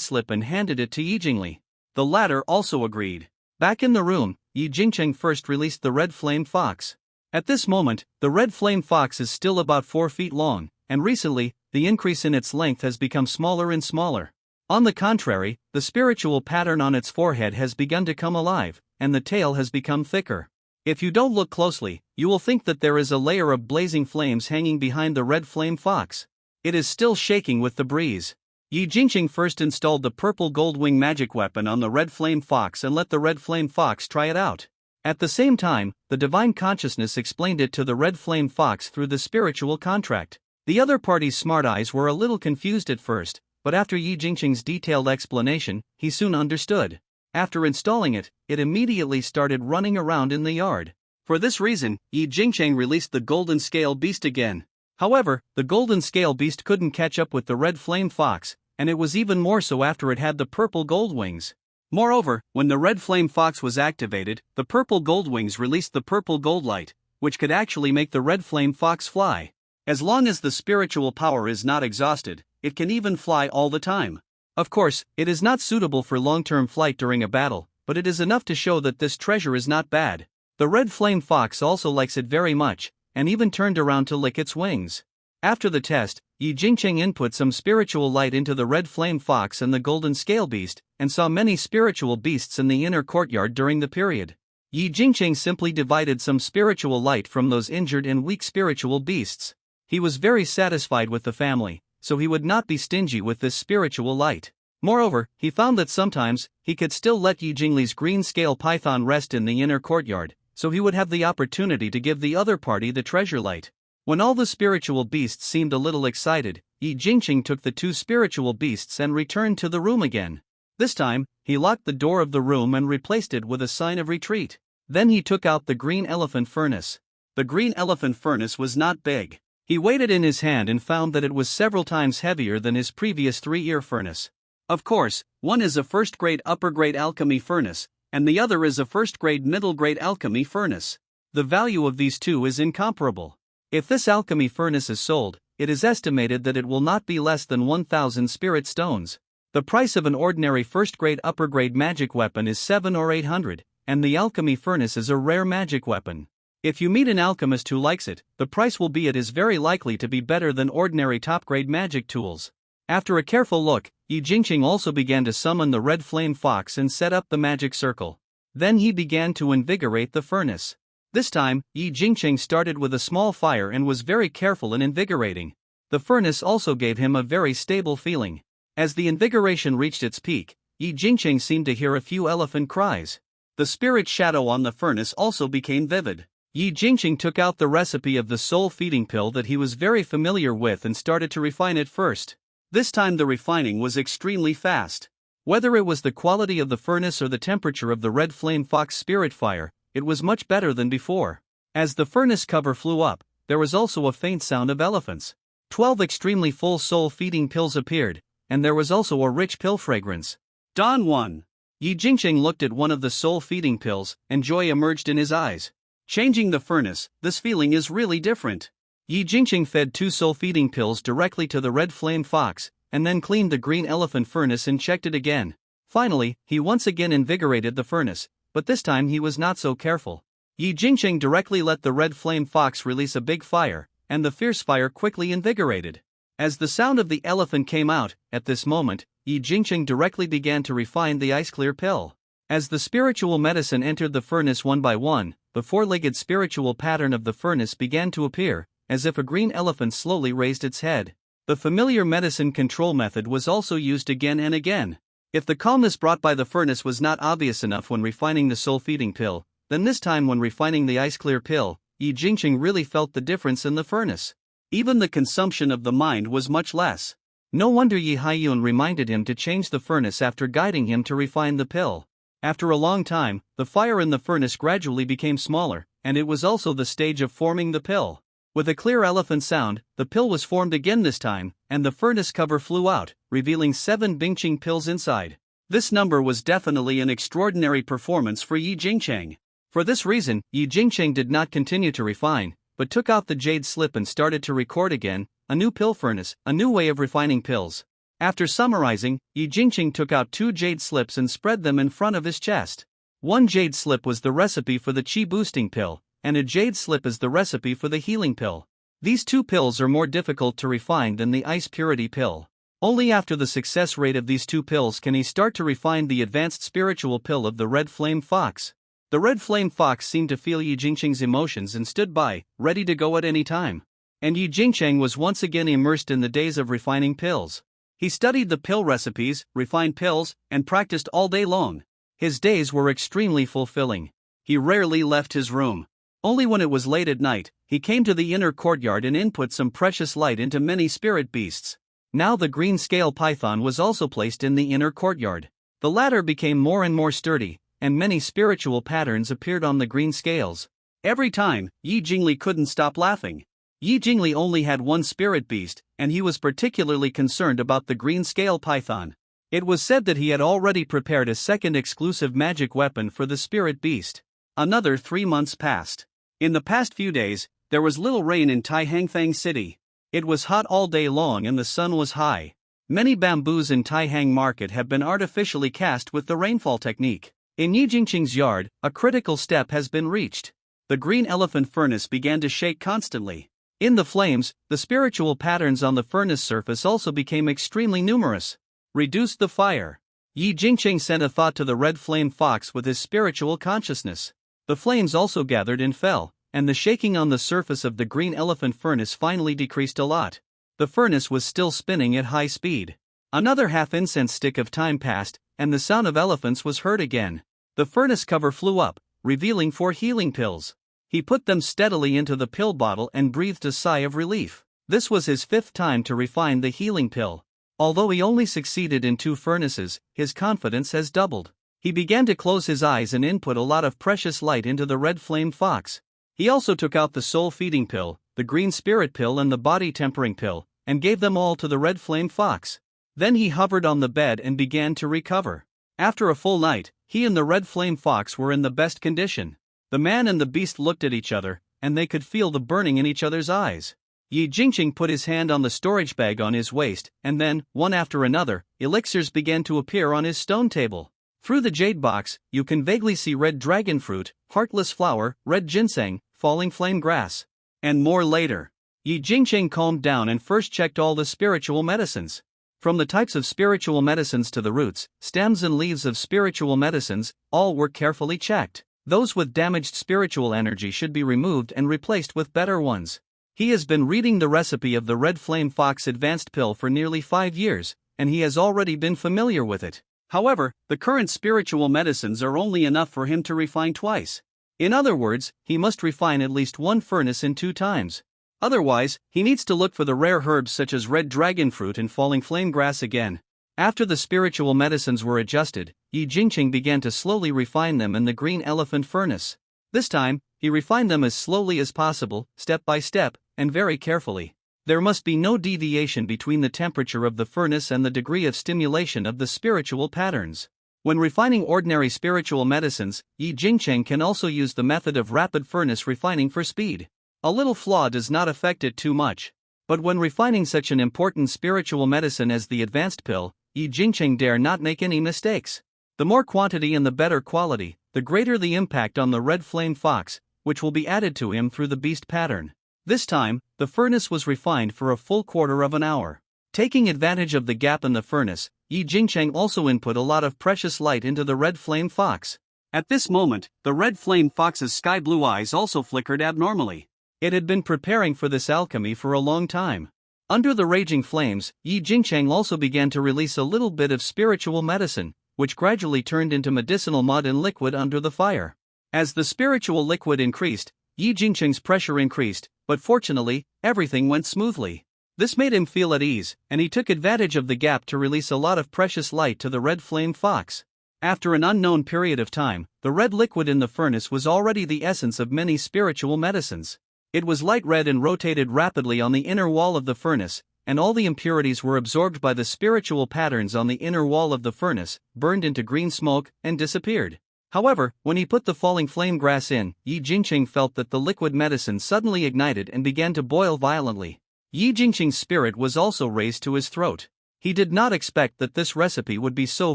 slip and handed it to Yi Jingli. The latter also agreed. Back in the room, Yi Jingcheng first released the red flame fox. At this moment, the red flame fox is still about 4 feet long, and recently, the increase in its length has become smaller and smaller. On the contrary, the spiritual pattern on its forehead has begun to come alive, and the tail has become thicker. If you don't look closely, you will think that there is a layer of blazing flames hanging behind the red flame fox. It is still shaking with the breeze. Yi Jingqing first installed the purple gold wing magic weapon on the red flame fox and let the red flame fox try it out. At the same time, the divine consciousness explained it to the red flame fox through the spiritual contract. The other party's smart eyes were a little confused at first, but after Yi Jingqing's detailed explanation, he soon understood. After installing it, it immediately started running around in the yard. For this reason, Yi Jingqing released the golden scale beast again. However, the golden scale beast couldn't catch up with the red flame fox, and it was even more so after it had the purple gold wings. Moreover, when the red flame fox was activated, the purple gold wings released the purple gold light, which could actually make the red flame fox fly. As long as the spiritual power is not exhausted, it can even fly all the time. Of course, it is not suitable for long-term flight during a battle, but it is enough to show that this treasure is not bad. The red flame fox also likes it very much, and even turned around to lick its wings. After the test, Yi Jingqing input some spiritual light into the red flame fox and the golden scale beast, and saw many spiritual beasts in the inner courtyard during the period. Yi Jingqing simply divided some spiritual light from those injured and weak spiritual beasts. He was very satisfied with the family, so he would not be stingy with this spiritual light. Moreover, he found that sometimes, he could still let Yi Jingli's green scale python rest in the inner courtyard, so he would have the opportunity to give the other party the treasure light. When all the spiritual beasts seemed a little excited, Yi Jingqing took the two spiritual beasts and returned to the room again. This time, he locked the door of the room and replaced it with a sign of retreat. Then he took out the green elephant furnace. The green elephant furnace was not big. He weighed it in his hand and found that it was several times heavier than his previous 3-ear furnace. Of course, one is a first-grade upper-grade alchemy furnace, and the other is a first-grade middle-grade alchemy furnace. The value of these two is incomparable. If this alchemy furnace is sold, it is estimated that it will not be less than 1,000 spirit stones. The price of an ordinary first-grade upper-grade magic weapon is 700 or 800, and the alchemy furnace is a rare magic weapon. If you meet an alchemist who likes it, the price will be it is very likely to be better than ordinary top-grade magic tools. After a careful look, Yi Jingqing also began to summon the red flame fox and set up the magic circle. Then he began to invigorate the furnace. This time, Yi Jingqing started with a small fire and was very careful in invigorating. The furnace also gave him a very stable feeling. As the invigoration reached its peak, Yi Jingqing seemed to hear a few elephant cries. The spirit shadow on the furnace also became vivid. Yi Jingqing took out the recipe of the soul-feeding pill that he was very familiar with and started to refine it first. This time the refining was extremely fast. Whether it was the quality of the furnace or the temperature of the red flame fox spirit fire, it was much better than before. As the furnace cover flew up, there was also a faint sound of elephants. 12 extremely full soul-feeding pills appeared, and there was also a rich pill fragrance. Don 1. Yi Jingqing looked at one of the soul-feeding pills, and joy emerged in his eyes. Changing the furnace, this feeling is really different. Yi Jingqing fed 2 soul-feeding pills directly to the red flame fox, and then cleaned the green elephant furnace and checked it again. Finally, he once again invigorated the furnace, but this time he was not so careful. Yi Jingqing directly let the red flame fox release a big fire, and the fierce fire quickly invigorated. As the sound of the elephant came out, at this moment, Yi Jingqing directly began to refine the ice-clear pill. As the spiritual medicine entered the furnace one by one, the 4-legged spiritual pattern of the furnace began to appear, as if a green elephant slowly raised its head. The familiar medicine control method was also used again and again. If the calmness brought by the furnace was not obvious enough when refining the soul-feeding pill, then this time when refining the ice-clear pill, Yi Jingqing really felt the difference in the furnace. Even the consumption of the mind was much less. No wonder Yi Haiyun reminded him to change the furnace after guiding him to refine the pill. After a long time, the fire in the furnace gradually became smaller, and it was also the stage of forming the pill. With a clear elephant sound, the pill was formed again this time, and the furnace cover flew out, revealing 7 Bingqing pills inside. This number was definitely an extraordinary performance for Yi Jingqing. For this reason, Yi Jingqing did not continue to refine, but took out the jade slip and started to record again, a new pill furnace, a new way of refining pills. After summarizing, Yi Jingqing took out 2 jade slips and spread them in front of his chest. One jade slip was the recipe for the chi boosting pill, and a jade slip is the recipe for the healing pill. These 2 pills are more difficult to refine than the ice purity pill. Only after the success rate of these two pills can he start to refine the advanced spiritual pill of the red flame fox. The red flame fox seemed to feel Yi Jingcheng's emotions and stood by, ready to go at any time. And Yi Jingcheng was once again immersed in the days of refining pills. He studied the pill recipes, refined pills, and practiced all day long. His days were extremely fulfilling. He rarely left his room. Only when it was late at night, he came to the inner courtyard and input some precious light into many spirit beasts. Now the green scale python was also placed in the inner courtyard. The latter became more and more sturdy, and many spiritual patterns appeared on the green scales. Every time, Yi Jingli couldn't stop laughing. Yi Jingli only had one spirit beast, and he was particularly concerned about the green scale python. It was said that he had already prepared a second exclusive magic weapon for the spirit beast. Another 3 months passed. In the past few days, there was little rain in Taihangfang City. It was hot all day long and the sun was high. Many bamboos in Taihang Market have been artificially cast with the rainfall technique. In Yi Jingcheng's yard, a critical step has been reached. The green elephant furnace began to shake constantly. In the flames, the spiritual patterns on the furnace surface also became extremely numerous. Reduce the fire. Yi Jingcheng sent a thought to the red flame fox with his spiritual consciousness. The flames also gathered and fell, and the shaking on the surface of the green elephant furnace finally decreased a lot. The furnace was still spinning at high speed. Another half incense stick of time passed, and the sound of elephants was heard again. The furnace cover flew up, revealing 4 healing pills. He put them steadily into the pill bottle and breathed a sigh of relief. This was his 5th time to refine the healing pill. Although he only succeeded in 2 furnaces, his confidence has doubled. He began to close his eyes and input a lot of precious light into the red flame fox. He also took out the soul feeding pill, the green spirit pill and the body tempering pill, and gave them all to the red flame fox. Then he hovered on the bed and began to recover. After a full night, he and the red flame fox were in the best condition. The man and the beast looked at each other, and they could feel the burning in each other's eyes. Yi Jingcheng put his hand on the storage bag on his waist, and then, one after another, elixirs began to appear on his stone table. Through the jade box, you can vaguely see red dragon fruit, heartless flower, red ginseng, falling flame grass, and more later. Yi Jingcheng calmed down and first checked all the spiritual medicines. From the types of spiritual medicines to the roots, stems and leaves of spiritual medicines, all were carefully checked. Those with damaged spiritual energy should be removed and replaced with better ones. He has been reading the recipe of the Red Flame Fox Advanced Pill for nearly 5 years, and he has already been familiar with it. However, the current spiritual medicines are only enough for him to refine twice. In other words, he must refine at least 1 furnace in 2 times. Otherwise, he needs to look for the rare herbs such as red dragon fruit and falling flame grass again. After the spiritual medicines were adjusted, Yi Jingcheng began to slowly refine them in the green elephant furnace. This time, he refined them as slowly as possible, step by step, and very carefully. There must be no deviation between the temperature of the furnace and the degree of stimulation of the spiritual patterns. When refining ordinary spiritual medicines, Yi Jingcheng can also use the method of rapid furnace refining for speed. A little flaw does not affect it too much. But when refining such an important spiritual medicine as the advanced pill, Yi Jingcheng dare not make any mistakes. The more quantity and the better quality, the greater the impact on the red flame fox, which will be added to him through the beast pattern. This time, the furnace was refined for a full quarter of an hour. Taking advantage of the gap in the furnace, Yi Jingcheng also input a lot of precious light into the red flame fox. At this moment, the red flame fox's sky blue eyes also flickered abnormally. It had been preparing for this alchemy for a long time. Under the raging flames, Yi Jingcheng also began to release a little bit of spiritual medicine, which gradually turned into medicinal mud and liquid under the fire. As the spiritual liquid increased, Yi Jingcheng's pressure increased, but fortunately, everything went smoothly. This made him feel at ease, and he took advantage of the gap to release a lot of precious light to the red flame fox. After an unknown period of time, the red liquid in the furnace was already the essence of many spiritual medicines. It was light red and rotated rapidly on the inner wall of the furnace, and all the impurities were absorbed by the spiritual patterns on the inner wall of the furnace, burned into green smoke, and disappeared. However, when he put the falling flame grass in, Yi Jingcheng felt that the liquid medicine suddenly ignited and began to boil violently. Yi Jingcheng's spirit was also raised to his throat. He did not expect that this recipe would be so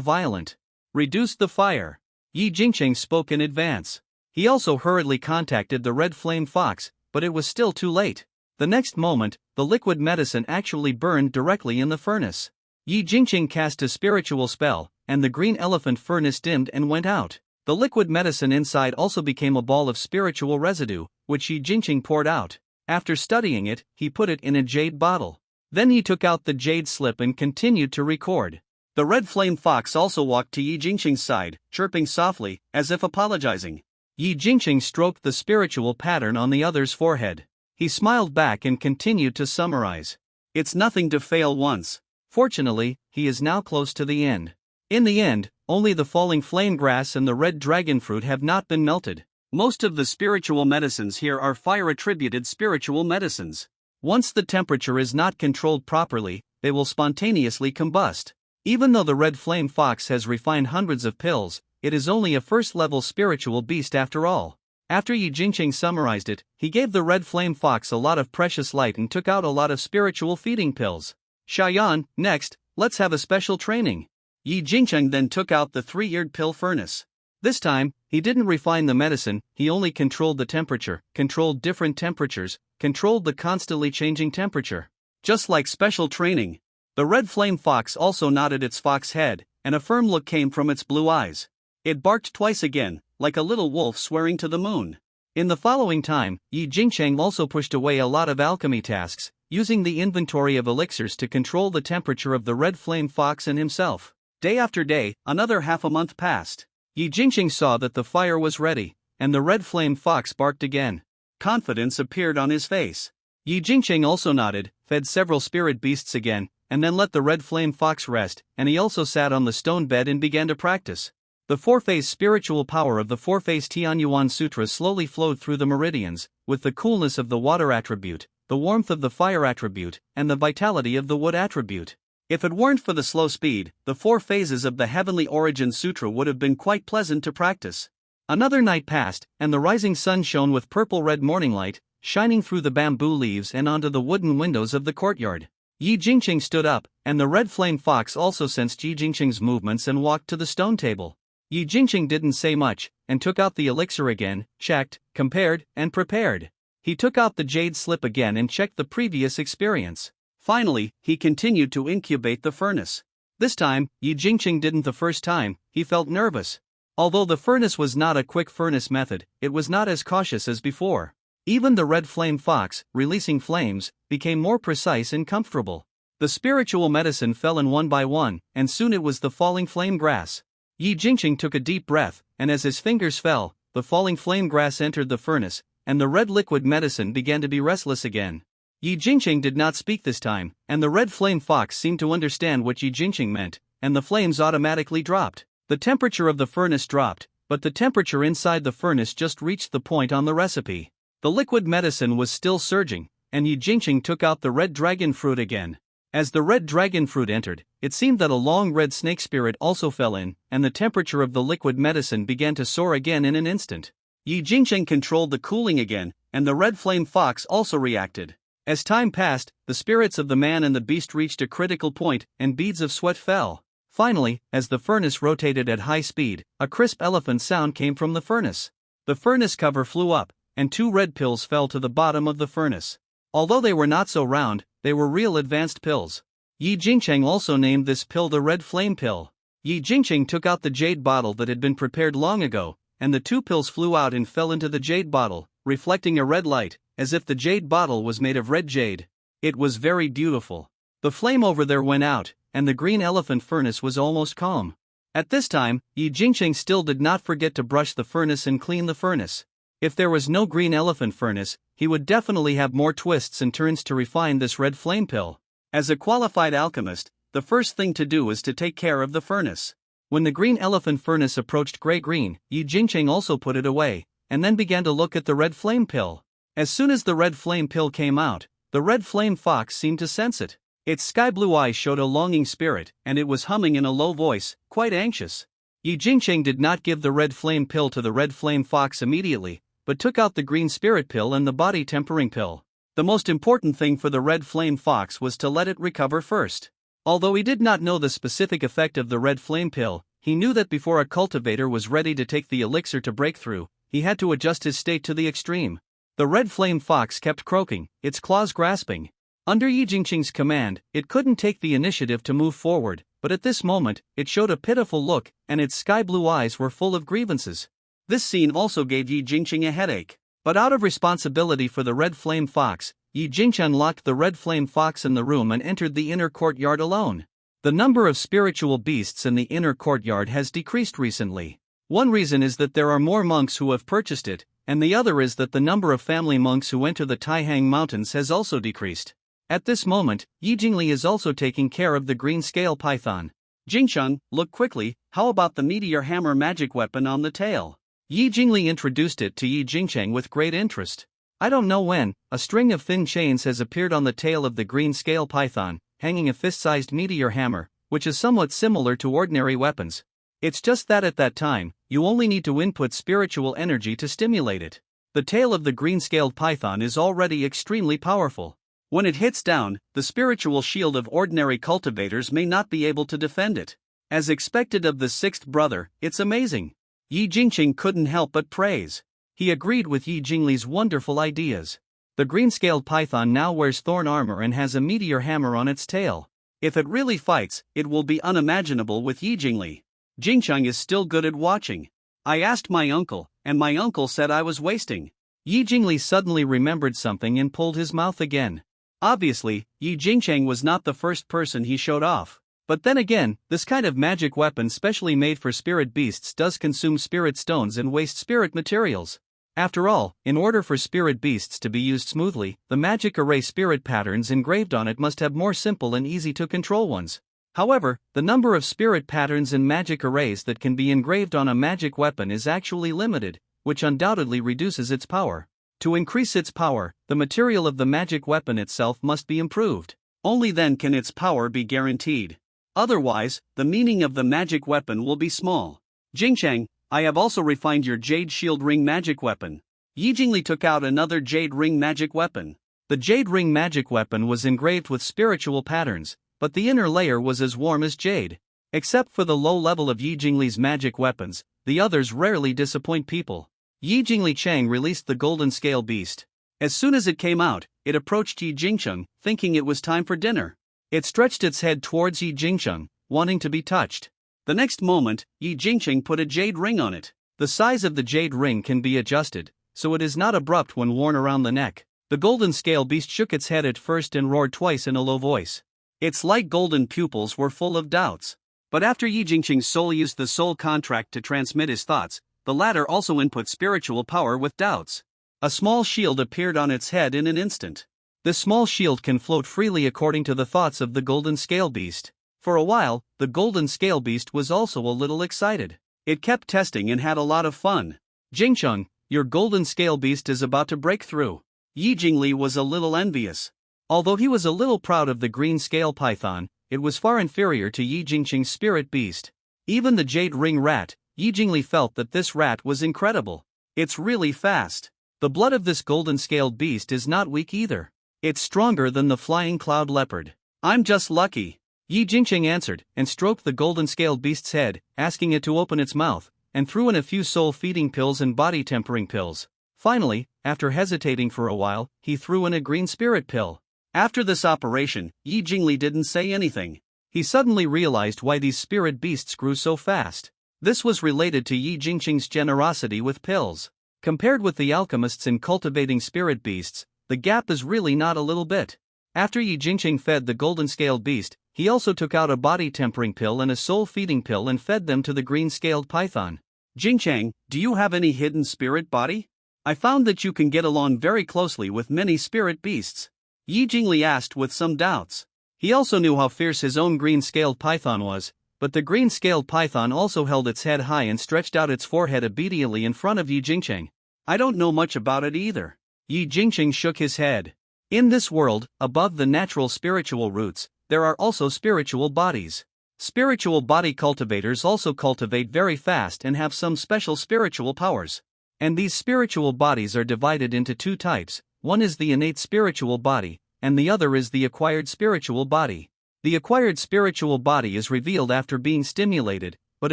violent. Reduce the fire. Yi Jingcheng spoke in advance. He also hurriedly contacted the red flame fox, but it was still too late. The next moment, the liquid medicine actually burned directly in the furnace. Yi Jingqing cast a spiritual spell, and the green elephant furnace dimmed and went out. The liquid medicine inside also became a ball of spiritual residue, which Yi Jingqing poured out. After studying it, he put it in a jade bottle. Then he took out the jade slip and continued to record. The red flame fox also walked to Yi Jingqing's side, chirping softly, as if apologizing. Yi Jingqing stroked the spiritual pattern on the other's forehead. He smiled back and continued to summarize. It's nothing to fail once. Fortunately, he is now close to the end. In the end, only the falling flame grass and the red dragon fruit have not been melted. Most of the spiritual medicines here are fire-attributed spiritual medicines. Once the temperature is not controlled properly, they will spontaneously combust. Even though the red flame fox has refined hundreds of pills, it is only a first-level spiritual beast after all. After Yi Jingqing summarized it, he gave the red flame fox a lot of precious light and took out a lot of spiritual feeding pills. Xiaoyan, next, let's have a special training. Yi Jingqing then took out the three-eared pill furnace. This time, he didn't refine the medicine, he only controlled the temperature, controlled different temperatures, controlled the constantly changing temperature. Just like special training. The red flame fox also nodded its fox head, and a firm look came from its blue eyes. It barked twice again, like a little wolf swearing to the moon. In the following time, Yi Jingqing also pushed away a lot of alchemy tasks, using the inventory of elixirs to control the temperature of the red flame fox and himself. Day after day, another half a month passed. Yi Jingqing saw that the fire was ready, and the red flame fox barked again. Confidence appeared on his face. Yi Jingqing also nodded, fed several spirit beasts again, and then let the red flame fox rest, and he also sat on the stone bed and began to practice. The four-phase spiritual power of the four-phase Tianyuan Sutra slowly flowed through the meridians, with the coolness of the water attribute, the warmth of the fire attribute, and the vitality of the wood attribute. If it weren't for the slow speed, the four phases of the Heavenly Origin Sutra would have been quite pleasant to practice. Another night passed, and the rising sun shone with purple-red morning light, shining through the bamboo leaves and onto the wooden windows of the courtyard. Yi Jingqing stood up, and the red flame fox also sensed Yi Jingqing's movements and walked to the stone table. Yi Jingqing didn't say much, and took out the elixir again, checked, compared, and prepared. He took out the jade slip again and checked the previous experience. Finally, he continued to incubate the furnace. This time, Yi Jingqing didn't the first time, he felt nervous. Although the furnace was not a quick furnace method, it was not as cautious as before. Even the red flame fox, releasing flames, became more precise and comfortable. The spiritual medicine fell in one by one, and soon it was the falling flame grass. Yi Jingqing took a deep breath, and as his fingers fell, the falling flame grass entered the furnace, and the red liquid medicine began to be restless again. Yi Jingqing did not speak this time, and the red flame fox seemed to understand what Yi Jingqing meant, and the flames automatically dropped. The temperature of the furnace dropped, but the temperature inside the furnace just reached the point on the recipe. The liquid medicine was still surging, and Yi Jingqing took out the red dragon fruit again. As the red dragon fruit entered, it seemed that a long red snake spirit also fell in, and the temperature of the liquid medicine began to soar again in an instant. Yi Jingqing controlled the cooling again, and the red flame fox also reacted. As time passed, the spirits of the man and the beast reached a critical point, and beads of sweat fell. Finally, as the furnace rotated at high speed, a crisp elephant sound came from the furnace. The furnace cover flew up, and 2 red pills fell to the bottom of the furnace. Although they were not so round, they were real advanced pills. Yi Jingqing also named this pill the red flame pill. Yi Jingqing took out the jade bottle that had been prepared long ago, and the 2 pills flew out and fell into the jade bottle, reflecting a red light, as if the jade bottle was made of red jade. It was very beautiful. The flame over there went out, and the green elephant furnace was almost calm. At this time, Yi Jingqing still did not forget to brush the furnace and clean the furnace. If there was no green elephant furnace, he would definitely have more twists and turns to refine this red flame pill. As a qualified alchemist, the first thing to do is to take care of the furnace. When the green elephant furnace approached gray-green, Yi Jingqing also put it away, and then began to look at the red flame pill. As soon as the red flame pill came out, the red flame fox seemed to sense it. Its sky-blue eyes showed a longing spirit, and it was humming in a low voice, quite anxious. Yi Jingqing did not give the red flame pill to the red flame fox immediately, but took out the green spirit pill and the body tempering pill. The most important thing for the red flame fox was to let it recover first. Although he did not know the specific effect of the red flame pill, he knew that before a cultivator was ready to take the elixir to breakthrough, he had to adjust his state to the extreme. The red flame fox kept croaking, its claws grasping. Under Yi Jingqing's command, it couldn't take the initiative to move forward, but at this moment, it showed a pitiful look, and its sky-blue eyes were full of grievances. This scene also gave Yi Jingqing a headache. But out of responsibility for the red flame fox, Yi Jingqing locked the red flame fox in the room and entered the inner courtyard alone. The number of spiritual beasts in the inner courtyard has decreased recently. One reason is that there are more monks who have purchased it, and the other is that the number of family monks who enter the Taihang Mountains has also decreased. At this moment, Yi Jingli is also taking care of the green scale python. Jingcheng, look quickly, how about the meteor hammer magic weapon on the tail? Yi Jingli introduced it to Yi Jingcheng with great interest. I don't know when, a string of thin chains has appeared on the tail of the green scale python, hanging a fist-sized meteor hammer, which is somewhat similar to ordinary weapons. It's just that at that time, you only need to input spiritual energy to stimulate it. The tail of the green-scaled python is already extremely powerful. When it hits down, the spiritual shield of ordinary cultivators may not be able to defend it. As expected of the sixth brother, it's amazing. Yi Jingqing couldn't help but praise. He agreed with Yi Jingli's wonderful ideas. The green-scaled python now wears thorn armor and has a meteor hammer on its tail. If it really fights, it will be unimaginable with Yi Jingli. Jingcheng is still good at watching. I asked my uncle, and my uncle said I was wasting. Yi Jingli suddenly remembered something and pulled his mouth again. Obviously, Yi Jingcheng was not the first person he showed off. But then again, this kind of magic weapon specially made for spirit beasts does consume spirit stones and waste spirit materials. After all, in order for spirit beasts to be used smoothly, the magic array spirit patterns engraved on it must have more simple and easy to control ones. However, the number of spirit patterns and magic arrays that can be engraved on a magic weapon is actually limited, which undoubtedly reduces its power. To increase its power, the material of the magic weapon itself must be improved. Only then can its power be guaranteed. Otherwise, the meaning of the magic weapon will be small. Jingcheng, I have also refined your Jade Shield Ring magic weapon. Yi Jingli took out another Jade Ring magic weapon. The Jade Ring magic weapon was engraved with spiritual patterns, but the inner layer was as warm as jade. Except for the low level of Yi Jingli's magic weapons, the others rarely disappoint people. Yi Jingli Chang released the golden scale beast. As soon as it came out, it approached Yi Jingcheng, thinking it was time for dinner. It stretched its head towards Yi Jingcheng, wanting to be touched. The next moment, Yi Jingcheng put a jade ring on it. The size of the jade ring can be adjusted, so it is not abrupt when worn around the neck. The golden scale beast shook its head at first and roared twice in a low voice. Its light golden pupils were full of doubts. But after Yi Jingcheng's soul used the soul contract to transmit his thoughts, the latter also input spiritual power with doubts. A small shield appeared on its head in an instant. This small shield can float freely according to the thoughts of the golden scale beast. For a while, the golden scale beast was also a little excited. It kept testing and had a lot of fun. Jingcheng, your golden scale beast is about to break through. Yi Jingli was a little envious. Although he was a little proud of the green scale python, it was far inferior to Yi Jingcheng's spirit beast. Even the jade ring rat, Yi Jingli felt that this rat was incredible. It's really fast. The blood of this golden scaled beast is not weak either. It's stronger than the flying cloud leopard. I'm just lucky. Yi Jingcheng answered, and stroked the golden-scaled beast's head, asking it to open its mouth, and threw in a few soul-feeding pills and body-tempering pills. Finally, after hesitating for a while, he threw in a green spirit pill. After this operation, Yi Jingli didn't say anything. He suddenly realized why these spirit beasts grew so fast. This was related to Yi Jingcheng's generosity with pills. Compared with the alchemists in cultivating spirit beasts, the gap is really not a little bit. After Yi Jingcheng fed the golden-scaled beast, he also took out a body-tempering pill and a soul-feeding pill and fed them to the green-scaled python. Jingcheng, do you have any hidden spirit body? I found that you can get along very closely with many spirit beasts. Yi Jingli asked with some doubts. He also knew how fierce his own green-scaled python was, but the green-scaled python also held its head high and stretched out its forehead obediently in front of Yi Jingcheng. I don't know much about it either. Yi Jingcheng shook his head. In this world, above the natural spiritual roots, there are also spiritual bodies. Spiritual body cultivators also cultivate very fast and have some special spiritual powers. And these spiritual bodies are divided into two types. One is the innate spiritual body, and the other is the acquired spiritual body. The acquired spiritual body is revealed after being stimulated, but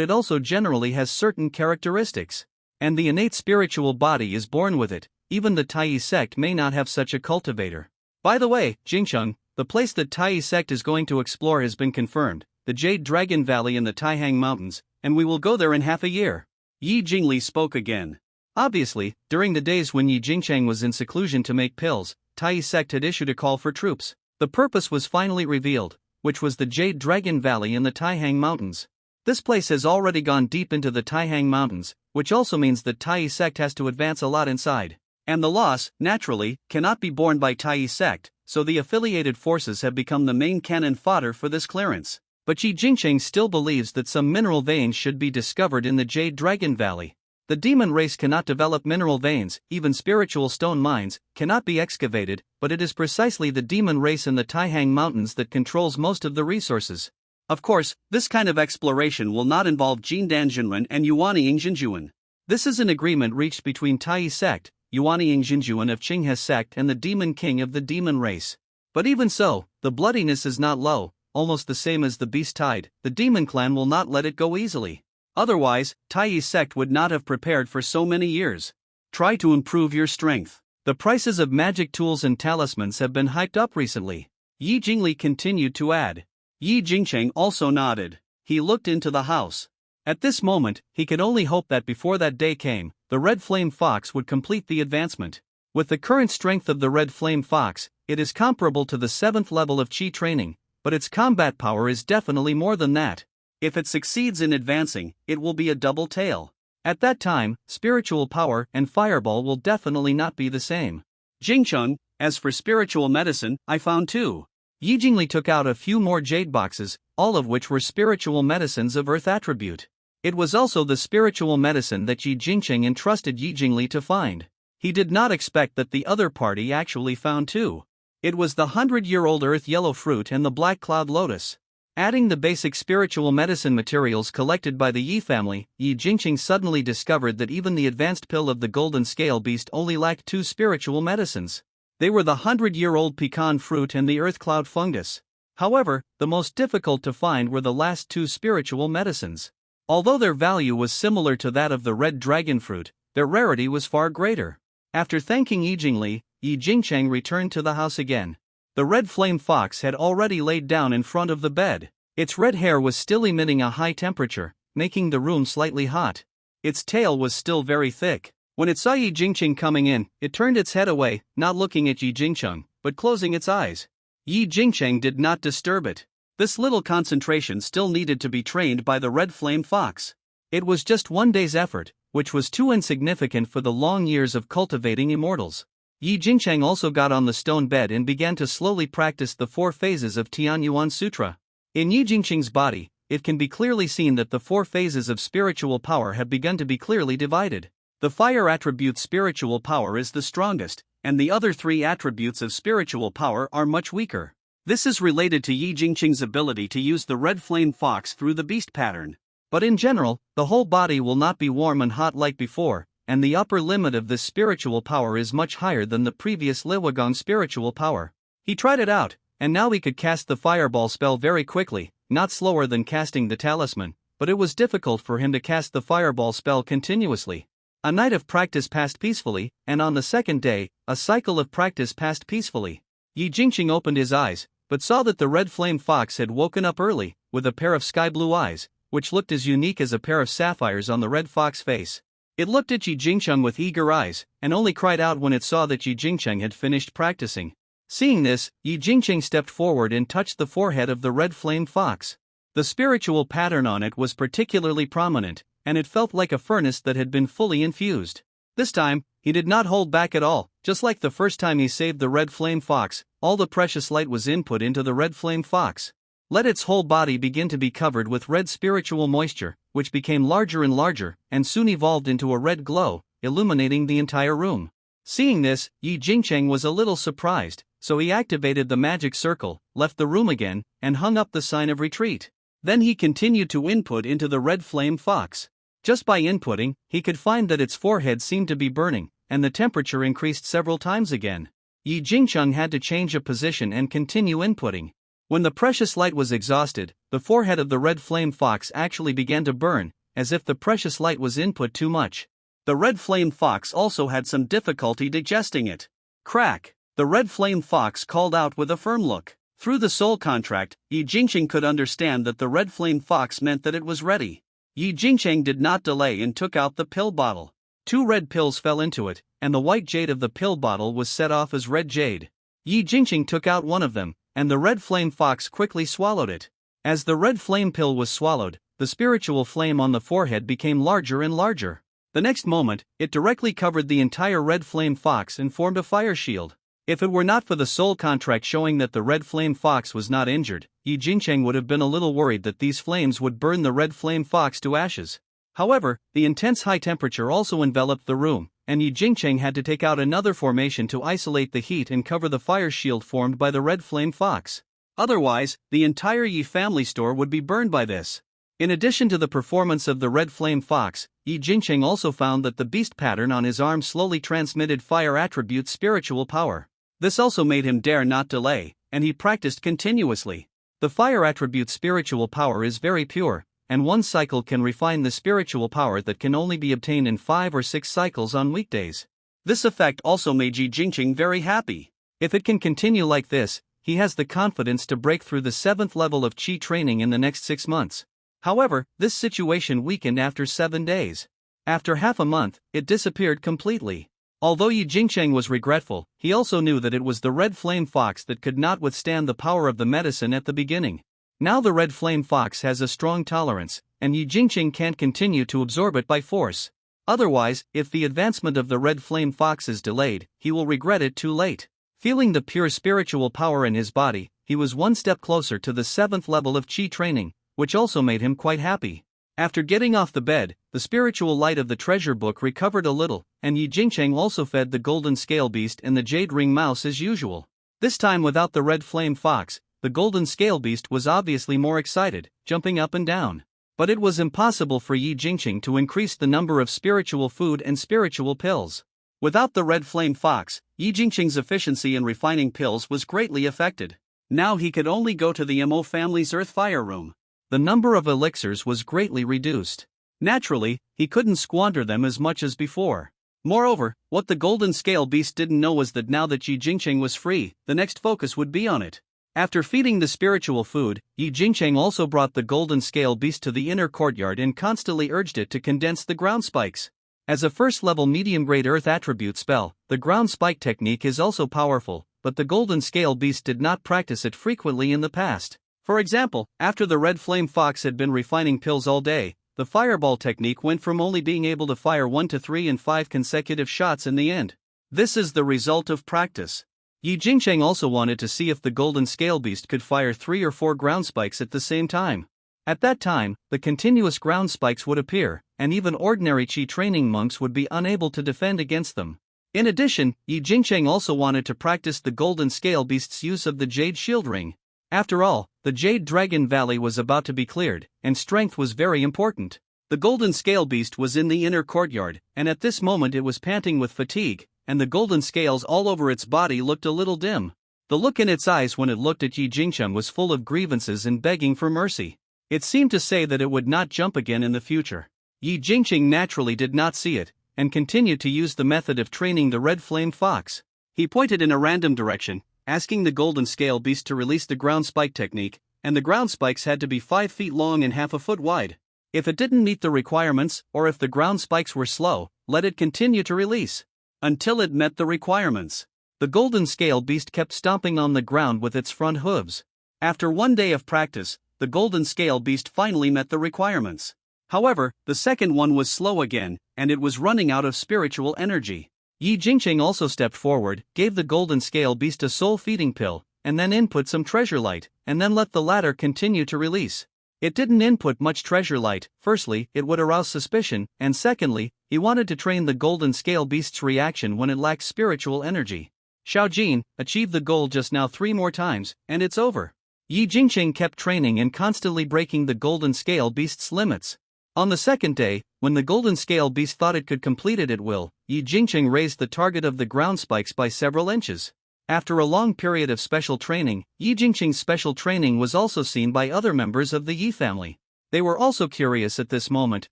it also generally has certain characteristics. And the innate spiritual body is born with it. Even the Tai sect may not have such a cultivator. By the way, Jingcheng, the place that Tai sect is going to explore has been confirmed, the Jade Dragon Valley in the Taihang Mountains, and we will go there in half a year. Yi Jingli spoke again. Obviously, during the days when Yi Jingcheng was in seclusion to make pills, Tai sect had issued a call for troops. The purpose was finally revealed, which was the Jade Dragon Valley in the Taihang Mountains. This place has already gone deep into the Taihang Mountains, which also means that Tai sect has to advance a lot inside. And the loss, naturally, cannot be borne by Tai sect, so the affiliated forces have become the main cannon fodder for this clearance. But Yi Jingcheng still believes that some mineral veins should be discovered in the Jade Dragon Valley. The demon race cannot develop mineral veins, even spiritual stone mines cannot be excavated, but it is precisely the demon race in the Taihang Mountains that controls most of the resources. Of course, this kind of exploration will not involve Jindan Jinren and Yuanying Jinjuan. This is an agreement reached between Tai sect, Yuanying Jinjuan of Qinghe sect and the demon king of the demon race. But even so, the bloodiness is not low, almost the same as the beast tide. The demon clan will not let it go easily. Otherwise, Tai sect would not have prepared for so many years. Try to improve your strength. The prices of magic tools and talismans have been hyped up recently. Yi Jingli continued to add. Yi Jingcheng also nodded. He looked into the house. At this moment, he could only hope that before that day came, the Red Flame Fox would complete the advancement. With the current strength of the Red Flame Fox, it is comparable to the 7th level of Qi training, but its combat power is definitely more than that. If it succeeds in advancing, it will be a double tail. At that time, spiritual power and fireball will definitely not be the same. Jingcheng, as for spiritual medicine, I found two. Yi Jingli took out a few more jade boxes, all of which were spiritual medicines of earth attribute. It was also the spiritual medicine that Yi Jingcheng entrusted Yi Jingli to find. He did not expect that the other party actually found two. It was the 100-year-old earth yellow fruit and the black cloud lotus. Adding the basic spiritual medicine materials collected by the Yi family, Yi Jingcheng suddenly discovered that even the advanced pill of the golden scale beast only lacked two spiritual medicines. They were the 100-year-old pecan fruit and the earth cloud fungus. However, the most difficult to find were the last two spiritual medicines. Although their value was similar to that of the red dragon fruit, their rarity was far greater. After thanking Yi Jingli, Yi Jingcheng returned to the house again. The red flame fox had already laid down in front of the bed. Its red hair was still emitting a high temperature, making the room slightly hot. Its tail was still very thick. When it saw Yi Jingcheng coming in, it turned its head away, not looking at Yi Jingcheng, but closing its eyes. Yi Jingcheng did not disturb it. This little concentration still needed to be trained by the red flame fox. It was just one day's effort, which was too insignificant for the long years of cultivating immortals. Yi Jingcheng also got on the stone bed and began to slowly practice the 4 phases of Tianyuan Sutra. In Yi Jingcheng's body, it can be clearly seen that the 4 phases of spiritual power have begun to be clearly divided. The fire attribute's spiritual power is the strongest, and the other 3 attributes of spiritual power are much weaker. This is related to Yi Jingcheng's ability to use the red flame fox through the beast pattern. But in general, the whole body will not be warm and hot like before, and the upper limit of this spiritual power is much higher than the previous Liwagong spiritual power. He tried it out, and now he could cast the fireball spell very quickly, not slower than casting the talisman, but it was difficult for him to cast the fireball spell continuously. A night of practice passed peacefully, and on the second day, a cycle of practice passed peacefully. Yi Jingcheng opened his eyes, but saw that the red flame fox had woken up early, with a pair of sky-blue eyes, which looked as unique as a pair of sapphires on the red fox face. It looked at Yi Jingcheng with eager eyes, and only cried out when it saw that Yi Jingcheng had finished practicing. Seeing this, Yi Jingcheng stepped forward and touched the forehead of the red flame fox. The spiritual pattern on it was particularly prominent, and it felt like a furnace that had been fully infused. This time, he did not hold back at all. Just like the first time he saved the red flame fox, all the precious light was input into the red flame fox. Let its whole body begin to be covered with red spiritual moisture, which became larger and larger, and soon evolved into a red glow, illuminating the entire room. Seeing this, Yi Jingcheng was a little surprised, so he activated the magic circle, left the room again, and hung up the sign of retreat. Then he continued to input into the red flame fox. Just by inputting, he could find that its forehead seemed to be burning, and the temperature increased several times again. Yi Jingcheng had to change a position and continue inputting. When the precious light was exhausted, the forehead of the red flame fox actually began to burn, as if the precious light was input too much. The red flame fox also had some difficulty digesting it. Crack! The red flame fox called out with a firm look. Through the soul contract, Yi Jingqing could understand that the red flame fox meant that it was ready. Yi Jingqing did not delay and took out the pill bottle. 2 red pills fell into it, and the white jade of the pill bottle was set off as red jade. Yi Jingqing took out one of them, and the red flame fox quickly swallowed it. As the red flame pill was swallowed, the spiritual flame on the forehead became larger and larger. The next moment, it directly covered the entire red flame fox and formed a fire shield. If it were not for the soul contract showing that the red flame fox was not injured, Yi Jingqing would have been a little worried that these flames would burn the red flame fox to ashes. However, the intense high temperature also enveloped the room, and Yi Jingqing had to take out another formation to isolate the heat and cover the fire shield formed by the red flame fox. Otherwise, the entire Yi family store would be burned by this. In addition to the performance of the red flame fox, Yi Jingqing also found that the beast pattern on his arm slowly transmitted fire attribute spiritual power. This also made him dare not delay, and he practiced continuously. The fire attribute spiritual power is very pure, and one cycle can refine the spiritual power that can only be obtained in 5 or 6 cycles on weekdays. This effect also made Yi Jingqing very happy. If it can continue like this, he has the confidence to break through the 7th level of Qi training in the next 6 months. However, this situation weakened after 7 days. After half a month, it disappeared completely. Although Yi Jingqing was regretful, he also knew that it was the red flame fox that could not withstand the power of the medicine at the beginning. Now the red flame fox has a strong tolerance, and Yi Jingqing can't continue to absorb it by force. Otherwise, if the advancement of the red flame fox is delayed, he will regret it too late. Feeling the pure spiritual power in his body, he was one step closer to the 7th level of Qi training, which also made him quite happy. After getting off the bed, the spiritual light of the treasure book recovered a little, and Yi Jingqing also fed the golden scale beast and the jade ring mouse as usual. This time without the red flame fox, the golden scale beast was obviously more excited, jumping up and down. But it was impossible for Yi Jingqing to increase the number of spiritual food and spiritual pills. Without the red flame fox, Yi Jingqing's efficiency in refining pills was greatly affected. Now he could only go to the Mo family's earth fire room. The number of elixirs was greatly reduced. Naturally, he couldn't squander them as much as before. Moreover, what the golden scale beast didn't know was that now that Yi Jingqing was free, the next focus would be on it. After feeding the spiritual food, Yi Jingqing also brought the golden scale beast to the inner courtyard and constantly urged it to condense the ground spikes. As a first-level medium-grade earth attribute spell, the ground spike technique is also powerful, but the golden scale beast did not practice it frequently in the past. For example, after the red flame fox had been refining pills all day, the fireball technique went from only being able to fire 1 to 3 and 5 consecutive shots in the end. This is the result of practice. Yi Jingqing also wanted to see if the golden scale beast could fire 3 or 4 ground spikes at the same time. At that time, the continuous ground spikes would appear, and even ordinary Qi training monks would be unable to defend against them. In addition, Yi Jingqing also wanted to practice the golden scale beast's use of the jade shield ring. After all, the Jade Dragon Valley was about to be cleared, and strength was very important. The golden scale beast was in the inner courtyard, and at this moment it was panting with fatigue, and the golden scales all over its body looked a little dim. The look in its eyes when it looked at Yi Jingqing was full of grievances and begging for mercy. It seemed to say that it would not jump again in the future. Yi Jingqing naturally did not see it, and continued to use the method of training the red flame fox. He pointed in a random direction, asking the golden scale beast to release the ground spike technique, and the ground spikes had to be 5 feet long and half a foot wide. If it didn't meet the requirements, or if the ground spikes were slow, let it continue to release until it met the requirements. The golden scale beast kept stomping on the ground with its front hooves. After 1 day of practice, the golden scale beast finally met the requirements. However, the second one was slow again, and it was running out of spiritual energy. Yi Jingqing also stepped forward, gave the golden scale beast a soul-feeding pill, and then input some treasure light, and then let the latter continue to release. It didn't input much treasure light. Firstly, it would arouse suspicion, and secondly, he wanted to train the golden scale beast's reaction when it lacks spiritual energy. Xiaojin, achieve the goal just now 3 more times, and it's over. Yi Jingqing kept training and constantly breaking the golden scale beast's limits. On the second day, when the golden scale beast thought it could complete it at will, Yi Jingqing raised the target of the ground spikes by several inches. After a long period of special training, Yi Jingqing's special training was also seen by other members of the Yi family. They were also curious at this moment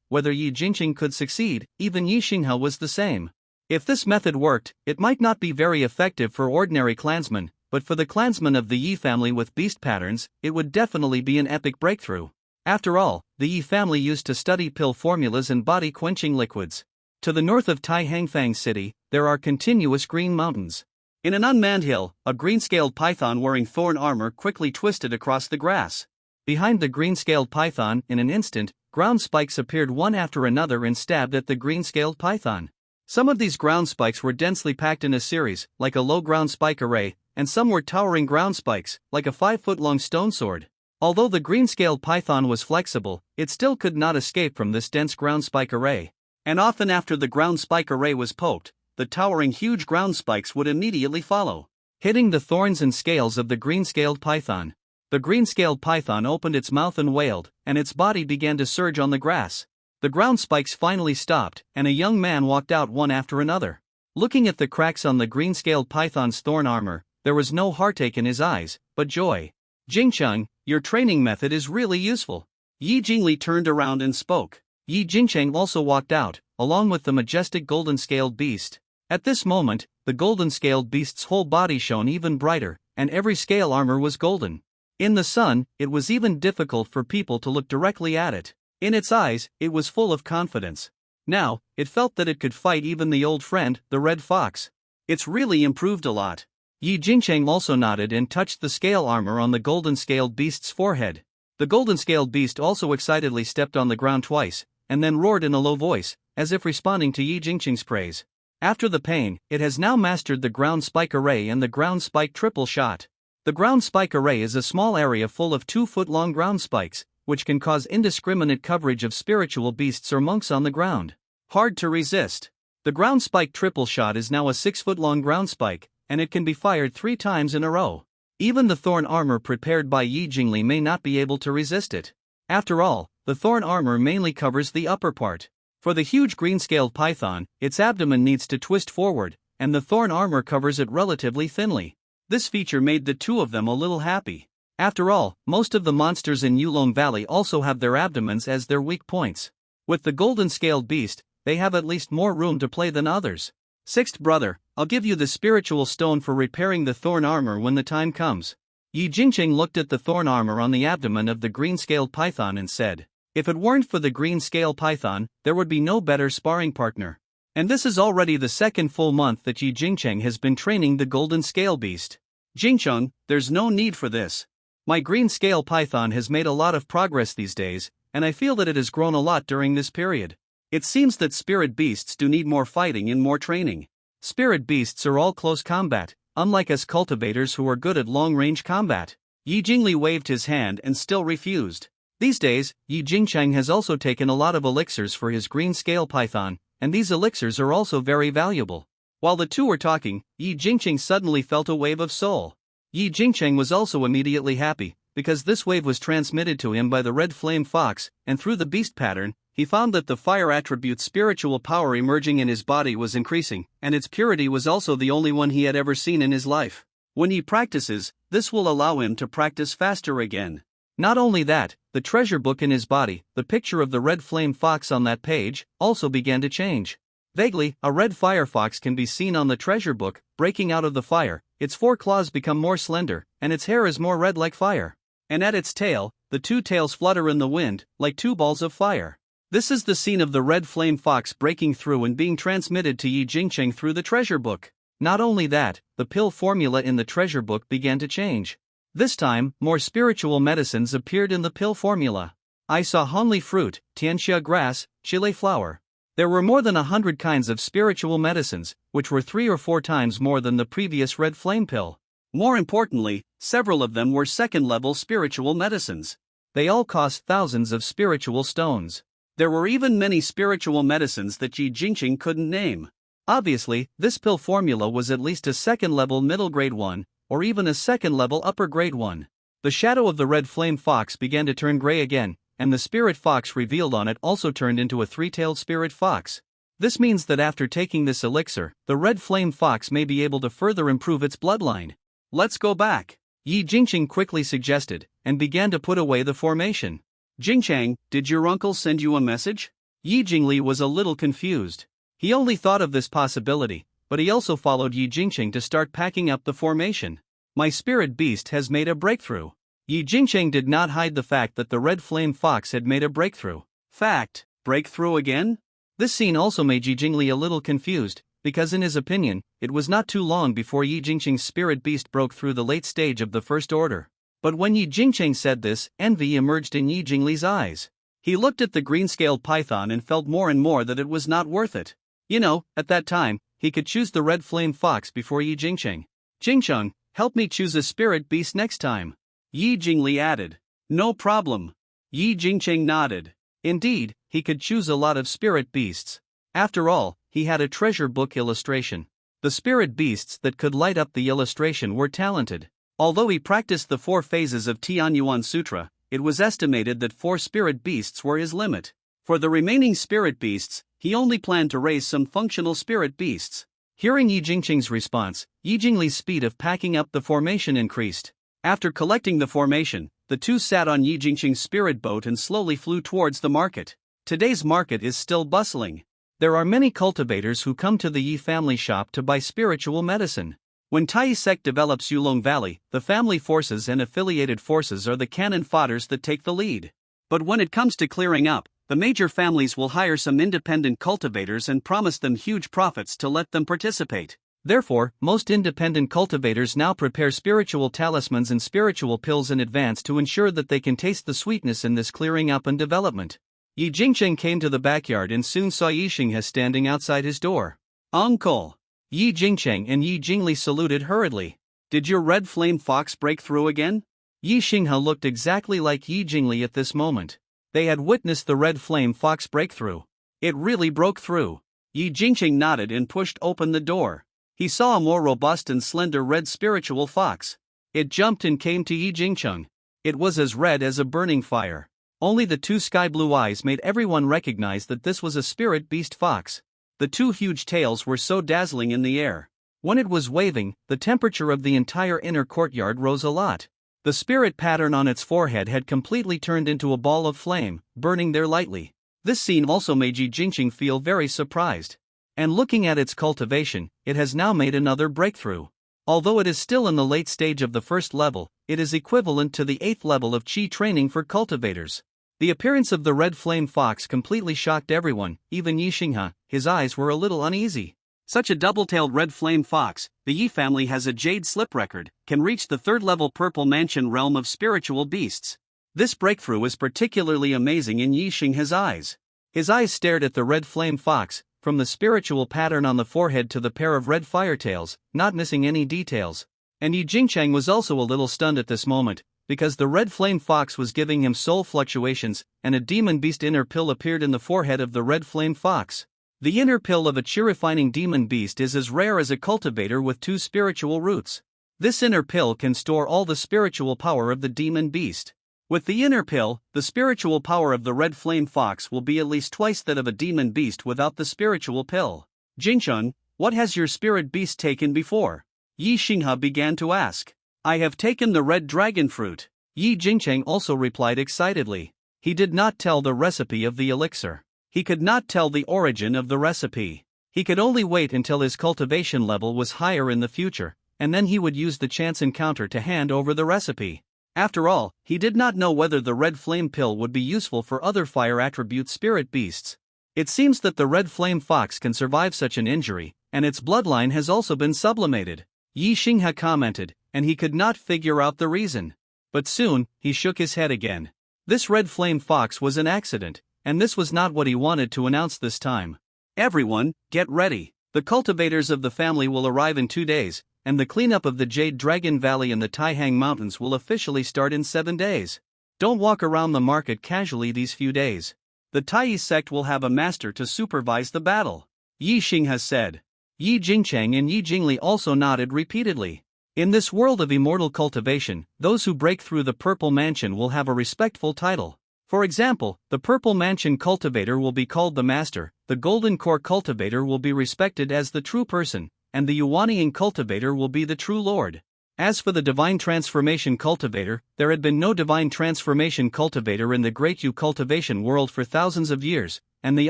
whether Yi Jingqing could succeed. Even Yi Xinghe was the same. If this method worked, it might not be very effective for ordinary clansmen, but for the clansmen of the Yi family with beast patterns, it would definitely be an epic breakthrough. After all, the Yi family used to study pill formulas and body-quenching liquids. To the north of Tai Hangfang City, there are continuous green mountains. In an unmanned hill, a green-scaled python wearing thorn armor quickly twisted across the grass. Behind the green-scaled python, in an instant, ground spikes appeared one after another and stabbed at the green-scaled python. Some of these ground spikes were densely packed in a series, like a low ground spike array, and some were towering ground spikes, like a 5-foot-long stone sword. Although the green-scaled python was flexible, it still could not escape from this dense ground spike array. And often after the ground spike array was poked, the towering huge ground spikes would immediately follow, hitting the thorns and scales of the green-scaled python. The green-scaled python opened its mouth and wailed, and its body began to surge on the grass. The ground spikes finally stopped, and a young man walked out one after another. Looking at the cracks on the green-scaled python's thorn armor, there was no heartache in his eyes, but joy. "Jingcheng, your training method is really useful." Yi Jingli turned around and spoke. Yi Jingcheng also walked out, along with the majestic golden-scaled beast. At this moment, the golden-scaled beast's whole body shone even brighter, and every scale armor was golden. In the sun, it was even difficult for people to look directly at it. In its eyes, it was full of confidence. Now, it felt that it could fight even the old friend, the red fox. "It's really improved a lot." Yi Jingcheng also nodded and touched the scale armor on the golden-scaled beast's forehead. The golden-scaled beast also excitedly stepped on the ground twice, and then roared in a low voice, as if responding to Yi Jingcheng's praise. After the pain, it has now mastered the ground spike array and the ground spike triple shot. The ground spike array is a small area full of 2-foot-long ground spikes, which can cause indiscriminate coverage of spiritual beasts or monks on the ground. Hard to resist. The ground spike triple shot is now a 6-foot-long ground spike, and it can be fired 3 times in a row. Even the thorn armor prepared by Yi Jingli may not be able to resist it. After all, the thorn armor mainly covers the upper part. For the huge green-scaled python, its abdomen needs to twist forward, and the thorn armor covers it relatively thinly. This feature made the two of them a little happy. After all, most of the monsters in Yulong Valley also have their abdomens as their weak points. With the golden-scaled beast, they have at least more room to play than others. "Sixth brother, I'll give you the spiritual stone for repairing the thorn armor when the time comes." Yi Jingcheng looked at the thorn armor on the abdomen of the green-scaled python and said, "If it weren't for the green-scaled python, there would be no better sparring partner." And this is already the second full month that Yi Jingcheng has been training the golden scale beast. "Jingcheng, there's no need for this. My green scale python has made a lot of progress these days, and I feel that it has grown a lot during this period. It seems that spirit beasts do need more fighting and more training." Spirit beasts are all close combat, unlike us cultivators who are good at long-range combat. Yi Jingli waved his hand and still refused. These days, Yi Jingcheng has also taken a lot of elixirs for his green scale python, and these elixirs are also very valuable. While the two were talking, Yi Jingcheng suddenly felt a wave of soul. Yi Jingcheng was also immediately happy, because this wave was transmitted to him by the red flame fox, and through the beast pattern, he found that the fire attribute's spiritual power emerging in his body was increasing, and its purity was also the only one he had ever seen in his life. When he practices, this will allow him to practice faster again. Not only that, the treasure book in his body, the picture of the red flame fox on that page, also began to change. Vaguely, a red fire fox can be seen on the treasure book, breaking out of the fire. Its 4 claws become more slender, and its hair is more red like fire. And at its tail, the 2 tails flutter in the wind, like 2 balls of fire. This is the scene of the red flame fox breaking through and being transmitted to Yi Jingcheng through the treasure book. Not only that, the pill formula in the treasure book began to change. This time, more spiritual medicines appeared in the pill formula. I saw honli fruit, tianxia grass, chile flower. There were more than 100 kinds of spiritual medicines, which were 3 or 4 times more than the previous red flame pill. More importantly, several of them were second-level spiritual medicines. They all cost thousands of spiritual stones. There were even many spiritual medicines that Yi Jingcheng couldn't name. Obviously, this pill formula was at least a second-level middle-grade one, or even a second-level upper-grade one. The shadow of the red flame fox began to turn gray again, and the spirit fox revealed on it also turned into a 3-tailed spirit fox. This means that after taking this elixir, the red flame fox may be able to further improve its bloodline. "Let's go back," Yi Jingcheng quickly suggested, and began to put away the formation. "Jingcheng, did your uncle send you a message?" Yi Jingli was a little confused. He only thought of this possibility, but he also followed Yi Jingcheng to start packing up the formation. My spirit beast has made a breakthrough. Yi Jingcheng did not hide the fact that the red flame fox had made a breakthrough. Fact, breakthrough again? This scene also made Yi Jingli a little confused, because in his opinion, it was not too long before Yi Jingcheng's spirit beast broke through the late stage of the first order. But when Yi Jingcheng said this, envy emerged in Yi Jingli's eyes. He looked at the green-scaled python and felt more and more that it was not worth it. At that time, he could choose the red flame fox before Yi Jingcheng. Jingcheng, help me choose a spirit beast next time. Yi Jingli added. No problem. Yi Jingcheng nodded. Indeed, he could choose a lot of spirit beasts. After all, he had a treasure book illustration. The spirit beasts that could light up the illustration were talented. Although he practiced the 4 phases of Tianyuan Sutra, it was estimated that 4 spirit beasts were his limit. For the remaining spirit beasts, he only planned to raise some functional spirit beasts. Hearing Yi Jingcheng's response, Yi Jingli's speed of packing up the formation increased. After collecting the formation, the two sat on Yi Jingcheng's spirit boat and slowly flew towards the market. Today's market is still bustling. There are many cultivators who come to the Yi family shop to buy spiritual medicine. When Tai sect develops Yulong Valley, the family forces and affiliated forces are the cannon fodders that take the lead. But when it comes to clearing up, the major families will hire some independent cultivators and promise them huge profits to let them participate. Therefore, most independent cultivators now prepare spiritual talismans and spiritual pills in advance to ensure that they can taste the sweetness in this clearing up and development. Yi Jingcheng came to the backyard and soon saw Yi Xinghe standing outside his door. Uncle! Yi Jingcheng and Yi Jingli saluted hurriedly. Did your red flame fox break through again? Yi Xinghe looked exactly like Yi Jingli at this moment. They had witnessed the red flame fox breakthrough. It really broke through. Yi Jingcheng nodded and pushed open the door. He saw a more robust and slender red spiritual fox. It jumped and came to Yi Jingcheng. It was as red as a burning fire. Only the 2 sky-blue eyes made everyone recognize that this was a spirit beast fox. The 2 huge tails were so dazzling in the air. When it was waving, the temperature of the entire inner courtyard rose a lot. The spirit pattern on its forehead had completely turned into a ball of flame, burning there lightly. This scene also made Yi Jingcheng feel very surprised. And looking at its cultivation, it has now made another breakthrough. Although it is still in the late stage of the first level, it is equivalent to the 8th level of Qi training for cultivators. The appearance of the red flame fox completely shocked everyone, even Yi Xinghe. His eyes were a little uneasy. Such a double-tailed red flame fox, the Yi family has a jade slip record, can reach the 3rd level purple mansion realm of spiritual beasts. This breakthrough is particularly amazing in Yi Xinghe's eyes. His eyes stared at the red flame fox, from the spiritual pattern on the forehead to the pair of red firetails, not missing any details. And Yi Jingcheng was also a little stunned at this moment, because the red flame fox was giving him soul fluctuations, and a demon beast inner pill appeared in the forehead of the red flame fox. The inner pill of a chi-refining demon beast is as rare as a cultivator with 2 spiritual roots. This inner pill can store all the spiritual power of the demon beast. With the inner pill, the spiritual power of the red flame fox will be at least twice that of a demon beast without the spiritual pill. Jingcheng, what has your spirit beast taken before? Yi Xinghe began to ask. I have taken the red dragon fruit. Yi Jingcheng also replied excitedly. He did not tell the recipe of the elixir. He could not tell the origin of the recipe. He could only wait until his cultivation level was higher in the future, and then he would use the chance encounter to hand over the recipe. After all, he did not know whether the red flame pill would be useful for other fire attribute spirit beasts. It seems that the red flame fox can survive such an injury, and its bloodline has also been sublimated. Yi Xinghe commented, and he could not figure out the reason. But soon, he shook his head again. This red flame fox was an accident, and this was not what he wanted to announce this time. Everyone, get ready. The cultivators of the family will arrive in 2 days, and the cleanup of the Jade Dragon Valley and the Taihang Mountains will officially start in 7 days. Don't walk around the market casually these few days. The Tai sect will have a master to supervise the battle. Yi Xinghe said. Yi Jingcheng and Yi Jingli also nodded repeatedly. In this world of immortal cultivation, those who break through the Purple Mansion will have a respectful title. For example, the Purple Mansion cultivator will be called the Master, the Golden Core cultivator will be respected as the True Person, and the Yuanian cultivator will be the True Lord. As for the Divine Transformation cultivator, there had been no Divine Transformation cultivator in the Great Yu cultivation world for thousands of years, and the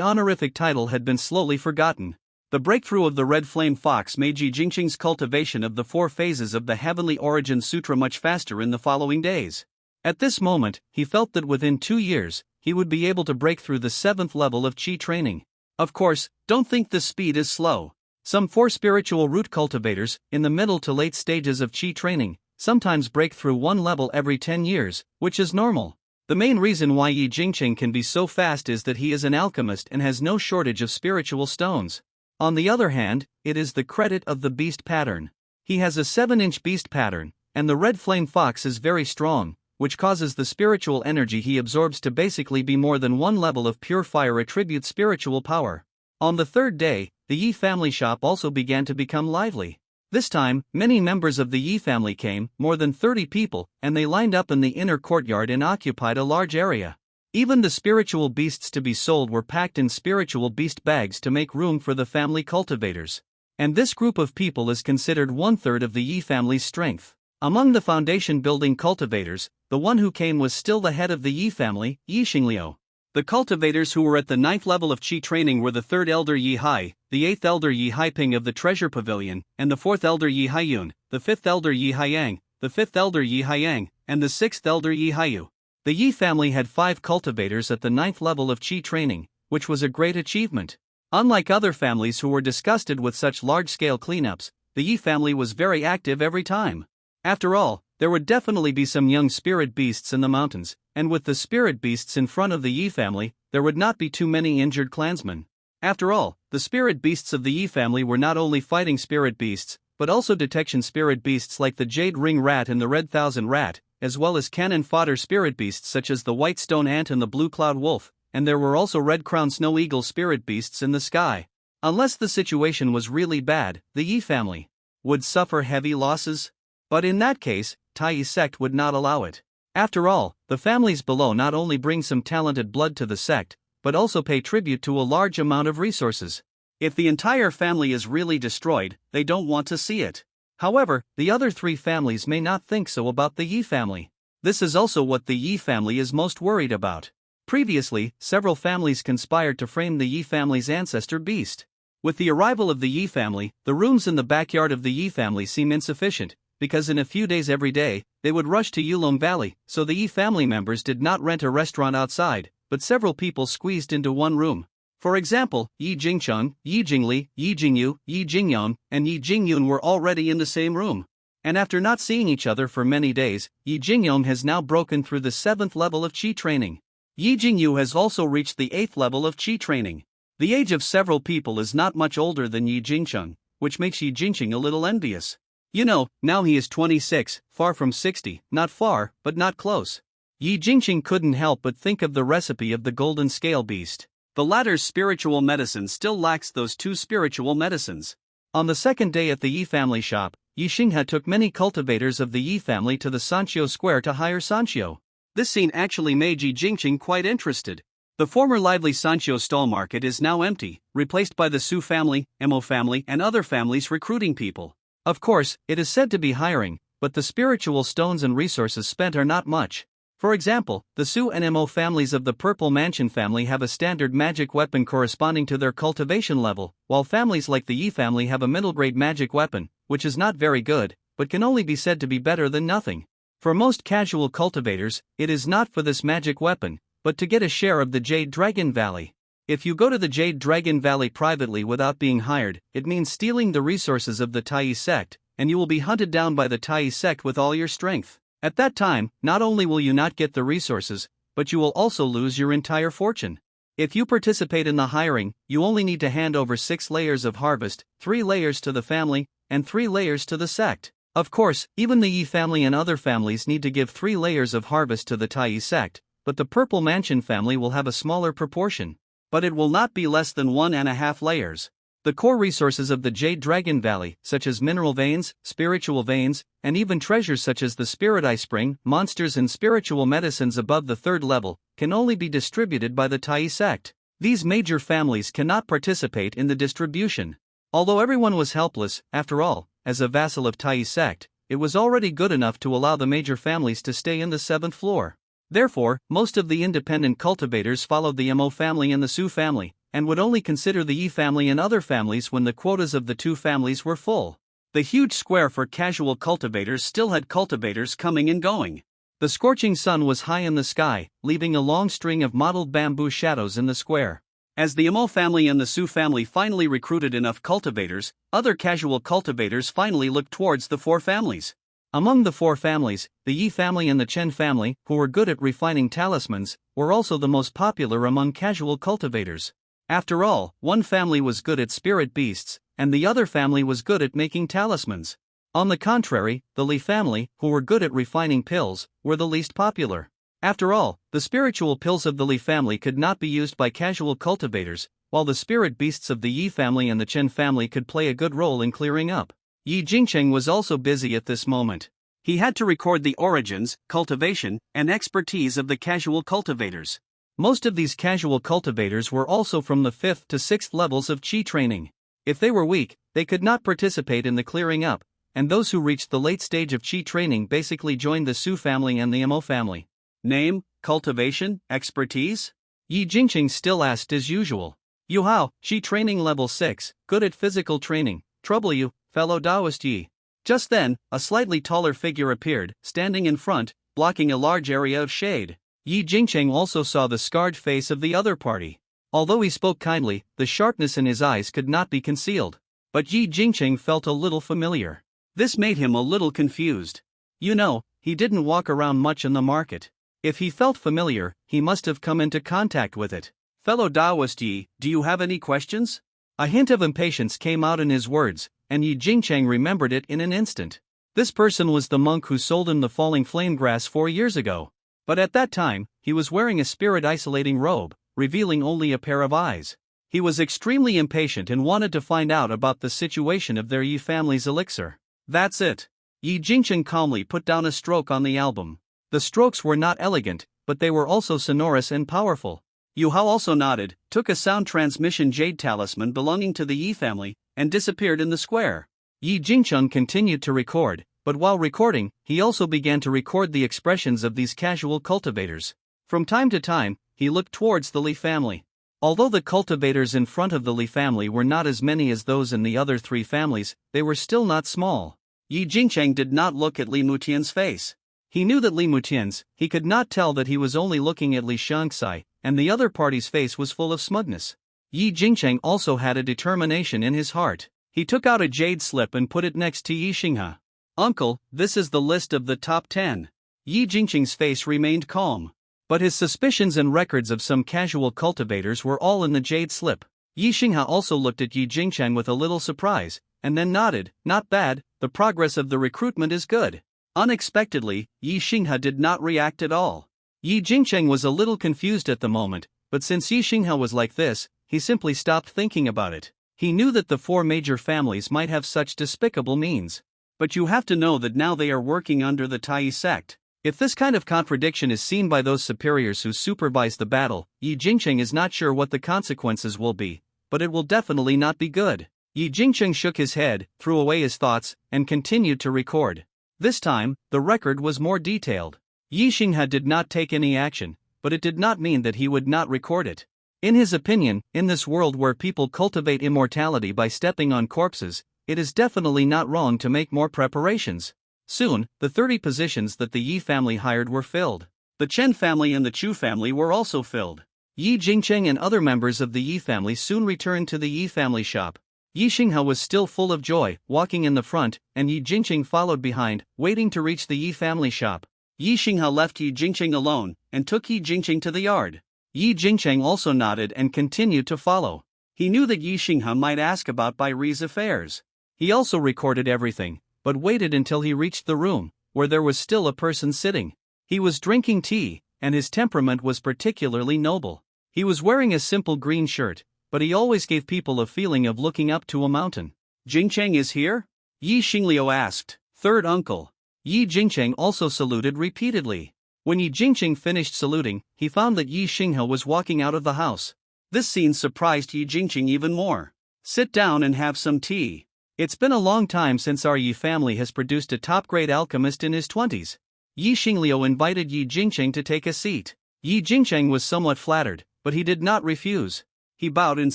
honorific title had been slowly forgotten. The breakthrough of the Red Flame Fox made Yi Jingqing's cultivation of the 4 phases of the Heavenly Origin Sutra much faster in the following days. At this moment, he felt that within 2 years, he would be able to break through the 7th level of Qi training. Of course, don't think this speed is slow. Some 4 spiritual root cultivators, in the middle to late stages of Qi training, sometimes break through 1 level every 10 years, which is normal. The main reason why Yi Jingqing can be so fast is that he is an alchemist and has no shortage of spiritual stones. On the other hand, it is the credit of the beast pattern. He has a 7-inch beast pattern, and the Red Flame Fox is very strong, which causes the spiritual energy he absorbs to basically be more than 1 level of pure fire attribute spiritual power. On the 3rd day, the Yi family shop also began to become lively. This time, many members of the Yi family came, more than 30 people, and they lined up in the inner courtyard and occupied a large area. Even the spiritual beasts to be sold were packed in spiritual beast bags to make room for the family cultivators. And this group of people is considered 1/3 of the Yi family's strength. Among the foundation building cultivators, the one who came was still the head of the Yi family, Yi Xingliu. The cultivators who were at the 9th level of Qi training were the 3rd elder Yi Hai, the 8th elder Yi Haiping of the treasure pavilion, and the 4th elder Yi Haiyun, the 5th elder Yi Haiyang, the 5th elder Yi Haiyang, and the 6th elder Yi Haiyu. The Yi family had 5 cultivators at the 9th level of Qi training, which was a great achievement. Unlike other families who were disgusted with such large-scale cleanups, the Yi family was very active every time. After all, there would definitely be some young spirit beasts in the mountains, and with the spirit beasts in front of the Yi family, there would not be too many injured clansmen. After all, the spirit beasts of the Yi family were not only fighting spirit beasts, but also detection spirit beasts like the Jade Ring Rat and the Red Thousand Rat, as well as cannon fodder spirit beasts such as the White Stone Ant and the Blue Cloud Wolf, and there were also Red Crown Snow Eagle spirit beasts in the sky. Unless the situation was really bad, the Yi family would suffer heavy losses. But in that case, Tai sect would not allow it. After all, the families below not only bring some talented blood to the sect, but also pay tribute to a large amount of resources. If the entire family is really destroyed, they don't want to see it. However, the other 3 families may not think so about the Yi family. This is also what the Yi family is most worried about. Previously, several families conspired to frame the Yi family's ancestor beast. With the arrival of the Yi family, the rooms in the backyard of the Yi family seem insufficient, because in a few days every day, they would rush to Yulong Valley, so the Yi family members did not rent a restaurant outside, but several people squeezed into one room. For example, Yi Jingcheng, Yi Jingli, Yi Jingyu, Yi Jingyong, and Yi Jingyun were already in the same room. And after not seeing each other for many days, Yi Jingyong has now broken through the 7th level of Qi training. Yi Jingyu has also reached the 8th level of Qi training. The age of several people is not much older than Yi Jingcheng, which makes Yi Jingqing a little envious. You know, now he is 26, far from 60, not far, but not close. Yi Jingqing couldn't help but think of the recipe of the golden scale beast. The latter's spiritual medicine still lacks those 2 spiritual medicines. On the 2nd day at the Yi family shop, Yi Xinghe took many cultivators of the Yi family to the Sanxiu Square to hire Sanxiu. This scene actually made Yi Jingqing quite interested. The former lively Sanxiu stall market is now empty, replaced by the Su family, Mo family, and other families recruiting people. Of course, it is said to be hiring, but the spiritual stones and resources spent are not much. For example, the Su and Mo families of the Purple Mansion family have a standard magic weapon corresponding to their cultivation level, while families like the Yi family have a middle-grade magic weapon, which is not very good, but can only be said to be better than nothing. For most casual cultivators, it is not for this magic weapon, but to get a share of the Jade Dragon Valley. If you go to the Jade Dragon Valley privately without being hired, it means stealing the resources of the Tai sect, and you will be hunted down by the Tai sect with all your strength. At that time, not only will you not get the resources, but you will also lose your entire fortune. If you participate in the hiring, you only need to hand over 6 layers of harvest, 3 layers to the family, and 3 layers to the sect. Of course, even the Yi family and other families need to give 3 layers of harvest to the Tai sect, but the Purple Mansion family will have a smaller proportion. But it will not be less than 1.5 layers. The core resources of the Jade Dragon Valley, such as mineral veins, spiritual veins, and even treasures such as the Spirit Eye Spring, monsters and spiritual medicines above the 3rd level, can only be distributed by the Tai sect. These major families cannot participate in the distribution. Although everyone was helpless, after all, as a vassal of Tai sect, it was already good enough to allow the major families to stay in the 7th floor. Therefore, most of the independent cultivators followed the Mo family and the Su family, and would only consider the Yi family and other families when the quotas of the two families were full. The huge square for casual cultivators still had cultivators coming and going. The scorching sun was high in the sky, leaving a long string of mottled bamboo shadows in the square. As the Amo family and the Su family finally recruited enough cultivators, other casual cultivators finally looked towards the four families. Among the four families, the Yi family and the Chen family, who were good at refining talismans, were also the most popular among casual cultivators. After all, one family was good at spirit beasts, and the other family was good at making talismans. On the contrary, the Li family, who were good at refining pills, were the least popular. After all, the spiritual pills of the Li family could not be used by casual cultivators, while the spirit beasts of the Yi family and the Chen family could play a good role in clearing up. Yi Jingcheng was also busy at this moment. He had to record the origins, cultivation, and expertise of the casual cultivators. Most of these casual cultivators were also from the 5th to 6th levels of Qi training. If they were weak, they could not participate in the clearing up, and those who reached the late stage of Qi training basically joined the Su family and the Amo family. Name, cultivation, expertise? Yi Jingqing still asked as usual. Yu Hao, Qi training level 6, good at physical training, trouble you, fellow Taoist Yi. Just then, a slightly taller figure appeared, standing in front, blocking a large area of shade. Yi Jingcheng also saw the scarred face of the other party. Although he spoke kindly, the sharpness in his eyes could not be concealed. But Yi Jingcheng felt a little familiar. This made him a little confused. You know, he didn't walk around much in the market. If he felt familiar, he must have come into contact with it. Fellow Taoist Yi, do you have any questions? A hint of impatience came out in his words, and Yi Jingcheng remembered it in an instant. This person was the monk who sold him the falling flame grass 4 years ago. But at that time, he was wearing a spirit-isolating robe, revealing only a pair of eyes. He was extremely impatient and wanted to find out about the situation of their Yi family's elixir. That's it. Yi Jingcheng calmly put down a stroke on the album. The strokes were not elegant, but they were also sonorous and powerful. Yu Hao also nodded, took a sound transmission jade talisman belonging to the Yi family, and disappeared in the square. Yi Jingcheng continued to record, but while recording, he also began to record the expressions of these casual cultivators. From time to time, he looked towards the Li family. Although the cultivators in front of the Li family were not as many as those in the other 3 families, they were still not small. Yi Jingcheng did not look at Li Mutian's face. He knew that Li Mutian's, he could not tell that he was only looking at Li Xiangxai, and the other party's face was full of smugness. Yi Jingcheng also had a determination in his heart. He took out a jade slip and put it next to Yi Xinghe. Uncle, this is the list of the top 10. Yi Jingcheng's face remained calm. But his suspicions and records of some casual cultivators were all in the jade slip. Yi Xinghe also looked at Yi Jingcheng with a little surprise, and then nodded. Not bad, the progress of the recruitment is good. Unexpectedly, Yi Xinghe did not react at all. Yi Jingcheng was a little confused at the moment, but since Yi Xinghe was like this, he simply stopped thinking about it. He knew that the 4 major families might have such despicable means. But you have to know that now they are working under the Tai sect. If this kind of contradiction is seen by those superiors who supervise the battle, Yi Jingcheng is not sure what the consequences will be, but it will definitely not be good. Yi Jingcheng shook his head, threw away his thoughts, and continued to record. This time, the record was more detailed. Yi Xinghe did not take any action, but it did not mean that he would not record it. In his opinion, in this world where people cultivate immortality by stepping on corpses, it is definitely not wrong to make more preparations. Soon, the 30 positions that the Yi family hired were filled. The Chen family and the Chu family were also filled. Yi Jingcheng and other members of the Yi family soon returned to the Yi family shop. Yi Xinghe was still full of joy, walking in the front, and Yi Jingcheng followed behind, waiting to reach the Yi family shop. Yi Xinghe left Yi Jingcheng alone, and took Yi Jingcheng to the yard. Yi Jingcheng also nodded and continued to follow. He knew that Yi Xinghe might ask about Bai Ri's affairs. He also recorded everything, but waited until he reached the room, where there was still a person sitting. He was drinking tea, and his temperament was particularly noble. He was wearing a simple green shirt, but he always gave people a feeling of looking up to a mountain. Jingcheng is here? Yi Xingliu asked. Third uncle. Yi Jingcheng also saluted repeatedly. When Yi Jingcheng finished saluting, he found that Yi Xinghe was walking out of the house. This scene surprised Yi Jingcheng even more. Sit down and have some tea. It's been a long time since our Yi family has produced a top-grade alchemist in his 20s. Yi Xingliu invited Yi Jingcheng to take a seat. Yi Jingcheng was somewhat flattered, but he did not refuse. He bowed and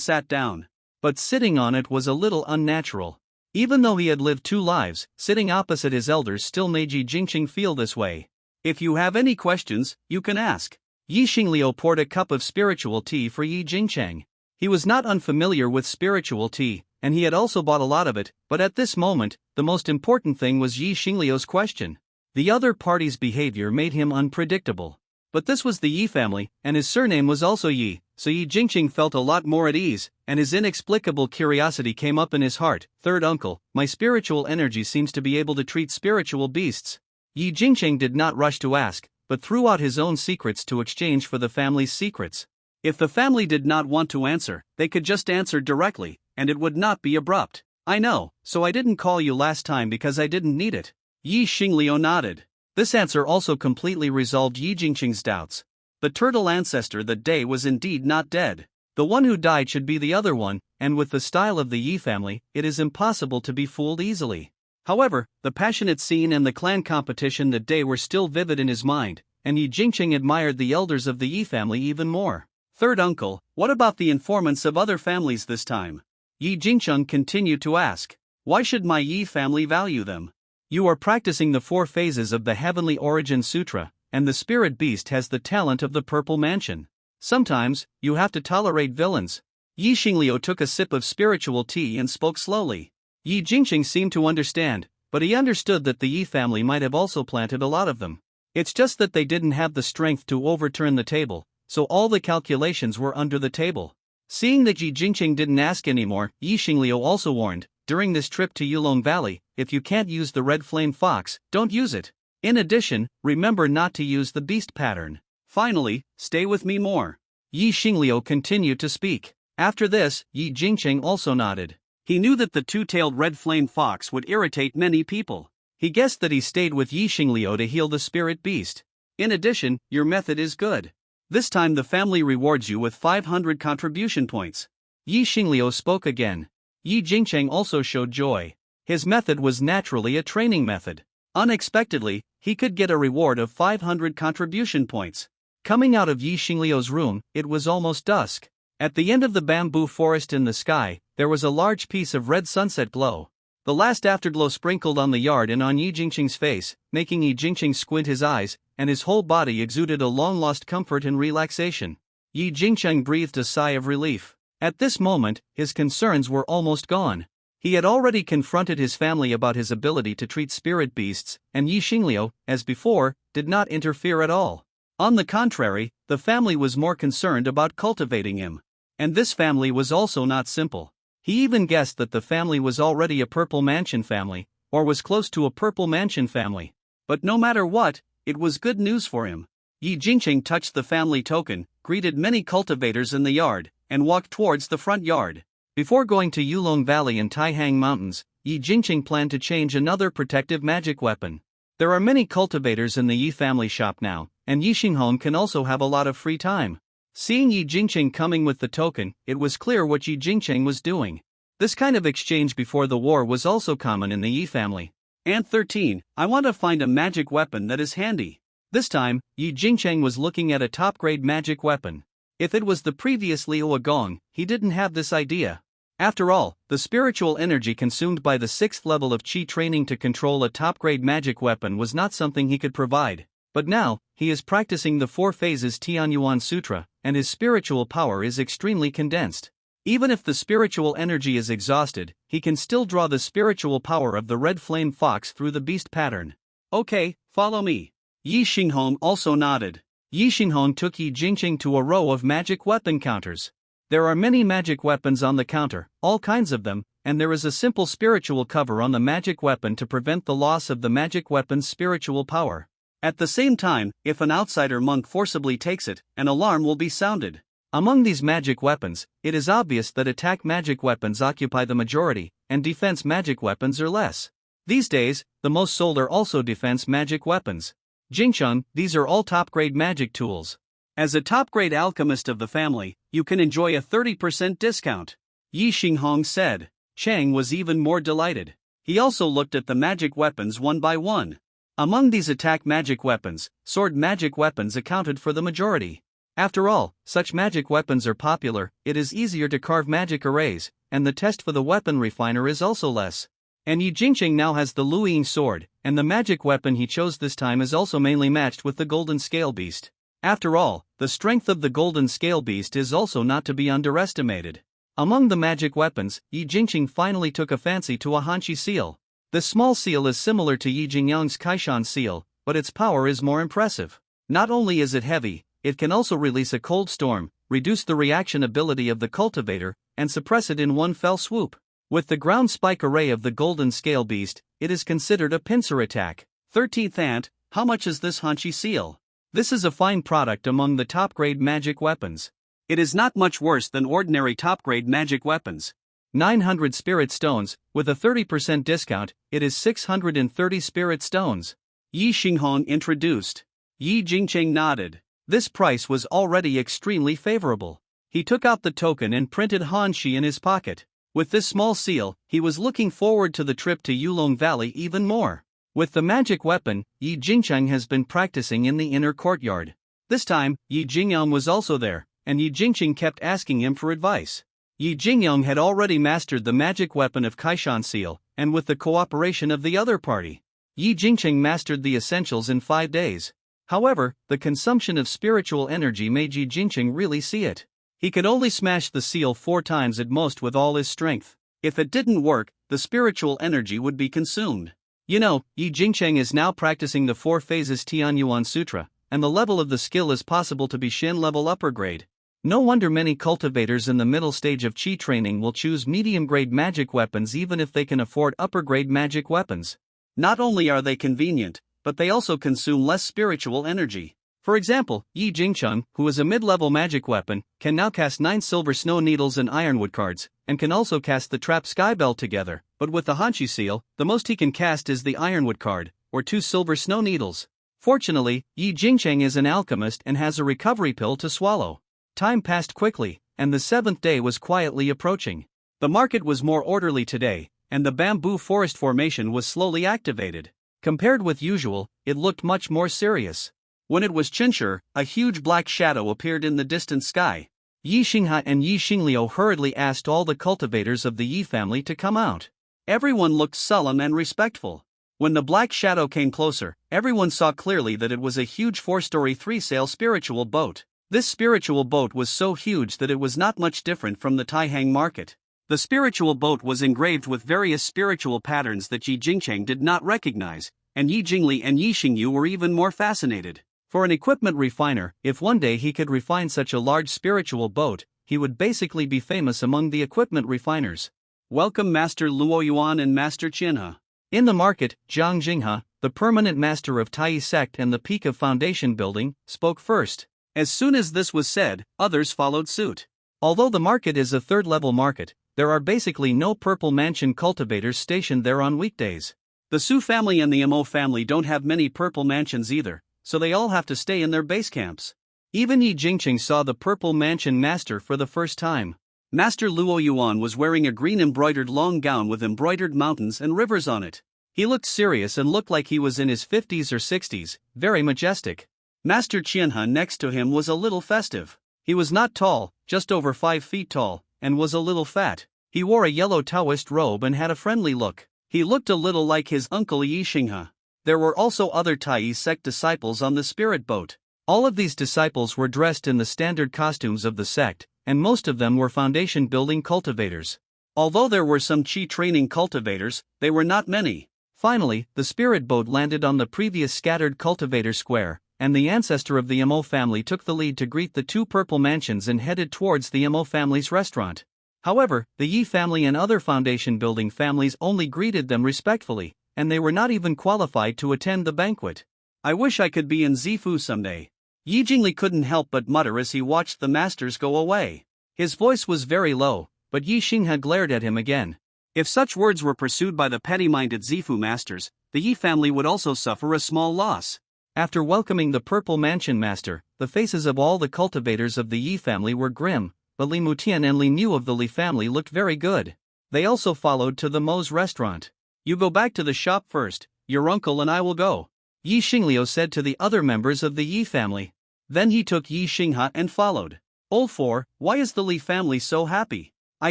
sat down. But sitting on it was a little unnatural. Even though he had lived 2 lives, sitting opposite his elders still made Yi Jingqing feel this way. If you have any questions, you can ask. Yi Xingliu poured a cup of spiritual tea for Yi Jingcheng. He was not unfamiliar with spiritual tea, and he had also bought a lot of it, but at this moment, the most important thing was Yi Xingliu's question. The other party's behavior made him unpredictable. But this was the Yi family, and his surname was also Yi, so Yi Jingqing felt a lot more at ease, and his inexplicable curiosity came up in his heart. Third uncle, my spiritual energy seems to be able to treat spiritual beasts. Yi Jingqing did not rush to ask, but threw out his own secrets to exchange for the family's secrets. If the family did not want to answer, they could just answer directly, and it would not be abrupt. I know, so I didn't call you last time because I didn't need it. Yi Xingliu nodded. This answer also completely resolved Yi Jingqing's doubts. The turtle ancestor that day was indeed not dead. The one who died should be the other one, and with the style of the Yi family, it is impossible to be fooled easily. However, the passionate scene and the clan competition that day were still vivid in his mind, and Yi Jingqing admired the elders of the Yi family even more. Third uncle, what about the informants of other families this time? Yi Jingqing continued to ask. Why should my Yi family value them? You are practicing the 4 phases of the Heavenly Origin Sutra, and the spirit beast has the talent of the Purple Mansion. Sometimes, you have to tolerate villains. Yi Xingliu took a sip of spiritual tea and spoke slowly. Yi Jingqing seemed to understand, but he understood that the Yi family might have also planted a lot of them. It's just that they didn't have the strength to overturn the table, so all the calculations were under the table. Seeing that Yi Jingqing didn't ask anymore, Yi Xingliu also warned, during this trip to Yulong Valley, if you can't use the red flame fox, don't use it. In addition, remember not to use the beast pattern. Finally, stay with me more. Yi Xingliu continued to speak. After this, Yi Jingqing also nodded. He knew that the 2-tailed red flame fox would irritate many people. He guessed that he stayed with Yi Xingliu to heal the spirit beast. In addition, your method is good. This time the family rewards you with 500 contribution points. Yi Xingliu spoke again. Yi Jingqing also showed joy. His method was naturally a training method. Unexpectedly, he could get a reward of 500 contribution points. Coming out of Yi Xingliu's room, it was almost dusk. At the end of the bamboo forest in the sky, there was a large piece of red sunset glow. The last afterglow sprinkled on the yard and on Yi Jingqing's face, making Yi Jingqing squint his eyes, and his whole body exuded a long-lost comfort and relaxation. Yi Jingqing breathed a sigh of relief. At this moment, his concerns were almost gone. He had already confronted his family about his ability to treat spirit beasts, and Yi Xingliu, as before, did not interfere at all. On the contrary, the family was more concerned about cultivating him. And this family was also not simple. He even guessed that the family was already a Purple Mansion family, or was close to a Purple Mansion family. But no matter what, it was good news for him. Yi Jingqing touched the family token, greeted many cultivators in the yard, and walked towards the front yard. Before going to Yulong Valley and Taihang Mountains, Yi Jingqing planned to change another protective magic weapon. There are many cultivators in the Yi family shop now, and Yi Xinghong can also have a lot of free time. Seeing Yi Jingqing coming with the token, it was clear what Yi Jingqing was doing. This kind of exchange before the war was also common in the Yi family. And 13, I want to find a magic weapon that is handy. This time, Yi Jingqing was looking at a top-grade magic weapon. If it was the previous Liu Gong, he didn't have this idea. After all, the spiritual energy consumed by the 6th level of Qi training to control a top-grade magic weapon was not something he could provide. But now, he is practicing the 4 phases Tianyuan Sutra, and his spiritual power is extremely condensed. Even if the spiritual energy is exhausted, he can still draw the spiritual power of the red flame fox through the beast pattern. Okay, follow me. Yi Xinghong also nodded. Yi Xinghong took Yi Jingqing to a row of magic weapon counters. There are many magic weapons on the counter, all kinds of them, and there is a simple spiritual cover on the magic weapon to prevent the loss of the magic weapon's spiritual power. At the same time, if an outsider monk forcibly takes it, an alarm will be sounded. Among these magic weapons, it is obvious that attack magic weapons occupy the majority, and defense magic weapons are less. These days, the most sold are also defense magic weapons. Jingcheng, these are all top-grade magic tools. As a top-grade alchemist of the family, you can enjoy a 30% discount. Yi Xinghong said. Chang was even more delighted. He also looked at the magic weapons one by one. Among these attack magic weapons, sword magic weapons accounted for the majority. After all, such magic weapons are popular, it is easier to carve magic arrays, and the test for the weapon refiner is also less. And Yi Jingqing now has the Lu Ying sword, and the magic weapon he chose this time is also mainly matched with the golden scale beast. After all, the strength of the golden scale beast is also not to be underestimated. Among the magic weapons, Yi Jingqing finally took a fancy to a Hanshi seal. This small seal is similar to Yi Jingyang's Kaishan seal, but its power is more impressive. Not only is it heavy, it can also release a cold storm, reduce the reaction ability of the cultivator, and suppress it in one fell swoop. With the ground spike array of the golden scale beast, it is considered a pincer attack. 13th Ant, how much is this Hanshi seal? This is a fine product among the top-grade magic weapons. It is not much worse than ordinary top-grade magic weapons. 900 spirit stones, with a 30% discount, it is 630 spirit stones. Yi Xinghong introduced. Yi Jingqing nodded. This price was already extremely favorable. He took out the token and printed Hanshi in his pocket. With this small seal, he was looking forward to the trip to Yulong Valley even more. With the magic weapon, Yi Jingqing has been practicing in the inner courtyard. This time, Yi Jingyang was also there, and Yi Jingqing kept asking him for advice. Yi Jingyang had already mastered the magic weapon of Kaishan seal, and with the cooperation of the other party, Yi Jingqing mastered the essentials in 5 days. However, the consumption of spiritual energy made Yi Jingqing really see it. He could only smash the seal 4 times at most with all his strength. If it didn't work, the spiritual energy would be consumed. You know, Yi Jingqing is now practicing the 4 phases Tianyuan Sutra, and the level of the skill is possible to be Shin level upper grade. No wonder many cultivators in the middle stage of Qi training will choose medium-grade magic weapons even if they can afford upper-grade magic weapons. Not only are they convenient, but they also consume less spiritual energy. For example, Yi Jingqing, who is a mid-level magic weapon, can now cast 9 silver snow needles and ironwood cards, and can also cast the trap sky bell together, but with the Hanshi seal, the most he can cast is the ironwood card, or 2 silver snow needles. Fortunately, Yi Jingqing is an alchemist and has a recovery pill to swallow. Time passed quickly, and the 7th day was quietly approaching. The market was more orderly today, and the bamboo forest formation was slowly activated. Compared with usual, it looked much more serious. When it was Qinshi, a huge black shadow appeared in the distant sky. Yi Xinghe and Yi Xingliu hurriedly asked all the cultivators of the Yi family to come out. Everyone looked sullen and respectful. When the black shadow came closer, everyone saw clearly that it was a huge 4-story 3-sail spiritual boat. This spiritual boat was so huge that it was not much different from the Taihang market. The spiritual boat was engraved with various spiritual patterns that Yi Jingqing did not recognize, and Yi Jingli and Yi Xingyu were even more fascinated. For an equipment refiner, if one day he could refine such a large spiritual boat, he would basically be famous among the equipment refiners. Welcome Master Luo Yuan and Master Qinhe. In the market, Zhang Jinghe, the permanent master of Tai sect and the peak of foundation building, spoke first. As soon as this was said, others followed suit. Although the market is a 3rd-level market, there are basically no Purple Mansion cultivators stationed there on weekdays. The Su family and the Mo family don't have many Purple Mansions either, so they all have to stay in their base camps. Even Yi Jingqing saw the Purple Mansion master for the first time. Master Luo Yuan was wearing a green embroidered long gown with embroidered mountains and rivers on it. He looked serious and looked like he was in his 50s or 60s, very majestic. Master Qinhe next to him was a little festive. He was not tall, just over 5 feet tall, and was a little fat. He wore a yellow Taoist robe and had a friendly look. He looked a little like his uncle Yi Xinghe. There were also other Tai sect disciples on the spirit boat. All of these disciples were dressed in the standard costumes of the sect, and most of them were foundation building cultivators. Although there were some Qi training cultivators, they were not many. Finally, the spirit boat landed on the previous scattered cultivator square, and the ancestor of the Mo family took the lead to greet the 2 Purple Mansions and headed towards the Mo family's restaurant. However, the Yi family and other foundation building families only greeted them respectfully, and they were not even qualified to attend the banquet. I wish I could be in Zifu someday. Yi Jingli couldn't help but mutter as he watched the masters go away. His voice was very low, but Yi Xinghe glared at him again. If such words were pursued by the petty-minded Zifu masters, the Yi family would also suffer a small loss. After welcoming the Purple Mansion master, the faces of all the cultivators of the Yi family were grim, but Li Mutian and Li Niu of the Li family looked very good. They also followed to the Mo's restaurant. You go back to the shop first, your uncle and I will go, Yi Xingliu said to the other members of the Yi family. Then he took Yi Xinghe and followed. Ol 4, why is the Li family so happy? I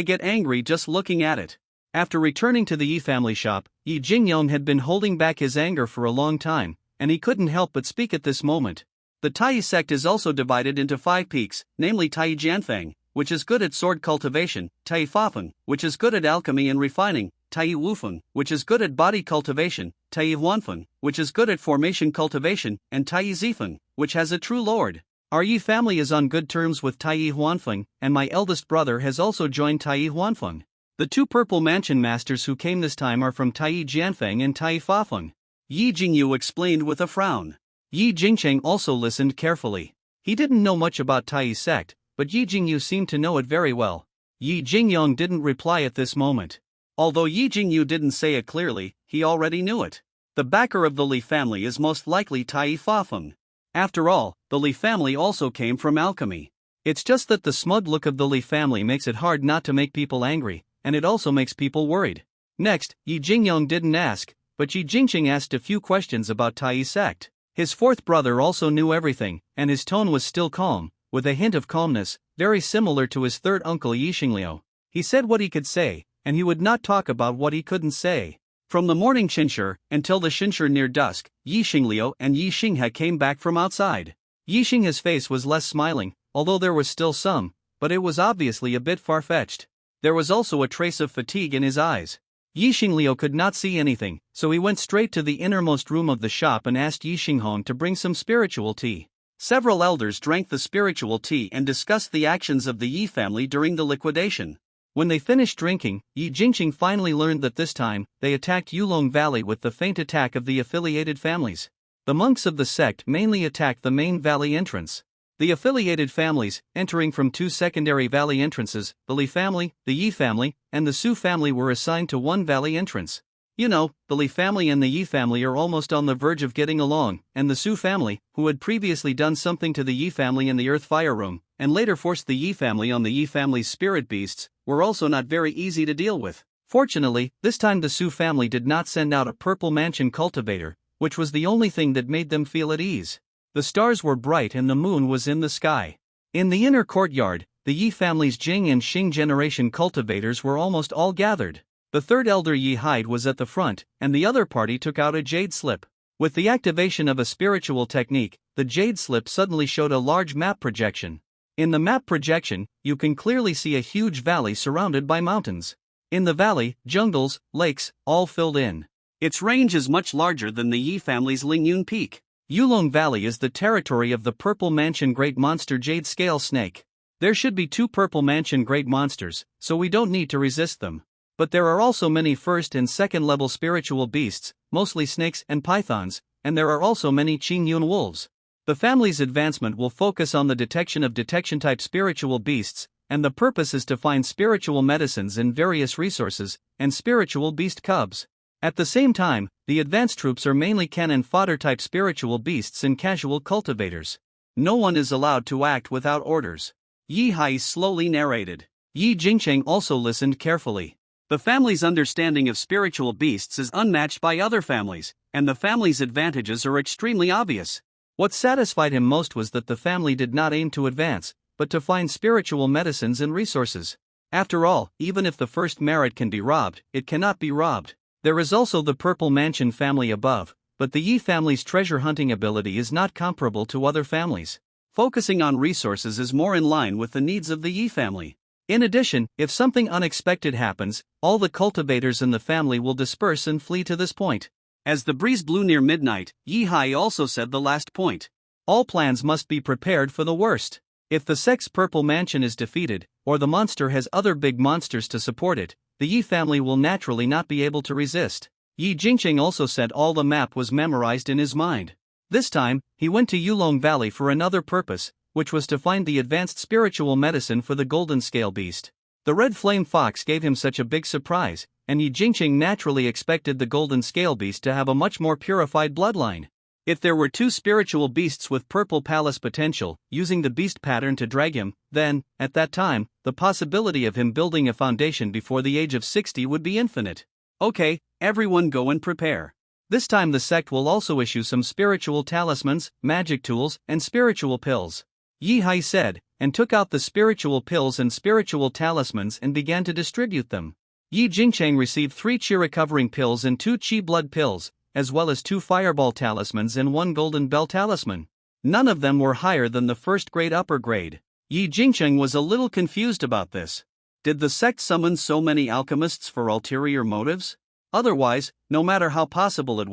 get angry just looking at it. After returning to the Yi family shop, Yi Jingyong had been holding back his anger for a long time, and he couldn't help but speak at this moment. The Tai sect is also divided into 5 peaks, namely Tai Jianfeng, which is good at sword cultivation, Tai Fafeng, which is good at alchemy and refining, Tai Wufeng, which is good at body cultivation, Tai Huanfeng, which is good at formation cultivation, and Tai Zifeng, which has a true lord. Our Yi family is on good terms with Tai Huanfeng, and my eldest brother has also joined Tai Huanfeng. The 2 purple mansion masters who came this time are from Tai Jianfeng and Tai Fafeng. Yi Jingyu explained with a frown. Yi Jingcheng also listened carefully. He didn't know much about Tai's sect, but Yi Jingyu seemed to know it very well. Yi Jingyong didn't reply at this moment. Although Yi Jingyu didn't say it clearly, he already knew it. The backer of the Li family is most likely Tai Fafeng. After all, the Li family also came from alchemy. It's just that the smug look of the Li family makes it hard not to make people angry, and it also makes people worried. Next, Yi Jingyong didn't ask, but Yi Jingcheng asked a few questions about Tai's sect. His 4th brother also knew everything, and his tone was still calm, with a hint of calmness, very similar to his 3rd uncle Yi Xingliu. He said what he could say, and he would not talk about what he couldn't say. From the morning Qinshi until the Qinshi near dusk, Yi Xingliu and Yi Xinghe came back from outside. Yi Xinghe's face was less smiling, although there was still some, but it was obviously a bit far-fetched. There was also a trace of fatigue in his eyes. Yi Xingliu could not see anything, so he went straight to the innermost room of the shop and asked Yi Xinghong to bring some spiritual tea. Several elders drank the spiritual tea and discussed the actions of the Yi family during the liquidation. When they finished drinking, Yi Jingcheng finally learned that this time, they attacked Yulong Valley with the feint attack of the affiliated families. The monks of the sect mainly attacked the main valley entrance. The affiliated families, entering from 2 secondary valley entrances, the Li family, the Yi family, and the Su family were assigned to 1 valley entrance. You know, the Li family and the Yi family are almost on the verge of getting along, and the Su family, who had previously done something to the Yi family in the Earth Fire Room, and later forced the Yi family on the Yi family's spirit beasts, were also not very easy to deal with. Fortunately, this time the Su family did not send out a purple mansion cultivator, which was the only thing that made them feel at ease. The stars were bright and the moon was in the sky. In the inner courtyard, the Yi family's Jing and Xing generation cultivators were almost all gathered. The 3rd elder Yi Hyde was at the front, and the other party took out a jade slip. With the activation of a spiritual technique, the jade slip suddenly showed a large map projection. In the map projection, you can clearly see a huge valley surrounded by mountains. In the valley, jungles, lakes, all filled in. Its range is much larger than the Yi family's Lingyun Peak. Yulong Valley is the territory of the Purple Mansion Great Monster Jade Scale Snake. There should be 2 Purple Mansion Great Monsters, so we don't need to resist them. But there are also many 1st and 2nd level spiritual beasts, mostly snakes and pythons, and there are also many Qingyun wolves. The family's advancement will focus on the detection of detection-type spiritual beasts, and the purpose is to find spiritual medicines and various resources, and spiritual beast cubs. At the same time, the advanced troops are mainly cannon fodder-type spiritual beasts and casual cultivators. No one is allowed to act without orders. Yi Hai slowly narrated. Yi Jingcheng also listened carefully. The family's understanding of spiritual beasts is unmatched by other families, and the family's advantages are extremely obvious. What satisfied him most was that the family did not aim to advance, but to find spiritual medicines and resources. After all, even if the first merit can be robbed, it cannot be robbed. There is also the Purple Mansion family above, but the Yi family's treasure hunting ability is not comparable to other families. Focusing on resources is more in line with the needs of the Yi family. In addition, if something unexpected happens, all the cultivators in the family will disperse and flee to this point. As the breeze blew near midnight, Yi Hai also said the last point. All plans must be prepared for the worst. If the sect's Purple Mansion is defeated, or the monster has other big monsters to support it, the Yi family will naturally not be able to resist. Yi Jingcheng also said all the map was memorized in his mind. This time, he went to Yulong Valley for another purpose, which was to find the advanced spiritual medicine for the golden scale beast. The red flame fox gave him such a big surprise, and Yi Jingcheng naturally expected the golden scale beast to have a much more purified bloodline. If there were 2 spiritual beasts with purple palace potential, using the beast pattern to drag him, then, at that time, the possibility of him building a foundation before the age of 60 would be infinite. Okay, everyone go and prepare. This time the sect will also issue some spiritual talismans, magic tools, and spiritual pills. Yi Hai said, and took out the spiritual pills and spiritual talismans and began to distribute them. Yi Jingcheng received 3 chi recovering pills and 2 chi blood pills, as well as 2 fireball talismans and 1 golden bell talisman. None of them were higher than the first grade upper grade. Yi Jingcheng was a little confused about this. Did the sect summon so many alchemists for ulterior motives? Otherwise, no matter how possible it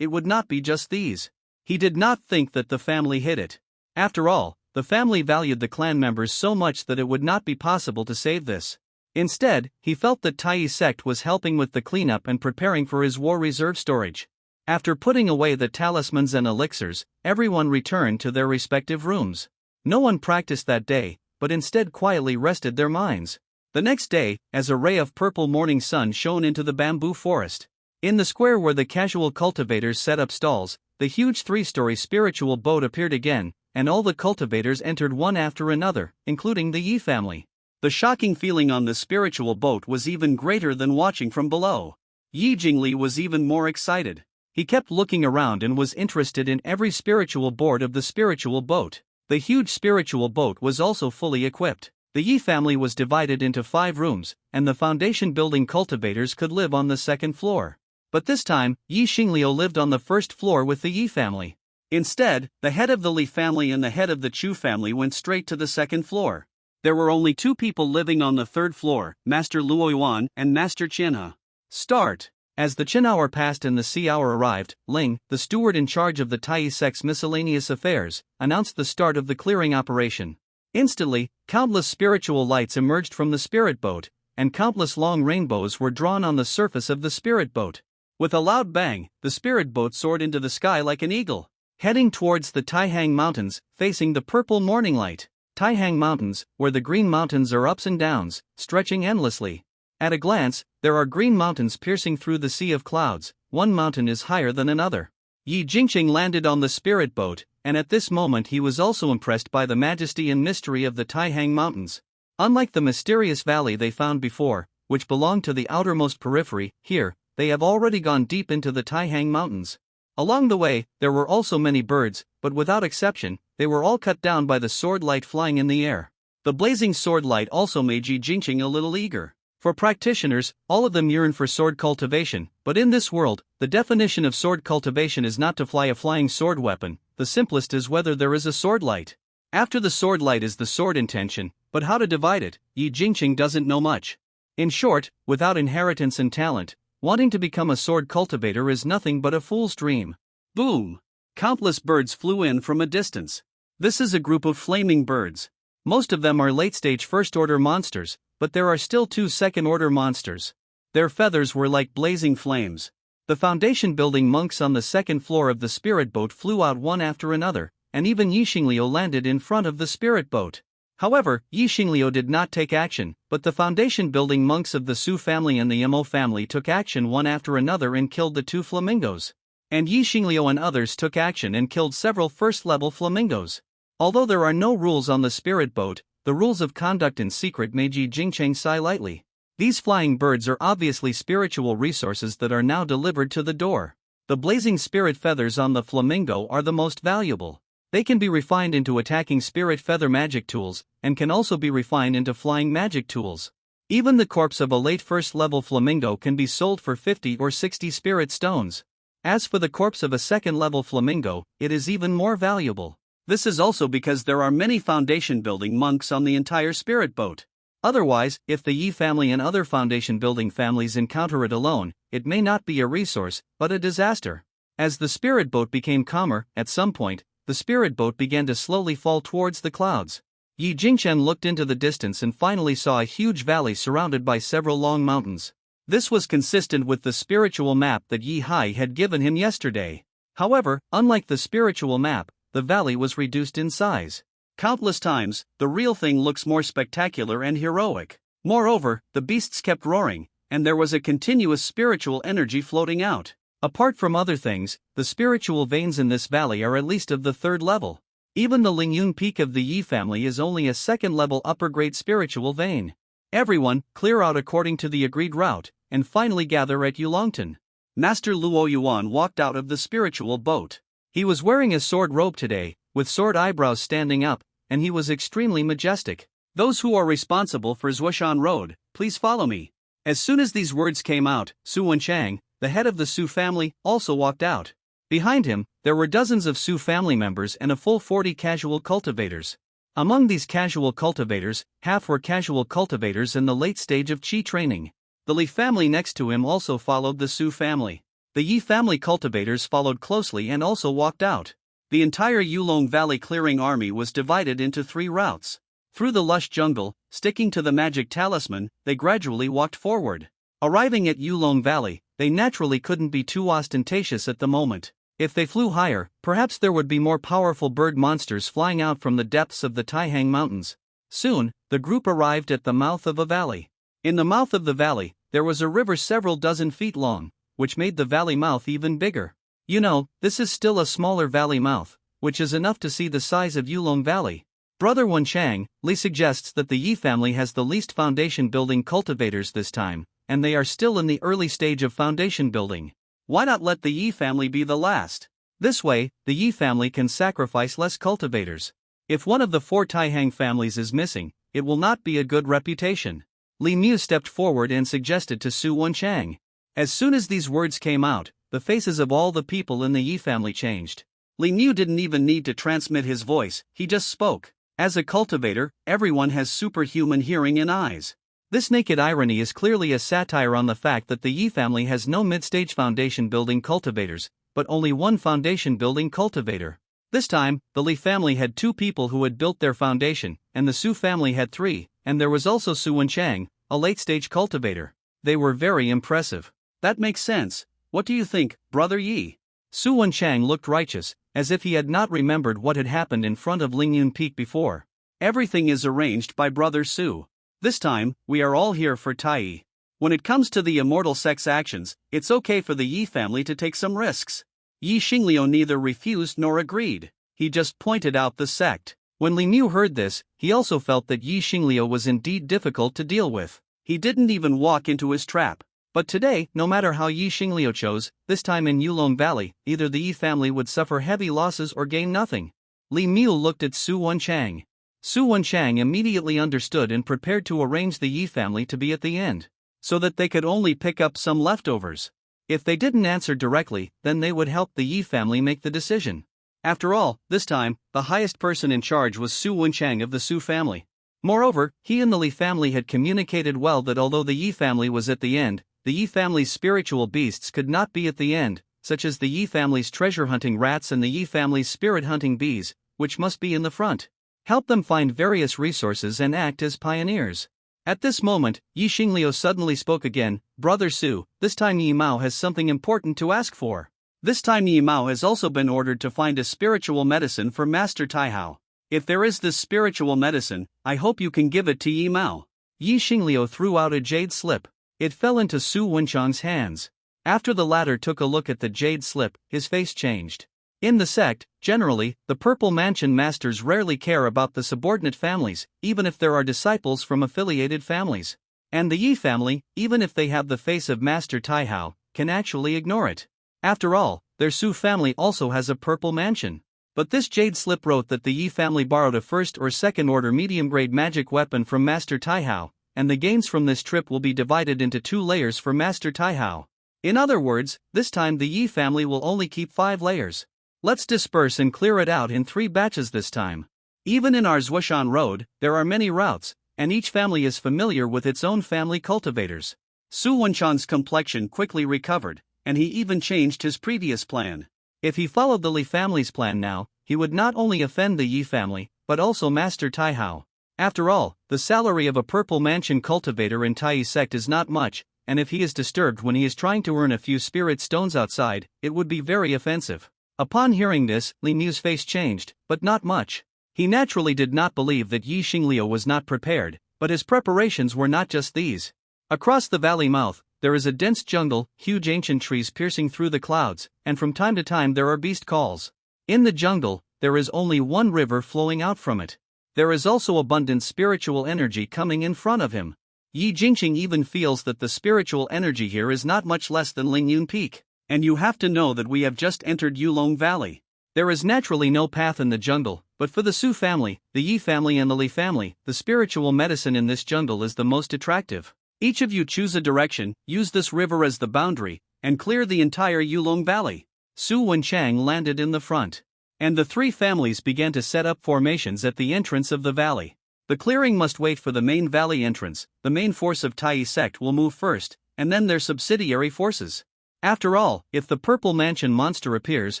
would not be just these. He did not think that the family hid it. After all, the family valued the clan members so much that it would not be possible to save this. Instead, he felt that Tai's sect was helping with the cleanup and preparing for his war reserve storage. After putting away the talismans and elixirs, everyone returned to their respective rooms. No one practiced that day, but instead quietly rested their minds. The next day, as a ray of purple morning sun shone into the bamboo forest, in the square where the casual cultivators set up stalls, the huge 3-story spiritual boat appeared again, and all the cultivators entered one after another, including the Yi family. The shocking feeling on the spiritual boat was even greater than watching from below. Yi Jingli was even more excited. He kept looking around and was interested in every spiritual board of the spiritual boat. The huge spiritual boat was also fully equipped. The Yi family was divided into 5 rooms, and the foundation building cultivators could live on the 2nd floor. But this time, Yi Xingliu lived on the 1st floor with the Yi family. Instead, the head of the Li family and the head of the Chu family went straight to the 2nd floor. There were only 2 people living on the 3rd floor, Master Luo Yuan and Master Qianhe. Start. As the Qin hour passed and the Si hour arrived, Ling, the steward in charge of the Tai sect's miscellaneous affairs, announced the start of the clearing operation. Instantly, countless spiritual lights emerged from the spirit boat, and countless long rainbows were drawn on the surface of the spirit boat. With a loud bang, the spirit boat soared into the sky like an eagle, heading towards the Taihang Mountains, facing the purple morning light. Taihang Mountains, where the green mountains are ups and downs, stretching endlessly. At a glance, there are green mountains piercing through the sea of clouds. One mountain is higher than another. Yi Jingqing landed on the spirit boat, and at this moment he was also impressed by the majesty and mystery of the Taihang Mountains. Unlike the mysterious valley they found before, which belonged to the outermost periphery, here, they have already gone deep into the Taihang Mountains. Along the way, there were also many birds, but without exception, they were all cut down by the sword light flying in the air. The blazing sword light also made Yi Jingqing a little eager. For practitioners, all of them yearn for sword cultivation, but in this world, the definition of sword cultivation is not to fly a flying sword weapon. The simplest is whether there is a sword light. After the sword light is the sword intention, but how to divide it, Yi Jingqing doesn't know much. In short, without inheritance and talent, wanting to become a sword cultivator is nothing but a fool's dream. Boom! Countless birds flew in from a distance. This is a group of flaming birds. Most of them are late-stage first-order monsters, but there are still 2 second-order monsters. Their feathers were like blazing flames. The foundation building monks on the 2nd floor of the spirit boat flew out one after another, and even Yi Xingliu landed in front of the spirit boat. However, Yi Xingliu did not take action, but the foundation building monks of the Su family and the Mo family took action one after another and killed the 2 flamingos. And Yi Xingliu and others took action and killed several first-level flamingos. Although there are no rules on the spirit boat, the rules of conduct in secret made Yi Jingqing sigh lightly. These flying birds are obviously spiritual resources that are now delivered to the door. The blazing spirit feathers on the flamingo are the most valuable. They can be refined into attacking spirit feather magic tools, and can also be refined into flying magic tools. Even the corpse of a late first-level flamingo can be sold for 50 or 60 spirit stones. As for the corpse of a second-level flamingo, it is even more valuable. This is also because there are many foundation-building monks on the entire spirit boat. Otherwise, if the Yi family and other foundation-building families encounter it alone, it may not be a resource, but a disaster. As the spirit boat became calmer, at some point, the spirit boat began to slowly fall towards the clouds. Yi Jingchen looked into the distance and finally saw a huge valley surrounded by several long mountains. This was consistent with the spiritual map that Yi Hai had given him yesterday. However, unlike the spiritual map, the valley was reduced in size. Countless times, the real thing looks more spectacular and heroic. Moreover, the beasts kept roaring, and there was a continuous spiritual energy floating out. Apart from other things, the spiritual veins in this valley are at least of the 3rd level. Even the Lingyun peak of the Yi family is only a 2nd-level upper-grade spiritual vein. Everyone, clear out according to the agreed route, and finally gather at Yulongtan. Master Luo Yuan walked out of the spiritual boat. He was wearing a sword robe today, with sword eyebrows standing up, and he was extremely majestic. Those who are responsible for Zhuoshan Road, please follow me. As soon as these words came out, Su Wenchang, the head of the Su family, also walked out. Behind him, there were dozens of Su family members and a full 40 casual cultivators. Among these casual cultivators, half were casual cultivators in the late stage of Qi training. The Li family next to him also followed the Su family. The Yi family cultivators followed closely and also walked out. The entire Yulong Valley clearing army was divided into 3 routes. Through the lush jungle, sticking to the magic talisman, they gradually walked forward. Arriving at Yulong Valley, they naturally couldn't be too ostentatious at the moment. If they flew higher, perhaps there would be more powerful bird monsters flying out from the depths of the Taihang Mountains. Soon, the group arrived at the mouth of a valley. In the mouth of the valley, there was a river several dozen feet long, which made the valley mouth even bigger. You know, this is still a smaller valley mouth, which is enough to see the size of Yulong Valley. Brother Wenchang, Li suggests that the Yi family has the least foundation building cultivators this time, and they are still in the early stage of foundation building. Why not let the Yi family be the last? This way, the Yi family can sacrifice less cultivators. If one of the 4 Taihang families is missing, it will not be a good reputation. Li Mu stepped forward and suggested to Su Wenchang. As soon as these words came out, the faces of all the people in the Yi family changed. Li Mu didn't even need to transmit his voice, he just spoke. As a cultivator, everyone has superhuman hearing and eyes. This naked irony is clearly a satire on the fact that the Yi family has no mid-stage foundation building cultivators, but only one foundation building cultivator. This time, the Li family had 2 people who had built their foundation, and the Su family had 3, and there was also Su Wenchang, a late-stage cultivator. They were very impressive. That makes sense. What do you think, Brother Yi? Su Wenchang looked righteous, as if he had not remembered what had happened in front of Lingyun Peak before. Everything is arranged by Brother Su. This time, we are all here for Tai. When it comes to the immortal sex actions, it's okay for the Yi family to take some risks. Yi Xingliu neither refused nor agreed. He just pointed out the sect. When Li Mu heard this, he also felt that Yi Xingliu was indeed difficult to deal with. He didn't even walk into his trap. But today, no matter how Yi Xingliu chose, this time in Yulong Valley, either the Yi family would suffer heavy losses or gain nothing. Li Mu looked at Su Wenchang. Su Wenchang immediately understood and prepared to arrange the Yi family to be at the end, so that they could only pick up some leftovers. If they didn't answer directly, then they would help the Yi family make the decision. After all, this time, the highest person in charge was Su Wenchang of the Su family. Moreover, he and the Li family had communicated well that although the Yi family was at the end, the Yi family's spiritual beasts could not be at the end, such as the Yi family's treasure-hunting rats and the Yi family's spirit-hunting bees, which must be in the front. Help them find various resources and act as pioneers. At this moment, Yi Xingliu suddenly spoke again. Brother Su, this time Yi Mao has something important to ask for. This time Yi Mao has also been ordered to find a spiritual medicine for Master Taihao. If there is this spiritual medicine, I hope you can give it to Yi Mao. Yi Xingliu threw out a jade slip. It fell into Su Wenchang's hands. After the latter took a look at the jade slip, his face changed. In the sect, generally, the Purple Mansion masters rarely care about the subordinate families, even if there are disciples from affiliated families. And the Yi family, even if they have the face of Master Taihao, can actually ignore it. After all, their Su family also has a Purple Mansion. But this jade slip wrote that the Yi family borrowed a first or second order medium-grade magic weapon from Master Taihao, and the gains from this trip will be divided into 2 layers for Master Taihao. In other words, this time the Yi family will only keep 5 layers. Let's disperse and clear it out in 3 batches this time. Even in our Zhuoshan Road, there are many routes, and each family is familiar with its own family cultivators. Su Wenchang's complexion quickly recovered, and he even changed his previous plan. If he followed the Li family's plan now, he would not only offend the Yi family, but also Master Taihao. After all, the salary of a Purple Mansion cultivator in Tai sect is not much, and if he is disturbed when he is trying to earn a few spirit stones outside, it would be very offensive. Upon hearing this, Li Mu's face changed, but not much. He naturally did not believe that Yi Xingliu was not prepared, but his preparations were not just these. Across the valley mouth, there is a dense jungle, huge ancient trees piercing through the clouds, and from time to time there are beast calls. In the jungle, there is only one river flowing out from it. There is also abundant spiritual energy coming in front of him. Yi Jingqing even feels that the spiritual energy here is not much less than Lingyun Peak. And you have to know that we have just entered Yulong Valley. There is naturally no path in the jungle, but for the Su family, the Yi family and the Li family, the spiritual medicine in this jungle is the most attractive. Each of you choose a direction, use this river as the boundary, and clear the entire Yulong Valley. Su Wenchang landed in the front. And the three families began to set up formations at the entrance of the valley. The clearing must wait for the main valley entrance. The main force of Tai sect will move first, and then their subsidiary forces. After all, if the Purple Mansion monster appears,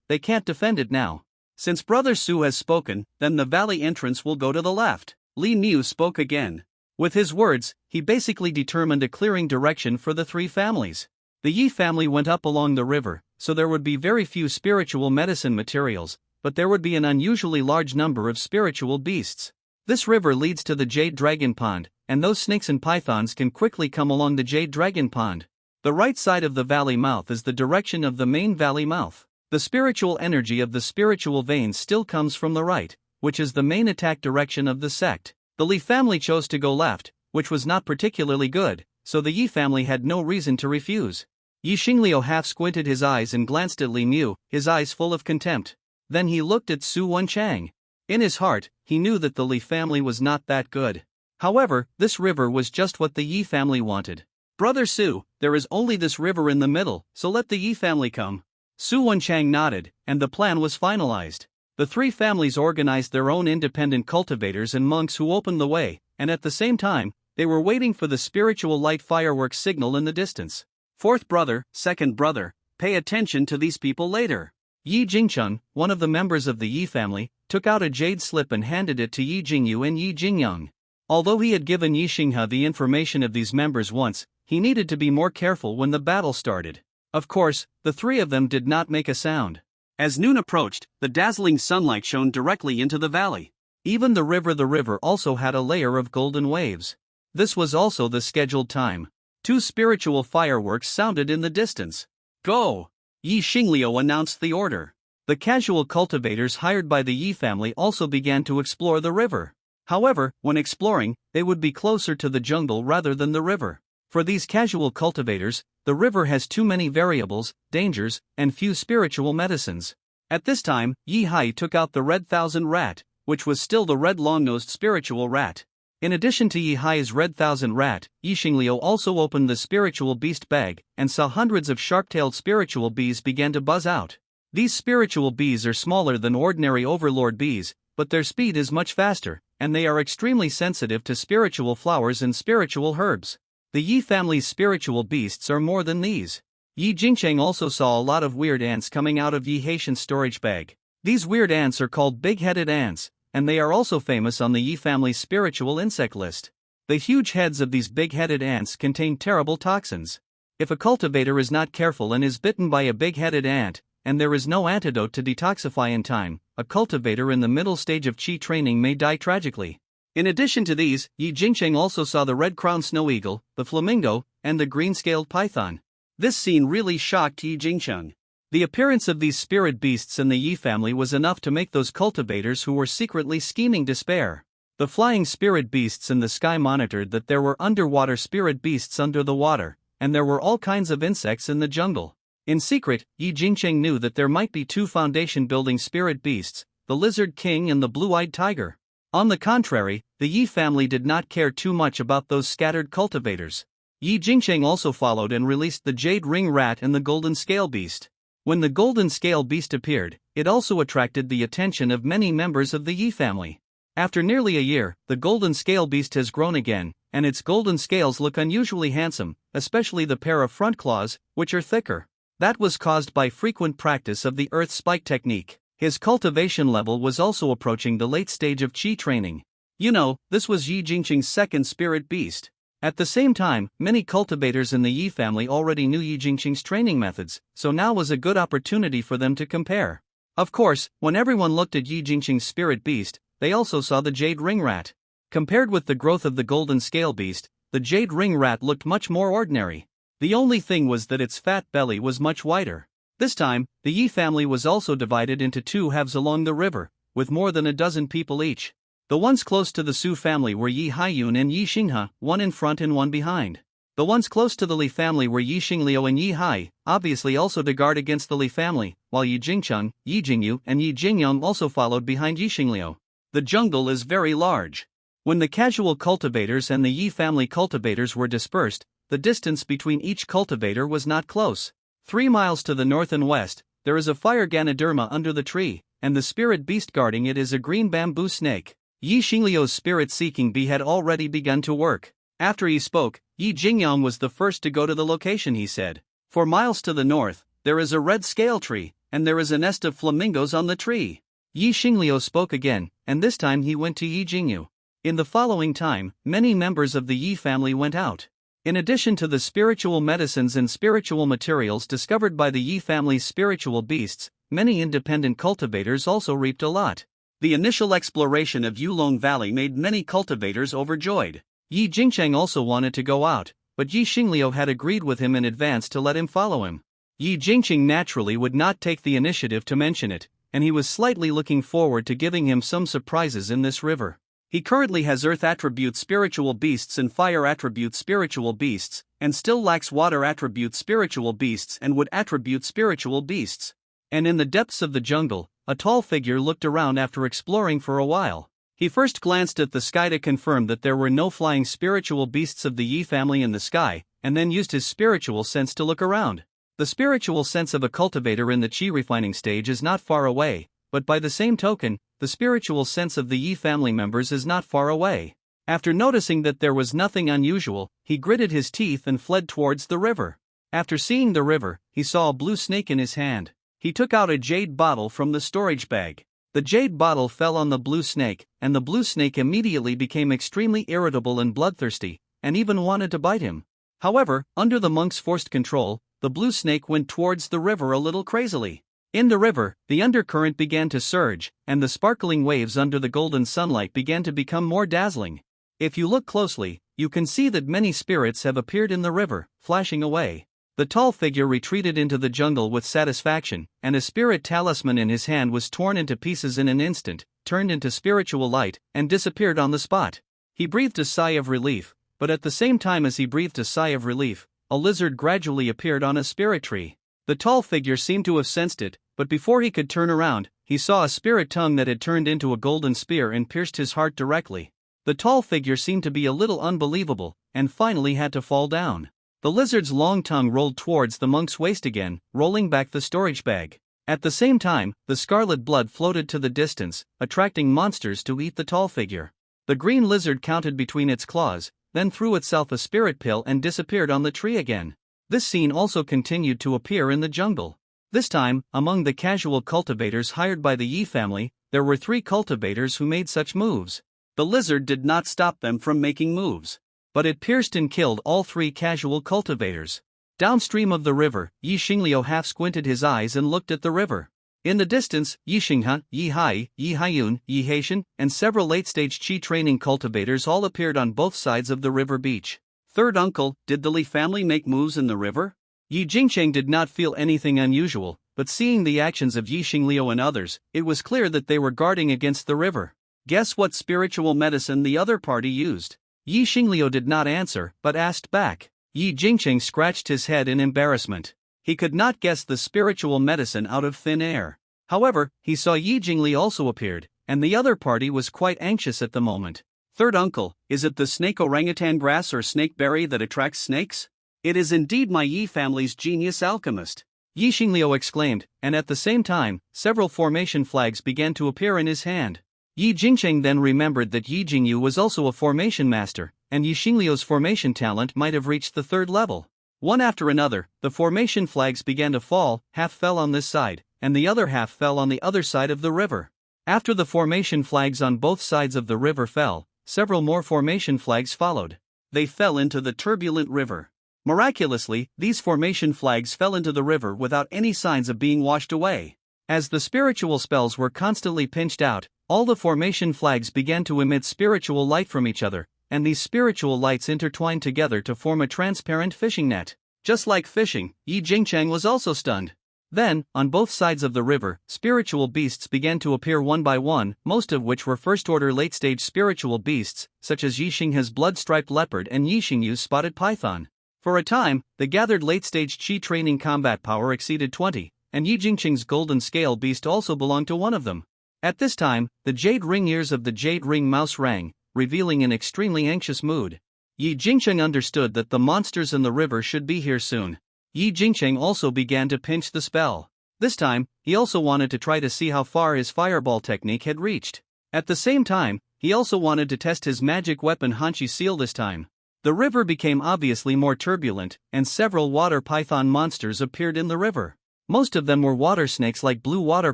they can't defend it now. Since Brother Su has spoken, then the valley entrance will go to the left. Li Niu spoke again. With his words, he basically determined a clearing direction for the three families. The Yi family went up along the river, so there would be very few spiritual medicine materials, but there would be an unusually large number of spiritual beasts. This river leads to the Jade Dragon Pond, and those snakes and pythons can quickly come along the Jade Dragon Pond. The right side of the valley mouth is the direction of the main valley mouth. The spiritual energy of the spiritual veins still comes from the right, which is the main attack direction of the sect. The Li family chose to go left, which was not particularly good, so the Yi family had no reason to refuse. Yi Xingliu half squinted his eyes and glanced at Li Mu, his eyes full of contempt. Then he looked at Su Wenchang. In his heart, he knew that the Li family was not that good. However, this river was just what the Yi family wanted. Brother Su, there is only this river in the middle, so let the Yi family come. Su Wenchang nodded, and the plan was finalized. The three families organized their own independent cultivators and monks who opened the way, and at the same time, they were waiting for the spiritual light fireworks signal in the distance. Fourth brother, second brother, pay attention to these people later. Yi Jingchun, one of the members of the Yi family, took out a jade slip and handed it to Yi Jingyu and Yi Jingyang. Although he had given Yi Xinghe the information of these members once, he needed to be more careful when the battle started. Of course, the three of them did not make a sound. As noon approached, the dazzling sunlight shone directly into the valley. Even the river also had a layer of golden waves. This was also the scheduled time. Two spiritual fireworks sounded in the distance. Go! Yi Xingliu announced the order. The casual cultivators hired by the Yi family also began to explore the river. However, when exploring, they would be closer to the jungle rather than the river. For these casual cultivators, the river has too many variables, dangers, and few spiritual medicines. At this time, Yi Hai took out the red thousand rat, which was still the red long-nosed spiritual rat. In addition to Yi Hai's red thousand rat, Yi Xingliu also opened the spiritual beast bag, and saw hundreds of sharp-tailed spiritual bees begin to buzz out. These spiritual bees are smaller than ordinary overlord bees, but their speed is much faster, and they are extremely sensitive to spiritual flowers and spiritual herbs. The Yi family's spiritual beasts are more than these. Yi Jingcheng also saw a lot of weird ants coming out of Yi Haitian's storage bag. These weird ants are called big-headed ants, and they are also famous on the Yi family's spiritual insect list. The huge heads of these big-headed ants contain terrible toxins. If a cultivator is not careful and is bitten by a big-headed ant, and there is no antidote to detoxify in time, a cultivator in the middle stage of Qi training may die tragically. In addition to these, Yi Jingcheng also saw the red-crowned snow eagle, the flamingo, and the green-scaled python. This scene really shocked Yi Jingcheng. The appearance of these spirit beasts in the Yi family was enough to make those cultivators who were secretly scheming despair. The flying spirit beasts in the sky monitored that there were underwater spirit beasts under the water, and there were all kinds of insects in the jungle. In secret, Yi Jingcheng knew that there might be two foundation-building spirit beasts, the lizard king and the blue-eyed tiger. On the contrary, the Yi family did not care too much about those scattered cultivators. Yi Jingcheng also followed and released the jade ring rat and the golden scale beast. When the golden scale beast appeared, it also attracted the attention of many members of the Yi family. After nearly a year, the golden scale beast has grown again, and its golden scales look unusually handsome, especially the pair of front claws, which are thicker. That was caused by frequent practice of the earth spike technique. His cultivation level was also approaching the late stage of Qi training. You know, this was Yi Jingcheng's second spirit beast. At the same time, many cultivators in the Yi family already knew Yi Jingcheng's training methods, so now was a good opportunity for them to compare. Of course, when everyone looked at Yi Jingcheng's spirit beast, they also saw the jade ring rat. Compared with the growth of the golden scale beast, the jade ring rat looked much more ordinary. The only thing was that its fat belly was much wider. This time, the Yi family was also divided into two halves along the river, with more than a dozen people each. The ones close to the Su family were Yi Haiyun and Yi Xinghe, one in front and one behind. The ones close to the Li family were Yi Xingliu and Yi Hai, obviously also to guard against the Li family, while Yi Jingcheng, Yi Jingyu, and Yi Jingyong also followed behind Yi Xingliu. The jungle is very large. When the casual cultivators and the Yi family cultivators were dispersed, the distance between each cultivator was not close. 3 miles to the north and west, there is a fire Ganoderma under the tree, and the spirit beast guarding it is a green bamboo snake. Yi Xingliu's spirit-seeking bee had already begun to work. After he spoke, Yi Jingyong was the first to go to the location. He said, 4 miles to the north, there is a red scale tree, and there is a nest of flamingos on the tree. Yi Xingliu spoke again, and this time he went to Yi Jingyu. In the following time, many members of the Yi family went out. In addition to the spiritual medicines and spiritual materials discovered by the Yi family's spiritual beasts, many independent cultivators also reaped a lot. The initial exploration of Yulong Valley made many cultivators overjoyed. Yi Jingcheng also wanted to go out, but Yi Xingliu had agreed with him in advance to let him follow him. Yi Jingcheng naturally would not take the initiative to mention it, and he was slightly looking forward to giving him some surprises in this river. He currently has earth attribute spiritual beasts and fire attribute spiritual beasts, and still lacks water attribute spiritual beasts and wood attribute spiritual beasts. And in the depths of the jungle, a tall figure looked around after exploring for a while. He first glanced at the sky to confirm that there were no flying spiritual beasts of the Yi family in the sky, and then used his spiritual sense to look around. The spiritual sense of a cultivator in the chi refining stage is not far away, but by the same token, the spiritual sense of the Yi family members is not far away. After noticing that there was nothing unusual, he gritted his teeth and fled towards the river. After seeing the river, he saw a blue snake in his hand. He took out a jade bottle from the storage bag. The jade bottle fell on the blue snake, and the blue snake immediately became extremely irritable and bloodthirsty, and even wanted to bite him. However, under the monk's forced control, the blue snake went towards the river a little crazily. In the river, the undercurrent began to surge, and the sparkling waves under the golden sunlight began to become more dazzling. If you look closely, you can see that many spirits have appeared in the river, flashing away. The tall figure retreated into the jungle with satisfaction, and a spirit talisman in his hand was torn into pieces in an instant, turned into spiritual light, and disappeared on the spot. He breathed a sigh of relief, but at the same time as he breathed a sigh of relief, a lizard gradually appeared on a spirit tree. The tall figure seemed to have sensed it, but before he could turn around, he saw a spirit tongue that had turned into a golden spear and pierced his heart directly. The tall figure seemed to be a little unbelievable, and finally had to fall down. The lizard's long tongue rolled towards the monk's waist again, rolling back the storage bag. At the same time, the scarlet blood floated to the distance, attracting monsters to eat the tall figure. The green lizard counted between its claws, then threw itself a spirit pill and disappeared on the tree again. This scene also continued to appear in the jungle. This time, among the casual cultivators hired by the Yi family, there were 3 cultivators who made such moves. The lizard did not stop them from making moves, but it pierced and killed all 3 casual cultivators. Downstream of the river, Yi Xingliu half squinted his eyes and looked at the river. In the distance, Yi Xinghe, Yi Hai, Yi Haiyun, Yi Haishan, and several late-stage Qi training cultivators all appeared on both sides of the river beach. Third uncle, did the Li family make moves in the river? Yi Jingcheng did not feel anything unusual, but seeing the actions of Yi Xingliu and others, it was clear that they were guarding against the river. Guess what spiritual medicine the other party used? Yi Xingliu did not answer, but asked back. Yi Jingcheng scratched his head in embarrassment. He could not guess the spiritual medicine out of thin air. However, he saw Yi Jingli also appeared, and the other party was quite anxious at the moment. Third uncle, is it the snake orangutan grass or snakeberry that attracts snakes? It is indeed my Yi family's genius alchemist. Yi Xingliu exclaimed, and at the same time, several formation flags began to appear in his hand. Yi Jingcheng then remembered that Yi Jingyu was also a formation master, and Yi Xingliu's formation talent might have reached the 3rd level. One after another, the formation flags began to fall, half fell on this side, and the other half fell on the other side of the river. After the formation flags on both sides of the river fell, several more formation flags followed. They fell into the turbulent river. Miraculously, these formation flags fell into the river without any signs of being washed away. As the spiritual spells were constantly pinched out, all the formation flags began to emit spiritual light from each other, and these spiritual lights intertwined together to form a transparent fishing net. Just like fishing, Yi Jingcheng was also stunned. Then, on both sides of the river, spiritual beasts began to appear one by one, most of which were first-order late-stage spiritual beasts, such as Yixinghe's blood-striped leopard and Yixingyu's spotted python. For a time, the gathered late-stage Qi training combat power exceeded 20, and Yi Jingqing's golden scale beast also belonged to one of them. At this time, the jade ring ears of the jade ring mouse rang, revealing an extremely anxious mood. Yi Jingqing understood that the monsters in the river should be here soon. Yi Jingqing also began to pinch the spell. This time, he also wanted to try to see how far his fireball technique had reached. At the same time, he also wanted to test his magic weapon Hanshi Seal this time. The river became obviously more turbulent, and several water python monsters appeared in the river. Most of them were water snakes like blue water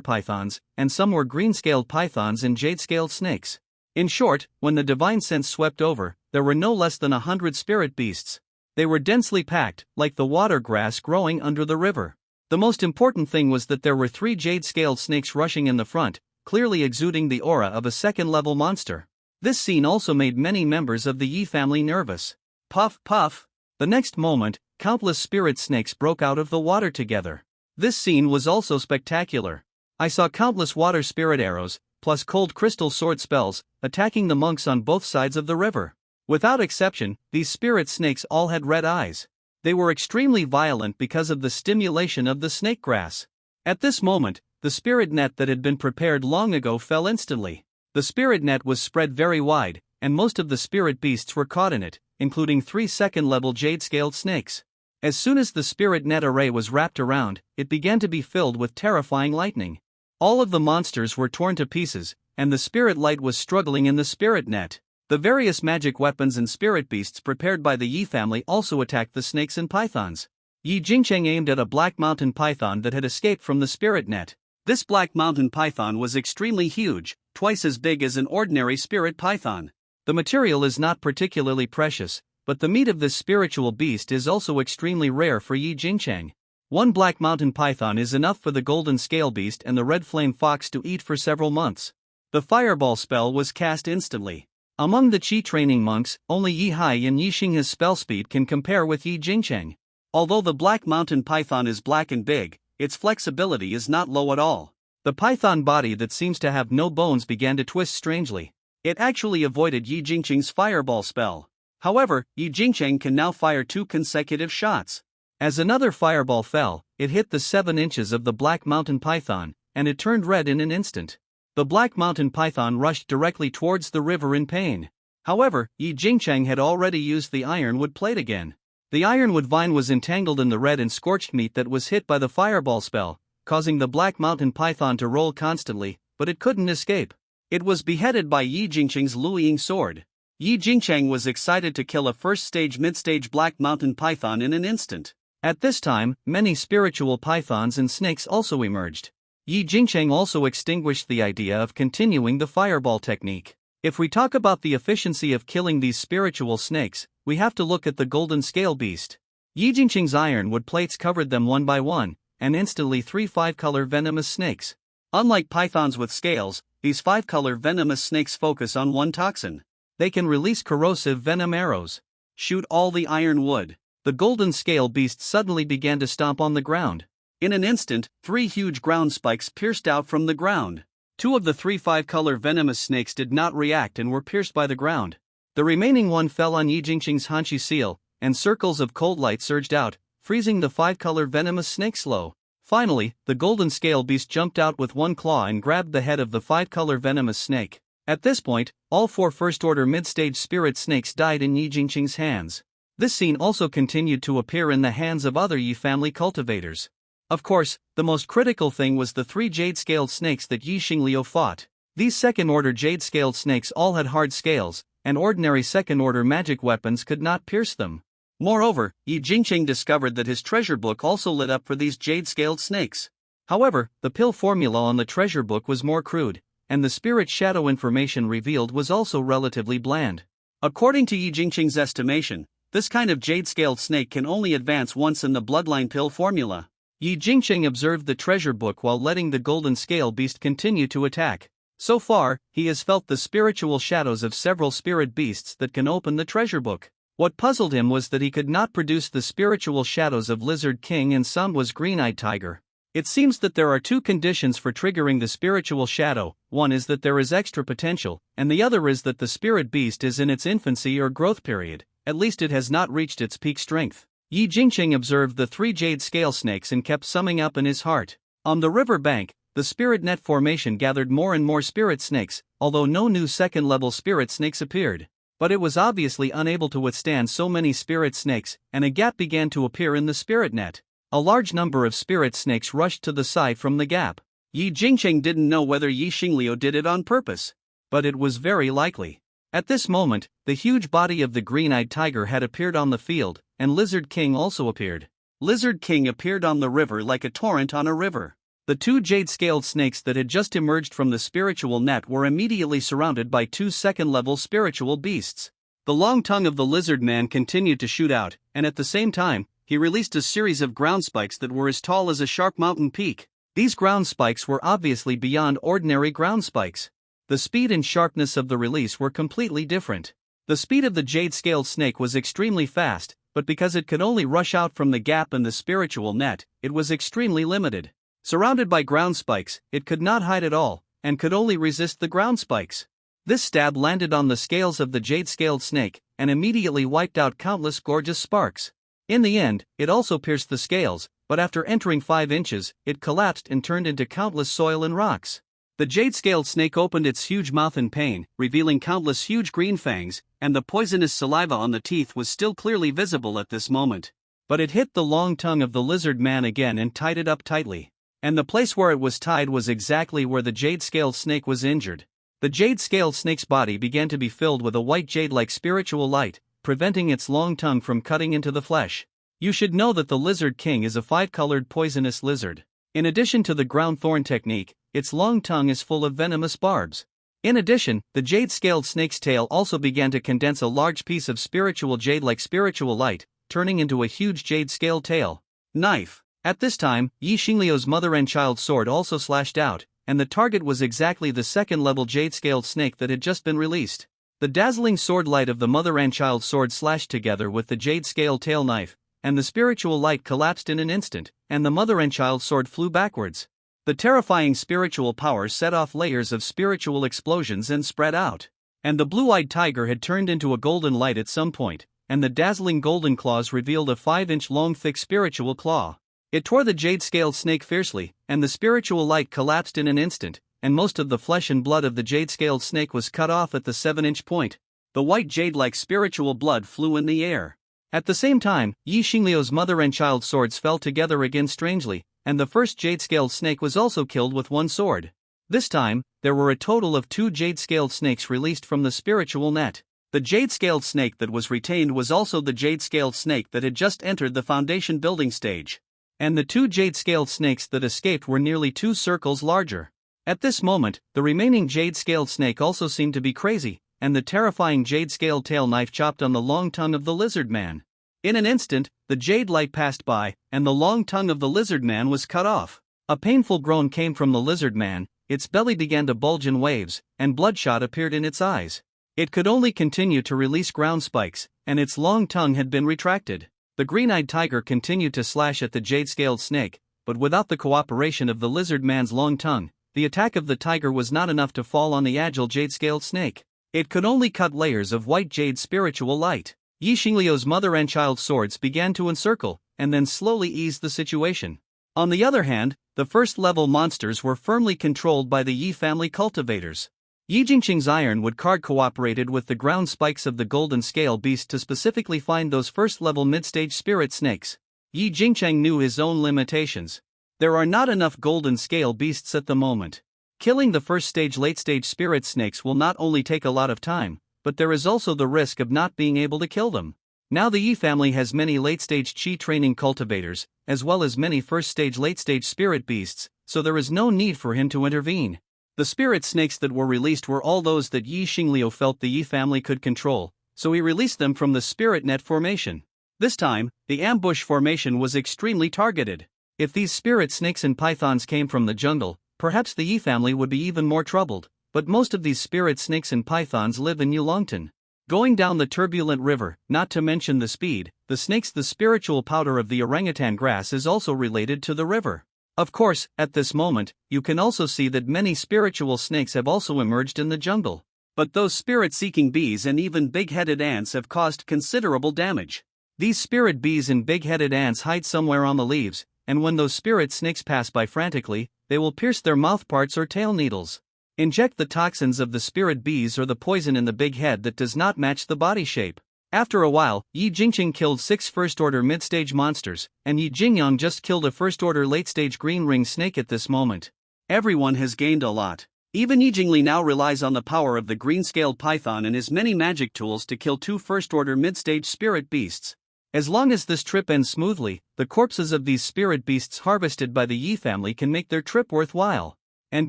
pythons, and some were green-scaled pythons and jade-scaled snakes. In short, when the divine sense swept over, there were no less than 100 spirit beasts. They were densely packed, like the water grass growing under the river. The most important thing was that there were 3 jade-scaled snakes rushing in the front, clearly exuding the aura of a second-level monster. This scene also made many members of the Yi family nervous. Puff, puff! The next moment, countless spirit snakes broke out of the water together. This scene was also spectacular. I saw countless water spirit arrows, plus cold crystal sword spells, attacking the monks on both sides of the river. Without exception, these spirit snakes all had red eyes. They were extremely violent because of the stimulation of the snake grass. At this moment, the spirit net that had been prepared long ago fell instantly. The spirit net was spread very wide, and most of the spirit beasts were caught in it, including 3 second-level jade-scaled snakes. As soon as the spirit net array was wrapped around, it began to be filled with terrifying lightning. All of the monsters were torn to pieces, and the spirit light was struggling in the spirit net. The various magic weapons and spirit beasts prepared by the Yi family also attacked the snakes and pythons. Yi Jingqing aimed at a black mountain python that had escaped from the spirit net. This black mountain python was extremely huge, twice as big as an ordinary spirit python. The material is not particularly precious, but the meat of this spiritual beast is also extremely rare for Yi Jingqing. One black mountain python is enough for the golden scale beast and the red flame fox to eat for several months. The fireball spell was cast instantly. Among the Qi training monks, only Yi Hai and Yixinghe's spell speed can compare with Yi Jingqing. Although the black mountain python is black and big, its flexibility is not low at all. The python body that seems to have no bones began to twist strangely. It actually avoided Yi Jingqing's fireball spell. However, Yi Jingqing can now fire 2 consecutive shots. As another fireball fell, it hit the 7 inches of the black mountain python, and it turned red in an instant. The black mountain python rushed directly towards the river in pain. However, Yi Jingqing had already used the ironwood plate again. The ironwood vine was entangled in the red and scorched meat that was hit by the fireball spell, causing the black mountain python to roll constantly, but it couldn't escape. It was beheaded by Yi Jingqing's Luiying sword. Yi Jingqing was excited to kill a first-stage mid-stage black mountain python in an instant. At this time, many spiritual pythons and snakes also emerged. Yi Jingqing also extinguished the idea of continuing the fireball technique. If we talk about the efficiency of killing these spiritual snakes, we have to look at the golden scale beast. Yi Jingqing's ironwood plates covered them one by one, and instantly 3 5-color venomous snakes. Unlike pythons with scales, these 5-color venomous snakes focus on one toxin. They can release corrosive venom arrows. Shoot all the iron wood. The golden scale beast suddenly began to stomp on the ground. In an instant, 3 huge ground spikes pierced out from the ground. 2 of the 3 5-color venomous snakes did not react and were pierced by the ground. The remaining one fell on Yi Jingqing's Hanshi Seal, and circles of cold light surged out, freezing the 5-color venomous snake slow. Finally, the golden scale beast jumped out with one claw and grabbed the head of the 5-color venomous snake. At this point, all 4 first-order mid-stage spirit snakes died in Yi Jingqing's hands. This scene also continued to appear in the hands of other Yi family cultivators. Of course, the most critical thing was the 3 jade-scaled snakes that Yi Xingliu fought. These second-order jade-scaled snakes all had hard scales, and ordinary second-order magic weapons could not pierce them. Moreover, Yi Jingqing discovered that his treasure book also lit up for these jade-scaled snakes. However, the pill formula on the treasure book was more crude, and the spirit shadow information revealed was also relatively bland. According to Yi Jingqing's estimation, this kind of jade-scaled snake can only advance once in the bloodline pill formula. Yi Jingqing observed the treasure book while letting the golden scale beast continue to attack. So far, he has felt the spiritual shadows of several spirit beasts that can open the treasure book. What puzzled him was that he could not produce the spiritual shadows of Lizard King and Sun was Green-Eyed Tiger. It seems that there are two conditions for triggering the spiritual shadow. One is that there is extra potential, and the other is that the spirit beast is in its infancy or growth period, at least it has not reached its peak strength. Yi Jingqing observed the 3 jade scale snakes and kept summing up in his heart. On the river bank, the spirit net formation gathered more and more spirit snakes, although no new second-level spirit snakes appeared. But it was obviously unable to withstand so many spirit snakes, and a gap began to appear in the spirit net. A large number of spirit snakes rushed to the side from the gap. Yi Jingqing didn't know whether Yi Xingliu did it on purpose, but it was very likely. At this moment, the huge body of the green-eyed tiger had appeared on the field, and Lizard King also appeared. Lizard King appeared on the river like a torrent on a river. The 2 jade-scaled snakes that had just emerged from the spiritual net were immediately surrounded by 2 second-level spiritual beasts. The long tongue of the lizard man continued to shoot out, and at the same time, he released a series of ground spikes that were as tall as a sharp mountain peak. These ground spikes were obviously beyond ordinary ground spikes. The speed and sharpness of the release were completely different. The speed of the jade-scaled snake was extremely fast, but because it could only rush out from the gap in the spiritual net, it was extremely limited. Surrounded by ground spikes, it could not hide at all, and could only resist the ground spikes. This stab landed on the scales of the jade-scaled snake, and immediately wiped out countless gorgeous sparks. In the end, it also pierced the scales, but after entering 5 inches, it collapsed and turned into countless soil and rocks. The jade-scaled snake opened its huge mouth in pain, revealing countless huge green fangs, and the poisonous saliva on the teeth was still clearly visible at this moment. But it hit the long tongue of the lizard man again and tied it up tightly. And the place where it was tied was exactly where the jade-scaled snake was injured. The jade-scaled snake's body began to be filled with a white jade-like spiritual light, preventing its long tongue from cutting into the flesh. You should know that the Lizard King is a 5-colored poisonous lizard. In addition to the ground thorn technique, its long tongue is full of venomous barbs. In addition, the jade-scaled snake's tail also began to condense a large piece of spiritual jade-like spiritual light, turning into a huge jade-scaled tail. Knife. At this time, Yi Xingliu's mother and child sword also slashed out, and the target was exactly the second-level jade-scaled snake that had just been released. The dazzling sword light of the mother and child sword slashed together with the jade-scaled tail knife, and the spiritual light collapsed in an instant, and the mother and child sword flew backwards. The terrifying spiritual power set off layers of spiritual explosions and spread out. And the blue-eyed tiger had turned into a golden light at some point, and the dazzling golden claws revealed a 5-inch long thick spiritual claw. It tore the jade-scaled snake fiercely, and the spiritual light collapsed in an instant, and most of the flesh and blood of the jade-scaled snake was cut off at the 7-inch point. The white jade-like spiritual blood flew in the air. At the same time, Yi Xingliu's mother and child swords fell together again strangely, and the first jade-scaled snake was also killed with one sword. This time, there were a total of 2 jade-scaled snakes released from the spiritual net. The jade-scaled snake that was retained was also the jade-scaled snake that had just entered the foundation building stage. And the 2 jade-scaled snakes that escaped were nearly 2 circles larger. At this moment, the remaining jade-scaled snake also seemed to be crazy, and the terrifying jade-scaled tail knife chopped on the long tongue of the lizard man. In an instant, the jade light passed by, and the long tongue of the lizard man was cut off. A painful groan came from the lizard man, its belly began to bulge in waves, and bloodshot appeared in its eyes. It could only continue to release ground spikes, and its long tongue had been retracted. The green-eyed tiger continued to slash at the jade-scaled snake, but without the cooperation of the lizard man's long tongue, the attack of the tiger was not enough to fall on the agile jade-scaled snake. It could only cut layers of white jade spiritual light. Yi Xingliu's mother and child swords began to encircle, and then slowly eased the situation. On the other hand, the first-level monsters were firmly controlled by the Yi family cultivators. Yi Jingqing's ironwood card cooperated with the ground spikes of the golden scale beast to specifically find those first-level mid-stage spirit snakes. Yi Jingqing knew his own limitations. There are not enough golden scale beasts at the moment. Killing the first-stage late-stage spirit snakes will not only take a lot of time, but there is also the risk of not being able to kill them. Now the Yi family has many late-stage chi training cultivators, as well as many first-stage late-stage spirit beasts, so there is no need for him to intervene. The spirit snakes that were released were all those that Yi Xingliu felt the Yi family could control, so he released them from the spirit net formation. This time, the ambush formation was extremely targeted. If these spirit snakes and pythons came from the jungle, perhaps the Yi family would be even more troubled, but most of these spirit snakes and pythons live in Yulongtan. Going down the turbulent river, not to mention the speed, the snakes, the spiritual powder of the orangutan grass is also related to the river. Of course, at this moment, you can also see that many spiritual snakes have also emerged in the jungle. But those spirit-seeking bees and even big-headed ants have caused considerable damage. These spirit bees and big-headed ants hide somewhere on the leaves, and when those spirit snakes pass by frantically, they will pierce their mouthparts or tail needles. Inject the toxins of the spirit bees or the poison in the big head that does not match the body shape. After a while, Yi Jingqing killed 6 first-order mid-stage monsters, and Yi Jingyang just killed a first-order late-stage green ring snake at this moment. Everyone has gained a lot. Even Yi Jingli now relies on the power of the green-scaled python and his many magic tools to kill 2 first-order mid-stage spirit beasts. As long as this trip ends smoothly, the corpses of these spirit beasts harvested by the Yi family can make their trip worthwhile. And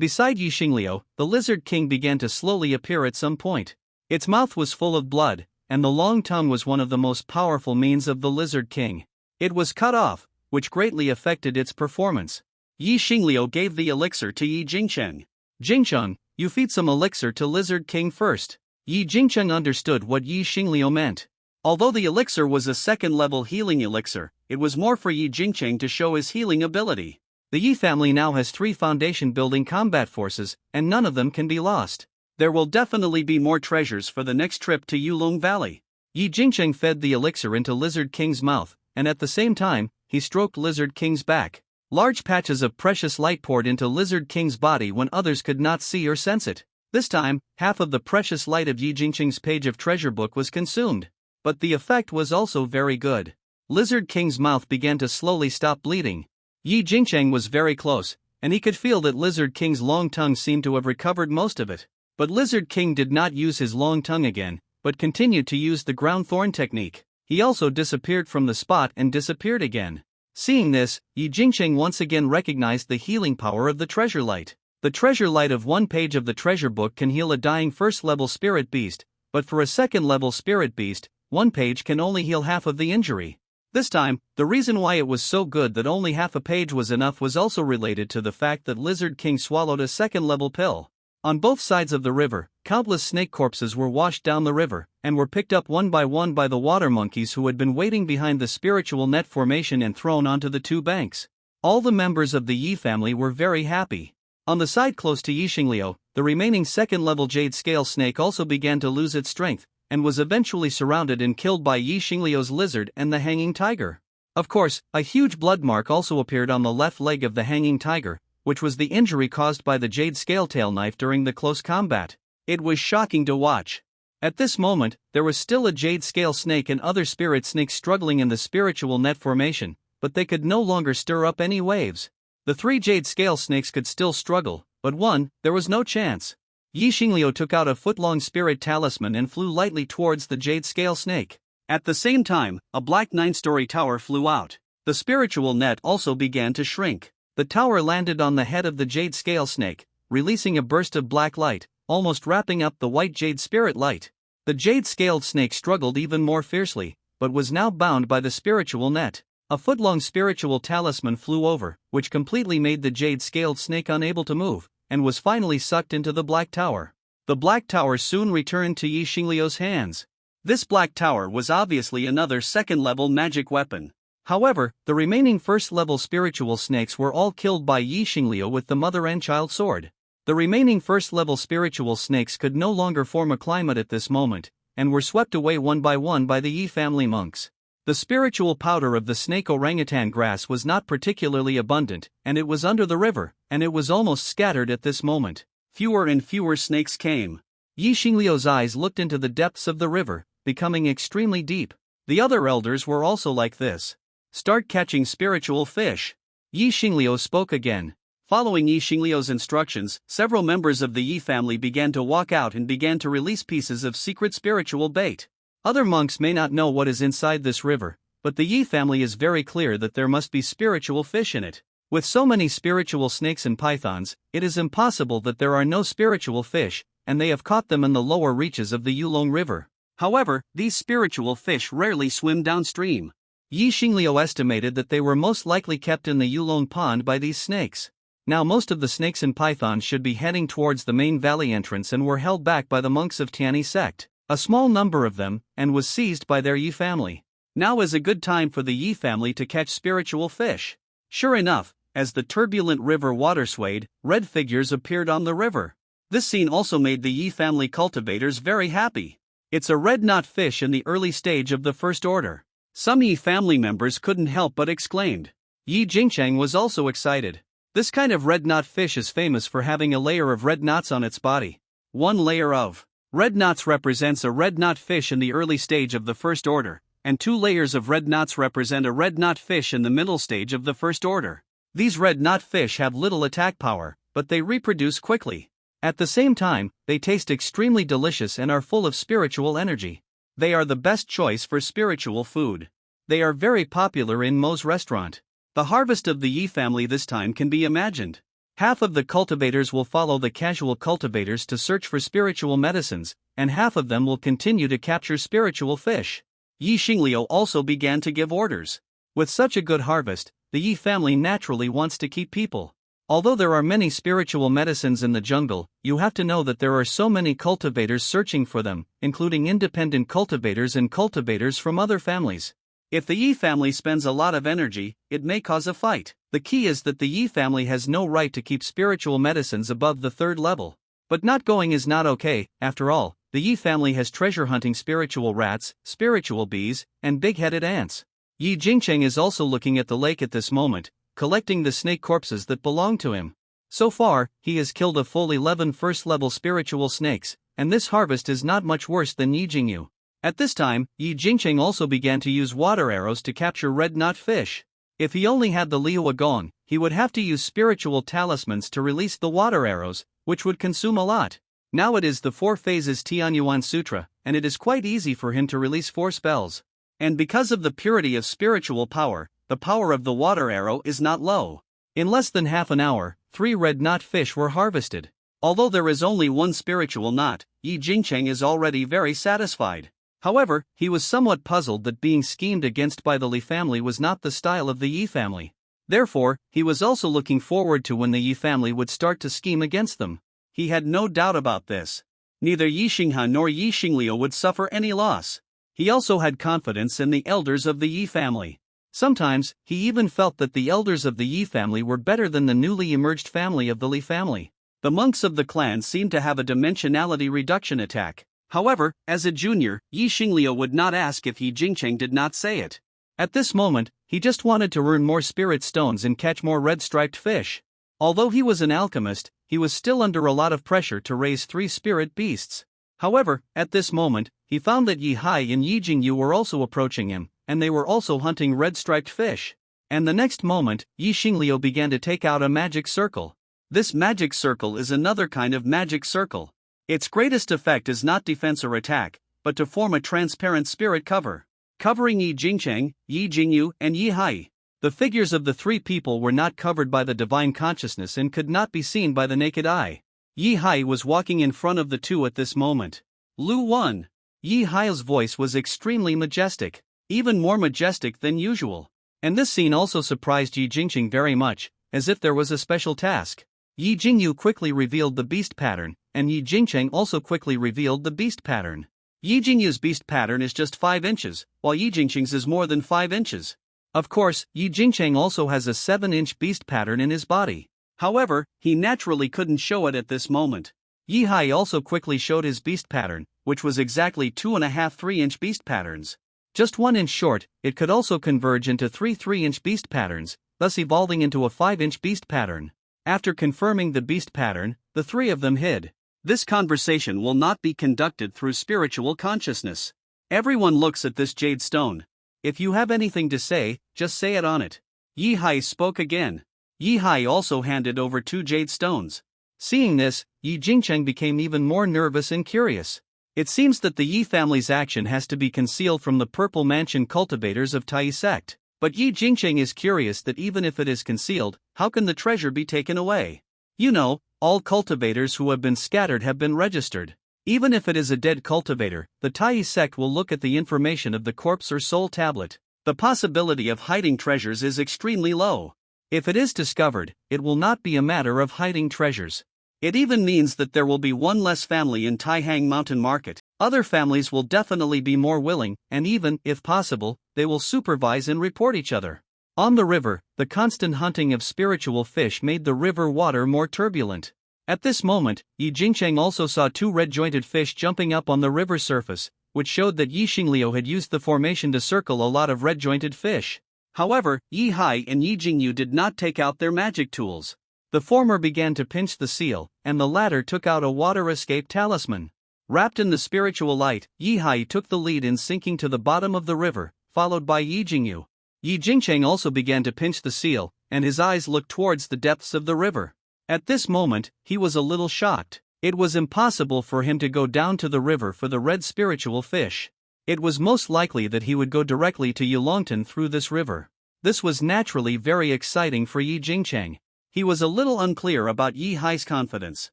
beside Yi Xingliu, the Lizard King began to slowly appear at some point. Its mouth was full of blood, and the long tongue was one of the most powerful means of the Lizard King. It was cut off, which greatly affected its performance. Yi Xingliu gave the elixir to Yi Jingcheng. Jingcheng, you feed some elixir to Lizard King first. Yi Jingcheng understood what Yi Xingliu meant. Although the elixir was a second-level healing elixir, it was more for Yi Jingcheng to show his healing ability. The Yi family now has 3 foundation-building combat forces, and none of them can be lost. There will definitely be more treasures for the next trip to Yulong Valley. Yi Jingcheng fed the elixir into Lizard King's mouth, and at the same time, he stroked Lizard King's back. Large patches of precious light poured into Lizard King's body when others could not see or sense it. This time, half of the precious light of Yi Jingcheng's page of treasure book was consumed. But the effect was also very good. Lizard King's mouth began to slowly stop bleeding. Yi Jingcheng was very close, and he could feel that Lizard King's long tongue seemed to have recovered most of it. But Lizard King did not use his long tongue again, but continued to use the ground thorn technique. He also disappeared from the spot and disappeared again. Seeing this, Yi Jingcheng once again recognized the healing power of the treasure light. The treasure light of 1 page of the treasure book can heal a dying first-level spirit beast, but for a second-level spirit beast, 1 page can only heal half of the injury. This time, the reason why it was so good that only half a page was enough was also related to the fact that Lizard King swallowed a second-level pill. On both sides of the river, countless snake corpses were washed down the river, and were picked up one by the water monkeys who had been waiting behind the spiritual net formation and thrown onto the 2 banks. All the members of the Yi family were very happy. On the side close to Yi Xingliu, the remaining second-level jade scale snake also began to lose its strength, and was eventually surrounded and killed by Yi Xingliu's lizard and the hanging tiger. Of course, a huge blood mark also appeared on the left leg of the hanging tiger, which was the injury caused by the jade scale-tail knife during the close combat. It was shocking to watch. At this moment, there was still a jade scale snake and other spirit snakes struggling in the spiritual net formation, but they could no longer stir up any waves. The 3 jade scale snakes could still struggle, but one, there was no chance. Yi Xingliu took out a foot-long spirit talisman and flew lightly towards the jade scale snake. At the same time, a black 9-story tower flew out. The spiritual net also began to shrink. The tower landed on the head of the jade scale snake, releasing a burst of black light, almost wrapping up the white jade spirit light. The jade-scaled snake struggled even more fiercely, but was now bound by the spiritual net. A foot-long spiritual talisman flew over, which completely made the jade-scaled snake unable to move, and was finally sucked into the black tower. The black tower soon returned to Yi Xingliu's hands. This black tower was obviously another second-level magic weapon. However, the remaining first-level spiritual snakes were all killed by Yi Xingliu with the mother and child sword. The remaining first-level spiritual snakes could no longer form a climate at this moment, and were swept away one by the Yi family monks. The spiritual powder of the snake orangutan grass was not particularly abundant, and it was under the river, and it was almost scattered at this moment. Fewer and fewer snakes came. Yi Xingliu's eyes looked into the depths of the river, becoming extremely deep. The other elders were also like this. Start catching spiritual fish. Yi Xingliu spoke again. Following Yi Xingliu's instructions, several members of the Yi family began to walk out and began to release pieces of secret spiritual bait. Other monks may not know what is inside this river, but the Yi family is very clear that there must be spiritual fish in it. With so many spiritual snakes and pythons, it is impossible that there are no spiritual fish, and they have caught them in the lower reaches of the Yulong River. However, these spiritual fish rarely swim downstream. Yi Xingliu estimated that they were most likely kept in the Yulong Pond by these snakes. Now most of the snakes and pythons should be heading towards the main valley entrance and were held back by the monks of Tiani sect. A small number of them, and was seized by their Yi family. Now is a good time for the Yi family to catch spiritual fish. Sure enough, As the turbulent river water swayed, red figures appeared on the river. This scene also made the Yi family cultivators very happy. It's a red knot fish in the early stage of the first order. Some Yi family members couldn't help but exclaimed. Yi Jingcheng was also excited. This kind of red knot fish is famous for having a layer of red knots on its body. One layer of red knots represents a red knot fish in the early stage of the first order, and 2 layers of red knots represent a red knot fish in the middle stage of the first order. These red knot fish have little attack power, but they reproduce quickly. At the same time, they taste extremely delicious and are full of spiritual energy. They are the best choice for spiritual food. They are very popular in Mo's restaurant. The harvest of the Yi family this time can be imagined. Half of the cultivators will follow the casual cultivators to search for spiritual medicines, and half of them will continue to capture spiritual fish. Yi Xingliu also began to give orders. With such a good harvest, the Yi family naturally wants to keep people. Although there are many spiritual medicines in the jungle, you have to know that there are so many cultivators searching for them, including independent cultivators and cultivators from other families. If the Yi family spends a lot of energy, it may cause a fight. The key is that the Yi family has no right to keep spiritual medicines above the 3rd level. But not going is not okay. After all, the Yi family has treasure hunting spiritual rats, spiritual bees, and big-headed ants. Yi Jingcheng is also looking at the lake at this moment, collecting the snake corpses that belong to him. So far, he has killed a full 11 first-level spiritual snakes, and this harvest is not much worse than Yi Jingyu. At this time, Yi Jingcheng also began to use water arrows to capture red knot fish. If he only had the Liu Gong, he would have to use spiritual talismans to release the water arrows, which would consume a lot. Now it is the 4 phases Tianyuan Sutra, and it is quite easy for him to release 4 spells. And because of the purity of spiritual power, the power of the water arrow is not low. In less than half an hour, 3 red knot fish were harvested. Although there is only 1 spiritual knot, Yi Jingcheng is already very satisfied. However, he was somewhat puzzled that being schemed against by the Li family was not the style of the Yi family. Therefore, he was also looking forward to when the Yi family would start to scheme against them. He had no doubt about this. Neither Yi Xinghan nor Yi Xingliu would suffer any loss. He also had confidence in the elders of the Yi family. Sometimes, he even felt that the elders of the Yi family were better than the newly emerged family of the Li family. The monks of the clan seemed to have a dimensionality reduction attack. However, as a junior, Yi Xingliu would not ask if Yi Jingcheng did not say it. At this moment, he just wanted to earn more spirit stones and catch more red-striped fish. Although he was an alchemist, he was still under a lot of pressure to raise 3 spirit beasts. However, at this moment, he found that Yi Hai and Yi Jingyu were also approaching him, and they were also hunting red-striped fish. And the next moment, Yi Xingliu began to take out a magic circle. This magic circle is another kind of magic circle. Its greatest effect is not defense or attack, but to form a transparent spirit cover, covering Yi Jingcheng, Yi Jingyu, and Yi Hai. The figures of the 3 people were not covered by the divine consciousness and could not be seen by the naked eye. Yi Hai was walking in front of the 2 at this moment. Lu 1. Yi Hai's voice was extremely majestic, even more majestic than usual. And this scene also surprised Yi Jingcheng very much, as if there was a special task. Yi Jingyu quickly revealed the beast pattern, and Yi Jingcheng also quickly revealed the beast pattern. Yi Jingyu's beast pattern is just 5 inches, while Yi Jingcheng's is more than 5 inches. Of course, Yi Jingcheng also has a 7-inch beast pattern in his body. However, he naturally couldn't show it at this moment. Yi Hai also quickly showed his beast pattern, which was exactly 2.5 3-inch beast patterns. Just 1 inch short, it could also converge into 3 3-inch beast patterns, thus evolving into a 5-inch beast pattern. After confirming the beast pattern, the 3 of them hid. This conversation will not be conducted through spiritual consciousness. Everyone looks at this jade stone. If you have anything to say, just say it on it. Yi Hai spoke again. Yi Hai also handed over 2 jade stones. Seeing this, Yi Jingcheng became even more nervous and curious. It seems that the Yi family's action has to be concealed from the Purple Mansion cultivators of Tai sect. But Yi Jingcheng is curious that even if it is concealed, how can the treasure be taken away? You know, all cultivators who have been scattered have been registered. Even if it is a dead cultivator, the Tai sect will look at the information of the corpse or soul tablet. The possibility of hiding treasures is extremely low. If it is discovered, it will not be a matter of hiding treasures. It even means that there will be 1 less family in Taihang Mountain Market. Other families will definitely be more willing, and even, if possible, they will supervise and report each other. On the river, the constant hunting of spiritual fish made the river water more turbulent. At this moment, Yi Jingcheng also saw two red-jointed fish jumping up on the river surface, which showed that Yi Xingliu had used the formation to circle a lot of red-jointed fish. However, Yi Hai and Yi Jingyu did not take out their magic tools. The former began to pinch the seal, and the latter took out a water escape talisman. Wrapped in the spiritual light, Yi Hai took the lead in sinking to the bottom of the river, followed by Yi Jingyu. Yi Jingcheng also began to pinch the seal, and his eyes looked towards the depths of the river. At this moment, he was a little shocked. It was impossible for him to go down to the river for the red spiritual fish. It was most likely that he would go directly to Yulongtan through this river. This was naturally very exciting for Yi Jingcheng. He was a little unclear about Yi Hai's confidence.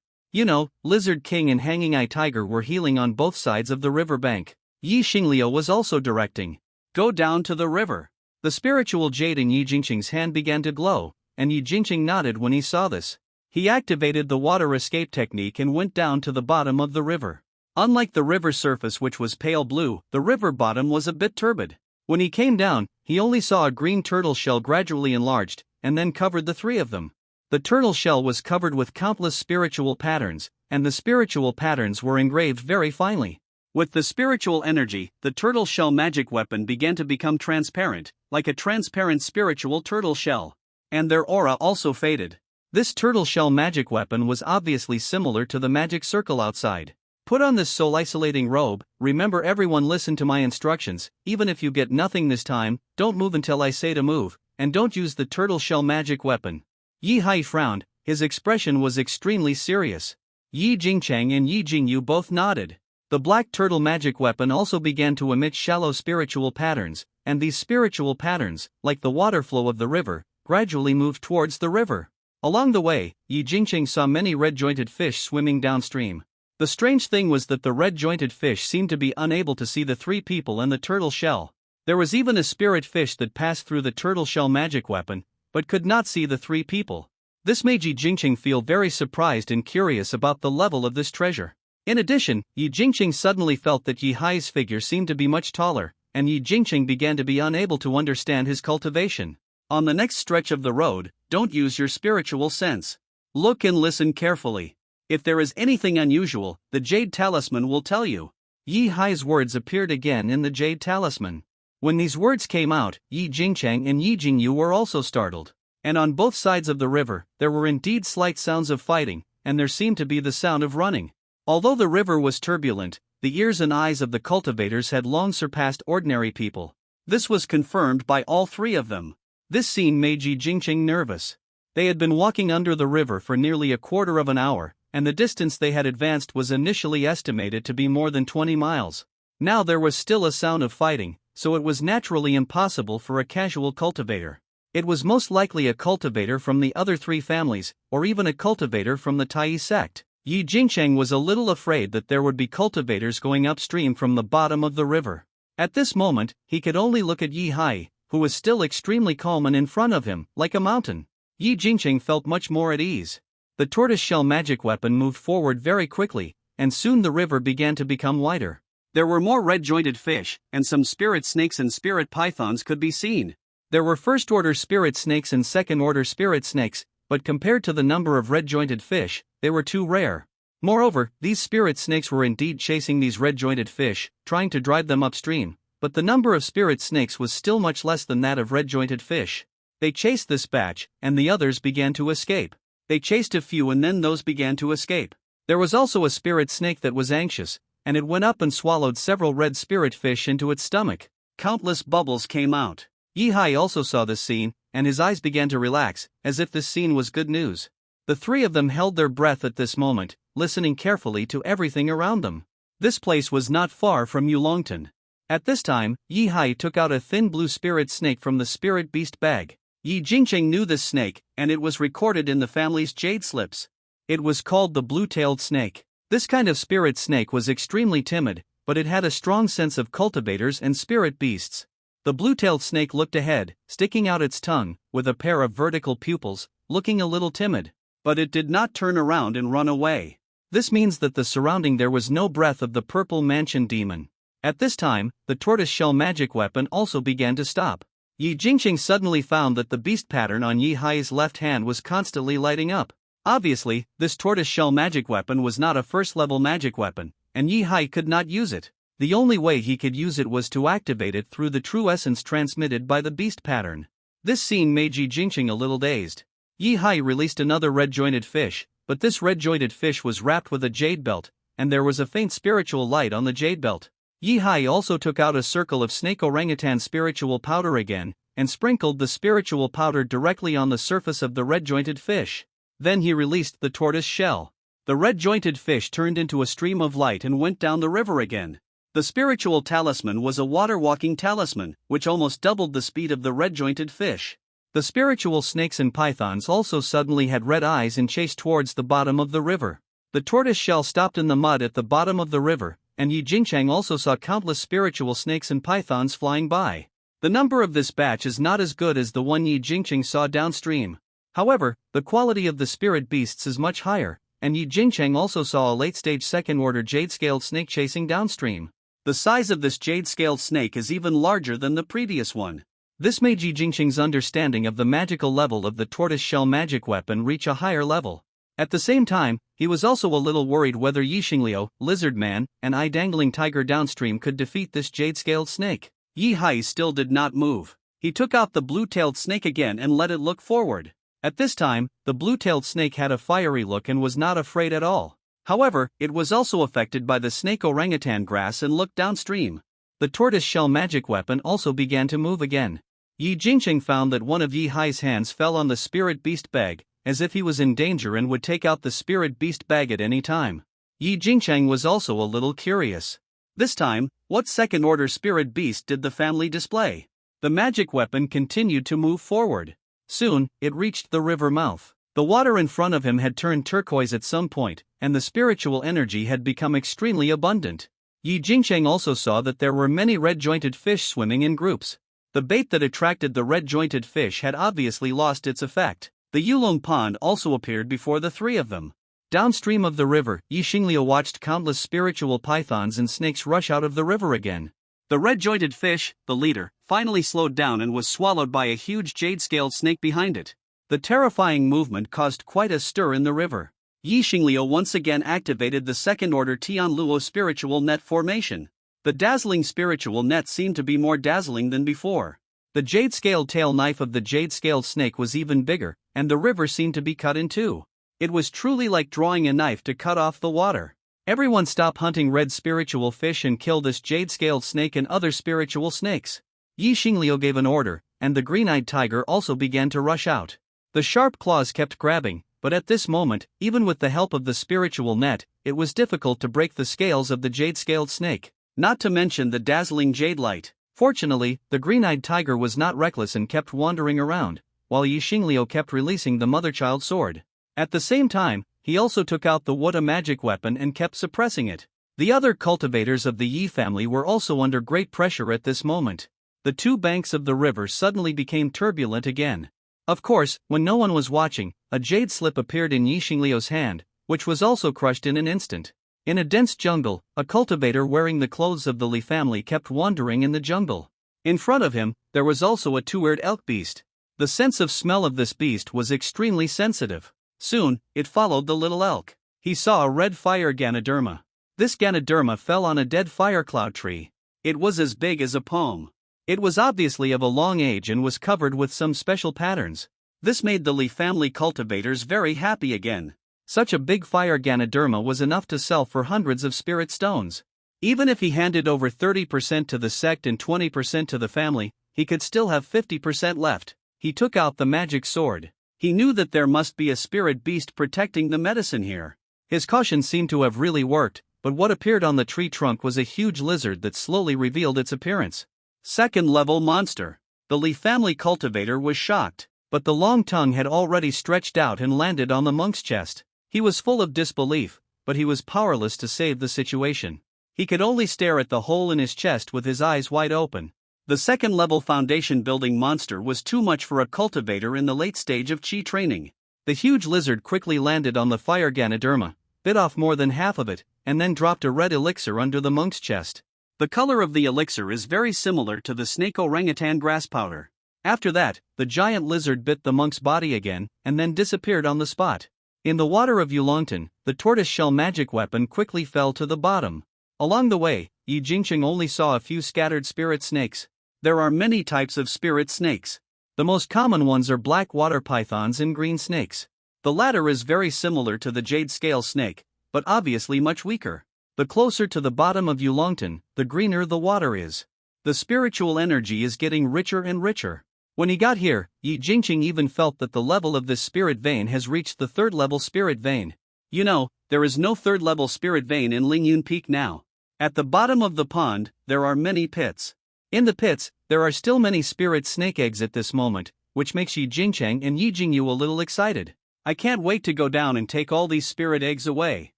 You know, Lizard King and Hanging Eye Tiger were healing on both sides of the river bank. Yi Xingliu was also directing. Go down to the river. The spiritual jade in Yi Jingcheng's hand began to glow, and Yi Jingcheng nodded when he saw this. He activated the water escape technique and went down to the bottom of the river. Unlike the river surface, which was pale blue, the river bottom was a bit turbid. When he came down, he only saw a green turtle shell gradually enlarged, and then covered the three of them. The turtle shell was covered with countless spiritual patterns, and the spiritual patterns were engraved very finely. With the spiritual energy, the turtle shell magic weapon began to become transparent, like a transparent spiritual turtle shell. And their aura also faded. This turtle shell magic weapon was obviously similar to the magic circle outside. Put on this soul-isolating robe. Remember, everyone, listen to my instructions. Even if you get nothing this time, don't move until I say to move, and don't use the turtle shell magic weapon. Yi Hai frowned, his expression was extremely serious. Yi Jingcheng and Yi Jingyu both nodded. The black turtle magic weapon also began to emit shallow spiritual patterns, and these spiritual patterns, like the water flow of the river, gradually moved towards the river. Along the way, Yi Jingcheng saw many red-jointed fish swimming downstream. The strange thing was that the red-jointed fish seemed to be unable to see the three people and the turtle shell. There was even a spirit fish that passed through the turtle shell magic weapon, but could not see the three people. This made Yi Jingcheng feel very surprised and curious about the level of this treasure. In addition, Yi Jingcheng suddenly felt that Yi Hai's figure seemed to be much taller, and Yi Jingcheng began to be unable to understand his cultivation. On the next stretch of the road, don't use your spiritual sense. Look and listen carefully. If there is anything unusual, the jade talisman will tell you. Yi Hai's words appeared again in the jade talisman. When these words came out, Yi Jingcheng and Yi Jingyu were also startled. And on both sides of the river, there were indeed slight sounds of fighting, and there seemed to be the sound of running. Although the river was turbulent, the ears and eyes of the cultivators had long surpassed ordinary people. This was confirmed by all three of them. This scene made Yi Jingcheng nervous. They had been walking under the river for nearly a quarter of an hour, and the distance they had advanced was initially estimated to be more than 20 miles. Now there was still a sound of fighting, so it was naturally impossible for a casual cultivator. It was most likely a cultivator from the other three families, or even a cultivator from the Tai sect. Yi Jingcheng was a little afraid that there would be cultivators going upstream from the bottom of the river. At this moment, he could only look at Yi Hai, who was still extremely calm and in front of him, like a mountain. Yi Jingcheng felt much more at ease. The tortoise-shell magic weapon moved forward very quickly, and soon the river began to become wider. There were more red-jointed fish, and some spirit snakes and spirit pythons could be seen. There were first-order spirit snakes and second-order spirit snakes, but compared to the number of red-jointed fish, they were too rare. Moreover, these spirit snakes were indeed chasing these red-jointed fish, trying to drive them upstream, but the number of spirit snakes was still much less than that of red-jointed fish. They chased this batch, and the others began to escape. They chased a few and then those began to escape. There was also a spirit snake that was anxious, and it went up and swallowed several red spirit fish into its stomach. Countless bubbles came out. Yi Hai also saw this scene, and his eyes began to relax, as if this scene was good news. The three of them held their breath at this moment, listening carefully to everything around them. This place was not far from Yulongtan. At this time, Yi Hai took out a thin blue spirit snake from the spirit beast bag. Yi Jingcheng knew this snake, and it was recorded in the family's jade slips. It was called the blue-tailed snake. This kind of spirit snake was extremely timid, but it had a strong sense of cultivators and spirit beasts. The blue-tailed snake looked ahead, sticking out its tongue, with a pair of vertical pupils, looking a little timid. But it did not turn around and run away. This means that the surrounding there was no breath of the purple mansion demon. At this time, the tortoise-shell magic weapon also began to stop. Yi Jingqing suddenly found that the beast pattern on Yi Hai's left hand was constantly lighting up. Obviously, this tortoise-shell magic weapon was not a first-level magic weapon, and Yi Hai could not use it. The only way he could use it was to activate it through the true essence transmitted by the beast pattern. This scene made Yi Jingqing a little dazed. Yi Hai released another red-jointed fish, but this red-jointed fish was wrapped with a jade belt, and there was a faint spiritual light on the jade belt. Yi Hai also took out a circle of snake orangutan spiritual powder again, and sprinkled the spiritual powder directly on the surface of the red-jointed fish. Then he released the tortoise shell. The red-jointed fish turned into a stream of light and went down the river again. The spiritual talisman was a water-walking talisman, which almost doubled the speed of the red-jointed fish. The spiritual snakes and pythons also suddenly had red eyes and chased towards the bottom of the river. The tortoise shell stopped in the mud at the bottom of the river, and Yi Jingqing also saw countless spiritual snakes and pythons flying by. The number of this batch is not as good as the one Yi Jingqing saw downstream. However, the quality of the spirit beasts is much higher, and Yi Jingqing also saw a late-stage second-order jade-scaled snake chasing downstream. The size of this jade-scaled snake is even larger than the previous one. This made Yi Jingqing's understanding of the magical level of the tortoise-shell magic weapon reach a higher level. At the same time, he was also a little worried whether Yi Xingliu, Lizard Man, and Eye-Dangling Tiger downstream could defeat this jade-scaled snake. Yi Hai still did not move. He took out the blue-tailed snake again and let it look forward. At this time, the blue-tailed snake had a fiery look and was not afraid at all. However, it was also affected by the snake orangutan grass and looked downstream. The tortoise-shell magic weapon also began to move again. Yi Jingqing found that one of Yi Hai's hands fell on the spirit beast bag, as if he was in danger and would take out the spirit beast bag at any time. Yi Jingqing was also a little curious. This time, what second-order spirit beast did the family display? The magic weapon continued to move forward. Soon, it reached the river mouth. The water in front of him had turned turquoise at some point, and the spiritual energy had become extremely abundant. Yi Jingqing also saw that there were many red-jointed fish swimming in groups. The bait that attracted the red-jointed fish had obviously lost its effect. The Yulong Pond also appeared before the three of them. Downstream of the river, Yi Xingliu watched countless spiritual pythons and snakes rush out of the river again. The red-jointed fish, the leader, finally slowed down and was swallowed by a huge jade-scaled snake behind it. The terrifying movement caused quite a stir in the river. Yi Xingliu once again activated the second-order Tianluo spiritual net formation. The dazzling spiritual net seemed to be more dazzling than before. The jade-scaled tail knife of the jade-scaled snake was even bigger, and the river seemed to be cut in two. It was truly like drawing a knife to cut off the water. Everyone stop hunting red spiritual fish and kill this jade-scaled snake and other spiritual snakes. Yi Xingliu gave an order, and the green-eyed tiger also began to rush out. The sharp claws kept grabbing, but at this moment, even with the help of the spiritual net, it was difficult to break the scales of the jade-scaled snake, not to mention the dazzling jade light. Fortunately, the green-eyed tiger was not reckless and kept wandering around, while Yi Xingliu kept releasing the mother-child sword. At the same time, he also took out the Wuta magic weapon and kept suppressing it. The other cultivators of the Yi family were also under great pressure at this moment. The two banks of the river suddenly became turbulent again. Of course, when no one was watching, a jade slip appeared in Yi Xingliu's hand, which was also crushed in an instant. In a dense jungle, a cultivator wearing the clothes of the Li family kept wandering in the jungle. In front of him, there was also a two-eared elk beast. The sense of smell of this beast was extremely sensitive. Soon, it followed the little elk. He saw a red fire Ganoderma. This Ganoderma fell on a dead fire cloud tree. It was as big as a palm. It was obviously of a long age and was covered with some special patterns. This made the Li family cultivators very happy again. Such a big fire Ganoderma was enough to sell for hundreds of spirit stones. Even if he handed over 30% to the sect and 20% to the family, he could still have 50% left. He took out the magic sword. He knew that there must be a spirit beast protecting the medicine here. His caution seemed to have really worked, but what appeared on the tree trunk was a huge lizard that slowly revealed its appearance. Second-level monster. The Li family cultivator was shocked, but the long tongue had already stretched out and landed on the monk's chest. He was full of disbelief, but he was powerless to save the situation. He could only stare at the hole in his chest with his eyes wide open. The second-level foundation-building monster was too much for a cultivator in the late stage of chi training. The huge lizard quickly landed on the fire Ganoderma, bit off more than half of it, and then dropped a red elixir under the monk's chest. The color of the elixir is very similar to the snake orangutan grass powder. After that, the giant lizard bit the monk's body again, and then disappeared on the spot. In the water of Yulongtan, the tortoise-shell magic weapon quickly fell to the bottom. Along the way, Yi Jingcheng only saw a few scattered spirit snakes. There are many types of spirit snakes. The most common ones are black water pythons and green snakes. The latter is very similar to the jade scale snake, but obviously much weaker. The closer to the bottom of Yulongtan, the greener the water is. The spiritual energy is getting richer and richer. When he got here, Yi Jingcheng even felt that the level of this spirit vein has reached the third level spirit vein. You know, there is no third level spirit vein in Lingyun Peak now. At the bottom of the pond, there are many pits. In the pits, there are still many spirit snake eggs at this moment, which makes Yi Jingcheng and Yi Jingyu a little excited. I can't wait to go down and take all these spirit eggs away.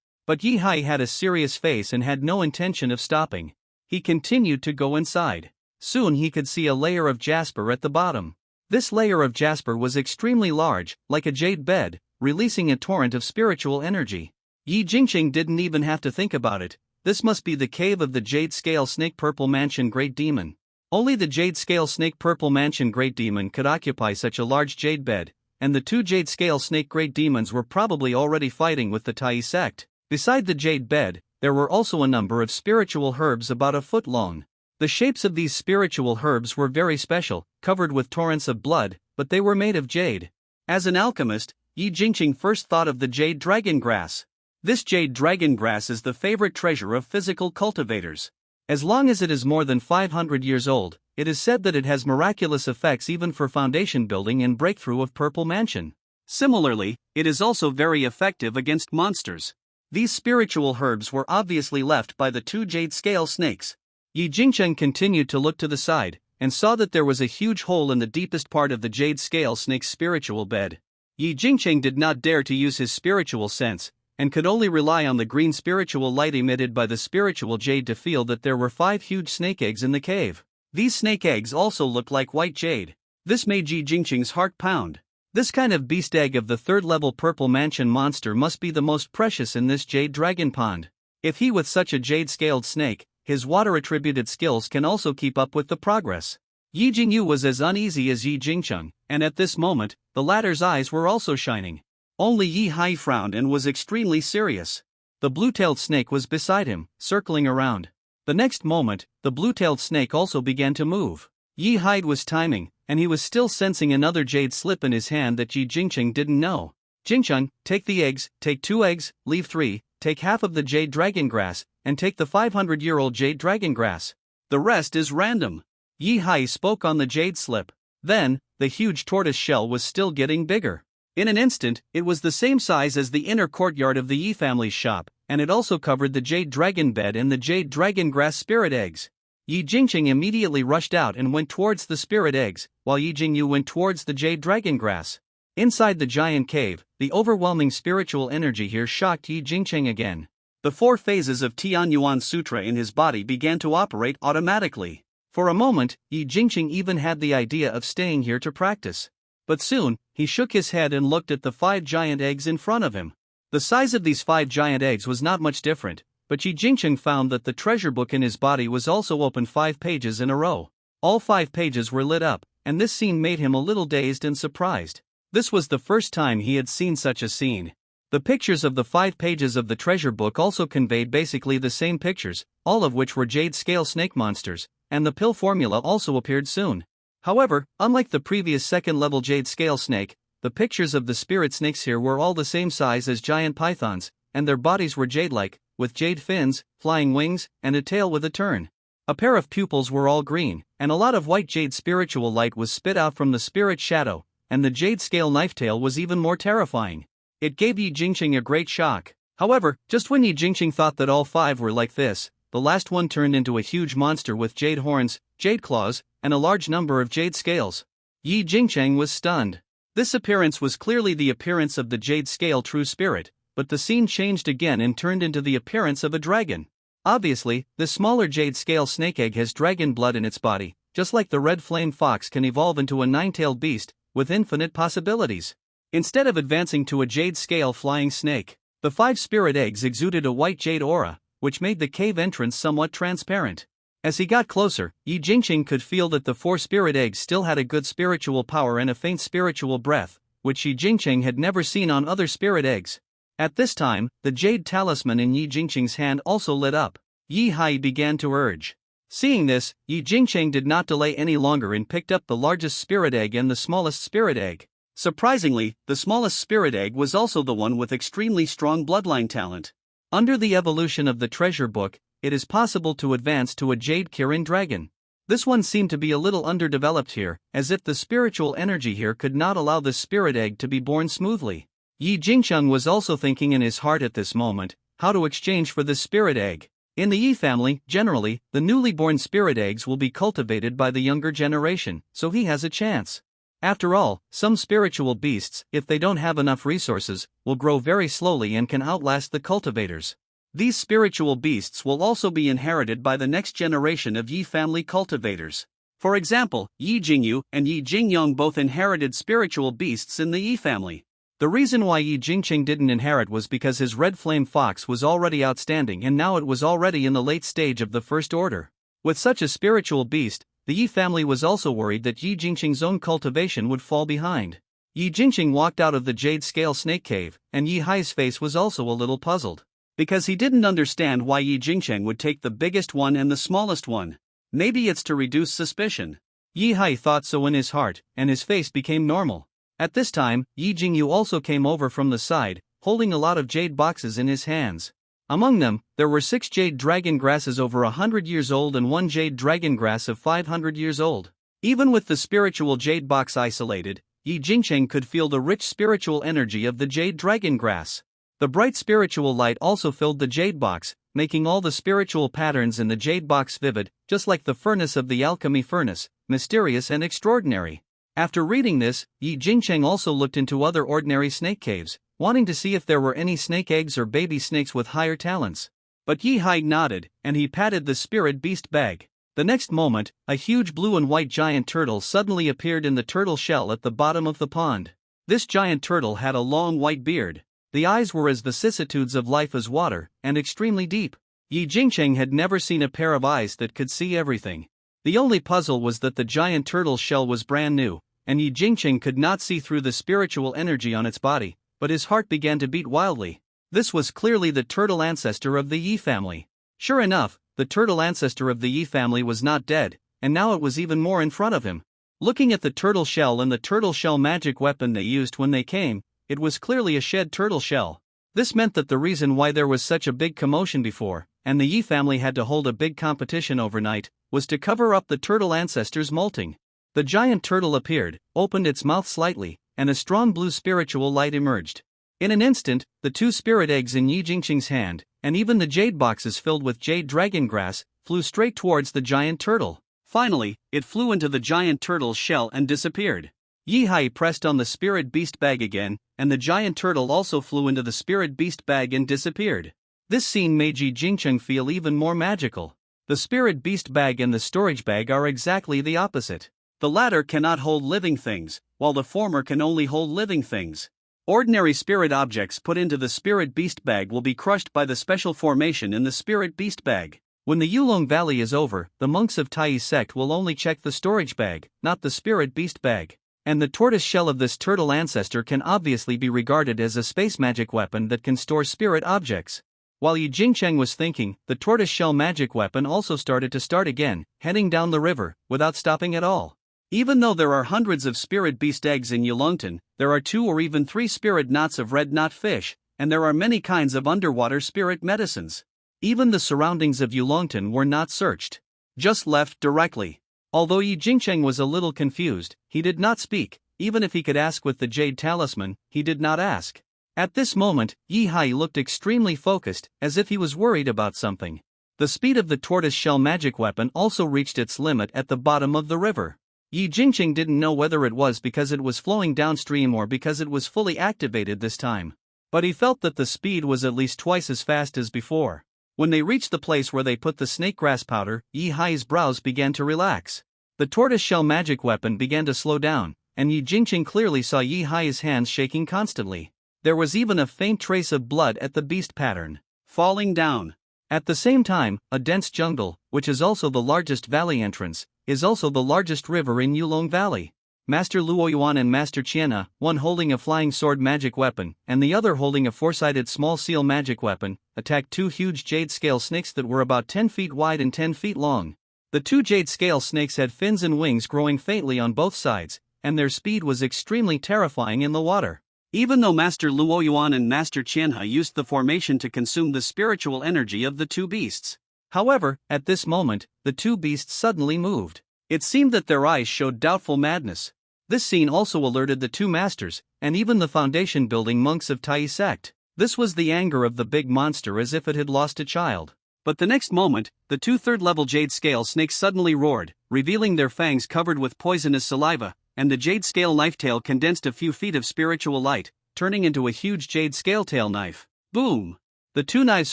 But Yi Hai had a serious face and had no intention of stopping. He continued to go inside. Soon he could see a layer of jasper at the bottom. This layer of jasper was extremely large, like a jade bed, releasing a torrent of spiritual energy. Yi Jingcheng didn't even have to think about it. This must be the cave of the Jade Scale Snake Purple Mansion Great Demon. Only the Jade Scale Snake Purple Mansion Great Demon could occupy such a large jade bed, and the two Jade Scale Snake Great Demons were probably already fighting with the Tai sect. Beside the jade bed, there were also a number of spiritual herbs about a foot long. The shapes of these spiritual herbs were very special, covered with torrents of blood, but they were made of jade. As an alchemist, Yi Jingcheng first thought of the jade dragon grass. This jade dragon grass is the favorite treasure of physical cultivators. As long as it is more than 500 years old, it is said that it has miraculous effects even for foundation building and breakthrough of Purple Mansion. Similarly, it is also very effective against monsters. These spiritual herbs were obviously left by the two jade scale snakes. Yi Jingcheng continued to look to the side, and saw that there was a huge hole in the deepest part of the jade scale snake's spiritual bed. Yi Jingcheng did not dare to use his spiritual sense, and could only rely on the green spiritual light emitted by the spiritual jade to feel that there were 5 huge snake eggs in the cave. These snake eggs also looked like white jade. This made Yi Jingcheng's heart pound. This kind of beast egg of the third-level Purple Mansion monster must be the most precious in this jade dragon pond. If he with such a jade-scaled snake, his water-attributed skills can also keep up with the progress. Yi Jingyu was as uneasy as Yi Jingcheng, and at this moment, the latter's eyes were also shining. Only Yi Hai frowned and was extremely serious. The blue-tailed snake was beside him, circling around. The next moment, the blue-tailed snake also began to move. Yi Hai was timing, and he was still sensing another jade slip in his hand that Yi Jingcheng didn't know. Jingcheng, take the eggs, take 2 eggs, leave 3, take half of the jade dragon grass, and take the 500-year-old jade dragon grass. The rest is random. Yi Hai spoke on the jade slip. Then, the huge tortoise shell was still getting bigger. In an instant, it was the same size as the inner courtyard of the Yi family's shop, and it also covered the jade dragon bed and the jade dragon grass spirit eggs. Yi Jingcheng immediately rushed out and went towards the spirit eggs, while Yi Jingyu went towards the jade dragon grass. Inside the giant cave, the overwhelming spiritual energy here shocked Yi Jingcheng again. The 4 phases of Tianyuan Sutra in his body began to operate automatically. For a moment, Yi Jingcheng even had the idea of staying here to practice. But soon, he shook his head and looked at the 5 giant eggs in front of him. The size of these 5 giant eggs was not much different, but Yi Jingcheng found that the treasure book in his body was also open 5 pages in a row. All 5 pages were lit up, and this scene made him a little dazed and surprised. This was the first time he had seen such a scene. The pictures of the 5 pages of the treasure book also conveyed basically the same pictures, all of which were jade scale snake monsters, and the pill formula also appeared soon. However, unlike the previous second-level jade scale snake, the pictures of the spirit snakes here were all the same size as giant pythons, and their bodies were jade-like, with jade fins, flying wings, and a tail with a turn. A pair of pupils were all green, and a lot of white jade spiritual light was spit out from the spirit shadow, and the jade scale knife tail was even more terrifying. It gave Yi Jingcheng a great shock. However, just when Yi Jingcheng thought that all 5 were like this, the last one turned into a huge monster with jade horns, jade claws, and a large number of jade scales. Yi Jingcheng was stunned. This appearance was clearly the appearance of the jade scale true spirit, but the scene changed again and turned into the appearance of a dragon. Obviously, the smaller jade scale snake egg has dragon blood in its body, just like the red flame fox can evolve into a 9-tailed beast, with infinite possibilities. Instead of advancing to a jade scale flying snake, the 5 spirit eggs exuded a white jade aura, which made the cave entrance somewhat transparent. As he got closer, Yi Jingqing could feel that the 4 spirit eggs still had a good spiritual power and a faint spiritual breath, which Yi Jingqing had never seen on other spirit eggs. At this time, the jade talisman in Yi Jingqing's hand also lit up. Yi Hai began to urge. Seeing this, Yi Jingqing did not delay any longer and picked up the largest spirit egg and the smallest spirit egg. Surprisingly, the smallest spirit egg was also the one with extremely strong bloodline talent. Under the evolution of the treasure book, it is possible to advance to a jade Kirin dragon. This one seemed to be a little underdeveloped here, as if the spiritual energy here could not allow this spirit egg to be born smoothly. Yi Jingqing was also thinking in his heart at this moment, how to exchange for this spirit egg. In the Yi family, generally, the newly born spirit eggs will be cultivated by the younger generation, so he has a chance. After all, some spiritual beasts, if they don't have enough resources, will grow very slowly and can outlast the cultivators. These spiritual beasts will also be inherited by the next generation of Yi family cultivators. For example, Yi Jingyu and Yi Jingyong both inherited spiritual beasts in the Yi family. The reason why Yi Jingqing didn't inherit was because his red flame fox was already outstanding and now it was already in the late stage of the first order. With such a spiritual beast, the Yi family was also worried that Yi Jingqing's own cultivation would fall behind. Yi Jingqing walked out of the jade scale snake cave, and Yi Hai's face was also a little puzzled. Because he didn't understand why Yi Jingqing would take the biggest one and the smallest one. Maybe it's to reduce suspicion. Yi Hai thought so in his heart, and his face became normal. At this time, Yi Jingyu also came over from the side, holding a lot of jade boxes in his hands. Among them, there were 6 jade dragon grasses over 100 years old and 1 jade dragon grass of 500 years old. Even with the spiritual jade box isolated, Yi Jingqing could feel the rich spiritual energy of the jade dragon grass. The bright spiritual light also filled the jade box, making all the spiritual patterns in the jade box vivid, just like the furnace of the alchemy furnace, mysterious and extraordinary. After reading this, Yi Jingqing also looked into other ordinary snake caves, wanting to see if there were any snake eggs or baby snakes with higher talents. But Yi Hai nodded, and he patted the spirit beast bag. The next moment, a huge blue and white giant turtle suddenly appeared in the turtle shell at the bottom of the pond. This giant turtle had a long white beard. The eyes were as vicissitudes of life as water, and extremely deep. Yi Jingqing had never seen a pair of eyes that could see everything. The only puzzle was that the giant turtle's shell was brand new, and Yi Jingqing could not see through the spiritual energy on its body, but his heart began to beat wildly. This was clearly the turtle ancestor of the Yi family. Sure enough, the turtle ancestor of the Yi family was not dead, and now it was even more in front of him. Looking at the turtle shell and the turtle shell magic weapon they used when they came, it was clearly a shed turtle shell. This meant that the reason why there was such a big commotion before, and the Yi family had to hold a big competition overnight, was to cover up the turtle ancestor's molting. The giant turtle appeared, opened its mouth slightly, and a strong blue spiritual light emerged. In an instant, the 2 spirit eggs in Yi Jingqing's hand, and even the jade boxes filled with jade dragon grass, flew straight towards the giant turtle. Finally, it flew into the giant turtle's shell and disappeared. Yi Hai pressed on the spirit beast bag again, and the giant turtle also flew into the spirit beast bag and disappeared. This scene made Yi Jingqing feel even more magical. The spirit beast bag and the storage bag are exactly the opposite. The latter cannot hold living things, while the former can only hold living things. Ordinary spirit objects put into the spirit beast bag will be crushed by the special formation in the spirit beast bag. When the Yulong Valley is over, the monks of Tai's sect will only check the storage bag, not the spirit beast bag. And the tortoise shell of this turtle ancestor can obviously be regarded as a space magic weapon that can store spirit objects. While Yi Jingqing was thinking, the tortoise shell magic weapon also started again, heading down the river, without stopping at all. Even though there are hundreds of spirit beast eggs in Yulongton, there are 2 or even 3 spirit knots of red knot fish, and there are many kinds of underwater spirit medicines. Even the surroundings of Yulongton were not searched, just left directly. Although Yi Jingqing was a little confused, he did not speak. Even if he could ask with the jade talisman, he did not ask. At this moment, Yi Hai looked extremely focused, as if he was worried about something. The speed of the tortoise shell magic weapon also reached its limit at the bottom of the river. Yi Jingqing didn't know whether it was because it was flowing downstream or because it was fully activated this time. But he felt that the speed was at least twice as fast as before. When they reached the place where they put the snake grass powder, Yi Hai's brows began to relax. The tortoise shell magic weapon began to slow down, and Yi Jingqing clearly saw Yi Hai's hands shaking constantly. There was even a faint trace of blood at the beast pattern, falling down. At the same time, a dense jungle, which is also the largest valley entrance, is also the largest river in Yulong Valley. Master Luoyuan and Master Qianhe, one holding a flying sword magic weapon and the other holding a four-sided small seal magic weapon, attacked two huge jade scale snakes that were about 10 feet wide and 10 feet long. The two jade scale snakes had fins and wings growing faintly on both sides, and their speed was extremely terrifying in the water. Even though Master Luoyuan and Master Qianhe used the formation to consume the spiritual energy of the two beasts. However, at this moment, the two beasts suddenly moved. It seemed that their eyes showed doubtful madness. This scene also alerted the two masters, and even the foundation building monks of Tai sect. This was the anger of the big monster as if it had lost a child. But the next moment, the two third-level jade scale snakes suddenly roared, revealing their fangs covered with poisonous saliva, and the jade scale knife tail condensed a few feet of spiritual light, turning into a huge jade scale tail knife. Boom! The two knives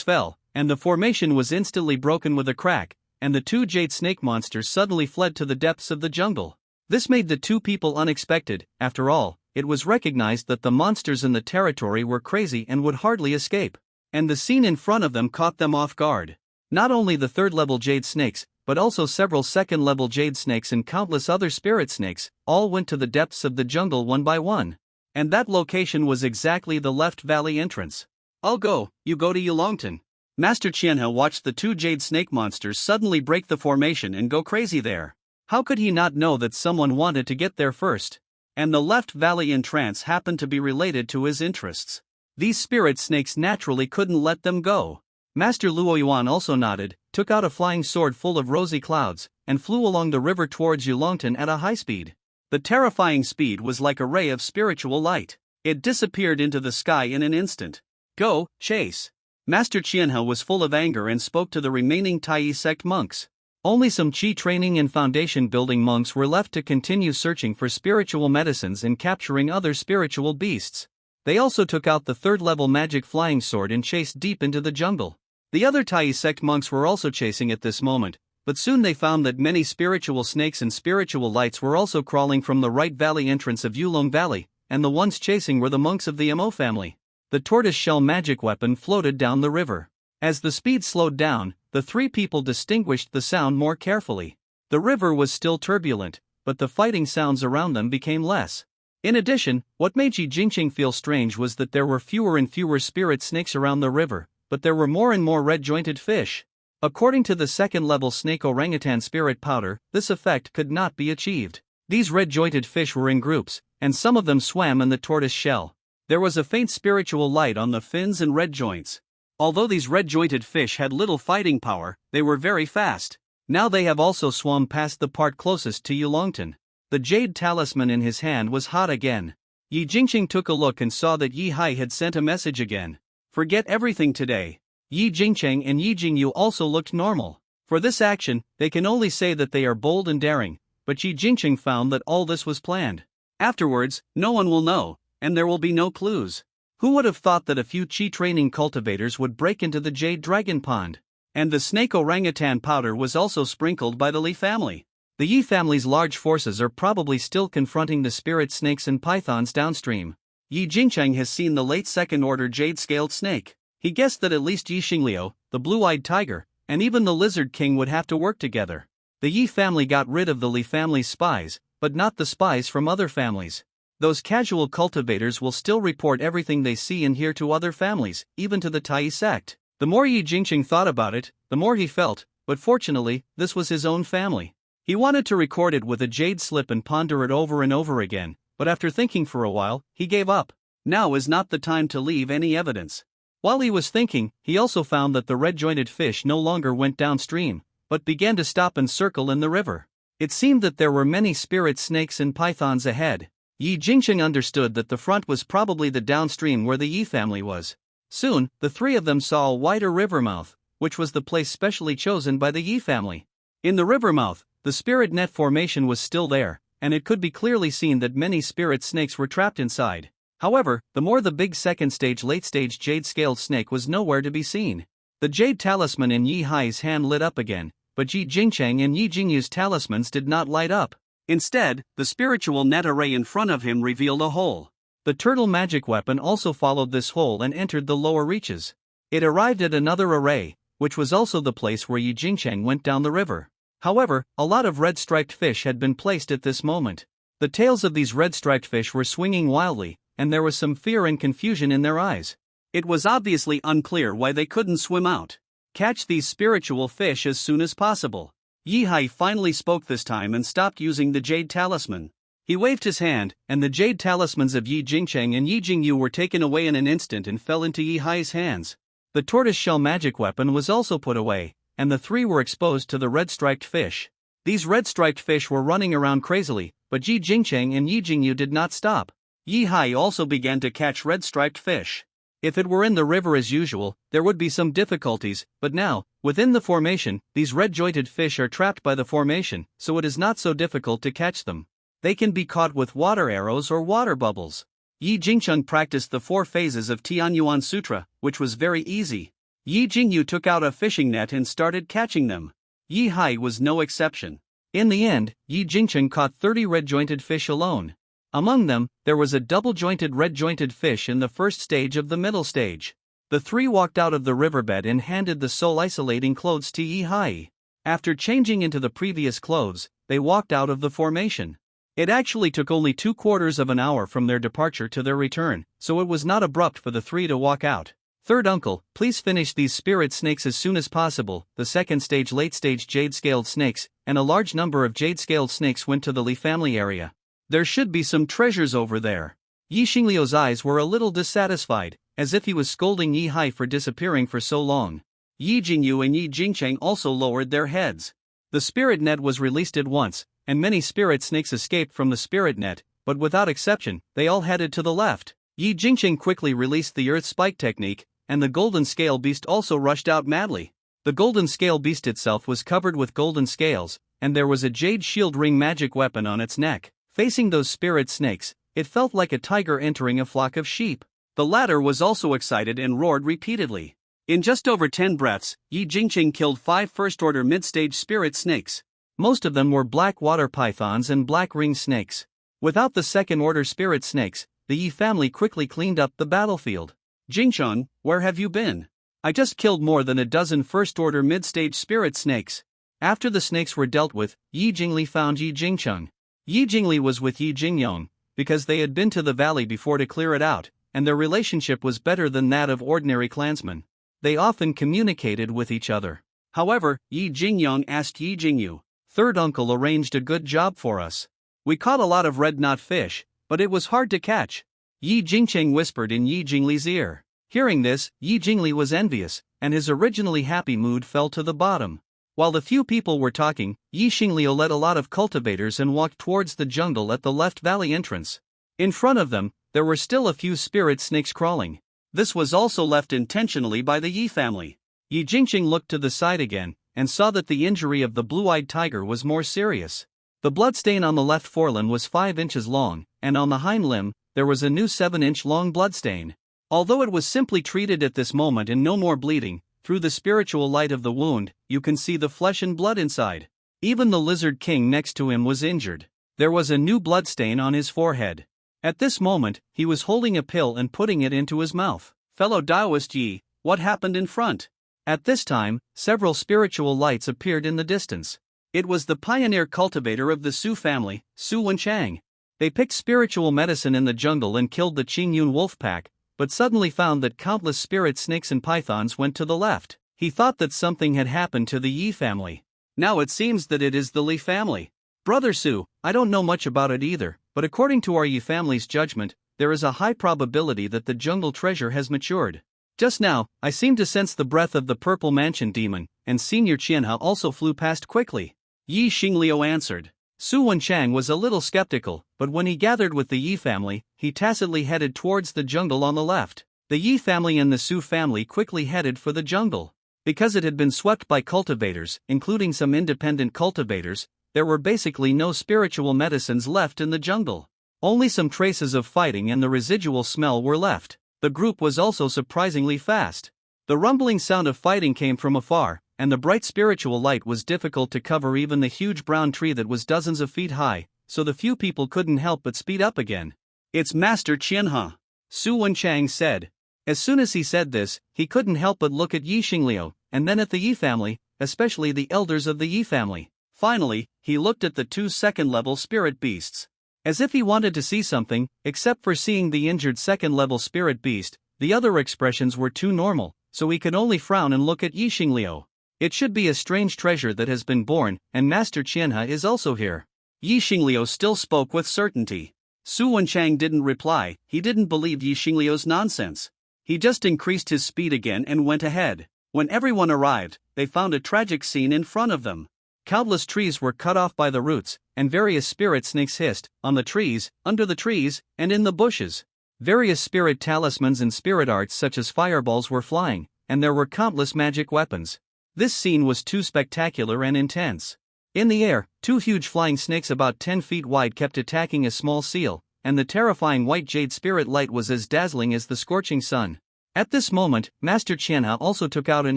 fell, and the formation was instantly broken with a crack, and the two jade snake monsters suddenly fled to the depths of the jungle. This made the two people unexpected. After all, it was recognized that the monsters in the territory were crazy and would hardly escape. And the scene in front of them caught them off guard. Not only the third-level jade snakes, but also several second-level jade snakes and countless other spirit snakes, all went to the depths of the jungle one by one. And that location was exactly the left valley entrance. I'll go, you go to Yulongton. Master Qianhe watched the two jade snake monsters suddenly break the formation and go crazy there. How could he not know that someone wanted to get there first? And the left valley entrance happened to be related to his interests. These spirit snakes naturally couldn't let them go. Master Luoyuan also nodded, took out a flying sword full of rosy clouds, and flew along the river towards Yulongton at a high speed. The terrifying speed was like a ray of spiritual light. It disappeared into the sky in an instant. Go, chase! Master Qianhe was full of anger and spoke to the remaining Tai sect monks. Only some chi training and foundation building monks were left to continue searching for spiritual medicines and capturing other spiritual beasts. They also took out the third-level magic flying sword and chased deep into the jungle. The other Tai sect monks were also chasing at this moment, but soon they found that many spiritual snakes and spiritual lights were also crawling from the right valley entrance of Yulong Valley, and the ones chasing were the monks of the Mo family. The tortoise-shell magic weapon floated down the river. As the speed slowed down, the three people distinguished the sound more carefully. The river was still turbulent, but the fighting sounds around them became less. In addition, what made Yi Jingqing feel strange was that there were fewer and fewer spirit snakes around the river, but there were more and more red-jointed fish. According to the second-level snake orangutan spirit powder, this effect could not be achieved. These red-jointed fish were in groups, and some of them swam in the tortoise shell. There was a faint spiritual light on the fins and red joints. Although these red-jointed fish had little fighting power, they were very fast. Now they have also swum past the part closest to Yulongton. The jade talisman in his hand was hot again. Yi Jingqing took a look and saw that Yi Hai had sent a message again. Forget everything today. Yi Jingqing and Yi Jingyu also looked normal. For this action, they can only say that they are bold and daring, but Yi Jingqing found that all this was planned. Afterwards, no one will know, and there will be no clues. Who would have thought that a few chi training cultivators would break into the jade dragon pond? And the snake orangutan powder was also sprinkled by the Li family. The Yi family's large forces are probably still confronting the spirit snakes and pythons downstream. Yi Jingqing has seen the late second-order jade-scaled snake. He guessed that at least Yi Xingliu, the blue-eyed tiger, and even the lizard king would have to work together. The Yi family got rid of the Li family's spies, but not the spies from other families. Those casual cultivators will still report everything they see and hear to other families, even to the Tai sect. The more Yi Jingqing thought about it, the more he felt, but fortunately, this was his own family. He wanted to record it with a jade slip and ponder it over and over again, but after thinking for a while, he gave up. Now is not the time to leave any evidence. While he was thinking, he also found that the red-jointed fish no longer went downstream, but began to stop and circle in the river. It seemed that there were many spirit snakes and pythons ahead. Yi Jingqing understood that the front was probably the downstream where the Yi family was. Soon, the three of them saw a wider river mouth, which was the place specially chosen by the Yi family. In the river mouth, the spirit net formation was still there, and it could be clearly seen that many spirit snakes were trapped inside. However, the big second-stage late-stage jade-scaled snake was nowhere to be seen. The jade talisman in Yi Hai's hand lit up again, but Yi Jingqing and Yi Jingyu's talismans did not light up. Instead, the spiritual net array in front of him revealed a hole. The turtle magic weapon also followed this hole and entered the lower reaches. It arrived at another array, which was also the place where Yi Jingcheng went down the river. However, a lot of red-striped fish had been placed at this moment. The tails of these red-striped fish were swinging wildly, and there was some fear and confusion in their eyes. It was obviously unclear why they couldn't swim out. Catch these spiritual fish as soon as possible. Yi Hai finally spoke this time and stopped using the jade talisman. He waved his hand, and the jade talismans of Yi Jingcheng and Yi Jingyu were taken away in an instant and fell into Yi Hai's hands. The tortoise-shell magic weapon was also put away, and the three were exposed to the red-striped fish. These red-striped fish were running around crazily, but Yi Jingcheng and Yi Jingyu did not stop. Yi Hai also began to catch red-striped fish. If it were in the river as usual, there would be some difficulties, but now, within the formation, these red-jointed fish are trapped by the formation, so it is not so difficult to catch them. They can be caught with water arrows or water bubbles. Yi Jingcheng practiced the 4 phases of Tianyuan Sutra, which was very easy. Yi Jingyu took out a fishing net and started catching them. Yi Hai was no exception. In the end, Yi Jingcheng caught 30 red-jointed fish alone. Among them, there was a double-jointed red-jointed fish in the first stage of the middle stage. The three walked out of the riverbed and handed the soul-isolating clothes to Yi Hai. After changing into the previous clothes, they walked out of the formation. It actually took only 2/4 of an hour from their departure to their return, so it was not abrupt for the three to walk out. Third uncle, please finish these spirit snakes as soon as possible. The second stage late-stage jade-scaled snakes, and a large number of jade-scaled snakes went to the Li family area. There should be some treasures over there. Yi Xingliu's eyes were a little dissatisfied, as if he was scolding Yi Hai for disappearing for so long. Yi Jingyu and Yi Jingcheng also lowered their heads. The spirit net was released at once, and many spirit snakes escaped from the spirit net, but without exception, they all headed to the left. Yi Jingcheng quickly released the earth spike technique, and the golden scale beast also rushed out madly. The golden scale beast itself was covered with golden scales, and there was a jade shield ring magic weapon on its neck. Facing those spirit snakes, it felt like a tiger entering a flock of sheep. The latter was also excited and roared repeatedly. In just over 10 breaths, Yi Jingcheng killed 5 first-order mid-stage spirit snakes. Most of them were black water pythons and black ring snakes. Without the second-order spirit snakes, the Yi family quickly cleaned up the battlefield. Jingcheng, where have you been? I just killed more than a dozen first-order mid-stage spirit snakes. After the snakes were dealt with, Yi Jingli found Yi Jingcheng. Yi Jingli was with Yi Jingyong, because they had been to the valley before to clear it out, and their relationship was better than that of ordinary clansmen. They often communicated with each other. However, Yi Jingyong asked Yi Jingyu, "Third uncle arranged a good job for us. We caught a lot of red knot fish, but it was hard to catch." Yi Jingcheng whispered in Yi Jingli's ear. Hearing this, Yi Jingli was envious, and his originally happy mood fell to the bottom. While the few people were talking, Yi Xingliu led a lot of cultivators and walked towards the jungle at the left valley entrance. In front of them, there were still a few spirit snakes crawling. This was also left intentionally by the Yi family. Yi Jingcheng looked to the side again, and saw that the injury of the blue-eyed tiger was more serious. The bloodstain on the left forelimb was 5 inches long, and on the hind limb, there was a new 7-inch-long bloodstain. Although it was simply treated at this moment and no more bleeding, through the spiritual light of the wound, you can see the flesh and blood inside. Even the lizard king next to him was injured. There was a new bloodstain on his forehead. At this moment, he was holding a pill and putting it into his mouth. Fellow Taoist Yi, what happened in front? At this time, several spiritual lights appeared in the distance. It was the pioneer cultivator of the Su family, Su Wenchang. They picked spiritual medicine in the jungle and killed the Qingyun wolf pack, but suddenly found that countless spirit snakes and pythons went to the left. He thought that something had happened to the Yi family. Now it seems that it is the Li family. Brother Su, I don't know much about it either, but according to our Yi family's judgment, there is a high probability that the jungle treasure has matured. Just now, I seemed to sense the breath of the purple mansion demon, and Senior Qianha also flew past quickly. Yi Xingliu answered. Su Wenchang was a little skeptical, but when he gathered with the Yi family, he tacitly headed towards the jungle on the left. The Yi family and the Su family quickly headed for the jungle. Because it had been swept by cultivators, including some independent cultivators, there were basically no spiritual medicines left in the jungle. Only some traces of fighting and the residual smell were left. The group was also surprisingly fast. The rumbling sound of fighting came from afar, and the bright spiritual light was difficult to cover even the huge brown tree that was dozens of feet high, so the few people couldn't help but speed up again. It's Master Qianha, Su Wenchang said. As soon as he said this, he couldn't help but look at Yi Xingliu, and then at the Yi family, especially the elders of the Yi family. Finally, he looked at the two second-level spirit beasts. As if he wanted to see something, except for seeing the injured second-level spirit beast, the other expressions were too normal, so he could only frown and look at Yi Xingliu. It should be a strange treasure that has been born, and Master Qianhe is also here. Yi Xingliu still spoke with certainty. Su Wenchang didn't reply. He didn't believe Yi Xingliu's nonsense. He just increased his speed again and went ahead. When everyone arrived, they found a tragic scene in front of them. Countless trees were cut off by the roots, and various spirit snakes hissed, on the trees, under the trees, and in the bushes. Various spirit talismans and spirit arts such as fireballs were flying, and there were countless magic weapons. This scene was too spectacular and intense. In the air, two huge flying snakes about 10 feet wide kept attacking a small seal, and the terrifying white jade spirit light was as dazzling as the scorching sun. At this moment, Master Qianhe also took out an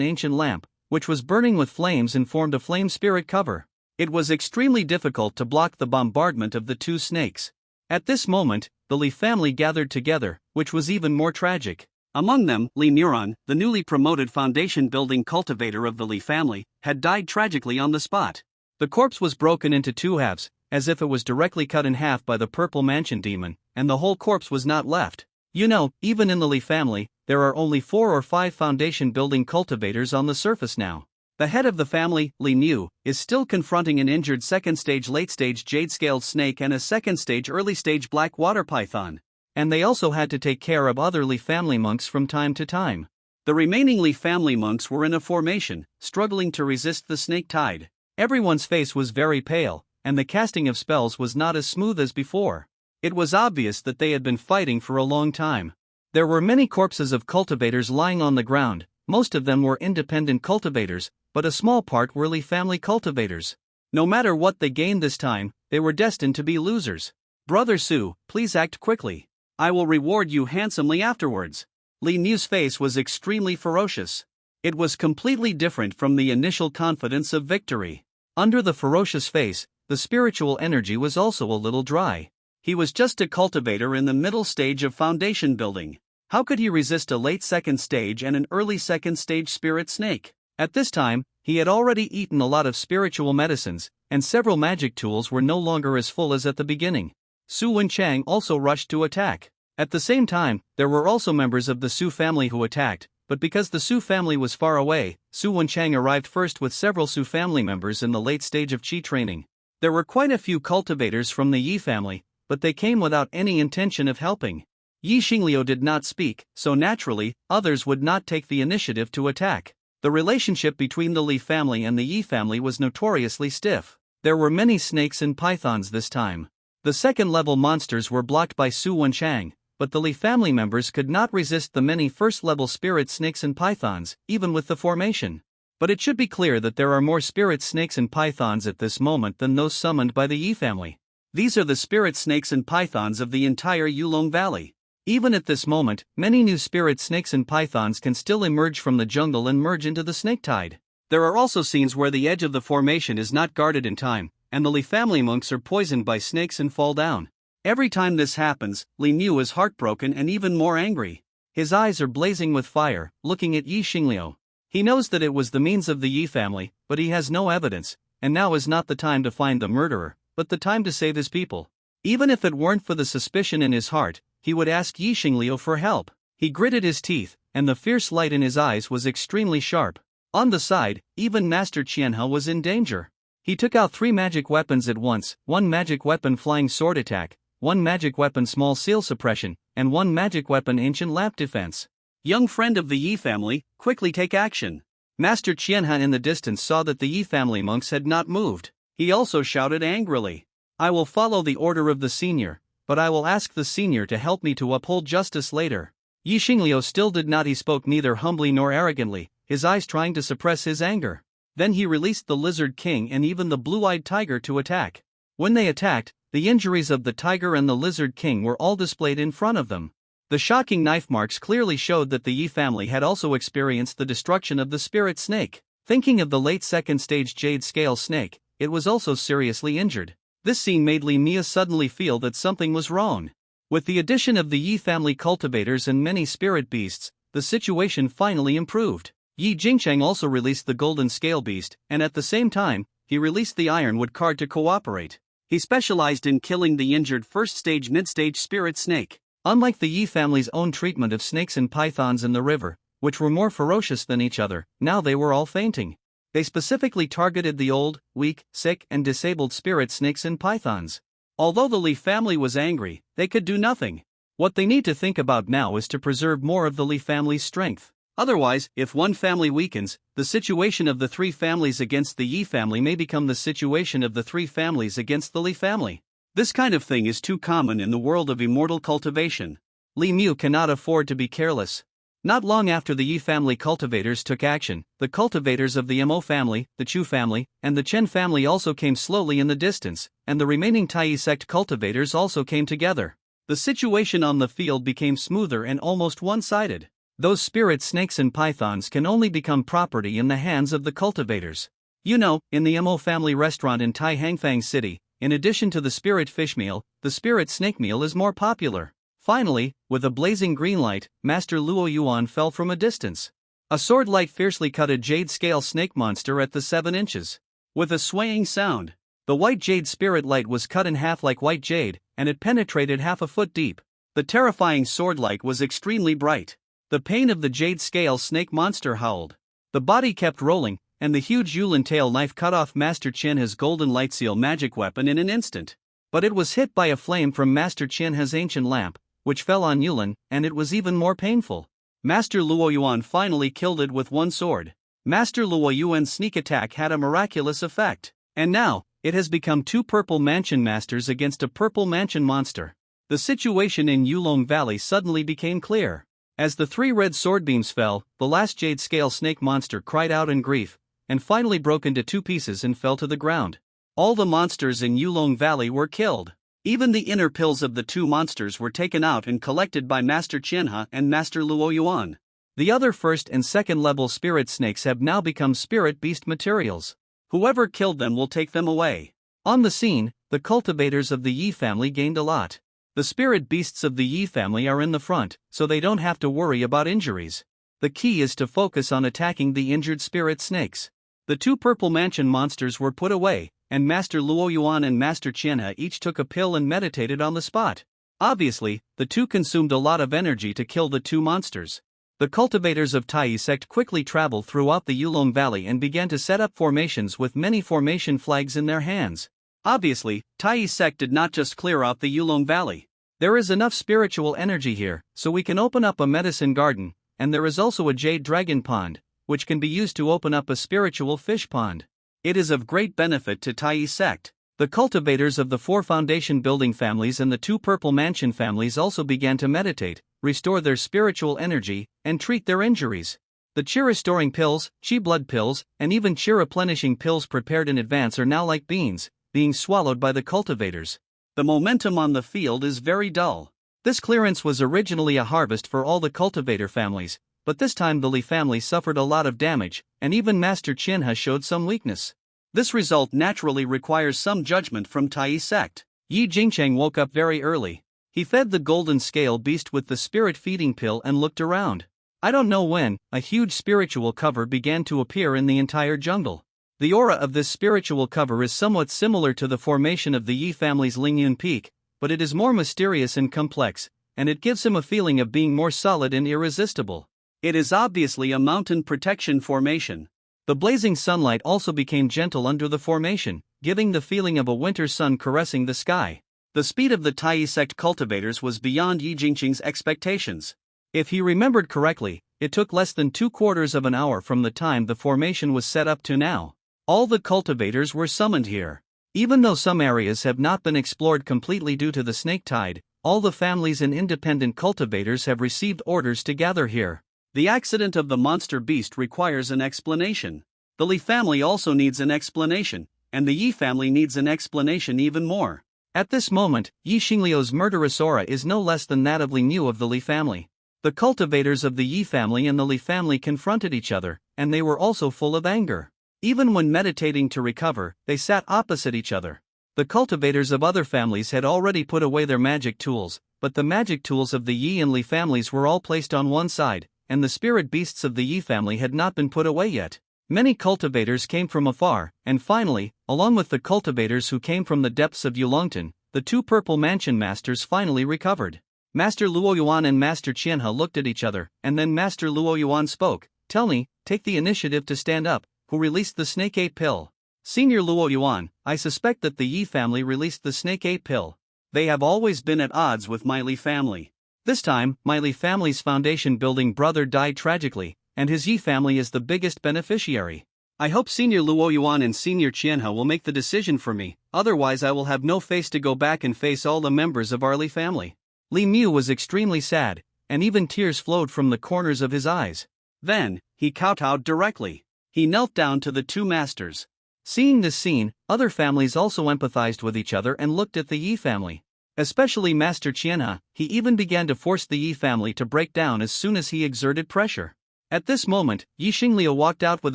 ancient lamp, which was burning with flames and formed a flame spirit cover. It was extremely difficult to block the bombardment of the two snakes. At this moment, the Li family gathered together, which was even more tragic. Among them, Li Muron, the newly promoted foundation building cultivator of the Li family, had died tragically on the spot. The corpse was broken into two halves, as if it was directly cut in half by the purple mansion demon, and the whole corpse was not left. You know, even in the Li family, there are only 4 or 5 foundation building cultivators on the surface now. The head of the family, Li Mu, is still confronting an injured second-stage late-stage jade-scaled snake and a second-stage early-stage black water python. And they also had to take care of other Li family monks from time to time. The remaining Li family monks were in a formation, struggling to resist the snake tide. Everyone's face was very pale, and the casting of spells was not as smooth as before. It was obvious that they had been fighting for a long time. There were many corpses of cultivators lying on the ground. Most of them were independent cultivators, but a small part were Li family cultivators. No matter what they gained this time, they were destined to be losers. Brother Su, please act quickly. I will reward you handsomely afterwards. Li Mu's face was extremely ferocious. It was completely different from the initial confidence of victory. Under the ferocious face, the spiritual energy was also a little dry. He was just a cultivator in the middle stage of foundation building. How could he resist a late second stage and an early second stage spirit snake? At this time, he had already eaten a lot of spiritual medicines, and several magic tools were no longer as full as at the beginning. Su Wenchang also rushed to attack. At the same time, there were also members of the Su family who attacked, but because the Su family was far away, Su Wenchang arrived first with several Su family members in the late stage of Qi training. There were quite a few cultivators from the Yi family, but they came without any intention of helping. Yi Xingliu did not speak, so naturally, others would not take the initiative to attack. The relationship between the Li family and the Yi family was notoriously stiff. There were many snakes and pythons this time. The second-level monsters were blocked by Su Wenchang, but the Li family members could not resist the many first-level spirit snakes and pythons, even with the formation. But it should be clear that there are more spirit snakes and pythons at this moment than those summoned by the Yi family. These are the spirit snakes and pythons of the entire Yulong Valley. Even at this moment, many new spirit snakes and pythons can still emerge from the jungle and merge into the snake tide. There are also scenes where the edge of the formation is not guarded in time, and the Li family monks are poisoned by snakes and fall down. Every time this happens, Li Mu is heartbroken and even more angry. His eyes are blazing with fire, looking at Yi Xingliu. He knows that it was the means of the Yi family, but he has no evidence, and now is not the time to find the murderer, but the time to save his people. Even if it weren't for the suspicion in his heart, he would ask Yi Xingliu for help. He gritted his teeth, and the fierce light in his eyes was extremely sharp. On the side, even Master Qianhe was in danger. He took out 3 magic weapons at once, 1 magic weapon flying sword attack, 1 magic weapon small seal suppression, and 1 magic weapon ancient lamp defense. Young friend of the Yi family, quickly take action. Master Qianhe in the distance saw that the Yi family monks had not moved. He also shouted angrily, I will follow the order of the senior, but I will ask the senior to help me to uphold justice later. Yi Xingliu still did not. He spoke neither humbly nor arrogantly, his eyes trying to suppress his anger. Then he released the Lizard King and even the blue-eyed tiger to attack. When they attacked, the injuries of the tiger and the Lizard King were all displayed in front of them. The shocking knife marks clearly showed that the Yi family had also experienced the destruction of the spirit snake. Thinking of the late second stage jade scale snake, it was also seriously injured. This scene made Li Mia suddenly feel that something was wrong. With the addition of the Yi family cultivators and many spirit beasts, the situation finally improved. Yi Jingcheng also released the golden scale beast, and at the same time, he released the ironwood card to cooperate. He specialized in killing the injured first-stage mid-stage spirit snake. Unlike the Yi family's own treatment of snakes and pythons in the river, which were more ferocious than each other, now they were all fainting. They specifically targeted the old, weak, sick, and disabled spirit snakes and pythons. Although the Li family was angry, they could do nothing. What they need to think about now is to preserve more of the Li family's strength. Otherwise, if one family weakens, the situation of the three families against the Yi family may become the situation of the three families against the Li family. This kind of thing is too common in the world of immortal cultivation. Li Mu cannot afford to be careless. Not long after the Yi family cultivators took action, the cultivators of the Mo family, the Chu family, and the Chen family also came slowly in the distance, and the remaining Tai sect cultivators also came together. The situation on the field became smoother and almost one-sided. Those spirit snakes and pythons can only become property in the hands of the cultivators. You know, in the Mo family restaurant in Tai Hangfang City, in addition to the spirit fish meal, the spirit snake meal is more popular. Finally, with a blazing green light, Master Luo Yuan fell from a distance. A sword light fiercely cut a jade scale snake monster at the 7 inches. With a swaying sound, the white jade spirit light was cut in half like white jade, and it penetrated half a foot deep. The terrifying sword light was extremely bright. The pain of the jade scale snake monster howled. The body kept rolling, and the huge Yulin tail knife cut off Master Chinha's golden light seal magic weapon in an instant. But it was hit by a flame from Master Chinha's ancient lamp, which fell on Yulin, and it was even more painful. Master Luo Yuan finally killed it with one sword. Master Luo Yuan's sneak attack had a miraculous effect, and now, it has become 2 purple mansion masters against a purple mansion monster. The situation in Yulong Valley suddenly became clear. As the 3 red sword beams fell, the last jade scale snake monster cried out in grief, and finally broke into 2 pieces and fell to the ground. All the monsters in Yulong Valley were killed. Even the inner pills of the 2 monsters were taken out and collected by Master Chinha and Master Luo Yuan. The other first and second level spirit snakes have now become spirit beast materials. Whoever killed them will take them away. On the scene, the cultivators of the Yi family gained a lot. The spirit beasts of the Yi family are in the front, so they don't have to worry about injuries. The key is to focus on attacking the injured spirit snakes. The 2 purple mansion monsters were put away, and Master Luo Yuan and Master Chinha each took a pill and meditated on the spot. Obviously, the 2 consumed a lot of energy to kill the 2 monsters. The cultivators of Tai sect quickly traveled throughout the Yulong Valley and began to set up formations with many formation flags in their hands. Obviously, Tai sect did not just clear out the Yulong Valley. There is enough spiritual energy here, so we can open up a medicine garden, and there is also a jade dragon pond, which can be used to open up a spiritual fish pond. It is of great benefit to Tai sect. The cultivators of the 4 foundation building families and the 2 purple mansion families also began to meditate, restore their spiritual energy, and treat their injuries. The chi-restoring pills, chi-blood pills, and even chi-replenishing pills prepared in advance are now like beans, being swallowed by the cultivators. The momentum on the field is very dull. This clearance was originally a harvest for all the cultivator families, but this time the Li family suffered a lot of damage, and even Master Chinha showed some weakness. This result naturally requires some judgment from Tai sect. Yi Jingcheng woke up very early. He fed the golden scale beast with the spirit feeding pill and looked around. I don't know when, a huge spiritual cover began to appear in the entire jungle. The aura of this spiritual cover is somewhat similar to the formation of the Yi family's Lingyun Peak, but it is more mysterious and complex, and it gives him a feeling of being more solid and irresistible. It is obviously a mountain protection formation. The blazing sunlight also became gentle under the formation, giving the feeling of a winter sun caressing the sky. The speed of the Tai sect cultivators was beyond Yi Jingcheng's expectations. If he remembered correctly, it took less than 2/4 of an hour from the time the formation was set up to now. All the cultivators were summoned here. Even though some areas have not been explored completely due to the snake tide, all the families and independent cultivators have received orders to gather here. The accident of the monster beast requires an explanation. The Li family also needs an explanation, and the Yi family needs an explanation even more. At this moment, Yi Xingliu's murderous aura is no less than that of Li Mu of the Li family. The cultivators of the Yi family and the Li family confronted each other, and they were also full of anger. Even when meditating to recover, they sat opposite each other. The cultivators of other families had already put away their magic tools, but the magic tools of the Yi and Li families were all placed on one side, and the spirit beasts of the Yi family had not been put away yet. Many cultivators came from afar, and finally, along with the cultivators who came from the depths of Yulongtan, the two purple mansion masters finally recovered. Master Luoyuan and Master Qianhe looked at each other, and then Master Luoyuan spoke. Tell me, take the initiative to stand up, who released the Snake 8 pill? Senior Luoyuan, I suspect that the Yi family released the Snake 8 pill. They have always been at odds with my Li family. This time, my Li family's foundation building brother died tragically, and his Yi family is the biggest beneficiary. I hope Senior Luoyuan and Senior Qianhe will make the decision for me, otherwise I will have no face to go back and face all the members of our Li family. Li Mu was extremely sad, and even tears flowed from the corners of his eyes. Then, he kowtowed directly. He knelt down to the two masters. Seeing this scene, other families also empathized with each other and looked at the Yi family. Especially Master Qianhe, he even began to force the Yi family to break down as soon as he exerted pressure. At this moment, Yi Xingliu walked out with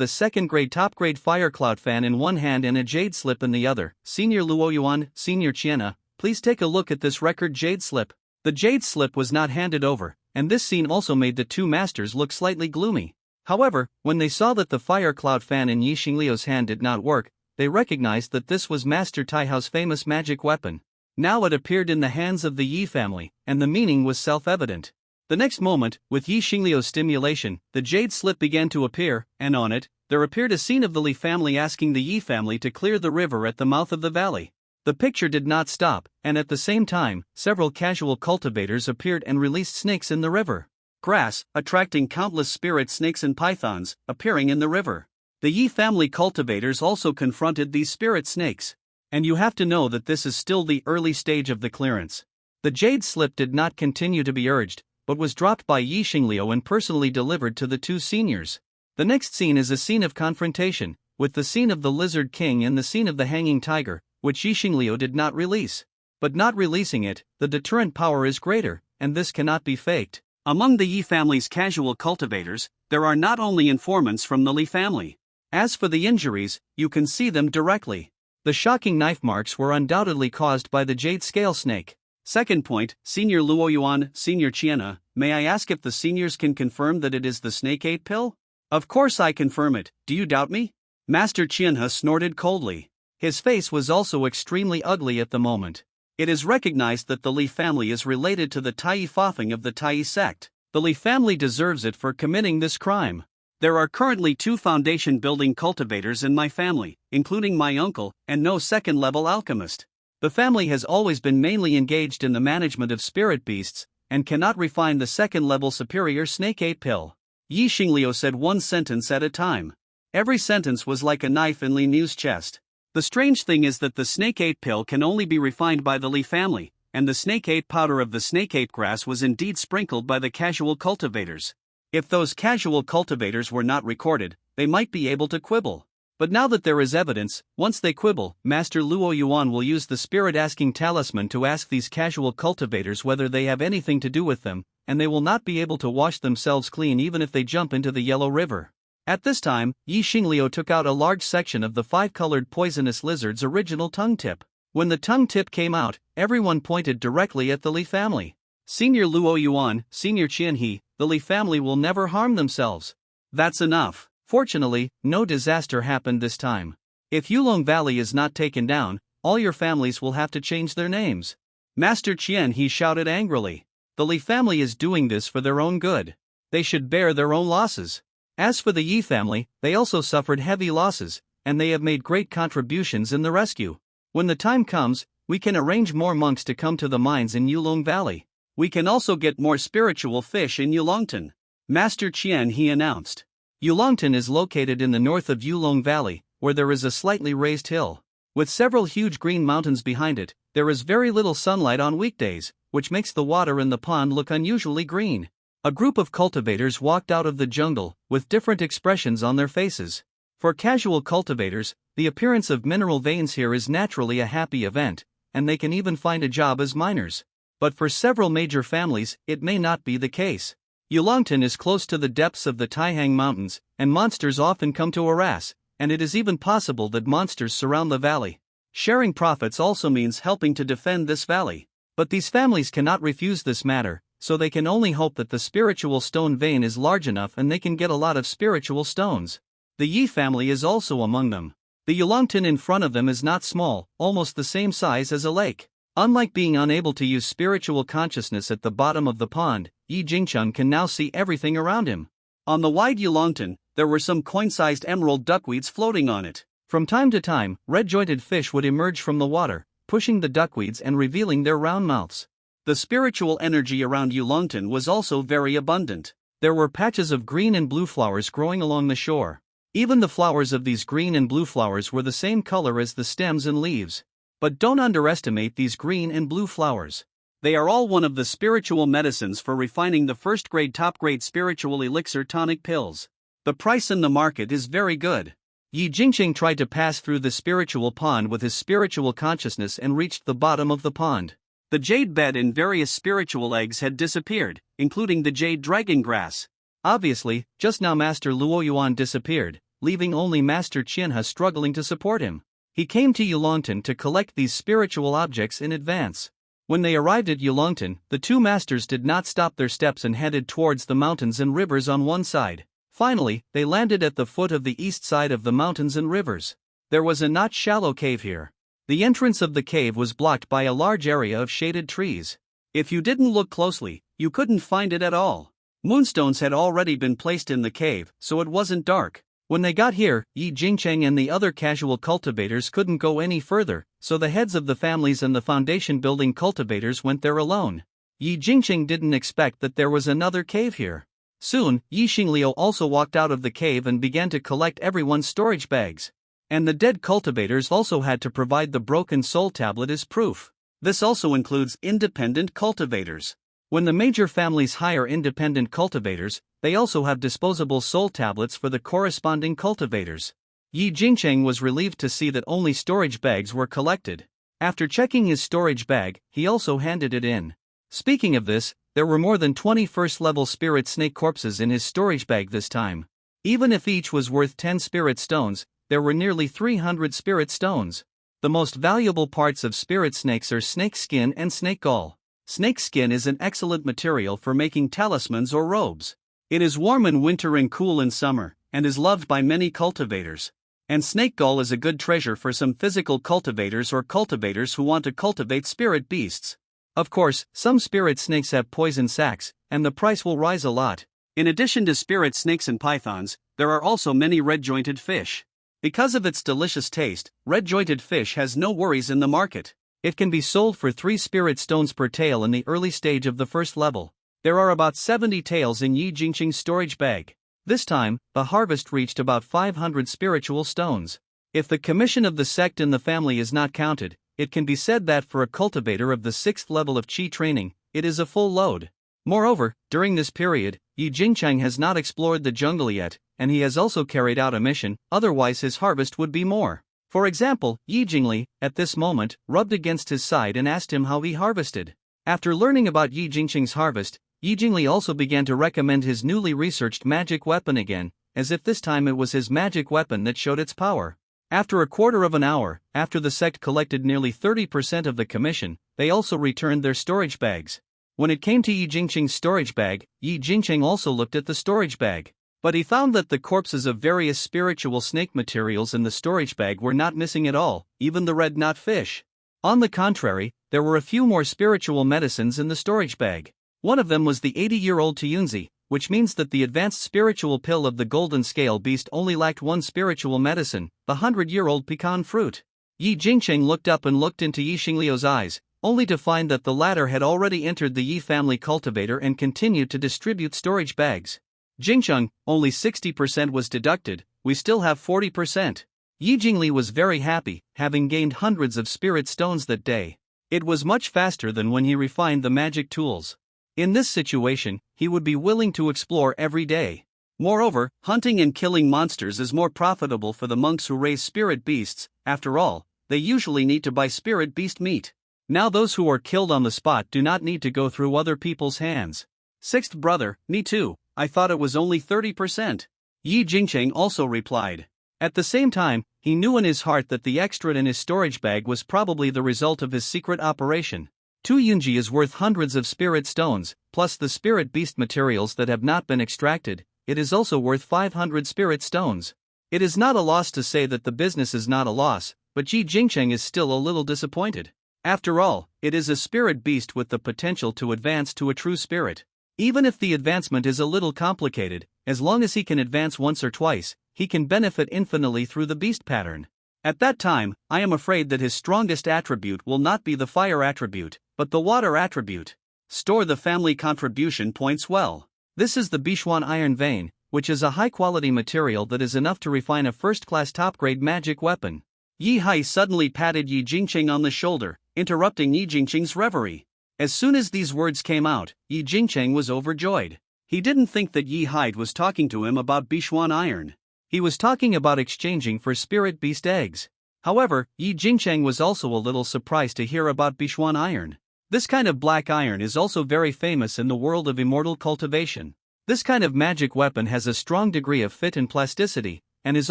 a second-grade top-grade fire cloud fan in one hand and a jade slip in the other. Senior Luoyuan, Senior Qianhe, please take a look at this record jade slip. The jade slip was not handed over, and this scene also made the two masters look slightly gloomy. However, when they saw that the fire cloud fan in Yi Xingliu's hand did not work, they recognized that this was Master Taihao's famous magic weapon. Now it appeared in the hands of the Yi family, and the meaning was self-evident. The next moment, with Yi Xingliu's stimulation, the jade slip began to appear, and on it, there appeared a scene of the Li family asking the Yi family to clear the river at the mouth of the valley. The picture did not stop, and at the same time, several casual cultivators appeared and released snakes in the river. Grass, attracting countless spirit snakes and pythons, appearing in the river. The Yi family cultivators also confronted these spirit snakes. And you have to know that this is still the early stage of the clearance. The jade slip did not continue to be urged, but was dropped by Yi Xingliu and personally delivered to the two seniors. The next scene is a scene of confrontation, with the scene of the Lizard King and the scene of the Hanging Tiger, which Yi Xingliu did not release. But not releasing it, the deterrent power is greater, and this cannot be faked. Among the Yi family's casual cultivators, there are not only informants from the Li family. As for the injuries, you can see them directly. The shocking knife marks were undoubtedly caused by the jade scale snake. Second point, Senior Luoyuan, Senior Qianhe, may I ask if the seniors can confirm that it is the Snake 8 pill? Of course I confirm it, do you doubt me? Master Qianhe snorted coldly. His face was also extremely ugly at the moment. It is recognized that the Li family is related to the Tai Fafeng of the Tai sect. The Li family deserves it for committing this crime. There are currently 2 foundation-building cultivators in my family, including my uncle, and no second-level alchemist. The family has always been mainly engaged in the management of spirit beasts, and cannot refine the second-level superior Snake 8 pill. Yi Xingliu said one sentence at a time. Every sentence was like a knife in Li Niu's chest. The strange thing is that the Snake 8 pill can only be refined by the Li family, and the Snake 8 powder of the Snake 8 grass was indeed sprinkled by the casual cultivators. If those casual cultivators were not recorded, they might be able to quibble. But now that there is evidence, once they quibble, Master Luoyuan will use the spirit-asking talisman to ask these casual cultivators whether they have anything to do with them, and they will not be able to wash themselves clean even if they jump into the Yellow River. At this time, Yi Xingliu took out a large section of the 5-colored poisonous lizard's original tongue tip. When the tongue tip came out, everyone pointed directly at the Li family. Senior Luoyuan, Senior Qianhe, the Li family will never harm themselves. That's enough. Fortunately, no disaster happened this time. If Yulong Valley is not taken down, all your families will have to change their names. Master Qianhe shouted angrily. The Li family is doing this for their own good. They should bear their own losses. As for the Yi family, they also suffered heavy losses, and they have made great contributions in the rescue. When the time comes, we can arrange more monks to come to the mines in Yulong Valley. We can also get more spiritual fish in Yulongtan. Master Qianhe announced. Yulongtan is located in the north of Yulong Valley, where there is a slightly raised hill. With several huge green mountains behind it, there is very little sunlight on weekdays, which makes the water in the pond look unusually green. A group of cultivators walked out of the jungle, with different expressions on their faces. For casual cultivators, the appearance of mineral veins here is naturally a happy event, and they can even find a job as miners. But for several major families, it may not be the case. Yulongtan is close to the depths of the Taihang Mountains, and monsters often come to harass, and it is even possible that monsters surround the valley. Sharing profits also means helping to defend this valley. But these families cannot refuse this matter, so they can only hope that the spiritual stone vein is large enough and they can get a lot of spiritual stones. The Yi family is also among them. The Yulongton in front of them is not small, almost the same size as a lake. Unlike being unable to use spiritual consciousness at the bottom of the pond, Yi Jingcheng can now see everything around him. On the wide Yulongton, there were some coin-sized emerald duckweeds floating on it. From time to time, red-jointed fish would emerge from the water, pushing the duckweeds and revealing their round mouths. The spiritual energy around Yulongton was also very abundant. There were patches of green and blue flowers growing along the shore. Even the flowers of these green and blue flowers were the same color as the stems and leaves. But don't underestimate these green and blue flowers. They are all one of the spiritual medicines for refining the first-grade top-grade spiritual elixir tonic pills. The price in the market is very good. Yi Jingcheng tried to pass through the spiritual pond with his spiritual consciousness and reached the bottom of the pond. The jade bed and various spiritual eggs had disappeared, including the jade dragon grass. Obviously, just now Master Luo Yuan disappeared, leaving only Master Qianhe struggling to support him. He came to Yulongton to collect these spiritual objects in advance. When they arrived at Yulongton, the two masters did not stop their steps and headed towards the mountains and rivers on one side. Finally, they landed at the foot of the east side of the mountains and rivers. There was a not shallow cave here. The entrance of the cave was blocked by a large area of shaded trees. If you didn't look closely, you couldn't find it at all. Moonstones had already been placed in the cave, so it wasn't dark. When they got here, Yi Jingcheng and the other casual cultivators couldn't go any further, so the heads of the families and the foundation building cultivators went there alone. Yi Jingcheng didn't expect that there was another cave here. Soon, Yi Xingliu also walked out of the cave and began to collect everyone's storage bags. And the dead cultivators also had to provide the broken soul tablet as proof. This also includes independent cultivators. When the major families hire independent cultivators, they also have disposable soul tablets for the corresponding cultivators. Yi Jingcheng was relieved to see that only storage bags were collected. After checking his storage bag, he also handed it in. Speaking of this, there were more than 20 first-level spirit snake corpses in his storage bag this time. Even if each was worth 10 spirit stones, there were nearly 300 spirit stones. The most valuable parts of spirit snakes are snake skin and snake gall. Snake skin is an excellent material for making talismans or robes. It is warm in winter and cool in summer, and is loved by many cultivators. And snake gall is a good treasure for some physical cultivators or cultivators who want to cultivate spirit beasts. Of course, some spirit snakes have poison sacs, and the price will rise a lot. In addition to spirit snakes and pythons, there are also many red-jointed fish. Because of its delicious taste, red-jointed fish has no worries in the market. It can be sold for 3 spirit stones per tail in the early stage of the first level. There are about 70 tails in Yi Jingcheng's storage bag. This time, the harvest reached about 500 spiritual stones. If the commission of the sect in the family is not counted, it can be said that for a cultivator of the 6th level of Qi training, it is a full load. Moreover, during this period, Yi Jingcheng has not explored the jungle yet, and he has also carried out a mission, otherwise his harvest would be more. For example, Yi Jingli, at this moment, rubbed against his side and asked him how he harvested. After learning about Yi Jingcheng's harvest, Yi Jingli also began to recommend his newly researched magic weapon again, as if this time it was his magic weapon that showed its power. After a quarter of an hour, after the sect collected nearly 30% of the commission, they also returned their storage bags. When it came to Yi Jingcheng's storage bag, Yi Jingcheng also looked at the storage bag. But he found that the corpses of various spiritual snake materials in the storage bag were not missing at all, even the red knot fish. On the contrary, there were a few more spiritual medicines in the storage bag. One of them was the 80-year-old Tuyunzi, which means that the advanced spiritual pill of the golden scale beast only lacked one spiritual medicine, the 100-year-old pecan fruit. Yi Jingcheng looked up and looked into Yi Xingliu's eyes, only to find that the latter had already entered the Yi family cultivator and continued to distribute storage bags. Jingcheng, only 60% was deducted, we still have 40%. Yi Jingli was very happy, having gained hundreds of spirit stones that day. It was much faster than when he refined the magic tools. In this situation, he would be willing to explore every day. Moreover, hunting and killing monsters is more profitable for the monks who raise spirit beasts. After all, they usually need to buy spirit beast meat. Now those who are killed on the spot do not need to go through other people's hands. Sixth brother, me too, I thought it was only 30%. Yi Jingcheng also replied. At the same time, he knew in his heart that the extra in his storage bag was probably the result of his secret operation. 2 yunji is worth hundreds of spirit stones, plus the spirit beast materials that have not been extracted. It is also worth 500 spirit stones. It is not a loss to say that the business is not a loss, but Yi Jingcheng is still a little disappointed. After all, it is a spirit beast with the potential to advance to a true spirit. Even if the advancement is a little complicated, as long as he can advance once or twice, he can benefit infinitely through the beast pattern. At that time, I am afraid that his strongest attribute will not be the fire attribute, but the water attribute. Store the family contribution points well. This is the Bishuan iron vein, which is a high-quality material that is enough to refine a first-class top-grade magic weapon. Yi Hai suddenly patted Yi Jingcheng on the shoulder, interrupting Yi Jingcheng's reverie. As soon as these words came out, Yi Jingcheng was overjoyed. He didn't think that Yi Hai was talking to him about Bishuan iron. He was talking about exchanging for spirit beast eggs. However, Yi Jingcheng was also a little surprised to hear about Bishuan iron. This kind of black iron is also very famous in the world of immortal cultivation. This kind of magic weapon has a strong degree of fit and plasticity, and is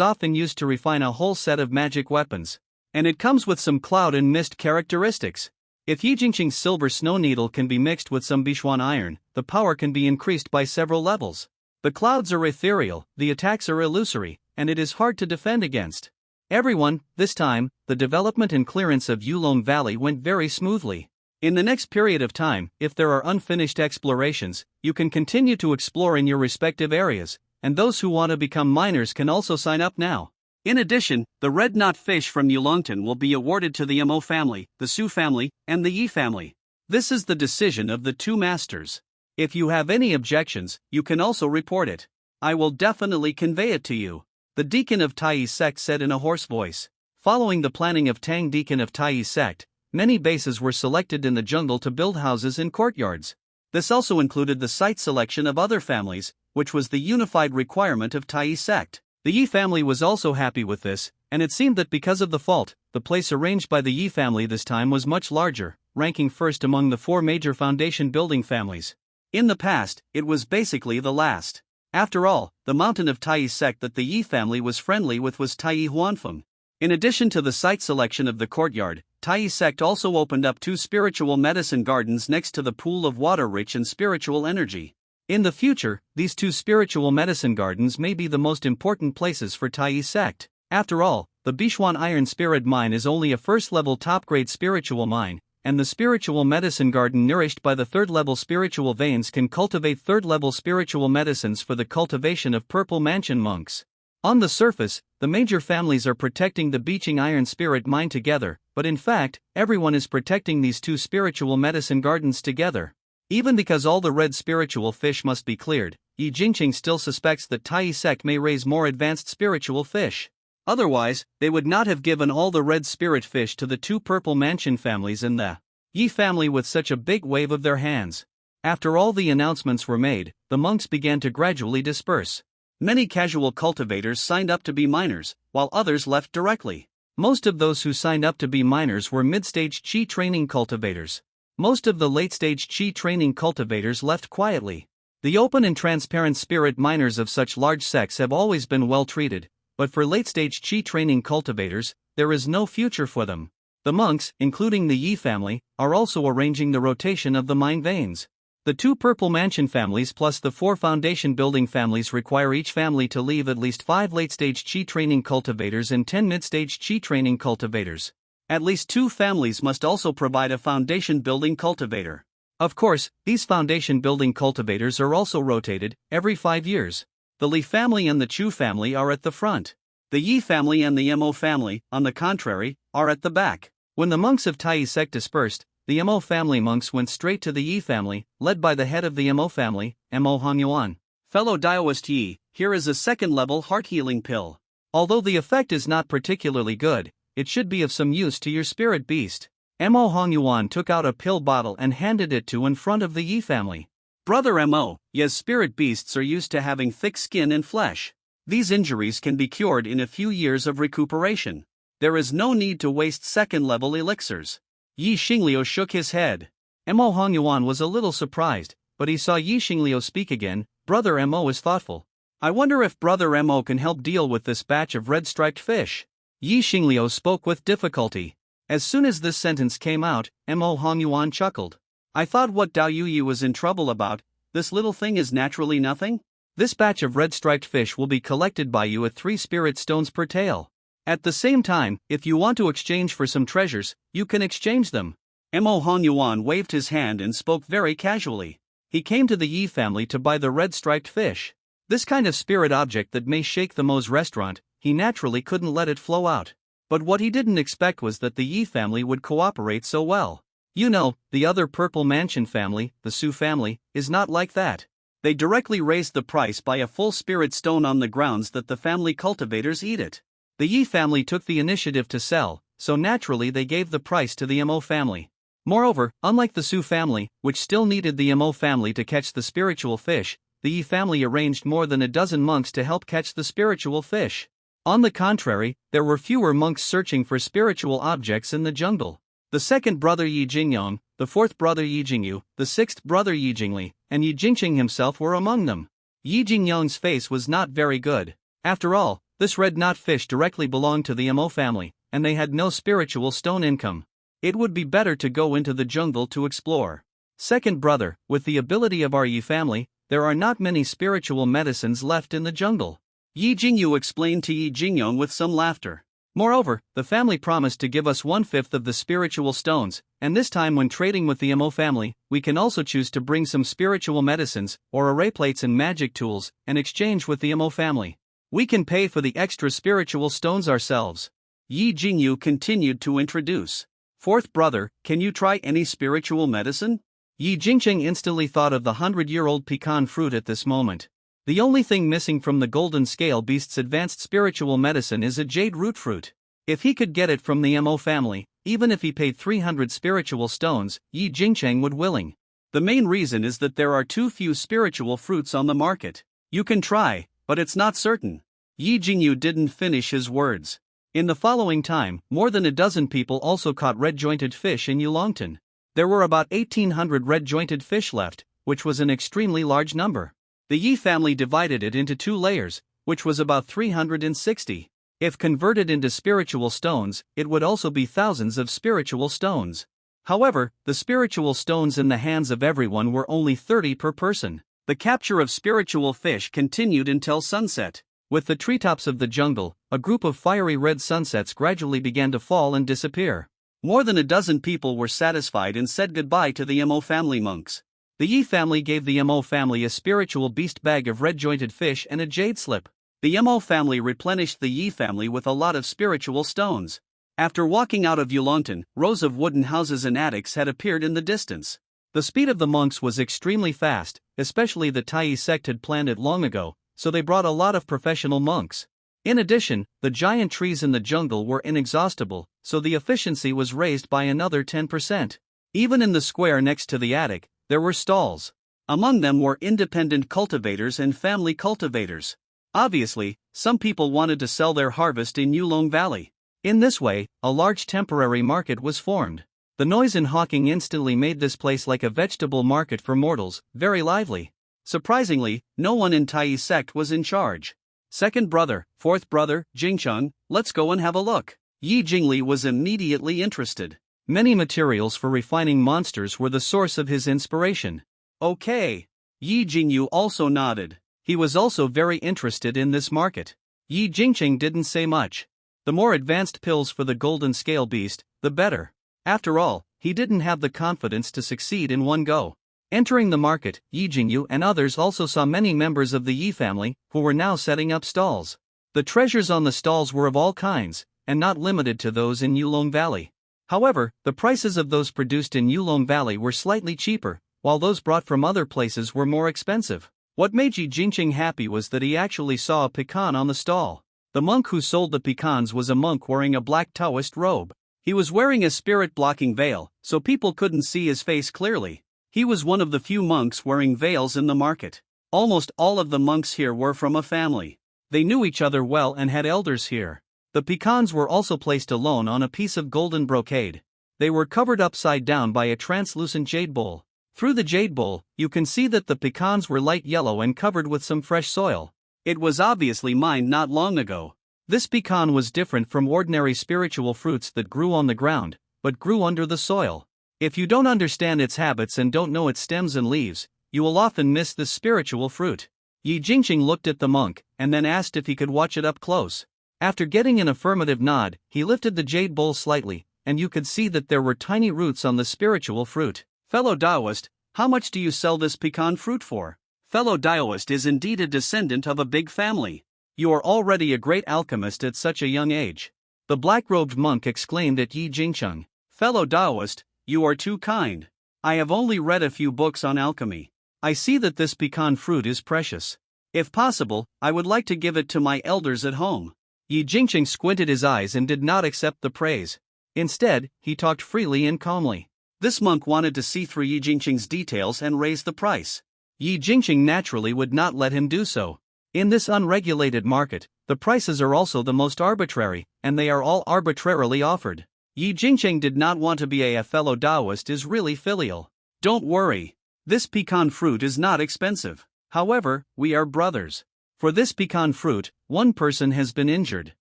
often used to refine a whole set of magic weapons. And it comes with some cloud and mist characteristics. If Yi Jingcheng's silver snow needle can be mixed with some Bishuan iron, the power can be increased by several levels. The clouds are ethereal, the attacks are illusory, and it is hard to defend against. Everyone, this time, the development and clearance of Yulong Valley went very smoothly. In the next period of time, if there are unfinished explorations, you can continue to explore in your respective areas, and those who want to become miners can also sign up now. In addition, the red knot fish from Yulongtan will be awarded to the Mo family, the Su family, and the Yi family. This is the decision of the two masters. If you have any objections, you can also report it. I will definitely convey it to you. The deacon of Tai's sect said in a hoarse voice. Following the planning of Tang deacon of Tai's sect, many bases were selected in the jungle to build houses and courtyards. This also included the site selection of other families, which was the unified requirement of Tai's sect. The Yi family was also happy with this, and it seemed that because of the fault, the place arranged by the Yi family this time was much larger, ranking first among the 4 major foundation building families. In the past, it was basically the last. After all, the mountain of Tai's sect that the Yi family was friendly with was Tai Huanfeng. In addition to the site selection of the courtyard, Tai's sect also opened up 2 spiritual medicine gardens next to the pool of water rich in spiritual energy. In the future, these 2 spiritual medicine gardens may be the most important places for Tai's sect. After all, the Bishuan Iron Spirit Mine is only a first-level top-grade spiritual mine, and the spiritual medicine garden nourished by the 3rd-level spiritual veins can cultivate 3rd-level spiritual medicines for the cultivation of Purple Mansion monks. On the surface, the major families are protecting the Beaching Iron Spirit Mine together, but in fact, everyone is protecting these 2 spiritual medicine gardens together. Even because all the red spiritual fish must be cleared, Yi Jingcheng still suspects that Tai sect may raise more advanced spiritual fish. Otherwise, they would not have given all the red spirit fish to the 2 Purple Mansion families in the Yi family with such a big wave of their hands. After all the announcements were made, the monks began to gradually disperse. Many casual cultivators signed up to be miners, while others left directly. Most of those who signed up to be miners were mid-stage Qi training cultivators. Most of the late-stage Qi training cultivators left quietly. The open and transparent spirit miners of such large sects have always been well treated, but for late-stage Qi training cultivators, there is no future for them. The monks, including the Yi family, are also arranging the rotation of the mine veins. The 2 Purple Mansion families plus the 4 foundation building families require each family to leave at least 5 late-stage Qi training cultivators and 10 mid-stage Qi training cultivators. At least 2 families must also provide a foundation building cultivator. Of course, these foundation building cultivators are also rotated every 5 years. The Li family and the Chu family are at the front. The Yi family and the Mo family, on the contrary, are at the back. When the monks of Tai sect dispersed, the Mo family monks went straight to the Yi family, led by the head of the Mo family, Mo Hongyuan. Fellow Daoist Yi, here is a 2nd-level heart-healing pill. Although the effect is not particularly good, it should be of some use to your spirit beast. Mo Hongyuan took out a pill bottle and handed it to in front of the Yi family. Brother Mo, yes, spirit beasts are used to having thick skin and flesh. These injuries can be cured in a few years of recuperation. There is no need to waste 2nd-level elixirs. Yi Xingliu shook his head. Mo Hongyuan was a little surprised, but he saw Yi Xingliu speak again. Brother Mo is thoughtful. I wonder if Brother Mo can help deal with this batch of red-striped fish. Yi Xingliu spoke with difficulty. As soon as this sentence came out, Mo Hongyuan chuckled. I thought what Dao Yuyi was in trouble about, this little thing is naturally nothing? This batch of red striped fish will be collected by you at 3 spirit stones per tail. At the same time, if you want to exchange for some treasures, you can exchange them. Mo Hongyuan waved his hand and spoke very casually. He came to the Yi family to buy the red striped fish. This kind of spirit object that may shake the Mo's restaurant, he naturally couldn't let it flow out. But what he didn't expect was that the Yi family would cooperate so well. You know, the other Purple Mansion family, the Su family, is not like that. They directly raised the price by a full spirit stone on the grounds that the family cultivators eat it. The Yi family took the initiative to sell, so naturally they gave the price to the Mo family. Moreover, unlike the Su family, which still needed the Mo family to catch the spiritual fish, the Yi family arranged more than a dozen monks to help catch the spiritual fish. On the contrary, there were fewer monks searching for spiritual objects in the jungle. The second brother Yi Jingyong, the fourth brother Yi Jingyu, the sixth brother Yi Jingli, and Yi Jingqing himself were among them. Yi Jingyong's face was not very good. After all, this red knot fish directly belonged to the Mo family, and they had no spiritual stone income. It would be better to go into the jungle to explore. Second brother, with the ability of our Yi family, there are not many spiritual medicines left in the jungle. Yi Jingyu explained to Yi Jingyong with some laughter. Moreover, the family promised to give us 1/5 of the spiritual stones, and this time when trading with the Mo family, we can also choose to bring some spiritual medicines, or array plates and magic tools, and exchange with the Mo family. We can pay for the extra spiritual stones ourselves. Yi Jingyu continued to introduce. Fourth brother, can you try any spiritual medicine? Yi Jingqing instantly thought of the 100-year-old pecan fruit at this moment. The only thing missing from the golden scale beast's advanced spiritual medicine is a jade root fruit. If he could get it from the Mo family, even if he paid 300 spiritual stones, Yi Jingqing would willing. The main reason is that there are too few spiritual fruits on the market. You can try, but it's not certain. Yi Jingyu didn't finish his words. In the following time, more than a dozen people also caught red-jointed fish in Yulongtan. There were about 1,800 red-jointed fish left, which was an extremely large number. The Yi family divided it into 2 layers, which was about 360. If converted into spiritual stones, it would also be thousands of spiritual stones. However, the spiritual stones in the hands of everyone were only 30 per person. The capture of spiritual fish continued until sunset. With the treetops of the jungle, a group of fiery red sunsets gradually began to fall and disappear. More than a dozen people were satisfied and said goodbye to the Mo family monks. The Yi family gave the Mo family a spiritual beast bag of red-jointed fish and a jade slip. The Mo family replenished the Yi family with a lot of spiritual stones. After walking out of Yulongtan, rows of wooden houses and attics had appeared in the distance. The speed of the monks was extremely fast, especially the Tai sect had planned it long ago, so they brought a lot of professional monks. In addition, the giant trees in the jungle were inexhaustible, so the efficiency was raised by another 10%. Even in the square next to the attic, there were stalls. Among them were independent cultivators and family cultivators. Obviously, some people wanted to sell their harvest in Yulong Valley. In this way, a large temporary market was formed. The noise and hawking instantly made this place like a vegetable market for mortals, very lively. Surprisingly, no one in Tai sect was in charge. Second brother, fourth brother, Jingcheng, let's go and have a look. Yi Jingli was immediately interested. Many materials for refining monsters were the source of his inspiration. Okay. Yi Jingyu also nodded. He was also very interested in this market. Yi Jingqing didn't say much. The more advanced pills for the golden scale beast, the better. After all, he didn't have the confidence to succeed in one go. Entering the market, Yi Jingyu and others also saw many members of the Yi family, who were now setting up stalls. The treasures on the stalls were of all kinds, and not limited to those in Yulong Valley. However, the prices of those produced in Yulong Valley were slightly cheaper, while those brought from other places were more expensive. What made Yi Jingqing happy was that he actually saw a pecan on the stall. The monk who sold the pecans was a monk wearing a black Taoist robe. He was wearing a spirit-blocking veil, so people couldn't see his face clearly. He was one of the few monks wearing veils in the market. Almost all of the monks here were from a family. They knew each other well and had elders here. The pecans were also placed alone on a piece of golden brocade. They were covered upside down by a translucent jade bowl. Through the jade bowl, you can see that the pecans were light yellow and covered with some fresh soil. It was obviously mined not long ago. This pecan was different from ordinary spiritual fruits that grew on the ground, but grew under the soil. If you don't understand its habits and don't know its stems and leaves, you will often miss this spiritual fruit. Yi Jingqing looked at the monk, and then asked if he could watch it up close. After getting an affirmative nod, he lifted the jade bowl slightly, and you could see that there were tiny roots on the spiritual fruit. Fellow Taoist, how much do you sell this pecan fruit for? Fellow Taoist is indeed a descendant of a big family. You are already a great alchemist at such a young age. The black-robed monk exclaimed at Yi Jingqing. Fellow Taoist, you are too kind. I have only read a few books on alchemy. I see that this pecan fruit is precious. If possible, I would like to give it to my elders at home. Yi Jingqing squinted his eyes and did not accept the praise. Instead, he talked freely and calmly. This monk wanted to see through Yi Jingqing's details and raise the price. Yi Jingqing naturally would not let him do so. In this unregulated market, the prices are also the most arbitrary, and they are all arbitrarily offered. Yi Jingqing did not want to be a fellow Taoist is really filial. Don't worry. This pecan fruit is not expensive. However, we are brothers. For this pecan fruit, one person has been injured,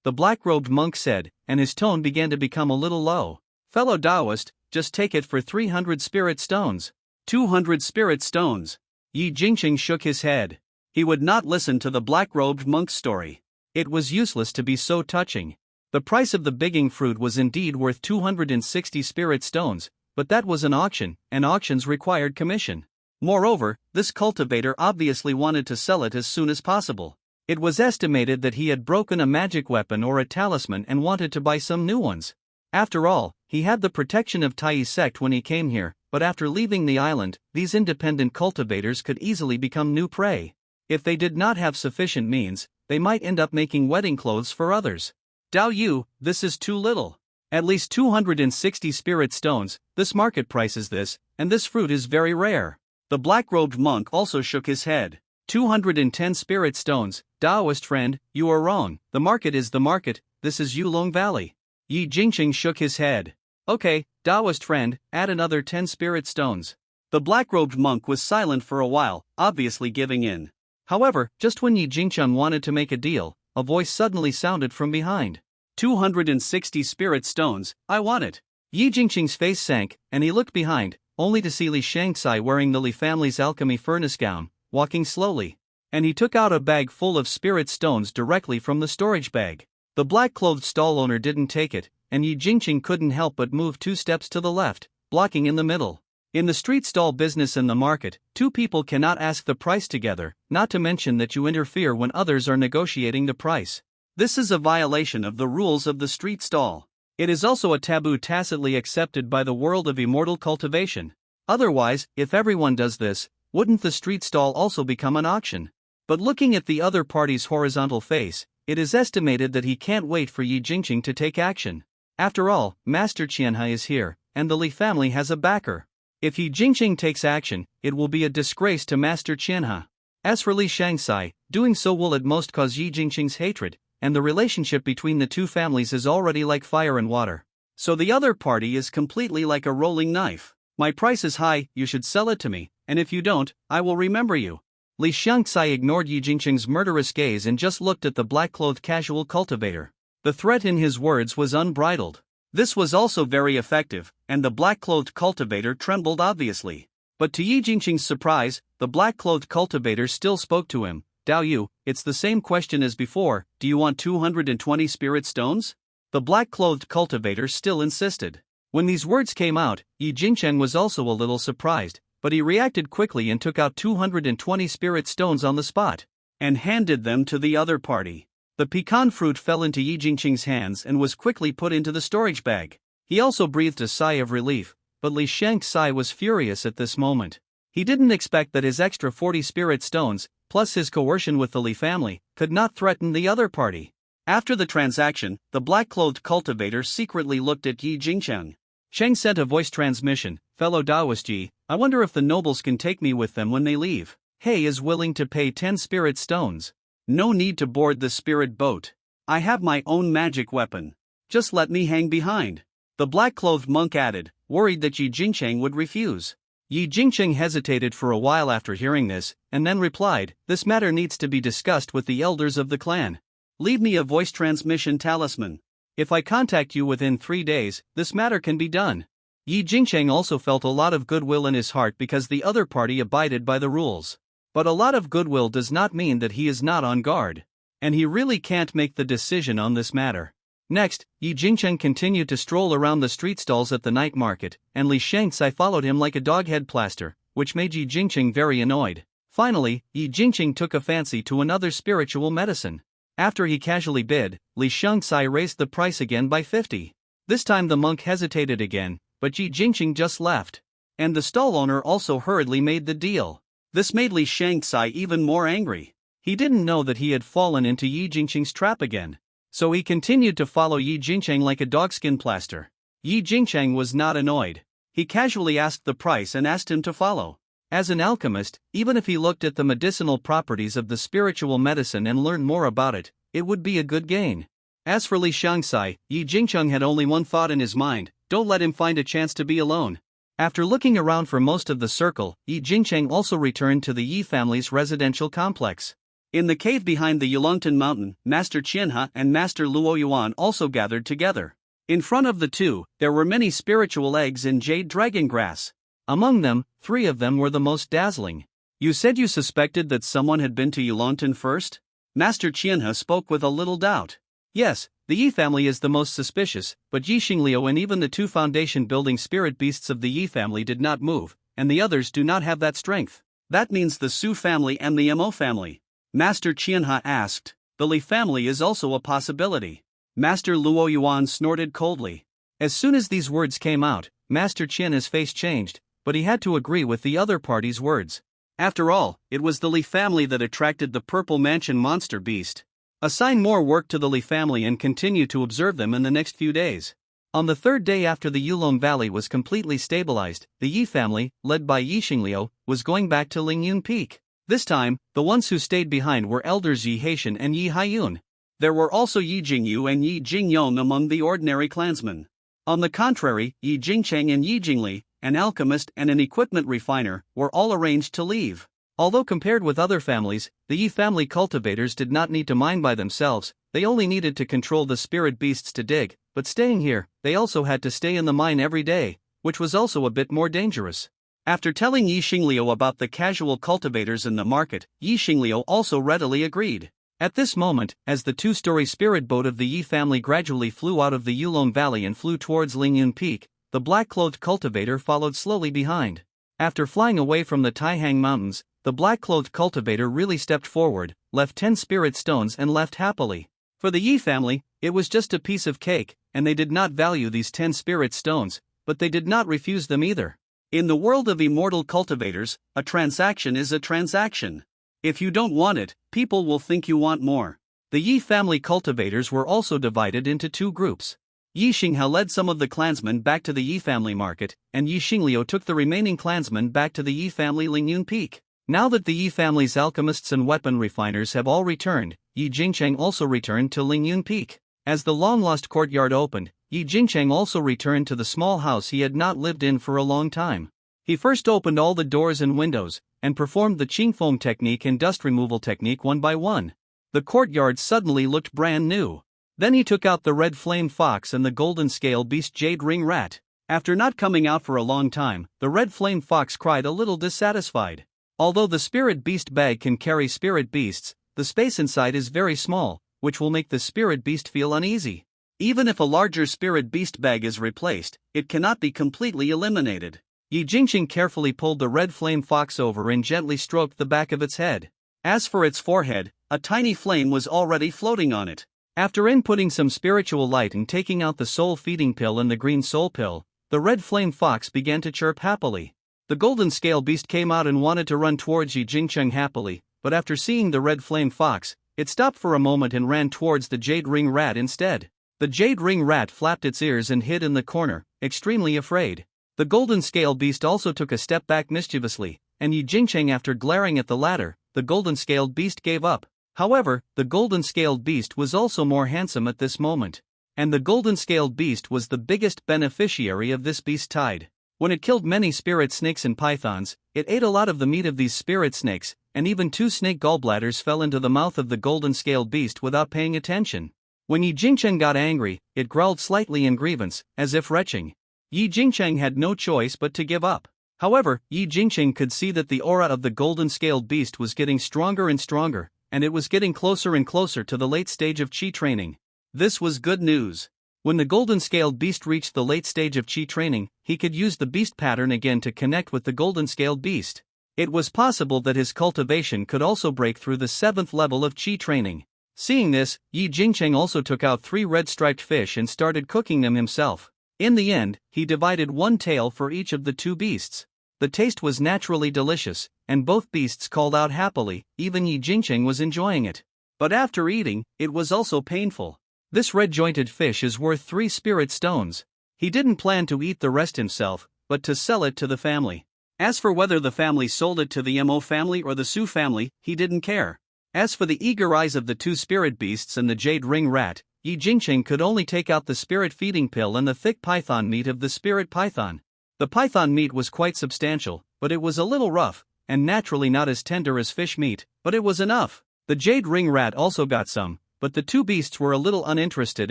the black-robed monk said, and his tone began to become a little low. Fellow Taoist, just take it for 300 spirit stones. 200 spirit stones. Yi Jingqing shook his head. He would not listen to the black-robed monk's story. It was useless to be so touching. The price of the bigging fruit was indeed worth 260 spirit stones, but that was an auction, and auctions required commission. Moreover, this cultivator obviously wanted to sell it as soon as possible. It was estimated that he had broken a magic weapon or a talisman and wanted to buy some new ones. After all, he had the protection of Tai's sect when he came here, but after leaving the island, these independent cultivators could easily become new prey. If they did not have sufficient means, they might end up making wedding clothes for others. Dao Yu, this is too little. At least 260 spirit stones, this market prices this, and this fruit is very rare. The black-robed monk also shook his head. 210 spirit stones, Taoist friend, you are wrong, the market is the market, this is Yulong Valley. Yi Jingqing shook his head. Okay, Taoist friend, add another 10 spirit stones. The black-robed monk was silent for a while, obviously giving in. However, just when Yi Jingqing wanted to make a deal, a voice suddenly sounded from behind. 260 spirit stones, I want it. Yi Jingqing's face sank, and he looked behind, only to see Li Shangsai wearing the Li family's alchemy furnace gown, walking slowly. And he took out a bag full of spirit stones directly from the storage bag. The black-clothed stall owner didn't take it, and Yi Jingqing couldn't help but move 2 steps to the left, blocking in the middle. In the street stall business and the market, 2 people cannot ask the price together, not to mention that you interfere when others are negotiating the price. This is a violation of the rules of the street stall. It is also a taboo tacitly accepted by the world of immortal cultivation. Otherwise, if everyone does this, wouldn't the street stall also become an auction? But looking at the other party's horizontal face, it is estimated that he can't wait for Yi Jingqing to take action. After all, Master Qianhe is here, and the Li family has a backer. If Yi Jingqing takes action, it will be a disgrace to Master Qianhe. As for Li Shangsai, doing so will at most cause Yi Jingqing's hatred, and the relationship between the 2 families is already like fire and water. So the other party is completely like a rolling knife. My price is high, you should sell it to me, and if you don't, I will remember you. Li Shangsai ignored Yi Jingqing's murderous gaze and just looked at the black-clothed casual cultivator. The threat in his words was unbridled. This was also very effective, and the black-clothed cultivator trembled obviously. But to Yi Jingqing's surprise, the black-clothed cultivator still spoke to him. Dao Yu, it's the same question as before, do you want 220 spirit stones? The black-clothed cultivator still insisted. When these words came out, Yi Jingqing was also a little surprised, but he reacted quickly and took out 220 spirit stones on the spot, and handed them to the other party. The pecan fruit fell into Yi Jingqing's hands and was quickly put into the storage bag. He also breathed a sigh of relief, but Li Shangsai was furious at this moment. He didn't expect that his extra 40 spirit stones, plus his coercion with the Li family, could not threaten the other party. After the transaction, the black-clothed cultivator secretly looked at Yi Jingqing. Sheng sent a voice transmission, fellow Taoist Yi, I wonder if the nobles can take me with them when they leave. He is willing to pay 10 spirit stones. No need to board the spirit boat. I have my own magic weapon. Just let me hang behind. The black-clothed monk added, worried that Yi Jingqing would refuse. Yi Jingqing hesitated for a while after hearing this, and then replied, this matter needs to be discussed with the elders of the clan. Leave me a voice transmission talisman. If I contact you within 3 days, this matter can be done. Yi Jingcheng also felt a lot of goodwill in his heart because the other party abided by the rules. But a lot of goodwill does not mean that he is not on guard. And he really can't make the decision on this matter. Next, Yi Jingcheng continued to stroll around the street stalls at the night market, and Li Shangcai followed him like a dog head plaster, which made Yi Jingcheng very annoyed. Finally, Yi Jingcheng took a fancy to another spiritual medicine. After he casually bid, Li Shangcai raised the price again by 50. This time the monk hesitated again, but Yi Jingcheng just left. And the stall owner also hurriedly made the deal. This made Li Shangcai even more angry. He didn't know that he had fallen into Yi Jingcheng's trap again. So he continued to follow Yi Jingcheng like a dogskin plaster. Yi Jingcheng was not annoyed. He casually asked the price and asked him to follow. As an alchemist, even if he looked at the medicinal properties of the spiritual medicine and learned more about it, it would be a good gain. As for Li Shangcai, Yi Jingcheng had only one thought in his mind: don't let him find a chance to be alone. After looking around for most of the circle, Yi Jingcheng also returned to the Yi family's residential complex. In the cave behind the Yulongtan Mountain, Master Qianhe and Master Luo Yuan also gathered together. In front of the two, there were many spiritual eggs in jade dragon grass. Among them, 3 of them were the most dazzling. You said you suspected that someone had been to Yulongtan first? Master Qianhe spoke with a little doubt. Yes, the Yi family is the most suspicious, but Yi Xingliu and even the 2 foundation building spirit beasts of the Yi family did not move, and the others do not have that strength. That means the Su family and the Mo family. Master Qianhe asked. The Li family is also a possibility. Master Luo Yuan snorted coldly. As soon as these words came out, Master Qianhe's face changed, but he had to agree with the other party's words. After all, it was the Li family that attracted the Purple Mansion monster beast. Assign more work to the Li family and continue to observe them in the next few days. On the 3rd day after the Yulong Valley was completely stabilized, the Yi family, led by Yi Xingliu, was going back to Lingyun Peak. This time, the ones who stayed behind were elders Yi Haitian and Yi Haiyun. There were also Yi Jingyu and Yi Jingyong among the ordinary clansmen. On the contrary, Yi Jingcheng and Yi Jingli, an alchemist and an equipment refiner, were all arranged to leave. Although compared with other families, the Yi family cultivators did not need to mine by themselves, they only needed to control the spirit beasts to dig, but staying here, they also had to stay in the mine every day, which was also a bit more dangerous. After telling Yi Xingliu about the casual cultivators in the market, Yi Xingliu also readily agreed. At this moment, as the 2-story spirit boat of the Yi family gradually flew out of the Yulong Valley and flew towards Lingyun Peak, the black-clothed cultivator followed slowly behind. After flying away from the Taihang Mountains, the black-clothed cultivator really stepped forward, left 10 spirit stones and left happily. For the Yi family, it was just a piece of cake, and they did not value these 10 spirit stones, but they did not refuse them either. In the world of immortal cultivators, a transaction is a transaction. If you don't want it, people will think you want more. The Yi family cultivators were also divided into 2 groups. Yi Xinghe led some of the clansmen back to the Yi family market, and Yi Xingliu took the remaining clansmen back to the Yi family Lingyun Peak. Now that the Yi family's alchemists and weapon refiners have all returned, Yi Jingcheng also returned to Lingyun Peak. As the long-lost courtyard opened, Yi Jingcheng also returned to the small house he had not lived in for a long time. He first opened all the doors and windows, and performed the Qingfeng technique and dust removal technique one by one. The courtyard suddenly looked brand new. Then he took out the red flame fox and the golden scale beast jade ring rat. After not coming out for a long time, the red flame fox cried a little dissatisfied. Although the spirit beast bag can carry spirit beasts, the space inside is very small, which will make the spirit beast feel uneasy. Even if a larger spirit beast bag is replaced, it cannot be completely eliminated. Yi Jingcheng carefully pulled the red flame fox over and gently stroked the back of its head. As for its forehead, a tiny flame was already floating on it. After inputting some spiritual light and taking out the soul feeding pill and the green soul pill, the red flame fox began to chirp happily. The golden scale beast came out and wanted to run towards Yi Jingcheng happily, but after seeing the red flame fox, it stopped for a moment and ran towards the jade ring rat instead. The jade ring rat flapped its ears and hid in the corner, extremely afraid. The golden scale beast also took a step back mischievously, and Yi Jingcheng, after glaring at the latter, the golden scaled beast gave up. However, the golden scaled beast was also more handsome at this moment. And the golden scaled beast was the biggest beneficiary of this beast tide. When it killed many spirit snakes and pythons, it ate a lot of the meat of these spirit snakes, and even 2 snake gallbladders fell into the mouth of the golden-scaled beast without paying attention. When Yi Jingcheng got angry, it growled slightly in grievance, as if retching. Yi Jingcheng had no choice but to give up. However, Yi Jingcheng could see that the aura of the golden-scaled beast was getting stronger and stronger, and it was getting closer and closer to the late stage of Qi training. This was good news. When the golden-scaled beast reached the late stage of Qi training, he could use the beast pattern again to connect with the golden-scaled beast. It was possible that his cultivation could also break through the 7th level of Qi training. Seeing this, Yi Jingcheng also took out 3 red-striped fish and started cooking them himself. In the end, he divided 1 tail for each of the 2 beasts. The taste was naturally delicious, and both beasts called out happily. Even Yi Jingcheng was enjoying it. But after eating, it was also painful. This red-jointed fish is worth 3 spirit stones. He didn't plan to eat the rest himself, but to sell it to the family. As for whether the family sold it to the Mo family or the Su family, he didn't care. As for the eager eyes of the 2 spirit beasts and the jade ring rat, Yi Jingcheng could only take out the spirit feeding pill and the thick python meat of the spirit python. The python meat was quite substantial, but it was a little rough, and naturally not as tender as fish meat, but it was enough. The jade ring rat also got some, but the 2 beasts were a little uninterested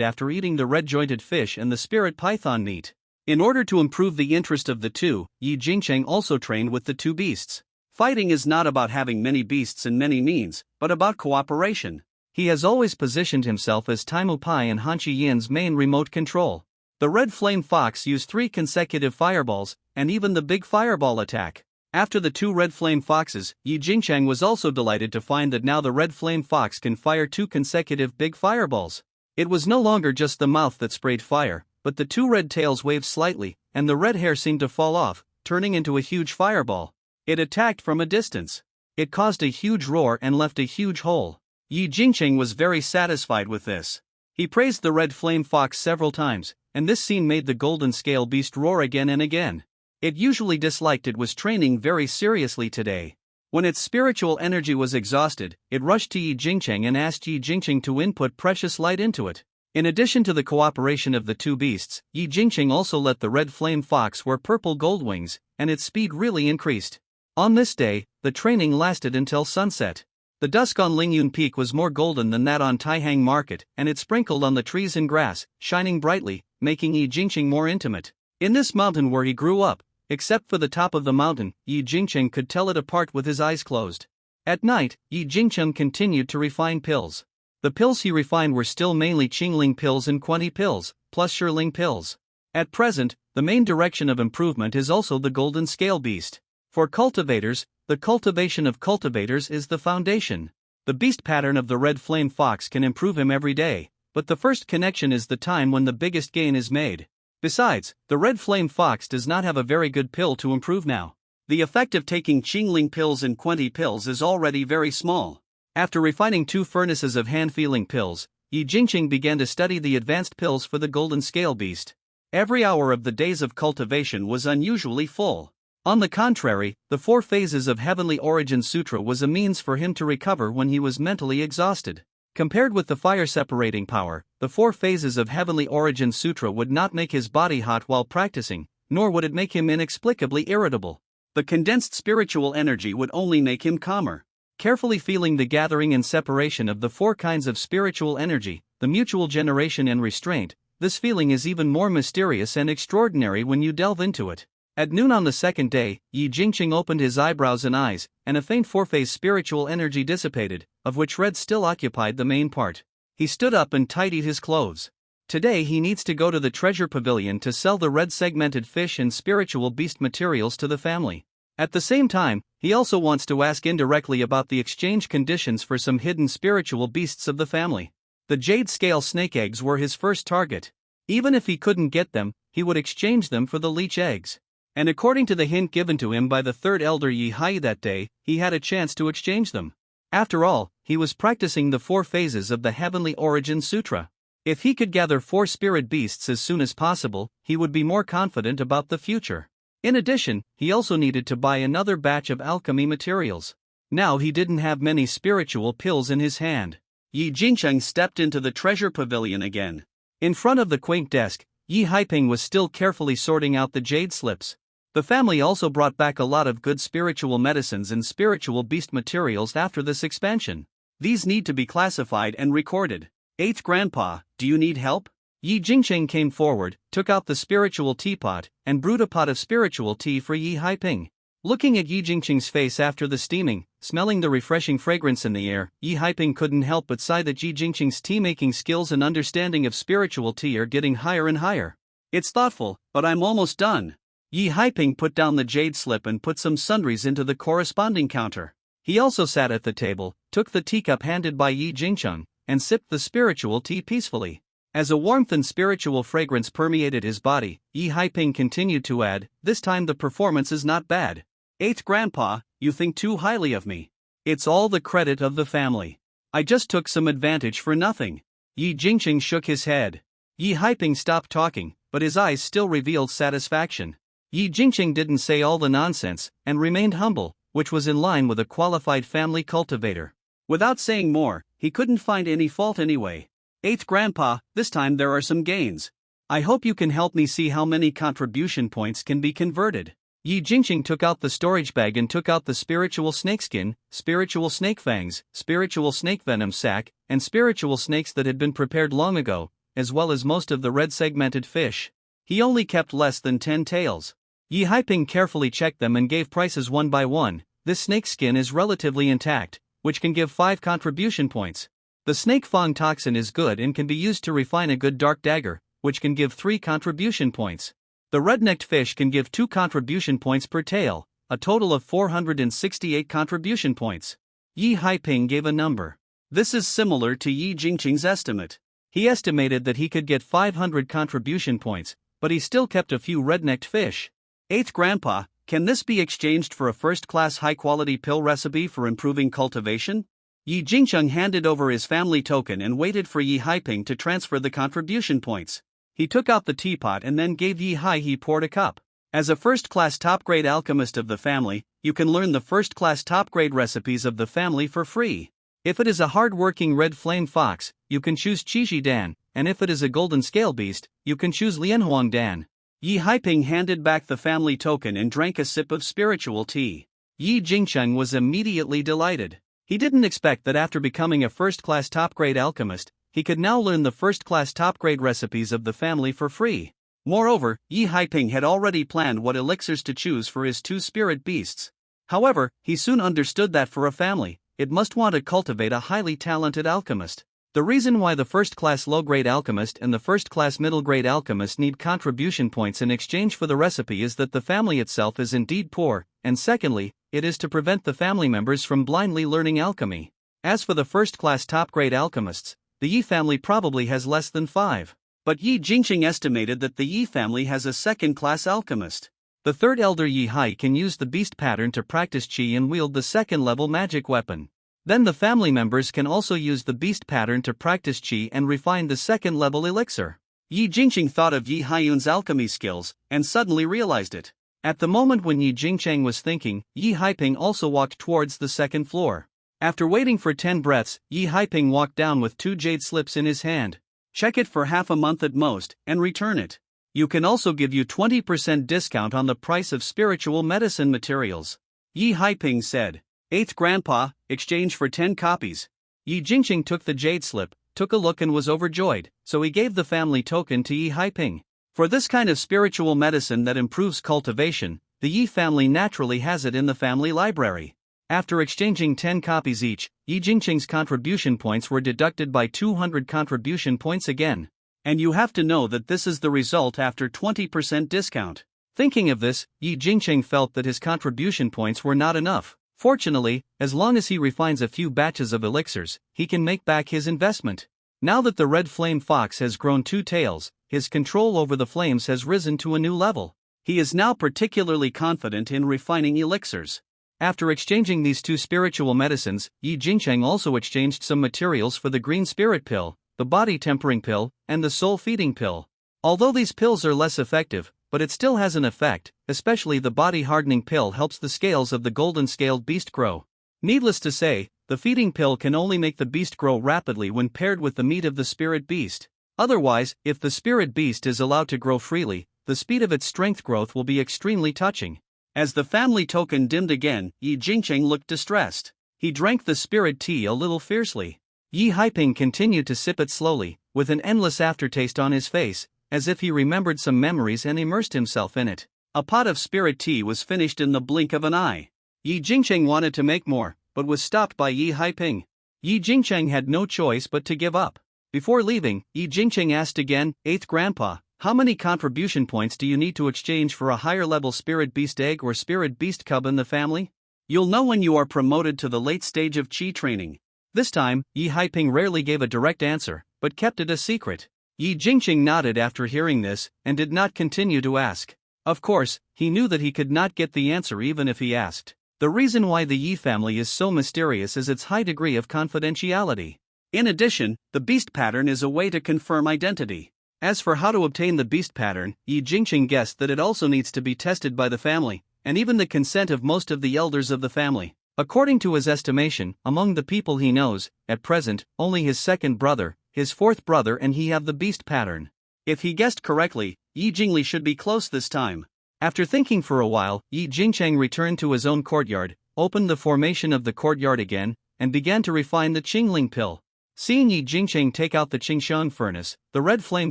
after eating the red-jointed fish and the spirit python meat. In order to improve the interest of the 2, Yi Jingcheng also trained with the 2 beasts. Fighting is not about having many beasts and many means, but about cooperation. He has always positioned himself as Taimu Pai and Hanchi Yin's main remote control. The red flame fox used 3 consecutive fireballs, and even the big fireball attack. After the 2 red flame foxes, Yi Jingcheng was also delighted to find that now the red flame fox can fire 2 consecutive big fireballs. It was no longer just the mouth that sprayed fire, but the 2 red tails waved slightly, and the red hair seemed to fall off, turning into a huge fireball. It attacked from a distance. It caused a huge roar and left a huge hole. Yi Jingcheng was very satisfied with this. He praised the red flame fox several times, and this scene made the golden scale beast roar again and again. It usually disliked it was training very seriously today. When its spiritual energy was exhausted, it rushed to Yi Jingcheng and asked Yi Jingcheng to input precious light into it. In addition to the cooperation of the 2 beasts, Yi Jingcheng also let the red flame fox wear purple gold wings, and its speed really increased. On this day, the training lasted until sunset. The dusk on Lingyun Peak was more golden than that on Taihang Market, and it sprinkled on the trees and grass, shining brightly, making Yi Jingcheng more intimate. In this mountain where he grew up, except for the top of the mountain, Yi Jingcheng could tell it apart with his eyes closed. At night, Yi Jingcheng continued to refine pills. The pills he refined were still mainly Qingling pills and Quanti pills, plus Shiling pills. At present, the main direction of improvement is also the golden scale beast. For cultivators, the cultivation of cultivators is the foundation. The beast pattern of the red flame fox can improve him every day, but the first connection is the time when the biggest gain is made. Besides, the red flame fox does not have a very good pill to improve now. The effect of taking Qingling pills and Quanti pills is already very small. After refining 2 furnaces of hand-feeling pills, Yi Jingcheng began to study the advanced pills for the golden scale beast. Every hour of the days of cultivation was unusually full. On the contrary, the 4 phases of Heavenly Origin Sutra was a means for him to recover when he was mentally exhausted. Compared with the fire-separating power, the 4 phases of Heavenly Origin Sutra would not make his body hot while practicing, nor would it make him inexplicably irritable. The condensed spiritual energy would only make him calmer. Carefully feeling the gathering and separation of the 4 kinds of spiritual energy, the mutual generation and restraint, this feeling is even more mysterious and extraordinary when you delve into it. At noon on the 2nd day, Yi Jingcheng opened his eyebrows and eyes, and a faint 4-phase spiritual energy dissipated, of which red still occupied the main part. He stood up and tidied his clothes. Today he needs to go to the treasure pavilion to sell the red segmented fish and spiritual beast materials to the family. At the same time, he also wants to ask indirectly about the exchange conditions for some hidden spiritual beasts of the family. The jade scale snake eggs were his first target. Even if he couldn't get them, he would exchange them for the leech eggs. And according to the hint given to him by the 3rd elder Yi Hai that day, he had a chance to exchange them. After all, he was practicing the 4 phases of the Heavenly Origin Sutra. If he could gather 4 spirit beasts as soon as possible, he would be more confident about the future. In addition, he also needed to buy another batch of alchemy materials. Now he didn't have many spiritual pills in his hand. Yi Jingcheng stepped into the treasure pavilion again. In front of the quaint desk, Yi Haiping was still carefully sorting out the jade slips. The family also brought back a lot of good spiritual medicines and spiritual beast materials after this expansion. These need to be classified and recorded. 8th Grandpa, do you need help? Yi Jingqing came forward, took out the spiritual teapot, and brewed a pot of spiritual tea for Yi Haiping. Looking at Yi Jingqing's face after the steaming, smelling the refreshing fragrance in the air, Yi Haiping couldn't help but sigh that Yi Jingqing's tea-making skills and understanding of spiritual tea are getting higher and higher. It's thoughtful, but I'm almost done. Yi Haiping put down the jade slip and put some sundries into the corresponding counter. He also sat at the table, took the teacup handed by Yi Jingqing, and sipped the spiritual tea peacefully. As a warmth and spiritual fragrance permeated his body, Yi Haiping continued to add, "This time the performance is not bad. 8th Grandpa, you think too highly of me. It's all the credit of the family. I just took some advantage for nothing." Yi Jingqing shook his head. Yi Haiping stopped talking, but his eyes still revealed satisfaction. Yi Jingqing didn't say all the nonsense, and remained humble, which was in line with a qualified family cultivator. Without saying more, he couldn't find any fault anyway. 8th Grandpa, this time there are some gains. I hope you can help me see how many contribution points can be converted. Yi Jingqing took out the storage bag and took out the spiritual snakeskin, spiritual snake fangs, spiritual snake venom sac, and spiritual snakes that had been prepared long ago, as well as most of the red segmented fish. He only kept less than 10 tails. Yi Haiping carefully checked them and gave prices one by one. This snake skin is relatively intact, which can give 5 contribution points. The snake fang toxin is good and can be used to refine a good dark dagger, which can give 3 contribution points. The red-necked fish can give 2 contribution points per tail, a total of 468 contribution points. Yi Haiping gave a number. This is similar to Yi Jingqing's estimate. He estimated that he could get 500 contribution points, but he still kept a few red-necked fish. 8th Grandpa, can this be exchanged for a first-class high-quality pill recipe for improving cultivation? Yi Jingqing handed over his family token and waited for Yi Haiping to transfer the contribution points. He took out the teapot and then gave Yi Hai he poured a cup. As a first-class top-grade alchemist of the family, you can learn the first-class top-grade recipes of the family for free. If it is a hard-working red flame fox, you can choose Qixi Dan, and if it is a golden scale beast, you can choose Lianhuang Dan. Yi Haiping handed back the family token and drank a sip of spiritual tea. Yi Jingqing was immediately delighted. He didn't expect that after becoming a first-class top-grade alchemist, he could now learn the first-class top-grade recipes of the family for free. Moreover, Yi Haiping had already planned what elixirs to choose for his 2 spirit beasts. However, he soon understood that for a family, it must want to cultivate a highly talented alchemist. The reason why the first-class low-grade alchemist and the first-class middle-grade alchemist need contribution points in exchange for the recipe is that the family itself is indeed poor, and secondly, it is to prevent the family members from blindly learning alchemy. As for the first-class top-grade alchemists, the Yi family probably has less than 5. But Yi Jingqing estimated that the Yi family has a second-class alchemist. The third elder Yi Hai can use the beast pattern to practice qi and wield the second-level magic weapon. Then the family members can also use the beast pattern to practice qi and refine the second-level elixir. Yi Jingqing thought of Yi Haiyun's alchemy skills, and suddenly realized it. At the moment when Yi Jingqing was thinking, Yi Haiping also walked towards the second floor. After waiting for 10 breaths, Yi Haiping walked down with 2 jade slips in his hand. Check it for half a month at most, and return it. You can also give you 20% discount on the price of spiritual medicine materials. Yi Haiping said. 8th Grandpa, exchange for 10 copies. Yi Jingqing took the jade slip, took a look and was overjoyed, so he gave the family token to Yi Haiping. For this kind of spiritual medicine that improves cultivation, the Yi family naturally has it in the family library. After exchanging 10 copies each, Yi Jingqing's contribution points were deducted by 200 contribution points again. And you have to know that this is the result after 20% discount. Thinking of this, Yi Jingqing felt that his contribution points were not enough. Fortunately, as long as he refines a few batches of elixirs, he can make back his investment. Now that the red flame fox has grown 2 tails, his control over the flames has risen to a new level. He is now particularly confident in refining elixirs. After exchanging these 2 spiritual medicines, Yi Jingqing also exchanged some materials for the green spirit pill, the body tempering pill, and the soul feeding pill. Although these pills are less effective, but it still has an effect, especially the body hardening pill helps the scales of the golden scaled beast grow. Needless to say, the feeding pill can only make the beast grow rapidly when paired with the meat of the spirit beast. Otherwise, if the spirit beast is allowed to grow freely, the speed of its strength growth will be extremely touching. As the family token dimmed again, Yi Jingcheng looked distressed. He drank the spirit tea a little fiercely. Yi Haiping continued to sip it slowly, with an endless aftertaste on his face, as if he remembered some memories and immersed himself in it. A pot of spirit tea was finished in the blink of an eye. Yi Jingcheng wanted to make more, but was stopped by Yi Haiping. Yi Jingcheng had no choice but to give up. Before leaving, Yi Jingcheng asked again, "Eighth Grandpa, how many contribution points do you need to exchange for a higher level spirit beast egg or spirit beast cub in the family?" "You'll know when you are promoted to the late stage of Qi training." This time, Yi Haiping rarely gave a direct answer, but kept it a secret. Yi Jingcheng nodded after hearing this, and did not continue to ask. Of course, he knew that he could not get the answer even if he asked. The reason why the Yi family is so mysterious is its high degree of confidentiality. In addition, the beast pattern is a way to confirm identity. As for how to obtain the beast pattern, Yi Jingcheng guessed that it also needs to be tested by the family, and even the consent of most of the elders of the family. According to his estimation, among the people he knows, at present, only his second brother, his fourth brother and he have the beast pattern. If he guessed correctly, Yi Jingli should be close this time. After thinking for a while, Yi Jingcheng returned to his own courtyard, opened the formation of the courtyard again, and began to refine the Qingling pill. Seeing Yi Jingcheng take out the Qingxiang furnace, the red flame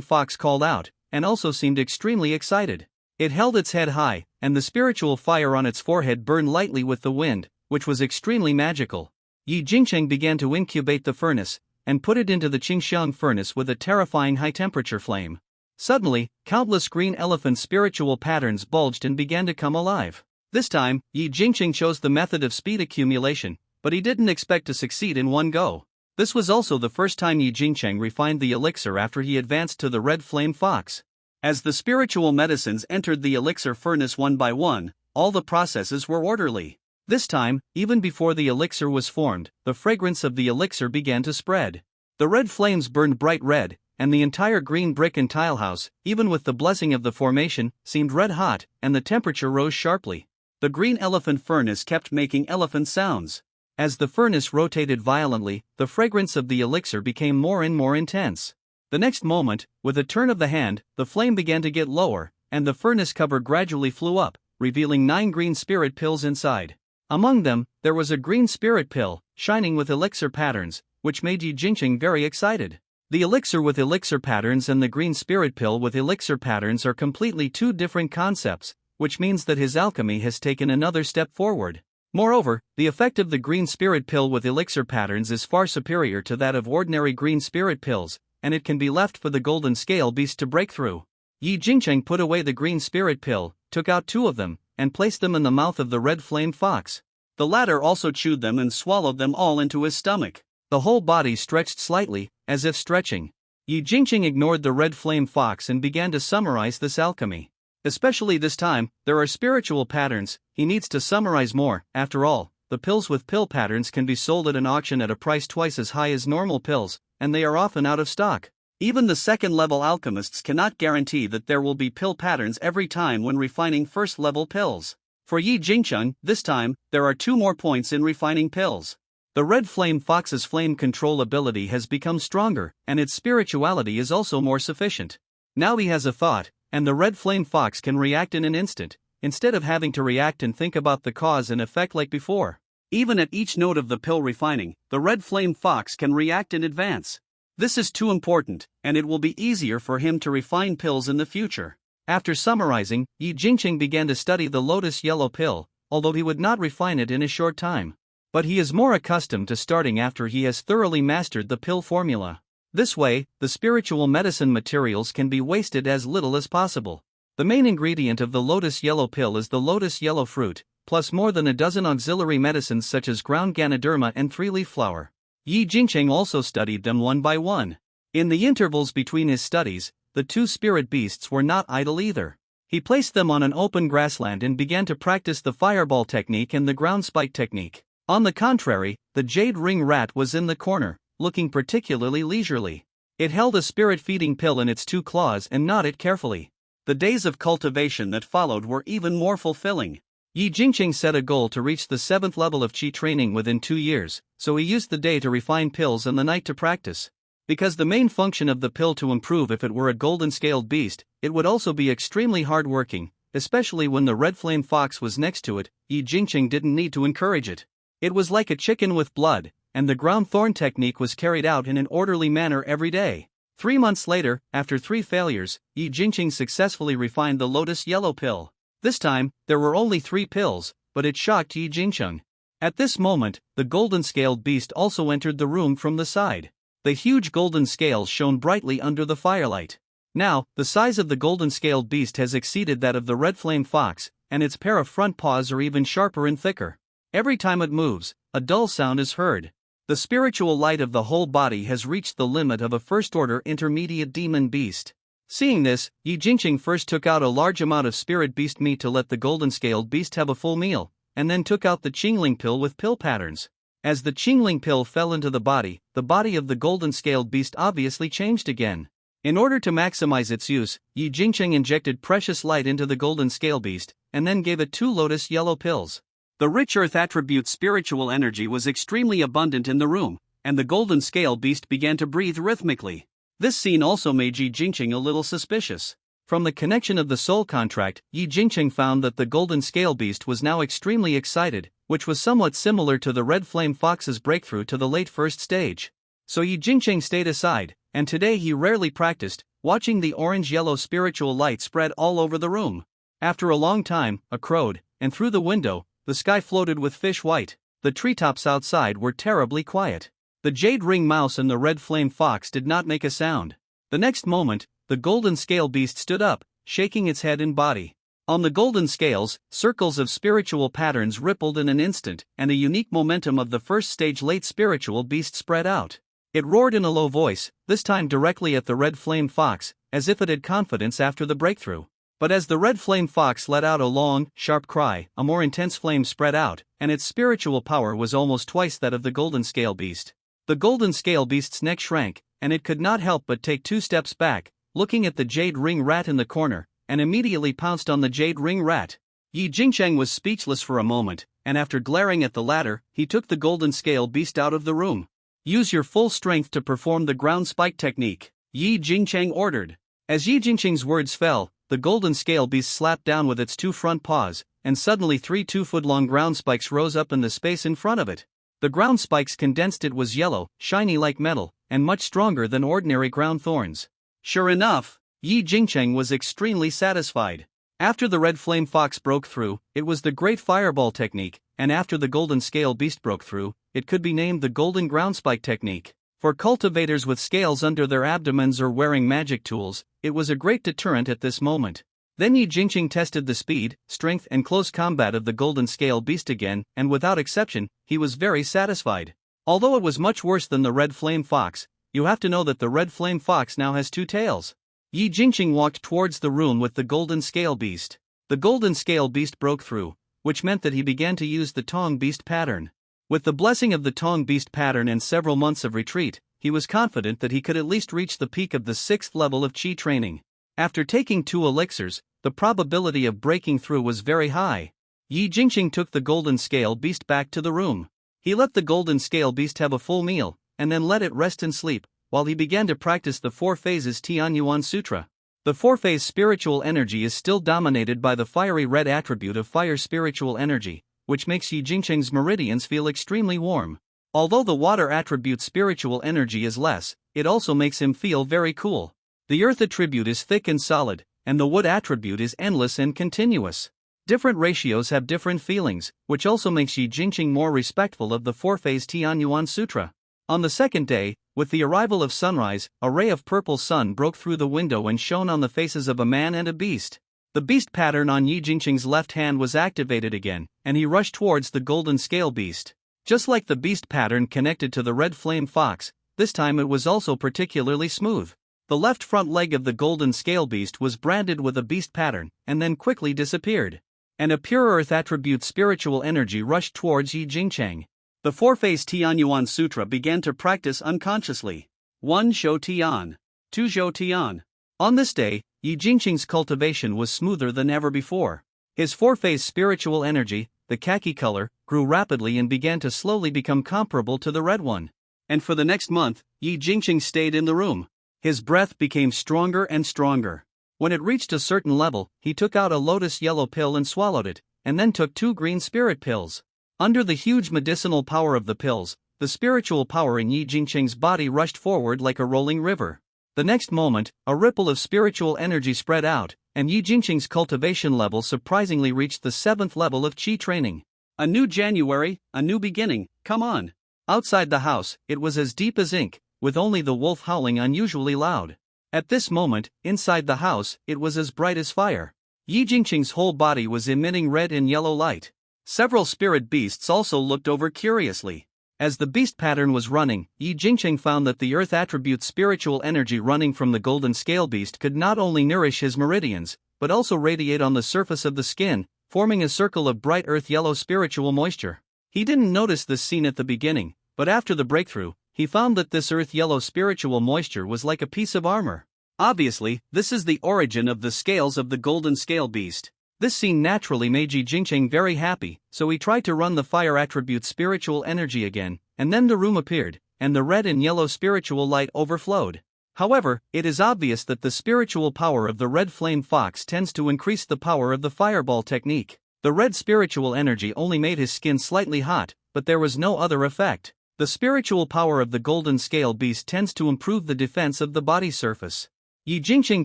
fox called out, and also seemed extremely excited. It held its head high, and the spiritual fire on its forehead burned lightly with the wind, which was extremely magical. Yi Jingcheng began to incubate the furnace, and put it into the Qingxiang furnace with a terrifying high-temperature flame. Suddenly, countless green elephant spiritual patterns bulged and began to come alive. This time, Yi Jingcheng chose the method of speed accumulation, but he didn't expect to succeed in one go. This was also the first time Yi Jingcheng refined the elixir after he advanced to the red flame fox. As the spiritual medicines entered the elixir furnace one by one, all the processes were orderly. This time, even before the elixir was formed, the fragrance of the elixir began to spread. The red flames burned bright red, and the entire green brick and tile house, even with the blessing of the formation, seemed red hot, and the temperature rose sharply. The green elephant furnace kept making elephant sounds. As the furnace rotated violently, the fragrance of the elixir became more and more intense. The next moment, with a turn of the hand, the flame began to get lower, and the furnace cover gradually flew up, revealing 9 green spirit pills inside. Among them, there was a green spirit pill, shining with elixir patterns, which made Yi Jingcheng very excited. The elixir with elixir patterns and the green spirit pill with elixir patterns are completely two different concepts, which means that his alchemy has taken another step forward. Moreover, the effect of the green spirit pill with elixir patterns is far superior to that of ordinary green spirit pills, and it can be left for the golden scale beast to break through. Yi Jingcheng put away the green spirit pill, took out 2 of them, and placed them in the mouth of the red flame fox. The latter also chewed them and swallowed them all into his stomach. The whole body stretched slightly, as if stretching. Yi Jingcheng ignored the red flame fox and began to summarize this alchemy. Especially this time, there are spiritual patterns, he needs to summarize more. After all, the pills with pill patterns can be sold at an auction at a price twice as high as normal pills, and they are often out of stock. Even the second-level alchemists cannot guarantee that there will be pill patterns every time when refining first-level pills. For Yi Jingcheng, this time, there are 2 more points in refining pills. The red flame fox's flame control ability has become stronger, and its spirituality is also more sufficient. Now he has a thought, and the red flame fox can react in an instant, instead of having to react and think about the cause and effect like before. Even at each node of the pill refining, the red flame fox can react in advance. This is too important, and it will be easier for him to refine pills in the future. After summarizing, Yi Jingcheng began to study the lotus yellow pill, although he would not refine it in a short time. But he is more accustomed to starting after he has thoroughly mastered the pill formula. This way, the spiritual medicine materials can be wasted as little as possible. The main ingredient of the lotus yellow pill is the lotus yellow fruit, plus more than a dozen auxiliary medicines such as ground ganoderma and 3-leaf flower. Yi Jingcheng also studied them one by one. In the intervals between his studies, the 2 spirit beasts were not idle either. He placed them on an open grassland and began to practice the fireball technique and the ground spike technique. On the contrary, the jade ring rat was in the corner, looking particularly leisurely. It held a spirit-feeding pill in its 2 claws and gnawed it carefully. The days of cultivation that followed were even more fulfilling. Yi Jingcheng set a goal to reach the 7th level of Qi training within 2 years, so he used the day to refine pills and the night to practice. Because the main function of the pill to improve, if it were a golden scaled beast, it would also be extremely hard-working, especially when the red flame fox was next to it. Yi Jingqing didn't need to encourage it. It was like a chicken with blood, and the ground thorn technique was carried out in an orderly manner every day. 3 months later, after 3 failures, Yi Jingqing successfully refined the lotus yellow pill. This time, there were only 3 pills, but it shocked Yi Jingqing. At this moment, the golden scaled beast also entered the room from the side. The huge golden scales shone brightly under the firelight. Now, the size of the golden scaled beast has exceeded that of the red flame fox, and its pair of front paws are even sharper and thicker. Every time it moves, a dull sound is heard. The spiritual light of the whole body has reached the limit of a first-order intermediate demon beast. Seeing this, Yi Jingqing first took out a large amount of spirit beast meat to let the golden-scaled beast have a full meal, and then took out the Qingling pill with pill patterns. As the Qingling pill fell into the body of the golden-scaled beast obviously changed again. In order to maximize its use, Yi Jingqing injected precious light into the golden scale beast, and then gave it 2 lotus yellow pills. The rich earth attribute spiritual energy was extremely abundant in the room, and the golden scale beast began to breathe rhythmically. This scene also made Yi Jingqing a little suspicious. From the connection of the soul contract, Yi Jingqing found that the golden scale beast was now extremely excited, which was somewhat similar to the red flame fox's breakthrough to the late first stage. So Yi Jingqing stayed aside, and today he rarely practiced, watching the orange-yellow spiritual light spread all over the room. After a long time, a crowed, and through the window, the sky floated with fish white. The treetops outside were terribly quiet. The jade ring mouse and the red flame fox did not make a sound. The next moment, the golden scale beast stood up, shaking its head and body. On the golden scales, circles of spiritual patterns rippled in an instant, and a unique momentum of the first stage late spiritual beast spread out. It roared in a low voice, this time directly at the red flame fox, as if it had confidence after the breakthrough. But as the red flame fox let out a long, sharp cry, a more intense flame spread out, and its spiritual power was almost twice that of the golden scale beast. The golden scale beast's neck shrank, and it could not help but take 2 steps back, looking at the jade ring rat in the corner, and immediately pounced on the jade ring rat. Yi Jingqing was speechless for a moment, and after glaring at the latter, he took the golden scale beast out of the room. Use your full strength to perform the ground spike technique, Yi Jingqing ordered. As Yi Jingqing's words fell, the golden scale beast slapped down with its 2 front paws, and suddenly 3 2-foot-long ground spikes rose up in the space in front of it. The ground spikes condensed. It was yellow, shiny like metal, and much stronger than ordinary ground thorns. Sure enough, Yi Jingqing was extremely satisfied. After the red flame fox broke through, it was the great fireball technique, and after the golden scale beast broke through, it could be named the golden ground spike technique. For cultivators with scales under their abdomens or wearing magic tools, it was a great deterrent at this moment. Then Yi Jingqing tested the speed, strength and close combat of the golden scale beast again, and without exception, he was very satisfied. Although it was much worse than the red flame fox, you have to know that the red flame fox now has 2 tails. Yi Jingqing walked towards the room with the golden scale beast. The golden scale beast broke through, which meant that he began to use the Tong beast pattern. With the blessing of the Tong beast pattern and several months of retreat, he was confident that he could at least reach the peak of the 6th level of Qi training. After taking 2 elixirs, the probability of breaking through was very high. Yi Jingqing took the golden scale beast back to the room. He let the golden scale beast have a full meal, and then let it rest and sleep, while he began to practice the 4 phases Tianyuan Sutra. The 4-phase spiritual energy is still dominated by the fiery red attribute of fire spiritual energy, which makes Yi Jingqing's meridians feel extremely warm. Although the water attribute spiritual energy is less, it also makes him feel very cool. The earth attribute is thick and solid, and the wood attribute is endless and continuous. Different ratios have different feelings, which also makes Yi Jingqing more respectful of the 4-phase Tianyuan Sutra. On the 2nd day, with the arrival of sunrise, a ray of purple sun broke through the window and shone on the faces of a man and a beast. The beast pattern on Yi Jingqing's left hand was activated again, and he rushed towards the golden scale beast. Just like the beast pattern connected to the red flame fox, this time it was also particularly smooth. The left front leg of the golden scale beast was branded with a beast pattern, and then quickly disappeared. And a pure earth attribute spiritual energy rushed towards Yi Jingqing. The 4-phase Tianyuan Sutra began to practice unconsciously. 1 Zhou Tian. 2 Zhou Tian. On this day, Yi Jingqing's cultivation was smoother than ever before. His 4-phase spiritual energy, the khaki color, grew rapidly and began to slowly become comparable to the red one. And for the next month, Yi Jingqing stayed in the room. His breath became stronger and stronger. When it reached a certain level, he took out a lotus yellow pill and swallowed it, and then took 2 green spirit pills. Under the huge medicinal power of the pills, the spiritual power in Yi Jingqing's body rushed forward like a rolling river. The next moment, a ripple of spiritual energy spread out, and Yi Jingqing's cultivation level surprisingly reached the 7th level of Qi training. A new January, a new beginning, come on. Outside the house, it was as deep as ink, with only the wolf howling unusually loud. At this moment, inside the house, it was as bright as fire. Yi Jingqing's whole body was emitting red and yellow light. Several spirit beasts also looked over curiously. As the beast pattern was running, Yi Jingqing found that the earth attribute spiritual energy running from the golden scale beast could not only nourish his meridians, but also radiate on the surface of the skin, forming a circle of bright earth yellow spiritual moisture. He didn't notice this scene at the beginning, but after the breakthrough, he found that this earth yellow spiritual moisture was like a piece of armor. Obviously, this is the origin of the scales of the golden scale beast. This scene naturally made Yi Jingqing very happy, so he tried to run the fire attribute spiritual energy again, and then the room appeared, and the red and yellow spiritual light overflowed. However, it is obvious that the spiritual power of the red flame fox tends to increase the power of the fireball technique. The red spiritual energy only made his skin slightly hot, but there was no other effect. The spiritual power of the golden scale beast tends to improve the defense of the body surface. Yi Jingqing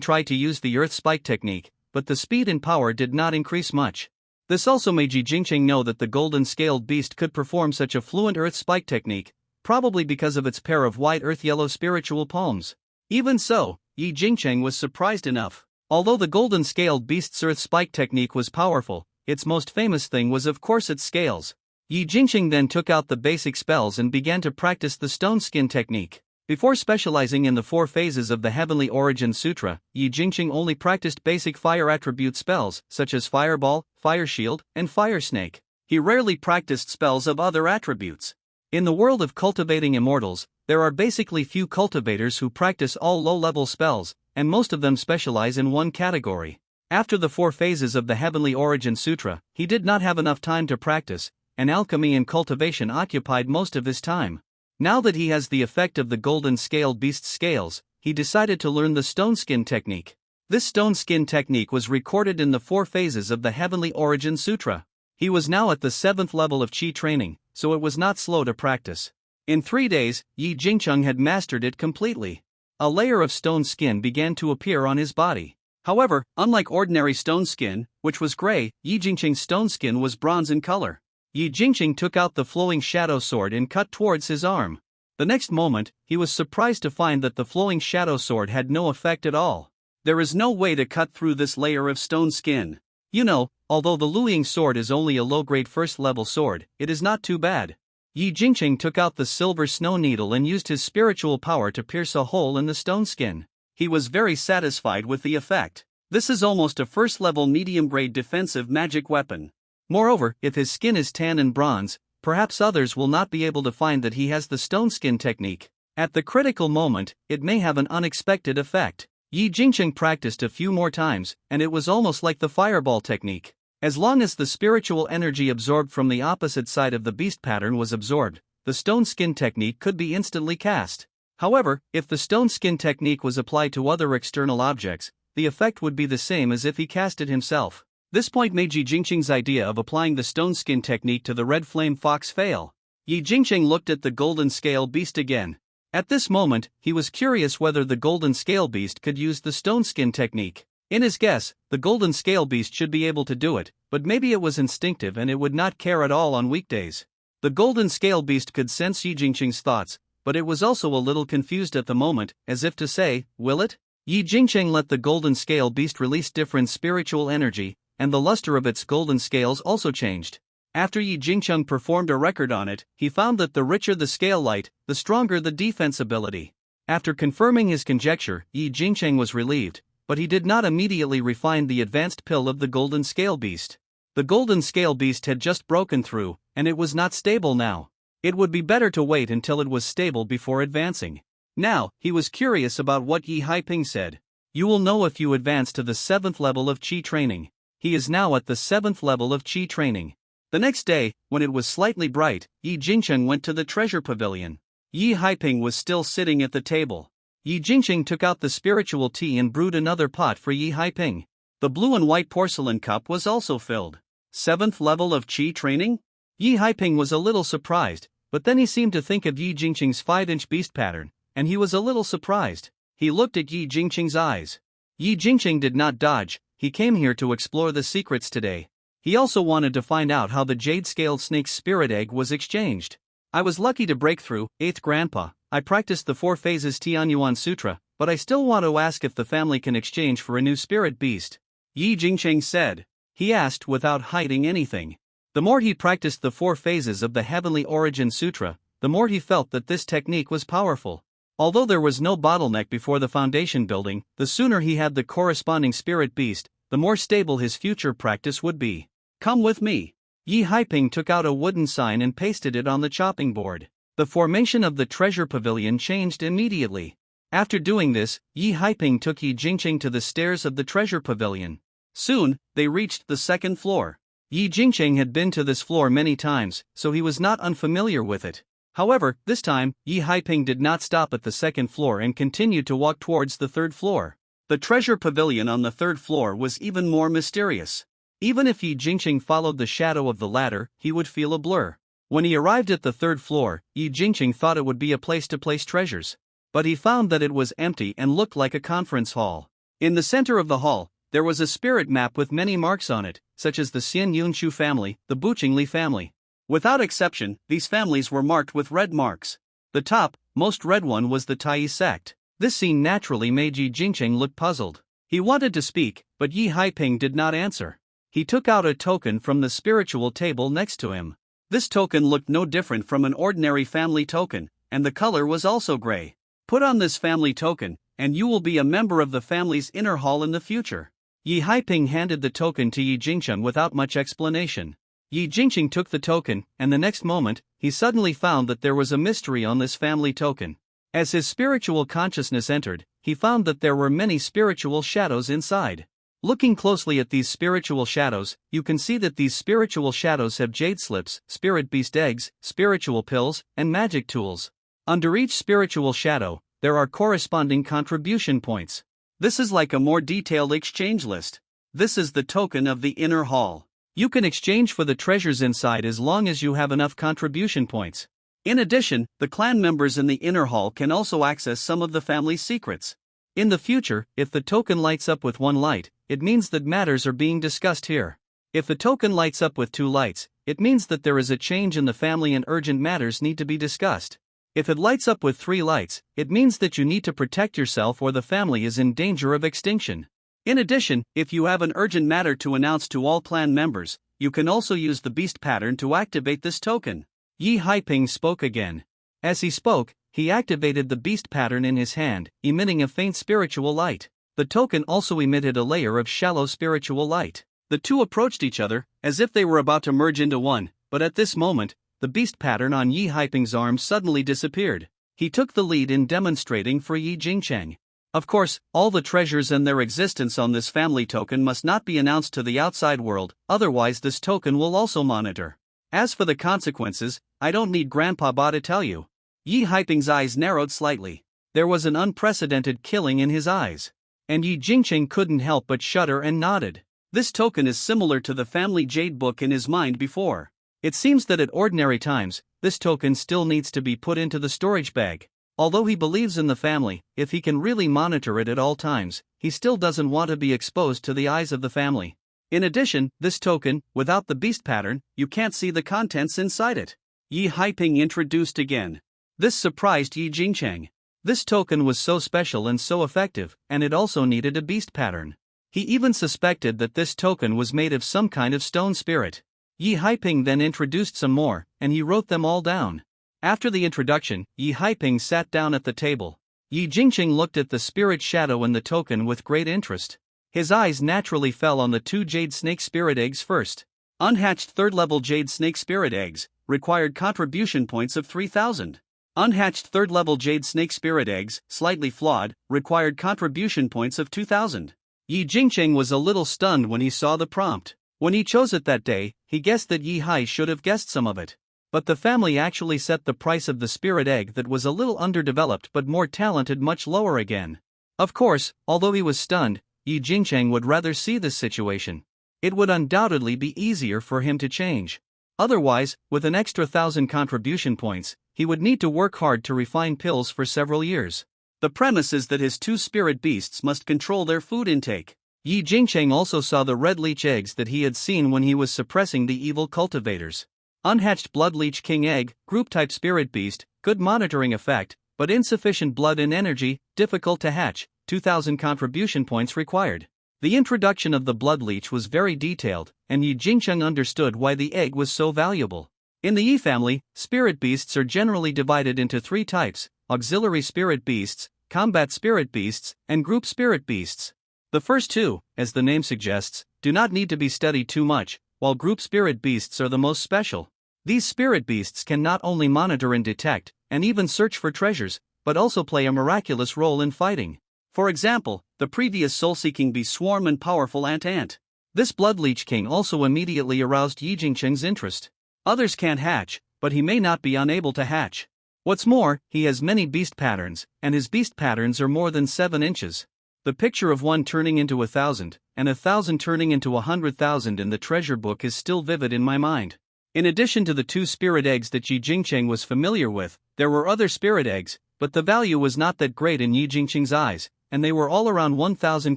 tried to use the earth spike technique, but the speed and power did not increase much. This also made Yi Jingqing know that the golden scaled beast could perform such a fluent earth spike technique, probably because of its pair of white earth yellow spiritual palms. Even so, Yi Jingqing was surprised enough. Although the golden scaled beast's earth spike technique was powerful, its most famous thing was of course its scales. Yi Jingqing then took out the basic spells and began to practice the stone skin technique. Before specializing in the 4 phases of the Heavenly Origin Sutra, Yi Jingqing only practiced basic fire attribute spells, such as Fireball, Fire Shield, and Fire Snake. He rarely practiced spells of other attributes. In the world of cultivating immortals, there are basically few cultivators who practice all low-level spells, and most of them specialize in one category. After the 4 phases of the Heavenly Origin Sutra, he did not have enough time to practice, and alchemy and cultivation occupied most of his time. Now that he has the effect of the golden scaled beast's scales, he decided to learn the stone skin technique. This stone skin technique was recorded in the 4 phases of the Heavenly Origin Sutra. He was now at the 7th level of Qi training, so it was not slow to practice. In 3 days, Yi Jingqing had mastered it completely. A layer of stone skin began to appear on his body. However, unlike ordinary stone skin, which was gray, Yi Jingqing's stone skin was bronze in color. Yi Jingqing took out the flowing shadow sword and cut towards his arm. The next moment, he was surprised to find that the flowing shadow sword had no effect at all. There is no way to cut through this layer of stone skin. You know, although the Luoying sword is only a low-grade first-level sword, it is not too bad. Yi Jingqing took out the silver snow needle and used his spiritual power to pierce a hole in the stone skin. He was very satisfied with the effect. This is almost a first-level medium-grade defensive magic weapon. Moreover, if his skin is tan and bronze, perhaps others will not be able to find that he has the stone skin technique. At the critical moment, it may have an unexpected effect. Yi Jingqing practiced a few more times, and it was almost like the fireball technique. As long as the spiritual energy absorbed from the opposite side of the beast pattern was absorbed, the stone skin technique could be instantly cast. However, if the stone skin technique was applied to other external objects, the effect would be the same as if he cast it himself. This point made Yi Jingqing's idea of applying the stone skin technique to the red flame fox fail. Yi Jingqing looked at the golden scale beast again. At this moment, he was curious whether the golden scale beast could use the stone skin technique. In his guess, the golden scale beast should be able to do it, but maybe it was instinctive and it would not care at all on weekdays. The golden scale beast could sense Yi Jingqing's thoughts, but it was also a little confused at the moment, as if to say, will it? Yi Jingqing let the golden scale beast release different spiritual energy, and the luster of its golden scales also changed. After Yi Jingqing performed a record on it, he found that the richer the scale light, the stronger the defense ability. After confirming his conjecture, Yi Jingqing was relieved, but he did not immediately refine the advanced pill of the golden scale beast. The golden scale beast had just broken through, and it was not stable now. It would be better to wait until it was stable before advancing. Now, he was curious about what Yi Haiping said. You will know if you advance to the 7th level of Qi training. He is now at the 7th level of Qi training. The next day, when it was slightly bright, Yi Jingqing went to the treasure pavilion. Yi Haiping was still sitting at the table. Yi Jingqing took out the spiritual tea and brewed another pot for Yi Haiping. The blue and white porcelain cup was also filled. 7th level of qi training? Yi Haiping was a little surprised, but then he seemed to think of Yi Jingqing's 5-inch beast pattern, and he was a little surprised. He looked at Yi Jingqing's eyes. Yi Jingqing did not dodge, he came here to explore the secrets today. He also wanted to find out how the jade-scaled snake's spirit egg was exchanged. I was lucky to break through, 8th Grandpa. I practiced the 4 phases Tianyuan Sutra, but I still want to ask if the family can exchange for a new spirit beast. Yi Jingqing said. He asked without hiding anything. The more he practiced the 4 phases of the Heavenly Origin Sutra, the more he felt that this technique was powerful. Although there was no bottleneck before the foundation building, the sooner he had the corresponding spirit beast, the more stable his future practice would be. Come with me. Yi Haiping took out a wooden sign and pasted it on the chopping board. The formation of the treasure pavilion changed immediately. After doing this, Yi Haiping took Yi Jingqing to the stairs of the treasure pavilion. Soon, they reached the 2nd floor. Yi Jingqing had been to this floor many times, so he was not unfamiliar with it. However, this time, Yi Haiping did not stop at the 2nd floor and continued to walk towards the 3rd floor. The treasure pavilion on the 3rd floor was even more mysterious. Even if Yi Jingqing followed the shadow of the ladder, he would feel a blur. When he arrived at the 3rd floor, Yi Jingqing thought it would be a place to place treasures. But he found that it was empty and looked like a conference hall. In the center of the hall, there was a spirit map with many marks on it, such as the Xian Yunshu family, the Buqingli family. Without exception, these families were marked with red marks. The top, most red one was the Tai sect. This scene naturally made Yi Jingqing look puzzled. He wanted to speak, but Yi Haiping did not answer. He took out a token from the spiritual table next to him. This token looked no different from an ordinary family token, and the color was also gray. Put on this family token, and you will be a member of the family's inner hall in the future. Yi Haiping handed the token to Yi Jingqing without much explanation. Yi Jingqing took the token, and the next moment, he suddenly found that there was a mystery on this family token. As his spiritual consciousness entered, he found that there were many spiritual shadows inside. Looking closely at these spiritual shadows, you can see that these spiritual shadows have jade slips, spirit beast eggs, spiritual pills, and magic tools. Under each spiritual shadow, there are corresponding contribution points. This is like a more detailed exchange list. This is the token of the inner hall. You can exchange for the treasures inside as long as you have enough contribution points. In addition, the clan members in the inner hall can also access some of the family's secrets. In the future, if the token lights up with 1 light, it means that matters are being discussed here. If the token lights up with 2 lights, it means that there is a change in the family and urgent matters need to be discussed. If it lights up with 3 lights, it means that you need to protect yourself or the family is in danger of extinction. In addition, if you have an urgent matter to announce to all clan members, you can also use the beast pattern to activate this token. Yi Haiping spoke again. As he spoke, he activated the beast pattern in his hand, emitting a faint spiritual light. The token also emitted a layer of shallow spiritual light. The two approached each other, as if they were about to merge into one, but at this moment, the beast pattern on Yi Haiping's arm suddenly disappeared. He took the lead in demonstrating for Yi Jingqing. Of course, all the treasures and their existence on this family token must not be announced to the outside world, otherwise this token will also monitor. As for the consequences, I don't need Grandpa Ba to tell you. Yi Haiping's eyes narrowed slightly. There was an unprecedented killing in his eyes. And Yi Jingqing couldn't help but shudder and nodded. This token is similar to the family jade book in his mind before. It seems that at ordinary times, this token still needs to be put into the storage bag. Although he believes in the family, if he can really monitor it at all times, he still doesn't want to be exposed to the eyes of the family. In addition, this token, without the beast pattern, you can't see the contents inside it. Yi Haiping introduced again. This surprised Yi Jingqing. This token was so special and so effective, and it also needed a beast pattern. He even suspected that this token was made of some kind of stone spirit. Yi Haiping then introduced some more, and he wrote them all down. After the introduction, Yi Haiping sat down at the table. Yi Jingqing looked at the spirit shadow in the token with great interest. His eyes naturally fell on the 2 jade snake spirit eggs first. Unhatched 3rd level jade snake spirit eggs required contribution points of 3,000. Unhatched 3rd level jade snake spirit eggs, slightly flawed, required contribution points of 2,000. Yi Jingqing was a little stunned when he saw the prompt. When he chose it that day, he guessed that Yi Hai should have guessed some of it. But the family actually set the price of the spirit egg that was a little underdeveloped but more talented much lower again. Of course, although he was stunned, Yi Jingcheng would rather see this situation. It would undoubtedly be easier for him to change. Otherwise, with an extra 1,000 contribution points, he would need to work hard to refine pills for several years. The premise is that his two spirit beasts must control their food intake. Yi Jingcheng also saw the red leech eggs that he had seen when he was suppressing the evil cultivators. Unhatched blood leech king egg, group type spirit beast, good monitoring effect, but insufficient blood and energy, difficult to hatch, 2,000 contribution points required. The introduction of the blood leech was very detailed, and Yi Jingcheng understood why the egg was so valuable. In the Yi family, spirit beasts are generally divided into 3 types: auxiliary spirit beasts, combat spirit beasts, and group spirit beasts. The first 2, as the name suggests, do not need to be studied too much, while group spirit beasts are the most special. These spirit beasts can not only monitor and detect, and even search for treasures, but also play a miraculous role in fighting. For example, the previous soul-seeking beast Swarm and powerful Ant. This blood leech king also immediately aroused Yi Jingcheng's interest. Others can't hatch, but he may not be unable to hatch. What's more, he has many beast patterns, and his beast patterns are more than 7 inches. The picture of 1 turning into 1,000, and 1,000 turning into 100,000 in the treasure book is still vivid in my mind. In addition to the 2 spirit eggs that Yi Jingcheng was familiar with, there were other spirit eggs, but the value was not that great in Yi Jingcheng's eyes, and they were all around 1,000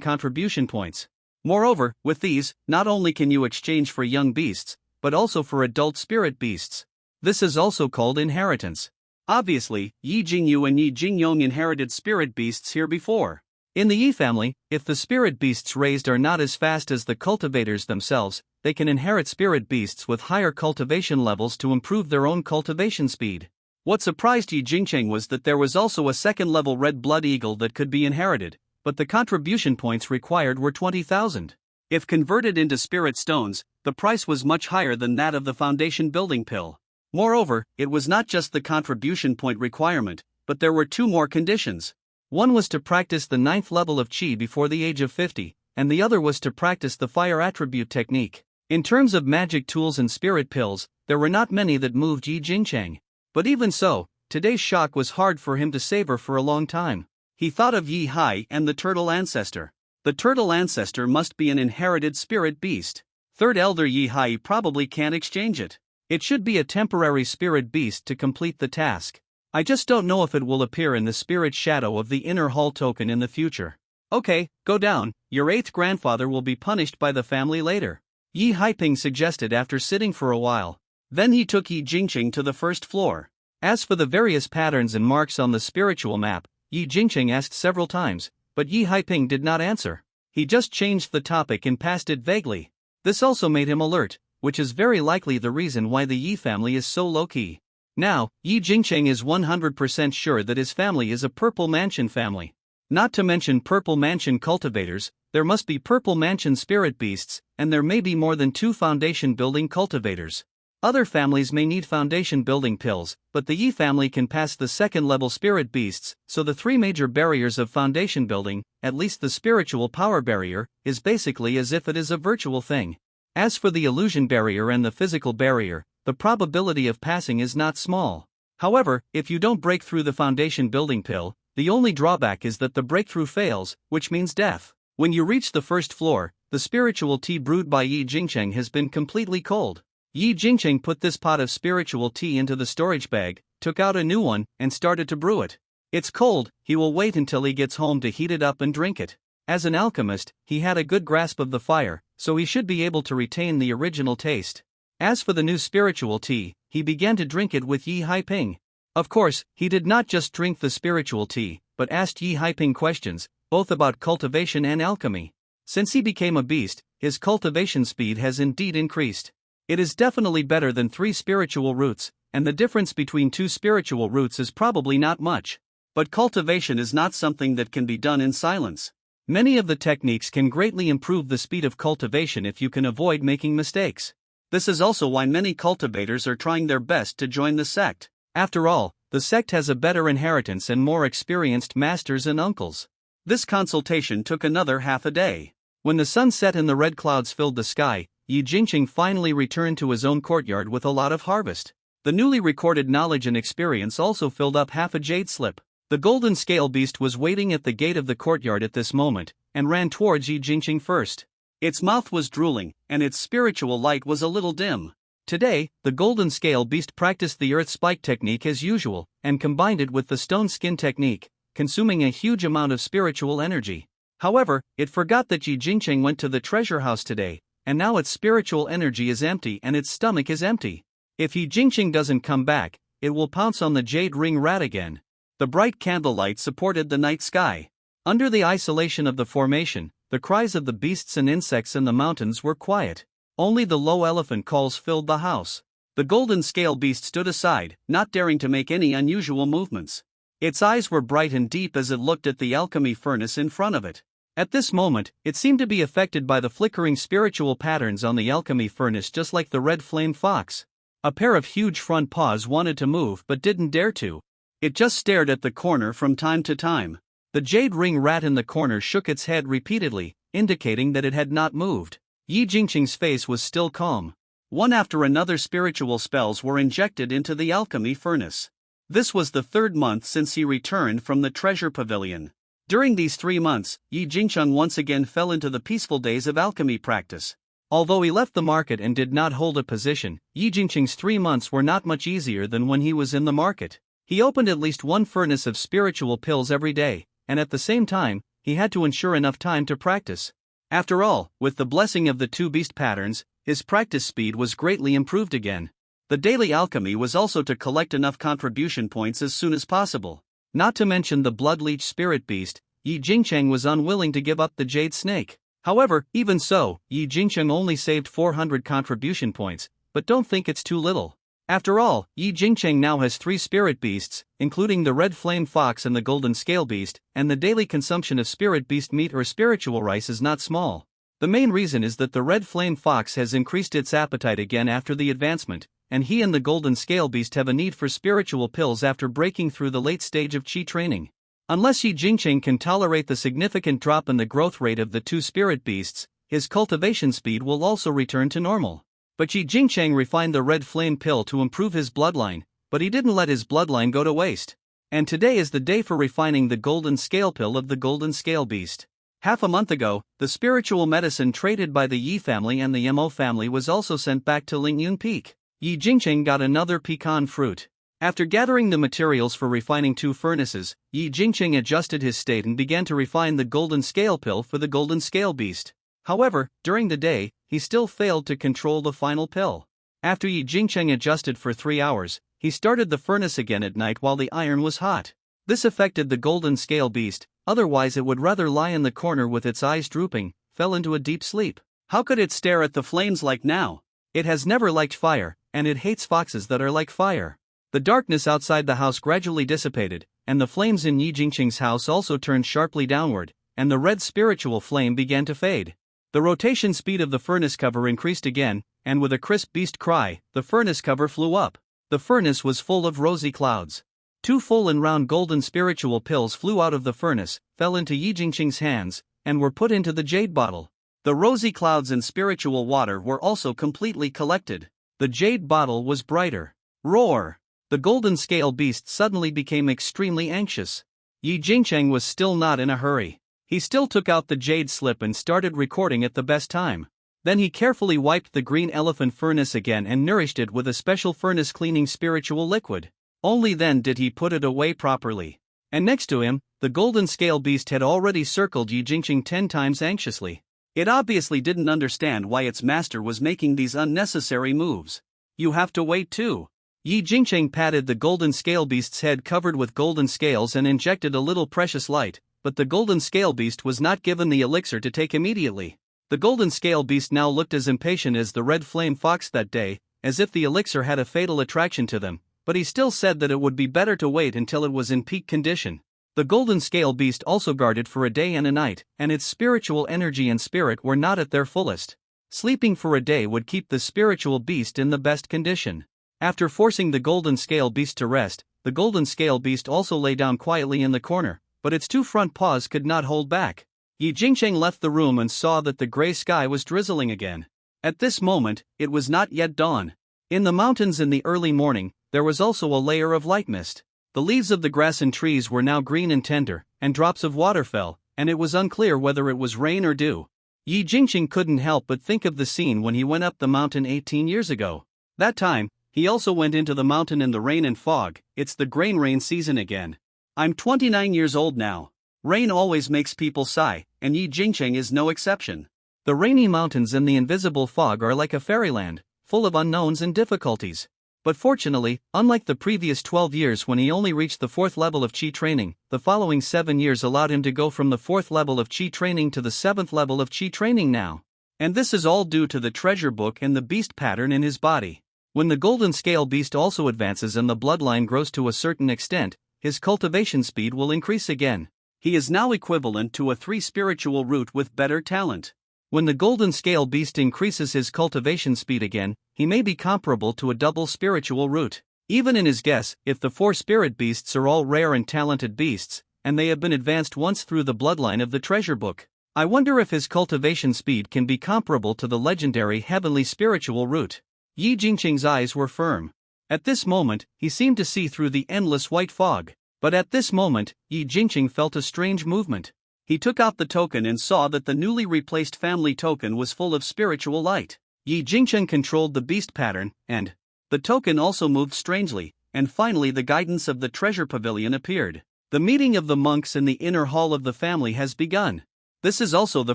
contribution points. Moreover, with these, not only can you exchange for young beasts, but also for adult spirit beasts. This is also called inheritance. Obviously, Yi Jingyu and Yi Jingyong inherited spirit beasts here before. In the Yi family, if the spirit beasts raised are not as fast as the cultivators themselves, they can inherit spirit beasts with higher cultivation levels to improve their own cultivation speed. What surprised Yi Jingcheng was that there was also a second-level red blood eagle that could be inherited, but the contribution points required were 20,000. If converted into spirit stones, the price was much higher than that of the foundation building pill. Moreover, it was not just the contribution point requirement, but there were 2 more conditions. One was to practice the 9th level of Qi before the age of 50, and the other was to practice the fire attribute technique. In terms of magic tools and spirit pills, there were not many that moved Yi Jingcheng. But even so, today's shock was hard for him to savor for a long time. He thought of Yi Hai and the turtle ancestor. The turtle ancestor must be an inherited spirit beast. Third elder Yi Hai probably can't exchange it. It should be a temporary spirit beast to complete the task. I just don't know if it will appear in the spirit shadow of the inner hall token in the future. Okay, go down, your 8th grandfather will be punished by the family later, Yi Haiping suggested after sitting for a while. Then he took Yi Jingcheng to the 1st floor. As for the various patterns and marks on the spiritual map, Yi Jingcheng asked several times, but Yi Haiping did not answer. He just changed the topic and passed it vaguely. This also made him alert, which is very likely the reason why the Yi family is so low-key. Now, Yi Jingcheng is 100% sure that his family is a Purple Mansion family. Not to mention Purple Mansion cultivators, there must be Purple Mansion spirit beasts, and there may be more than 2 foundation building cultivators. Other families may need foundation building pills, but the Yi family can pass the 2nd level spirit beasts, so the 3 major barriers of foundation building, at least the spiritual power barrier, is basically as if it is a virtual thing. As for the illusion barrier and the physical barrier, the probability of passing is not small. However, if you don't break through the foundation building pill, the only drawback is that the breakthrough fails, which means death. When you reach the 1st floor, the spiritual tea brewed by Yi Jingcheng has been completely cold. Yi Jingcheng put this pot of spiritual tea into the storage bag, took out a new one, and started to brew it. It's cold, he will wait until he gets home to heat it up and drink it. As an alchemist, he had a good grasp of the fire, so he should be able to retain the original taste. As for the new spiritual tea, he began to drink it with Yi Haiping. Of course, he did not just drink the spiritual tea, but asked Yi Haiping questions, both about cultivation and alchemy. Since he became a beast, his cultivation speed has indeed increased. It is definitely better than 3 spiritual roots, and the difference between 2 spiritual roots is probably not much. But cultivation is not something that can be done in silence. Many of the techniques can greatly improve the speed of cultivation if you can avoid making mistakes. This is also why many cultivators are trying their best to join the sect. After all, the sect has a better inheritance and more experienced masters and uncles. This consultation took another half a day. When the sun set and the red clouds filled the sky, Yi Jingcheng finally returned to his own courtyard with a lot of harvest. The newly recorded knowledge and experience also filled up half a jade slip. The golden scale beast was waiting at the gate of the courtyard at this moment, and ran towards Yi Jingqing first. Its mouth was drooling, and its spiritual light was a little dim. Today, the golden scale beast practiced the earth spike technique as usual, and combined it with the stone skin technique, consuming a huge amount of spiritual energy. However, it forgot that Yi Jingqing went to the treasure house today, and now its spiritual energy is empty and its stomach is empty. If Yi Jingqing doesn't come back, it will pounce on the jade ring rat again. The bright candlelight supported the night sky. Under the isolation of the formation, the cries of the beasts and insects in the mountains were quiet. Only the low elephant calls filled the house. The golden scale beast stood aside, not daring to make any unusual movements. Its eyes were bright and deep as it looked at the alchemy furnace in front of it. At this moment, it seemed to be affected by the flickering spiritual patterns on the alchemy furnace, just like the red flame fox. A pair of huge front paws wanted to move but didn't dare to. It just stared at the corner from time to time. The jade ring rat in the corner shook its head repeatedly, indicating that it had not moved. Yi Jingqing's face was still calm. One after another spiritual spells were injected into the alchemy furnace. This was the 3rd month since he returned from the treasure pavilion. During these 3 months, Yi Jingqing once again fell into the peaceful days of alchemy practice. Although he left the market and did not hold a position, Yi Jingqing's 3 months were not much easier than when he was in the market. He opened at least one furnace of spiritual pills every day, and at the same time, he had to ensure enough time to practice. After all, with the blessing of the 2 beast patterns, his practice speed was greatly improved again. The daily alchemy was also to collect enough contribution points as soon as possible. Not to mention the bloodleech spirit beast, Yi Jingqing was unwilling to give up the jade snake. However, even so, Yi Jingqing only saved 400 contribution points, but don't think it's too little. After all, Yi Jingqing now has 3 spirit beasts, including the red flame fox and the golden scale beast, and the daily consumption of spirit beast meat or spiritual rice is not small. The main reason is that the red flame fox has increased its appetite again after the advancement, and he and the golden scale beast have a need for spiritual pills after breaking through the late stage of qi training. Unless Yi Jingqing can tolerate the significant drop in the growth rate of the 2 spirit beasts, his cultivation speed will also return to normal. But Yi Jingqing refined the red flame pill to improve his bloodline, but he didn't let his bloodline go to waste. And today is the day for refining the golden scale pill of the golden scale beast. Half a month ago, the spiritual medicine traded by the Yi family and the Mo family was also sent back to Lingyun Peak. Yi Jingqing got another pecan fruit. After gathering the materials for refining 2 furnaces, Yi Jingqing adjusted his state and began to refine the golden scale pill for the golden scale beast. However, during the day, he still failed to control the final pill. After Yi Jingqing adjusted for 3 hours, he started the furnace again at night while the iron was hot. This affected the golden scale beast, otherwise it would rather lie in the corner with its eyes drooping, fell into a deep sleep. How could it stare at the flames like now? It has never liked fire, and it hates foxes that are like fire. The darkness outside the house gradually dissipated, and the flames in Yi Jingqing's house also turned sharply downward, and the red spiritual flame began to fade. The rotation speed of the furnace cover increased again, and with a crisp beast cry, the furnace cover flew up. The furnace was full of rosy clouds. 2 full and round golden spiritual pills flew out of the furnace, fell into Yi Jingqing's hands, and were put into the jade bottle. The rosy clouds and spiritual water were also completely collected. The jade bottle was brighter. Roar! The golden scale beast suddenly became extremely anxious. Yi Jingqing was still not in a hurry. He still took out the jade slip and started recording at the best time. Then he carefully wiped the green elephant furnace again and nourished it with a special furnace cleaning spiritual liquid. Only then did he put it away properly. And next to him, the golden scale beast had already circled Yi Jingqing 10 times anxiously. It obviously didn't understand why its master was making these unnecessary moves. You have to wait too. Yi Jingqing patted the golden scale beast's head covered with golden scales and injected a little precious light, but the golden scale beast was not given the elixir to take immediately. The golden scale beast now looked as impatient as the red flame fox that day, as if the elixir had a fatal attraction to them, but he still said that it would be better to wait until it was in peak condition. The golden scale beast also guarded for a day and a night, and its spiritual energy and spirit were not at their fullest. Sleeping for a day would keep the spiritual beast in the best condition. After forcing the golden scale beast to rest, the golden scale beast also lay down quietly in the corner, but its 2 front paws could not hold back. Yi Jingqing left the room and saw that the gray sky was drizzling again. At this moment, it was not yet dawn. In the mountains in the early morning, there was also a layer of light mist. The leaves of the grass and trees were now green and tender, and drops of water fell, and it was unclear whether it was rain or dew. Yi Jingqing couldn't help but think of the scene when he went up the mountain 18 years ago. That time, he also went into the mountain in the rain and fog. It's the grain rain season again. I'm 29 years old now. Rain always makes people sigh, and Yi Jingqing is no exception. The rainy mountains and the invisible fog are like a fairyland, full of unknowns and difficulties. But fortunately, unlike the previous 12 years when he only reached the 4th level of Qi training, the following 7 years allowed him to go from the 4th level of Qi training to the 7th level of Qi training now. And this is all due to the treasure book and the beast pattern in his body. When the golden scale beast also advances and the bloodline grows to a certain extent, his cultivation speed will increase again. He is now equivalent to a 3 spiritual root with better talent. When the golden scale beast increases his cultivation speed again, he may be comparable to a double spiritual root. Even in his guess, if the 4 spirit beasts are all rare and talented beasts, and they have been advanced once through the bloodline of the treasure book, I wonder if his cultivation speed can be comparable to the legendary heavenly spiritual root. Yi Jingqing's eyes were firm. At this moment, he seemed to see through the endless white fog. But at this moment, Yi Jingqing felt a strange movement. He took out the token and saw that the newly replaced family token was full of spiritual light. Yi Jingqing controlled the beast pattern, and the token also moved strangely, and finally the guidance of the treasure pavilion appeared. The meeting of the monks in the inner hall of the family has begun. This is also the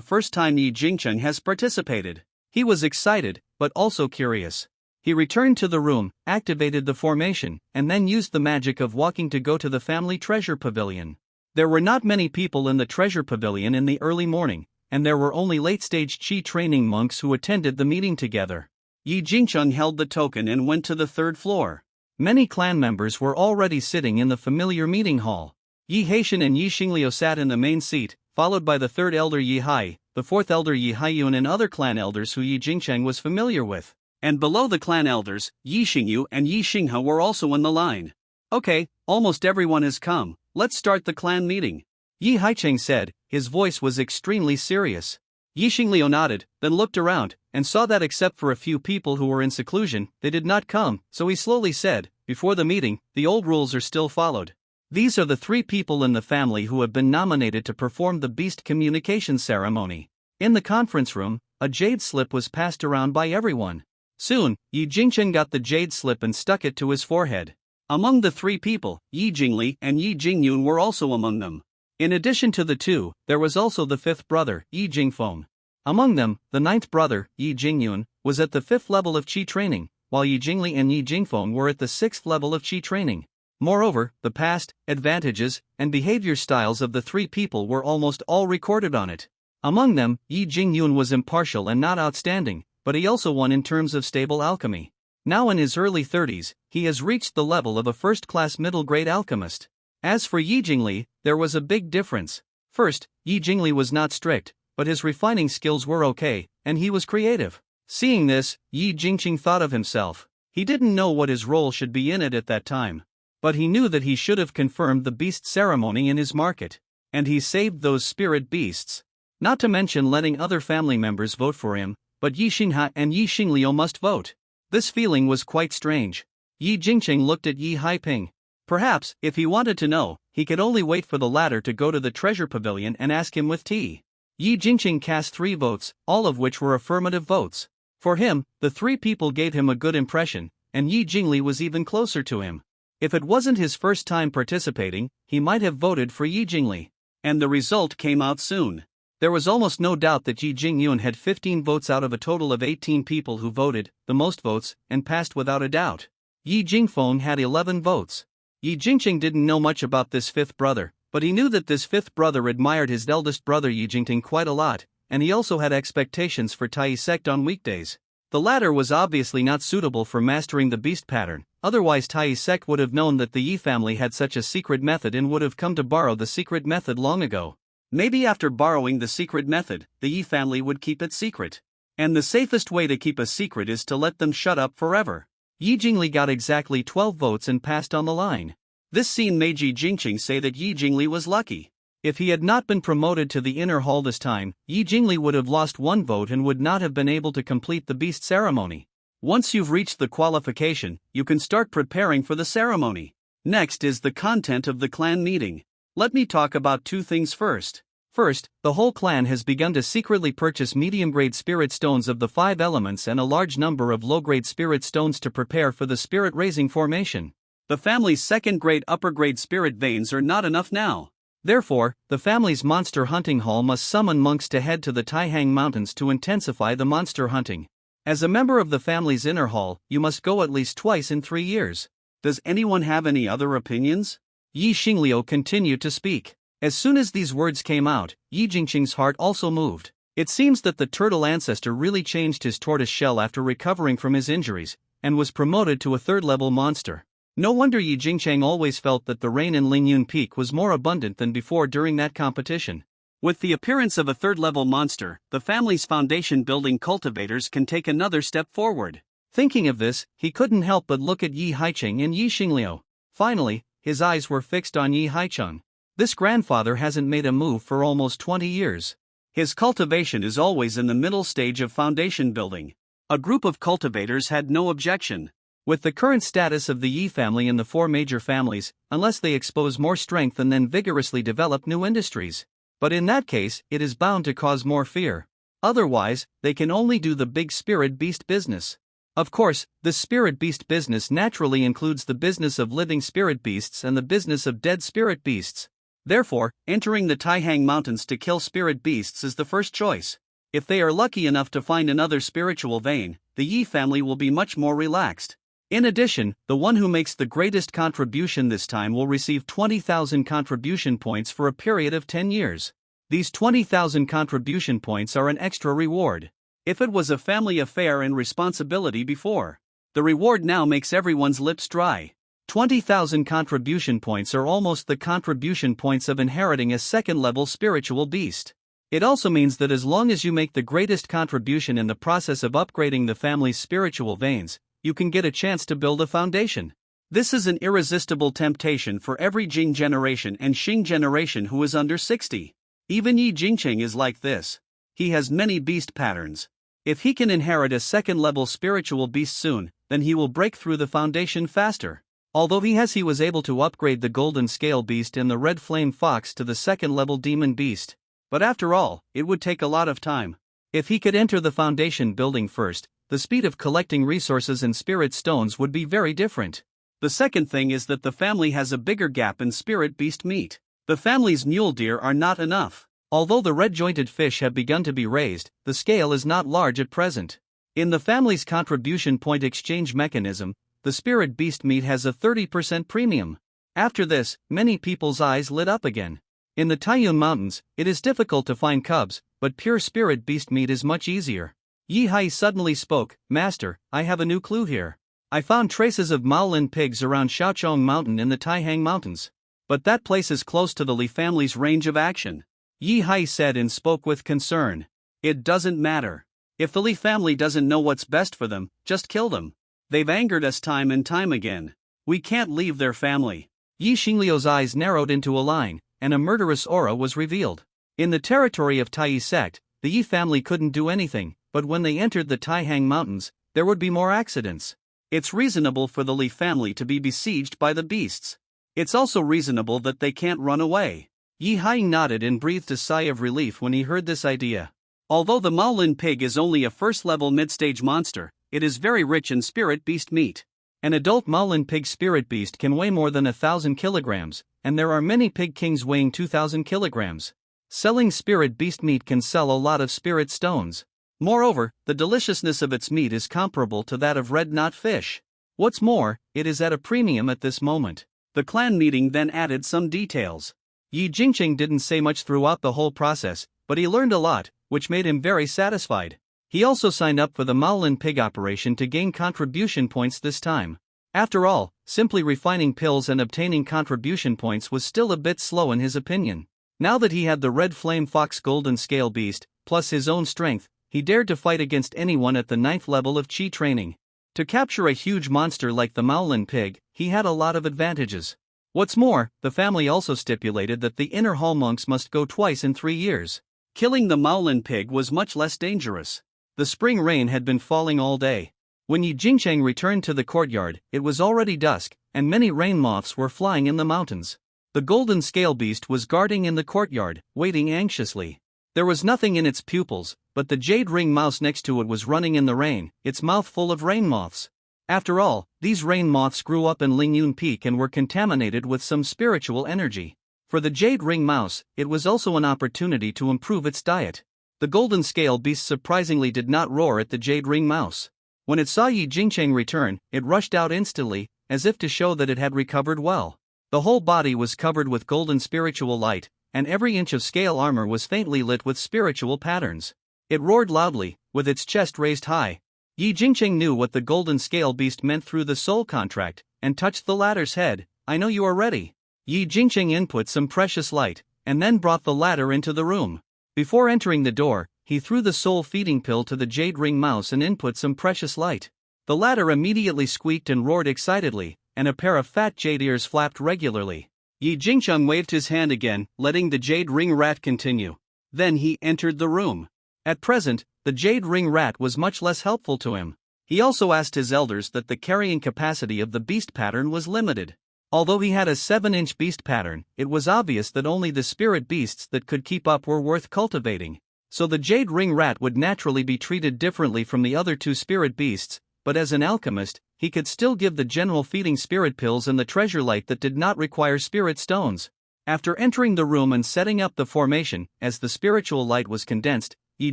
first time Yi Jingqing has participated. He was excited, but also curious. He returned to the room, activated the formation, and then used the magic of walking to go to the family treasure pavilion. There were not many people in the treasure pavilion in the early morning, and there were only late-stage Qi training monks who attended the meeting together. Yi Jingqing held the token and went to the 3rd floor. Many clan members were already sitting in the familiar meeting hall. Yi Haitian and Yi Xingliu sat in the main seat, followed by the 3rd elder Yi Hai, the 4th elder Yi Haiyun and other clan elders who Yi Jingqing was familiar with. And below the clan elders, Yi Xingyu and Yi Xinghe were also in the line. Okay, almost everyone has come. Let's start the clan meeting. Yi Haicheng said, his voice was extremely serious. Yi Xingliu nodded, then looked around, and saw that except for a few people who were in seclusion, they did not come, so he slowly said, before the meeting, the old rules are still followed. These are the 3 people in the family who have been nominated to perform the beast communication ceremony. In the conference room, a jade slip was passed around by everyone. Soon, Yi Jingqing got the jade slip and stuck it to his forehead. Among the 3 people, Yi Jingli and Yi Jingyun were also among them. In addition to the 2, there was also the 5th brother, Yi Jingfeng. Among them, the 9th brother, Yi Jingyun, was at the 5th level of Qi training, while Yi Jingli and Yi Jingfeng were at the 6th level of Qi training. Moreover, the past, advantages, and behavior styles of the 3 people were almost all recorded on it. Among them, Yi Jingyun was impartial and not outstanding, but he also won in terms of stable alchemy. Now in his early 30s, he has reached the level of a first-class middle-grade alchemist. As for Yi Jingli, there was a big difference. First, Yi Jingli was not strict, but his refining skills were okay, and he was creative. Seeing this, Yi Jingqing thought of himself. He didn't know what his role should be in it at that time. But he knew that he should have confirmed the beast ceremony in his market. And he saved those spirit beasts. Not to mention letting other family members vote for him, but Yi Xinghe and Yi Xingliu must vote. This feeling was quite strange. Yi Jingqing looked at Yi Haiping. Perhaps, if he wanted to know, he could only wait for the latter to go to the treasure pavilion and ask him with tea. Yi Jingqing cast 3 votes, all of which were affirmative votes. For him, the 3 people gave him a good impression, and Yi Jingli was even closer to him. If it wasn't his first time participating, he might have voted for Yi Jingli. And the result came out soon. There was almost no doubt that Yi Jingyun had 15 votes out of a total of 18 people who voted, the most votes, and passed without a doubt. Yi Jingfeng had 11 votes. Yi Jingqing didn't know much about this 5th brother, but he knew that this 5th brother admired his eldest brother Yi Jingting quite a lot, and he also had expectations for Tai Sect on weekdays. The latter was obviously not suitable for mastering the beast pattern, otherwise Tai Sect would have known that the Yi family had such a secret method and would have come to borrow the secret method long ago. Maybe after borrowing the secret method, the Yi family would keep it secret. And the safest way to keep a secret is to let them shut up forever. Yi Jingli got exactly 12 votes and passed on the line. This scene made Yi Jingqing say that Yi Jingli was lucky. If he had not been promoted to the inner hall this time, Yi Jingli would have lost 1 vote and would not have been able to complete the beast ceremony. Once you've reached the qualification, you can start preparing for the ceremony. Next is the content of the clan meeting. Let me talk about two things first. First, the whole clan has begun to secretly purchase medium-grade spirit stones of the 5 elements and a large number of low-grade spirit stones to prepare for the spirit-raising formation. The family's second-grade upper-grade spirit veins are not enough now. Therefore, the family's monster hunting hall must summon monks to head to the Taihang Mountains to intensify the monster hunting. As a member of the family's inner hall, you must go at least twice in 3 years. Does anyone have any other opinions? Yi Xingliu continued to speak. As soon as these words came out, Yi Jingqing's heart also moved. It seems that the turtle ancestor really changed his tortoise shell after recovering from his injuries, and was promoted to a 3rd-level monster. No wonder Yi Jingqing always felt that the rain in Lingyun Peak was more abundant than before during that competition. With the appearance of a 3rd-level monster, the family's foundation-building cultivators can take another step forward. Thinking of this, he couldn't help but look at Yi Haiqing and Yi Xingliu. Finally, his eyes were fixed on Yi Haicheng. This grandfather hasn't made a move for almost 20 years. His cultivation is always in the middle stage of foundation building. A group of cultivators had no objection. With the current status of the Yi family in the 4 major families, unless they expose more strength and then vigorously develop new industries. But in that case, it is bound to cause more fear. Otherwise, they can only do the big spirit beast business. Of course, the spirit beast business naturally includes the business of living spirit beasts and the business of dead spirit beasts. Therefore, entering the Taihang Mountains to kill spirit beasts is the first choice. If they are lucky enough to find another spiritual vein, the Yi family will be much more relaxed. In addition, the one who makes the greatest contribution this time will receive 20,000 contribution points for a period of 10 years. These 20,000 contribution points are an extra reward. If it was a family affair and responsibility before, the reward now makes everyone's lips dry. 20,000 contribution points are almost the contribution points of inheriting a 2nd-level spiritual beast. It also means that as long as you make the greatest contribution in the process of upgrading the family's spiritual veins, you can get a chance to build a foundation. This is an irresistible temptation for every Jing generation and Xing generation who is under 60. Even Yi Jingqing is like this. He has many beast patterns. If he can inherit a 2nd-level spiritual beast soon, then he will break through the foundation faster. Although he was able to upgrade the golden scale beast and the red flame fox to the 2nd-level demon beast. But after all, it would take a lot of time. If he could enter the foundation building first, the speed of collecting resources and spirit stones would be very different. The second thing is that the family has a bigger gap in spirit beast meat. The family's mule deer are not enough. Although the red-jointed fish have begun to be raised, the scale is not large at present. In the family's contribution point exchange mechanism, the spirit beast meat has a 30% premium. After this, many people's eyes lit up again. In the Taiyun Mountains, it is difficult to find cubs, but pure spirit beast meat is much easier. Yi Hai suddenly spoke, "Master, I have a new clue here. I found traces of Maolin pigs around Shaochong Mountain in the Taihang Mountains. But that place is close to the Li family's range of action." Yi Hai said and spoke with concern. "It doesn't matter. If the Li family doesn't know what's best for them, just kill them. They've angered us time and time again. We can't leave their family." Yi Xingliu's eyes narrowed into a line, and a murderous aura was revealed. In the territory of Tai sect, the Yi family couldn't do anything, but when they entered the Taihang Mountains, there would be more accidents. It's reasonable for the Li family to be besieged by the beasts. It's also reasonable that they can't run away. Yi Hai nodded and breathed a sigh of relief when he heard this idea. Although the Maolin pig is only a 1st-level mid-stage monster, it is very rich in spirit beast meat. An adult Maolin pig spirit beast can weigh more than 1,000 kilograms, and there are many pig kings weighing 2,000 kilograms. Selling spirit beast meat can sell a lot of spirit stones. Moreover, the deliciousness of its meat is comparable to that of red knot fish. What's more, it is at a premium at this moment. The clan meeting then added some details. Yi Jingqing didn't say much throughout the whole process, but he learned a lot, which made him very satisfied. He also signed up for the Maolin pig operation to gain contribution points this time. After all, simply refining pills and obtaining contribution points was still a bit slow in his opinion. Now that he had the red flame fox golden scale beast, plus his own strength, he dared to fight against anyone at the 9th level of Qi training. To capture a huge monster like the Maolin pig, he had a lot of advantages. What's more, the family also stipulated that the inner hall monks must go twice in 3 years. Killing the Maolin pig was much less dangerous. The spring rain had been falling all day. When Yi Jingcheng returned to the courtyard, it was already dusk, and many rain moths were flying in the mountains. The golden scale beast was guarding in the courtyard, waiting anxiously. There was nothing in its pupils, but the jade ring mouse next to it was running in the rain, its mouth full of rain moths. After all, these rain moths grew up in Lingyun Peak and were contaminated with some spiritual energy. For the jade ring mouse, it was also an opportunity to improve its diet. The golden scale beast surprisingly did not roar at the jade ring mouse. When it saw Yi Jingcheng return, it rushed out instantly, as if to show that it had recovered well. The whole body was covered with golden spiritual light, and every inch of scale armor was faintly lit with spiritual patterns. It roared loudly, with its chest raised high. Yi Jingcheng knew what the golden scale beast meant through the soul contract, and touched the ladder's head. "I know you are ready." Yi Jingcheng input some precious light, and then brought the ladder into the room. Before entering the door, he threw the soul feeding pill to the jade ring mouse and input some precious light. The ladder immediately squeaked and roared excitedly, and a pair of fat jade ears flapped regularly. Yi Jingcheng waved his hand again, letting the jade ring rat continue. Then he entered the room. At present, the jade ring rat was much less helpful to him. He also asked his elders that the carrying capacity of the beast pattern was limited. Although he had a 7-inch beast pattern, it was obvious that only the spirit beasts that could keep up were worth cultivating. So the jade ring rat would naturally be treated differently from the other two spirit beasts, but as an alchemist, he could still give the general feeding spirit pills and the treasure light that did not require spirit stones. After entering the room and setting up the formation, as the spiritual light was condensed, Yi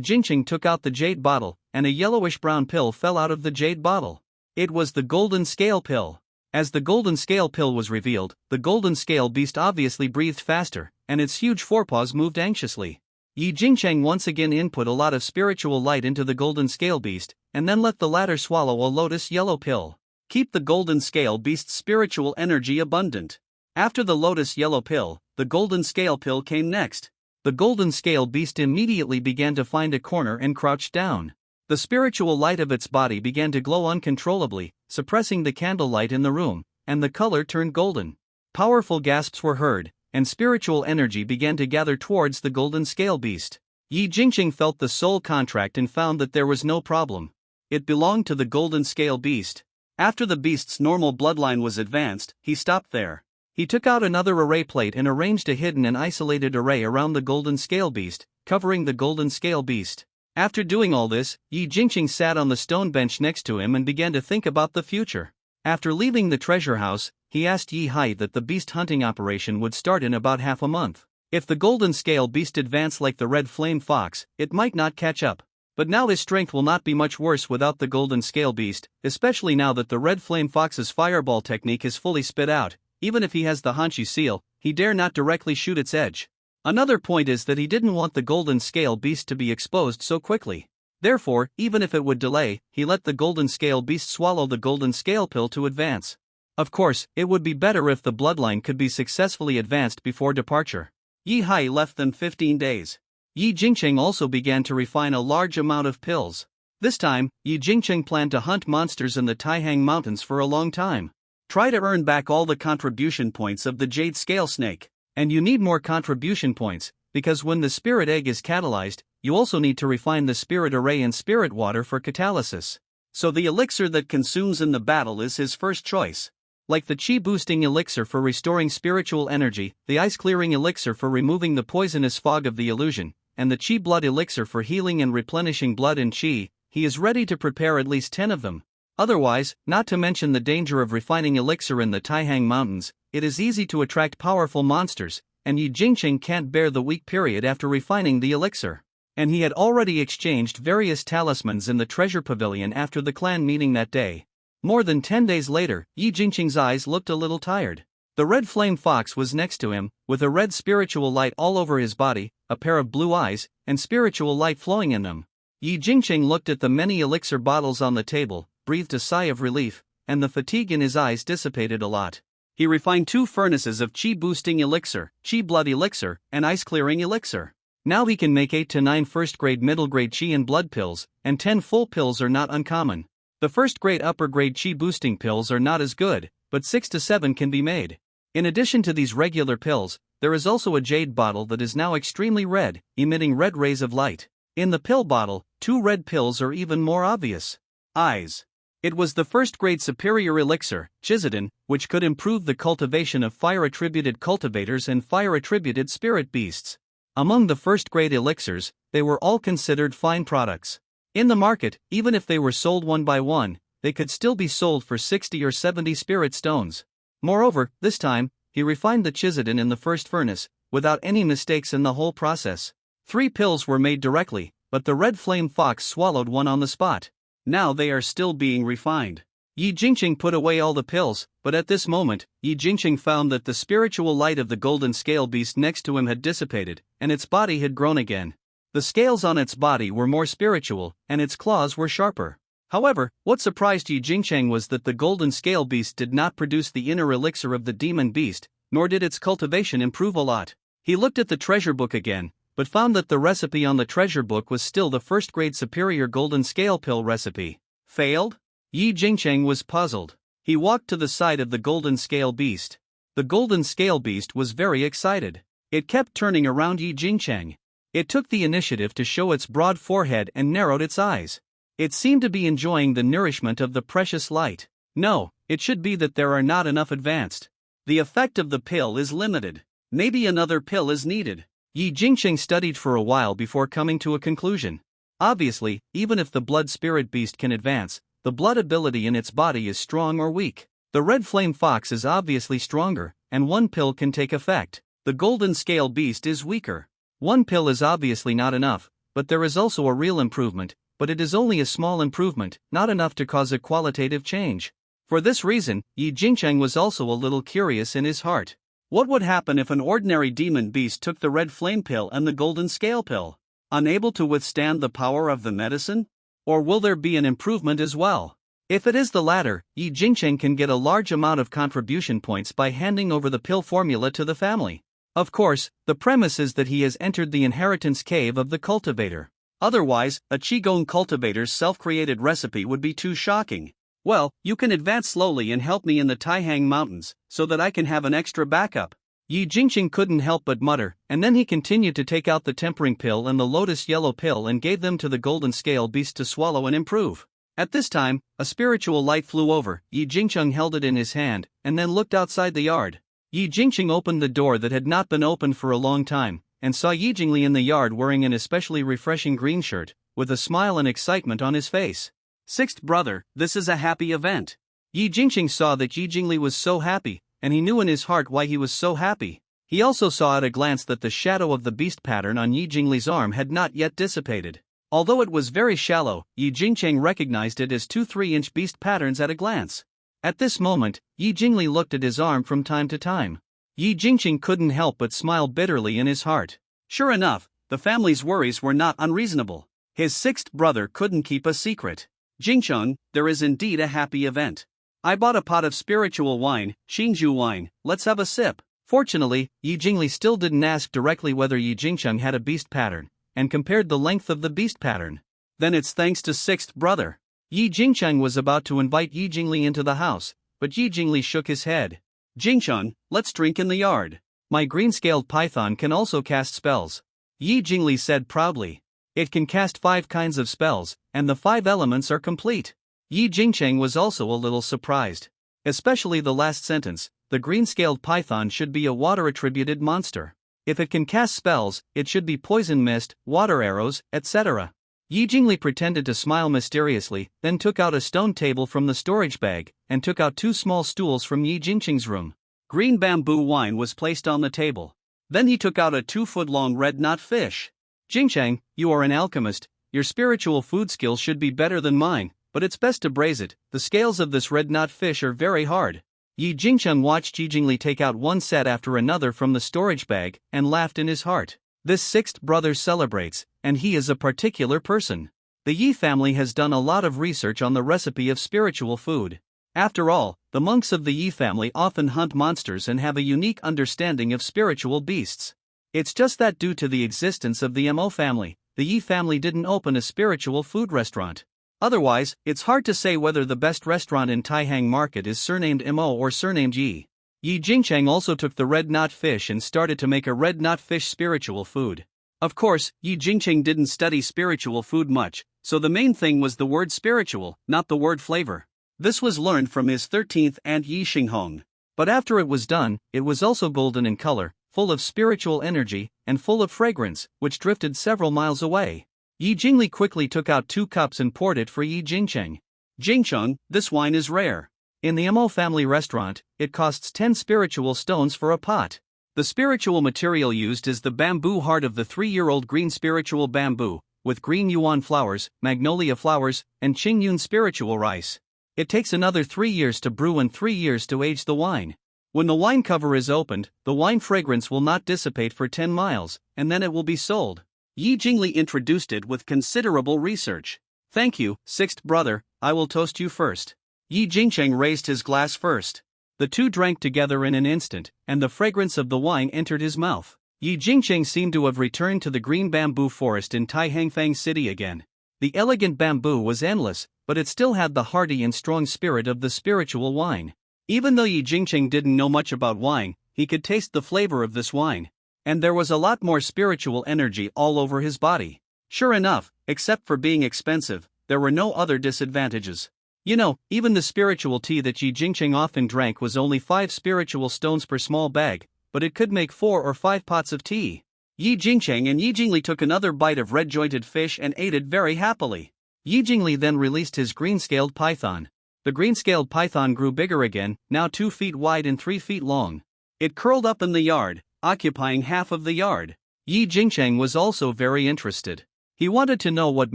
Jingcheng took out the jade bottle, and a yellowish-brown pill fell out of the jade bottle. It was the golden scale pill. As the golden scale pill was revealed, the golden scale beast obviously breathed faster, and its huge forepaws moved anxiously. Yi Jingcheng once again input a lot of spiritual light into the golden scale beast, and then let the latter swallow a lotus yellow pill. Keep the golden scale beast's spiritual energy abundant. After the lotus yellow pill, the golden scale pill came next. The golden scale beast immediately began to find a corner and crouched down. The spiritual light of its body began to glow uncontrollably, suppressing the candlelight in the room, and the color turned golden. Powerful gasps were heard, and spiritual energy began to gather towards the golden scale beast. Yi Jingcheng felt the soul contract and found that there was no problem. It belonged to the golden scale beast. After the beast's normal bloodline was advanced, he stopped there. He took out another array plate and arranged a hidden and isolated array around the golden scale beast, covering the golden scale beast. After doing all this, Yi Jingcheng sat on the stone bench next to him and began to think about the future. After leaving the treasure house, he asked Yi Hai that the beast hunting operation would start in about half a month. If the golden scale beast advanced like the red flame fox, it might not catch up. But now his strength will not be much worse without the golden scale beast, especially now that the red flame fox's fireball technique is fully spit out. Even if he has the Hanshi seal, he dare not directly shoot its edge. Another point is that he didn't want the golden scale beast to be exposed so quickly. Therefore, even if it would delay, he let the golden scale beast swallow the golden scale pill to advance. Of course, it would be better if the bloodline could be successfully advanced before departure. Yi Hai left them 15 days. Yi Jingcheng also began to refine a large amount of pills. This time, Yi Jingcheng planned to hunt monsters in the Taihang Mountains for a long time. Try to earn back all the contribution points of the jade scale snake. And you need more contribution points, because when the spirit egg is catalyzed, you also need to refine the spirit array and spirit water for catalysis. So the elixir that consumes in the battle is his first choice. Like the chi boosting elixir for restoring spiritual energy, the ice clearing elixir for removing the poisonous fog of the illusion, and the chi blood elixir for healing and replenishing blood and chi, he is ready to prepare at least 10 of them. Otherwise, not to mention the danger of refining elixir in the Taihang Mountains, it is easy to attract powerful monsters, and Yi Jingcheng can't bear the weak period after refining the elixir. And he had already exchanged various talismans in the treasure pavilion after the clan meeting that day. More than 10 days later, Yi Jingcheng's eyes looked a little tired. The red flame fox was next to him, with a red spiritual light all over his body, a pair of blue eyes, and spiritual light flowing in them. Yi Jingcheng looked at the many elixir bottles on the table, breathed a sigh of relief, and the fatigue in his eyes dissipated a lot. He refined 2 furnaces of chi-boosting elixir, chi-blood elixir, and ice-clearing elixir. Now he can make 8 to 9 first-grade middle-grade chi and blood pills, and 10 full pills are not uncommon. The first-grade upper-grade chi-boosting pills are not as good, but 6 to 7 can be made. In addition to these regular pills, there is also a jade bottle that is now extremely red, emitting red rays of light. In the pill bottle, 2 red pills are even more obvious. Eyes. It was the first-grade superior elixir, Chizodin, which could improve the cultivation of fire-attributed cultivators and fire-attributed spirit beasts. Among the first-grade elixirs, they were all considered fine products. In the market, even if they were sold one by one, they could still be sold for 60 or 70 spirit stones. Moreover, this time, he refined the Chizodin in the first furnace, without any mistakes in the whole process. 3 pills were made directly, but the red flame fox swallowed one on the spot. Now they are still being refined. Yi Jingqing put away all the pills, but at this moment, Yi Jingqing found that the spiritual light of the golden scale beast next to him had dissipated, and its body had grown again. The scales on its body were more spiritual, and its claws were sharper. However, what surprised Yi Jingqing was that the golden scale beast did not produce the inner elixir of the demon beast, nor did its cultivation improve a lot. He looked at the treasure book again, but found that the recipe on the treasure book was still the first-grade superior golden scale pill recipe. Failed? Yi Jingqing was puzzled. He walked to the side of the golden scale beast. The golden scale beast was very excited. It kept turning around Yi Jingqing. It took the initiative to show its broad forehead and narrowed its eyes. It seemed to be enjoying the nourishment of the precious light. No, it should be that there are not enough advanced. The effect of the pill is limited. Maybe another pill is needed. Yi Jingqing studied for a while before coming to a conclusion. Obviously, even if the blood spirit beast can advance, the blood ability in its body is strong or weak. The red flame fox is obviously stronger, and one pill can take effect. The golden scale beast is weaker. One pill is obviously not enough, but there is also a real improvement, but it is only a small improvement, not enough to cause a qualitative change. For this reason, Yi Jingqing was also a little curious in his heart. What would happen if an ordinary demon beast took the red flame pill and the golden scale pill? Unable to withstand the power of the medicine? Or will there be an improvement as well? If it is the latter, Yi Jingqing can get a large amount of contribution points by handing over the pill formula to the family. Of course, the premise is that he has entered the inheritance cave of the cultivator. Otherwise, a Qigong cultivator's self-created recipe would be too shocking. Well, you can advance slowly and help me in the Taihang Mountains, so that I can have an extra backup. Yi Jingqing couldn't help but mutter, and then he continued to take out the tempering pill and the lotus yellow pill and gave them to the golden scale beast to swallow and improve. At this time, a spiritual light flew over. Yi Jingqing held it in his hand, and then looked outside the yard. Yi Jingqing opened the door that had not been opened for a long time, and saw Yi Jingli in the yard wearing an especially refreshing green shirt, with a smile and excitement on his face. Sixth brother, this is a happy event. Yi Jingqing saw that Yi Jingli was so happy, and he knew in his heart why he was so happy. He also saw at a glance that the shadow of the beast pattern on Yi Jingli's arm had not yet dissipated. Although it was very shallow, Yi Jingqing recognized it as 2 3-inch beast patterns at a glance. At this moment, Yi Jingli looked at his arm from time to time. Yi Jingqing couldn't help but smile bitterly in his heart. Sure enough, the family's worries were not unreasonable. His sixth brother couldn't keep a secret. Jingchun, there is indeed a happy event. I bought a pot of spiritual wine, Xingzhu wine, let's have a sip. Fortunately, Yi Jingli still didn't ask directly whether Yi Jingcheng had a beast pattern, and compared the length of the beast pattern. Then it's thanks to sixth brother. Yi Jingcheng was about to invite Yi Jingli into the house, but Yi Jingli shook his head. Jingchun, let's drink in the yard. My green-scaled python can also cast spells. Yi Jingli said proudly. It can cast 5 kinds of spells, and the 5 elements are complete. Yi Jingcheng was also a little surprised. Especially the last sentence, the green-scaled python should be a water-attributed monster. If it can cast spells, it should be poison mist, water arrows, etc. Yi Jingli pretended to smile mysteriously, then took out a stone table from the storage bag, and took out 2 small stools from Yi Jingcheng's room. Green bamboo wine was placed on the table. Then he took out a 2-foot-long red knot fish. Jingcheng, you are an alchemist, your spiritual food skills should be better than mine, but it's best to braise it, the scales of this red knot fish are very hard. Yi Jingcheng watched Yi Jingli take out one set after another from the storage bag, and laughed in his heart. This sixth brother celebrates, and he is a particular person. The Yi family has done a lot of research on the recipe of spiritual food. After all, the monks of the Yi family often hunt monsters and have a unique understanding of spiritual beasts. It's just that due to the existence of the Mo family, the Yi family didn't open a spiritual food restaurant. Otherwise, it's hard to say whether the best restaurant in Taihang Market is surnamed Mo or surnamed Yi. Yi Jingcheng also took the red knot fish and started to make a red knot fish spiritual food. Of course, Yi Jingcheng didn't study spiritual food much, so the main thing was the word spiritual, not the word flavor. This was learned from his 13th aunt Yi Xinghong. But after it was done, it was also golden in color, full of spiritual energy, and full of fragrance, which drifted several miles away. Yi Jingli quickly took out 2 cups and poured it for Yi Jingcheng. Jingcheng, this wine is rare. In the Mo family restaurant, it costs 10 spiritual stones for a pot. The spiritual material used is the bamboo heart of the 3-year-old green spiritual bamboo, with green yuan flowers, magnolia flowers, and qingyun spiritual rice. It takes another 3 years to brew and 3 years to age the wine. When the wine cover is opened, the wine fragrance will not dissipate for 10 miles, and then it will be sold. Yi Jingli introduced it with considerable research. Thank you, 6th brother, I will toast you first. Yi Jingcheng raised his glass first. The two drank together in an instant, and the fragrance of the wine entered his mouth. Yi Jingcheng seemed to have returned to the green bamboo forest in Taihangfang City again. The elegant bamboo was endless, but it still had the hearty and strong spirit of the spiritual wine. Even though Yi Jingcheng didn't know much about wine, he could taste the flavor of this wine. And there was a lot more spiritual energy all over his body. Sure enough, except for being expensive, there were no other disadvantages. You know, even the spiritual tea that Yi Jingcheng often drank was only 5 spiritual stones per small bag, but it could make 4 or 5 pots of tea. Yi Jingcheng and Yi Jingli took another bite of red-jointed fish and ate it very happily. Yi Jingli then released his green-scaled python. The green-scaled python grew bigger again, now 2 feet wide and 3 feet long. It curled up in the yard, occupying half of the yard. Yi Jingcheng was also very interested. He wanted to know what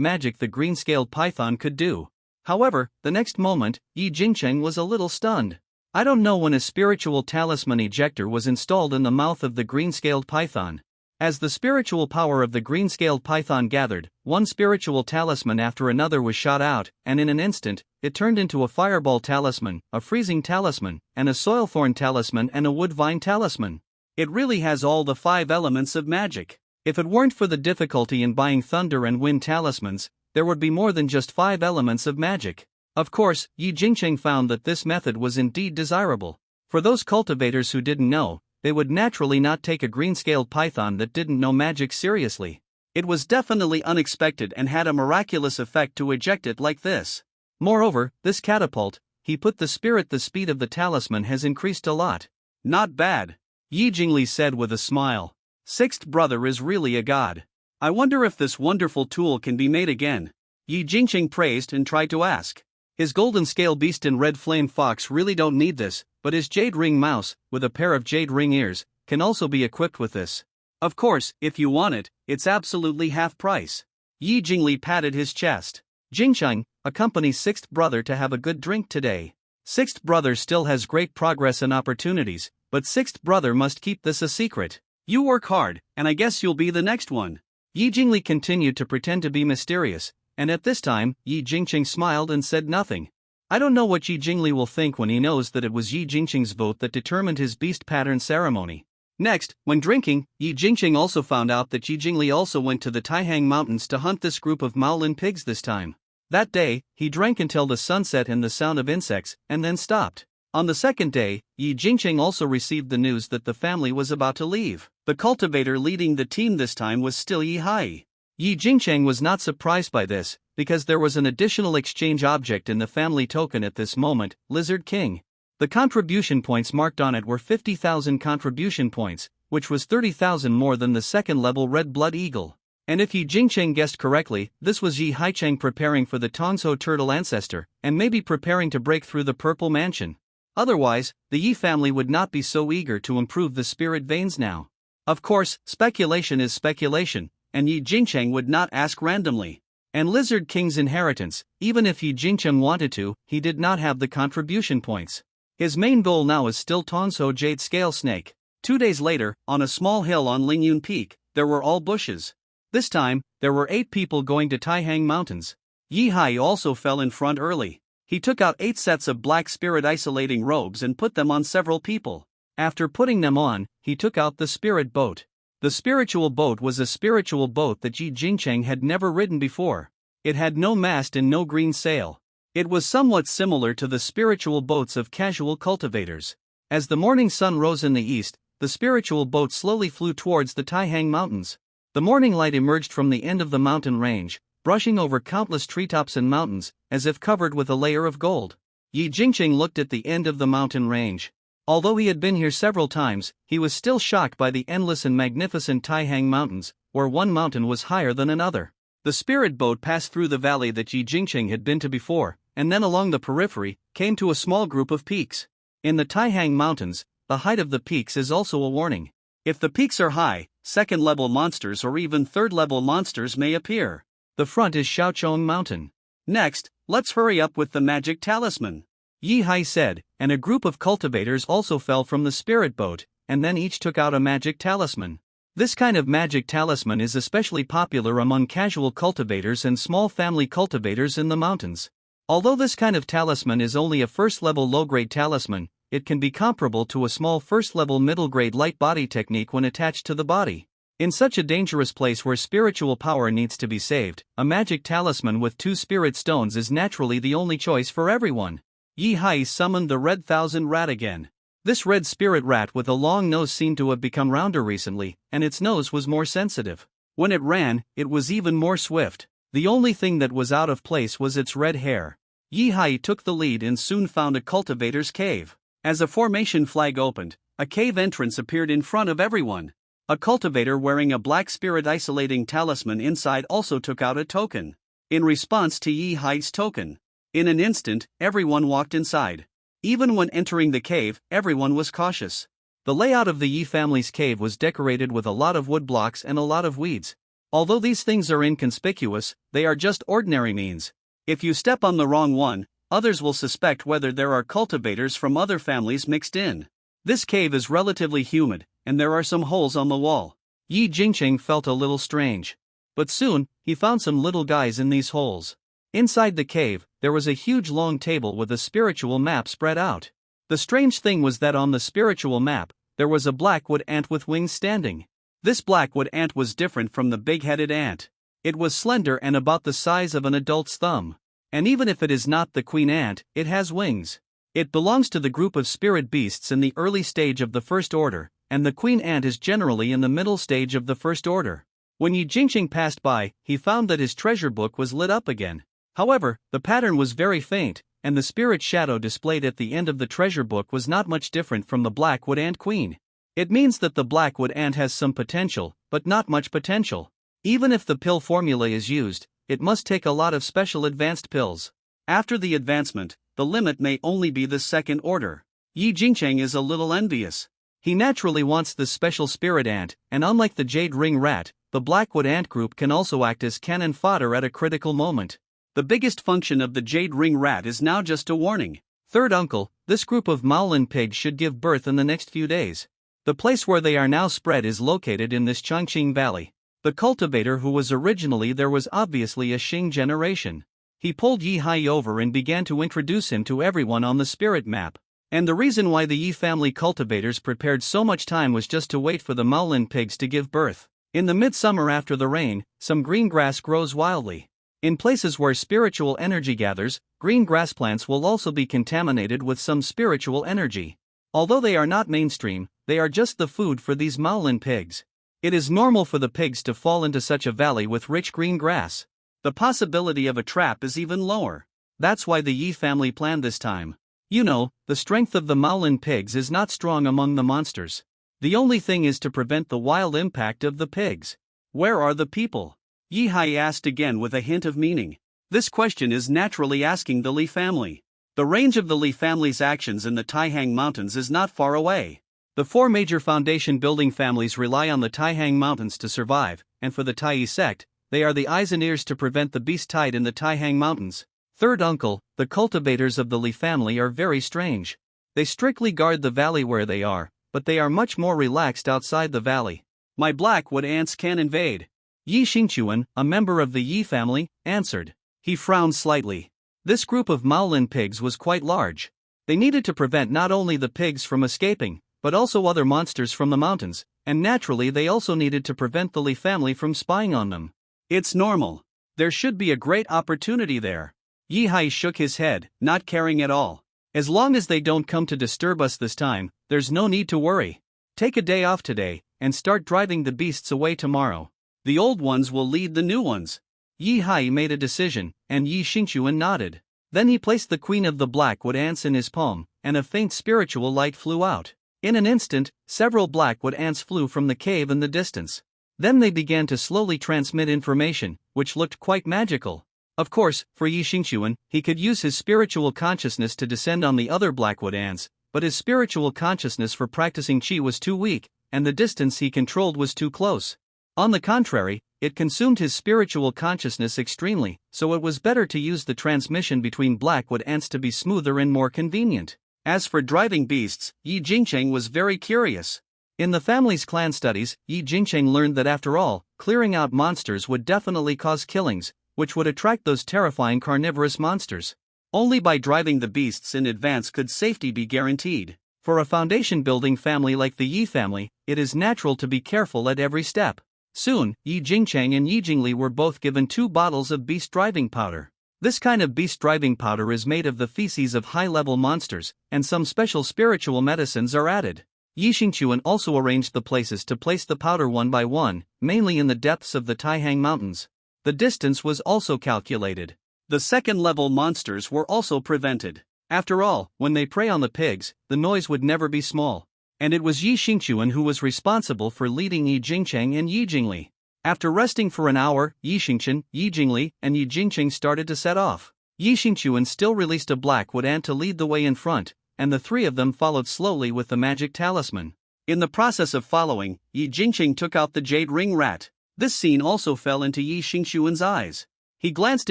magic the green-scaled python could do. However, the next moment, Yi Jingcheng was a little stunned. I don't know when a spiritual talisman ejector was installed in the mouth of the green-scaled python. As the spiritual power of the green-scaled python gathered, one spiritual talisman after another was shot out, and in an instant, it turned into a fireball talisman, a freezing talisman, and a soilthorn talisman and a woodvine talisman. It really has all the 5 elements of magic. If it weren't for the difficulty in buying thunder and wind talismans, there would be more than just 5 elements of magic. Of course, Yi Jingcheng found that this method was indeed desirable. For those cultivators who didn't know, they would naturally not take a green-scaled python that didn't know magic seriously. It was definitely unexpected and had a miraculous effect to eject it like this. Moreover, this catapult, he put the speed of the talisman has increased a lot. Not bad, Yi Jingli said with a smile. 6th brother is really a god. I wonder if this wonderful tool can be made again. Yi Jingcheng praised and tried to ask. His golden scale beast and red flame fox really don't need this, but his jade ring mouse, with a pair of jade ring ears, can also be equipped with this. Of course, if you want it, it's absolutely half price. Yi Jingli patted his chest. Jingcheng, accompany 6th brother to have a good drink today. 6th brother still has great progress and opportunities, but 6th brother must keep this a secret. You work hard, and I guess you'll be the next one. Yi Jingli continued to pretend to be mysterious, and at this time, Yi Jingcheng smiled and said nothing. I don't know what Yi Jingli will think when he knows that it was Yi Jingcheng's vote that determined his beast pattern ceremony. Next, when drinking, Yi Jingcheng also found out that Yi Jingli also went to the Taihang Mountains to hunt this group of Maolin pigs this time. That day, he drank until the sunset and the sound of insects, and then stopped. On the second day, Yi Jingcheng also received the news that the family was about to leave. The cultivator leading the team this time was still Yi Hai. Yi Jingcheng was not surprised by this, because there was an additional exchange object in the family token at this moment, Lizard King. The contribution points marked on it were 50,000 contribution points, which was 30,000 more than the second-level Red Blood Eagle. And if Yi Jingcheng guessed correctly, this was Yi Haicheng preparing for the Tongzhou Turtle ancestor, and maybe preparing to break through the Purple Mansion. Otherwise, the Yi family would not be so eager to improve the spirit veins now. Of course, speculation is speculation, and Yi Jingcheng would not ask randomly. And Lizard King's inheritance, even if Yi Jingcheng wanted to, he did not have the contribution points. His main goal now is still Tongzhou Jade Scale Snake. 2 days later, on a small hill on Lingyun Peak, there were all bushes. This time, there were 8 people going to Taihang Mountains. Yi Hai also fell in front early. He took out 8 sets of black spirit isolating robes and put them on several people. After putting them on, he took out the spirit boat. The spiritual boat was a spiritual boat that Yi Jingcheng had never ridden before. It had no mast and no green sail. It was somewhat similar to the spiritual boats of casual cultivators. As the morning sun rose in the east, the spiritual boat slowly flew towards the Taihang Mountains. The morning light emerged from the end of the mountain range, brushing over countless treetops and mountains, as if covered with a layer of gold. Yi Jingqing looked at the end of the mountain range. Although he had been here several times, he was still shocked by the endless and magnificent Taihang Mountains, where one mountain was higher than another. The spirit boat passed through the valley that Yi Jingqing had been to before, and then along the periphery, came to a small group of peaks. In the Taihang Mountains, the height of the peaks is also a warning. If the peaks are high, second-level monsters or even third-level monsters may appear. The front is Shaochong Mountain. Next, let's hurry up with the magic talisman, Yi Hai said, and a group of cultivators also fell from the spirit boat, and then each took out a magic talisman. This kind of magic talisman is especially popular among casual cultivators and small family cultivators in the mountains. Although this kind of talisman is only a first-level low-grade talisman, it can be comparable to a small first-level middle-grade light body technique when attached to the body. In such a dangerous place where spiritual power needs to be saved, a magic talisman with 2 spirit stones is naturally the only choice for everyone. Yi Hai summoned the red thousand rat again. This red spirit rat with a long nose seemed to have become rounder recently, and its nose was more sensitive. When it ran, it was even more swift. The only thing that was out of place was its red hair. Yi Hai took the lead and soon found a cultivator's cave. As a formation flag opened, a cave entrance appeared in front of everyone. A cultivator wearing a black spirit isolating talisman inside also took out a token. In response to Yi Hai's token, in an instant, everyone walked inside. Even when entering the cave, everyone was cautious. The layout of the Yi family's cave was decorated with a lot of wood blocks and a lot of weeds. Although these things are inconspicuous, they are just ordinary means. If you step on the wrong one, others will suspect whether there are cultivators from other families mixed in. This cave is relatively humid, and there are some holes on the wall. Yi Jingqing felt a little strange. But soon, he found some little guys in these holes. Inside the cave, there was a huge long table with a spiritual map spread out. The strange thing was that on the spiritual map, there was a blackwood ant with wings standing. This blackwood ant was different from the big-headed ant. It was slender and about the size of an adult's thumb. And even if it is not the queen ant, it has wings. It belongs to the group of spirit beasts in the early stage of the first order, and the queen ant is generally in the middle stage of the first order. When Yi Jingqing passed by, he found that his treasure book was lit up again. However, the pattern was very faint, and the spirit shadow displayed at the end of the treasure book was not much different from the blackwood ant queen. It means that the blackwood ant has some potential, but not much potential. Even if the pill formula is used, it must take a lot of special advanced pills. After the advancement, the limit may only be the second order. Yi Jingqing is a little envious. He naturally wants this special spirit ant, and unlike the jade ring rat, the blackwood ant group can also act as cannon fodder at a critical moment. The biggest function of the jade ring rat is now just a warning. Third uncle, this group of Maolin pigs should give birth in the next few days. The place where they are now spread is located in this Changqing Valley. The cultivator who was originally there was obviously a Xing generation. He pulled Yi Hai over and began to introduce him to everyone on the spirit map. And the reason why the Yi family cultivators prepared so much time was just to wait for the Maolin pigs to give birth. In the midsummer after the rain, some green grass grows wildly. In places where spiritual energy gathers, green grass plants will also be contaminated with some spiritual energy. Although they are not mainstream, they are just the food for these Maolin pigs. It is normal for the pigs to fall into such a valley with rich green grass. The possibility of a trap is even lower. That's why the Yi family planned this time. You know, the strength of the Maolin pigs is not strong among the monsters. The only thing is to prevent the wild impact of the pigs. Where are the people? Yi Hai asked again with a hint of meaning. This question is naturally asking the Li family. The range of the Li family's actions in the Taihang Mountains is not far away. The 4 major foundation building families rely on the Taihang Mountains to survive, and for the Tai sect, they are the eyes and ears to prevent the beast tide in the Taihang Mountains. Third uncle, the cultivators of the Li family are very strange. They strictly guard the valley where they are, but they are much more relaxed outside the valley. My blackwood ants can invade. Yi Xingchuan, a member of the Yi family, answered. He frowned slightly. This group of Maolin pigs was quite large. They needed to prevent not only the pigs from escaping, but also other monsters from the mountains, and naturally they also needed to prevent the Li family from spying on them. It's normal. There should be a great opportunity there. Yi Hai shook his head, not caring at all. As long as they don't come to disturb us this time, there's no need to worry. Take a day off today, and start driving the beasts away tomorrow. The old ones will lead the new ones. Yi Hai made a decision, and Yi Xingchuan nodded. Then he placed the queen of the blackwood ants in his palm, and a faint spiritual light flew out. In an instant, several blackwood ants flew from the cave in the distance. Then they began to slowly transmit information, which looked quite magical. Of course, for Yi Xingquan, he could use his spiritual consciousness to descend on the other blackwood ants, but his spiritual consciousness for practicing qi was too weak, and the distance he controlled was too close. On the contrary, it consumed his spiritual consciousness extremely, so it was better to use the transmission between blackwood ants to be smoother and more convenient. As for driving beasts, Yi Jingcheng was very curious. In the family's clan studies, Yi Jingcheng learned that after all, clearing out monsters would definitely cause killings, which would attract those terrifying carnivorous monsters. Only by driving the beasts in advance could safety be guaranteed. For a foundation-building family like the Yi family, it is natural to be careful at every step. Soon, Yi Jingcheng and Yi Jingli were both given 2 bottles of beast driving powder. This kind of beast driving powder is made of the feces of high-level monsters, and some special spiritual medicines are added. Yi Xingquan also arranged the places to place the powder one by one, mainly in the depths of the Taihang Mountains. The distance was also calculated. The second-level monsters were also prevented. After all, when they prey on the pigs, the noise would never be small. And it was Yi Xingquan who was responsible for leading Yi Jingcheng and Yi Jingli. After resting for an hour, Yi Xingquan, Yi Jingli, and Yi Jingcheng started to set off. Yi Xingquan still released a blackwood ant to lead the way in front, and the 3 of them followed slowly with the magic talisman. In the process of following, Yi Jingcheng took out the jade ring rat. This scene also fell into Yi Xingquan's eyes. He glanced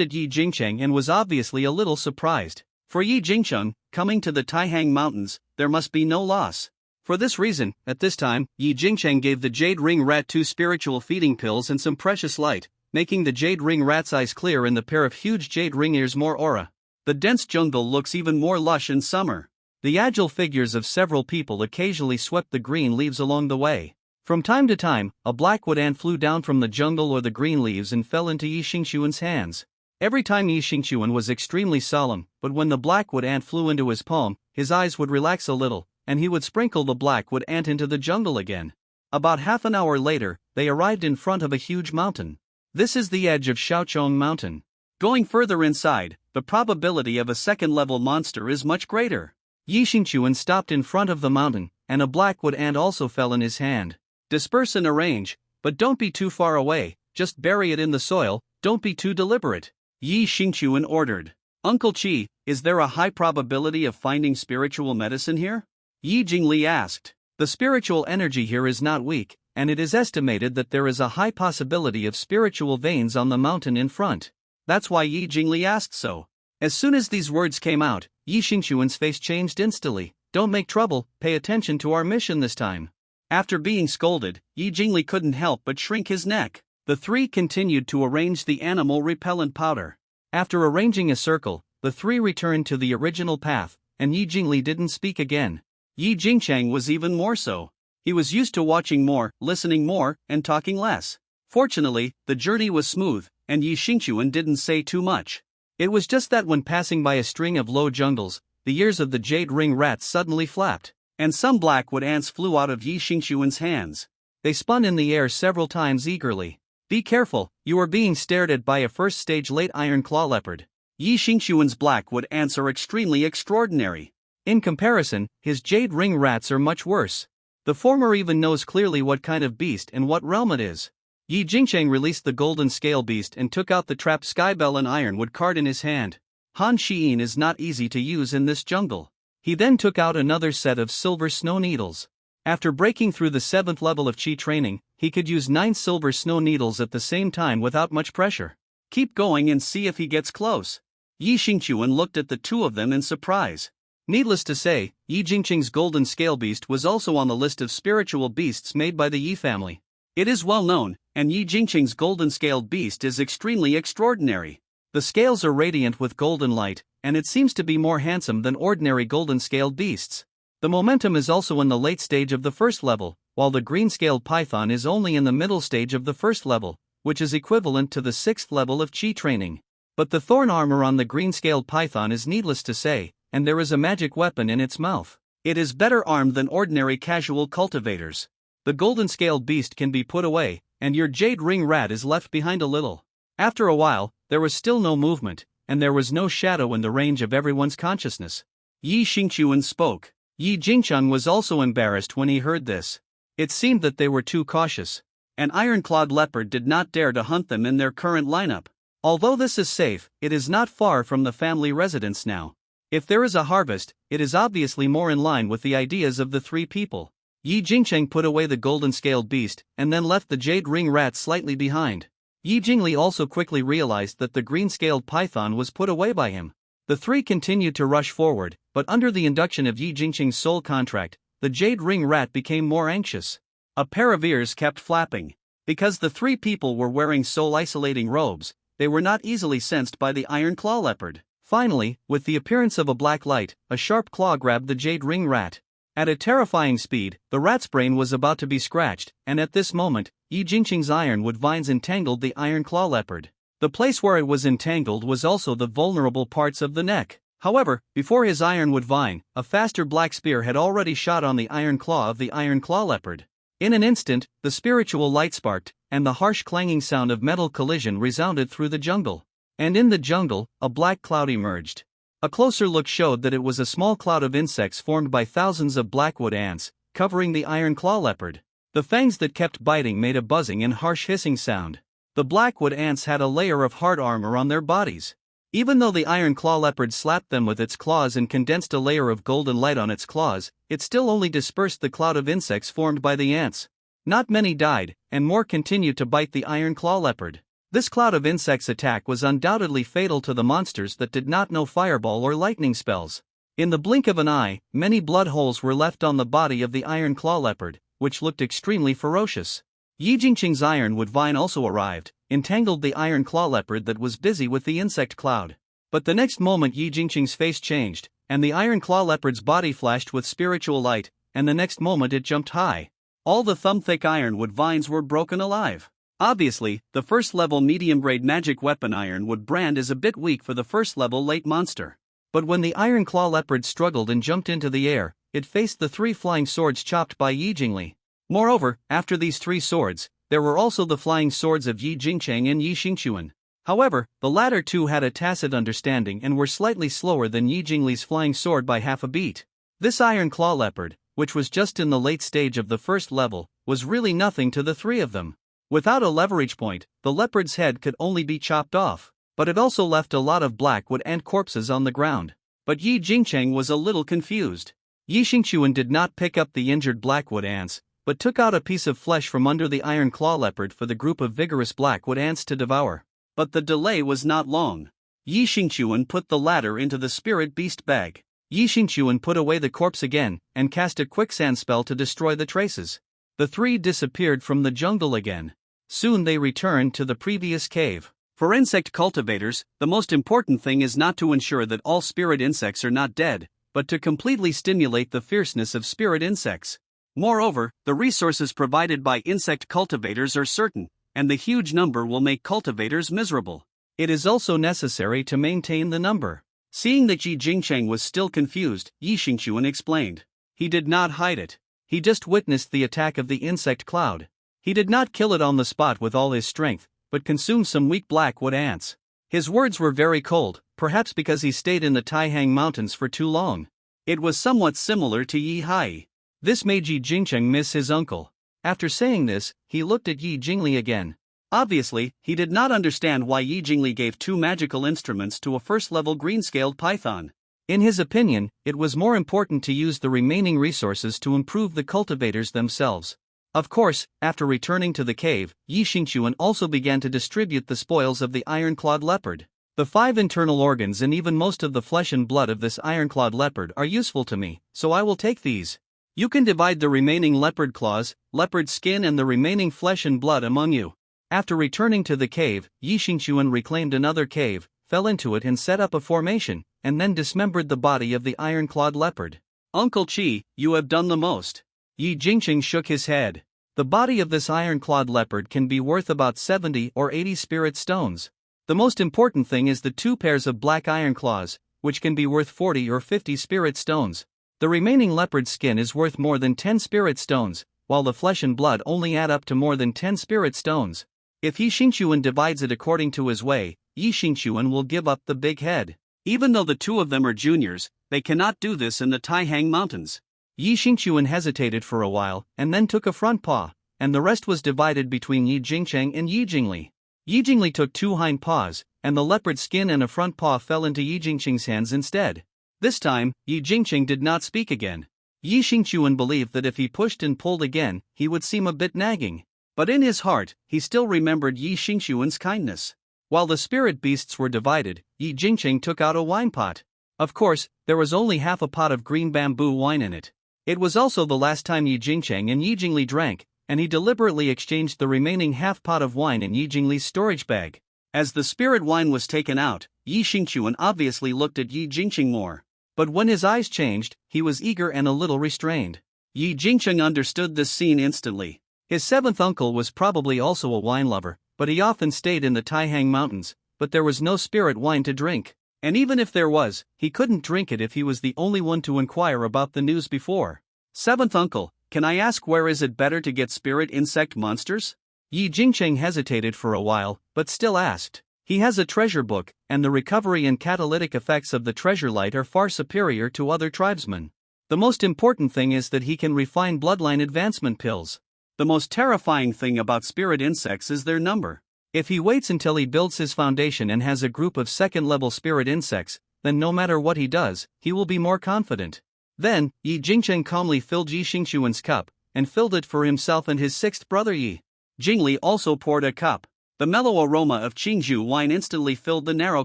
at Yi Jingcheng and was obviously a little surprised. For Yi Jingcheng, coming to the Taihang Mountains, there must be no loss. For this reason, at this time, Yi Jingcheng gave the jade ring rat 2 spiritual feeding pills and some precious light, making the jade ring rat's eyes clear and the pair of huge jade ring ears more aura. The dense jungle looks even more lush in summer. The agile figures of several people occasionally swept the green leaves along the way. From time to time, a blackwood ant flew down from the jungle or the green leaves and fell into Yi Xingquan's hands. Every time Yi Xingquan was extremely solemn, but when the blackwood ant flew into his palm, his eyes would relax a little, and he would sprinkle the blackwood ant into the jungle again. About half an hour later, they arrived in front of a huge mountain. This is the edge of Shaochong Mountain. Going further inside, the probability of a second-level monster is much greater. Yi Xingquan stopped in front of the mountain, and a blackwood ant also fell in his hand. Disperse and arrange, but don't be too far away, just bury it in the soil, don't be too deliberate. Yi Xingquan ordered. Uncle Qi, is there a high probability of finding spiritual medicine here? Yi Jingli asked. The spiritual energy here is not weak, and it is estimated that there is a high possibility of spiritual veins on the mountain in front. That's why Yi Jingli asked so. As soon as these words came out, Yi Xingquan's face changed instantly. Don't make trouble, pay attention to our mission this time. After being scolded, Yi Jingli couldn't help but shrink his neck. The 3 continued to arrange the animal repellent powder. After arranging a circle, the 3 returned to the original path, and Yi Jingli didn't speak again. Yi Jingcheng was even more so. He was used to watching more, listening more, and talking less. Fortunately, the journey was smooth, and Yi Xingquan didn't say too much. It was just that when passing by a string of low jungles, the ears of the jade ring rats suddenly flapped, and some blackwood ants flew out of Yi Xingquan's hands. They spun in the air several times eagerly. Be careful, you are being stared at by a first-stage late iron claw leopard. Yi Xingquan's blackwood ants are extremely extraordinary. In comparison, his jade ring rats are much worse. The former even knows clearly what kind of beast and what realm it is. Yi Jingcheng released the golden scale beast and took out the trapped skybell and ironwood card in his hand. Han Xiyin is not easy to use in this jungle. He then took out another set of silver snow needles. After breaking through the 7th level of Qi training, he could use 9 silver snow needles at the same time without much pressure. Keep going and see if he gets close. Yi Xingquan looked at the 2 of them in surprise. Needless to say, Yi Jingcheng's golden scale beast was also on the list of spiritual beasts made by the Yi family. It is well known, and Yi Jingcheng's golden scaled beast is extremely extraordinary. The scales are radiant with golden light, and it seems to be more handsome than ordinary golden scaled beasts. The momentum is also in the late stage of the 1st level, while the green scaled python is only in the middle stage of the 1st level, which is equivalent to the 6th level of Qi training. But the thorn armor on the green scaled python is needless to say, and there is a magic weapon in its mouth. It is better armed than ordinary casual cultivators. The golden scaled beast can be put away, and your jade ring rat is left behind a little. After a while, there was still no movement, and there was no shadow in the range of everyone's consciousness. Yi Xingchuan spoke. Yi Jingcheng was also embarrassed when he heard this. It seemed that they were too cautious. An iron-clawed leopard did not dare to hunt them in their current lineup. Although this is safe, it is not far from the family residence now. If there is a harvest, it is obviously more in line with the ideas of the three people. Yi Jingcheng put away the golden-scaled beast and then left the jade ring rat slightly behind. Yi Jingli also quickly realized that the green-scaled python was put away by him. The three continued to rush forward, but under the induction of Yi Jingcheng's soul contract, the jade ring rat became more anxious. A pair of ears kept flapping. Because the three people were wearing soul-isolating robes, they were not easily sensed by the iron claw leopard. Finally, with the appearance of a black light, a sharp claw grabbed the jade ring rat. At a terrifying speed, the rat's brain was about to be scratched, and at this moment, Yi Jingcheng's ironwood vines entangled the iron claw leopard. The place where it was entangled was also the vulnerable parts of the neck. However, before his ironwood vine, a faster black spear had already shot on the iron claw of the iron claw leopard. In an instant, the spiritual light sparked, and the harsh clanging sound of metal collision resounded through the jungle. And in the jungle, a black cloud emerged. A closer look showed that it was a small cloud of insects formed by thousands of blackwood ants, covering the iron claw leopard. The fangs that kept biting made a buzzing and harsh hissing sound. The blackwood ants had a layer of hard armor on their bodies. Even though the iron claw leopard slapped them with its claws and condensed a layer of golden light on its claws, it still only dispersed the cloud of insects formed by the ants. Not many died, and more continued to bite the iron claw leopard. This cloud of insects attack was undoubtedly fatal to the monsters that did not know fireball or lightning spells. In the blink of an eye, many blood holes were left on the body of the iron claw leopard, which looked extremely ferocious. Yi Jingcheng's ironwood vine also arrived, entangled the iron claw leopard that was busy with the insect cloud. But the next moment Yi Jingcheng's face changed, and the iron claw leopard's body flashed with spiritual light, and the next moment it jumped high. All the thumb-thick ironwood vines were broken alive. Obviously, the first-level medium-grade magic weapon ironwood brand is a bit weak for the first-level late monster. But when the iron claw leopard struggled and jumped into the air, it faced the three flying swords chopped by Yi Jingli. Moreover, after these three swords, there were also the flying swords of Yi Jingcheng and Yi Xingchuan. However, the latter two had a tacit understanding and were slightly slower than Yi Jingli's flying sword by half a beat. This iron claw leopard, which was just in the late stage of the first level, was really nothing to the three of them. Without a leverage point, the leopard's head could only be chopped off, but it also left a lot of blackwood ant corpses on the ground. But Yi Jingcheng was a little confused. Yi Xingchuan did not pick up the injured blackwood ants, but took out a piece of flesh from under the iron claw leopard for the group of vigorous blackwood ants to devour. But the delay was not long. Yi Xingchuan put the latter into the spirit beast bag. Yi Xingchuan put away the corpse again, and cast a quicksand spell to destroy the traces. The three disappeared from the jungle again. Soon they returned to the previous cave. For insect cultivators, the most important thing is not to ensure that all spirit insects are not dead, but to completely stimulate the fierceness of spirit insects. Moreover, the resources provided by insect cultivators are certain, and the huge number will make cultivators miserable. It is also necessary to maintain the number. Seeing that Yi Jingcheng was still confused, Yi Xingchuan explained. He did not hide it. He just witnessed the attack of the insect cloud. He did not kill it on the spot with all his strength, but consumed some weak blackwood ants. His words were very cold, perhaps because he stayed in the Taihang Mountains for too long. It was somewhat similar to Yi Hai. This made Yi Jingcheng miss his uncle. After saying this, he looked at Yi Jingli again. Obviously, he did not understand why Yi Jingli gave two magical instruments to a first-level green-scaled python. In his opinion, it was more important to use the remaining resources to improve the cultivators themselves. Of course, after returning to the cave, Yi Xingchuan also began to distribute the spoils of the iron-clawed leopard. The 5 internal organs and even most of the flesh and blood of this iron-clawed leopard are useful to me, so I will take these. You can divide the remaining leopard claws, leopard skin and the remaining flesh and blood among you. After returning to the cave, Yi Xingchuan reclaimed another cave, fell into it and set up a formation, and then dismembered the body of the iron-clawed leopard. Uncle Qi, you have done the most. Yi Jingcheng shook his head. The body of this iron-clawed leopard can be worth about 70 or 80 spirit stones. The most important thing is the 2 pairs of black iron claws, which can be worth 40 or 50 spirit stones. The remaining leopard skin is worth more than 10 spirit stones, while the flesh and blood only add up to more than 10 spirit stones. If Yi Xingchuan divides it according to his way, Yi Xingchuan will give up the big head. Even though the two of them are juniors, they cannot do this in the Taihang Mountains. Yi Xingchuan hesitated for a while, and then took a front paw, and the rest was divided between Yi Jingcheng and Yi Jingli. Yi Jingli took two hind paws, and the leopard skin and a front paw fell into Yi Jingcheng's hands instead. This time, Yi Jingcheng did not speak again. Yi Xingchuan believed that if he pushed and pulled again, he would seem a bit nagging. But in his heart, he still remembered Yi Xingchuan's kindness. While the spirit beasts were divided, Yi Jingcheng took out a wine pot. Of course, there was only half a pot of green bamboo wine in it. It was also the last time Yi Jingcheng and Yi Jingli drank, and he deliberately exchanged the remaining half pot of wine in Yi Jingli's storage bag. As the spirit wine was taken out, Yi Xingchuan obviously looked at Yi Jingcheng more. But when his eyes changed, he was eager and a little restrained. Yi Jingcheng understood this scene instantly. His seventh uncle was probably also a wine lover, but he often stayed in the Taihang Mountains, but there was no spirit wine to drink. And even if there was, he couldn't drink it if he was the only one to inquire about the news before. Seventh uncle, can I ask where is it better to get spirit insect monsters? Yi Jingcheng hesitated for a while, but still asked. He has a treasure book, and the recovery and catalytic effects of the treasure light are far superior to other tribesmen. The most important thing is that he can refine bloodline advancement pills. The most terrifying thing about spirit insects is their number. If he waits until he builds his foundation and has a group of second-level spirit insects, then no matter what he does, he will be more confident. Then, Yi Jingcheng calmly filled Yi Xingchuan's cup, and filled it for himself and his sixth brother Yi Jingli also poured a cup. The mellow aroma of Qingzhou wine instantly filled the narrow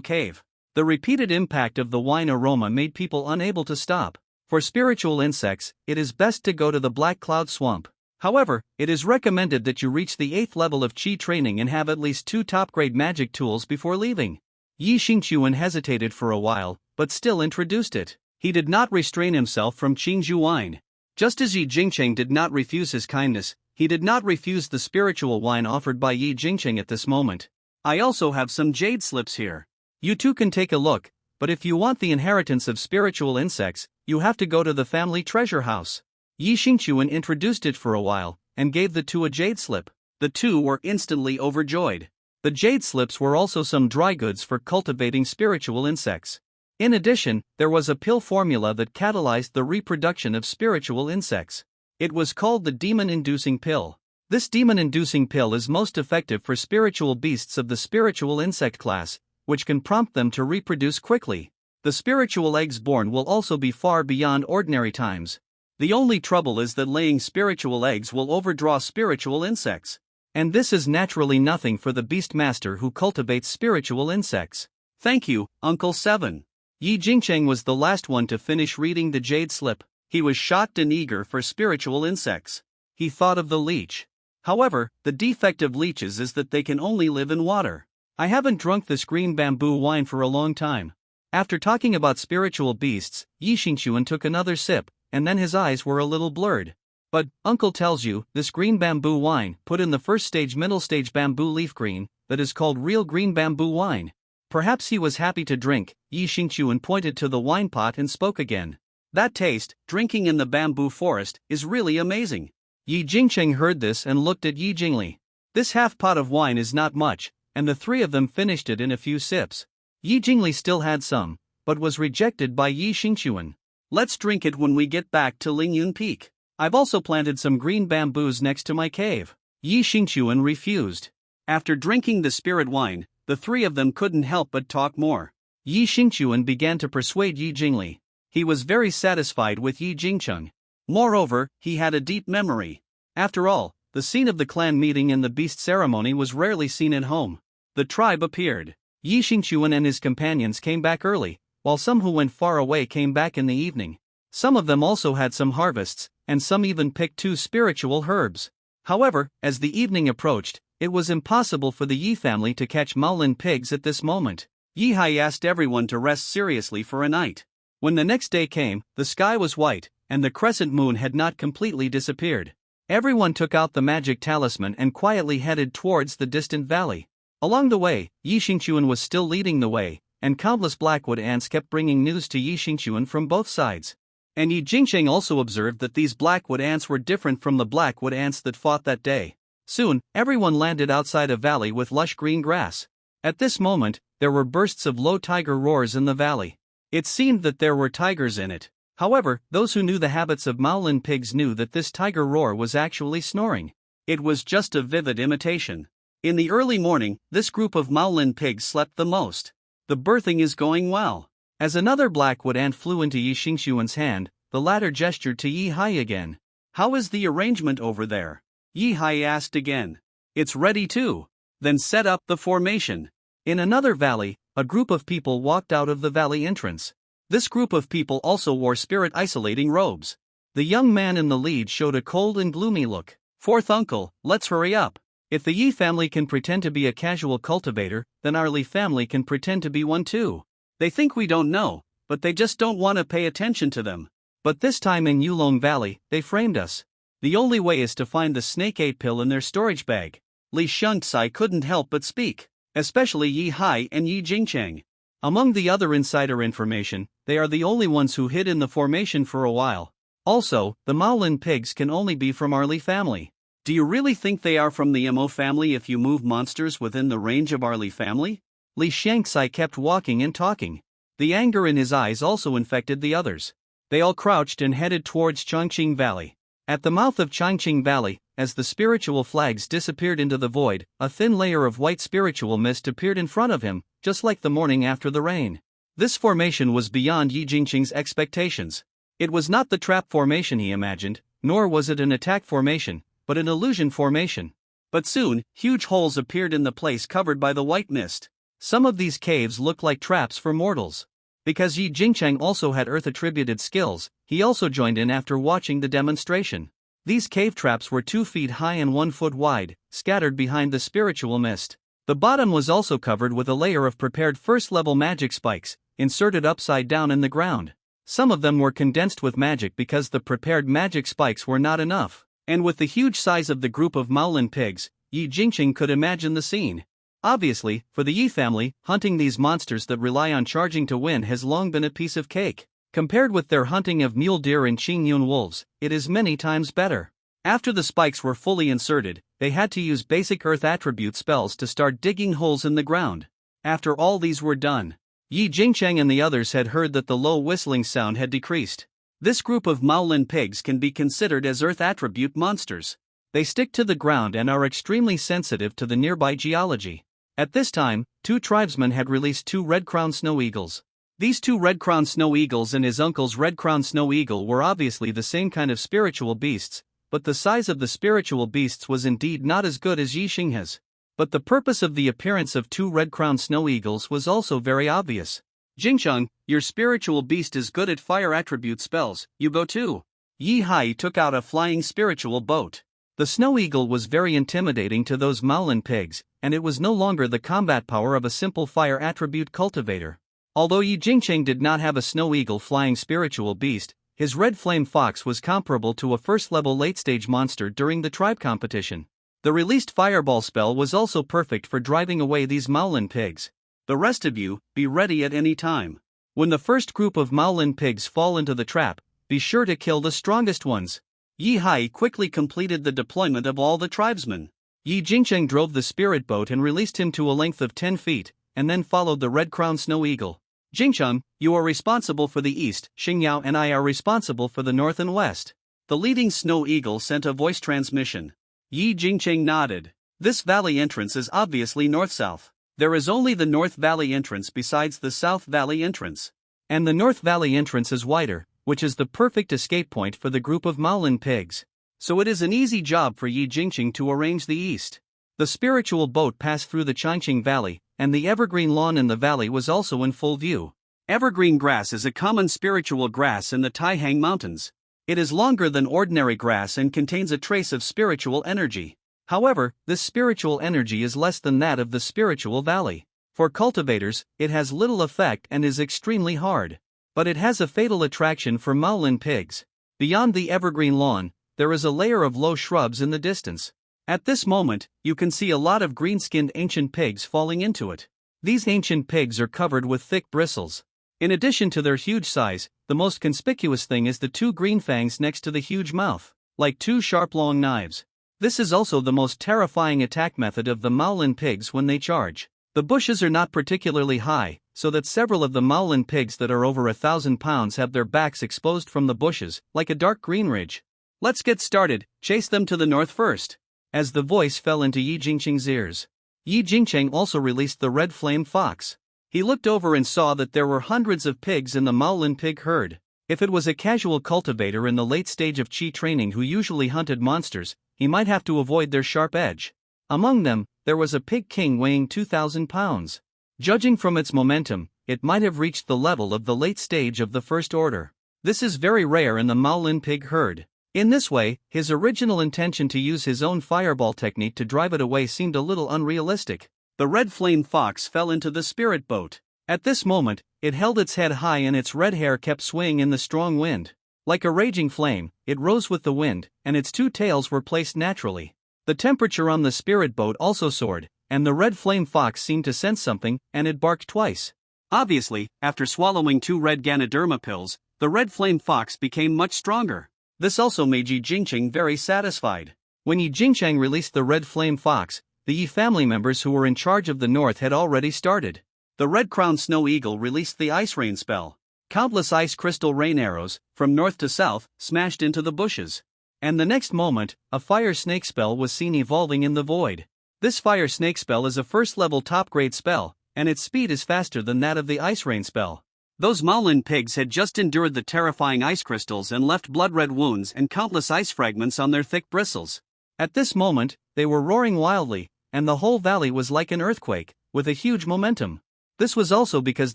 cave. The repeated impact of the wine aroma made people unable to stop. For spiritual insects, it is best to go to the Black Cloud Swamp. However, it is recommended that you reach the 8th level of Qi training and have at least 2 top-grade magic tools before leaving. Yi Xingchuan hesitated for a while, but still introduced it. He did not restrain himself from Qingzhou wine. Just as Yi Jingcheng did not refuse his kindness, he did not refuse the spiritual wine offered by Yi Jingcheng at this moment. I also have some jade slips here. You too can take a look, but if you want the inheritance of spiritual insects, you have to go to the family treasure house. Yi Xingchuan introduced it for a while, and gave the two a jade slip. The two were instantly overjoyed. The jade slips were also some dry goods for cultivating spiritual insects. In addition, there was a pill formula that catalyzed the reproduction of spiritual insects. It was called the demon-inducing pill. This demon-inducing pill is most effective for spiritual beasts of the spiritual insect class, which can prompt them to reproduce quickly. The spiritual eggs born will also be far beyond ordinary times. The only trouble is that laying spiritual eggs will overdraw spiritual insects. And this is naturally nothing for the beast master who cultivates spiritual insects. Thank you, Uncle 7. Yi Jingcheng was the last one to finish reading the jade slip. He was shocked and eager for spiritual insects. He thought of the leech. However, the defect of leeches is that they can only live in water. I haven't drunk this green bamboo wine for a long time. After talking about spiritual beasts, Yi Xingchuan took another sip, and then his eyes were a little blurred. But, Uncle tells you, this green bamboo wine, put in the first stage middle stage bamboo leaf green, that is called real green bamboo wine. Perhaps he was happy to drink. Yi Xingchuan pointed to the wine pot and spoke again. That taste, drinking in the bamboo forest, is really amazing. Yi Jingcheng heard this and looked at Yi Jingli. This half pot of wine is not much, and the three of them finished it in a few sips. Yi Jingli still had some, but was rejected by Yi Xingchuan. Let's drink it when we get back to Lingyun Peak. I've also planted some green bamboos next to my cave. Yi Xingchuan refused. After drinking the spirit wine, the three of them couldn't help but talk more. Yi Xingchuan began to persuade Yi Jingli. He was very satisfied with Yi Jingcheng. Moreover, he had a deep memory. After all, the scene of the clan meeting and the beast ceremony was rarely seen at home. The tribe appeared. Yi Xingchuan and his companions came back early, while some who went far away came back in the evening. Some of them also had some harvests, and some even picked 2 spiritual herbs. However, as the evening approached, it was impossible for the Yi family to catch Maolin pigs at this moment. Yi Hai asked everyone to rest seriously for a night. When the next day came, the sky was white, and the crescent moon had not completely disappeared. Everyone took out the magic talisman and quietly headed towards the distant valley. Along the way, Yi Xingchuan was still leading the way, and countless blackwood ants kept bringing news to Yi Xingchuan from both sides. And Yi Jingcheng also observed that these blackwood ants were different from the blackwood ants that fought that day. Soon, everyone landed outside a valley with lush green grass. At this moment, there were bursts of low tiger roars in the valley. It seemed that there were tigers in it. However, those who knew the habits of Maolin pigs knew that this tiger roar was actually snoring. It was just a vivid imitation. In the early morning, this group of Maolin pigs slept the most. The birthing is going well. As another blackwood ant flew into Yi Xingxuan's hand, the latter gestured to Yi Hai again. How is the arrangement over there? Yi Hai asked again. It's ready too. Then set up the formation. In another valley, a group of people walked out of the valley entrance. This group of people also wore spirit-isolating robes. The young man in the lead showed a cold and gloomy look. Fourth uncle, let's hurry up. If the Yi family can pretend to be a casual cultivator, then our Li family can pretend to be one too. They think we don't know, but they just don't want to pay attention to them. But this time in Yulong Valley, they framed us. The only way is to find the snake 8 pill in their storage bag. Li Shengcai couldn't help but speak, especially Yi Hai and Yi Jingcheng. Among the other insider information, they are the only ones who hid in the formation for a while. Also, the Maolin pigs can only be from our Li family. Do you really think they are from the Mo family if you move monsters within the range of our Li family? Li Shengcai kept walking and talking. The anger in his eyes also infected the others. They all crouched and headed towards Changqing Valley. At the mouth of Changqing Valley, as the spiritual flags disappeared into the void, a thin layer of white spiritual mist appeared in front of him, just like the morning after the rain. This formation was beyond Yi Jingqing's expectations. It was not the trap formation he imagined, nor was it an attack formation, but an illusion formation. But soon, huge holes appeared in the place covered by the white mist. Some of these caves looked like traps for mortals. Because Yi Jingcheng also had earth-attributed skills, he also joined in after watching the demonstration. These cave traps were 2 feet high and 1 foot wide, scattered behind the spiritual mist. The bottom was also covered with a layer of prepared first-level magic spikes, inserted upside down in the ground. Some of them were condensed with magic because the prepared magic spikes were not enough. And with the huge size of the group of Maolin pigs, Yi Jingcheng could imagine the scene. Obviously, for the Yi family, hunting these monsters that rely on charging to win has long been a piece of cake. Compared with their hunting of mule deer and Qingyun wolves, it is many times better. After the spikes were fully inserted, they had to use basic earth attribute spells to start digging holes in the ground. After all these were done, Yi Jingcheng and the others had heard that the low whistling sound had decreased. This group of Maolin pigs can be considered as earth attribute monsters. They stick to the ground and are extremely sensitive to the nearby geology. At this time, 2 tribesmen had released 2 red-crowned snow eagles. These 2 red-crowned snow eagles and his uncle's red-crowned snow eagle were obviously the same kind of spiritual beasts, but the size of the spiritual beasts was indeed not as good as Yi Xinghe's. But the purpose of the appearance of 2 red-crowned snow eagles was also very obvious. Jingcheng, your spiritual beast is good at fire attribute spells, you go too. Yi Hai took out a flying spiritual boat. The snow eagle was very intimidating to those Maolin pigs, and it was no longer the combat power of a simple fire attribute cultivator. Although Yi Jingcheng did not have a snow eagle flying spiritual beast, his red flame fox was comparable to a first-level late-stage monster during the tribe competition. The released fireball spell was also perfect for driving away these Maolin pigs. The rest of you, be ready at any time. When the first group of Maolin pigs fall into the trap, be sure to kill the strongest ones. Yi Hai quickly completed the deployment of all the tribesmen. Yi Jingcheng drove the spirit boat and released him to a length of 10 feet, and then followed the red-crowned snow eagle. Jingcheng, you are responsible for the east, Xingyao and I are responsible for the north and west. The leading snow eagle sent a voice transmission. Yi Jingcheng nodded. This valley entrance is obviously north-south. There is only the North Valley entrance besides the South Valley entrance. And the North Valley entrance is wider, which is the perfect escape point for the group of Maolin pigs. So it is an easy job for Yi Jingcheng to arrange the east. The spiritual boat passed through the Changqing Valley, and the evergreen lawn in the valley was also in full view. Evergreen grass is a common spiritual grass in the Taihang Mountains. It is longer than ordinary grass and contains a trace of spiritual energy. However, this spiritual energy is less than that of the spiritual valley. For cultivators, it has little effect and is extremely hard. But it has a fatal attraction for Maolin pigs. Beyond the evergreen lawn, there is a layer of low shrubs in the distance. At this moment, you can see a lot of green-skinned ancient pigs falling into it. These ancient pigs are covered with thick bristles. In addition to their huge size, the most conspicuous thing is the 2 green fangs next to the huge mouth, like 2 sharp long knives. This is also the most terrifying attack method of the Maolin pigs when they charge. The bushes are not particularly high, so that several of the Maolin pigs that are over 1,000 pounds have their backs exposed from the bushes, like a dark green ridge. Let's get started, chase them to the north first. As the voice fell into Yi Jingcheng's ears, Yi Jingcheng also released the red flame fox. He looked over and saw that there were hundreds of pigs in the Maolin pig herd. If it was a casual cultivator in the late stage of Qi training who usually hunted monsters, he might have to avoid their sharp edge. Among them, there was a pig king weighing 2,000 pounds. Judging from its momentum, it might have reached the level of the late stage of the first order. This is very rare in the Maolin pig herd. In this way, his original intention to use his own fireball technique to drive it away seemed a little unrealistic. The red flame fox fell into the spirit boat. At this moment, it held its head high and its red hair kept swaying in the strong wind. Like a raging flame, it rose with the wind, and its two tails were placed naturally. The temperature on the spirit boat also soared, and the red flame fox seemed to sense something, and it barked twice. Obviously, after swallowing 2 red Ganoderma pills, the red flame fox became much stronger. This also made Yi Jingcheng very satisfied. When Yi Jingcheng released the red flame fox, the Yi family members who were in charge of the north had already started. The red-crowned snow eagle released the ice rain spell. Countless ice crystal rain arrows, from north to south, smashed into the bushes. And the next moment, a fire snake spell was seen evolving in the void. This fire snake spell is a first-level top-grade spell, and its speed is faster than that of the ice rain spell. Those Maolin pigs had just endured the terrifying ice crystals and left blood-red wounds and countless ice fragments on their thick bristles. At this moment, they were roaring wildly, and the whole valley was like an earthquake, with a huge momentum. This was also because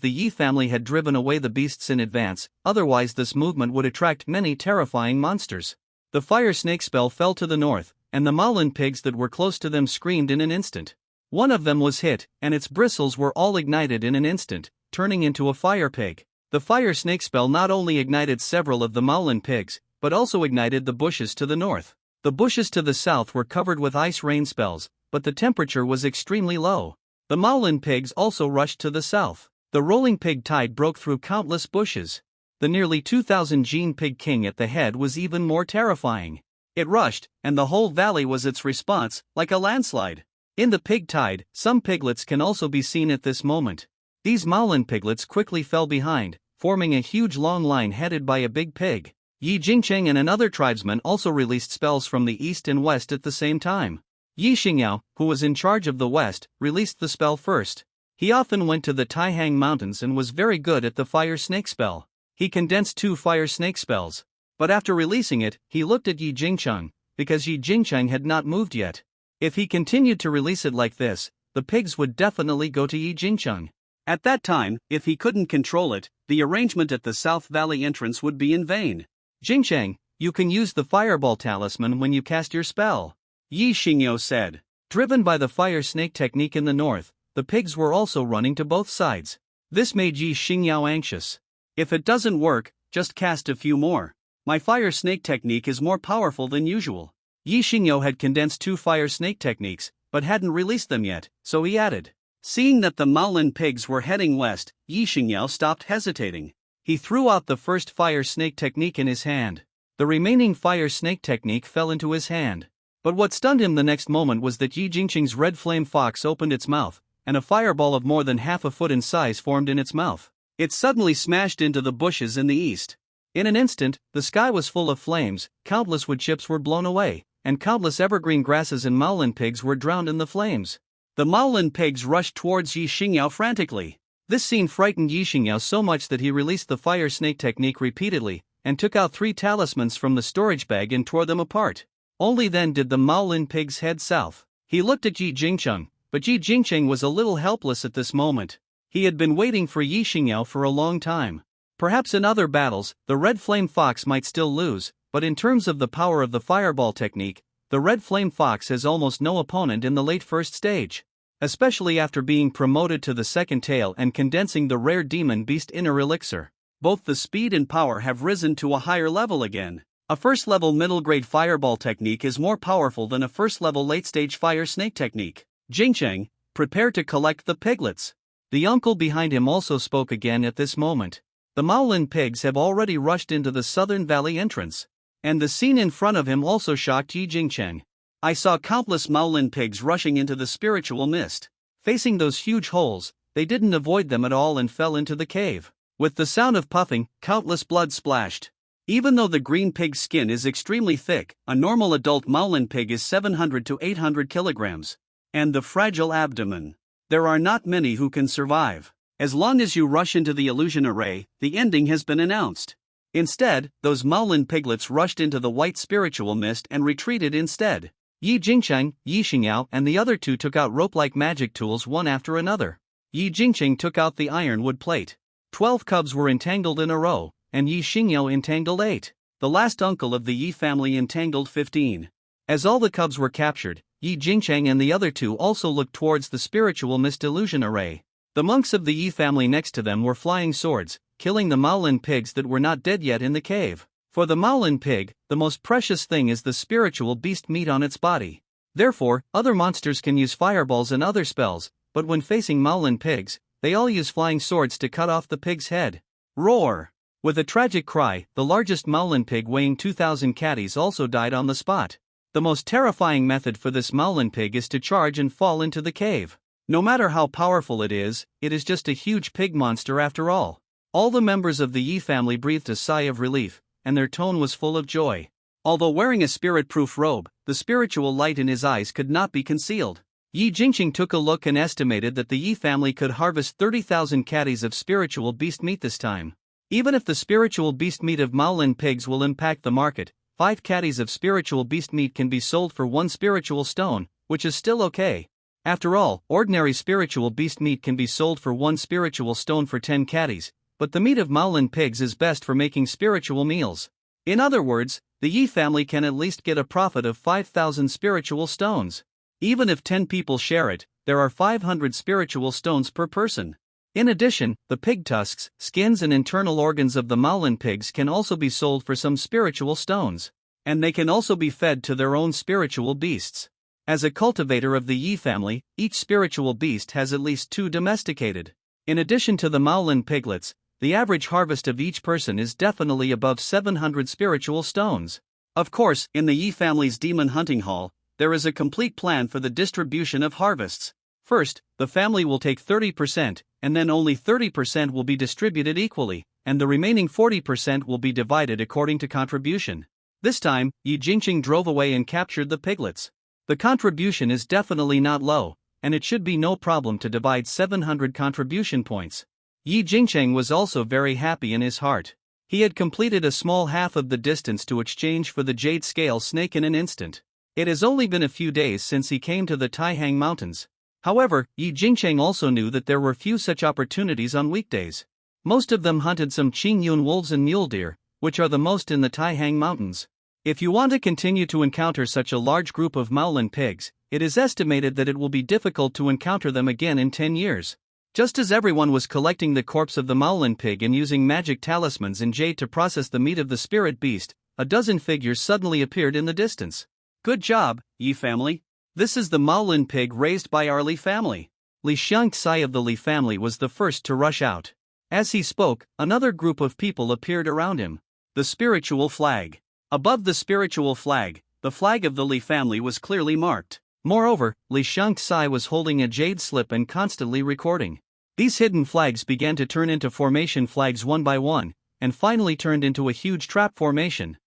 the Yi family had driven away the beasts in advance, otherwise this movement would attract many terrifying monsters. The fire snake spell fell to the north, and the Maolin pigs that were close to them screamed in an instant. One of them was hit, and its bristles were all ignited in an instant, turning into a fire pig. The fire snake spell not only ignited several of the Maolin pigs, but also ignited the bushes to the north. The bushes to the south were covered with ice rain spells, but the temperature was extremely low. The Maolin pigs also rushed to the south. The rolling pig tide broke through countless bushes. The nearly 2,000 gene pig king at the head was even more terrifying. It rushed, and the whole valley was its response, like a landslide. In the pig tide, some piglets can also be seen at this moment. These Maolin piglets quickly fell behind, forming a huge long line headed by a big pig. Yi Jingcheng and another tribesman also released spells from the east and west at the same time. Yi Xingyao, who was in charge of the west, released the spell first. He often went to the Taihang Mountains and was very good at the fire snake spell. He condensed 2 fire snake spells. But after releasing it, he looked at Yi Jingcheng, because Yi Jingcheng had not moved yet. If he continued to release it like this, the pigs would definitely go to Yi Jingcheng. At that time, if he couldn't control it, the arrangement at the South Valley entrance would be in vain. Jingcheng, you can use the fireball talisman when you cast your spell, Yi Xingyao said. Driven by the fire snake technique in the north, the pigs were also running to both sides. This made Yi Xingyao anxious. If it doesn't work, just cast a few more. My fire snake technique is more powerful than usual. Yi Xingyao had condensed 2 fire snake techniques, but hadn't released them yet, so he added. Seeing that the Maolin pigs were heading west, Yi Xingyao stopped hesitating. He threw out the first fire snake technique in his hand. The remaining fire snake technique fell into his hand. But what stunned him the next moment was that Yi Jingcheng's red flame fox opened its mouth, and a fireball of more than half a foot in size formed in its mouth. It suddenly smashed into the bushes in the east. In an instant, the sky was full of flames, countless wood chips were blown away, and countless evergreen grasses and Maolin pigs were drowned in the flames. The Maolin pigs rushed towards Yi Xingyao frantically. This scene frightened Yi Xingyao so much that he released the fire snake technique repeatedly, and took out 3 talismans from the storage bag and tore them apart. Only then did the Maolin pigs head south. He looked at Yi Jingcheng, but Yi Jingcheng was a little helpless at this moment. He had been waiting for Yi Xingyao for a long time. Perhaps in other battles, the red flame fox might still lose, but in terms of the power of the fireball technique, the red flame fox has almost no opponent in the late first stage. Especially after being promoted to the second tail and condensing the rare demon beast inner elixir. Both the speed and power have risen to a higher level again. A first-level middle-grade fireball technique is more powerful than a first-level late-stage fire snake technique. Jingcheng, prepare to collect the piglets. The uncle behind him also spoke again at this moment. The Maolin pigs have already rushed into the southern valley entrance. And the scene in front of him also shocked Yi Jingcheng. I saw countless Maolin pigs rushing into the spiritual mist. Facing those huge holes, they didn't avoid them at all and fell into the cave. With the sound of puffing, countless blood splashed. Even though the green pig's skin is extremely thick, a normal adult Mowlin pig is 700 to 800 kilograms. And the fragile abdomen. There are not many who can survive. As long as you rush into the illusion array, the ending has been announced. Instead, those Mowlin piglets rushed into the white spiritual mist and retreated instead. Yi Jingcheng, Yi Xingyao and the other two took out rope-like magic tools one after another. Yi Jingcheng took out the ironwood plate. 12 cubs were entangled in a row, and Yi Xingyao entangled 8. The last uncle of the Yi family entangled 15. As all the cubs were captured, Yi Jingcheng and the other two also looked towards the spiritual mist illusion array. The monks of the Yi family next to them were flying swords, killing the Mowlin pigs that were not dead yet in the cave. For the Mowlin pig, the most precious thing is the spiritual beast meat on its body. Therefore, other monsters can use fireballs and other spells, but when facing Mowlin pigs, they all use flying swords to cut off the pig's head. Roar! With a tragic cry, the largest Mowlin pig weighing 2,000 catties also died on the spot. The most terrifying method for this Mowlin pig is to charge and fall into the cave. No matter how powerful it is just a huge pig monster after all. All the members of the Yi family breathed a sigh of relief, and their tone was full of joy. Although wearing a spirit-proof robe, the spiritual light in his eyes could not be concealed. Yi Jingqing took a look and estimated that the Yi family could harvest 30,000 catties of spiritual beast meat this time. Even if the spiritual beast meat of Mowlin pigs will impact the market, 5 catties of spiritual beast meat can be sold for 1 spiritual stone, which is still okay. After all, ordinary spiritual beast meat can be sold for 1 spiritual stone for 10 catties, but the meat of Mowlin pigs is best for making spiritual meals. In other words, the Yi family can at least get a profit of 5,000 spiritual stones. Even if 10 people share it, there are 500 spiritual stones per person. In addition, the pig tusks, skins and internal organs of the Mowlin pigs can also be sold for some spiritual stones. And they can also be fed to their own spiritual beasts. As a cultivator of the Yi family, each spiritual beast has at least 2 domesticated. In addition to the Mowlin piglets, the average harvest of each person is definitely above 700 spiritual stones. Of course, in the Yi family's demon hunting hall, there is a complete plan for the distribution of harvests. First, the family will take 30%, and then only 30% will be distributed equally, and the remaining 40% will be divided according to contribution. This time, Yi Jingqing drove away and captured the piglets. The contribution is definitely not low, and it should be no problem to divide 700 contribution points. Yi Jingcheng was also very happy in his heart. He had completed a small half of the distance to exchange for the jade scale snake in an instant. It has only been a few days since he came to the Taihang Mountains. However, Yi Jingcheng also knew that there were few such opportunities on weekdays. Most of them hunted some Qingyun wolves and mule deer, which are the most in the Taihang Mountains. If you want to continue to encounter such a large group of Mowlin pigs, it is estimated that it will be difficult to encounter them again in 10 years. Just as everyone was collecting the corpse of the Mowlin pig and using magic talismans and jade to process the meat of the spirit beast, a dozen figures suddenly appeared in the distance. Good job, Yi family. This is the Mowlin pig raised by our Li family. Li Xiangxai of the Li family was the first to rush out. As he spoke, another group of people appeared around him. The spiritual flag. Above the spiritual flag, the flag of the Li family was clearly marked. Moreover, Li Xiangxai was holding a jade slip and constantly recording. These hidden flags began to turn into formation flags one by one, and finally turned into a huge trap formation.